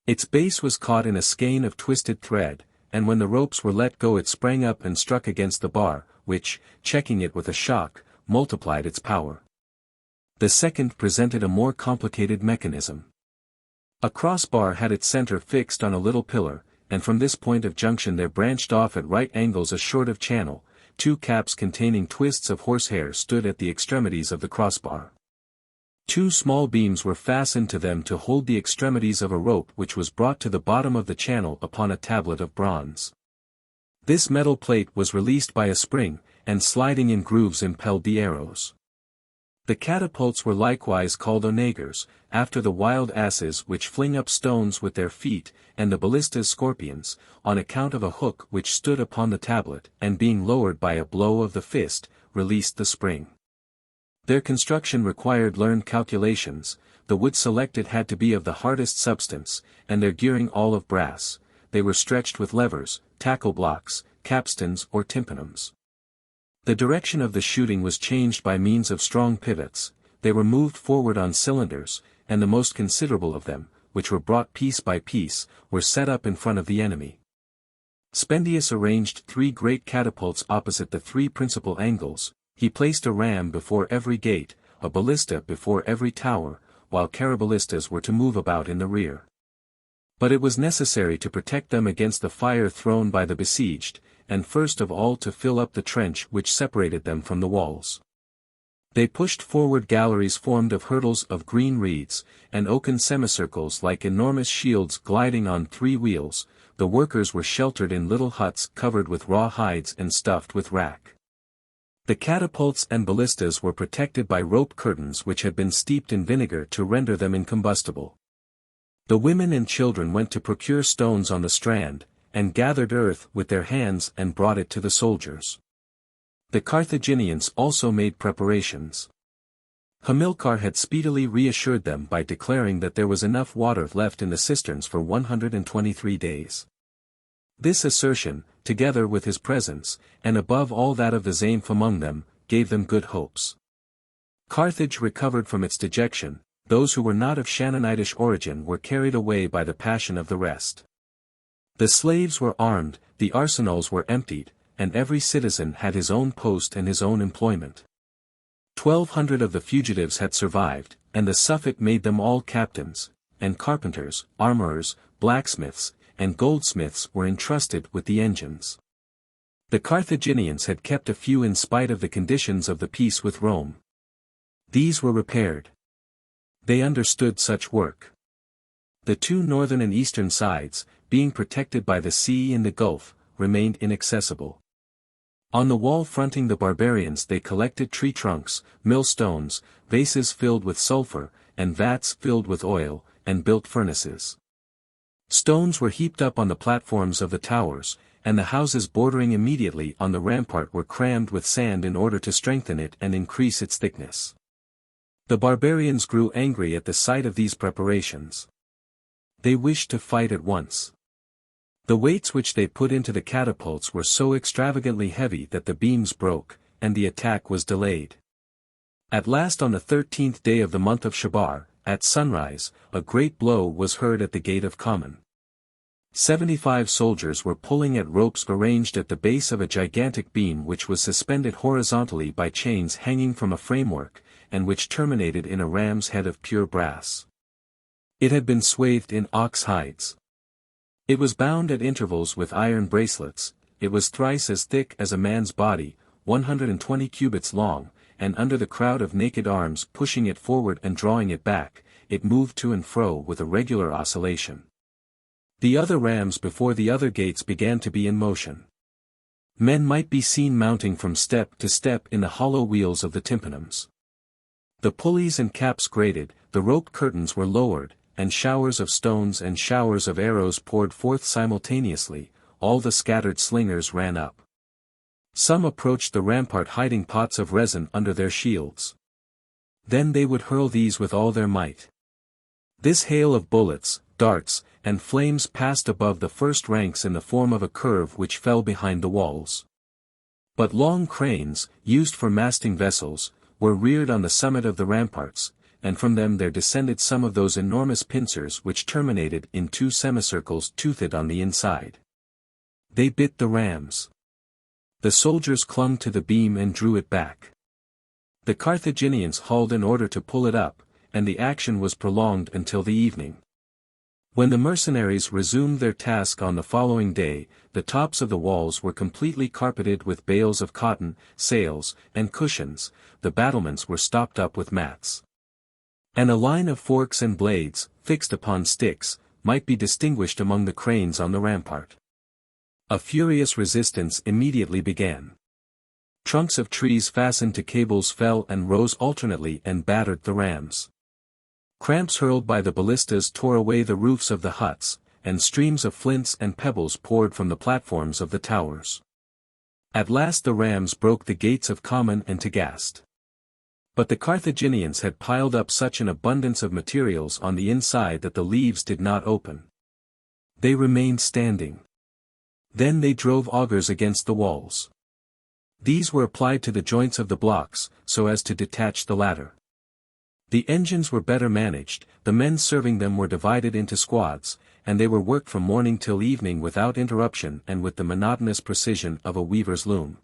Its base was caught in a skein of twisted thread, and when the ropes were let go it sprang up and struck against the bar, which, checking it with a shock, multiplied its power. The second presented a more complicated mechanism. A crossbar had its center fixed on a little pillar, and from this point of junction there branched off at right angles a sort of channel. Two caps containing twists of horsehair stood at the extremities of the crossbar. Two small beams were fastened to them to hold the extremities of a rope which was brought to the bottom of the channel upon a tablet of bronze. This metal plate was released by a spring, and sliding in grooves impelled the arrows. The catapults were likewise called onagers, after the wild asses which fling up stones with their feet, and the ballistas scorpions, on account of a hook which stood upon the tablet, and being lowered by a blow of the fist, released the spring. Their construction required learned calculations. The wood selected had to be of the hardest substance, and their gearing all of brass. They were stretched with levers, tackle blocks, capstans or tympanums. The direction of the shooting was changed by means of strong pivots. They were moved forward on cylinders, and the most considerable of them, which were brought piece by piece, were set up in front of the enemy. Spendius arranged 3 great catapults opposite the 3 principal angles. He placed a ram before every gate, a ballista before every tower, while caraballistas were to move about in the rear. But it was necessary to protect them against the fire thrown by the besieged, and first of all to fill up the trench which separated them from the walls. They pushed forward galleries formed of hurdles of green reeds, and oaken semicircles like enormous shields gliding on 3 wheels. The workers were sheltered in little huts covered with raw hides and stuffed with wrack. The catapults and ballistas were protected by rope curtains which had been steeped in vinegar to render them incombustible. The women and children went to procure stones on the strand, and gathered earth with their hands and brought it to the soldiers. The Carthaginians also made preparations. Hamilcar had speedily reassured them by declaring that there was enough water left in the cisterns for 123 days. This assertion, together with his presence, and above all that of the Zaïmph among them, gave them good hopes. Carthage recovered from its dejection. Those who were not of Shannonitish origin were carried away by the passion of the rest. The slaves were armed, the arsenals were emptied, and every citizen had his own post and his own employment. 1,200 of the fugitives had survived, and the Suffolk made them all captains, and carpenters, armorers, blacksmiths, and goldsmiths were entrusted with the engines. The Carthaginians had kept a few in spite of the conditions of the peace with Rome. These were repaired. They understood such work. The 2 northern and eastern sides, being protected by the sea and the gulf, remained inaccessible. On the wall fronting the barbarians they collected tree trunks, millstones, vases filled with sulfur, and vats filled with oil, and built furnaces. Stones were heaped up on the platforms of the towers, and the houses bordering immediately on the rampart were crammed with sand in order to strengthen it and increase its thickness. The barbarians grew angry at the sight of these preparations. They wished to fight at once. The weights which they put into the catapults were so extravagantly heavy that the beams broke, and the attack was delayed. At last on the 13th day of the month of Shabar, at sunrise, a great blow was heard at the gate of Common. 75 soldiers were pulling at ropes arranged at the base of a gigantic beam which was suspended horizontally by chains hanging from a framework, and which terminated in a ram's head of pure brass. It had been swathed in ox hides. It was bound at intervals with iron bracelets. It was thrice as thick as a man's body, 120 cubits long, and under the crowd of naked arms pushing it forward and drawing it back, it moved to and fro with a regular oscillation. The other rams before the other gates began to be in motion. Men might be seen mounting from step to step in the hollow wheels of the tympanums. The pulleys and caps grated, the rope curtains were lowered, and showers of stones and showers of arrows poured forth simultaneously. All the scattered slingers ran up. Some approached the rampart hiding pots of resin under their shields. Then they would hurl these with all their might. This hail of bullets, darts, and flames passed above the first ranks in the form of a curve which fell behind the walls. But long cranes, used for masting vessels, were reared on the summit of the ramparts, and from them there descended some of those enormous pincers which terminated in two semicircles toothed on the inside. They bit the rams. The soldiers clung to the beam and drew it back. The Carthaginians hauled in order to pull it up, and the action was prolonged until the evening. When the mercenaries resumed their task on the following day, the tops of the walls were completely carpeted with bales of cotton, sails, and cushions. The battlements were stopped up with mats. And a line of forks and blades, fixed upon sticks, might be distinguished among the cranes on the rampart. A furious resistance immediately began. Trunks of trees fastened to cables fell and rose alternately and battered the rams. Cramps hurled by the ballistas tore away the roofs of the huts, and streams of flints and pebbles poured from the platforms of the towers. At last the rams broke the gates of Common and Tagaste. But the Carthaginians had piled up such an abundance of materials on the inside that the leaves did not open. They remained standing. Then they drove augers against the walls. These were applied to the joints of the blocks, so as to detach the latter. The engines were better managed, the men serving them were divided into squads, and they were worked from morning till evening without interruption and with the monotonous precision of a weaver's loom.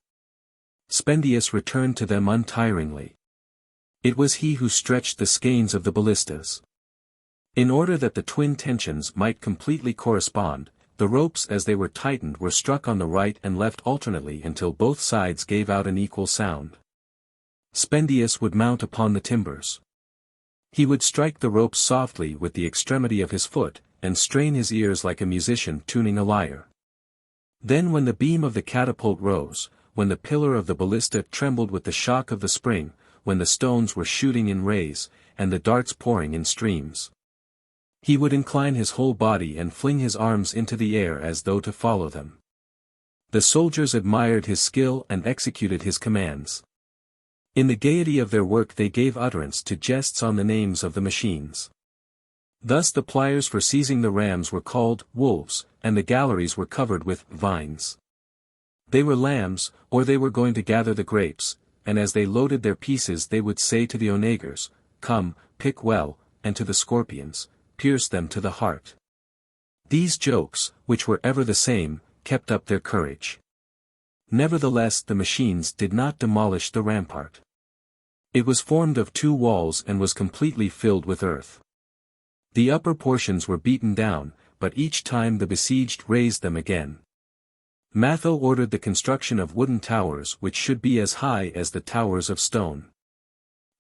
Spendius returned to them untiringly. It was he who stretched the skeins of the ballistas. In order that the twin tensions might completely correspond, the ropes as they were tightened were struck on the right and left alternately until both sides gave out an equal sound. Spendius would mount upon the timbers. He would strike the ropes softly with the extremity of his foot, and strain his ears like a musician tuning a lyre. Then when the beam of the catapult rose, when the pillar of the ballista trembled with the shock of the spring, when the stones were shooting in rays, and the darts pouring in streams, he would incline his whole body and fling his arms into the air as though to follow them. The soldiers admired his skill and executed his commands. In the gaiety of their work they gave utterance to jests on the names of the machines. Thus the pliers for seizing the rams were called wolves, and the galleries were covered with vines. They were lambs, or they were going to gather the grapes, and as they loaded their pieces they would say to the onagers, "Come, pick well," and to the scorpions, "Pierce them to the heart." These jokes, which were ever the same, kept up their courage. Nevertheless the machines did not demolish the rampart. It was formed of two walls and was completely filled with earth. The upper portions were beaten down, but each time the besieged raised them again. Matho ordered the construction of wooden towers which should be as high as the towers of stone.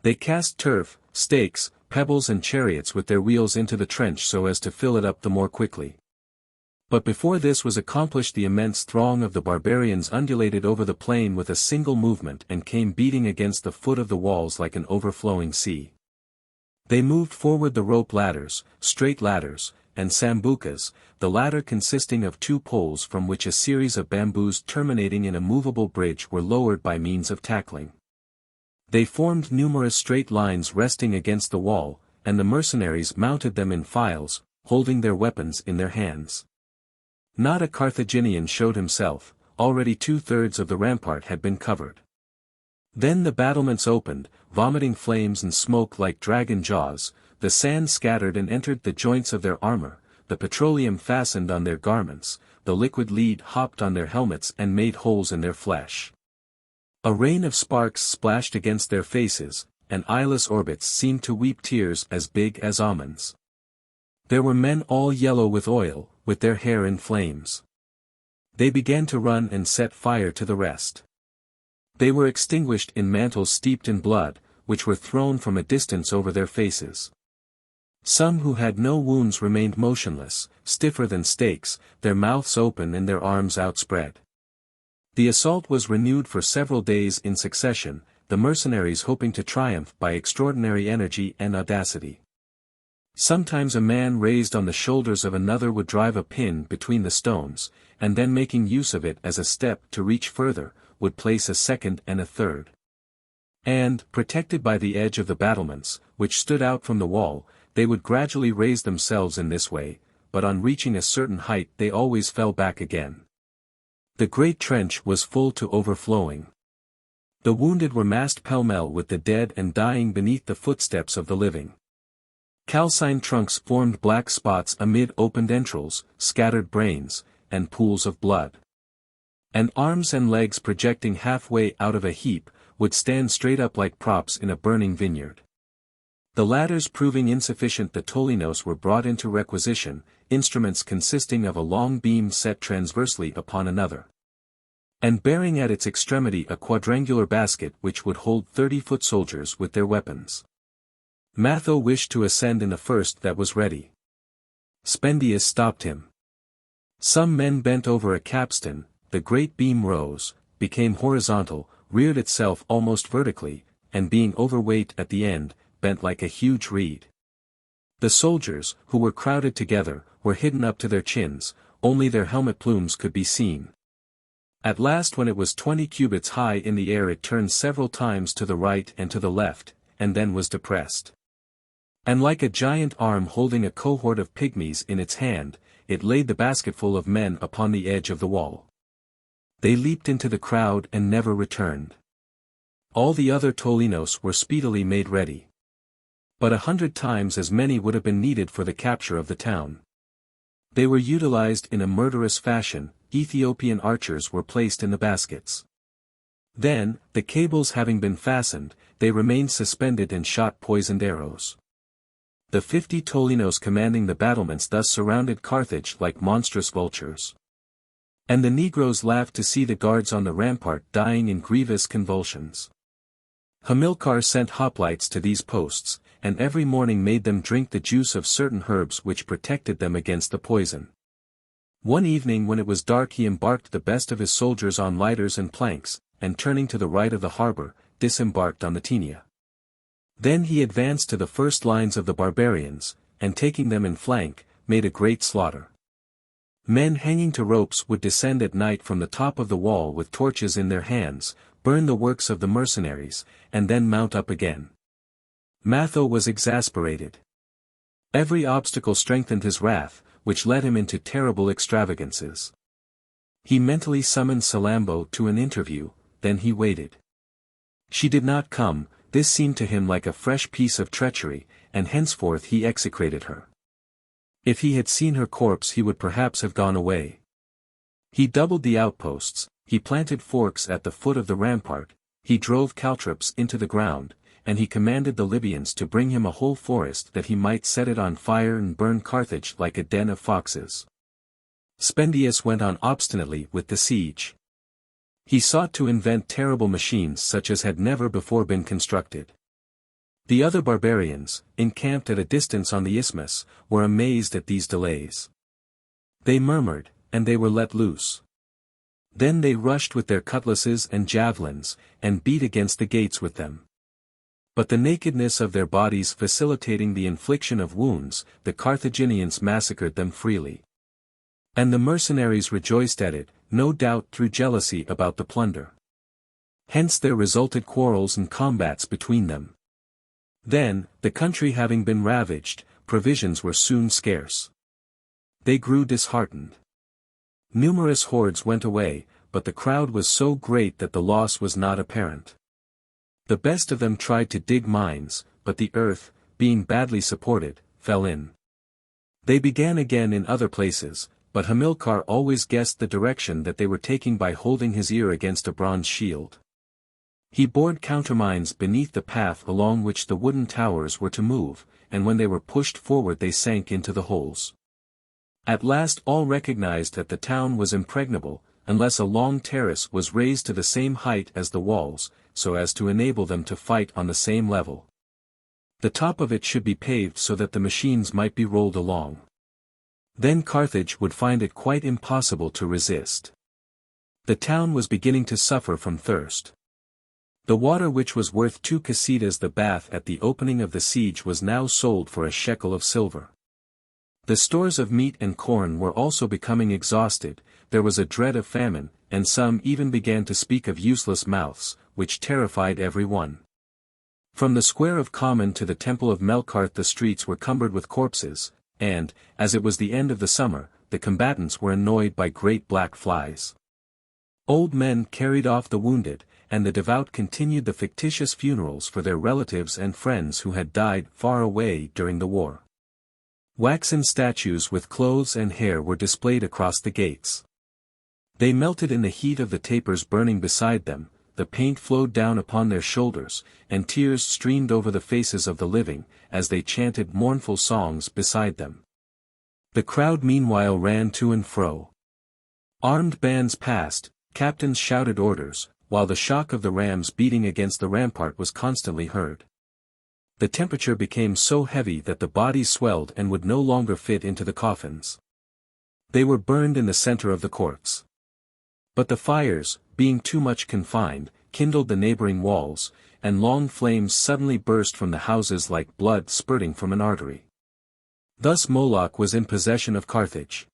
They cast turf, stakes, pebbles and chariots with their wheels into the trench so as to fill it up the more quickly. But before this was accomplished the immense throng of the barbarians undulated over the plain with a single movement and came beating against the foot of the walls like an overflowing sea. They moved forward the rope ladders, straight ladders, and sambucas, the latter consisting of two poles from which a series of bamboos terminating in a movable bridge were lowered by means of tackling. They formed numerous straight lines resting against the wall, and the mercenaries mounted them in files, holding their weapons in their hands. Not a Carthaginian showed himself, already 2/3 of the rampart had been covered. Then the battlements opened, vomiting flames and smoke like dragon jaws, the sand scattered and entered the joints of their armor, the petroleum fastened on their garments, the liquid lead hopped on their helmets and made holes in their flesh. A rain of sparks splashed against their faces, and eyeless orbits seemed to weep tears as big as almonds. There were men all yellow with oil, with their hair in flames. They began to run and set fire to the rest. They were extinguished in mantles steeped in blood, which were thrown from a distance over their faces. Some who had no wounds remained motionless, stiffer than stakes, their mouths open and their arms outspread. The assault was renewed for several days in succession, the mercenaries hoping to triumph by extraordinary energy and audacity. Sometimes a man raised on the shoulders of another would drive a pin between the stones, and then making use of it as a step to reach further, would place a second and a third. And, protected by the edge of the battlements, which stood out from the wall, they would gradually raise themselves in this way, but on reaching a certain height they always fell back again. The great trench was full to overflowing. The wounded were massed pell-mell with the dead and dying beneath the footsteps of the living. Calcined trunks formed black spots amid opened entrails, scattered brains, and pools of blood. And arms and legs projecting halfway out of a heap, would stand straight up like props in a burning vineyard. The ladders proving insufficient, the tolinos were brought into requisition, instruments consisting of a long beam set transversely upon another, and bearing at its extremity a quadrangular basket which would hold 30-foot soldiers with their weapons. Matho wished to ascend in the first that was ready. Spendius stopped him. Some men bent over a capstan, the great beam rose, became horizontal, reared itself almost vertically, and being overweight at the end, bent like a huge reed. The soldiers, who were crowded together, were hidden up to their chins, only their helmet plumes could be seen. At last, when it was 20 cubits high in the air, it turned several times to the right and to the left, and then was depressed. And like a giant arm holding a cohort of pygmies in its hand, it laid the basketful of men upon the edge of the wall. They leaped into the crowd and never returned. All the other tolinos were speedily made ready. But 100 times as many would have been needed for the capture of the town. They were utilized in a murderous fashion. Ethiopian archers were placed in the baskets. Then, the cables having been fastened, they remained suspended and shot poisoned arrows. The 50 tolinos commanding the battlements thus surrounded Carthage like monstrous vultures. And the Negroes laughed to see the guards on the rampart dying in grievous convulsions. Hamilcar sent hoplites to these posts, and every morning made them drink the juice of certain herbs which protected them against the poison. One evening when it was dark he embarked the best of his soldiers on lighters and planks, and turning to the right of the harbor, disembarked on the Tænia. Then he advanced to the first lines of the barbarians, and taking them in flank, made a great slaughter. Men hanging to ropes would descend at night from the top of the wall with torches in their hands, burn the works of the mercenaries, and then mount up again. Matho was exasperated. Every obstacle strengthened his wrath, which led him into terrible extravagances. He mentally summoned Salammbô to an interview, then he waited. She did not come. This seemed to him like a fresh piece of treachery, and henceforth he execrated her. If he had seen her corpse he would perhaps have gone away. He doubled the outposts, he planted forks at the foot of the rampart, he drove caltrops into the ground, and he commanded the Libyans to bring him a whole forest that he might set it on fire and burn Carthage like a den of foxes. Spendius went on obstinately with the siege. He sought to invent terrible machines such as had never before been constructed. The other barbarians, encamped at a distance on the isthmus, were amazed at these delays. They murmured, and they were let loose. Then they rushed with their cutlasses and javelins, and beat against the gates with them. But the nakedness of their bodies facilitating the infliction of wounds, the Carthaginians massacred them freely. And the mercenaries rejoiced at it, no doubt through jealousy about the plunder. Hence there resulted quarrels and combats between them. Then, the country having been ravaged, provisions were soon scarce. They grew disheartened. Numerous hordes went away, but the crowd was so great that the loss was not apparent. The best of them tried to dig mines, but the earth, being badly supported, fell in. They began again in other places, but Hamilcar always guessed the direction that they were taking by holding his ear against a bronze shield. He bored countermines beneath the path along which the wooden towers were to move, and when they were pushed forward they sank into the holes. At last all recognized that the town was impregnable, unless a long terrace was raised to the same height as the walls, so as to enable them to fight on the same level. The top of it should be paved so that the machines might be rolled along. Then Carthage would find it quite impossible to resist. The town was beginning to suffer from thirst. The water which was worth 2 casitas the bath at the opening of the siege was now sold for a shekel of silver. The stores of meat and corn were also becoming exhausted, there was a dread of famine, and some even began to speak of useless mouths, which terrified every one. From the square of Common to the temple of Melkart the streets were cumbered with corpses, and, as it was the end of the summer, the combatants were annoyed by great black flies. Old men carried off the wounded, and the devout continued the fictitious funerals for their relatives and friends who had died far away during the war. Waxen statues with clothes and hair were displayed across the gates. They melted in the heat of the tapers burning beside them, the paint flowed down upon their shoulders, and tears streamed over the faces of the living, as they chanted mournful songs beside them. The crowd meanwhile ran to and fro. Armed bands passed, captains shouted orders, while the shock of the rams beating against the rampart was constantly heard. The temperature became so heavy that the bodies swelled and would no longer fit into the coffins. They were burned in the center of the courts. But the fires, being too much confined, kindled the neighboring walls, and long flames suddenly burst from the houses like blood spurting from an artery. Thus Moloch was in possession of Carthage.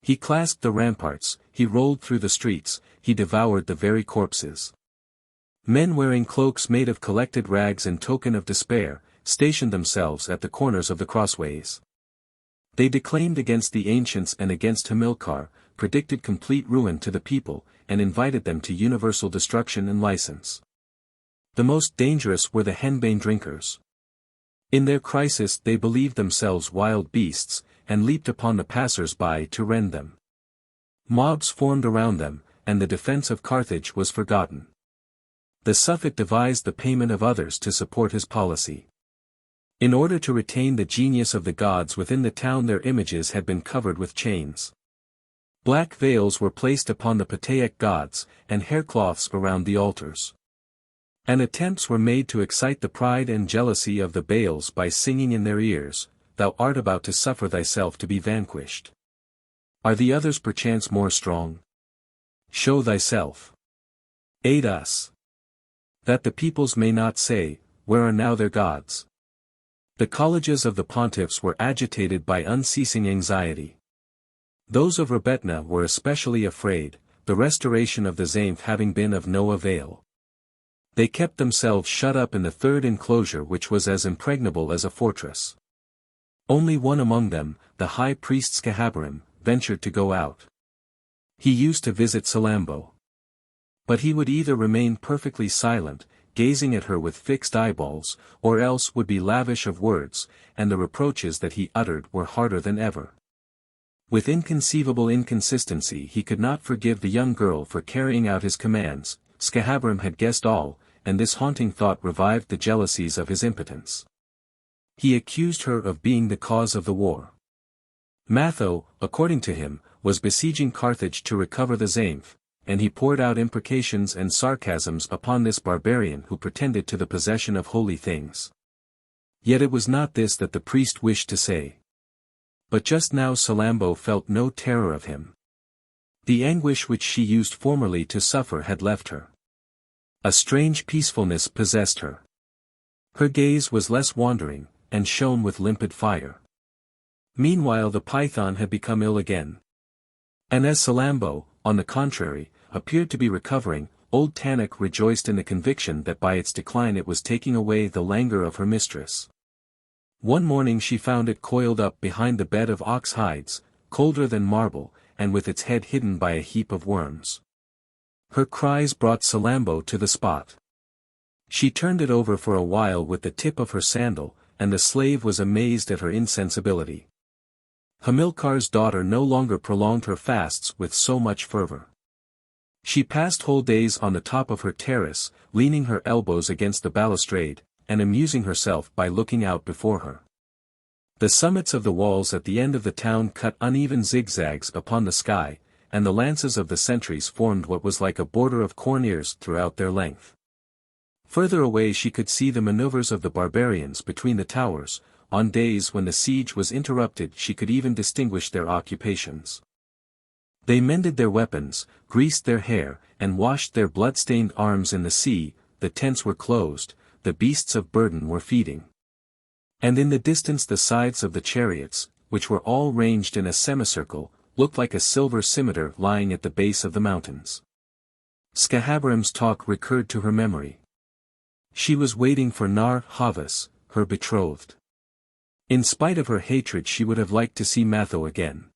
He clasped the ramparts, he rolled through the streets, he devoured the very corpses. Men wearing cloaks made of collected rags in token of despair, stationed themselves at the corners of the crossways. They declaimed against the ancients and against Hamilcar, predicted complete ruin to the people, and invited them to universal destruction and license. The most dangerous were the henbane drinkers. In their crisis they believed themselves wild beasts, and leaped upon the passers-by to rend them. Mobs formed around them, and the defense of Carthage was forgotten. The Suffet devised the payment of others to support his policy. In order to retain the genius of the gods within the town, their images had been covered with chains. Black veils were placed upon the Pataic gods, and haircloths around the altars. And attempts were made to excite the pride and jealousy of the Baals by singing in their ears, "Thou art about to suffer thyself to be vanquished. Are the others perchance more strong? Show thyself. Aid us. That the peoples may not say, Where are now their gods?" The colleges of the pontiffs were agitated by unceasing anxiety. Those of Rebetna were especially afraid, the restoration of the Zaïmph having been of no avail. They kept themselves shut up in the third enclosure, which was as impregnable as a fortress. Only one among them, the high priest Scahabarim, ventured to go out. He used to visit Salammbô. But he would either remain perfectly silent, gazing at her with fixed eyeballs, or else would be lavish of words, and the reproaches that he uttered were harder than ever. With inconceivable inconsistency he could not forgive the young girl for carrying out his commands. Scahabarim had guessed all, and this haunting thought revived the jealousies of his impotence. He accused her of being the cause of the war. Matho, according to him, was besieging Carthage to recover the Zaïmph, and he poured out imprecations and sarcasms upon this barbarian who pretended to the possession of holy things. Yet it was not this that the priest wished to say. But just now Salammbô felt no terror of him. The anguish which she used formerly to suffer had left her. A strange peacefulness possessed her. Her gaze was less wandering, and shone with limpid fire. Meanwhile the python had become ill again. And as Salammbô, on the contrary, appeared to be recovering, old Tanit rejoiced in the conviction that by its decline it was taking away the languor of her mistress. One morning she found it coiled up behind the bed of ox hides, colder than marble, and with its head hidden by a heap of worms. Her cries brought Salammbô to the spot. She turned it over for a while with the tip of her sandal, and the slave was amazed at her insensibility. Hamilcar's daughter no longer prolonged her fasts with so much fervor. She passed whole days on the top of her terrace, leaning her elbows against the balustrade, and amusing herself by looking out before her. The summits of the walls at the end of the town cut uneven zigzags upon the sky, and the lances of the sentries formed what was like a border of corn ears throughout their length. Further away she could see the maneuvers of the barbarians between the towers. On days when the siege was interrupted she could even distinguish their occupations. They mended their weapons, greased their hair, and washed their blood-stained arms in the sea, the tents were closed, the beasts of burden were feeding. And in the distance the sides of the chariots, which were all ranged in a semicircle, looked like a silver scimitar lying at the base of the mountains. Scahabarim's talk recurred to her memory. She was waiting for Nar Havas, her betrothed. In spite of her hatred she would have liked to see Matho again.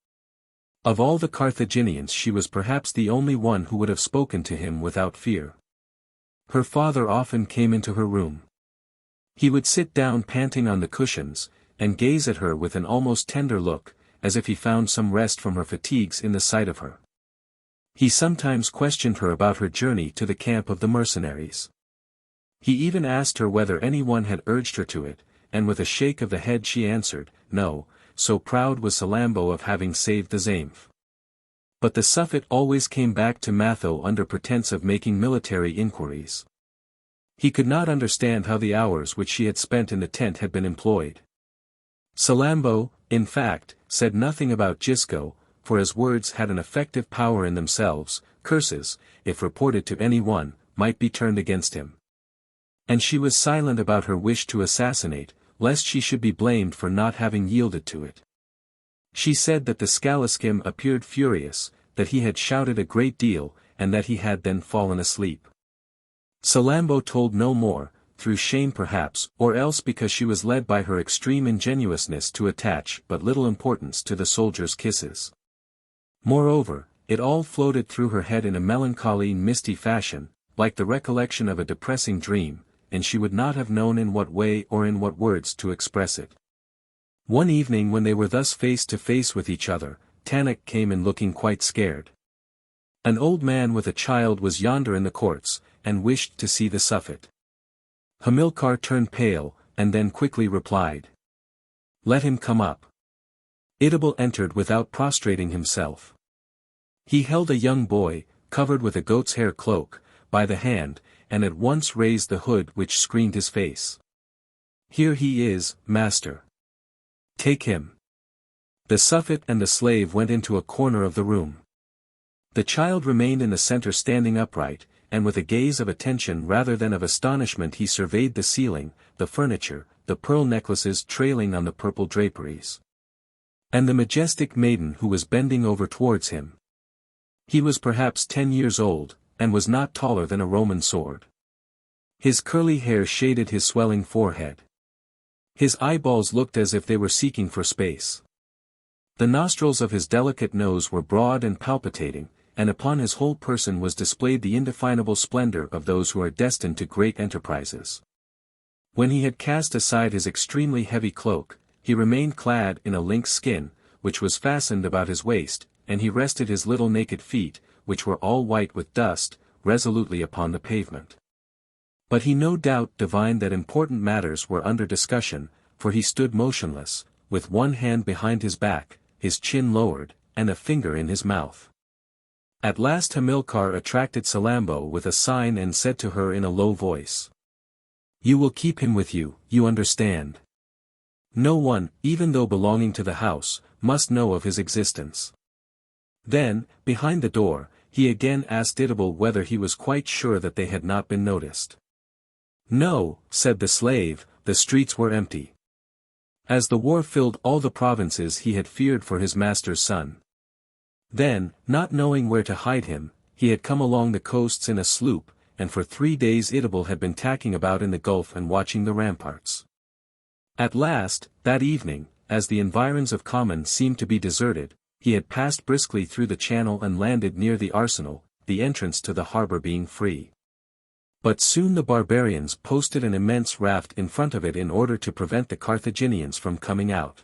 Of all the Carthaginians she was perhaps the only one who would have spoken to him without fear. Her father often came into her room. He would sit down panting on the cushions, and gaze at her with an almost tender look, as if he found some rest from her fatigues in the sight of her. He sometimes questioned her about her journey to the camp of the mercenaries. He even asked her whether anyone had urged her to it, and with a shake of the head she answered, no, so proud was Salammbô of having saved the Zaïmph. But the Suffet always came back to Matho under pretense of making military inquiries. He could not understand how the hours which she had spent in the tent had been employed. Salammbô, in fact, said nothing about Gisco, for his words had an effective power in themselves. Curses, if reported to any one, might be turned against him. And she was silent about her wish to assassinate, lest she should be blamed for not having yielded to it. She said that the Scaliskim appeared furious, that he had shouted a great deal, and that he had then fallen asleep. Salammbô told no more, through shame perhaps, or else because she was led by her extreme ingenuousness to attach but little importance to the soldiers' kisses. Moreover, it all floated through her head in a melancholy misty fashion, like the recollection of a depressing dream, and she would not have known in what way or in what words to express it. One evening when they were thus face to face with each other, Tanit came in looking quite scared. An old man with a child was yonder in the courts, and wished to see the Suffet. Hamilcar turned pale, and then quickly replied. Let him come up. Idibal entered without prostrating himself. He held a young boy, covered with a goat's hair cloak, by the hand, and at once raised the hood which screened his face. Here he is, master. Take him. The Suffet and the slave went into a corner of the room. The child remained in the center standing upright, and with a gaze of attention rather than of astonishment he surveyed the ceiling, the furniture, the pearl necklaces trailing on the purple draperies. And the majestic maiden who was bending over towards him. He was perhaps 10 years old, and was not taller than a Roman sword. His curly hair shaded his swelling forehead. His eyeballs looked as if they were seeking for space. The nostrils of his delicate nose were broad and palpitating, and upon his whole person was displayed the indefinable splendor of those who are destined to great enterprises. When he had cast aside his extremely heavy cloak, he remained clad in a lynx skin, which was fastened about his waist, and he rested his little naked feet, which were all white with dust, resolutely upon the pavement. But he no doubt divined that important matters were under discussion, for he stood motionless, with one hand behind his back, his chin lowered, and a finger in his mouth. At last Hamilcar attracted Salammbô with a sign and said to her in a low voice. You will keep him with you, you understand. No one, even though belonging to the house, must know of his existence. Then, behind the door, he again asked Idibal whether he was quite sure that they had not been noticed. No, said the slave, the streets were empty. As the war filled all the provinces he had feared for his master's son. Then, not knowing where to hide him, he had come along the coasts in a sloop, and for 3 days Idibal had been tacking about in the gulf and watching the ramparts. At last, that evening, as the environs of Common seemed to be deserted, he had passed briskly through the channel and landed near the arsenal, the entrance to the harbor being free. But soon the barbarians posted an immense raft in front of it in order to prevent the Carthaginians from coming out.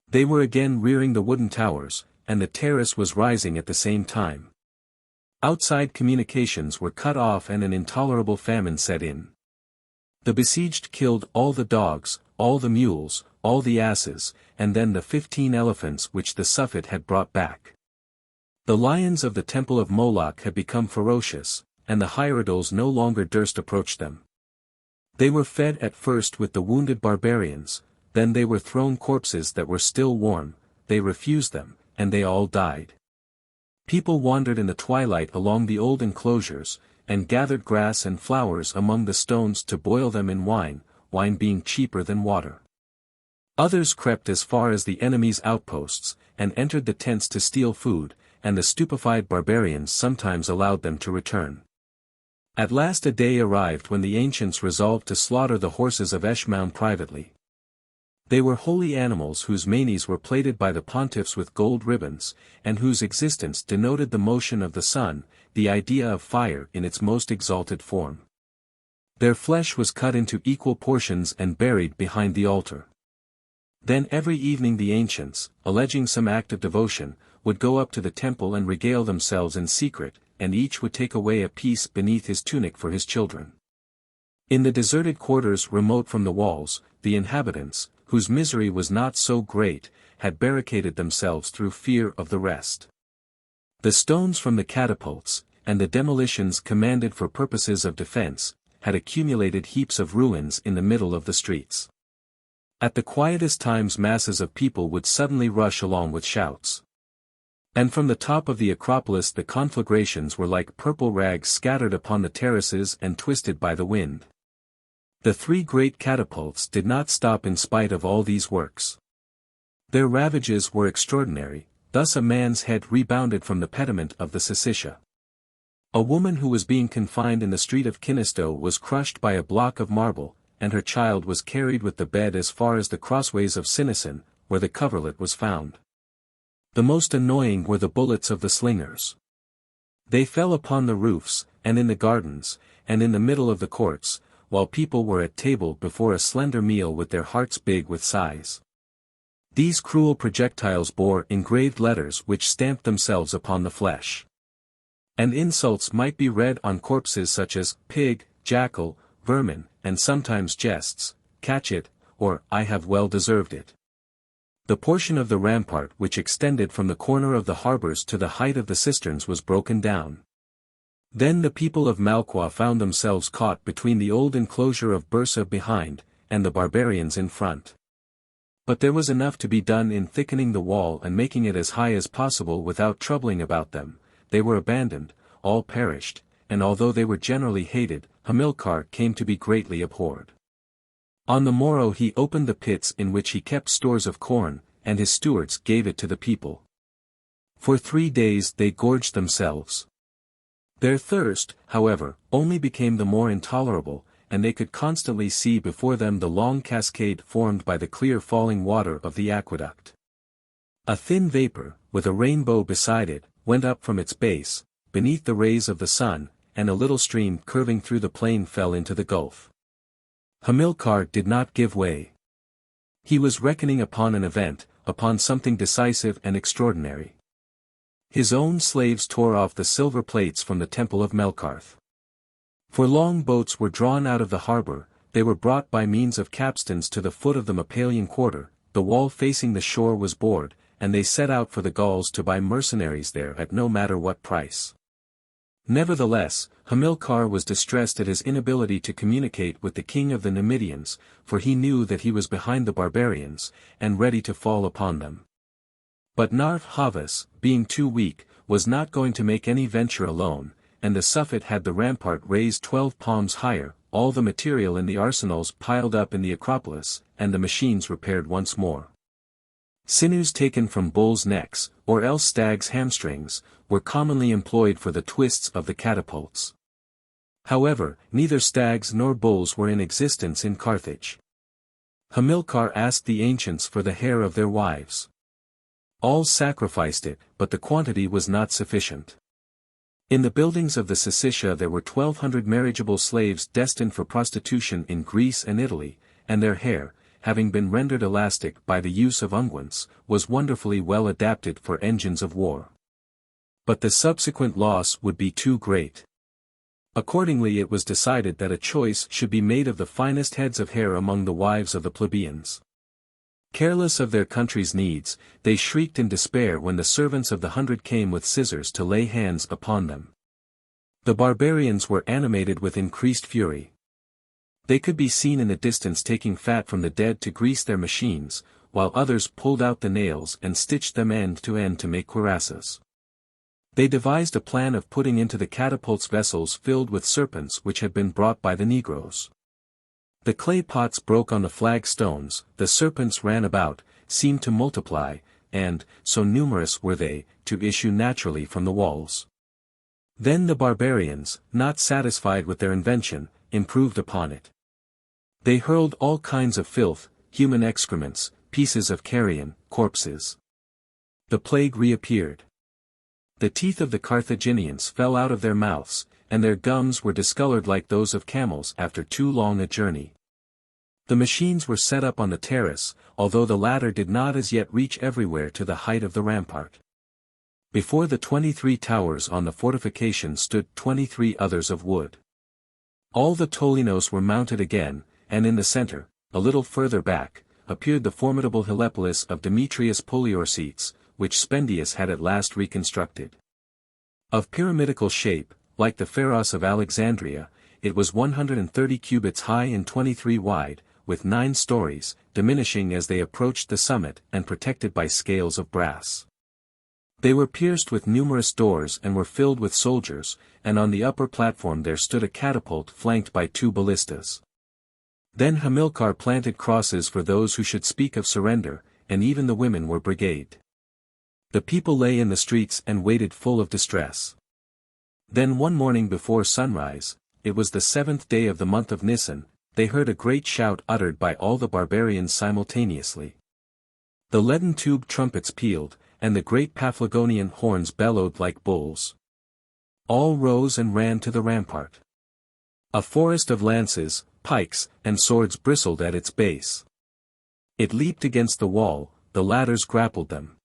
They were again rearing the wooden towers, and the terrace was rising at the same time. Outside communications were cut off and an intolerable famine set in. The besieged killed all the dogs, all the mules, all the asses, and then the 15 elephants which the Suffet had brought back. The lions of the temple of Moloch had become ferocious, and the hierodoles no longer durst approach them. They were fed at first with the wounded barbarians, then they were thrown corpses that were still warm, they refused them, and they all died. People wandered in the twilight along the old enclosures, and gathered grass and flowers among the stones to boil them in wine, wine being cheaper than water. Others crept as far as the enemy's outposts, and entered the tents to steal food, and the stupefied barbarians sometimes allowed them to return. At last a day arrived when the ancients resolved to slaughter the horses of Eshmoun privately. They were holy animals whose manes were plated by the pontiffs with gold ribbons, and whose existence denoted the motion of the sun, the idea of fire in its most exalted form. Their flesh was cut into equal portions and buried behind the altar. Then every evening the ancients, alleging some act of devotion, would go up to the temple and regale themselves in secret, and each would take away a piece beneath his tunic for his children. In the deserted quarters remote from the walls, the inhabitants, whose misery was not so great, had barricaded themselves through fear of the rest. The stones from the catapults, and the demolitions commanded for purposes of defense, had accumulated heaps of ruins in the middle of the streets. At the quietest times masses of people would suddenly rush along with shouts. And from the top of the Acropolis the conflagrations were like purple rags scattered upon the terraces and twisted by the wind. The three great catapults did not stop in spite of all these works. Their ravages were extraordinary. Thus a man's head rebounded from the pediment of the Sicca. A woman who was being confined in the street of Kinisto was crushed by a block of marble, and her child was carried with the bed as far as the crossways of Sinison, where the coverlet was found. The most annoying were the bullets of the slingers. They fell upon the roofs, and in the gardens, and in the middle of the courts, while people were at table before a slender meal with their hearts big with sighs. These cruel projectiles bore engraved letters which stamped themselves upon the flesh. And insults might be read on corpses such as, pig, jackal, vermin, and sometimes jests, catch it, or, I have well deserved it. The portion of the rampart which extended from the corner of the harbors to the height of the cisterns was broken down. Then the people of Malqua found themselves caught between the old enclosure of Bursa behind, and the barbarians in front. But there was enough to be done in thickening the wall and making it as high as possible without troubling about them. They were abandoned, all perished, and although they were generally hated, Hamilcar came to be greatly abhorred. On the morrow he opened the pits in which he kept stores of corn, and his stewards gave it to the people. For 3 days they gorged themselves. Their thirst, however, only became the more intolerable, and they could constantly see before them the long cascade formed by the clear falling water of the aqueduct. A thin vapor, with a rainbow beside it, went up from its base, beneath the rays of the sun, and a little stream curving through the plain fell into the gulf. Hamilcar did not give way. He was reckoning upon an event, upon something decisive and extraordinary. His own slaves tore off the silver plates from the temple of Melkarth. For long boats were drawn out of the harbor, they were brought by means of capstans to the foot of the Mappalian quarter, the wall facing the shore was bored, and they set out for the Gauls to buy mercenaries there at no matter what price. Nevertheless, Hamilcar was distressed at his inability to communicate with the king of the Numidians, for he knew that he was behind the barbarians, and ready to fall upon them. But Narf Havas, being too weak, was not going to make any venture alone, and the Suffet had the rampart raised 12 palms higher, all the material in the arsenals piled up in the Acropolis, and the machines repaired once more. Sinews taken from bulls' necks, or else stags' hamstrings, were commonly employed for the twists of the catapults. However, neither stags nor bulls were in existence in Carthage. Hamilcar asked the ancients for the hair of their wives. All sacrificed it, but the quantity was not sufficient. In the buildings of the Sicca there were 1,200 marriageable slaves destined for prostitution in Greece and Italy, and their hair, having been rendered elastic by the use of unguents, was wonderfully well adapted for engines of war. But the subsequent loss would be too great. Accordingly it was decided that a choice should be made of the finest heads of hair among the wives of the plebeians. Careless of their country's needs, they shrieked in despair when the servants of the 100 came with scissors to lay hands upon them. The barbarians were animated with increased fury. They could be seen in the distance taking fat from the dead to grease their machines, while others pulled out the nails and stitched them end to make cuirasses. They devised a plan of putting into the catapults vessels filled with serpents which had been brought by the Negroes. The clay pots broke on the flag stones, the serpents ran about, seemed to multiply, and, so numerous were they, to issue naturally from the walls. Then the barbarians, not satisfied with their invention, improved upon it. They hurled all kinds of filth, human excrements, pieces of carrion, corpses. The plague reappeared. The teeth of the Carthaginians fell out of their mouths, and their gums were discolored like those of camels after too long a journey. The machines were set up on the terrace, although the latter did not as yet reach everywhere to the height of the rampart. Before the 23 towers on the fortification stood 23 others of wood. All the tolinos were mounted again, and in the center, a little further back, appeared the formidable Helepolis of Demetrius Poliorcetes, which Spendius had at last reconstructed. Of pyramidical shape, like the Pharos of Alexandria, it was 130 cubits high and 23 wide, with 9 stories, diminishing as they approached the summit and protected by scales of brass. They were pierced with numerous doors and were filled with soldiers, and on the upper platform there stood a catapult flanked by 2 ballistas. Then Hamilcar planted crosses for those who should speak of surrender, and even the women were brigaded. The people lay in the streets and waited full of distress. Then one morning before sunrise, it was the 7th day of the month of Nisan, they heard a great shout uttered by all the barbarians simultaneously. The leaden tube trumpets pealed, and the great Paphlagonian horns bellowed like bulls. All rose and ran to the rampart. A forest of lances, pikes, and swords bristled at its base. It leaped against the wall, the ladders grappled them.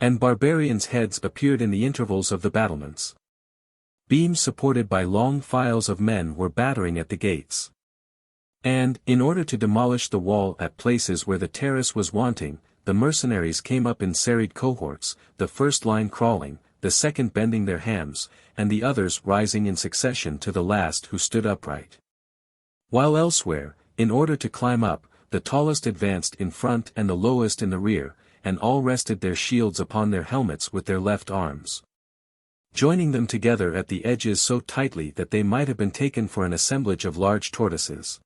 And barbarians' heads appeared in the intervals of the battlements. Beams supported by long files of men were battering at the gates. And, in order to demolish the wall at places where the terrace was wanting, the mercenaries came up in serried cohorts, the first line crawling, the second bending their hams, and the others rising in succession to the last who stood upright. While elsewhere, in order to climb up, the tallest advanced in front and the lowest in the rear, and all rested their shields upon their helmets with their left arms, joining them together at the edges so tightly that they might have been taken for an assemblage of large tortoises.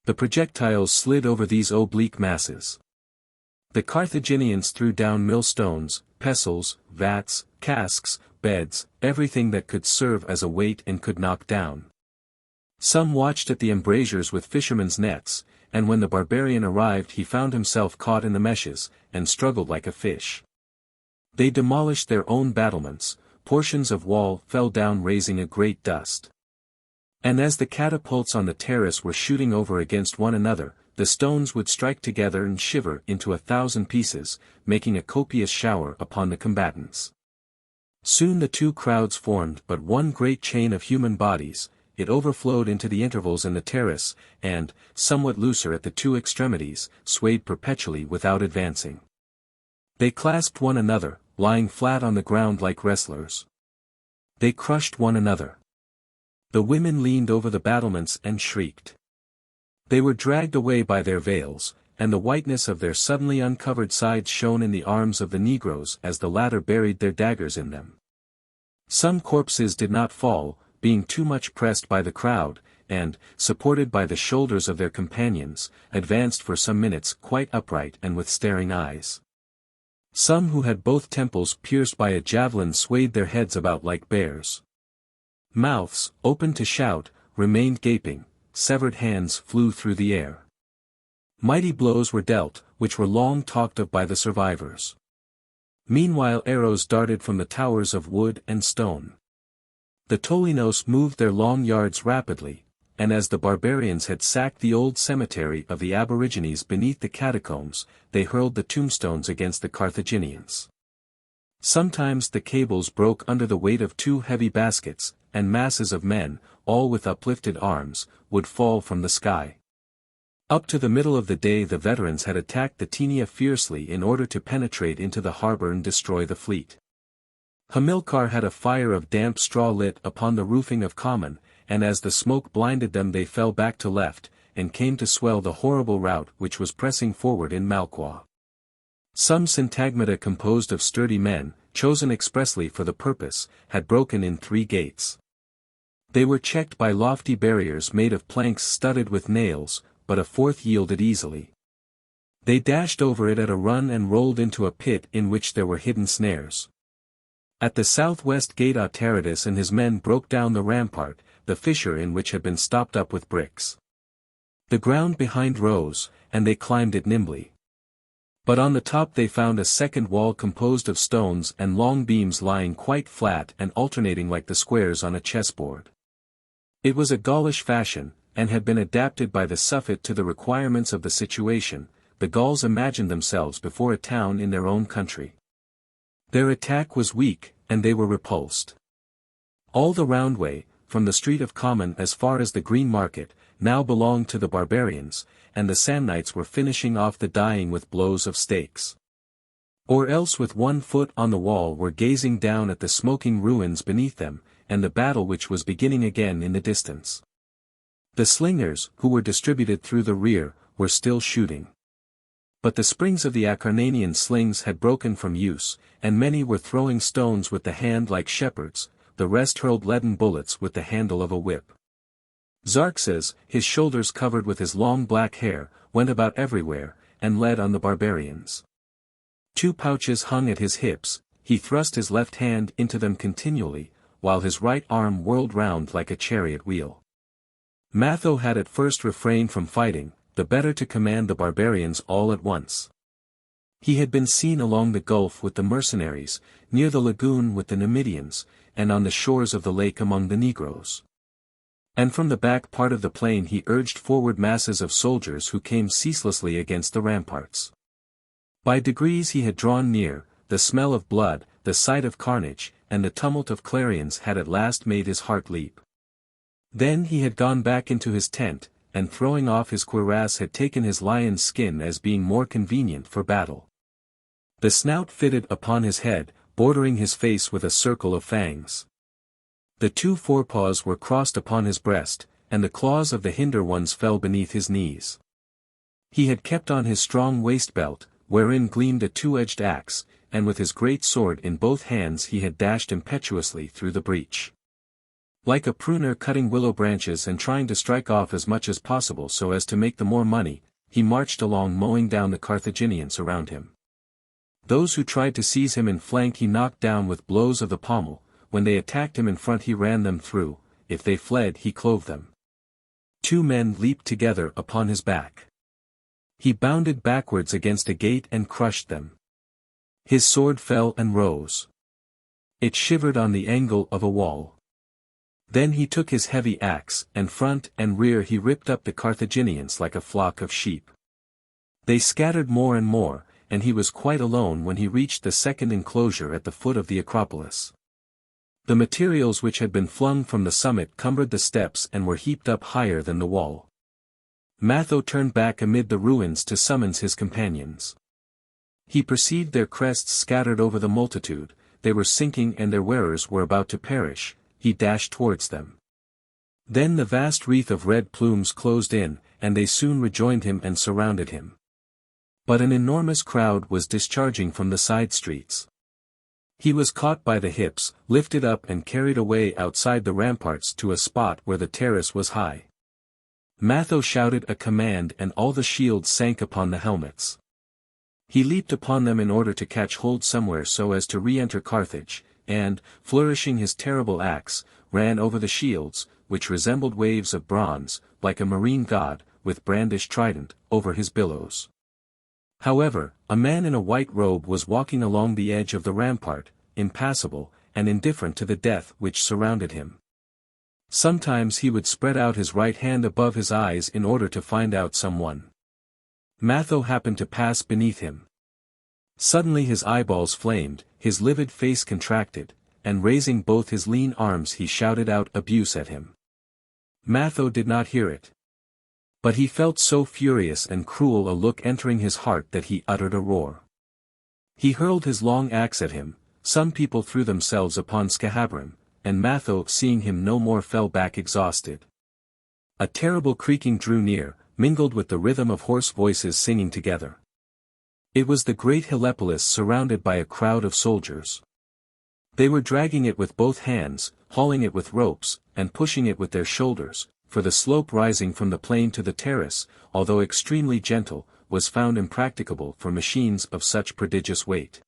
The projectiles slid over these oblique masses. The Carthaginians threw down millstones, pestles, vats, casks, beds, everything that could serve as a weight and could knock down. Some watched at the embrasures with fishermen's nets, and when the barbarian arrived he found himself caught in the meshes, and struggled like a fish. They demolished their own battlements, portions of wall fell down raising a great dust. And as the catapults on the terrace were shooting over against one another, the stones would strike together and shiver into 1,000 pieces, making a copious shower upon the combatants. Soon the 2 crowds formed but one great chain of human bodies. It overflowed into the intervals in the terrace, and, somewhat looser at the 2 extremities, swayed perpetually without advancing. They clasped one another, lying flat on the ground like wrestlers. They crushed one another. The women leaned over the battlements and shrieked. They were dragged away by their veils, and the whiteness of their suddenly uncovered sides shone in the arms of the Negroes as the latter buried their daggers in them. Some corpses did not fall, being too much pressed by the crowd, and, supported by the shoulders of their companions, advanced for some minutes quite upright and with staring eyes. Some who had both temples pierced by a javelin swayed their heads about like bears. Mouths, open to shout, remained gaping, severed hands flew through the air. Mighty blows were dealt, which were long talked of by the survivors. Meanwhile arrows darted from the towers of wood and stone. The Tolinos moved their long yards rapidly, and as the barbarians had sacked the old cemetery of the aborigines beneath the catacombs, they hurled the tombstones against the Carthaginians. Sometimes the cables broke under the weight of 2 heavy baskets, and masses of men, all with uplifted arms, would fall from the sky. Up to the middle of the day the veterans had attacked the Taenia fiercely in order to penetrate into the harbor and destroy the fleet. Hamilcar had a fire of damp straw lit upon the roofing of Common, and as the smoke blinded them they fell back to left, and came to swell the horrible rout which was pressing forward in Malqua. Some syntagmata composed of sturdy men, chosen expressly for the purpose, had broken in 3 gates. They were checked by lofty barriers made of planks studded with nails, but a 4th yielded easily. They dashed over it at a run and rolled into a pit in which there were hidden snares. At the southwest gate Autaritus and his men broke down the rampart, the fissure in which had been stopped up with bricks. The ground behind rose, and they climbed it nimbly. But on the top they found a second wall composed of stones and long beams lying quite flat and alternating like the squares on a chessboard. It was a Gaulish fashion, and had been adapted by the Suffet to the requirements of the situation. The Gauls imagined themselves before a town in their own country. Their attack was weak, and they were repulsed. All the roundway, from the street of Common as far as the Green Market, now belonged to the barbarians, and the Samnites were finishing off the dying with blows of stakes. Or else with one foot on the wall were gazing down at the smoking ruins beneath them, and the battle which was beginning again in the distance. The slingers, who were distributed through the rear, were still shooting. But the springs of the Acarnanian slings had broken from use, and many were throwing stones with the hand like shepherds, the rest hurled leaden bullets with the handle of a whip. Xarxes, his shoulders covered with his long black hair, went about everywhere, and led on the barbarians. 2 pouches hung at his hips, he thrust his left hand into them continually, while his right arm whirled round like a chariot wheel. Matho had at first refrained from fighting, the better to command the barbarians all at once. He had been seen along the gulf with the mercenaries, near the lagoon with the Numidians, and on the shores of the lake among the Negroes. And from the back part of the plain he urged forward masses of soldiers who came ceaselessly against the ramparts. By degrees he had drawn near, the smell of blood, the sight of carnage, and the tumult of clarions had at last made his heart leap. Then he had gone back into his tent, and throwing off his cuirass had taken his lion's skin as being more convenient for battle. The snout fitted upon his head, bordering his face with a circle of fangs. The 2 forepaws were crossed upon his breast, and the claws of the hinder ones fell beneath his knees. He had kept on his strong waist belt, wherein gleamed a 2-edged axe, and with his great sword in both hands he had dashed impetuously through the breach. Like a pruner cutting willow branches and trying to strike off as much as possible so as to make the more money, he marched along mowing down the Carthaginians around him. Those who tried to seize him in flank he knocked down with blows of the pommel, when they attacked him in front he ran them through, if they fled he clove them. 2 men leaped together upon his back. He bounded backwards against a gate and crushed them. His sword fell and rose. It shivered on the angle of a wall. Then he took his heavy axe, and front and rear he ripped up the Carthaginians like a flock of sheep. They scattered more and more, and he was quite alone when he reached the second enclosure at the foot of the Acropolis. The materials which had been flung from the summit cumbered the steps and were heaped up higher than the wall. Matho turned back amid the ruins to summons his companions. He perceived their crests scattered over the multitude, they were sinking and their wearers were about to perish. He dashed towards them. Then the vast wreath of red plumes closed in, and they soon rejoined him and surrounded him. But an enormous crowd was discharging from the side streets. He was caught by the hips, lifted up and carried away outside the ramparts to a spot where the terrace was high. Matho shouted a command and all the shields sank upon the helmets. He leaped upon them in order to catch hold somewhere so as to re-enter Carthage, and, flourishing his terrible axe, ran over the shields, which resembled waves of bronze, like a marine god, with brandished trident, over his billows. However, a man in a white robe was walking along the edge of the rampart, impassible, and indifferent to the death which surrounded him. Sometimes he would spread out his right hand above his eyes in order to find out someone. Matho happened to pass beneath him. Suddenly his eyeballs flamed, his livid face contracted, and raising both his lean arms he shouted out abuse at him. Matho did not hear it. But he felt so furious and cruel a look entering his heart that he uttered a roar. He hurled his long axe at him, some people threw themselves upon Scahabrim, and Matho seeing him no more fell back exhausted. A terrible creaking drew near, mingled with the rhythm of hoarse voices singing together. It was the great Helepolis surrounded by a crowd of soldiers. They were dragging it with both hands, hauling it with ropes, and pushing it with their shoulders, for the slope rising from the plain to the terrace, although extremely gentle, was found impracticable for machines of such prodigious weight.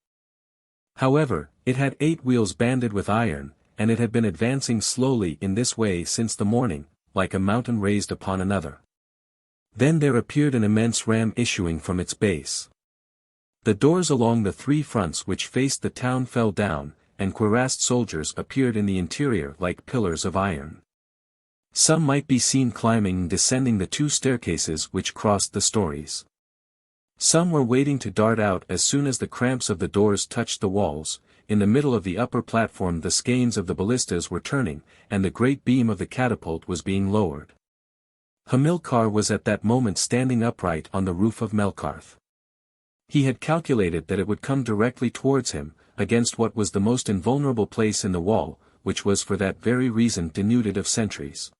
However, it had 8 wheels banded with iron, and it had been advancing slowly in this way since the morning, like a mountain raised upon another. Then there appeared an immense ram issuing from its base. The doors along the 3 fronts which faced the town fell down, and cuirassed soldiers appeared in the interior like pillars of iron. Some might be seen climbing and descending the 2 staircases which crossed the stories. Some were waiting to dart out as soon as the cramps of the doors touched the walls. In the middle of the upper platform the skeins of the ballistas were turning, and the great beam of the catapult was being lowered. Hamilcar was at that moment standing upright on the roof of Melkarth. He had calculated that it would come directly towards him, against what was the most invulnerable place in the wall, which was for that very reason denuded of sentries.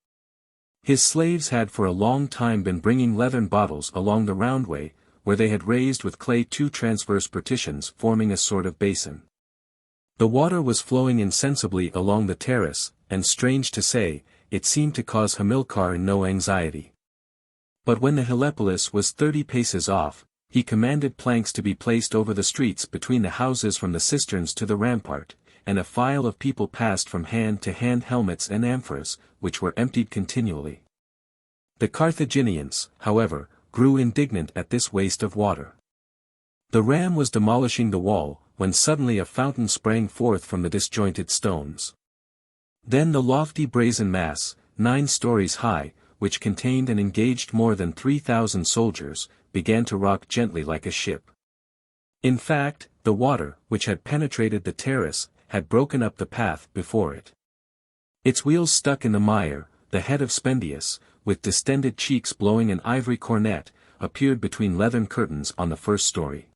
His slaves had for a long time been bringing leathern bottles along the roundway, where they had raised with clay 2 transverse partitions forming a sort of basin. The water was flowing insensibly along the terrace, and strange to say, it seemed to cause Hamilcar no anxiety. But when the Helepolis was 30 paces off, he commanded planks to be placed over the streets between the houses from the cisterns to the rampart, and a file of people passed from hand to hand helmets and amphoras, which were emptied continually. The Carthaginians, however, grew indignant at this waste of water. The ram was demolishing the wall, when suddenly a fountain sprang forth from the disjointed stones. Then the lofty brazen mass, 9 stories high, which contained and engaged more than 3,000 soldiers, began to rock gently like a ship. In fact, the water, which had penetrated the terrace, had broken up the path before it. Its wheels stuck in the mire. The head of Spendius, with distended cheeks blowing an ivory cornet, appeared between leathern curtains on the first story.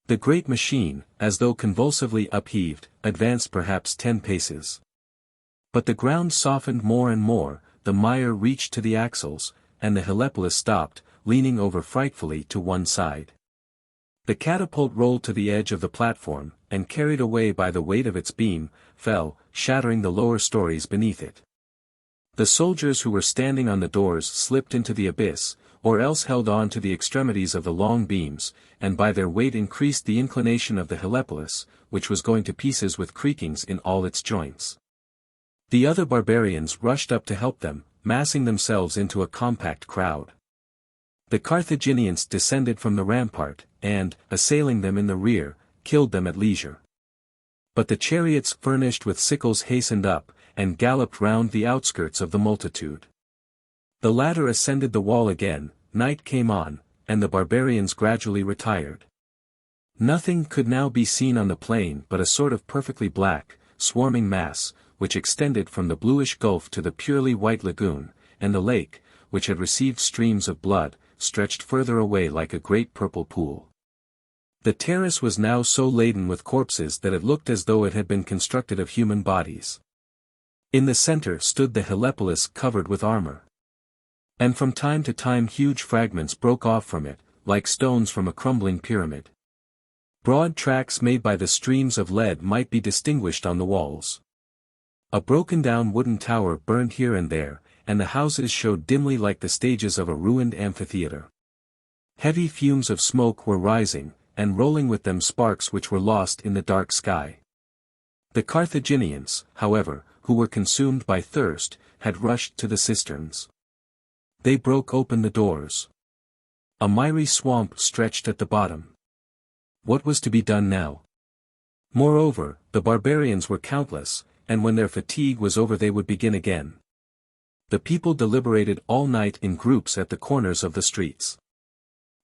The great machine, as though convulsively upheaved, advanced perhaps 10 paces. But the ground softened more and more, the mire reached to the axles, and the Helepolis stopped, leaning over frightfully to one side. The catapult rolled to the edge of the platform, and carried away by the weight of its beam, fell, shattering the lower stories beneath it. The soldiers who were standing on the doors slipped into the abyss, or else held on to the extremities of the long beams, and by their weight increased the inclination of the Helepolis, which was going to pieces with creakings in all its joints. The other barbarians rushed up to help them, massing themselves into a compact crowd. The Carthaginians descended from the rampart, and, assailing them in the rear, killed them at leisure. But the chariots furnished with sickles hastened up, and galloped round the outskirts of the multitude. The latter ascended the wall again, night came on, and the barbarians gradually retired. Nothing could now be seen on the plain but a sort of perfectly black, swarming mass, which extended from the bluish gulf to the purely white lagoon, and the lake, which had received streams of blood, stretched further away like a great purple pool. The terrace was now so laden with corpses that it looked as though it had been constructed of human bodies. In the center stood the Helepolis covered with armor. And from time to time huge fragments broke off from it, like stones from a crumbling pyramid. Broad tracks made by the streams of lead might be distinguished on the walls. A broken-down wooden tower burned here and there, and the houses showed dimly like the stages of a ruined amphitheater. Heavy fumes of smoke were rising, and rolling with them sparks which were lost in the dark sky. The Carthaginians, however, who were consumed by thirst, had rushed to the cisterns. They broke open the doors. A miry swamp stretched at the bottom. What was to be done now? Moreover, the barbarians were countless, and when their fatigue was over they would begin again. The people deliberated all night in groups at the corners of the streets.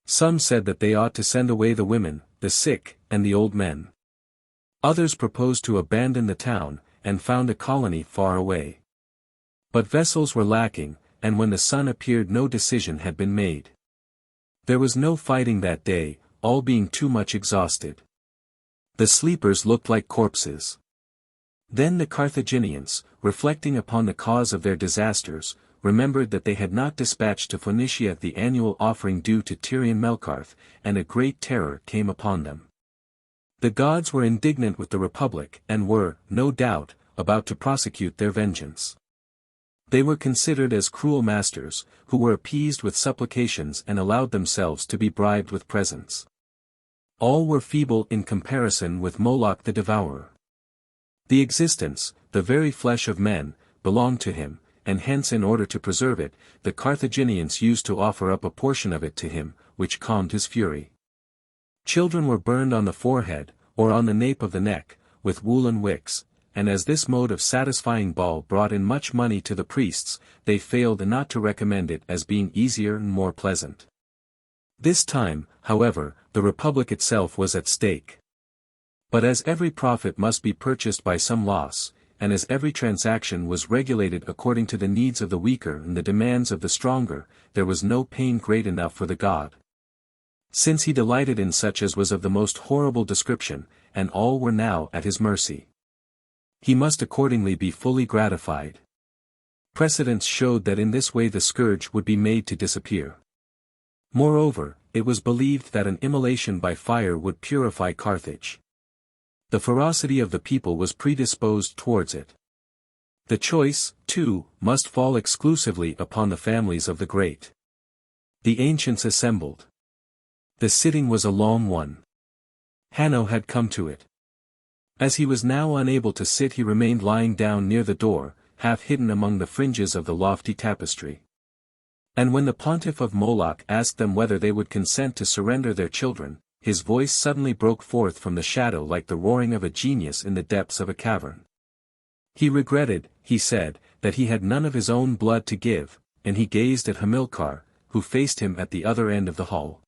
Some said that they ought to send away the women, the sick, and the old men. Others proposed to abandon the town, and found a colony far away. But vessels were lacking, and when the sun appeared no decision had been made. There was no fighting that day, all being too much exhausted. The sleepers looked like corpses. Then the Carthaginians, reflecting upon the cause of their disasters, remembered that they had not dispatched to Phoenicia the annual offering due to Tyrian Melkarth, and a great terror came upon them. The gods were indignant with the Republic and were, no doubt, about to prosecute their vengeance. They were considered as cruel masters, who were appeased with supplications and allowed themselves to be bribed with presents. All were feeble in comparison with Moloch the Devourer. The existence, the very flesh of men, belonged to him, and hence in order to preserve it, the Carthaginians used to offer up a portion of it to him, which calmed his fury. Children were burned on the forehead, or on the nape of the neck, with woolen wicks, and as this mode of satisfying Baal brought in much money to the priests, they failed not to recommend it as being easier and more pleasant. This time, however, the Republic itself was at stake. But as every profit must be purchased by some loss, and as every transaction was regulated according to the needs of the weaker and the demands of the stronger, there was no pain great enough for the god. Since he delighted in such as was of the most horrible description, and all were now at his mercy, he must accordingly be fully gratified. Precedents showed that in this way the scourge would be made to disappear. Moreover, it was believed that an immolation by fire would purify Carthage. The ferocity of the people was predisposed towards it. The choice, too, must fall exclusively upon the families of the great. The ancients assembled. The sitting was a long one. Hanno had come to it. As he was now unable to sit, he remained lying down near the door, half hidden among the fringes of the lofty tapestry. And when the pontiff of Moloch asked them whether they would consent to surrender their children, his voice suddenly broke forth from the shadow like the roaring of a genius in the depths of a cavern. He regretted, he said, that he had none of his own blood to give, and he gazed at Hamilcar, who faced him at the other end of the hall.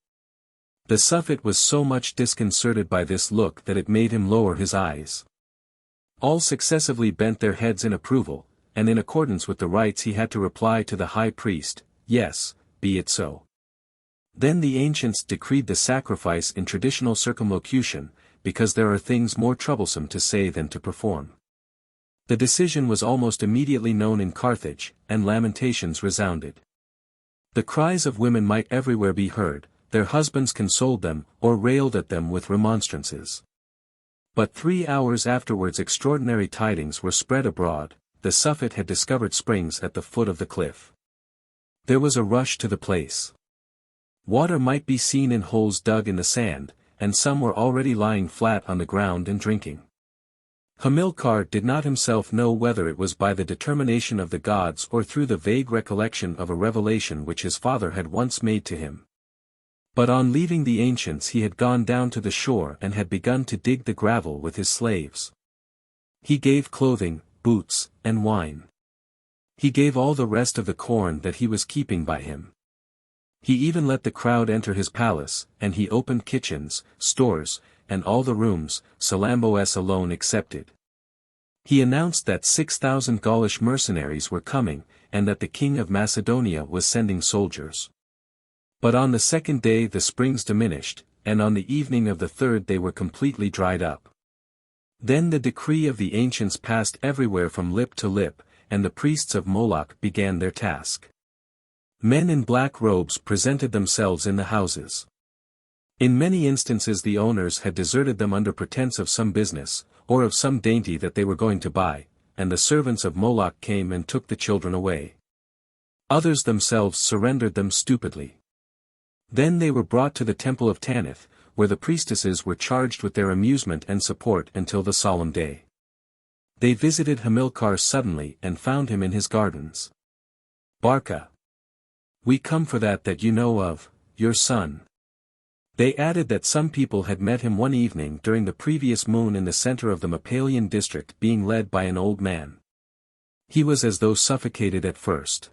The Suffet was so much disconcerted by this look that it made him lower his eyes. All successively bent their heads in approval, and in accordance with the rites he had to reply to the high priest, "Yes, be it so." Then the ancients decreed the sacrifice in traditional circumlocution, because there are things more troublesome to say than to perform. The decision was almost immediately known in Carthage, and lamentations resounded. The cries of women might everywhere be heard, their husbands consoled them, or railed at them with remonstrances. But 3 hours afterwards extraordinary tidings were spread abroad. The Suffet had discovered springs at the foot of the cliff. There was a rush to the place. Water might be seen in holes dug in the sand, and some were already lying flat on the ground and drinking. Hamilcar did not himself know whether it was by the determination of the gods or through the vague recollection of a revelation which his father had once made to him. But on leaving the ancients he had gone down to the shore and had begun to dig the gravel with his slaves. He gave clothing, boots, and wine. He gave all the rest of the corn that he was keeping by him. He even let the crowd enter his palace, and he opened kitchens, stores, and all the rooms, Salammbô alone excepted. He announced that 6,000 Gaulish mercenaries were coming, and that the king of Macedonia was sending soldiers. But on the second day the springs diminished, and on the evening of the third they were completely dried up. Then the decree of the ancients passed everywhere from lip to lip, and the priests of Moloch began their task. Men in black robes presented themselves in the houses. In many instances the owners had deserted them under pretense of some business, or of some dainty that they were going to buy, and the servants of Moloch came and took the children away. Others themselves surrendered them stupidly. Then they were brought to the temple of Tanith, where the priestesses were charged with their amusement and support until the solemn day. They visited Hamilcar suddenly and found him in his gardens. "Barca. We come for that you know of, your son." They added that some people had met him one evening during the previous moon in the center of the Mappalian district being led by an old man. He was as though suffocated at first.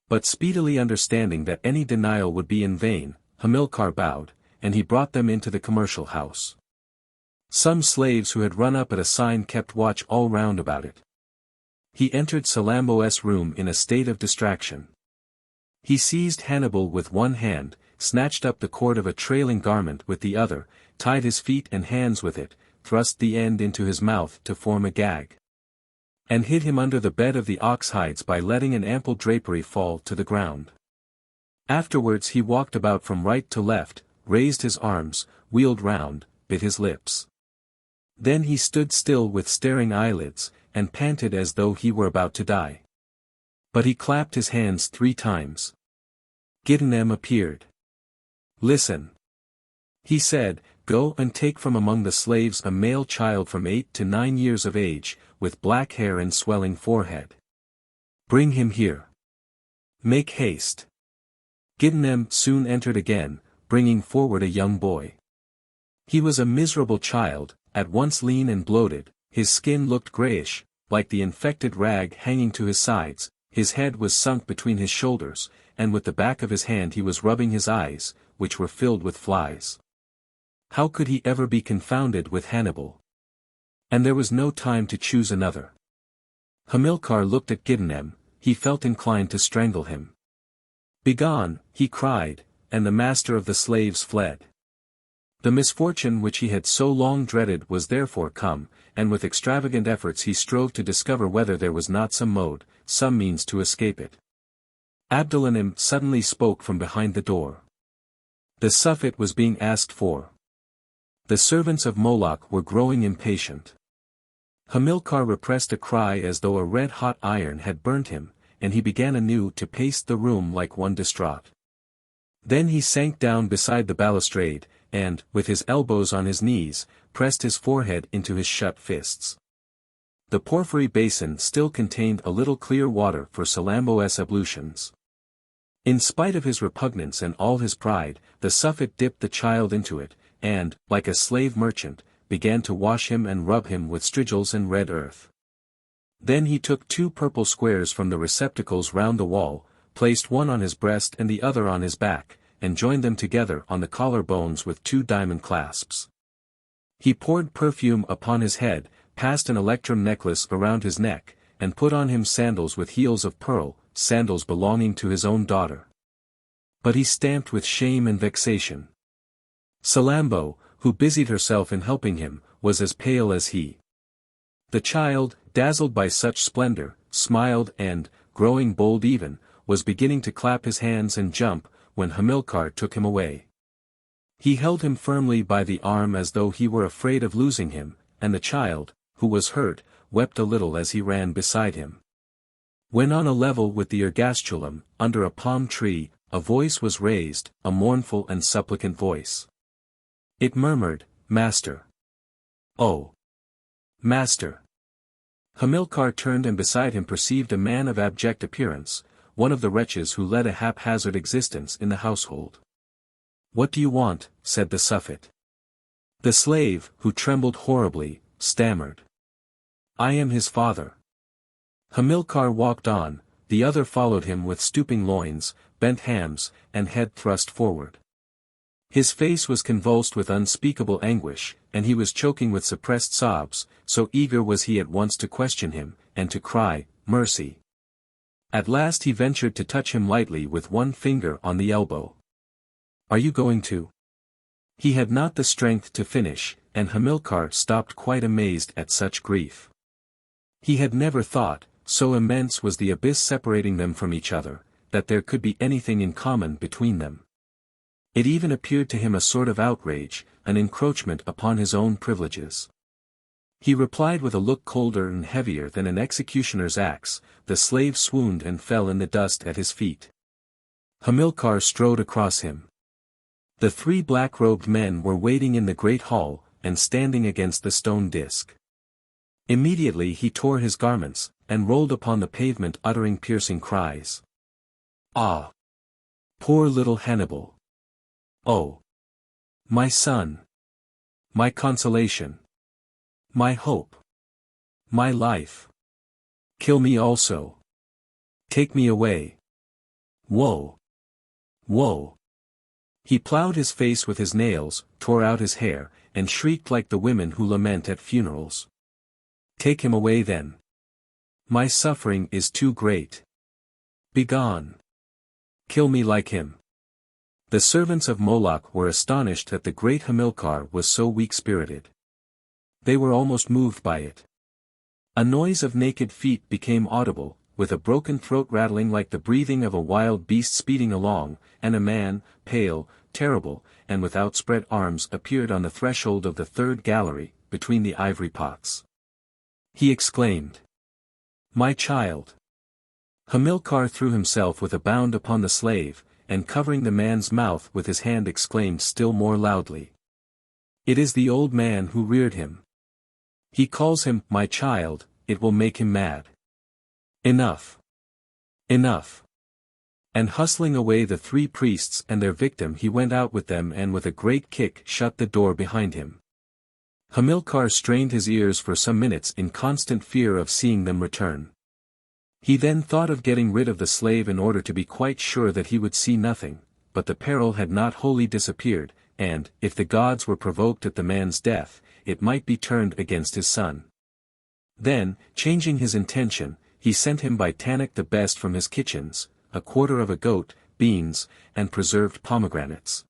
But speedily understanding that any denial would be in vain, Hamilcar bowed, and he brought them into the commercial house. Some slaves who had run up at a sign kept watch all round about it. He entered Salammbô's room in a state of distraction. He seized Hannibal with one hand, snatched up the cord of a trailing garment with the other, tied his feet and hands with it, thrust the end into his mouth to form a gag, and hid him under the bed of the ox hides by letting an ample drapery fall to the ground. Afterwards he walked about from right to left, raised his arms, wheeled round, bit his lips. Then he stood still with staring eyelids, and panted as though he were about to die. But he clapped his hands 3 times. Giddenem appeared. "Listen," he said, "go and take from among the slaves a male child from 8 to 9 years of age, with black hair and swelling forehead. Bring him here. Make haste." Giddenem soon entered again, bringing forward a young boy. He was a miserable child, at once lean and bloated, his skin looked grayish, like the infected rag hanging to his sides, his head was sunk between his shoulders, and with the back of his hand he was rubbing his eyes, which were filled with flies. How could he ever be confounded with Hannibal? And there was no time to choose another. Hamilcar looked at Giddenem, he felt inclined to strangle him. "Begone," he cried, and the master of the slaves fled. The misfortune which he had so long dreaded was therefore come, and with extravagant efforts he strove to discover whether there was not some mode, some means to escape it. Abdelanim suddenly spoke from behind the door. The Suffet was being asked for. The servants of Moloch were growing impatient. Hamilcar repressed a cry as though a red-hot iron had burnt him, and he began anew to pace the room like one distraught. Then he sank down beside the balustrade, and, with his elbows on his knees, pressed his forehead into his shut fists. The porphyry basin still contained a little clear water for Salammbô's ablutions. In spite of his repugnance and all his pride, the Suffet dipped the child into it, and, like a slave merchant, began to wash him and rub him with strigils and red earth. Then he took 2 purple squares from the receptacles round the wall, placed one on his breast and the other on his back, and joined them together on the collar bones with 2 diamond clasps. He poured perfume upon his head, passed an electrum necklace around his neck, and put on him sandals with heels of pearl, sandals belonging to his own daughter. But he stamped with shame and vexation. Salammbô, who busied herself in helping him, was as pale as he. The child, dazzled by such splendor, smiled and, growing bold even, was beginning to clap his hands and jump, when Hamilcar took him away. He held him firmly by the arm as though he were afraid of losing him, and the child, who was hurt, wept a little as he ran beside him. When on a level with the ergastulum, under a palm tree, a voice was raised, a mournful and supplicant voice. It murmured, "Master! Oh! Master!" Hamilcar turned and beside him perceived a man of abject appearance, one of the wretches who led a haphazard existence in the household. "What do you want?" said the Suffet. The slave, who trembled horribly, stammered. "I am his father." Hamilcar walked on, the other followed him with stooping loins, bent hams, and head thrust forward. His face was convulsed with unspeakable anguish, and he was choking with suppressed sobs, so eager was he at once to question him, and to cry, "Mercy!" At last he ventured to touch him lightly with one finger on the elbow. "Are you going to?" He had not the strength to finish, and Hamilcar stopped quite amazed at such grief. He had never thought, so immense was the abyss separating them from each other, that there could be anything in common between them. It even appeared to him a sort of outrage, an encroachment upon his own privileges. He replied with a look colder and heavier than an executioner's axe. The slave swooned and fell in the dust at his feet. Hamilcar strode across him. The 3 black-robed men were waiting in the great hall, and standing against the stone disk. Immediately he tore his garments, and rolled upon the pavement uttering piercing cries. "Ah! Poor little Hannibal! Oh! My son! My consolation! My hope! My life! Kill me also! Take me away! Woe! Woe!" He plowed his face with his nails, tore out his hair, and shrieked like the women who lament at funerals. "Take him away then! My suffering is too great! Begone! Kill me like him!" The servants of Moloch were astonished that the great Hamilcar was so weak-spirited. They were almost moved by it. A noise of naked feet became audible, with a broken throat rattling like the breathing of a wild beast speeding along, and a man, pale, terrible, and with outspread arms appeared on the threshold of the third gallery, between the ivory pots. He exclaimed, "My child!" Hamilcar threw himself with a bound upon the slave, and covering the man's mouth with his hand exclaimed still more loudly, "It is the old man who reared him. He calls him, my child, it will make him mad. Enough! Enough!" And hustling away the 3 priests and their victim he went out with them and with a great kick shut the door behind him. Hamilcar strained his ears for some minutes in constant fear of seeing them return. He then thought of getting rid of the slave in order to be quite sure that he would see nothing, but the peril had not wholly disappeared, and, if the gods were provoked at the man's death, it might be turned against his son. Then, changing his intention, he sent him by Tanit the best from his kitchens, a quarter of a goat, beans, and preserved pomegranates.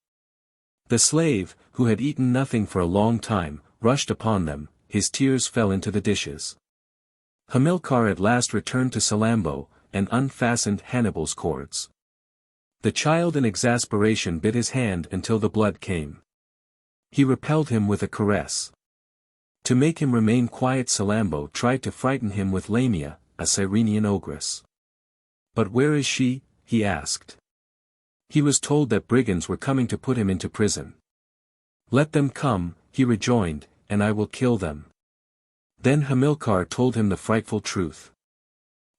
The slave, who had eaten nothing for a long time, rushed upon them, his tears fell into the dishes. Hamilcar at last returned to Salammbô, and unfastened Hannibal's cords. The child in exasperation bit his hand until the blood came. He repelled him with a caress. To make him remain quiet, Salammbô tried to frighten him with Lamia, a Cyrenian ogress. "But where is she?" he asked. He was told that brigands were coming to put him into prison. "Let them come," he rejoined, "and I will kill them." Then Hamilcar told him the frightful truth.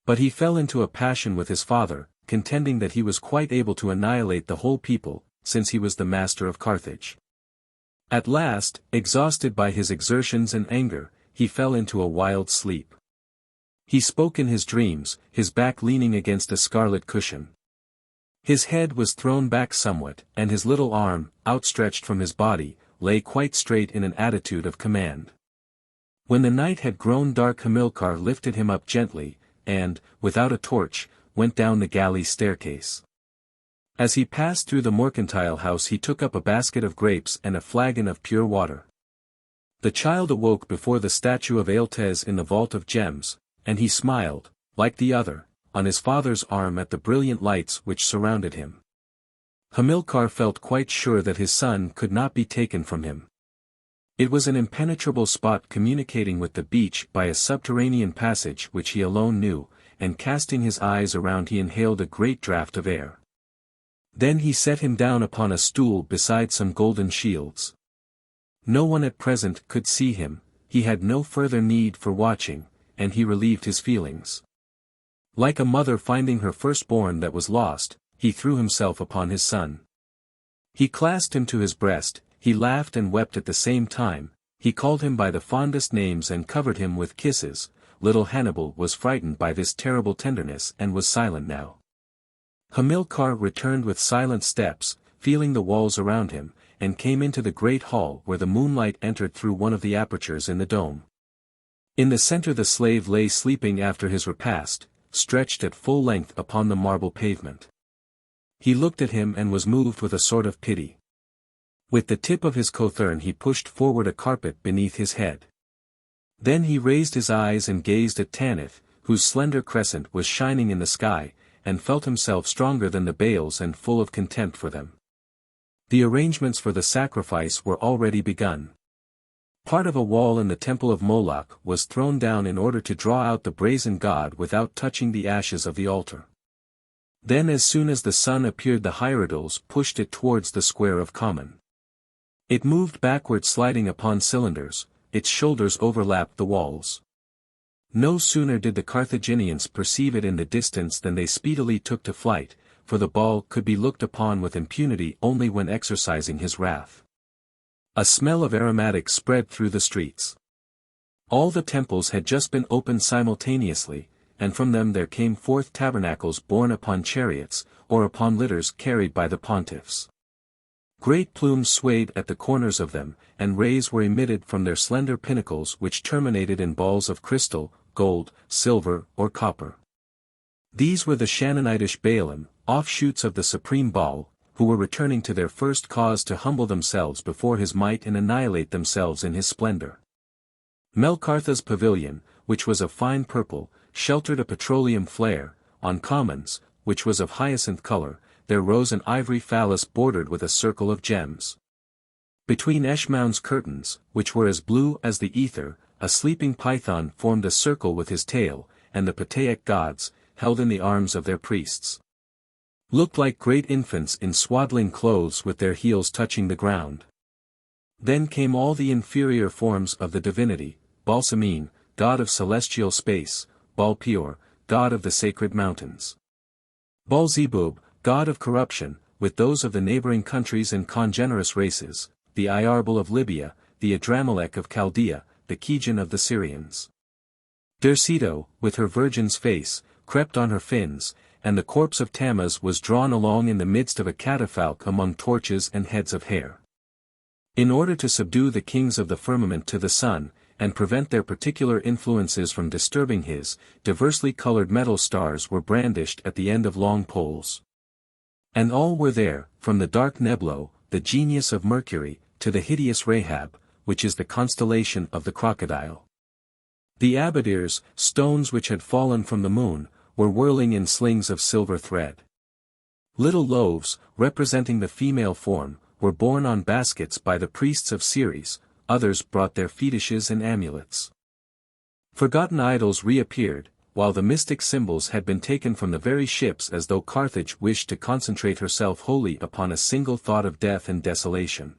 But he fell into a passion with his father, contending that he was quite able to annihilate the whole people, since he was the master of Carthage. At last, exhausted by his exertions and anger, he fell into a wild sleep. He spoke in his dreams, his back leaning against a scarlet cushion. His head was thrown back somewhat, and his little arm, outstretched from his body, lay quite straight in an attitude of command. When the night had grown dark, Hamilcar lifted him up gently, and, without a torch, went down the galley staircase. As he passed through the mercantile house he took up a basket of grapes and a flagon of pure water. The child awoke before the statue of Altez in the vault of gems, and he smiled, like the other, on his father's arm at the brilliant lights which surrounded him. Hamilcar felt quite sure that his son could not be taken from him. It was an impenetrable spot communicating with the beach by a subterranean passage which he alone knew, and casting his eyes around he inhaled a great draught of air. Then he set him down upon a stool beside some golden shields. No one at present could see him, he had no further need for watching, and he relieved his feelings. Like a mother finding her firstborn that was lost, he threw himself upon his son. He clasped him to his breast, he laughed and wept at the same time, he called him by the fondest names and covered him with kisses. Little Hannibal was frightened by this terrible tenderness and was silent now. Hamilcar returned with silent steps, feeling the walls around him, and came into the great hall where the moonlight entered through one of the apertures in the dome. In the center the slave lay sleeping after his repast, stretched at full length upon the marble pavement. He looked at him and was moved with a sort of pity. With the tip of his cothurn he pushed forward a carpet beneath his head. Then he raised his eyes and gazed at Tanith, whose slender crescent was shining in the sky, and felt himself stronger than the Baals and full of contempt for them. The arrangements for the sacrifice were already begun. Part of a wall in the temple of Moloch was thrown down in order to draw out the brazen god without touching the ashes of the altar. Then as soon as the sun appeared the hierodles pushed it towards the square of common. It moved backward sliding upon cylinders, its shoulders overlapped the walls. No sooner did the Carthaginians perceive it in the distance than they speedily took to flight, for the Baal could be looked upon with impunity only when exercising his wrath. A smell of aromatics spread through the streets. All the temples had just been opened simultaneously, and from them there came forth tabernacles borne upon chariots, or upon litters carried by the pontiffs. Great plumes swayed at the corners of them, and rays were emitted from their slender pinnacles which terminated in balls of crystal, gold, silver, or copper. These were the Shannonitish Baalim, offshoots of the supreme Baal, who were returning to their first cause to humble themselves before his might and annihilate themselves in his splendor. Melkartha's pavilion, which was of fine purple, sheltered a petroleum flare. On commons, which was of hyacinth color, there rose an ivory phallus bordered with a circle of gems. Between Eshmoun's curtains, which were as blue as the ether, a sleeping python formed a circle with his tail, and the Pataic gods, held in the arms of their priests, looked like great infants in swaddling clothes with their heels touching the ground. Then came all the inferior forms of the divinity, Balsamine, god of celestial space, Balpeor, god of the sacred mountains, Balzebub, god of corruption, with those of the neighboring countries and congenerous races, the Iarbel of Libya, the Adramelech of Chaldea, the Kejan of the Syrians. Derceto, with her virgin's face, crept on her fins, and the corpse of Tammuz was drawn along in the midst of a catafalque among torches and heads of hair. In order to subdue the kings of the firmament to the sun, and prevent their particular influences from disturbing his, diversely colored metal stars were brandished at the end of long poles. And all were there, from the dark Neblo, the genius of Mercury, to the hideous Rahab, which is the constellation of the crocodile. The abadir, stones which had fallen from the moon, were whirling in slings of silver thread. Little loaves, representing the female form, were borne on baskets by the priests of Ceres, others brought their fetishes and amulets. Forgotten idols reappeared, while the mystic symbols had been taken from the very ships as though Carthage wished to concentrate herself wholly upon a single thought of death and desolation.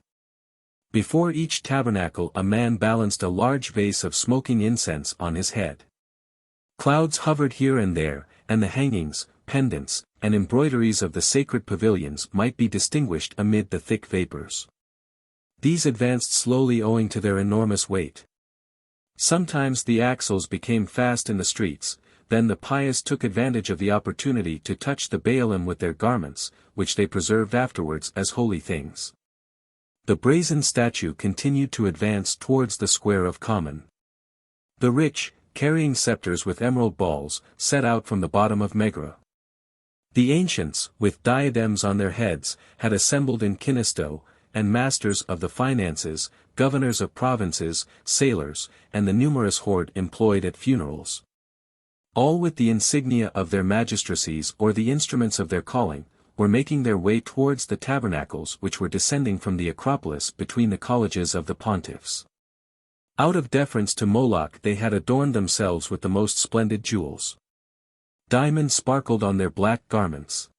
Before each tabernacle a man balanced a large vase of smoking incense on his head. Clouds hovered here and there, and the hangings, pendants, and embroideries of the sacred pavilions might be distinguished amid the thick vapors. These advanced slowly owing to their enormous weight. Sometimes the axles became fast in the streets, then the pious took advantage of the opportunity to touch the Baalim with their garments, which they preserved afterwards as holy things. The brazen statue continued to advance towards the square of Common. The rich, carrying scepters with emerald balls, set out from the bottom of Megara. The ancients, with diadems on their heads, had assembled in Kinisto, and masters of the finances, governors of provinces, sailors, and the numerous horde employed at funerals. All with the insignia of their magistracies or the instruments of their calling, were making their way towards the tabernacles which were descending from the Acropolis between the colleges of the pontiffs. Out of deference to Moloch they had adorned themselves with the most splendid jewels. Diamonds sparkled on their black garments.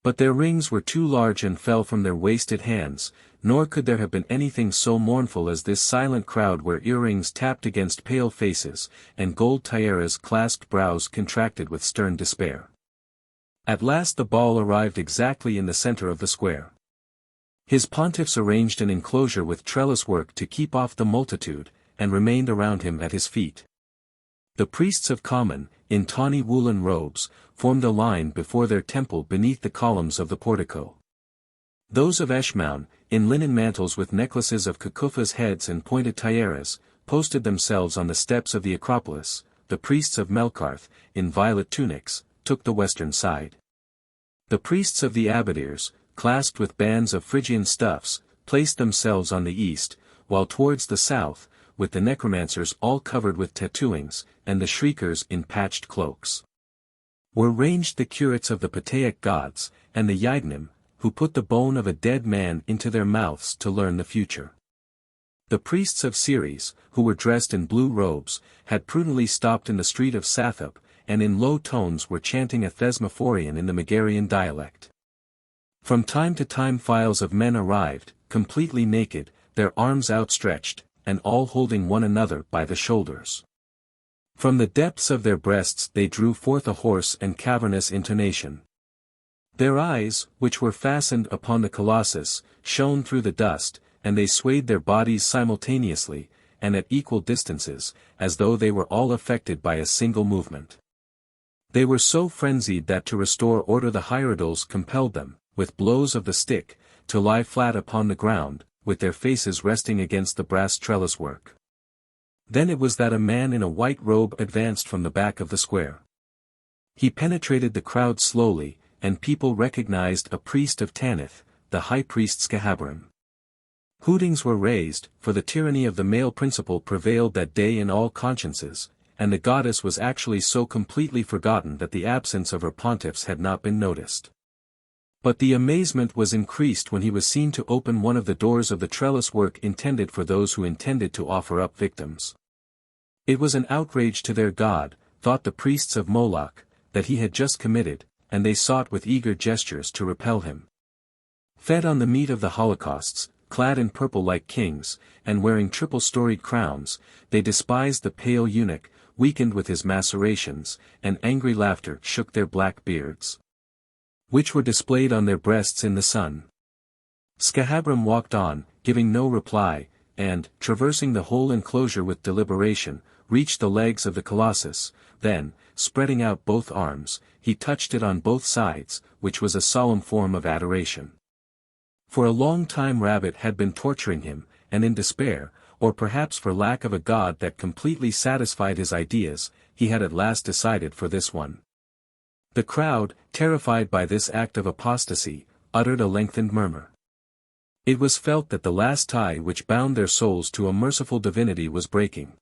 But their rings were too large and fell from their wasted hands, nor could there have been anything so mournful as this silent crowd where earrings tapped against pale faces, and gold tiaras clasped brows contracted with stern despair. At last the ball arrived exactly in the center of the square. His pontiffs arranged an enclosure with trellis work to keep off the multitude, and remained around him at his feet. The priests of Common, in tawny woolen robes, formed a line before their temple beneath the columns of the portico. Those of Eshmoun, in linen mantles with necklaces of Cacufa's heads and pointed tiaras, posted themselves on the steps of the Acropolis. The priests of Melkarth, in violet tunics, took the western side. The priests of the Abadirs, clasped with bands of Phrygian stuffs, placed themselves on the east, while towards the south, with the necromancers all covered with tattooings, and the shriekers in patched cloaks, were ranged the curates of the Pataic gods, and the Yidnim, who put the bone of a dead man into their mouths to learn the future. The priests of Ceres, who were dressed in blue robes, had prudently stopped in the street of Sathop, and in low tones were chanting a thesmophorion in the Megarian dialect. From time to time files of men arrived, completely naked, their arms outstretched, and all holding one another by the shoulders. From the depths of their breasts they drew forth a hoarse and cavernous intonation. Their eyes, which were fastened upon the colossus, shone through the dust, and they swayed their bodies simultaneously, and at equal distances, as though they were all affected by a single movement. They were so frenzied that to restore order the hierodoles compelled them, with blows of the stick, to lie flat upon the ground, with their faces resting against the brass trellis work. Then it was that a man in a white robe advanced from the back of the square. He penetrated the crowd slowly, and people recognized a priest of Tanith, the high priest Scahabrim. Hootings were raised, for the tyranny of the male principle prevailed that day in all consciences, and the goddess was actually so completely forgotten that the absence of her pontiffs had not been noticed. But the amazement was increased when he was seen to open one of the doors of the trellis work intended for those who intended to offer up victims. It was an outrage to their god, thought the priests of Moloch, that he had just committed, and they sought with eager gestures to repel him. Fed on the meat of the holocausts, clad in purple like kings, and wearing triple-storied crowns, they despised the pale eunuch, weakened with his macerations, and angry laughter shook their black beards, which were displayed on their breasts in the sun. Scahabrum walked on, giving no reply, and, traversing the whole enclosure with deliberation, reached the legs of the colossus, then, spreading out both arms, he touched it on both sides, which was a solemn form of adoration. For a long time Rabbit had been torturing him, and in despair, or perhaps for lack of a god that completely satisfied his ideas, he had at last decided for this one. The crowd, terrified by this act of apostasy, uttered a lengthened murmur. It was felt that the last tie which bound their souls to a merciful divinity was breaking.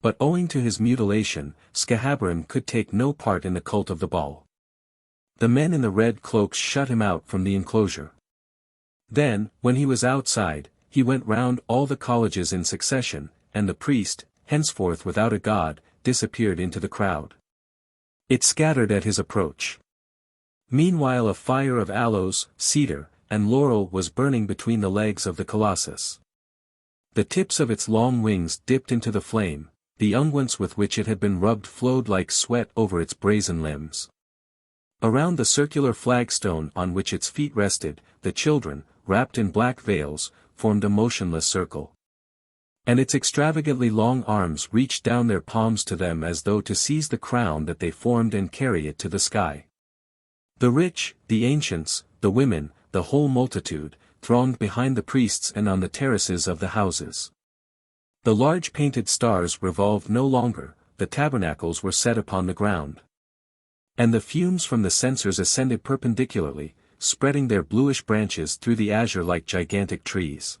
But owing to his mutilation, Scahabrum could take no part in the cult of the ball. The men in the red cloaks shut him out from the enclosure. Then, when he was outside, he went round all the colleges in succession, and the priest, henceforth without a god, disappeared into the crowd. It scattered at his approach. Meanwhile a fire of aloes, cedar, and laurel was burning between the legs of the colossus. The tips of its long wings dipped into the flame, the unguents with which it had been rubbed flowed like sweat over its brazen limbs. Around the circular flagstone on which its feet rested, the children, wrapped in black veils, formed a motionless circle. And its extravagantly long arms reached down their palms to them as though to seize the crown that they formed and carry it to the sky. The rich, the ancients, the women, the whole multitude, thronged behind the priests and on the terraces of the houses. The large painted stars revolved no longer, the tabernacles were set upon the ground. And the fumes from the censers ascended perpendicularly, spreading their bluish branches through the azure like gigantic trees.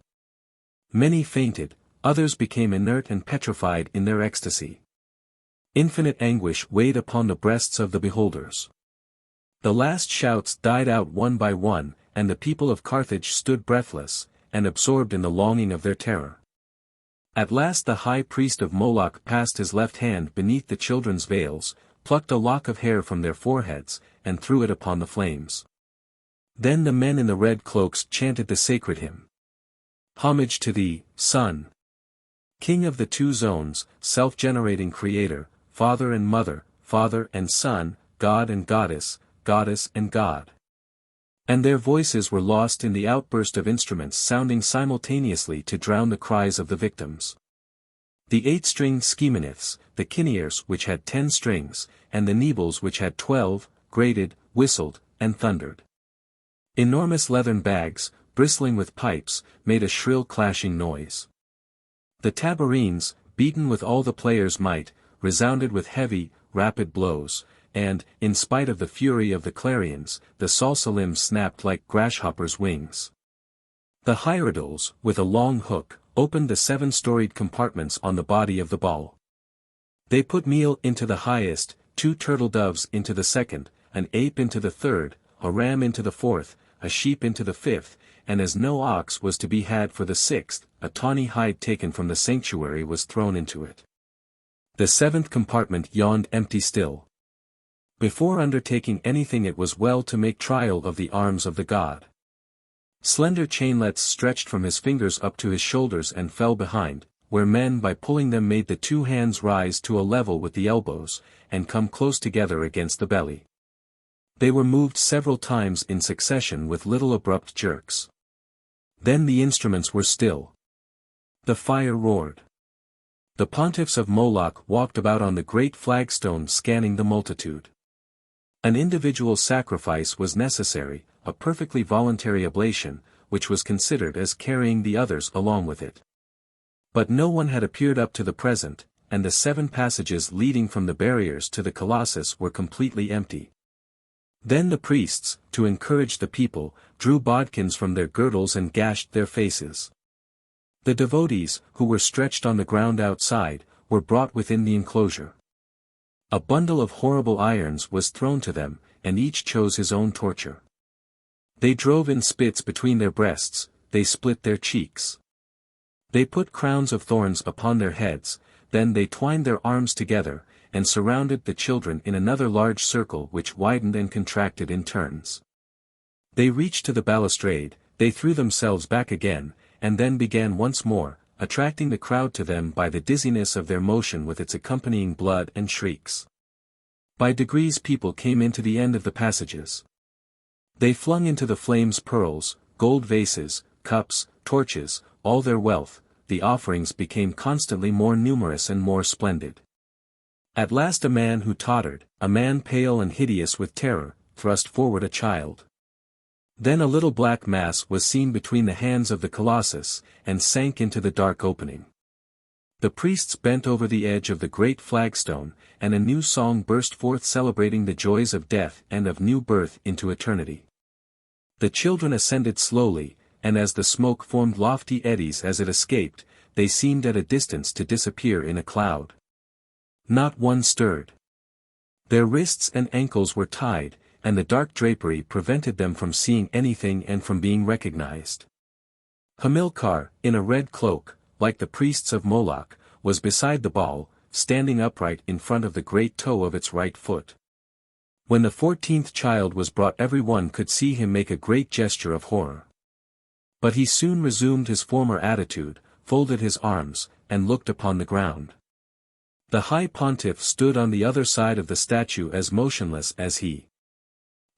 Many fainted, others became inert and petrified in their ecstasy. Infinite anguish weighed upon the breasts of the beholders. The last shouts died out one by one, and the people of Carthage stood breathless, and absorbed in the longing of their terror. At last the high priest of Moloch passed his left hand beneath the children's veils, plucked a lock of hair from their foreheads, and threw it upon the flames. Then the men in the red cloaks chanted the sacred hymn. Homage to thee, Son, King of the two zones, self-generating creator, father and mother, father and son, god and goddess, goddess and god. And their voices were lost in the outburst of instruments sounding simultaneously to drown the cries of the victims. The 8-stringed scheminiths, the kinnears which had 10 strings, and the nebles which had 12, grated, whistled, and thundered. Enormous leathern bags, bristling with pipes, made a shrill clashing noise. The tabourines, beaten with all the players' might, resounded with heavy, rapid blows, and, in spite of the fury of the clarions, the salsalimbs snapped like grasshoppers' wings. The hierodoles, with a long hook, opened the 7-storied compartments on the body of the ball. They put meal into the highest, 2 turtle doves into the second, an ape into the third, a ram into the fourth, a sheep into the fifth, and as no ox was to be had for the 6th, a tawny hide taken from the sanctuary was thrown into it. The 7th compartment yawned empty still. Before undertaking anything it was well to make trial of the arms of the god. Slender chainlets stretched from his fingers up to his shoulders and fell behind, where men by pulling them made the 2 hands rise to a level with the elbows, and come close together against the belly. They were moved several times in succession with little abrupt jerks. Then the instruments were still. The fire roared. The pontiffs of Moloch walked about on the great flagstone scanning the multitude. An individual sacrifice was necessary, a perfectly voluntary oblation, which was considered as carrying the others along with it. But no one had appeared up to the present, and the 7 passages leading from the barriers to the colossus were completely empty. Then the priests, to encourage the people, drew bodkins from their girdles and gashed their faces. The devotees, who were stretched on the ground outside, were brought within the enclosure. A bundle of horrible irons was thrown to them, and each chose his own torture. They drove in spits between their breasts, they split their cheeks. They put crowns of thorns upon their heads, then they twined their arms together, and surrounded the children in another large circle which widened and contracted in turns. They reached to the balustrade, they threw themselves back again, and then began once more, attracting the crowd to them by the dizziness of their motion with its accompanying blood and shrieks. By degrees people came into the end of the passages. They flung into the flames pearls, gold vases, cups, torches, all their wealth. The offerings became constantly more numerous and more splendid. At last a man who tottered, a man pale and hideous with terror, thrust forward a child. Then a little black mass was seen between the hands of the colossus, and sank into the dark opening. The priests bent over the edge of the great flagstone, and a new song burst forth celebrating the joys of death and of new birth into eternity. The children ascended slowly, and as the smoke formed lofty eddies as it escaped, they seemed at a distance to disappear in a cloud. Not one stirred. Their wrists and ankles were tied, and the dark drapery prevented them from seeing anything and from being recognized. Hamilcar, in a red cloak, like the priests of Moloch, was beside the ball, standing upright in front of the great toe of its right foot. When the 14th child was brought, everyone could see him make a great gesture of horror. But he soon resumed his former attitude, folded his arms, and looked upon the ground. The high pontiff stood on the other side of the statue as motionless as he.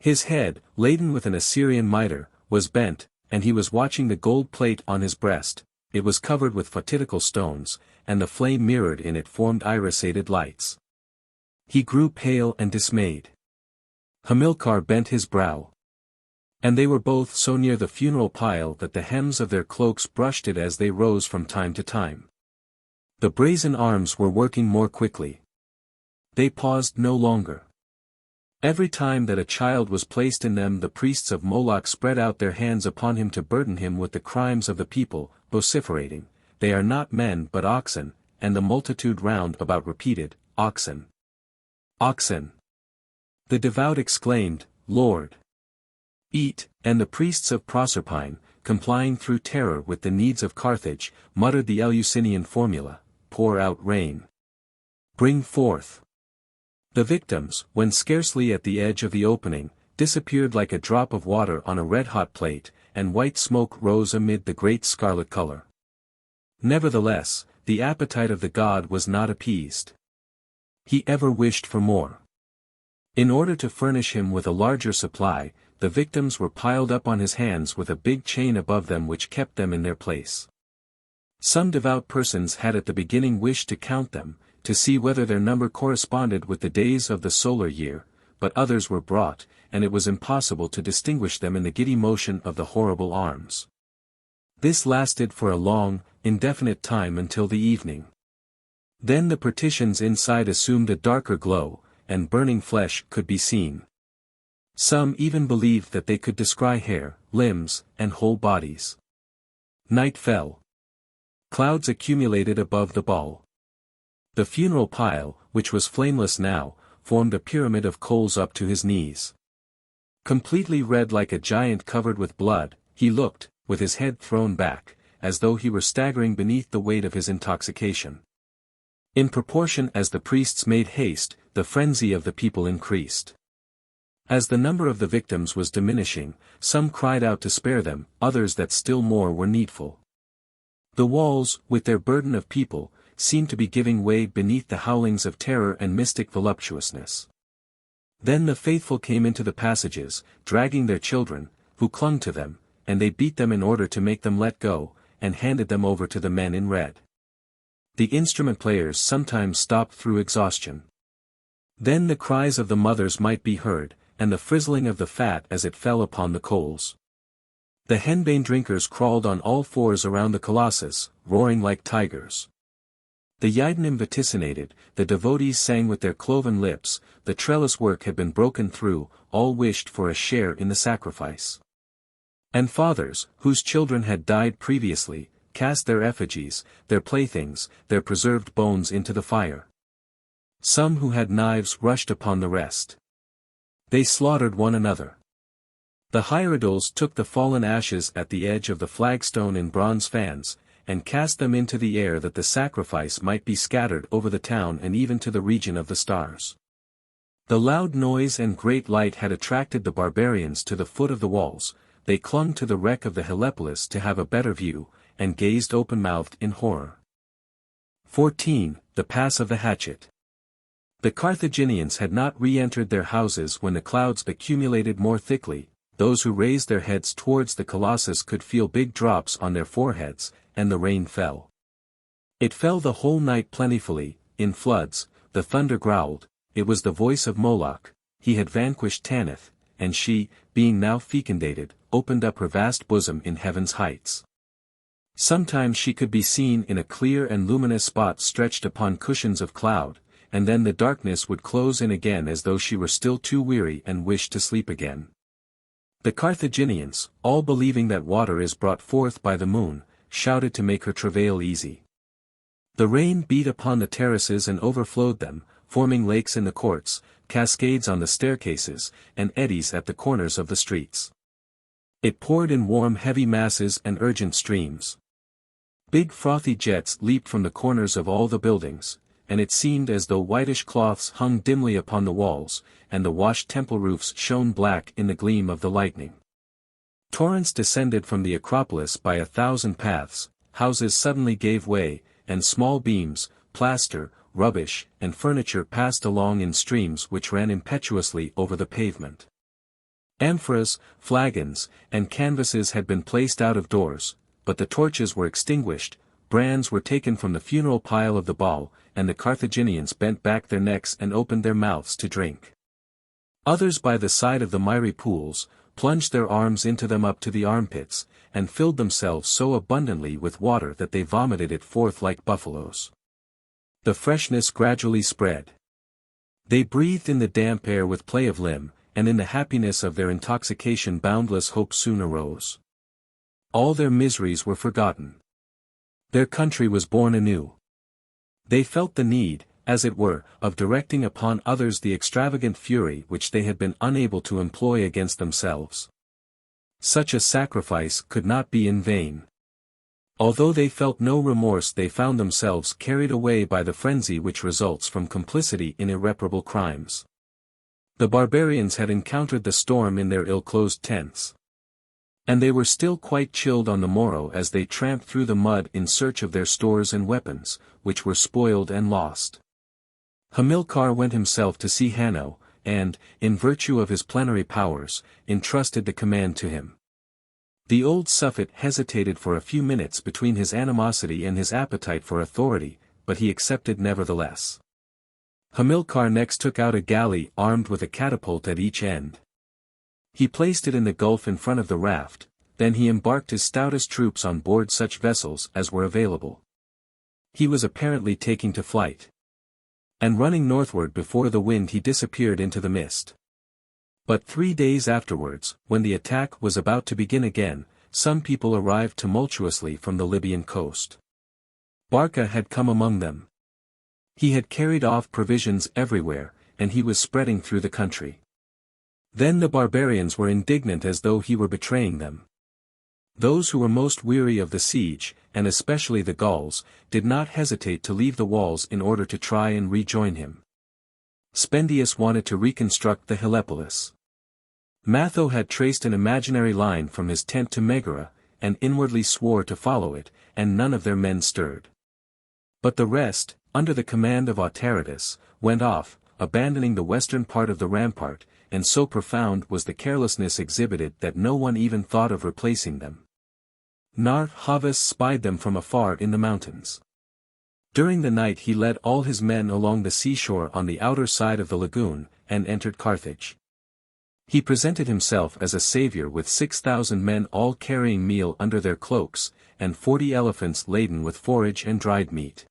His head, laden with an Assyrian mitre, was bent, and he was watching the gold plate on his breast. It was covered with fatidical stones, and the flame mirrored in it formed irisated lights. He grew pale and dismayed. Hamilcar bent his brow. And they were both so near the funeral pile that the hems of their cloaks brushed it as they rose from time to time. The brazen arms were working more quickly. They paused no longer. Every time that a child was placed in them, the priests of Moloch spread out their hands upon him to burden him with the crimes of the people, vociferating, "They are not men but oxen," and the multitude round about repeated, "Oxen! Oxen!" The devout exclaimed, "Lord, eat," and the priests of Proserpine, complying through terror with the needs of Carthage, muttered the Eleusinian formula, "Pour out rain. Bring forth." The victims, when scarcely at the edge of the opening, disappeared like a drop of water on a red-hot plate, and white smoke rose amid the great scarlet color. Nevertheless, the appetite of the god was not appeased. He ever wished for more. In order to furnish him with a larger supply, the victims were piled up on his hands with a big chain above them which kept them in their place. Some devout persons had at the beginning wished to count them, to see whether their number corresponded with the days of the solar year, but others were brought, and it was impossible to distinguish them in the giddy motion of the horrible arms. This lasted for a long, indefinite time until the evening. Then the partitions inside assumed a darker glow, and burning flesh could be seen. Some even believed that they could descry hair, limbs, and whole bodies. Night fell. Clouds accumulated above the ball. The funeral pile, which was flameless now, formed a pyramid of coals up to his knees. Completely red like a giant covered with blood, he looked, with his head thrown back, as though he were staggering beneath the weight of his intoxication. In proportion as the priests made haste, the frenzy of the people increased. As the number of the victims was diminishing, some cried out to spare them, others that still more were needful. The walls, with their burden of people, seemed to be giving way beneath the howlings of terror and mystic voluptuousness. Then the faithful came into the passages, dragging their children, who clung to them, and they beat them in order to make them let go, and handed them over to the men in red. The instrument players sometimes stopped through exhaustion. Then the cries of the mothers might be heard, and the frizzling of the fat as it fell upon the coals. The henbane drinkers crawled on all fours around the colossus, roaring like tigers. The Yidanim vaticinated, the devotees sang with their cloven lips, the trellis work had been broken through, all wished for a share in the sacrifice. And fathers, whose children had died previously, cast their effigies, their playthings, their preserved bones into the fire. Some who had knives rushed upon the rest. They slaughtered one another. The hierodoles took the fallen ashes at the edge of the flagstone in bronze fans, and cast them into the air that the sacrifice might be scattered over the town and even to the region of the stars. The loud noise and great light had attracted the barbarians to the foot of the walls. They clung to the wreck of the Helepolis to have a better view, and gazed open-mouthed in horror. 14. The Pass of the Hatchet. The Carthaginians had not re-entered their houses when the clouds accumulated more thickly. Those who raised their heads towards the colossus could feel big drops on their foreheads, and the rain fell. It fell the whole night plentifully, in floods. The thunder growled. It was the voice of Moloch. He had vanquished Tanith, and she, being now fecundated, opened up her vast bosom in heaven's heights. Sometimes she could be seen in a clear and luminous spot stretched upon cushions of cloud, and then the darkness would close in again as though she were still too weary and wished to sleep again. The Carthaginians, all believing that water is brought forth by the moon, shouted to make her travail easy. The rain beat upon the terraces and overflowed them, forming lakes in the courts, cascades on the staircases, and eddies at the corners of the streets. It poured in warm heavy masses and urgent streams. Big frothy jets leaped from the corners of all the buildings, and it seemed as though whitish cloths hung dimly upon the walls, and the washed temple roofs shone black in the gleam of the lightning. Torrents descended from the Acropolis by 1,000 paths, houses suddenly gave way, and small beams, plaster, rubbish, and furniture passed along in streams which ran impetuously over the pavement. Amphoras, flagons, and canvases had been placed out of doors, but the torches were extinguished, brands were taken from the funeral pile of the Baal, and the Carthaginians bent back their necks and opened their mouths to drink. Others by the side of the miry pools, plunged their arms into them up to the armpits, and filled themselves so abundantly with water that they vomited it forth like buffaloes. The freshness gradually spread. They breathed in the damp air with play of limb, and in the happiness of their intoxication boundless hope soon arose. All their miseries were forgotten. Their country was born anew. They felt the need, as it were, of directing upon others the extravagant fury which they had been unable to employ against themselves. Such a sacrifice could not be in vain. Although they felt no remorse, they found themselves carried away by the frenzy which results from complicity in irreparable crimes. The barbarians had encountered the storm in their ill-closed tents. And they were still quite chilled on the morrow as they tramped through the mud in search of their stores and weapons, which were spoiled and lost. Hamilcar went himself to see Hanno, and, in virtue of his plenary powers, entrusted the command to him. The old Suffet hesitated for a few minutes between his animosity and his appetite for authority, but he accepted nevertheless. Hamilcar next took out a galley armed with a catapult at each end. He placed it in the gulf in front of the raft, then he embarked his stoutest troops on board such vessels as were available. He was apparently taking to flight. And running northward before the wind he disappeared into the mist. But 3 days afterwards, when the attack was about to begin again, some people arrived tumultuously from the Libyan coast. Barca had come among them. He had carried off provisions everywhere, and he was spreading through the country. Then the barbarians were indignant as though he were betraying them. Those who were most weary of the siege, and especially the Gauls, did not hesitate to leave the walls in order to try and rejoin him. Spendius wanted to reconstruct the Helepolis. Matho had traced an imaginary line from his tent to Megara, and inwardly swore to follow it, and none of their men stirred. But the rest, under the command of Autaritus, went off, abandoning the western part of the rampart, and so profound was the carelessness exhibited that no one even thought of replacing them. Narr-Havas spied them from afar in the mountains. During the night he led all his men along the seashore on the outer side of the lagoon, and entered Carthage. He presented himself as a savior with 6,000 men all carrying meal under their cloaks, and 40 elephants laden with forage and dried meat.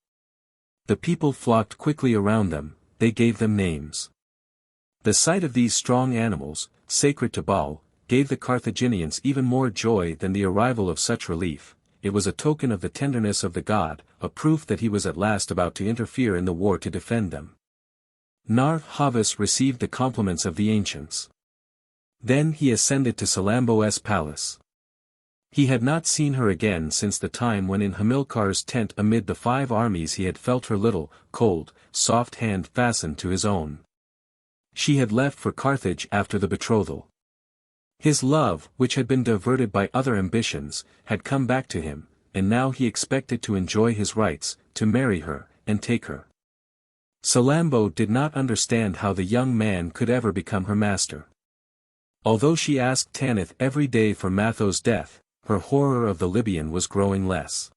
The people flocked quickly around them, they gave them names. The sight of these strong animals, sacred to Baal, gave the Carthaginians even more joy than the arrival of such relief, it was a token of the tenderness of the god, a proof that he was at last about to interfere in the war to defend them. Nar-Havas received the compliments of the ancients. Then he ascended to Salammbô's palace. He had not seen her again since the time when in Hamilcar's tent amid the 5 armies he had felt her little, cold, soft hand fastened to his own. She had left for Carthage after the betrothal. His love, which had been diverted by other ambitions, had come back to him, and now he expected to enjoy his rights, to marry her, and take her. Salammbô did not understand how the young man could ever become her master. Although she asked Tanith every day for Matho's death, her horror of the Libyan was growing less.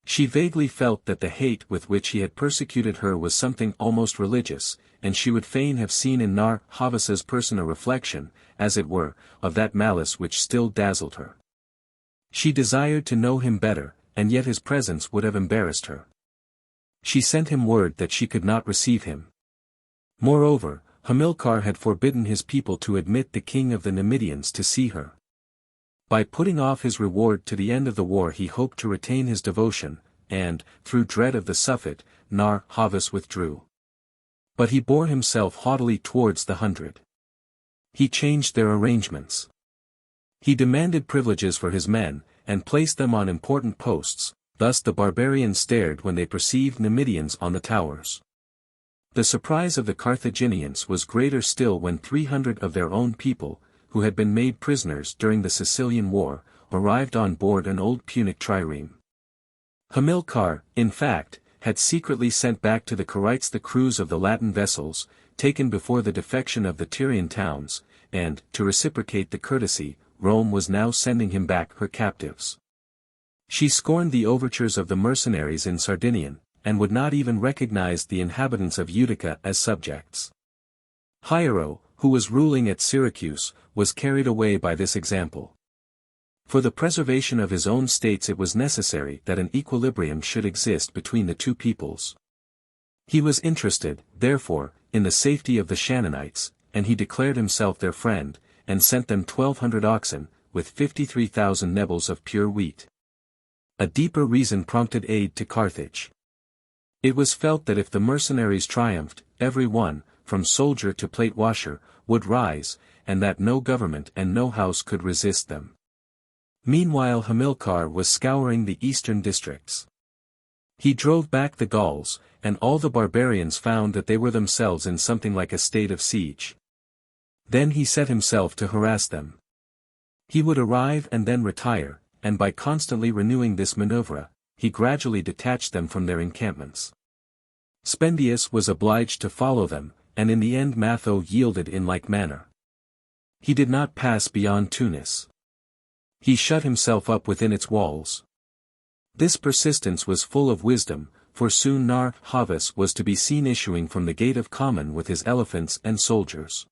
She vaguely felt that the hate with which he had persecuted her was something almost religious, and she would fain have seen in Nar-Havas's person a reflection, as it were, of that malice which still dazzled her. She desired to know him better, and yet his presence would have embarrassed her. She sent him word that she could not receive him. Moreover, Hamilcar had forbidden his people to admit the king of the Numidians to see her. By putting off his reward to the end of the war he hoped to retain his devotion, and, through dread of the Suffet, Nar-Havas withdrew. But he bore himself haughtily towards the 100. He changed their arrangements. He demanded privileges for his men, and placed them on important posts, thus the barbarians stared when they perceived Numidians on the towers. The surprise of the Carthaginians was greater still when 300 of their own people, who had been made prisoners during the Sicilian War, arrived on board an old Punic trireme. Hamilcar, in fact, had secretly sent back to the Quirites the crews of the Latin vessels, taken before the defection of the Tyrian towns, and, to reciprocate the courtesy, Rome was now sending him back her captives. She scorned the overtures of the mercenaries in Sardinian, and would not even recognize the inhabitants of Utica as subjects. Hiero, who was ruling at Syracuse, was carried away by this example. For the preservation of his own states it was necessary that an equilibrium should exist between the two peoples. He was interested, therefore, in the safety of the Shannonites, and he declared himself their friend, and sent them 1,200 oxen, with 53,000 nebels of pure wheat. A deeper reason prompted aid to Carthage. It was felt that if the mercenaries triumphed, every one, from soldier to plate washer, would rise, and that no government and no house could resist them. Meanwhile Hamilcar was scouring the eastern districts. He drove back the Gauls, and all the barbarians found that they were themselves in something like a state of siege. Then he set himself to harass them. He would arrive and then retire, and by constantly renewing this maneuver, he gradually detached them from their encampments. Spendius was obliged to follow them, and in the end Matho yielded in like manner. He did not pass beyond Tunis. He shut himself up within its walls. This persistence was full of wisdom, for soon Nar-Havas was to be seen issuing from the gate of Common with his elephants and soldiers.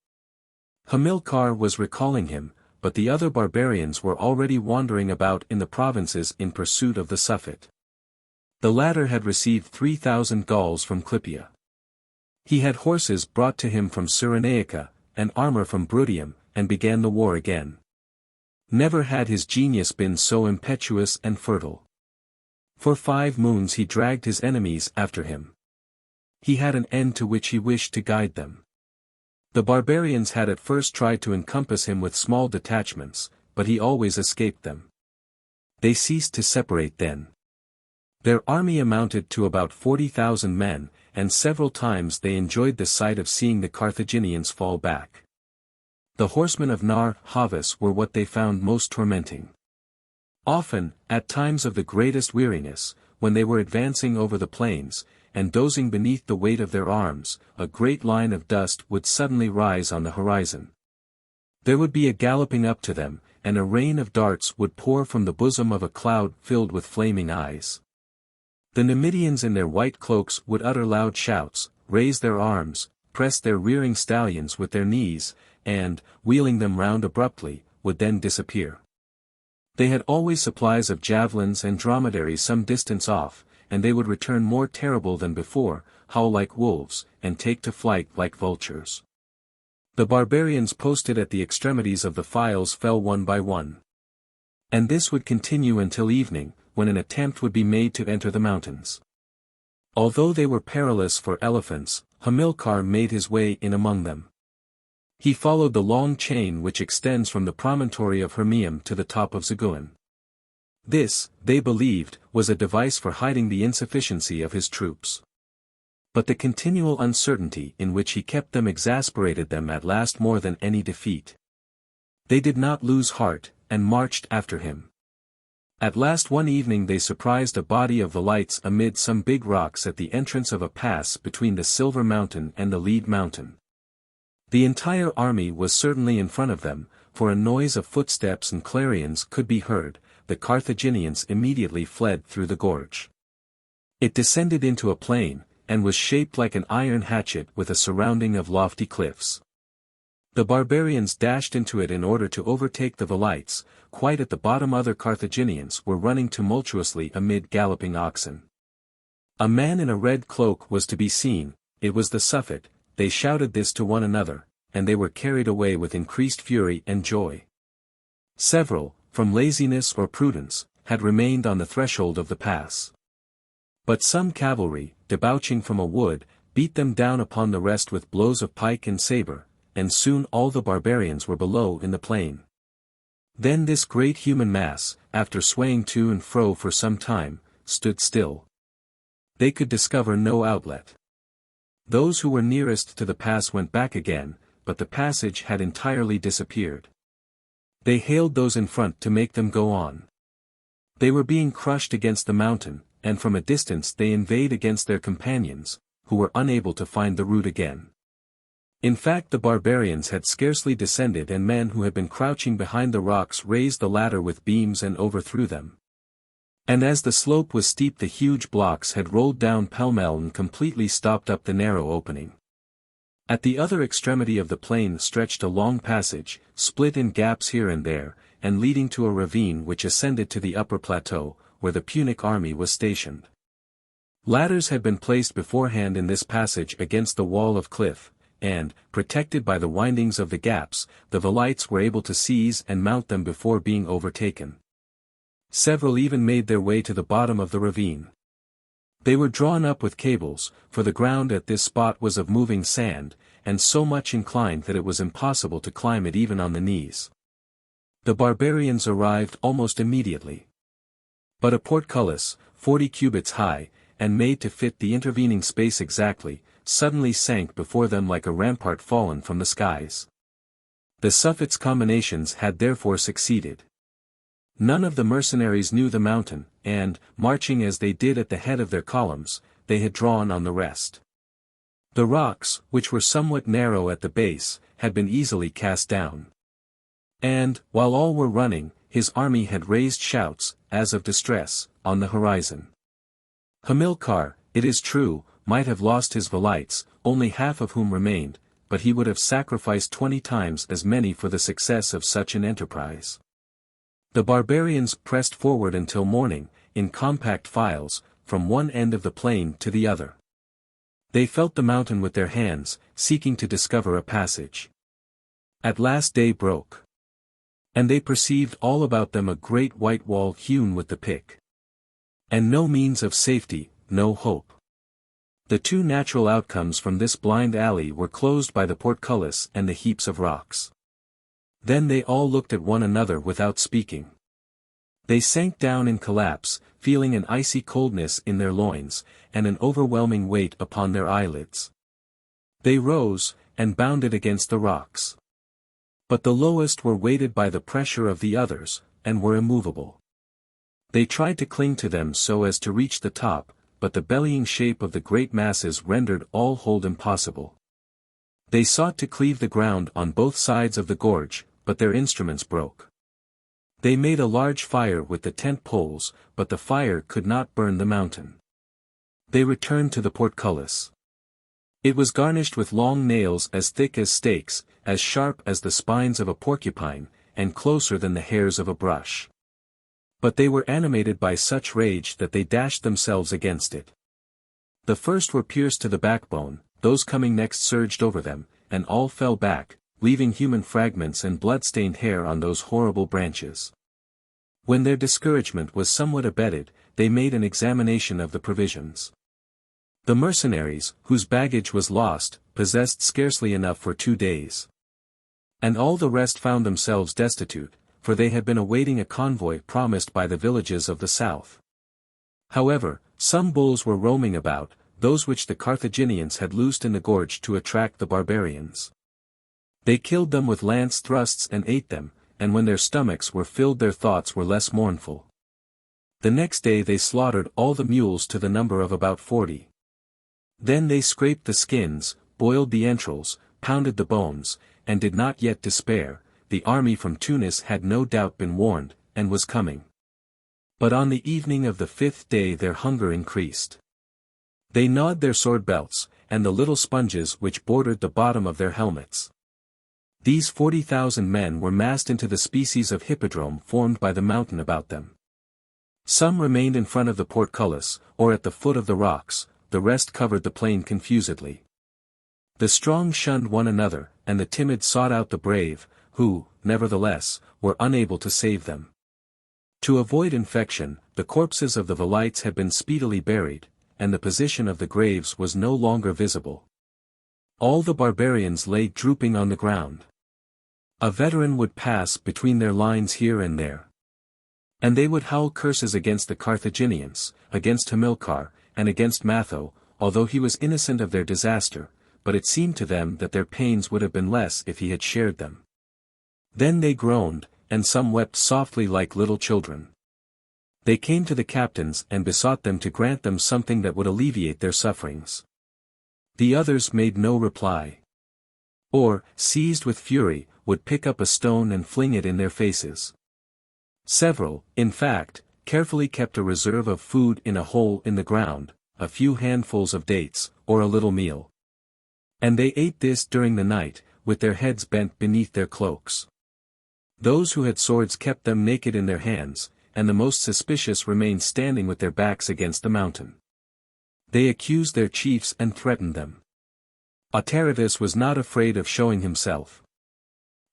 Hamilcar was recalling him, but the other barbarians were already wandering about in the provinces in pursuit of the Suffet. The latter had received 3,000 Gauls from Clypea. He had horses brought to him from Cyrenaica, and armor from Bruttium, and began the war again. Never had his genius been so impetuous and fertile. For 5 moons he dragged his enemies after him. He had an end to which he wished to guide them. The barbarians had at first tried to encompass him with small detachments, but he always escaped them. They ceased to separate then. Their army amounted to about 40,000 men, and several times they enjoyed the sight of seeing the Carthaginians fall back. The horsemen of Nar-Havas were what they found most tormenting. Often, at times of the greatest weariness, when they were advancing over the plains, and dozing beneath the weight of their arms, a great line of dust would suddenly rise on the horizon. There would be a galloping up to them, and a rain of darts would pour from the bosom of a cloud filled with flaming eyes. The Numidians in their white cloaks would utter loud shouts, raise their arms, press their rearing stallions with their knees, and, wheeling them round abruptly, would then disappear. They had always supplies of javelins and dromedaries some distance off, and they would return more terrible than before, howl like wolves, and take to flight like vultures. The barbarians posted at the extremities of the files fell one by one. And this would continue until evening, when an attempt would be made to enter the mountains. Although they were perilous for elephants, Hamilcar made his way in among them. He followed the long chain which extends from the promontory of Hermium to the top of Zaguin. This, they believed, was a device for hiding the insufficiency of his troops. But the continual uncertainty in which he kept them exasperated them at last more than any defeat. They did not lose heart, and marched after him. At last one evening they surprised a body of Velites amid some big rocks at the entrance of a pass between the Silver Mountain and the Lead Mountain. The entire army was certainly in front of them, for a noise of footsteps and clarions could be heard. The Carthaginians immediately fled through the gorge. It descended into a plain, and was shaped like an iron hatchet with a surrounding of lofty cliffs. The barbarians dashed into it in order to overtake the Velites. Quite at the bottom other Carthaginians were running tumultuously amid galloping oxen. A man in a red cloak was to be seen, it was the Suffet. They shouted this to one another, and they were carried away with increased fury and joy. Several, from laziness or prudence, had remained on the threshold of the pass. But some cavalry, debouching from a wood, beat them down upon the rest with blows of pike and saber, and soon all the barbarians were below in the plain. Then this great human mass, after swaying to and fro for some time, stood still. They could discover no outlet. Those who were nearest to the pass went back again, but the passage had entirely disappeared. They hailed those in front to make them go on. They were being crushed against the mountain, and from a distance they inveighed against their companions, who were unable to find the route again. In fact the barbarians had scarcely descended and men who had been crouching behind the rocks raised the ladder with beams and overthrew them. And as the slope was steep the huge blocks had rolled down pell-mell and completely stopped up the narrow opening. At the other extremity of the plain stretched a long passage, split in gaps here and there, and leading to a ravine which ascended to the upper plateau, where the Punic army was stationed. Ladders had been placed beforehand in this passage against the wall of cliff, and, protected by the windings of the gaps, the Velites were able to seize and mount them before being overtaken. Several even made their way to the bottom of the ravine. They were drawn up with cables, for the ground at this spot was of moving sand, and so much inclined that it was impossible to climb it even on the knees. The barbarians arrived almost immediately. But a portcullis, 40 cubits high, and made to fit the intervening space exactly, suddenly sank before them like a rampart fallen from the skies. The Suffet's combinations had therefore succeeded. None of the mercenaries knew the mountain, and, marching as they did at the head of their columns, they had drawn on the rest. The rocks, which were somewhat narrow at the base, had been easily cast down. And, while all were running, his army had raised shouts, as of distress, on the horizon. Hamilcar, it is true, might have lost his Velites, only half of whom remained, but he would have sacrificed 20 times as many for the success of such an enterprise. The barbarians pressed forward until morning, in compact files, from one end of the plain to the other. They felt the mountain with their hands, seeking to discover a passage. At last day broke. And they perceived all about them a great white wall hewn with the pick. And no means of safety, no hope. The two natural outcomes from this blind alley were closed by the portcullis and the heaps of rocks. Then they all looked at one another without speaking. They sank down in collapse, feeling an icy coldness in their loins, and an overwhelming weight upon their eyelids. They rose, and bounded against the rocks. But the lowest were weighted by the pressure of the others, and were immovable. They tried to cling to them so as to reach the top, but the bellying shape of the great masses rendered all hold impossible. They sought to cleave the ground on both sides of the gorge, but their instruments broke. They made a large fire with the tent poles, but the fire could not burn the mountain. They returned to the portcullis. It was garnished with long nails as thick as stakes, as sharp as the spines of a porcupine, and closer than the hairs of a brush. But they were animated by such rage that they dashed themselves against it. The first were pierced to the backbone, those coming next surged over them, and all fell back, leaving human fragments and blood-stained hair on those horrible branches. When their discouragement was somewhat abated, they made an examination of the provisions. The mercenaries, whose baggage was lost, possessed scarcely enough for 2 days. And all the rest found themselves destitute, for they had been awaiting a convoy promised by the villages of the south. However, some bulls were roaming about, those which the Carthaginians had loosed in the gorge to attract the barbarians. They killed them with lance thrusts and ate them, and when their stomachs were filled their thoughts were less mournful. The next day they slaughtered all the mules to the number of about 40. Then they scraped the skins, boiled the entrails, pounded the bones, and did not yet despair. The army from Tunis had no doubt been warned, and was coming. But on the evening of the 5th day their hunger increased. They gnawed their sword belts, and the little sponges which bordered the bottom of their helmets. These 40,000 men were massed into the species of hippodrome formed by the mountain about them. Some remained in front of the portcullis, or at the foot of the rocks, the rest covered the plain confusedly. The strong shunned one another, and the timid sought out the brave, who, nevertheless, were unable to save them. To avoid infection, the corpses of the velites had been speedily buried, and the position of the graves was no longer visible. All the barbarians lay drooping on the ground. A veteran would pass between their lines here and there. And they would howl curses against the Carthaginians, against Hamilcar, and against Matho, although he was innocent of their disaster, but it seemed to them that their pains would have been less if he had shared them. Then they groaned, and some wept softly like little children. They came to the captains and besought them to grant them something that would alleviate their sufferings. The others made no reply. Or, seized with fury, would pick up a stone and fling it in their faces. Several, in fact, carefully kept a reserve of food in a hole in the ground, a few handfuls of dates, or a little meal. And they ate this during the night, with their heads bent beneath their cloaks. Those who had swords kept them naked in their hands, and the most suspicious remained standing with their backs against the mountain. They accused their chiefs and threatened them. Autaritus was not afraid of showing himself.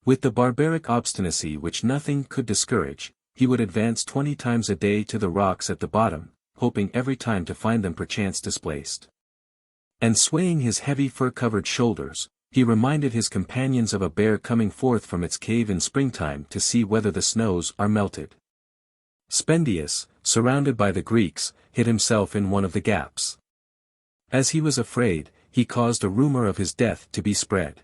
With the barbaric obstinacy which nothing could discourage, he would advance 20 times a day to the rocks at the bottom, hoping every time to find them perchance displaced. And swaying his heavy fur-covered shoulders, he reminded his companions of a bear coming forth from its cave in springtime to see whether the snows are melted. Spendius, surrounded by the Greeks, hid himself in one of the gaps. As he was afraid, he caused a rumor of his death to be spread.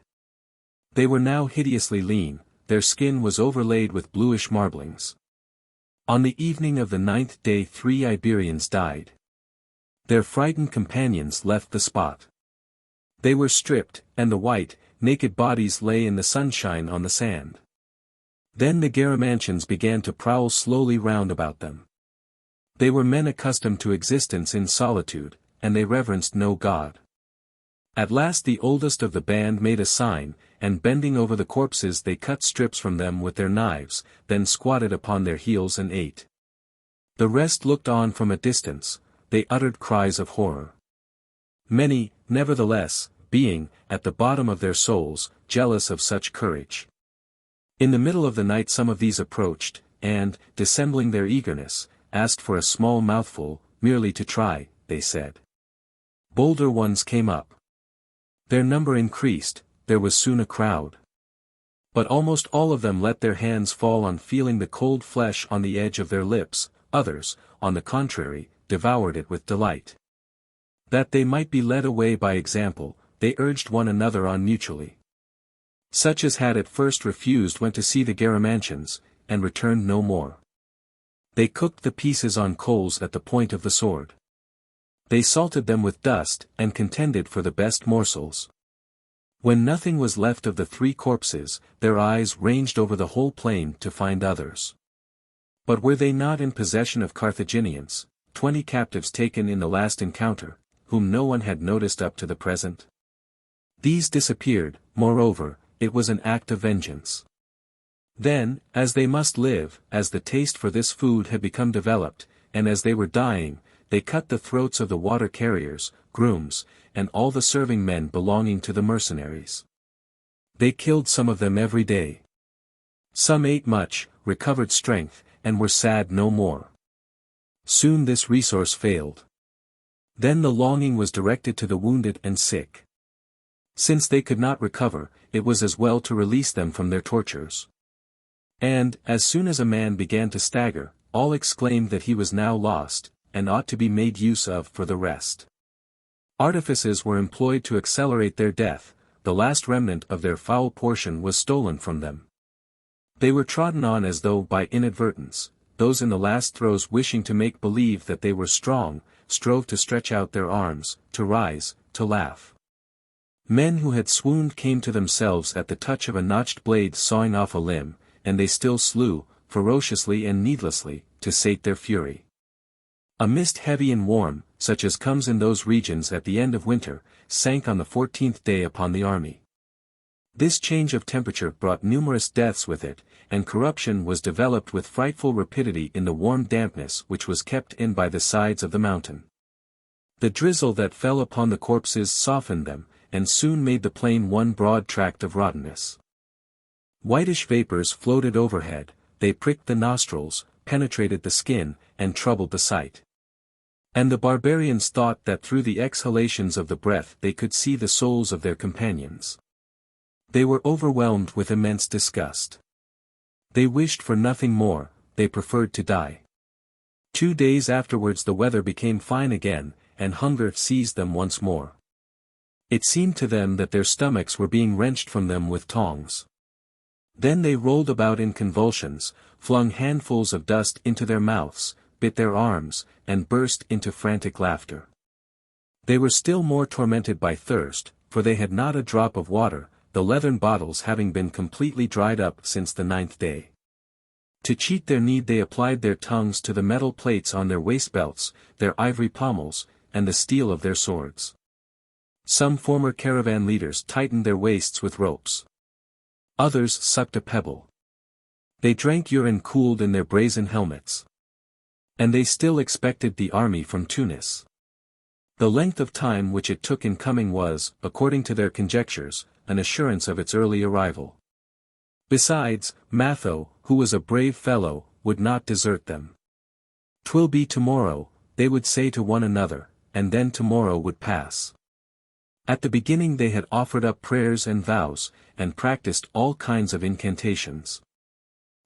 They were now hideously lean, their skin was overlaid with bluish marblings. On the evening of the 9th day 3 Iberians died. Their frightened companions left the spot. They were stripped, and the white, naked bodies lay in the sunshine on the sand. Then the Garamantians began to prowl slowly round about them. They were men accustomed to existence in solitude, and they reverenced no god. At last the oldest of the band made a sign, and bending over the corpses they cut strips from them with their knives, then squatted upon their heels and ate. The rest looked on from a distance, they uttered cries of horror. Many, nevertheless, being, at the bottom of their souls, jealous of such courage. In the middle of the night some of these approached, and, dissembling their eagerness, asked for a small mouthful, merely to try, they said. Bolder ones came up. Their number increased, there was soon a crowd. But almost all of them let their hands fall on feeling the cold flesh on the edge of their lips, others, on the contrary, devoured it with delight. That they might be led away by example, they urged one another on mutually. Such as had at first refused went to see the Garamantians, and returned no more. They cooked the pieces on coals at the point of the sword. They salted them with dust, and contended for the best morsels. When nothing was left of the 3 corpses, their eyes ranged over the whole plain to find others. But were they not in possession of Carthaginians, 20 captives taken in the last encounter, whom no one had noticed up to the present? These disappeared, moreover, it was an act of vengeance. Then, as they must live, as the taste for this food had become developed, and as they were dying, they cut the throats of the water carriers, grooms, and all the serving men belonging to the mercenaries. They killed some of them every day. Some ate much, recovered strength, and were sad no more. Soon this resource failed. Then the longing was directed to the wounded and sick. Since they could not recover, it was as well to release them from their tortures. And, as soon as a man began to stagger, all exclaimed that he was now lost, and ought to be made use of for the rest. Artifices were employed to accelerate their death, the last remnant of their foul portion was stolen from them. They were trodden on as though by inadvertence, those in the last throes wishing to make believe that they were strong, strove to stretch out their arms, to rise, to laugh. Men who had swooned came to themselves at the touch of a notched blade sawing off a limb, and they still slew, ferociously and needlessly, to sate their fury. A mist heavy and warm, such as comes in those regions at the end of winter, sank on the 14th day upon the army. This change of temperature brought numerous deaths with it, and corruption was developed with frightful rapidity in the warm dampness which was kept in by the sides of the mountain. The drizzle that fell upon the corpses softened them, and soon made the plain one broad tract of rottenness. Whitish vapors floated overhead, they pricked the nostrils, penetrated the skin, and troubled the sight. And the barbarians thought that through the exhalations of the breath they could see the souls of their companions. They were overwhelmed with immense disgust. They wished for nothing more, they preferred to die. 2 days afterwards the weather became fine again, and hunger seized them once more. It seemed to them that their stomachs were being wrenched from them with tongs. Then they rolled about in convulsions, flung handfuls of dust into their mouths, bit their arms, and burst into frantic laughter. They were still more tormented by thirst, for they had not a drop of water, the leathern bottles having been completely dried up since the 9th day. To cheat their need they applied their tongues to the metal plates on their waist belts, their ivory pommels, and the steel of their swords. Some former caravan leaders tightened their waists with ropes. Others sucked a pebble. They drank urine cooled in their brazen helmets. And they still expected the army from Tunis. The length of time which it took in coming was, according to their conjectures, an assurance of its early arrival. Besides, Matho, who was a brave fellow, would not desert them. "'Twill be tomorrow," they would say to one another, and then tomorrow would pass. At the beginning they had offered up prayers and vows, and practiced all kinds of incantations.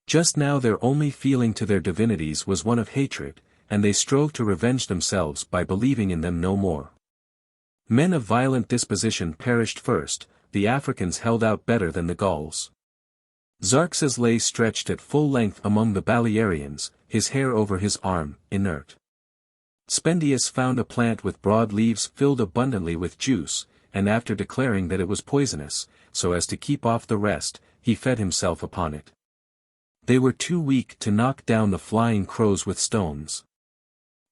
Just now their only feeling to their divinities was one of hatred, and they strove to revenge themselves by believing in them no more. Men of violent disposition perished first, the Africans held out better than the Gauls. Xerxes lay stretched at full length among the Balearians, his hair over his arm, inert. Spendius found a plant with broad leaves filled abundantly with juice, and after declaring that it was poisonous, so as to keep off the rest, he fed himself upon it. They were too weak to knock down the flying crows with stones.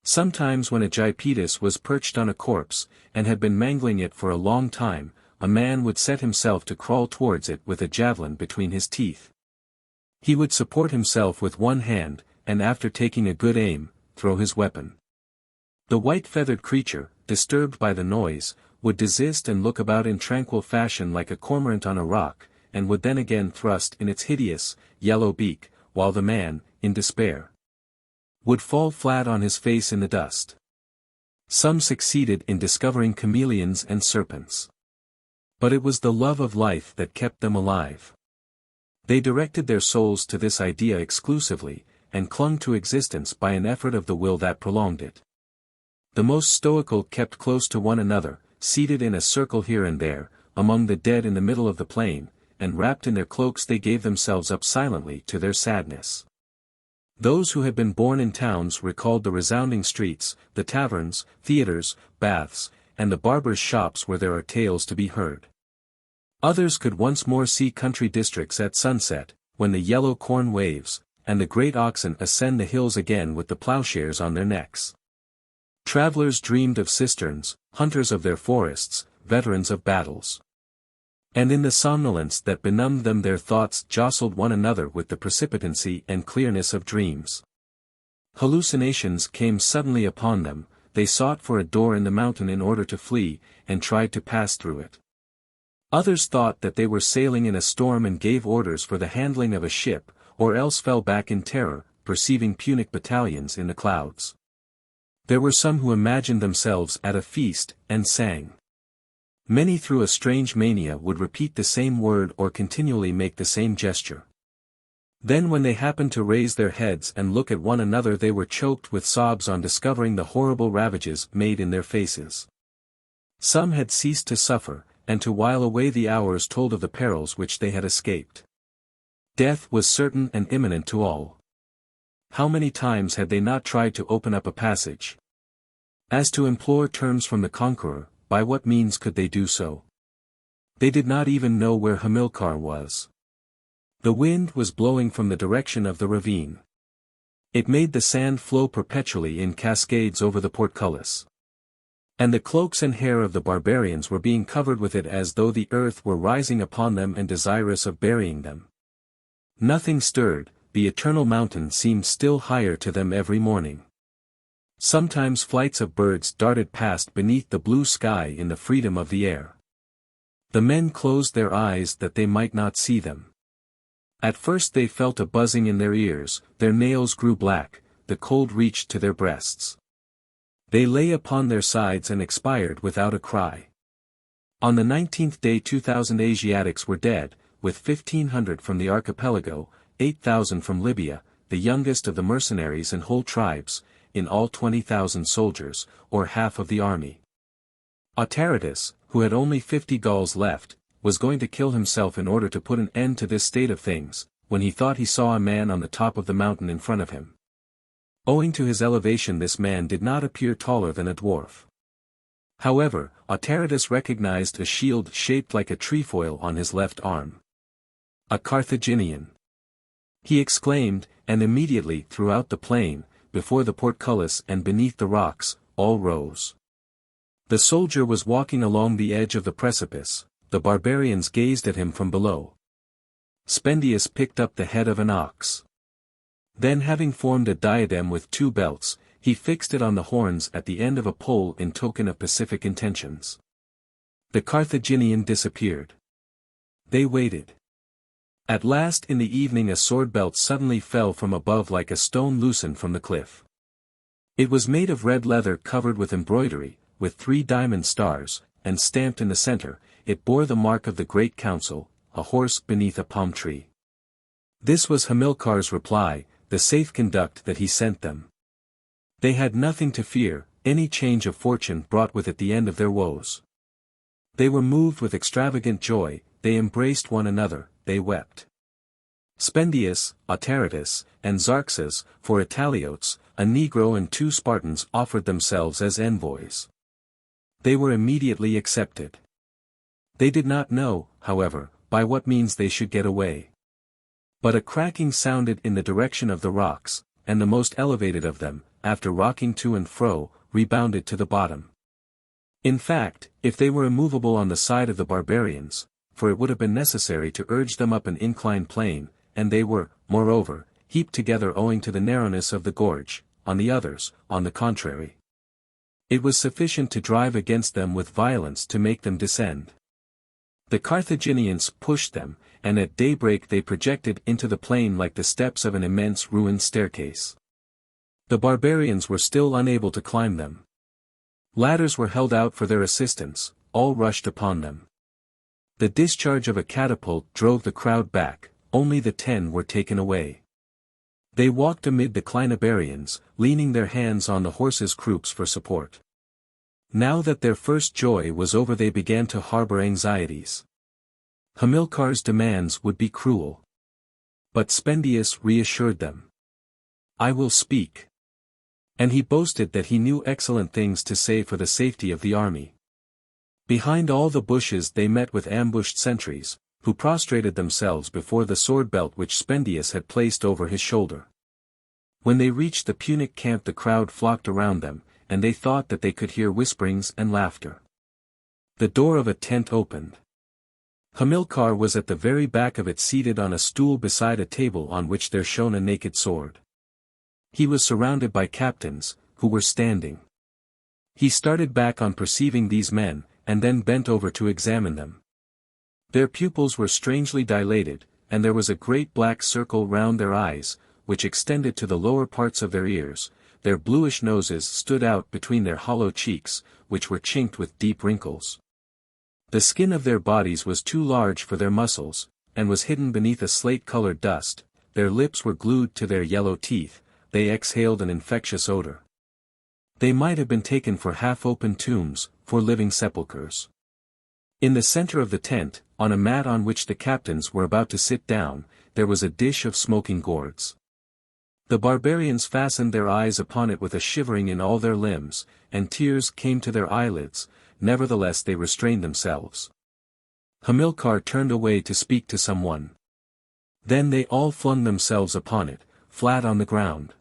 Sometimes when a Japetus was perched on a corpse, and had been mangling it for a long time, a man would set himself to crawl towards it with a javelin between his teeth. He would support himself with one hand, and after taking a good aim, throw his weapon. The white-feathered creature, disturbed by the noise, would desist and look about in tranquil fashion like a cormorant on a rock, and would then again thrust in its hideous, yellow beak, while the man, in despair, would fall flat on his face in the dust. Some succeeded in discovering chameleons and serpents. But it was the love of life that kept them alive. They directed their souls to this idea exclusively, and clung to existence by an effort of the will that prolonged it. The most stoical kept close to one another, seated in a circle here and there, among the dead in the middle of the plain, and wrapped in their cloaks they gave themselves up silently to their sadness. Those who had been born in towns recalled the resounding streets, the taverns, theatres, baths, and the barbers' shops where there are tales to be heard. Others could once more see country districts at sunset, when the yellow corn waves, and the great oxen ascend the hills again with the plowshares on their necks. Travelers dreamed of cisterns, hunters of their forests, veterans of battles. And in the somnolence that benumbed them their thoughts jostled one another with the precipitancy and clearness of dreams. Hallucinations came suddenly upon them, they sought for a door in the mountain in order to flee, and tried to pass through it. Others thought that they were sailing in a storm and gave orders for the handling of a ship, or else fell back in terror, perceiving Punic battalions in the clouds. There were some who imagined themselves at a feast, and sang. Many through a strange mania would repeat the same word or continually make the same gesture. Then when they happened to raise their heads and look at one another they were choked with sobs on discovering the horrible ravages made in their faces. Some had ceased to suffer, and to while away the hours told of the perils which they had escaped. Death was certain and imminent to all. How many times had they not tried to open up a passage? As to implore terms from the conqueror, by what means could they do so? They did not even know where Hamilcar was. The wind was blowing from the direction of the ravine. It made the sand flow perpetually in cascades over the portcullis. And the cloaks and hair of the barbarians were being covered with it as though the earth were rising upon them and desirous of burying them. Nothing stirred, the eternal mountain seemed still higher to them every morning. Sometimes flights of birds darted past beneath the blue sky in the freedom of the air. The men closed their eyes that they might not see them. At first they felt a buzzing in their ears, their nails grew black, the cold reached to their breasts. They lay upon their sides and expired without a cry. On the 19th day 2,000 Asiatics were dead, with 1,500 from the archipelago, 8,000 from Libya, the youngest of the mercenaries and whole tribes, in all 20,000 soldiers, or half of the army. Autaritus, who had only 50 Gauls left, was going to kill himself in order to put an end to this state of things, when he thought he saw a man on the top of the mountain in front of him. Owing to his elevation this man did not appear taller than a dwarf. However, Autaritus recognized a shield shaped like a trefoil on his left arm. A Carthaginian. He exclaimed, and immediately throughout the plain, before the portcullis and beneath the rocks, all rose. The soldier was walking along the edge of the precipice, the barbarians gazed at him from below. Spendius picked up the head of an ox. Then having formed a diadem with 2 belts, he fixed it on the horns at the end of a pole in token of pacific intentions. The Carthaginian disappeared. They waited. At last in the evening a sword belt suddenly fell from above like a stone loosened from the cliff. It was made of red leather covered with embroidery, with 3 diamond stars, and stamped in the center, it bore the mark of the Great Council, a horse beneath a palm tree. This was Hamilcar's reply, the safe conduct that he sent them. They had nothing to fear, any change of fortune brought with it the end of their woes. They were moved with extravagant joy, they embraced one another, they wept. Spendius, Autaritus, and Xarxes, for Italiotes, a Negro and 2 Spartans offered themselves as envoys. They were immediately accepted. They did not know, however, by what means they should get away. But a cracking sounded in the direction of the rocks, and the most elevated of them, after rocking to and fro, rebounded to the bottom. In fact, if they were immovable on the side of the barbarians, for it would have been necessary to urge them up an inclined plane, and they were, moreover, heaped together owing to the narrowness of the gorge, on the others, on the contrary. It was sufficient to drive against them with violence to make them descend. The Carthaginians pushed them, and at daybreak they projected into the plain like the steps of an immense ruined staircase. The barbarians were still unable to climb them. Ladders were held out for their assistance, all rushed upon them. The discharge of a catapult drove the crowd back, only the 10 were taken away. They walked amid the Clinabarians, leaning their hands on the horses' croups for support. Now that their first joy was over they began to harbor anxieties. Hamilcar's demands would be cruel. But Spendius reassured them. I will speak. And he boasted that he knew excellent things to say for the safety of the army. Behind all the bushes they met with ambushed sentries, who prostrated themselves before the sword belt which Spendius had placed over his shoulder. When they reached the Punic camp the crowd flocked around them, and they thought that they could hear whisperings and laughter. The door of a tent opened. Hamilcar was at the very back of it seated on a stool beside a table on which there shone a naked sword. He was surrounded by captains, who were standing. He started back on perceiving these men, and then bent over to examine them. Their pupils were strangely dilated, and there was a great black circle round their eyes, which extended to the lower parts of their ears. Their bluish noses stood out between their hollow cheeks, which were chinked with deep wrinkles. The skin of their bodies was too large for their muscles, and was hidden beneath a slate-colored dust. Their lips were glued to their yellow teeth, they exhaled an infectious odor. They might have been taken for half-open tombs, for living sepulchres. In the center of the tent, on a mat on which the captains were about to sit down, there was a dish of smoking gourds. The barbarians fastened their eyes upon it with a shivering in all their limbs, and tears came to their eyelids, nevertheless they restrained themselves. Hamilcar turned away to speak to someone. Then they all flung themselves upon it, flat on the ground.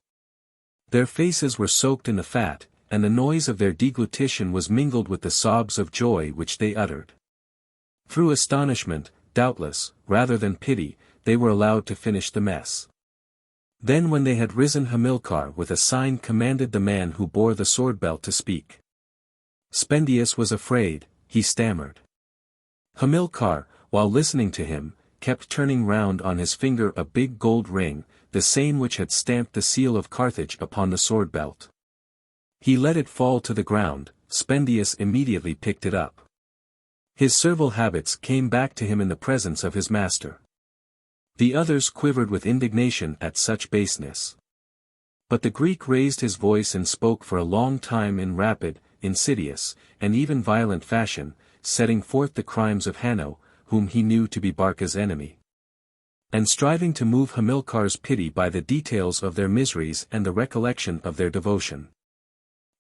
Their faces were soaked in the fat, and the noise of their deglutition was mingled with the sobs of joy which they uttered. Through astonishment, doubtless, rather than pity, they were allowed to finish the mess. Then when they had risen, Hamilcar with a sign commanded the man who bore the sword belt to speak. Spendius was afraid, he stammered. Hamilcar, while listening to him, kept turning round on his finger a big gold ring, the same which had stamped the seal of Carthage upon the sword belt. He let it fall to the ground. Spendius immediately picked it up. His servile habits came back to him in the presence of his master. The others quivered with indignation at such baseness. But the Greek raised his voice and spoke for a long time in rapid, insidious, and even violent fashion, setting forth the crimes of Hanno, whom he knew to be Barca's enemy, and striving to move Hamilcar's pity by the details of their miseries and the recollection of their devotion.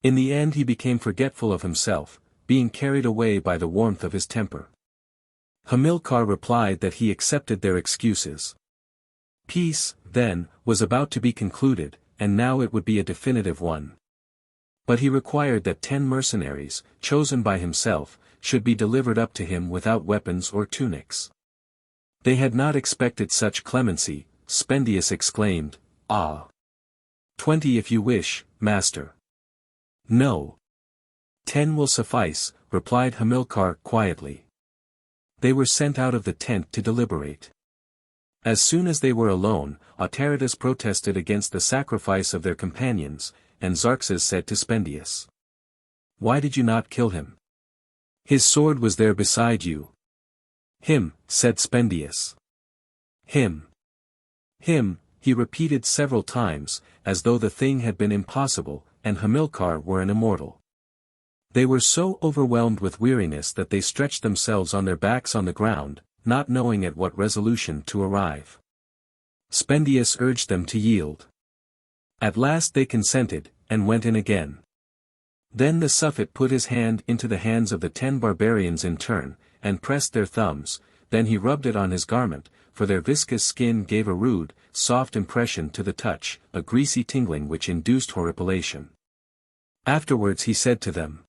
In the end he became forgetful of himself, being carried away by the warmth of his temper. Hamilcar replied that he accepted their excuses. Peace, then, was about to be concluded, and now it would be a definitive one. But he required that 10 mercenaries, chosen by himself, should be delivered up to him without weapons or tunics. They had not expected such clemency. Spendius exclaimed, "Ah! 20 if you wish, master." "No. 10 will suffice," replied Hamilcar quietly. They were sent out of the tent to deliberate. As soon as they were alone, Autaritus protested against the sacrifice of their companions, and Xerxes said to Spendius, "Why did you not kill him? His sword was there beside you." "Him," said Spendius. "Him. Him," he repeated several times, as though the thing had been impossible, and Hamilcar were an immortal. They were so overwhelmed with weariness that they stretched themselves on their backs on the ground, not knowing at what resolution to arrive. Spendius urged them to yield. At last they consented, and went in again. Then the Suffet put his hand into the hands of the 10 barbarians in turn, and pressed their thumbs, then he rubbed it on his garment, for their viscous skin gave a rude, soft impression to the touch, a greasy tingling which induced horripilation. Afterwards he said to them,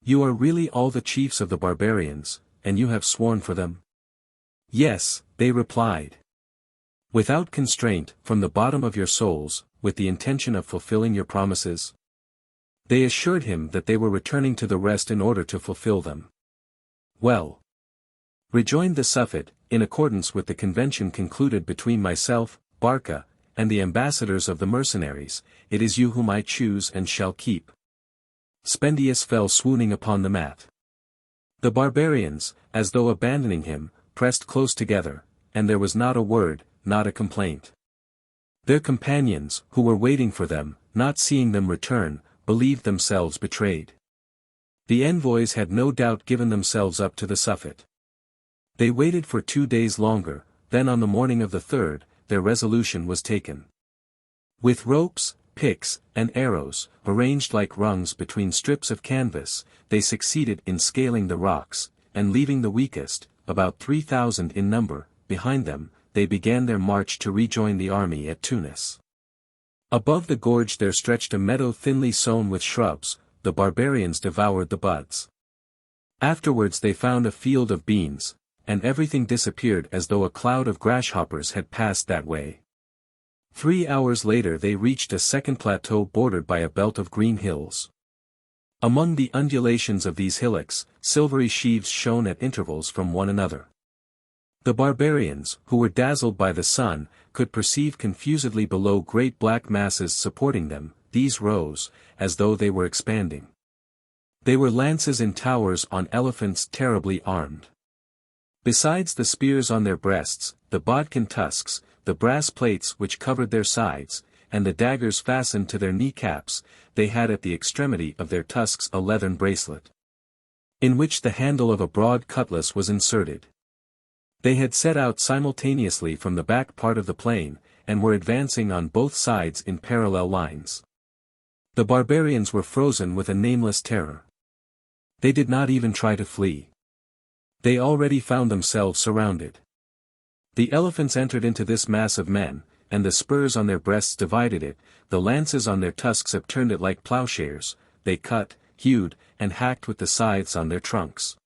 "You are really all the chiefs of the barbarians, and you have sworn for them?" "Yes," they replied. "Without constraint, from the bottom of your souls, with the intention of fulfilling your promises?" They assured him that they were returning to the rest in order to fulfill them. "Well," rejoined the Suffet, "in accordance with the convention concluded between myself, Barca, and the ambassadors of the mercenaries, it is you whom I choose and shall keep." Spendius fell swooning upon the mat. The barbarians, as though abandoning him, pressed close together, and there was not a word, not a complaint. Their companions, who were waiting for them, not seeing them return, believed themselves betrayed. The envoys had no doubt given themselves up to the Suffet. They waited for 2 days longer, then on the morning of the 3rd, their resolution was taken. With ropes, picks, and arrows, arranged like rungs between strips of canvas, they succeeded in scaling the rocks, and leaving the weakest, about 3,000 in number, behind them, they began their march to rejoin the army at Tunis. Above the gorge there stretched a meadow thinly sown with shrubs. The barbarians devoured the buds. Afterwards they found a field of beans, and everything disappeared as though a cloud of grasshoppers had passed that way. 3 hours later they reached a second plateau bordered by a belt of green hills. Among the undulations of these hillocks, silvery sheaves shone at intervals from one another. The barbarians, who were dazzled by the sun, could perceive confusedly below great black masses supporting them. These rose, as though they were expanding. They were lances in towers on elephants terribly armed. Besides the spears on their breasts, the bodkin tusks, the brass plates which covered their sides, and the daggers fastened to their kneecaps, they had at the extremity of their tusks a leathern bracelet, in which the handle of a broad cutlass was inserted. They had set out simultaneously from the back part of the plain, and were advancing on both sides in parallel lines. The barbarians were frozen with a nameless terror. They did not even try to flee. They already found themselves surrounded. The elephants entered into this mass of men, and the spurs on their breasts divided it, the lances on their tusks upturned it like plowshares, they cut, hewed, and hacked with the scythes on their trunks.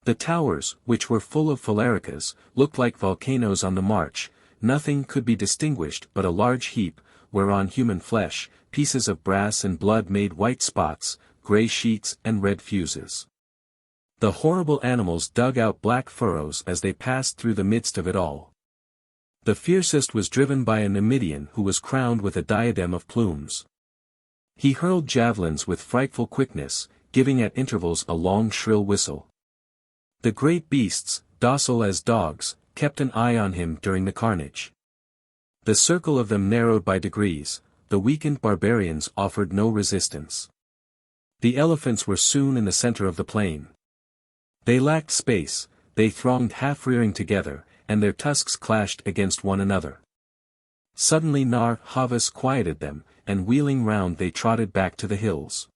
The towers, which were full of phalericas, looked like volcanoes on the march. Nothing could be distinguished but a large heap, whereon human flesh, pieces of brass and blood made white spots, grey sheets and red fuses. The horrible animals dug out black furrows as they passed through the midst of it all. The fiercest was driven by a Numidian who was crowned with a diadem of plumes. He hurled javelins with frightful quickness, giving at intervals a long shrill whistle. The great beasts, docile as dogs, kept an eye on him during the carnage. The circle of them narrowed by degrees. The weakened barbarians offered no resistance. The elephants were soon in the center of the plain. They lacked space, they thronged half-rearing together, and their tusks clashed against one another. Suddenly Narr' Havas quieted them, and wheeling round they trotted back to the hills.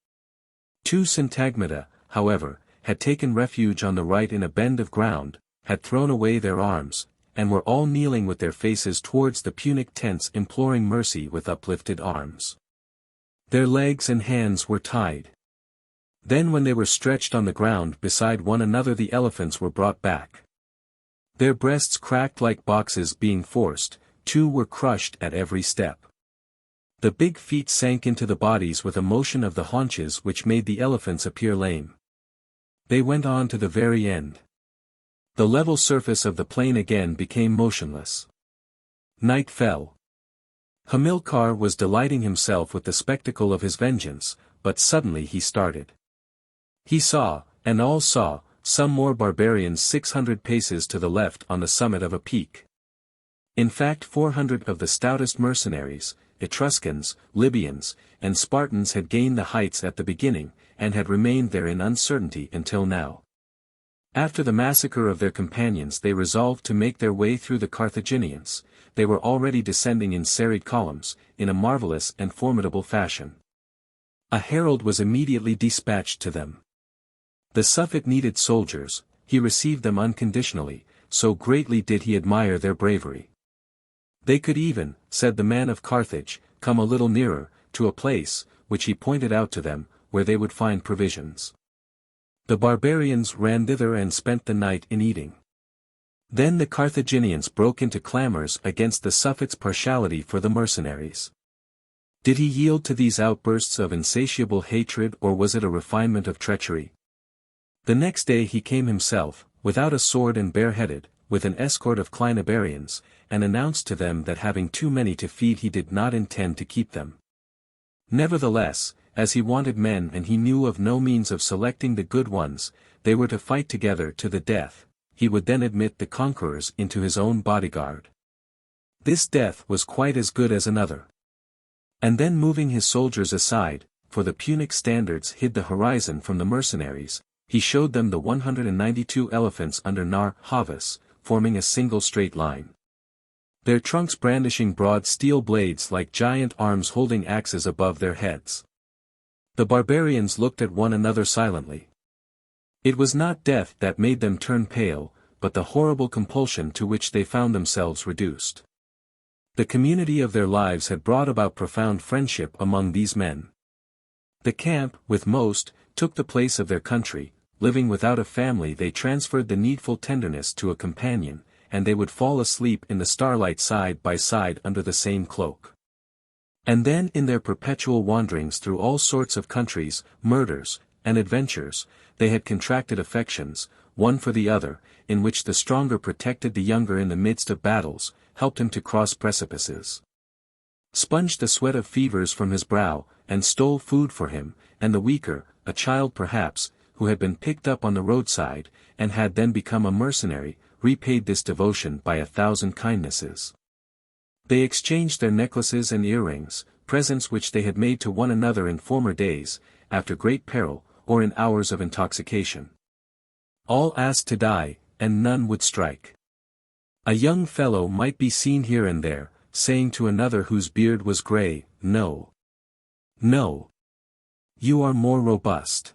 2 syntagmata, however, had taken refuge on the right in a bend of ground, had thrown away their arms, and were all kneeling with their faces towards the Punic tents imploring mercy with uplifted arms. Their legs and hands were tied. Then when they were stretched on the ground beside one another the elephants were brought back. Their breasts cracked like boxes being forced, 2 were crushed at every step. The big feet sank into the bodies with a motion of the haunches which made the elephants appear lame. They went on to the very end. The level surface of the plain again became motionless. Night fell. Hamilcar was delighting himself with the spectacle of his vengeance, but suddenly he started. He saw, and all saw, some more barbarians 600 paces to the left on the summit of a peak. In fact 400 of the stoutest mercenaries, Etruscans, Libyans, and Spartans had gained the heights at the beginning, and had remained there in uncertainty until now. After the massacre of their companions they resolved to make their way through the Carthaginians. They were already descending in serried columns, in a marvelous and formidable fashion. A herald was immediately dispatched to them. The Suffet needed soldiers, he received them unconditionally, so greatly did he admire their bravery. They could even, said the man of Carthage, come a little nearer, to a place, which he pointed out to them, where they would find provisions. The barbarians ran thither and spent the night in eating. Then the Carthaginians broke into clamors against the Suffet's partiality for the mercenaries. Did he yield to these outbursts of insatiable hatred or was it a refinement of treachery? The next day he came himself, without a sword and bareheaded, with an escort of Clinabarians, and announced to them that having too many to feed he did not intend to keep them. Nevertheless, as he wanted men and he knew of no means of selecting the good ones, they were to fight together to the death, he would then admit the conquerors into his own bodyguard. This death was quite as good as another. And then moving his soldiers aside, for the Punic standards hid the horizon from the mercenaries, he showed them the 192 elephants under Narr' Havas, forming a single straight line. Their trunks brandishing broad steel blades like giant arms holding axes above their heads. The barbarians looked at one another silently. It was not death that made them turn pale, but the horrible compulsion to which they found themselves reduced. The community of their lives had brought about profound friendship among these men. The camp, with most, took the place of their country. Living without a family they transferred the needful tenderness to a companion, and they would fall asleep in the starlight side by side under the same cloak. And then in their perpetual wanderings through all sorts of countries, murders, and adventures, they had contracted affections, one for the other, in which the stronger protected the younger in the midst of battles, helped him to cross precipices, sponged the sweat of fevers from his brow, and stole food for him, and the weaker, a child perhaps, who had been picked up on the roadside, and had then become a mercenary, repaid this devotion by 1,000 kindnesses. They exchanged their necklaces and earrings, presents which they had made to one another in former days, after great peril, or in hours of intoxication. All asked to die, and none would strike. A young fellow might be seen here and there, saying to another whose beard was grey, "No. No. You are more robust.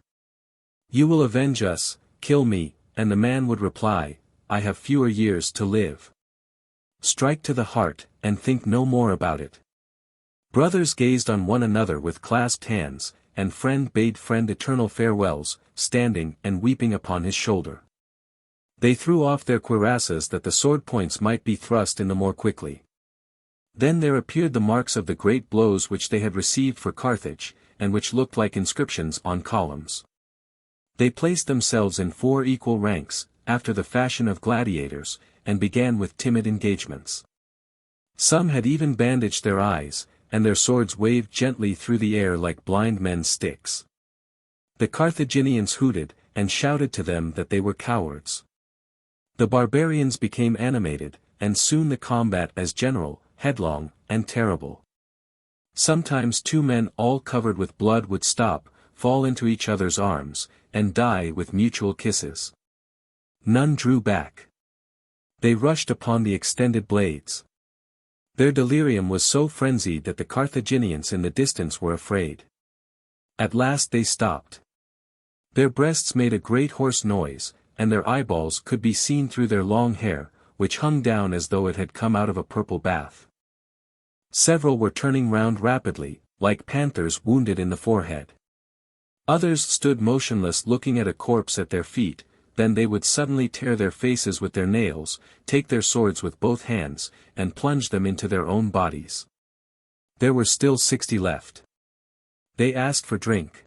You will avenge us, kill me," and the man would reply, "I have fewer years to live. Strike to the heart, and think no more about it." Brothers gazed on one another with clasped hands, and friend bade friend eternal farewells, standing and weeping upon his shoulder. They threw off their cuirasses that the sword points might be thrust in the more quickly. Then there appeared the marks of the great blows which they had received for Carthage, and which looked like inscriptions on columns. They placed themselves in 4 equal ranks, after the fashion of gladiators, and began with timid engagements. Some had even bandaged their eyes, and their swords waved gently through the air like blind men's sticks. The Carthaginians hooted, and shouted to them that they were cowards. The barbarians became animated, and soon the combat as general, headlong, and terrible. Sometimes 2 men all covered with blood would stop, fall into each other's arms, and die with mutual kisses. None drew back. They rushed upon the extended blades. Their delirium was so frenzied that the Carthaginians in the distance were afraid. At last they stopped. Their breasts made a great hoarse noise, and their eyeballs could be seen through their long hair, which hung down as though it had come out of a purple bath. Several were turning round rapidly, like panthers wounded in the forehead. Others stood motionless looking at a corpse at their feet, then they would suddenly tear their faces with their nails, take their swords with both hands, and plunge them into their own bodies. There were still 60 left. They asked for drink.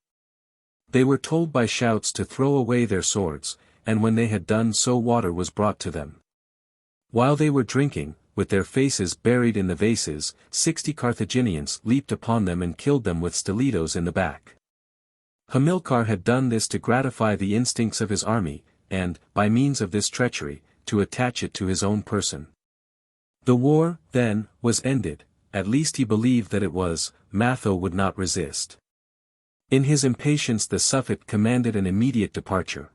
They were told by shouts to throw away their swords, and when they had done so water was brought to them. While they were drinking, with their faces buried in the vases, 60 Carthaginians leaped upon them and killed them with stilettos in the back. Hamilcar had done this to gratify the instincts of his army, and, by means of this treachery, to attach it to his own person. The war, then, was ended, at least he believed that it was. Matho would not resist. In his impatience the Suffet commanded an immediate departure.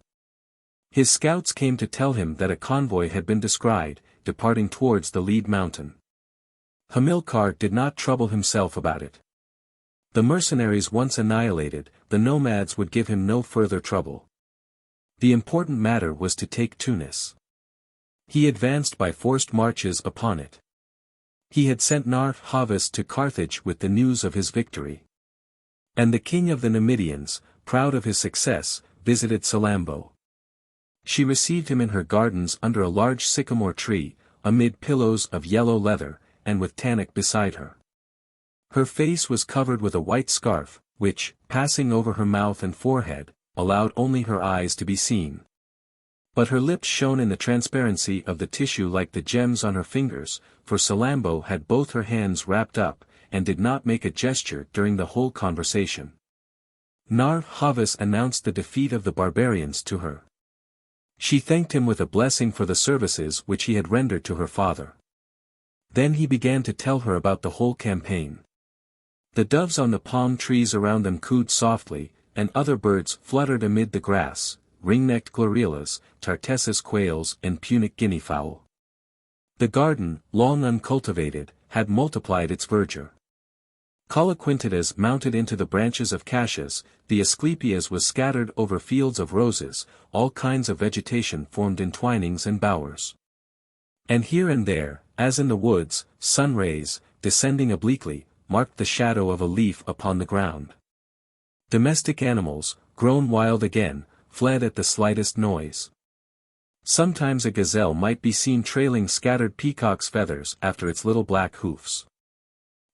His scouts came to tell him that a convoy had been descried, departing towards the lead mountain. Hamilcar did not trouble himself about it. The mercenaries once annihilated, the nomads would give him no further trouble. The important matter was to take Tunis. He advanced by forced marches upon it. He had sent Narr' to Carthage with the news of his victory. And the king of the Numidians, proud of his success, visited Salammbô. She received him in her gardens under a large sycamore tree, amid pillows of yellow leather, and with Tanit beside her. Her face was covered with a white scarf, which, passing over her mouth and forehead, allowed only her eyes to be seen. But her lips shone in the transparency of the tissue like the gems on her fingers, for Salammbô had both her hands wrapped up, and did not make a gesture during the whole conversation. Narr' announced the defeat of the barbarians to her. She thanked him with a blessing for the services which he had rendered to her father. Then he began to tell her about the whole campaign. The doves on the palm trees around them cooed softly, and other birds fluttered amid the grass, ring-necked gloriolas, Tartessus quails and Punic guinea-fowl. The garden, long uncultivated, had multiplied its verdure. Coloquintidas mounted into the branches of cassias, the Asclepias was scattered over fields of roses, all kinds of vegetation formed entwinings and bowers. And here and there, as in the woods, sun rays, descending obliquely, marked the shadow of a leaf upon the ground. Domestic animals, grown wild again, fled at the slightest noise. Sometimes a gazelle might be seen trailing scattered peacock's feathers after its little black hoofs.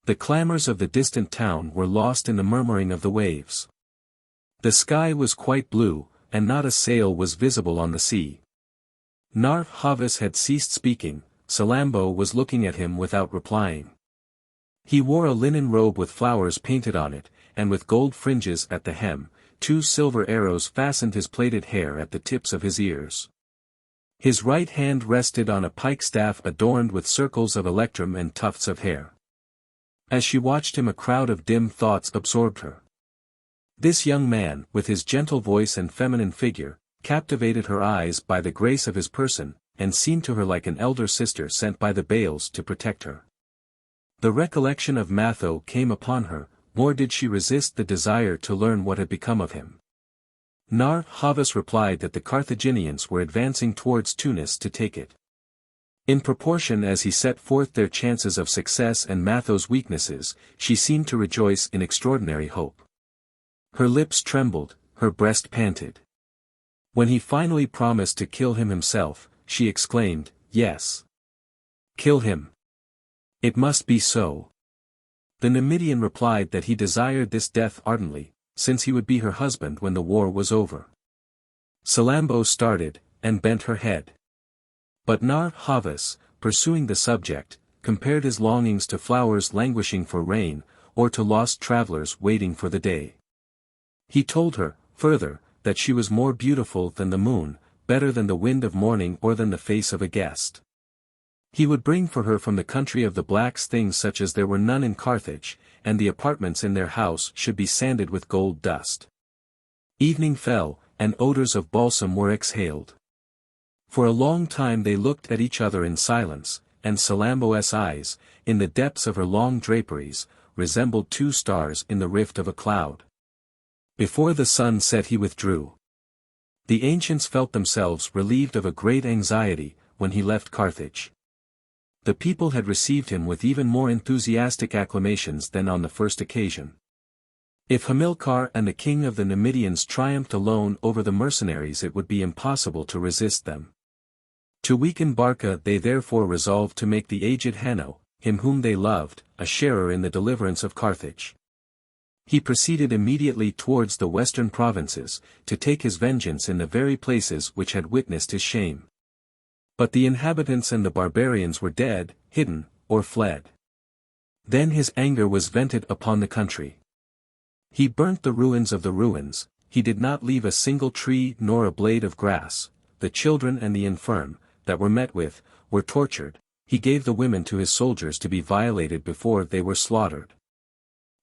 The clamors of the distant town were lost in the murmuring of the waves. The sky was quite blue, and not a sail was visible on the sea. Narf Havas had ceased speaking. Salammbô was looking at him without replying. He wore a linen robe with flowers painted on it, and with gold fringes at the hem. 2 silver arrows fastened his plaited hair at the tips of his ears. His right hand rested on a pike staff adorned with circles of electrum and tufts of hair. As she watched him, a crowd of dim thoughts absorbed her. This young man, with his gentle voice and feminine figure, captivated her eyes by the grace of his person, and seemed to her like an elder sister sent by the Baals to protect her. The recollection of Matho came upon her, nor did she resist the desire to learn what had become of him. Narf Havas replied that the Carthaginians were advancing towards Tunis to take it. In proportion as he set forth their chances of success and Matho's weaknesses, she seemed to rejoice in extraordinary hope. Her lips trembled, her breast panted. When he finally promised to kill him himself, she exclaimed, "Yes. Kill him. It must be so." The Numidian replied that he desired this death ardently, since he would be her husband when the war was over. Salammbô started, and bent her head. But Narf Havas, pursuing the subject, compared his longings to flowers languishing for rain, or to lost travelers waiting for the day. He told her, further, that she was more beautiful than the moon, better than the wind of morning or than the face of a guest. He would bring for her from the country of the blacks things such as there were none in Carthage, and the apartments in their house should be sanded with gold dust. Evening fell, and odors of balsam were exhaled. For a long time they looked at each other in silence, and Salammbô's eyes, in the depths of her long draperies, resembled 2 stars in the rift of a cloud. Before the sun set he withdrew. The ancients felt themselves relieved of a great anxiety, when he left Carthage. The people had received him with even more enthusiastic acclamations than on the first occasion. If Hamilcar and the king of the Numidians triumphed alone over the mercenaries, it would be impossible to resist them. To weaken Barca they therefore resolved to make the aged Hanno, him whom they loved, a sharer in the deliverance of Carthage. He proceeded immediately towards the western provinces, to take his vengeance in the very places which had witnessed his shame. But the inhabitants and the barbarians were dead, hidden, or fled. Then his anger was vented upon the country. He burnt the ruins of the ruins, he did not leave a single tree nor a blade of grass. The children and the infirm, that were met with, were tortured. He gave the women to his soldiers to be violated before they were slaughtered.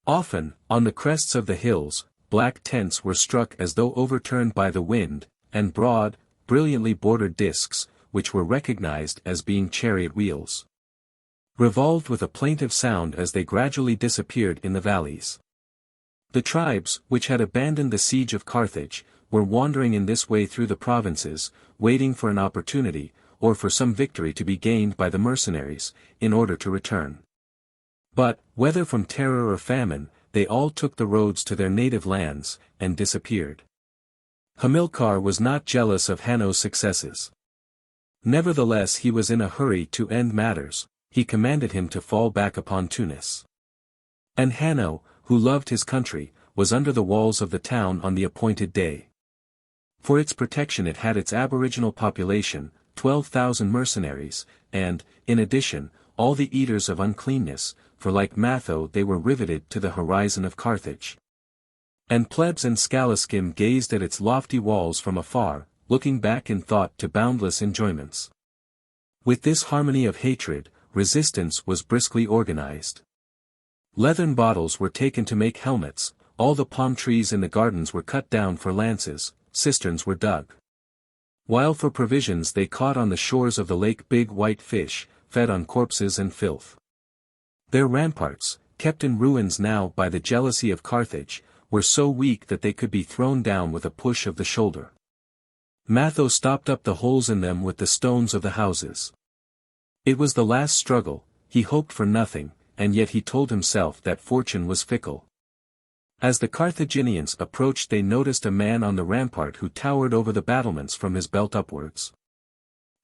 Often, on the crests of the hills, black tents were struck as though overturned by the wind, and broad, brilliantly bordered discs, which were recognized as being chariot wheels, revolved with a plaintive sound as they gradually disappeared in the valleys. The tribes, which had abandoned the siege of Carthage, were wandering in this way through the provinces, waiting for an opportunity, or for some victory to be gained by the mercenaries, in order to return. But, whether from terror or famine, they all took the roads to their native lands, and disappeared. Hamilcar was not jealous of Hanno's successes. Nevertheless he was in a hurry to end matters. He commanded him to fall back upon Tunis. And Hanno, who loved his country, was under the walls of the town on the appointed day. For its protection it had its aboriginal population, 12,000 mercenaries, and, in addition, all the eaters of uncleanness, for like Matho they were riveted to the horizon of Carthage. And plebs and scaliskim gazed at its lofty walls from afar, looking back in thought to boundless enjoyments. With this harmony of hatred, resistance was briskly organized. Leathern bottles were taken to make helmets, all the palm trees in the gardens were cut down for lances, cisterns were dug. While for provisions they caught on the shores of the lake big white fish, fed on corpses and filth. Their ramparts, kept in ruins now by the jealousy of Carthage, were so weak that they could be thrown down with a push of the shoulder. Matho stopped up the holes in them with the stones of the houses. It was the last struggle, he hoped for nothing, and yet he told himself that fortune was fickle. As the Carthaginians approached they noticed a man on the rampart who towered over the battlements from his belt upwards.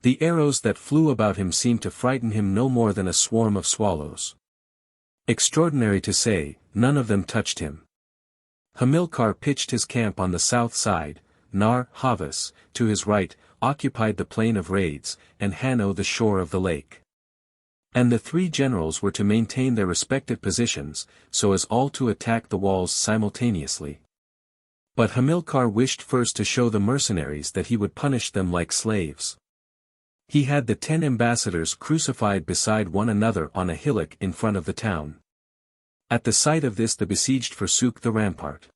The arrows that flew about him seemed to frighten him no more than a swarm of swallows. Extraordinary to say, none of them touched him. Hamilcar pitched his camp on the south side, Nar Havas, to his right, occupied the plain of raids, and Hanno the shore of the lake. And the three generals were to maintain their respective positions, so as all to attack the walls simultaneously. But Hamilcar wished first to show the mercenaries that he would punish them like slaves. He had the 10 ambassadors crucified beside one another on a hillock in front of the town. At the sight of this the besieged forsook the rampart.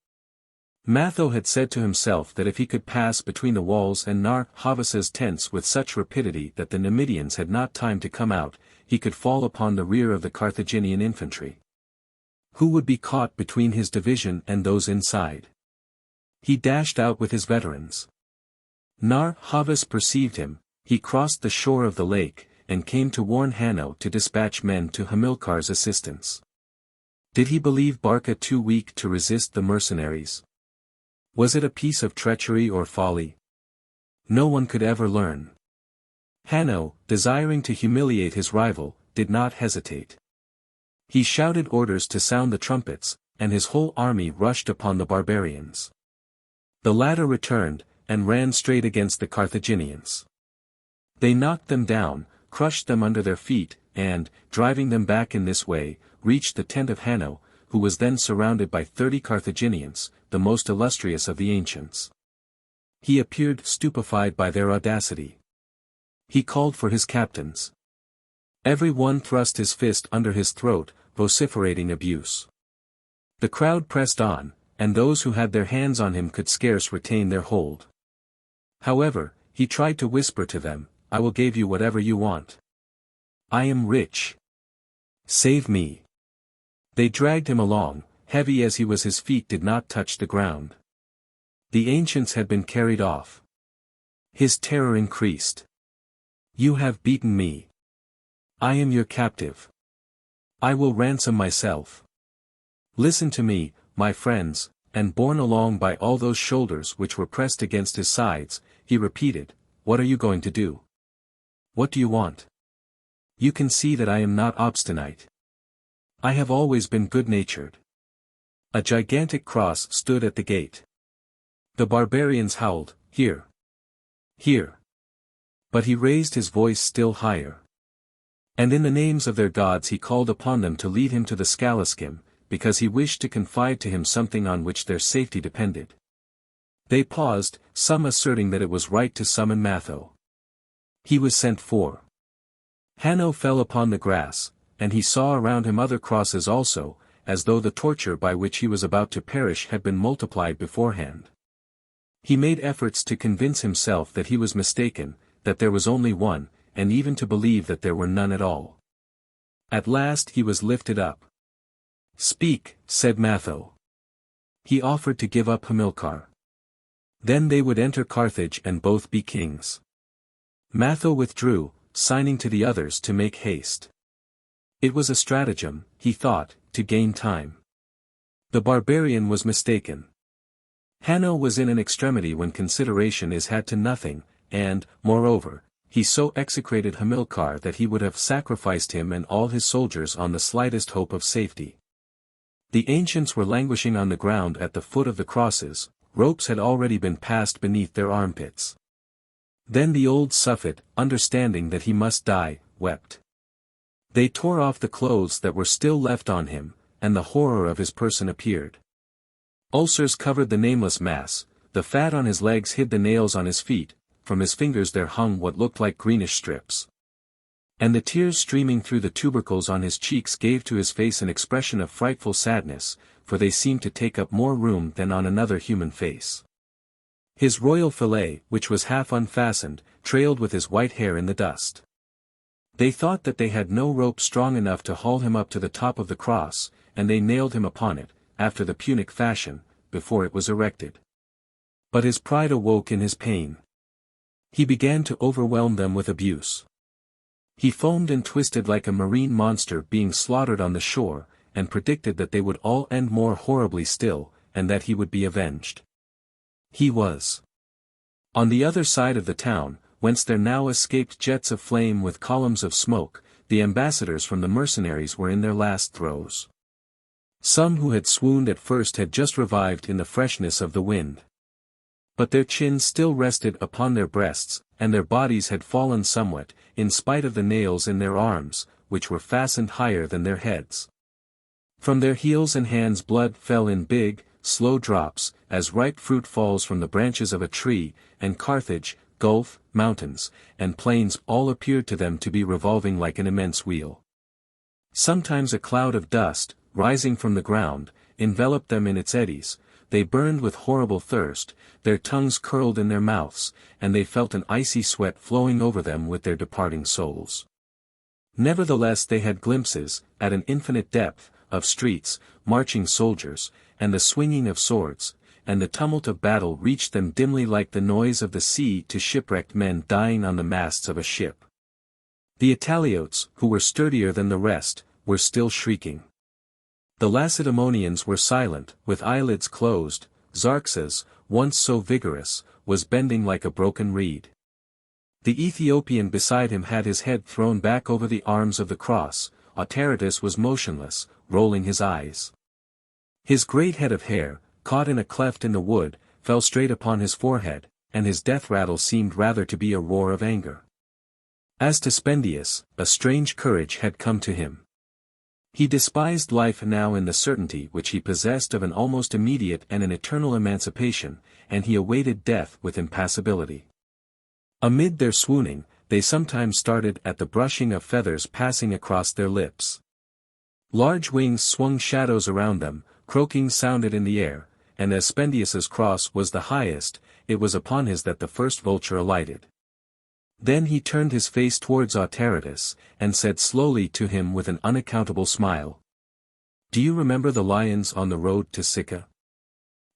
Matho had said to himself that if he could pass between the walls and Nar Havas's tents with such rapidity that the Numidians had not time to come out, he could fall upon the rear of the Carthaginian infantry, who would be caught between his division and those inside. He dashed out with his veterans. Nar Havas perceived him, he crossed the shore of the lake, and came to warn Hanno to dispatch men to Hamilcar's assistance. Did he believe Barca too weak to resist the mercenaries? Was it a piece of treachery or folly? No one could ever learn. Hanno, desiring to humiliate his rival, did not hesitate. He shouted orders to sound the trumpets, and his whole army rushed upon the barbarians. The latter returned, and ran straight against the Carthaginians. They knocked them down, crushed them under their feet, and, driving them back in this way, reached the tent of Hanno, who was then surrounded by 30 Carthaginians, the most illustrious of the ancients. He appeared stupefied by their audacity. He called for his captains. Every one thrust his fist under his throat, vociferating abuse. The crowd pressed on, and those who had their hands on him could scarce retain their hold. However, he tried to whisper to them, "I will give you whatever you want. I am rich. Save me." They dragged him along, heavy as he was, his feet did not touch the ground. The ancients had been carried off. His terror increased. "You have beaten me. I am your captive. I will ransom myself. Listen to me, my friends," and borne along by all those shoulders which were pressed against his sides, he repeated, "What are you going to do? What do you want? You can see that I am not obstinate. I have always been good-natured." A gigantic cross stood at the gate. The barbarians howled, "Here! Here!" But he raised his voice still higher. And in the names of their gods he called upon them to lead him to the Scaliskim, because he wished to confide to him something on which their safety depended. They paused, some asserting that it was right to summon Matho. He was sent for. Hanno fell upon the grass, and he saw around him other crosses also, as though the torture by which he was about to perish had been multiplied beforehand. He made efforts to convince himself that he was mistaken, that there was only one, and even to believe that there were none at all. At last he was lifted up. "Speak," said Matho. He offered to give up Hamilcar. Then they would enter Carthage and both be kings. Matho withdrew, signing to the others to make haste. It was a stratagem, he thought, to gain time. The barbarian was mistaken. Hanno was in an extremity when consideration is had to nothing, and, moreover, he so execrated Hamilcar that he would have sacrificed him and all his soldiers on the slightest hope of safety. The ancients were languishing on the ground at the foot of the crosses, ropes had already been passed beneath their armpits. Then the old Suffet, understanding that he must die, wept. They tore off the clothes that were still left on him, and the horror of his person appeared. Ulcers covered the nameless mass, the fat on his legs hid the nails on his feet, from his fingers there hung what looked like greenish strips. And the tears streaming through the tubercles on his cheeks gave to his face an expression of frightful sadness, for they seemed to take up more room than on another human face. His royal fillet, which was half unfastened, trailed with his white hair in the dust. They thought that they had no rope strong enough to haul him up to the top of the cross, and they nailed him upon it, after the Punic fashion, before it was erected. But his pride awoke in his pain. He began to overwhelm them with abuse. He foamed and twisted like a marine monster being slaughtered on the shore, and predicted that they would all end more horribly still, and that he would be avenged. He was. On the other side of the town, whence there now escaped jets of flame with columns of smoke, the ambassadors from the mercenaries were in their last throes. Some who had swooned at first had just revived in the freshness of the wind. But their chins still rested upon their breasts, and their bodies had fallen somewhat, in spite of the nails in their arms, which were fastened higher than their heads. From their heels and hands blood fell in big, slow drops, as ripe fruit falls from the branches of a tree, and Carthage, gulf, mountains, and plains all appeared to them to be revolving like an immense wheel. Sometimes a cloud of dust, rising from the ground, enveloped them in its eddies. They burned with horrible thirst, their tongues curled in their mouths, and they felt an icy sweat flowing over them with their departing souls. Nevertheless they had glimpses, at an infinite depth, of streets, marching soldiers, and the swinging of swords, and the tumult of battle reached them dimly like the noise of the sea to shipwrecked men dying on the masts of a ship. The Italiotes, who were sturdier than the rest, were still shrieking. The Lacedaemonians were silent, with eyelids closed. Xerxes, once so vigorous, was bending like a broken reed. The Ethiopian beside him had his head thrown back over the arms of the cross. Autaritus was motionless, rolling his eyes. His great head of hair, caught in a cleft in the wood, fell straight upon his forehead, and his death rattle seemed rather to be a roar of anger. As to Spendius, a strange courage had come to him. He despised life now in the certainty which he possessed of an almost immediate and an eternal emancipation, and he awaited death with impassibility. Amid their swooning, they sometimes started at the brushing of feathers passing across their lips. Large wings swung shadows around them, croaking sounded in the air, and as Spendius's cross was the highest, it was upon his that the first vulture alighted. Then he turned his face towards Autaritus, and said slowly to him with an unaccountable smile, "Do you remember the lions on the road to Sicca?"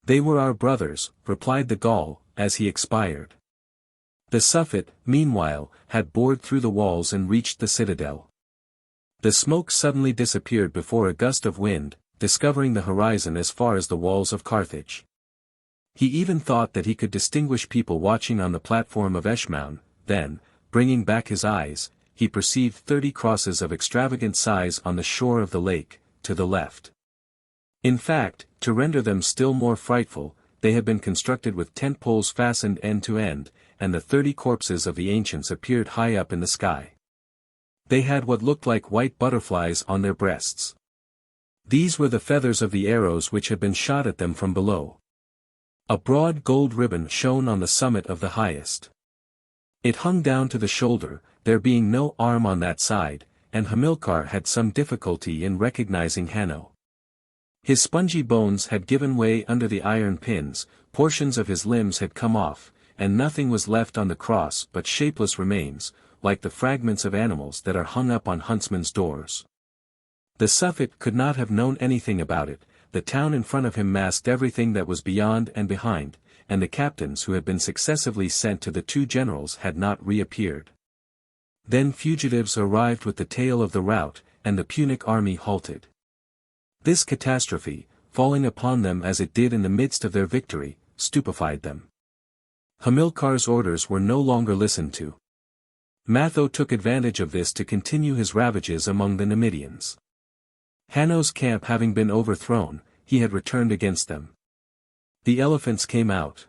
"They were our brothers," replied the Gaul, as he expired. The Suffet, meanwhile, had bored through the walls and reached the citadel. The smoke suddenly disappeared before a gust of wind, discovering the horizon as far as the walls of Carthage. He even thought that he could distinguish people watching on the platform of Eshmoun. Then, bringing back his eyes, he perceived 30 crosses of extravagant size on the shore of the lake, to the left. In fact, to render them still more frightful, they had been constructed with tent poles fastened end to end, and the 30 corpses of the ancients appeared high up in the sky. They had what looked like white butterflies on their breasts. These were the feathers of the arrows which had been shot at them from below. A broad gold ribbon shone on the summit of the highest. It hung down to the shoulder, there being no arm on that side, and Hamilcar had some difficulty in recognizing Hanno. His spongy bones had given way under the iron pins, portions of his limbs had come off, and nothing was left on the cross but shapeless remains, like the fragments of animals that are hung up on huntsmen's doors. The Suffet could not have known anything about it. The town in front of him masked everything that was beyond and behind, and the captains who had been successively sent to the 2 generals had not reappeared. Then fugitives arrived with the tale of the rout, and the Punic army halted. This catastrophe, falling upon them as it did in the midst of their victory, stupefied them. Hamilcar's orders were no longer listened to. Matho took advantage of this to continue his ravages among the Numidians. Hanno's camp having been overthrown, he had returned against them. The elephants came out.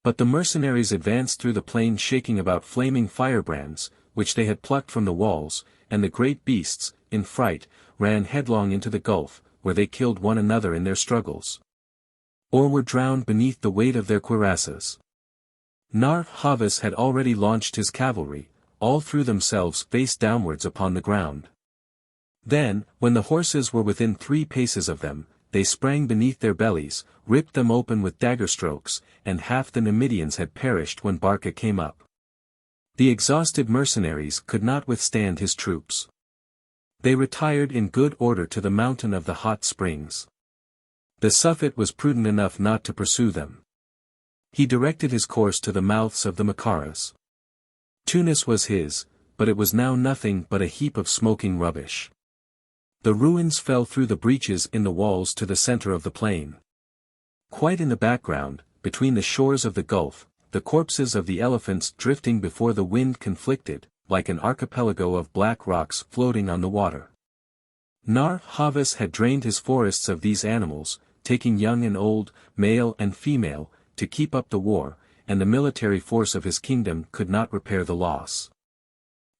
But the mercenaries advanced through the plain shaking about flaming firebrands, which they had plucked from the walls, and the great beasts, in fright, ran headlong into the gulf, where they killed one another in their struggles. Or were drowned beneath the weight of their cuirasses. Narr-Havas had already launched his cavalry, all threw themselves face downwards upon the ground. Then, when the horses were within 3 paces of them, they sprang beneath their bellies, ripped them open with dagger strokes, and half the Numidians had perished when Barca came up. The exhausted mercenaries could not withstand his troops. They retired in good order to the mountain of the hot springs. The Suffet was prudent enough not to pursue them. He directed his course to the mouths of the Macaras. Tunis was his, but it was now nothing but a heap of smoking rubbish. The ruins fell through the breaches in the walls to the center of the plain. Quite in the background, between the shores of the gulf, the corpses of the elephants drifting before the wind conflicted, like an archipelago of black rocks floating on the water. Narr-Havas had drained his forests of these animals, taking young and old, male and female, to keep up the war, and the military force of his kingdom could not repair the loss.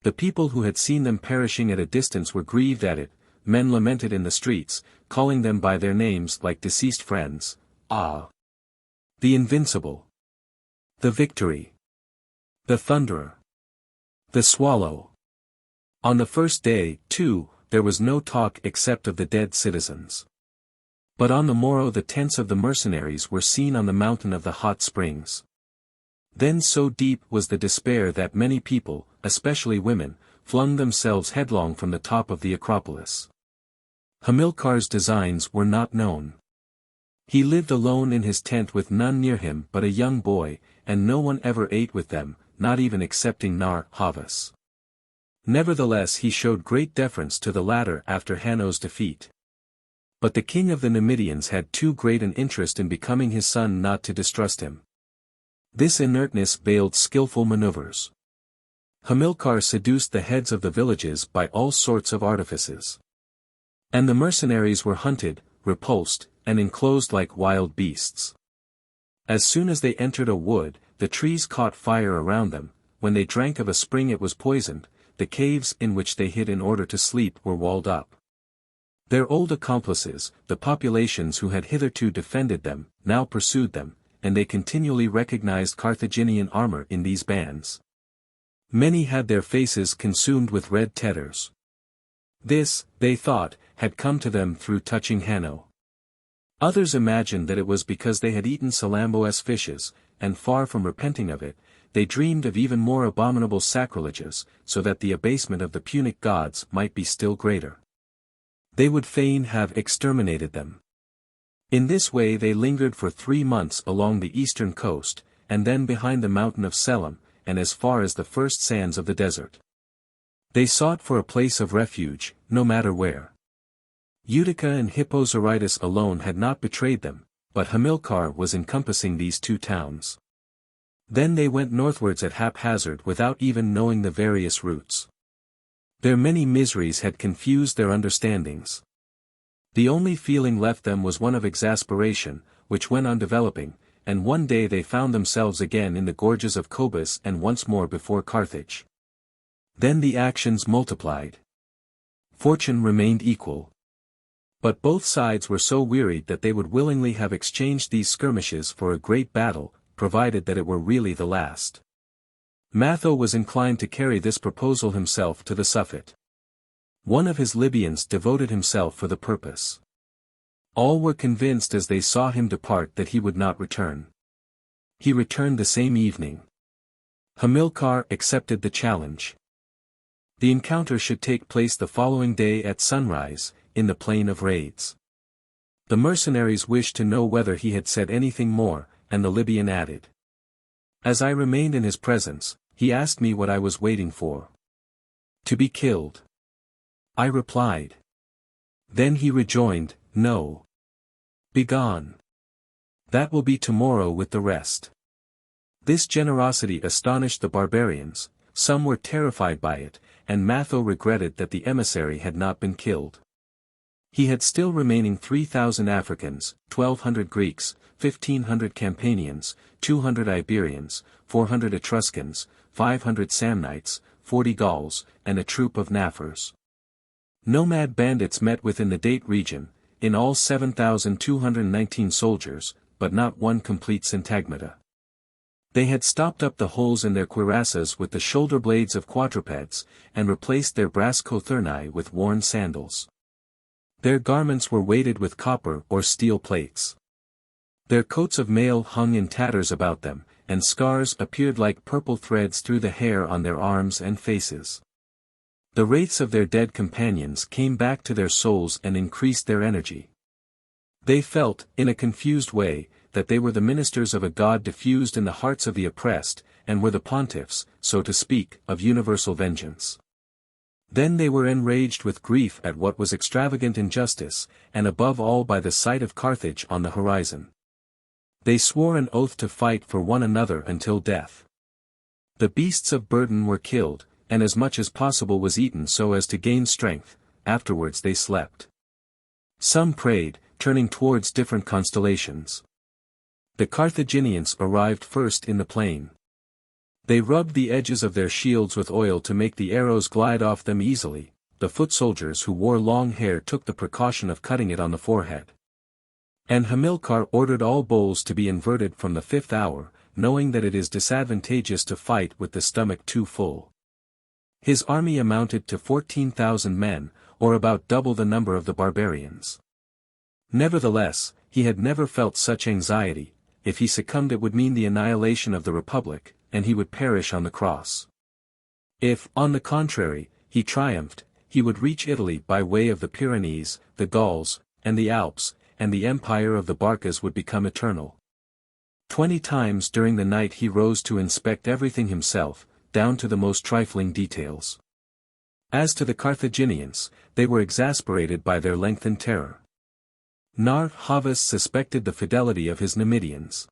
The people who had seen them perishing at a distance were grieved at it, men lamented in the streets, calling them by their names like deceased friends. Ah! The invincible! The victory! The thunderer! The swallow! On the first day, too, there was no talk except of the dead citizens. But on the morrow the tents of the mercenaries were seen on the mountain of the hot springs. Then so deep was the despair that many people, especially women, flung themselves headlong from the top of the Acropolis. Hamilcar's designs were not known. He lived alone in his tent with none near him but a young boy, and no one ever ate with them, not even excepting Havas. Nevertheless he showed great deference to the latter after Hanno's defeat. But the king of the Numidians had too great an interest in becoming his son not to distrust him. This inertness veiled skillful maneuvers. Hamilcar seduced the heads of the villages by all sorts of artifices. And the mercenaries were hunted, repulsed, and enclosed like wild beasts. As soon as they entered a wood, the trees caught fire around them, when they drank of a spring it was poisoned, the caves in which they hid in order to sleep were walled up. Their old accomplices, the populations who had hitherto defended them, now pursued them, and they continually recognized Carthaginian armor in these bands. Many had their faces consumed with red tetters. This, they thought, had come to them through touching Hanno. Others imagined that it was because they had eaten Salammbô's fishes, and far from repenting of it, they dreamed of even more abominable sacrileges, so that the abasement of the Punic gods might be still greater. They would fain have exterminated them. In this way they lingered for 3 months along the eastern coast, and then behind the mountain of Selim, and as far as the first sands of the desert. They sought for a place of refuge, no matter where. Utica and Hippozyritis alone had not betrayed them, but Hamilcar was encompassing these 2 towns. Then they went northwards at haphazard without even knowing the various routes. Their many miseries had confused their understandings. The only feeling left them was one of exasperation, which went on developing, and one day they found themselves again in the gorges of Cobus and once more before Carthage. Then the actions multiplied. Fortune remained equal. But both sides were so wearied that they would willingly have exchanged these skirmishes for a great battle, provided that it were really the last. Matho was inclined to carry this proposal himself to the Suffet. One of his Libyans devoted himself for the purpose. All were convinced as they saw him depart that he would not return. He returned the same evening. Hamilcar accepted the challenge. The encounter should take place the following day at sunrise, in the plain of Rades. The mercenaries wished to know whether he had said anything more, and the Libyan added. As I remained in his presence, he asked me what I was waiting for. To be killed. I replied. Then he rejoined, No. Begone. That will be tomorrow with the rest. This generosity astonished the barbarians, some were terrified by it, and Matho regretted that the emissary had not been killed. He had still remaining 3,000 Africans, 1,200 Greeks, 1,500 Campanians, 200 Iberians, 400 Etruscans, 500 Samnites, 40 Gauls, and a troop of Nafars. Nomad bandits met within the Date region, in all 7,219 soldiers, but not one complete syntagmata. They had stopped up the holes in their cuirassas with the shoulder blades of quadrupeds, and replaced their brass cothurni with worn sandals. Their garments were weighted with copper or steel plates. Their coats of mail hung in tatters about them, and scars appeared like purple threads through the hair on their arms and faces. The wraiths of their dead companions came back to their souls and increased their energy. They felt, in a confused way, that they were the ministers of a god diffused in the hearts of the oppressed, and were the pontiffs, so to speak, of universal vengeance. Then they were enraged with grief at what was extravagant injustice, and above all by the sight of Carthage on the horizon. They swore an oath to fight for one another until death. The beasts of burden were killed, and as much as possible was eaten so as to gain strength. Afterwards they slept. Some prayed, turning towards different constellations. The Carthaginians arrived first in the plain. They rubbed the edges of their shields with oil to make the arrows glide off them easily. The foot soldiers who wore long hair took the precaution of cutting it on the forehead. And Hamilcar ordered all bowls to be inverted from the 5th hour, knowing that it is disadvantageous to fight with the stomach too full. His army amounted to 14,000 men, or about double the number of the barbarians. Nevertheless, he had never felt such anxiety. If he succumbed it would mean the annihilation of the Republic, and he would perish on the cross. If, on the contrary, he triumphed, he would reach Italy by way of the Pyrenees, the Gauls, and the Alps, and the empire of the Barcas would become eternal. 20 times during the night he rose to inspect everything himself, down to the most trifling details. As to the Carthaginians, they were exasperated by their lengthened terror. Narr' suspected the fidelity of his Numidians.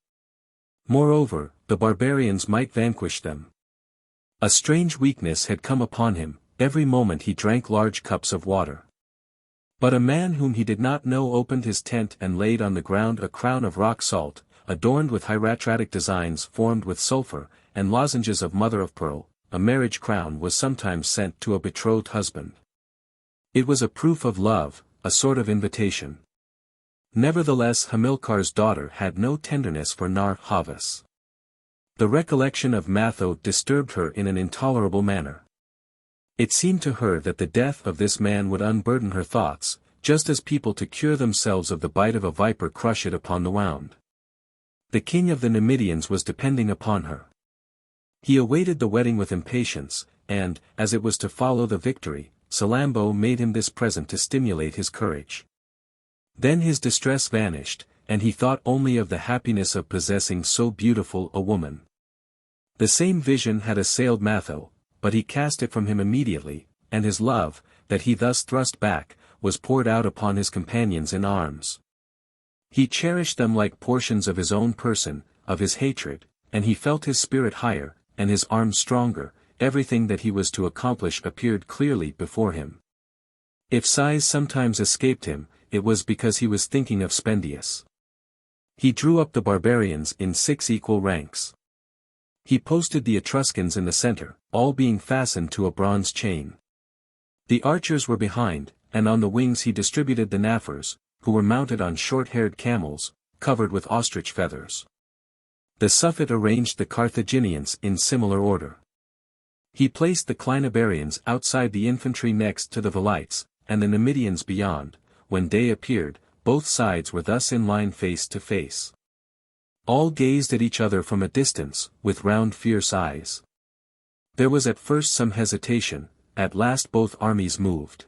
Moreover, the barbarians might vanquish them. A strange weakness had come upon him, every moment he drank large cups of water. But a man whom he did not know opened his tent and laid on the ground a crown of rock salt, adorned with hieratic designs formed with sulfur, and lozenges of mother-of-pearl. A marriage crown was sometimes sent to a betrothed husband. It was a proof of love, a sort of invitation. Nevertheless Hamilcar's daughter had no tenderness for Narr'. The recollection of Matho disturbed her in an intolerable manner. It seemed to her that the death of this man would unburden her thoughts, just as people to cure themselves of the bite of a viper crush it upon the wound. The king of the Numidians was depending upon her. He awaited the wedding with impatience, and, as it was to follow the victory, Salammbô made him this present to stimulate his courage. Then his distress vanished, and he thought only of the happiness of possessing so beautiful a woman. The same vision had assailed Matho, but he cast it from him immediately, and his love, that he thus thrust back, was poured out upon his companions in arms. He cherished them like portions of his own person, of his hatred, and he felt his spirit higher, and his arms stronger. Everything that he was to accomplish appeared clearly before him. If sighs sometimes escaped him, it was because he was thinking of Spendius. He drew up the barbarians in 6 equal ranks. He posted the Etruscans in the center, all being fastened to a bronze chain. The archers were behind, and on the wings he distributed the Nafars, who were mounted on short-haired camels, covered with ostrich feathers. The Suffet arranged the Carthaginians in similar order. He placed the Clinabarians outside the infantry next to the Velites, and the Numidians beyond. When day appeared, both sides were thus in line face to face. All gazed at each other from a distance, with round fierce eyes. There was at first some hesitation, at last both armies moved.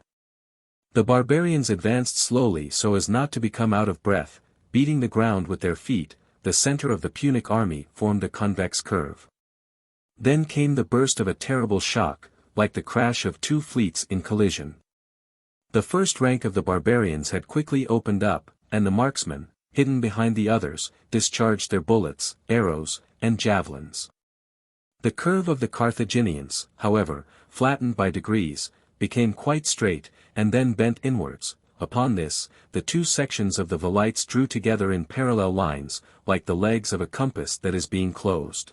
The barbarians advanced slowly so as not to become out of breath, beating the ground with their feet. The center of the Punic army formed a convex curve. Then came the burst of a terrible shock, like the crash of 2 fleets in collision. The first rank of the barbarians had quickly opened up, and the marksmen, hidden behind the others, discharged their bullets, arrows, and javelins. The curve of the Carthaginians, however, flattened by degrees, became quite straight, and then bent inwards. Upon this, the 2 sections of the Velites drew together in parallel lines, like the legs of a compass that is being closed.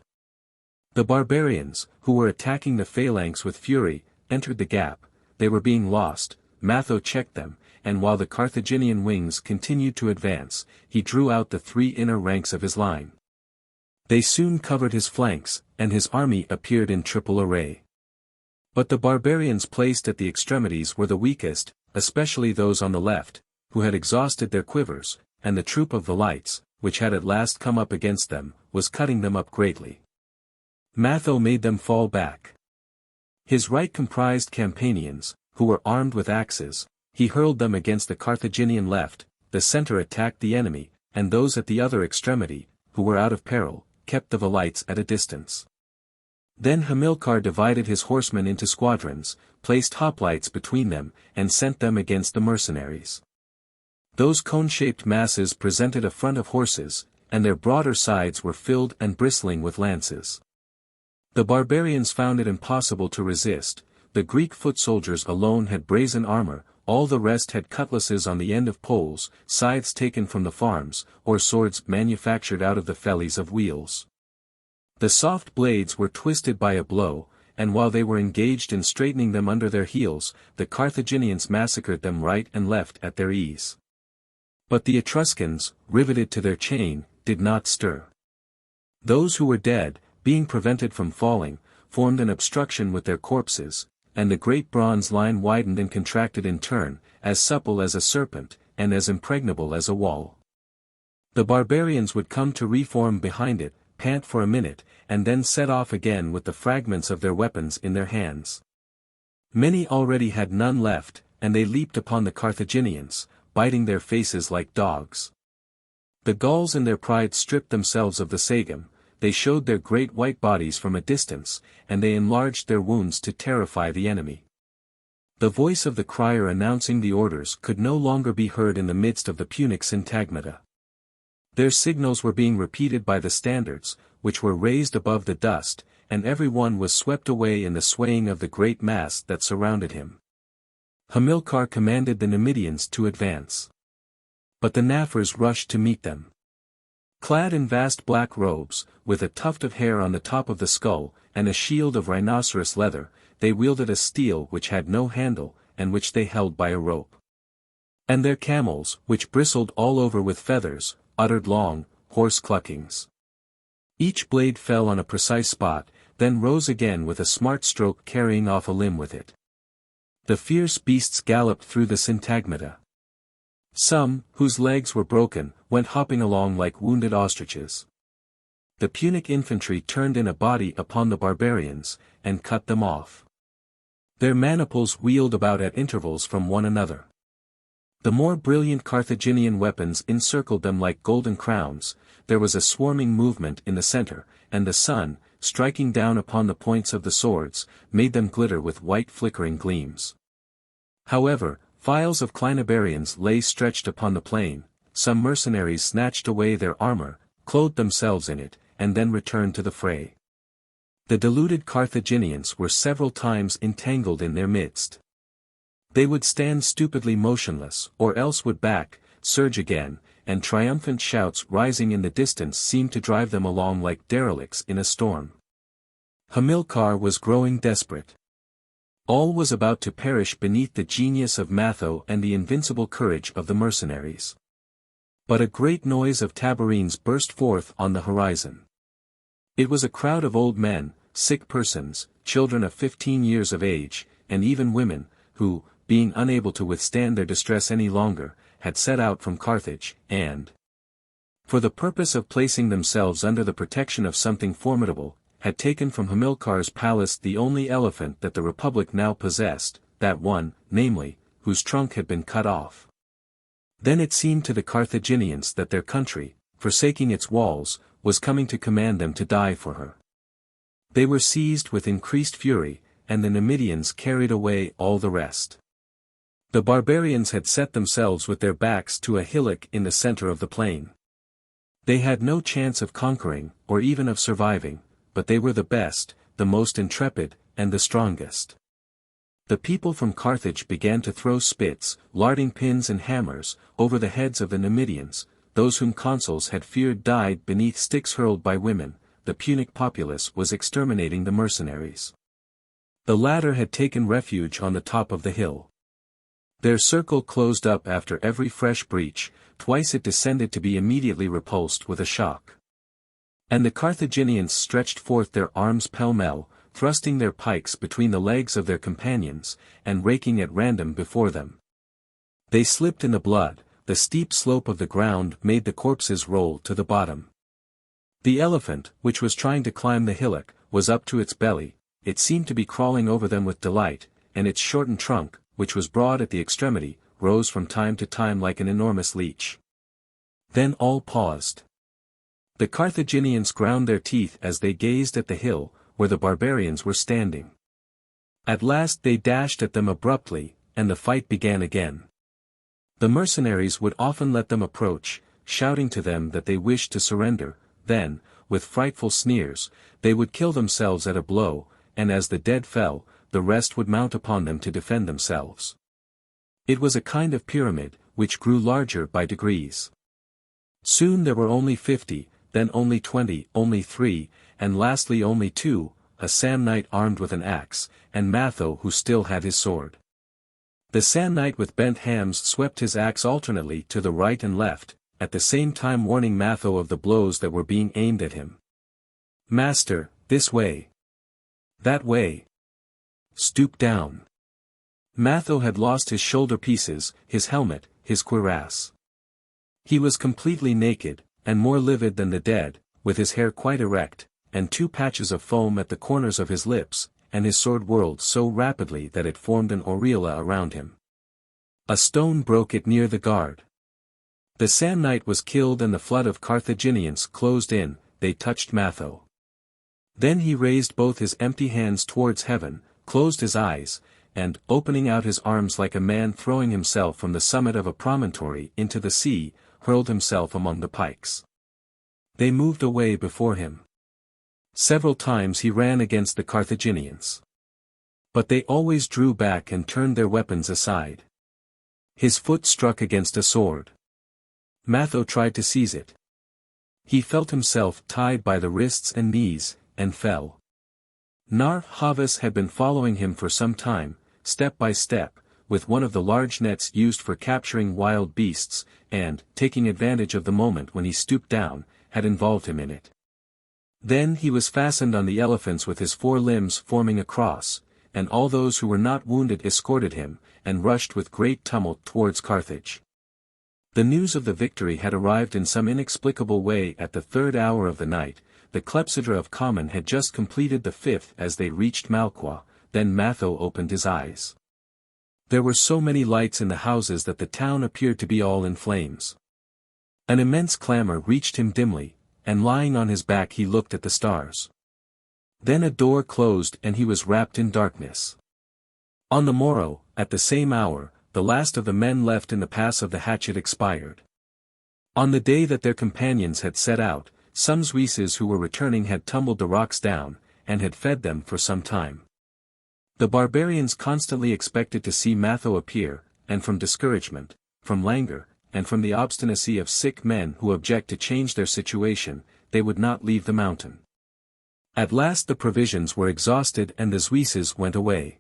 The barbarians, who were attacking the phalanx with fury, entered the gap. They were being lost. Matho checked them, and while the Carthaginian wings continued to advance, he drew out the 3 inner ranks of his line. They soon covered his flanks, and his army appeared in triple array. But the barbarians placed at the extremities were the weakest, especially those on the left, who had exhausted their quivers, and the troop of Velites, which had at last come up against them, was cutting them up greatly. Matho made them fall back. His right comprised Campanians, who were armed with axes. He hurled them against the Carthaginian left. The center attacked the enemy, and those at the other extremity, who were out of peril, kept the Velites at a distance. Then Hamilcar divided his horsemen into squadrons, placed hoplites between them, and sent them against the mercenaries. Those cone-shaped masses presented a front of horses, and their broader sides were filled and bristling with lances. The barbarians found it impossible to resist. The Greek foot soldiers alone had brazen armor, all the rest had cutlasses on the end of poles, scythes taken from the farms, or swords manufactured out of the fellies of wheels. The soft blades were twisted by a blow, and while they were engaged in straightening them under their heels, the Carthaginians massacred them right and left at their ease. But the Etruscans, riveted to their chain, did not stir. Those who were dead, being prevented from falling, formed an obstruction with their corpses, and the great bronze line widened and contracted in turn, as supple as a serpent, and as impregnable as a wall. The barbarians would come to reform behind it, pant for a minute, and then set off again with the fragments of their weapons in their hands. Many already had none left, and they leaped upon the Carthaginians, biting their faces like dogs. The Gauls in their pride stripped themselves of the sagum, they showed their great white bodies from a distance, and they enlarged their wounds to terrify the enemy. The voice of the crier announcing the orders could no longer be heard in the midst of the Punic syntagmata. Their signals were being repeated by the standards, which were raised above the dust, and every one was swept away in the swaying of the great mass that surrounded him. Hamilcar commanded the Numidians to advance. But the Nafars rushed to meet them. Clad in vast black robes, with a tuft of hair on the top of the skull, and a shield of rhinoceros leather, they wielded a steel which had no handle, and which they held by a rope. And their camels, which bristled all over with feathers, uttered long, hoarse cluckings. Each blade fell on a precise spot, then rose again with a smart stroke carrying off a limb with it. The fierce beasts galloped through the syntagmata. Some, whose legs were broken, went hopping along like wounded ostriches. The Punic infantry turned in a body upon the barbarians, and cut them off. Their maniples wheeled about at intervals from one another. The more brilliant Carthaginian weapons encircled them like golden crowns, there was a swarming movement in the center, and the sun, striking down upon the points of the swords, made them glitter with white flickering gleams. However, files of Clinabarians lay stretched upon the plain, some mercenaries snatched away their armor, clothed themselves in it, and then returned to the fray. The deluded Carthaginians were several times entangled in their midst. They would stand stupidly motionless, or else would back, surge again, and triumphant shouts rising in the distance seemed to drive them along like derelicts in a storm. Hamilcar was growing desperate. All was about to perish beneath the genius of Matho and the invincible courage of the mercenaries. But a great noise of tabourines burst forth on the horizon. It was a crowd of old men, sick persons, children of 15 years of age, and even women, who, being unable to withstand their distress any longer, had set out from Carthage, and, for the purpose of placing themselves under the protection of something formidable, had taken from Hamilcar's palace the only elephant that the Republic now possessed, that one, namely, whose trunk had been cut off. Then it seemed to the Carthaginians that their country, forsaking its walls, was coming to command them to die for her. They were seized with increased fury, and the Numidians carried away all the rest. The barbarians had set themselves with their backs to a hillock in the center of the plain. They had no chance of conquering, or even of surviving, but they were the best, the most intrepid, and the strongest. The people from Carthage began to throw spits, larding pins and hammers, over the heads of the Numidians. Those whom consuls had feared died beneath sticks hurled by women. The Punic populace was exterminating the mercenaries. The latter had taken refuge on the top of the hill. Their circle closed up after every fresh breach, twice it descended to be immediately repulsed with a shock. And the Carthaginians stretched forth their arms pell-mell, thrusting their pikes between the legs of their companions, and raking at random before them. They slipped in the blood, the steep slope of the ground made the corpses roll to the bottom. The elephant, which was trying to climb the hillock, was up to its belly, it seemed to be crawling over them with delight, and its shortened trunk, which was broad at the extremity, rose from time to time like an enormous leech. Then all paused. The Carthaginians ground their teeth as they gazed at the hill, where the barbarians were standing. At last they dashed at them abruptly, and the fight began again. The mercenaries would often let them approach, shouting to them that they wished to surrender, then, with frightful sneers, they would kill themselves at a blow, and as the dead fell, the rest would mount upon them to defend themselves. It was a kind of pyramid, which grew larger by degrees. Soon there were only 50, then only 20, only 3, and lastly only 2, a Sam knight armed with an axe, and Matho who still had his sword. The Sam knight with bent hams swept his axe alternately to the right and left, at the same time warning Matho of the blows that were being aimed at him. "Master, this way. That way. Stoop down." Matho had lost his shoulder pieces, his helmet, his cuirass. He was completely naked, and more livid than the dead, with his hair quite erect, and 2 patches of foam at the corners of his lips, and his sword whirled so rapidly that it formed an aureola around him. A stone broke it near the guard. The Sam knight was killed and the flood of Carthaginians closed in. They touched Matho. Then he raised both his empty hands towards heaven, closed his eyes, and, opening out his arms like a man throwing himself from the summit of a promontory into the sea, hurled himself among the pikes. They moved away before him. Several times he ran against the Carthaginians. But they always drew back and turned their weapons aside. His foot struck against a sword. Matho tried to seize it. He felt himself tied by the wrists and knees, and fell. Nar-Havas had been following him for some time, step by step, with one of the large nets used for capturing wild beasts, and, taking advantage of the moment when he stooped down, had involved him in it. Then he was fastened on the elephants with his 4 limbs forming a cross, and all those who were not wounded escorted him, and rushed with great tumult towards Carthage. The news of the victory had arrived in some inexplicable way at the 3rd hour of the night. The clepsydra of Common had just completed the 5th as they reached Malqua. Then Matho opened his eyes. There were so many lights in the houses that the town appeared to be all in flames. An immense clamor reached him dimly, and lying on his back he looked at the stars. Then a door closed and he was wrapped in darkness. On the morrow, at the same hour, the last of the men left in the Pass of the Hatchet expired. On the day that their companions had set out, some Suisses who were returning had tumbled the rocks down, and had fed them for some time. The barbarians constantly expected to see Matho appear, and from discouragement, from languor, and from the obstinacy of sick men who object to change their situation, they would not leave the mountain. At last the provisions were exhausted and the Suisses went away.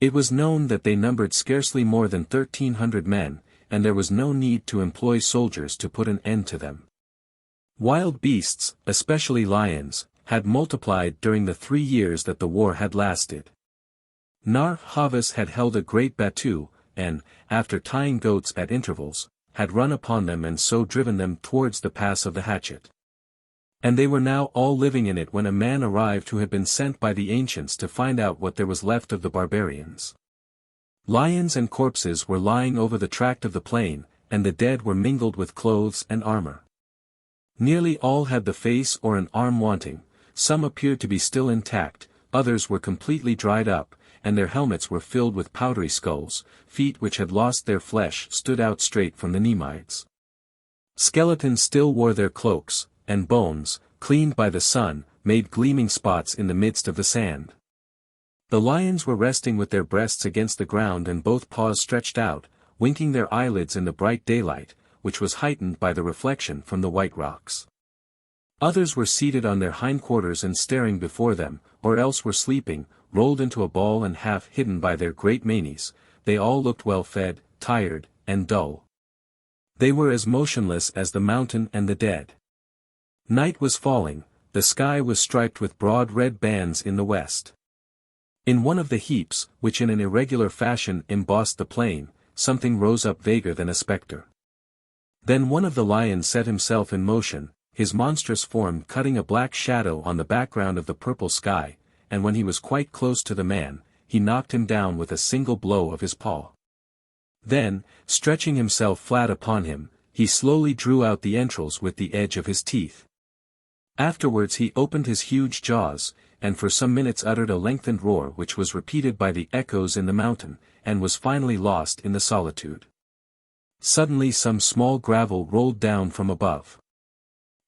It was known that they numbered scarcely more than 1,300 men, and there was no need to employ soldiers to put an end to them. Wild beasts, especially lions, had multiplied during the 3 years that the war had lasted. Nar-Havas had held a great battue, and, after tying goats at intervals, had run upon them and so driven them towards the Pass of the Hatchet. And they were now all living in it when a man arrived who had been sent by the ancients to find out what there was left of the barbarians. Lions and corpses were lying over the tract of the plain, and the dead were mingled with clothes and armor. Nearly all had the face or an arm wanting, some appeared to be still intact, others were completely dried up, and their helmets were filled with powdery skulls. Feet which had lost their flesh stood out straight from the Nemides. Skeletons still wore their cloaks, and bones, cleaned by the sun, made gleaming spots in the midst of the sand. The lions were resting with their breasts against the ground and both paws stretched out, winking their eyelids in the bright daylight, which was heightened by the reflection from the white rocks. Others were seated on their hindquarters and staring before them, or else were sleeping, rolled into a ball and half hidden by their great manes. They all looked well fed, tired, and dull. They were as motionless as the mountain and the dead. Night was falling, the sky was striped with broad red bands in the west. In one of the heaps, which in an irregular fashion embossed the plain, something rose up vaguer than a spectre. Then one of the lions set himself in motion, his monstrous form cutting a black shadow on the background of the purple sky, and when he was quite close to the man, he knocked him down with a single blow of his paw. Then, stretching himself flat upon him, he slowly drew out the entrails with the edge of his teeth. Afterwards he opened his huge jaws, and for some minutes uttered a lengthened roar which was repeated by the echoes in the mountain, and was finally lost in the solitude. Suddenly some small gravel rolled down from above.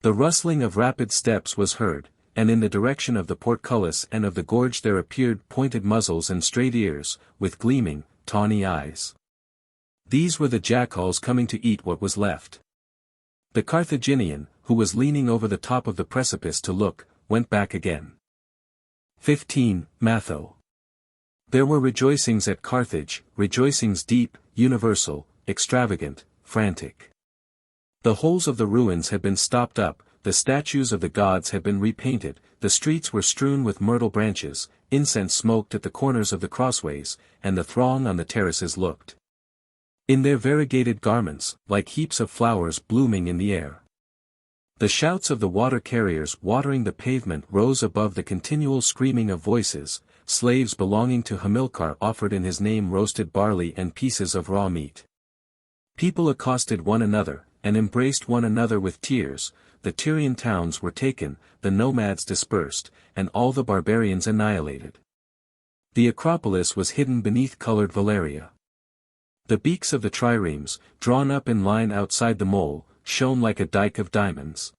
The rustling of rapid steps was heard, and in the direction of the portcullis and of the gorge there appeared pointed muzzles and straight ears, with gleaming, tawny eyes. These were the jackals coming to eat what was left. The Carthaginian, who was leaning over the top of the precipice to look, went back again. 15. Matho. There were rejoicings at Carthage, rejoicings deep, universal, extravagant, frantic. The holes of the ruins had been stopped up, the statues of the gods had been repainted, the streets were strewn with myrtle branches, incense smoked at the corners of the crossways, and the throng on the terraces looked in their variegated garments, like heaps of flowers blooming in the air. The shouts of the water carriers watering the pavement rose above the continual screaming of voices. Slaves belonging to Hamilcar offered in his name roasted barley and pieces of raw meat. People accosted one another, and embraced one another with tears. The Tyrian towns were taken, the nomads dispersed, and all the barbarians annihilated. The Acropolis was hidden beneath colored velaria. The beaks of the triremes, drawn up in line outside the mole, shone like a dike of diamonds.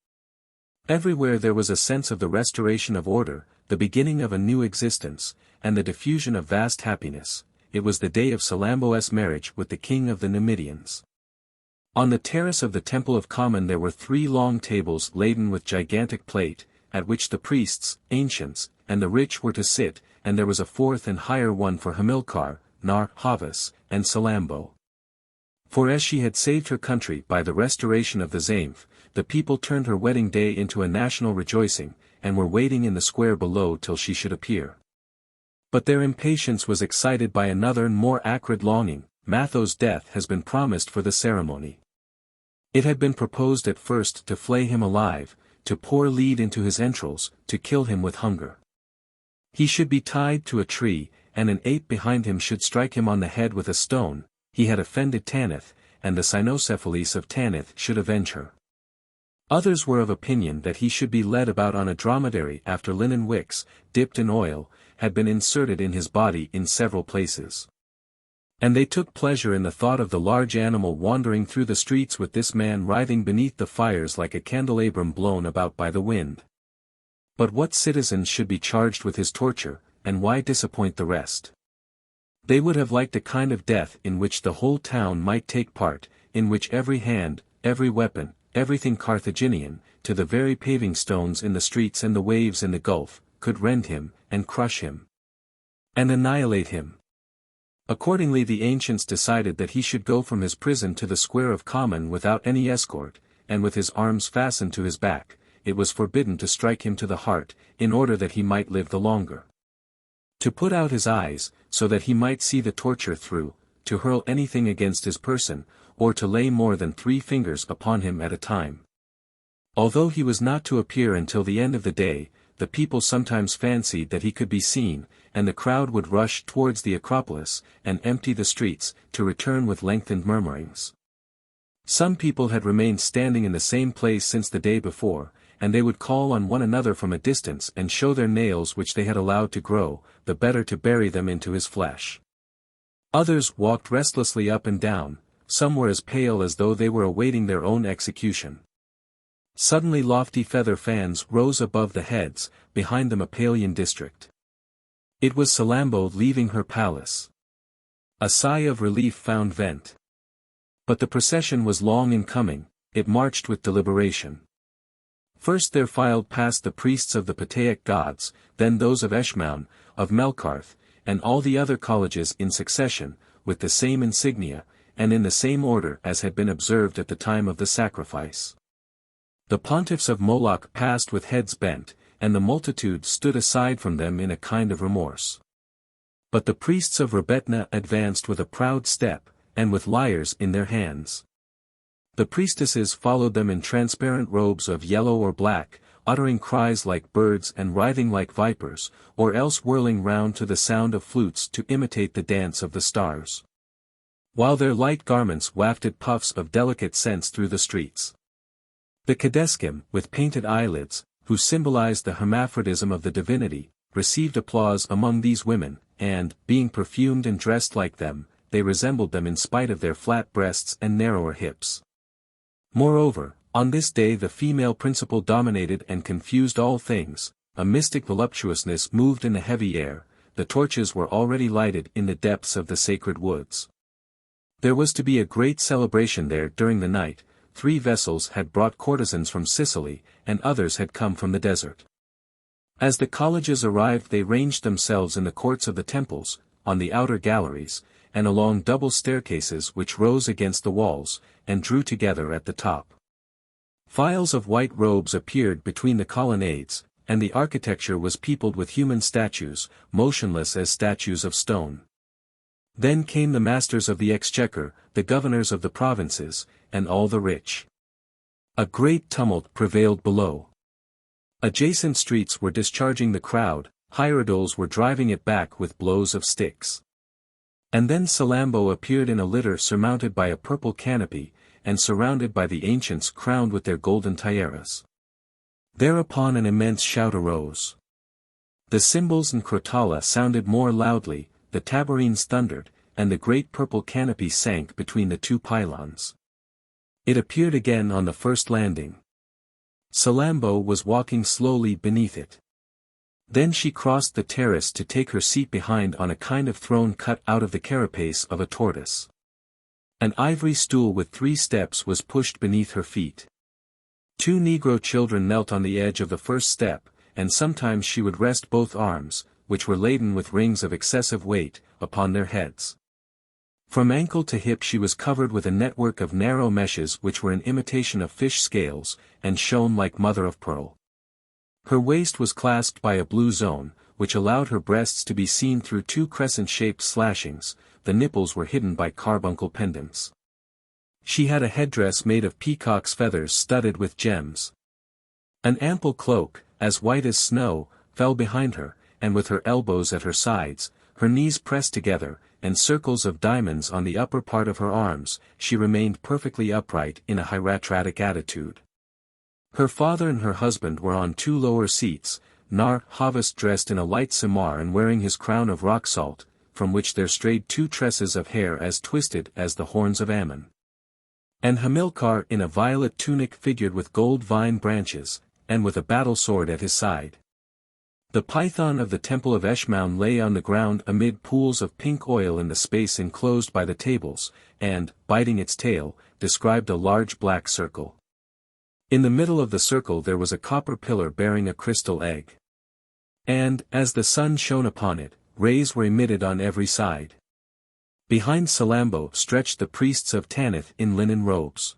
Everywhere there was a sense of the restoration of order, the beginning of a new existence, and the diffusion of vast happiness. It was the day of Salammbô's marriage with the king of the Numidians. On the terrace of the Temple of Common there were 3 long tables laden with gigantic plate, at which the priests, ancients, and the rich were to sit, and there was a 4th and higher one for Hamilcar, Nar, Havas, and Salammbô. For as she had saved her country by the restoration of the Zaïmph, the people turned her wedding day into a national rejoicing, and were waiting in the square below till she should appear. But their impatience was excited by another and more acrid longing. Matho's death has been promised for the ceremony. It had been proposed at first to flay him alive, to pour lead into his entrails, to kill him with hunger. He should be tied to a tree, and an ape behind him should strike him on the head with a stone. He had offended Tanith, and the cynocephalus of Tanith should avenge her. Others were of opinion that he should be led about on a dromedary after linen wicks, dipped in oil, had been inserted in his body in several places. And they took pleasure in the thought of the large animal wandering through the streets with this man writhing beneath the fires like a candelabrum blown about by the wind. But what citizens should be charged with his torture, and why disappoint the rest? They would have liked a kind of death in which the whole town might take part, in which every hand, every weapon, everything Carthaginian, to the very paving stones in the streets and the waves in the gulf, could rend him, and crush him, and annihilate him. Accordingly the ancients decided that he should go from his prison to the square of Common without any escort, and with his arms fastened to his back. It was forbidden to strike him to the heart, in order that he might live the longer. To put out his eyes, so that he might see the torture through, to hurl anything against his person, or to lay more than 3 fingers upon him at a time. Although he was not to appear until the end of the day, the people sometimes fancied that he could be seen, and the crowd would rush towards the Acropolis, and empty the streets, to return with lengthened murmurings. Some people had remained standing in the same place since the day before, and they would call on one another from a distance and show their nails which they had allowed to grow, the better to bury them into his flesh. Others walked restlessly up and down, some were as pale as though they were awaiting their own execution. Suddenly lofty feather fans rose above the heads, behind the Mappalian district. It was Salammbô leaving her palace. A sigh of relief found vent. But the procession was long in coming, it marched with deliberation. First there filed past the priests of the Pataic gods, then those of Eshmaun, of Melkarth, and all the other colleges in succession, with the same insignia, and in the same order as had been observed at the time of the sacrifice. The pontiffs of Moloch passed with heads bent, and the multitude stood aside from them in a kind of remorse. But the priests of Rebetna advanced with a proud step, and with lyres in their hands. The priestesses followed them in transparent robes of yellow or black, uttering cries like birds and writhing like vipers, or else whirling round to the sound of flutes to imitate the dance of the stars. While their light garments wafted puffs of delicate scents through the streets. The Cadeskim, with painted eyelids, who symbolized the hermaphrodism of the divinity, received applause among these women, and, being perfumed and dressed like them, they resembled them in spite of their flat breasts and narrower hips. Moreover, on this day the female principle dominated and confused all things, a mystic voluptuousness moved in the heavy air, the torches were already lighted in the depths of the sacred woods. There was to be a great celebration there during the night. 3 vessels had brought courtesans from Sicily, and others had come from the desert. As the colleges arrived, they ranged themselves in the courts of the temples, on the outer galleries, and along double staircases which rose against the walls, and drew together at the top. Files of white robes appeared between the colonnades, and the architecture was peopled with human statues, motionless as statues of stone. Then came the masters of the exchequer, the governors of the provinces, and all the rich. A great tumult prevailed below. Adjacent streets were discharging the crowd, hiredoles were driving it back with blows of sticks. And then Salammbô appeared in a litter surmounted by a purple canopy, and surrounded by the ancients crowned with their golden tiaras. Thereupon an immense shout arose. The cymbals and crotala sounded more loudly, the tabourines thundered, and the great purple canopy sank between the 2 pylons. It appeared again on the first landing. Salammbô was walking slowly beneath it. Then she crossed the terrace to take her seat behind on a kind of throne cut out of the carapace of a tortoise. An ivory stool with 3 steps was pushed beneath her feet. 2 Negro children knelt on the edge of the first step, and sometimes she would rest both arms, which were laden with rings of excessive weight, upon their heads. From ankle to hip she was covered with a network of narrow meshes which were an imitation of fish scales, and shone like mother of pearl. Her waist was clasped by a blue zone, which allowed her breasts to be seen through 2 crescent-shaped slashings. The nipples were hidden by carbuncle pendants. She had a headdress made of peacock's feathers studded with gems. An ample cloak, as white as snow, fell behind her, and with her elbows at her sides, her knees pressed together, and circles of diamonds on the upper part of her arms, she remained perfectly upright in a hieratic attitude. Her father and her husband were on 2 lower seats, Nar Havas dressed in a light simar and wearing his crown of rock salt, from which there strayed 2 tresses of hair as twisted as the horns of Ammon. And Hamilcar in a violet tunic figured with gold vine branches, and with a battle sword at his side. The python of the temple of Eshmoun lay on the ground amid pools of pink oil in the space enclosed by the tables, and, biting its tail, described a large black circle. In the middle of the circle there was a copper pillar bearing a crystal egg. And, as the sun shone upon it, rays were emitted on every side. Behind Salammbô stretched the priests of Tanith in linen robes.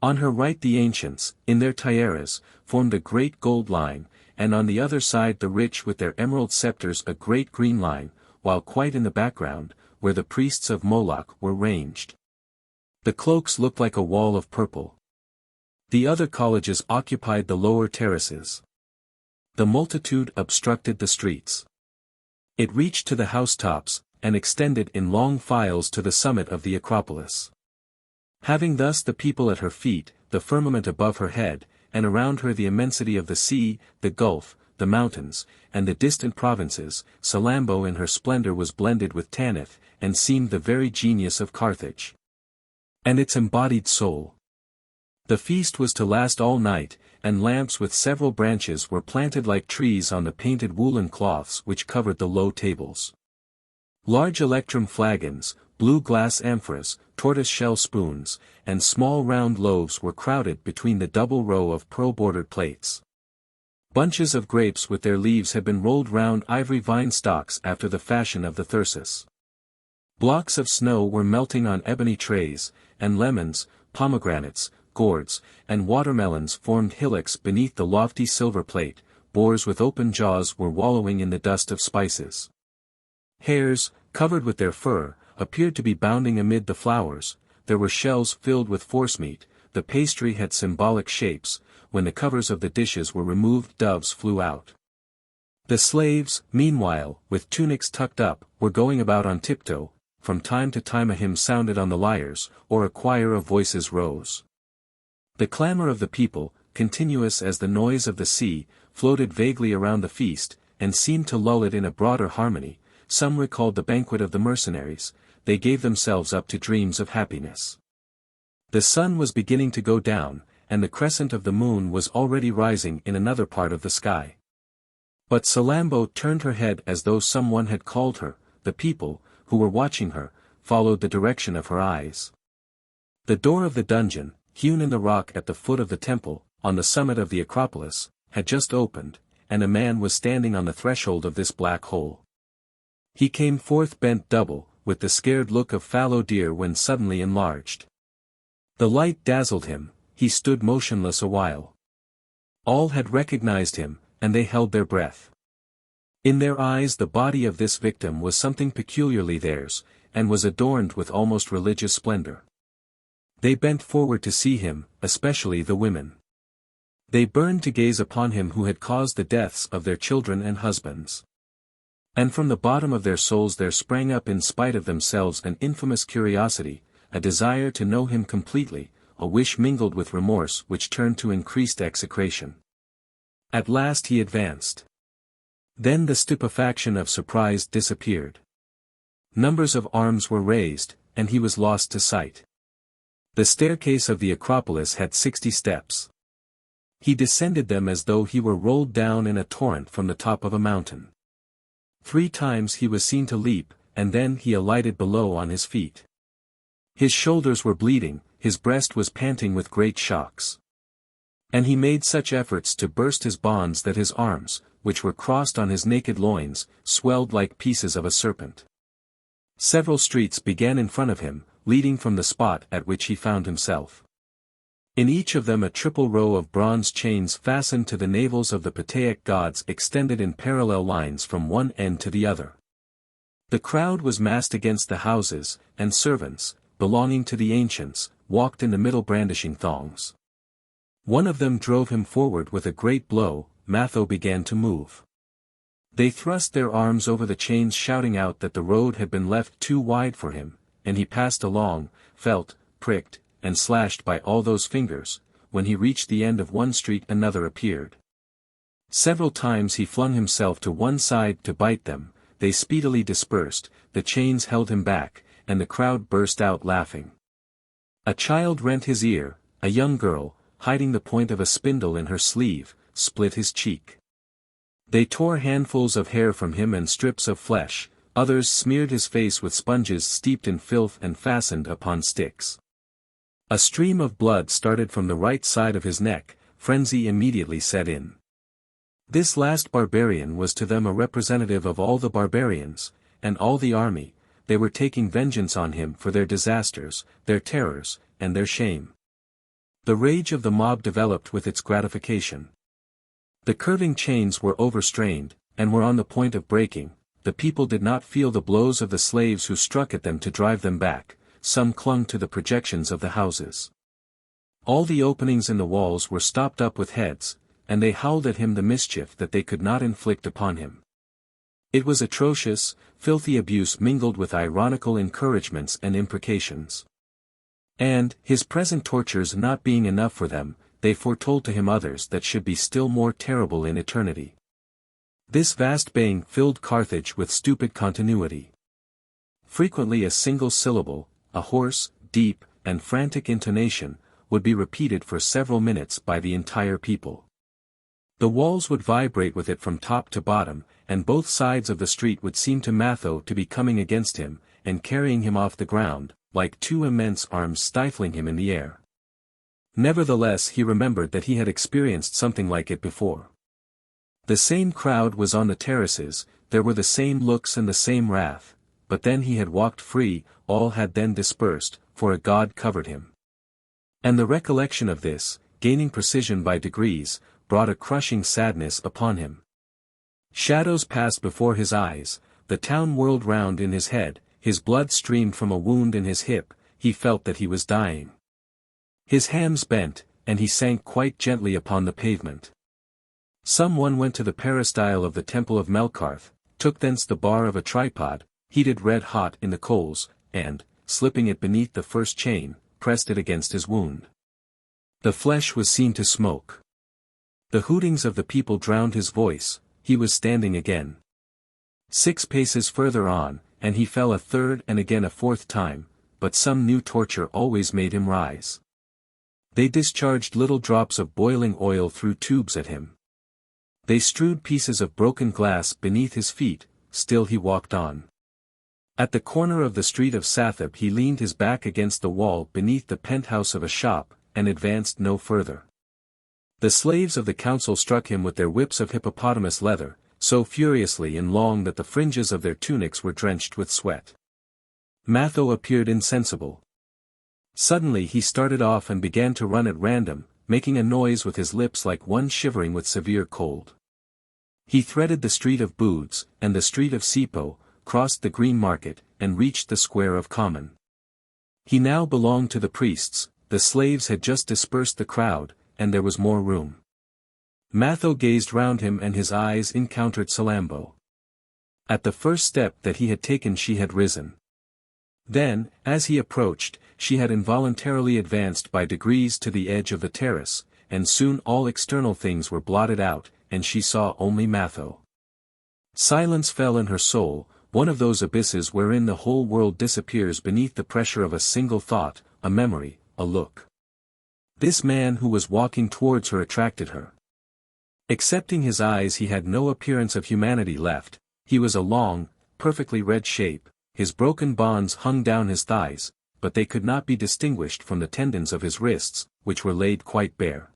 On her right the ancients, in their tiaras, formed a great gold line, and on the other side the rich with their emerald scepters a great green line, while quite in the background, where the priests of Moloch were ranged. The cloaks looked like a wall of purple. The other colleges occupied the lower terraces. The multitude obstructed the streets. It reached to the housetops, and extended in long files to the summit of the Acropolis. Having thus the people at her feet, the firmament above her head, and around her the immensity of the sea, the gulf, the mountains, and the distant provinces, Salammbô in her splendor was blended with Tanith, and seemed the very genius of Carthage. And its embodied soul. The feast was to last all night, and lamps with several branches were planted like trees on the painted woolen cloths which covered the low tables. Large electrum flagons, blue glass amphoras, tortoise-shell spoons, and small round loaves were crowded between the double row of pearl-bordered plates. Bunches of grapes with their leaves had been rolled round ivory vine stalks after the fashion of the Thyrsus. Blocks of snow were melting on ebony trays, and lemons, pomegranates, gourds, and watermelons formed hillocks beneath the lofty silver plate. Boars with open jaws were wallowing in the dust of spices. Hares, covered with their fur, appeared to be bounding amid the flowers. There were shells filled with forcemeat. The pastry had symbolic shapes. When the covers of the dishes were removed, doves flew out. The slaves, meanwhile, with tunics tucked up, were going about on tiptoe. From time to time a hymn sounded on the lyres, or a choir of voices rose. The clamor of the people, continuous as the noise of the sea, floated vaguely around the feast, and seemed to lull it in a broader harmony. Some recalled the banquet of the mercenaries. They gave themselves up to dreams of happiness. The sun was beginning to go down, and the crescent of the moon was already rising in another part of the sky. But Salammbô turned her head as though someone had called her. The people, who were watching her, followed the direction of her eyes. The door of the dungeon, hewn in the rock at the foot of the temple, on the summit of the Acropolis, had just opened, and a man was standing on the threshold of this black hole. He came forth bent double, with the scared look of fallow deer when suddenly enlarged. The light dazzled him, he stood motionless a while. All had recognized him, and they held their breath. In their eyes the body of this victim was something peculiarly theirs, and was adorned with almost religious splendor. They bent forward to see him, especially the women. They burned to gaze upon him who had caused the deaths of their children and husbands. And from the bottom of their souls there sprang up in spite of themselves an infamous curiosity, a desire to know him completely, a wish mingled with remorse which turned to increased execration. At last he advanced. Then the stupefaction of surprise disappeared. Numbers of arms were raised, and he was lost to sight. The staircase of the Acropolis had 60 steps. He descended them as though he were rolled down in a torrent from the top of a mountain. 3 times he was seen to leap, and then he alighted below on his feet. His shoulders were bleeding, his breast was panting with great shocks. And he made such efforts to burst his bonds that his arms, which were crossed on his naked loins, swelled like pieces of a serpent. Several streets began in front of him, leading from the spot at which he found himself. In each of them a triple row of bronze chains fastened to the navels of the Pataic gods extended in parallel lines from one end to the other. The crowd was massed against the houses, and servants, belonging to the ancients, walked in the middle brandishing thongs. One of them drove him forward with a great blow. Matho began to move. They thrust their arms over the chains shouting out that the road had been left too wide for him, and he passed along, felt, pricked, and slashed by all those fingers. When he reached the end of one street another appeared. Several times he flung himself to one side to bite them, they speedily dispersed, the chains held him back, and the crowd burst out laughing. A child rent his ear, a young girl, hiding the point of a spindle in her sleeve, split his cheek. They tore handfuls of hair from him and strips of flesh, others smeared his face with sponges steeped in filth and fastened upon sticks. A stream of blood started from the right side of his neck, frenzy immediately set in. This last barbarian was to them a representative of all the barbarians, and all the army. They were taking vengeance on him for their disasters, their terrors, and their shame. The rage of the mob developed with its gratification. The curving chains were overstrained, and were on the point of breaking. The people did not feel the blows of the slaves who struck at them to drive them back, some clung to the projections of the houses. All the openings in the walls were stopped up with heads, and they howled at him the mischief that they could not inflict upon him. It was atrocious, filthy abuse mingled with ironical encouragements and imprecations. And, his present tortures not being enough for them, they foretold to him others that should be still more terrible in eternity. This vast baying filled Carthage with stupid continuity. Frequently a single syllable, a hoarse, deep, and frantic intonation, would be repeated for several minutes by the entire people. The walls would vibrate with it from top to bottom, and both sides of the street would seem to Matho to be coming against him, and carrying him off the ground, like 2 immense arms stifling him in the air. Nevertheless he remembered that he had experienced something like it before. The same crowd was on the terraces, there were the same looks and the same wrath, but then he had walked free, all had then dispersed, for a god covered him. And the recollection of this, gaining precision by degrees, brought a crushing sadness upon him. Shadows passed before his eyes, the town whirled round in his head, his blood streamed from a wound in his hip, he felt that he was dying. His hams bent, and he sank quite gently upon the pavement. Some one went to the peristyle of the temple of Melkarth, took thence the bar of a tripod, heated red hot in the coals, and, slipping it beneath the first chain, pressed it against his wound. The flesh was seen to smoke. The hootings of the people drowned his voice, he was standing again. 6 paces further on, and he fell a third and again a fourth time, but some new torture always made him rise. They discharged little drops of boiling oil through tubes at him. They strewed pieces of broken glass beneath his feet, still he walked on. At the corner of the street of Zaïmph he leaned his back against the wall beneath the penthouse of a shop, and advanced no further. The slaves of the council struck him with their whips of hippopotamus leather, so furiously and long that the fringes of their tunics were drenched with sweat. Matho appeared insensible. Suddenly he started off and began to run at random, making a noise with his lips like one shivering with severe cold. He threaded the street of Booths, and the street of Sicca, crossed the green market, and reached the square of Common. He now belonged to the priests, the slaves had just dispersed the crowd, and there was more room. Matho gazed round him and his eyes encountered Salammbô. At the first step that he had taken she had risen. Then, as he approached, she had involuntarily advanced by degrees to the edge of the terrace, and soon all external things were blotted out, and she saw only Matho. Silence fell in her soul, one of those abysses wherein the whole world disappears beneath the pressure of a single thought, a memory, a look. This man who was walking towards her attracted her. Excepting his eyes he had no appearance of humanity left, he was a long, perfectly red shape, his broken bonds hung down his thighs, but they could not be distinguished from the tendons of his wrists, which were laid quite bare.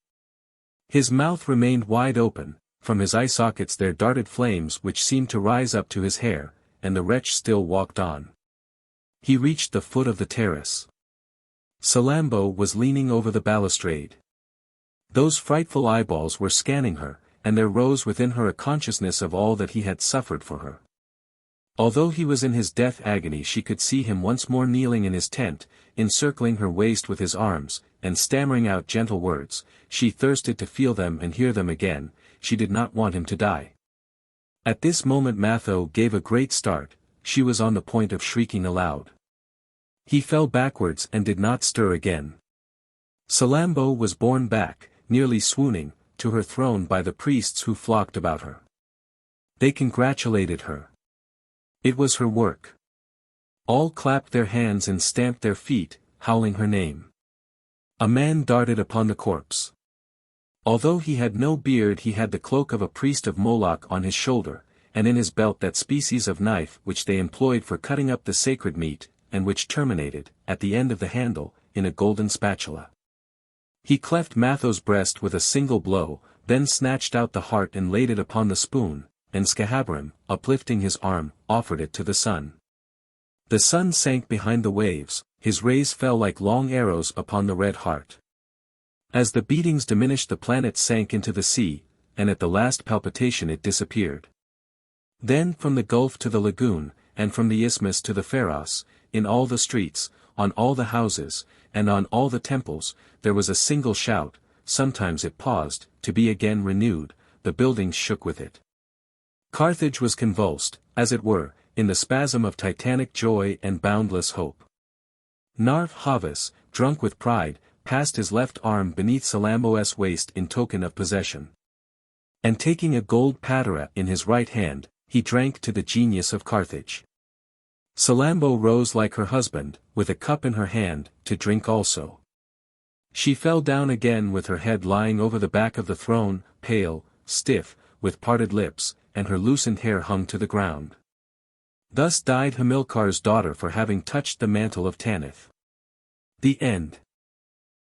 His mouth remained wide open, from his eye sockets there darted flames which seemed to rise up to his hair, and the wretch still walked on. He reached the foot of the terrace. Salammbô was leaning over the balustrade. Those frightful eyeballs were scanning her, and there rose within her a consciousness of all that he had suffered for her. Although he was in his death agony she could see him once more kneeling in his tent, encircling her waist with his arms, and stammering out gentle words. She thirsted to feel them and hear them again, she did not want him to die. At this moment Matho gave a great start, she was on the point of shrieking aloud. He fell backwards and did not stir again. Salammbô was borne back, nearly swooning, to her throne by the priests who flocked about her. They congratulated her. It was her work. All clapped their hands and stamped their feet, howling her name. A man darted upon the corpse. Although he had no beard he had the cloak of a priest of Moloch on his shoulder, and in his belt that species of knife which they employed for cutting up the sacred meat, and which terminated, at the end of the handle, in a golden spatula. He cleft Matho's breast with a single blow, then snatched out the heart and laid it upon the spoon, and Scahabrim, uplifting his arm, offered it to the sun. The sun sank behind the waves, his rays fell like long arrows upon the red heart. As the beatings diminished the planet sank into the sea, and at the last palpitation it disappeared. Then from the gulf to the lagoon, and from the isthmus to the Pharos, in all the streets, on all the houses, and on all the temples, there was a single shout, sometimes it paused, to be again renewed, the buildings shook with it. Carthage was convulsed, as it were, in the spasm of titanic joy and boundless hope. Narf Havas, drunk with pride, passed his left arm beneath Salammbô's waist in token of possession. And taking a gold patera in his right hand, he drank to the genius of Carthage. Salammbô rose like her husband, with a cup in her hand, to drink also. She fell down again with her head lying over the back of the throne, pale, stiff, with parted lips, and her loosened hair hung to the ground. Thus died Hamilcar's daughter for having touched the mantle of Tanith. The end.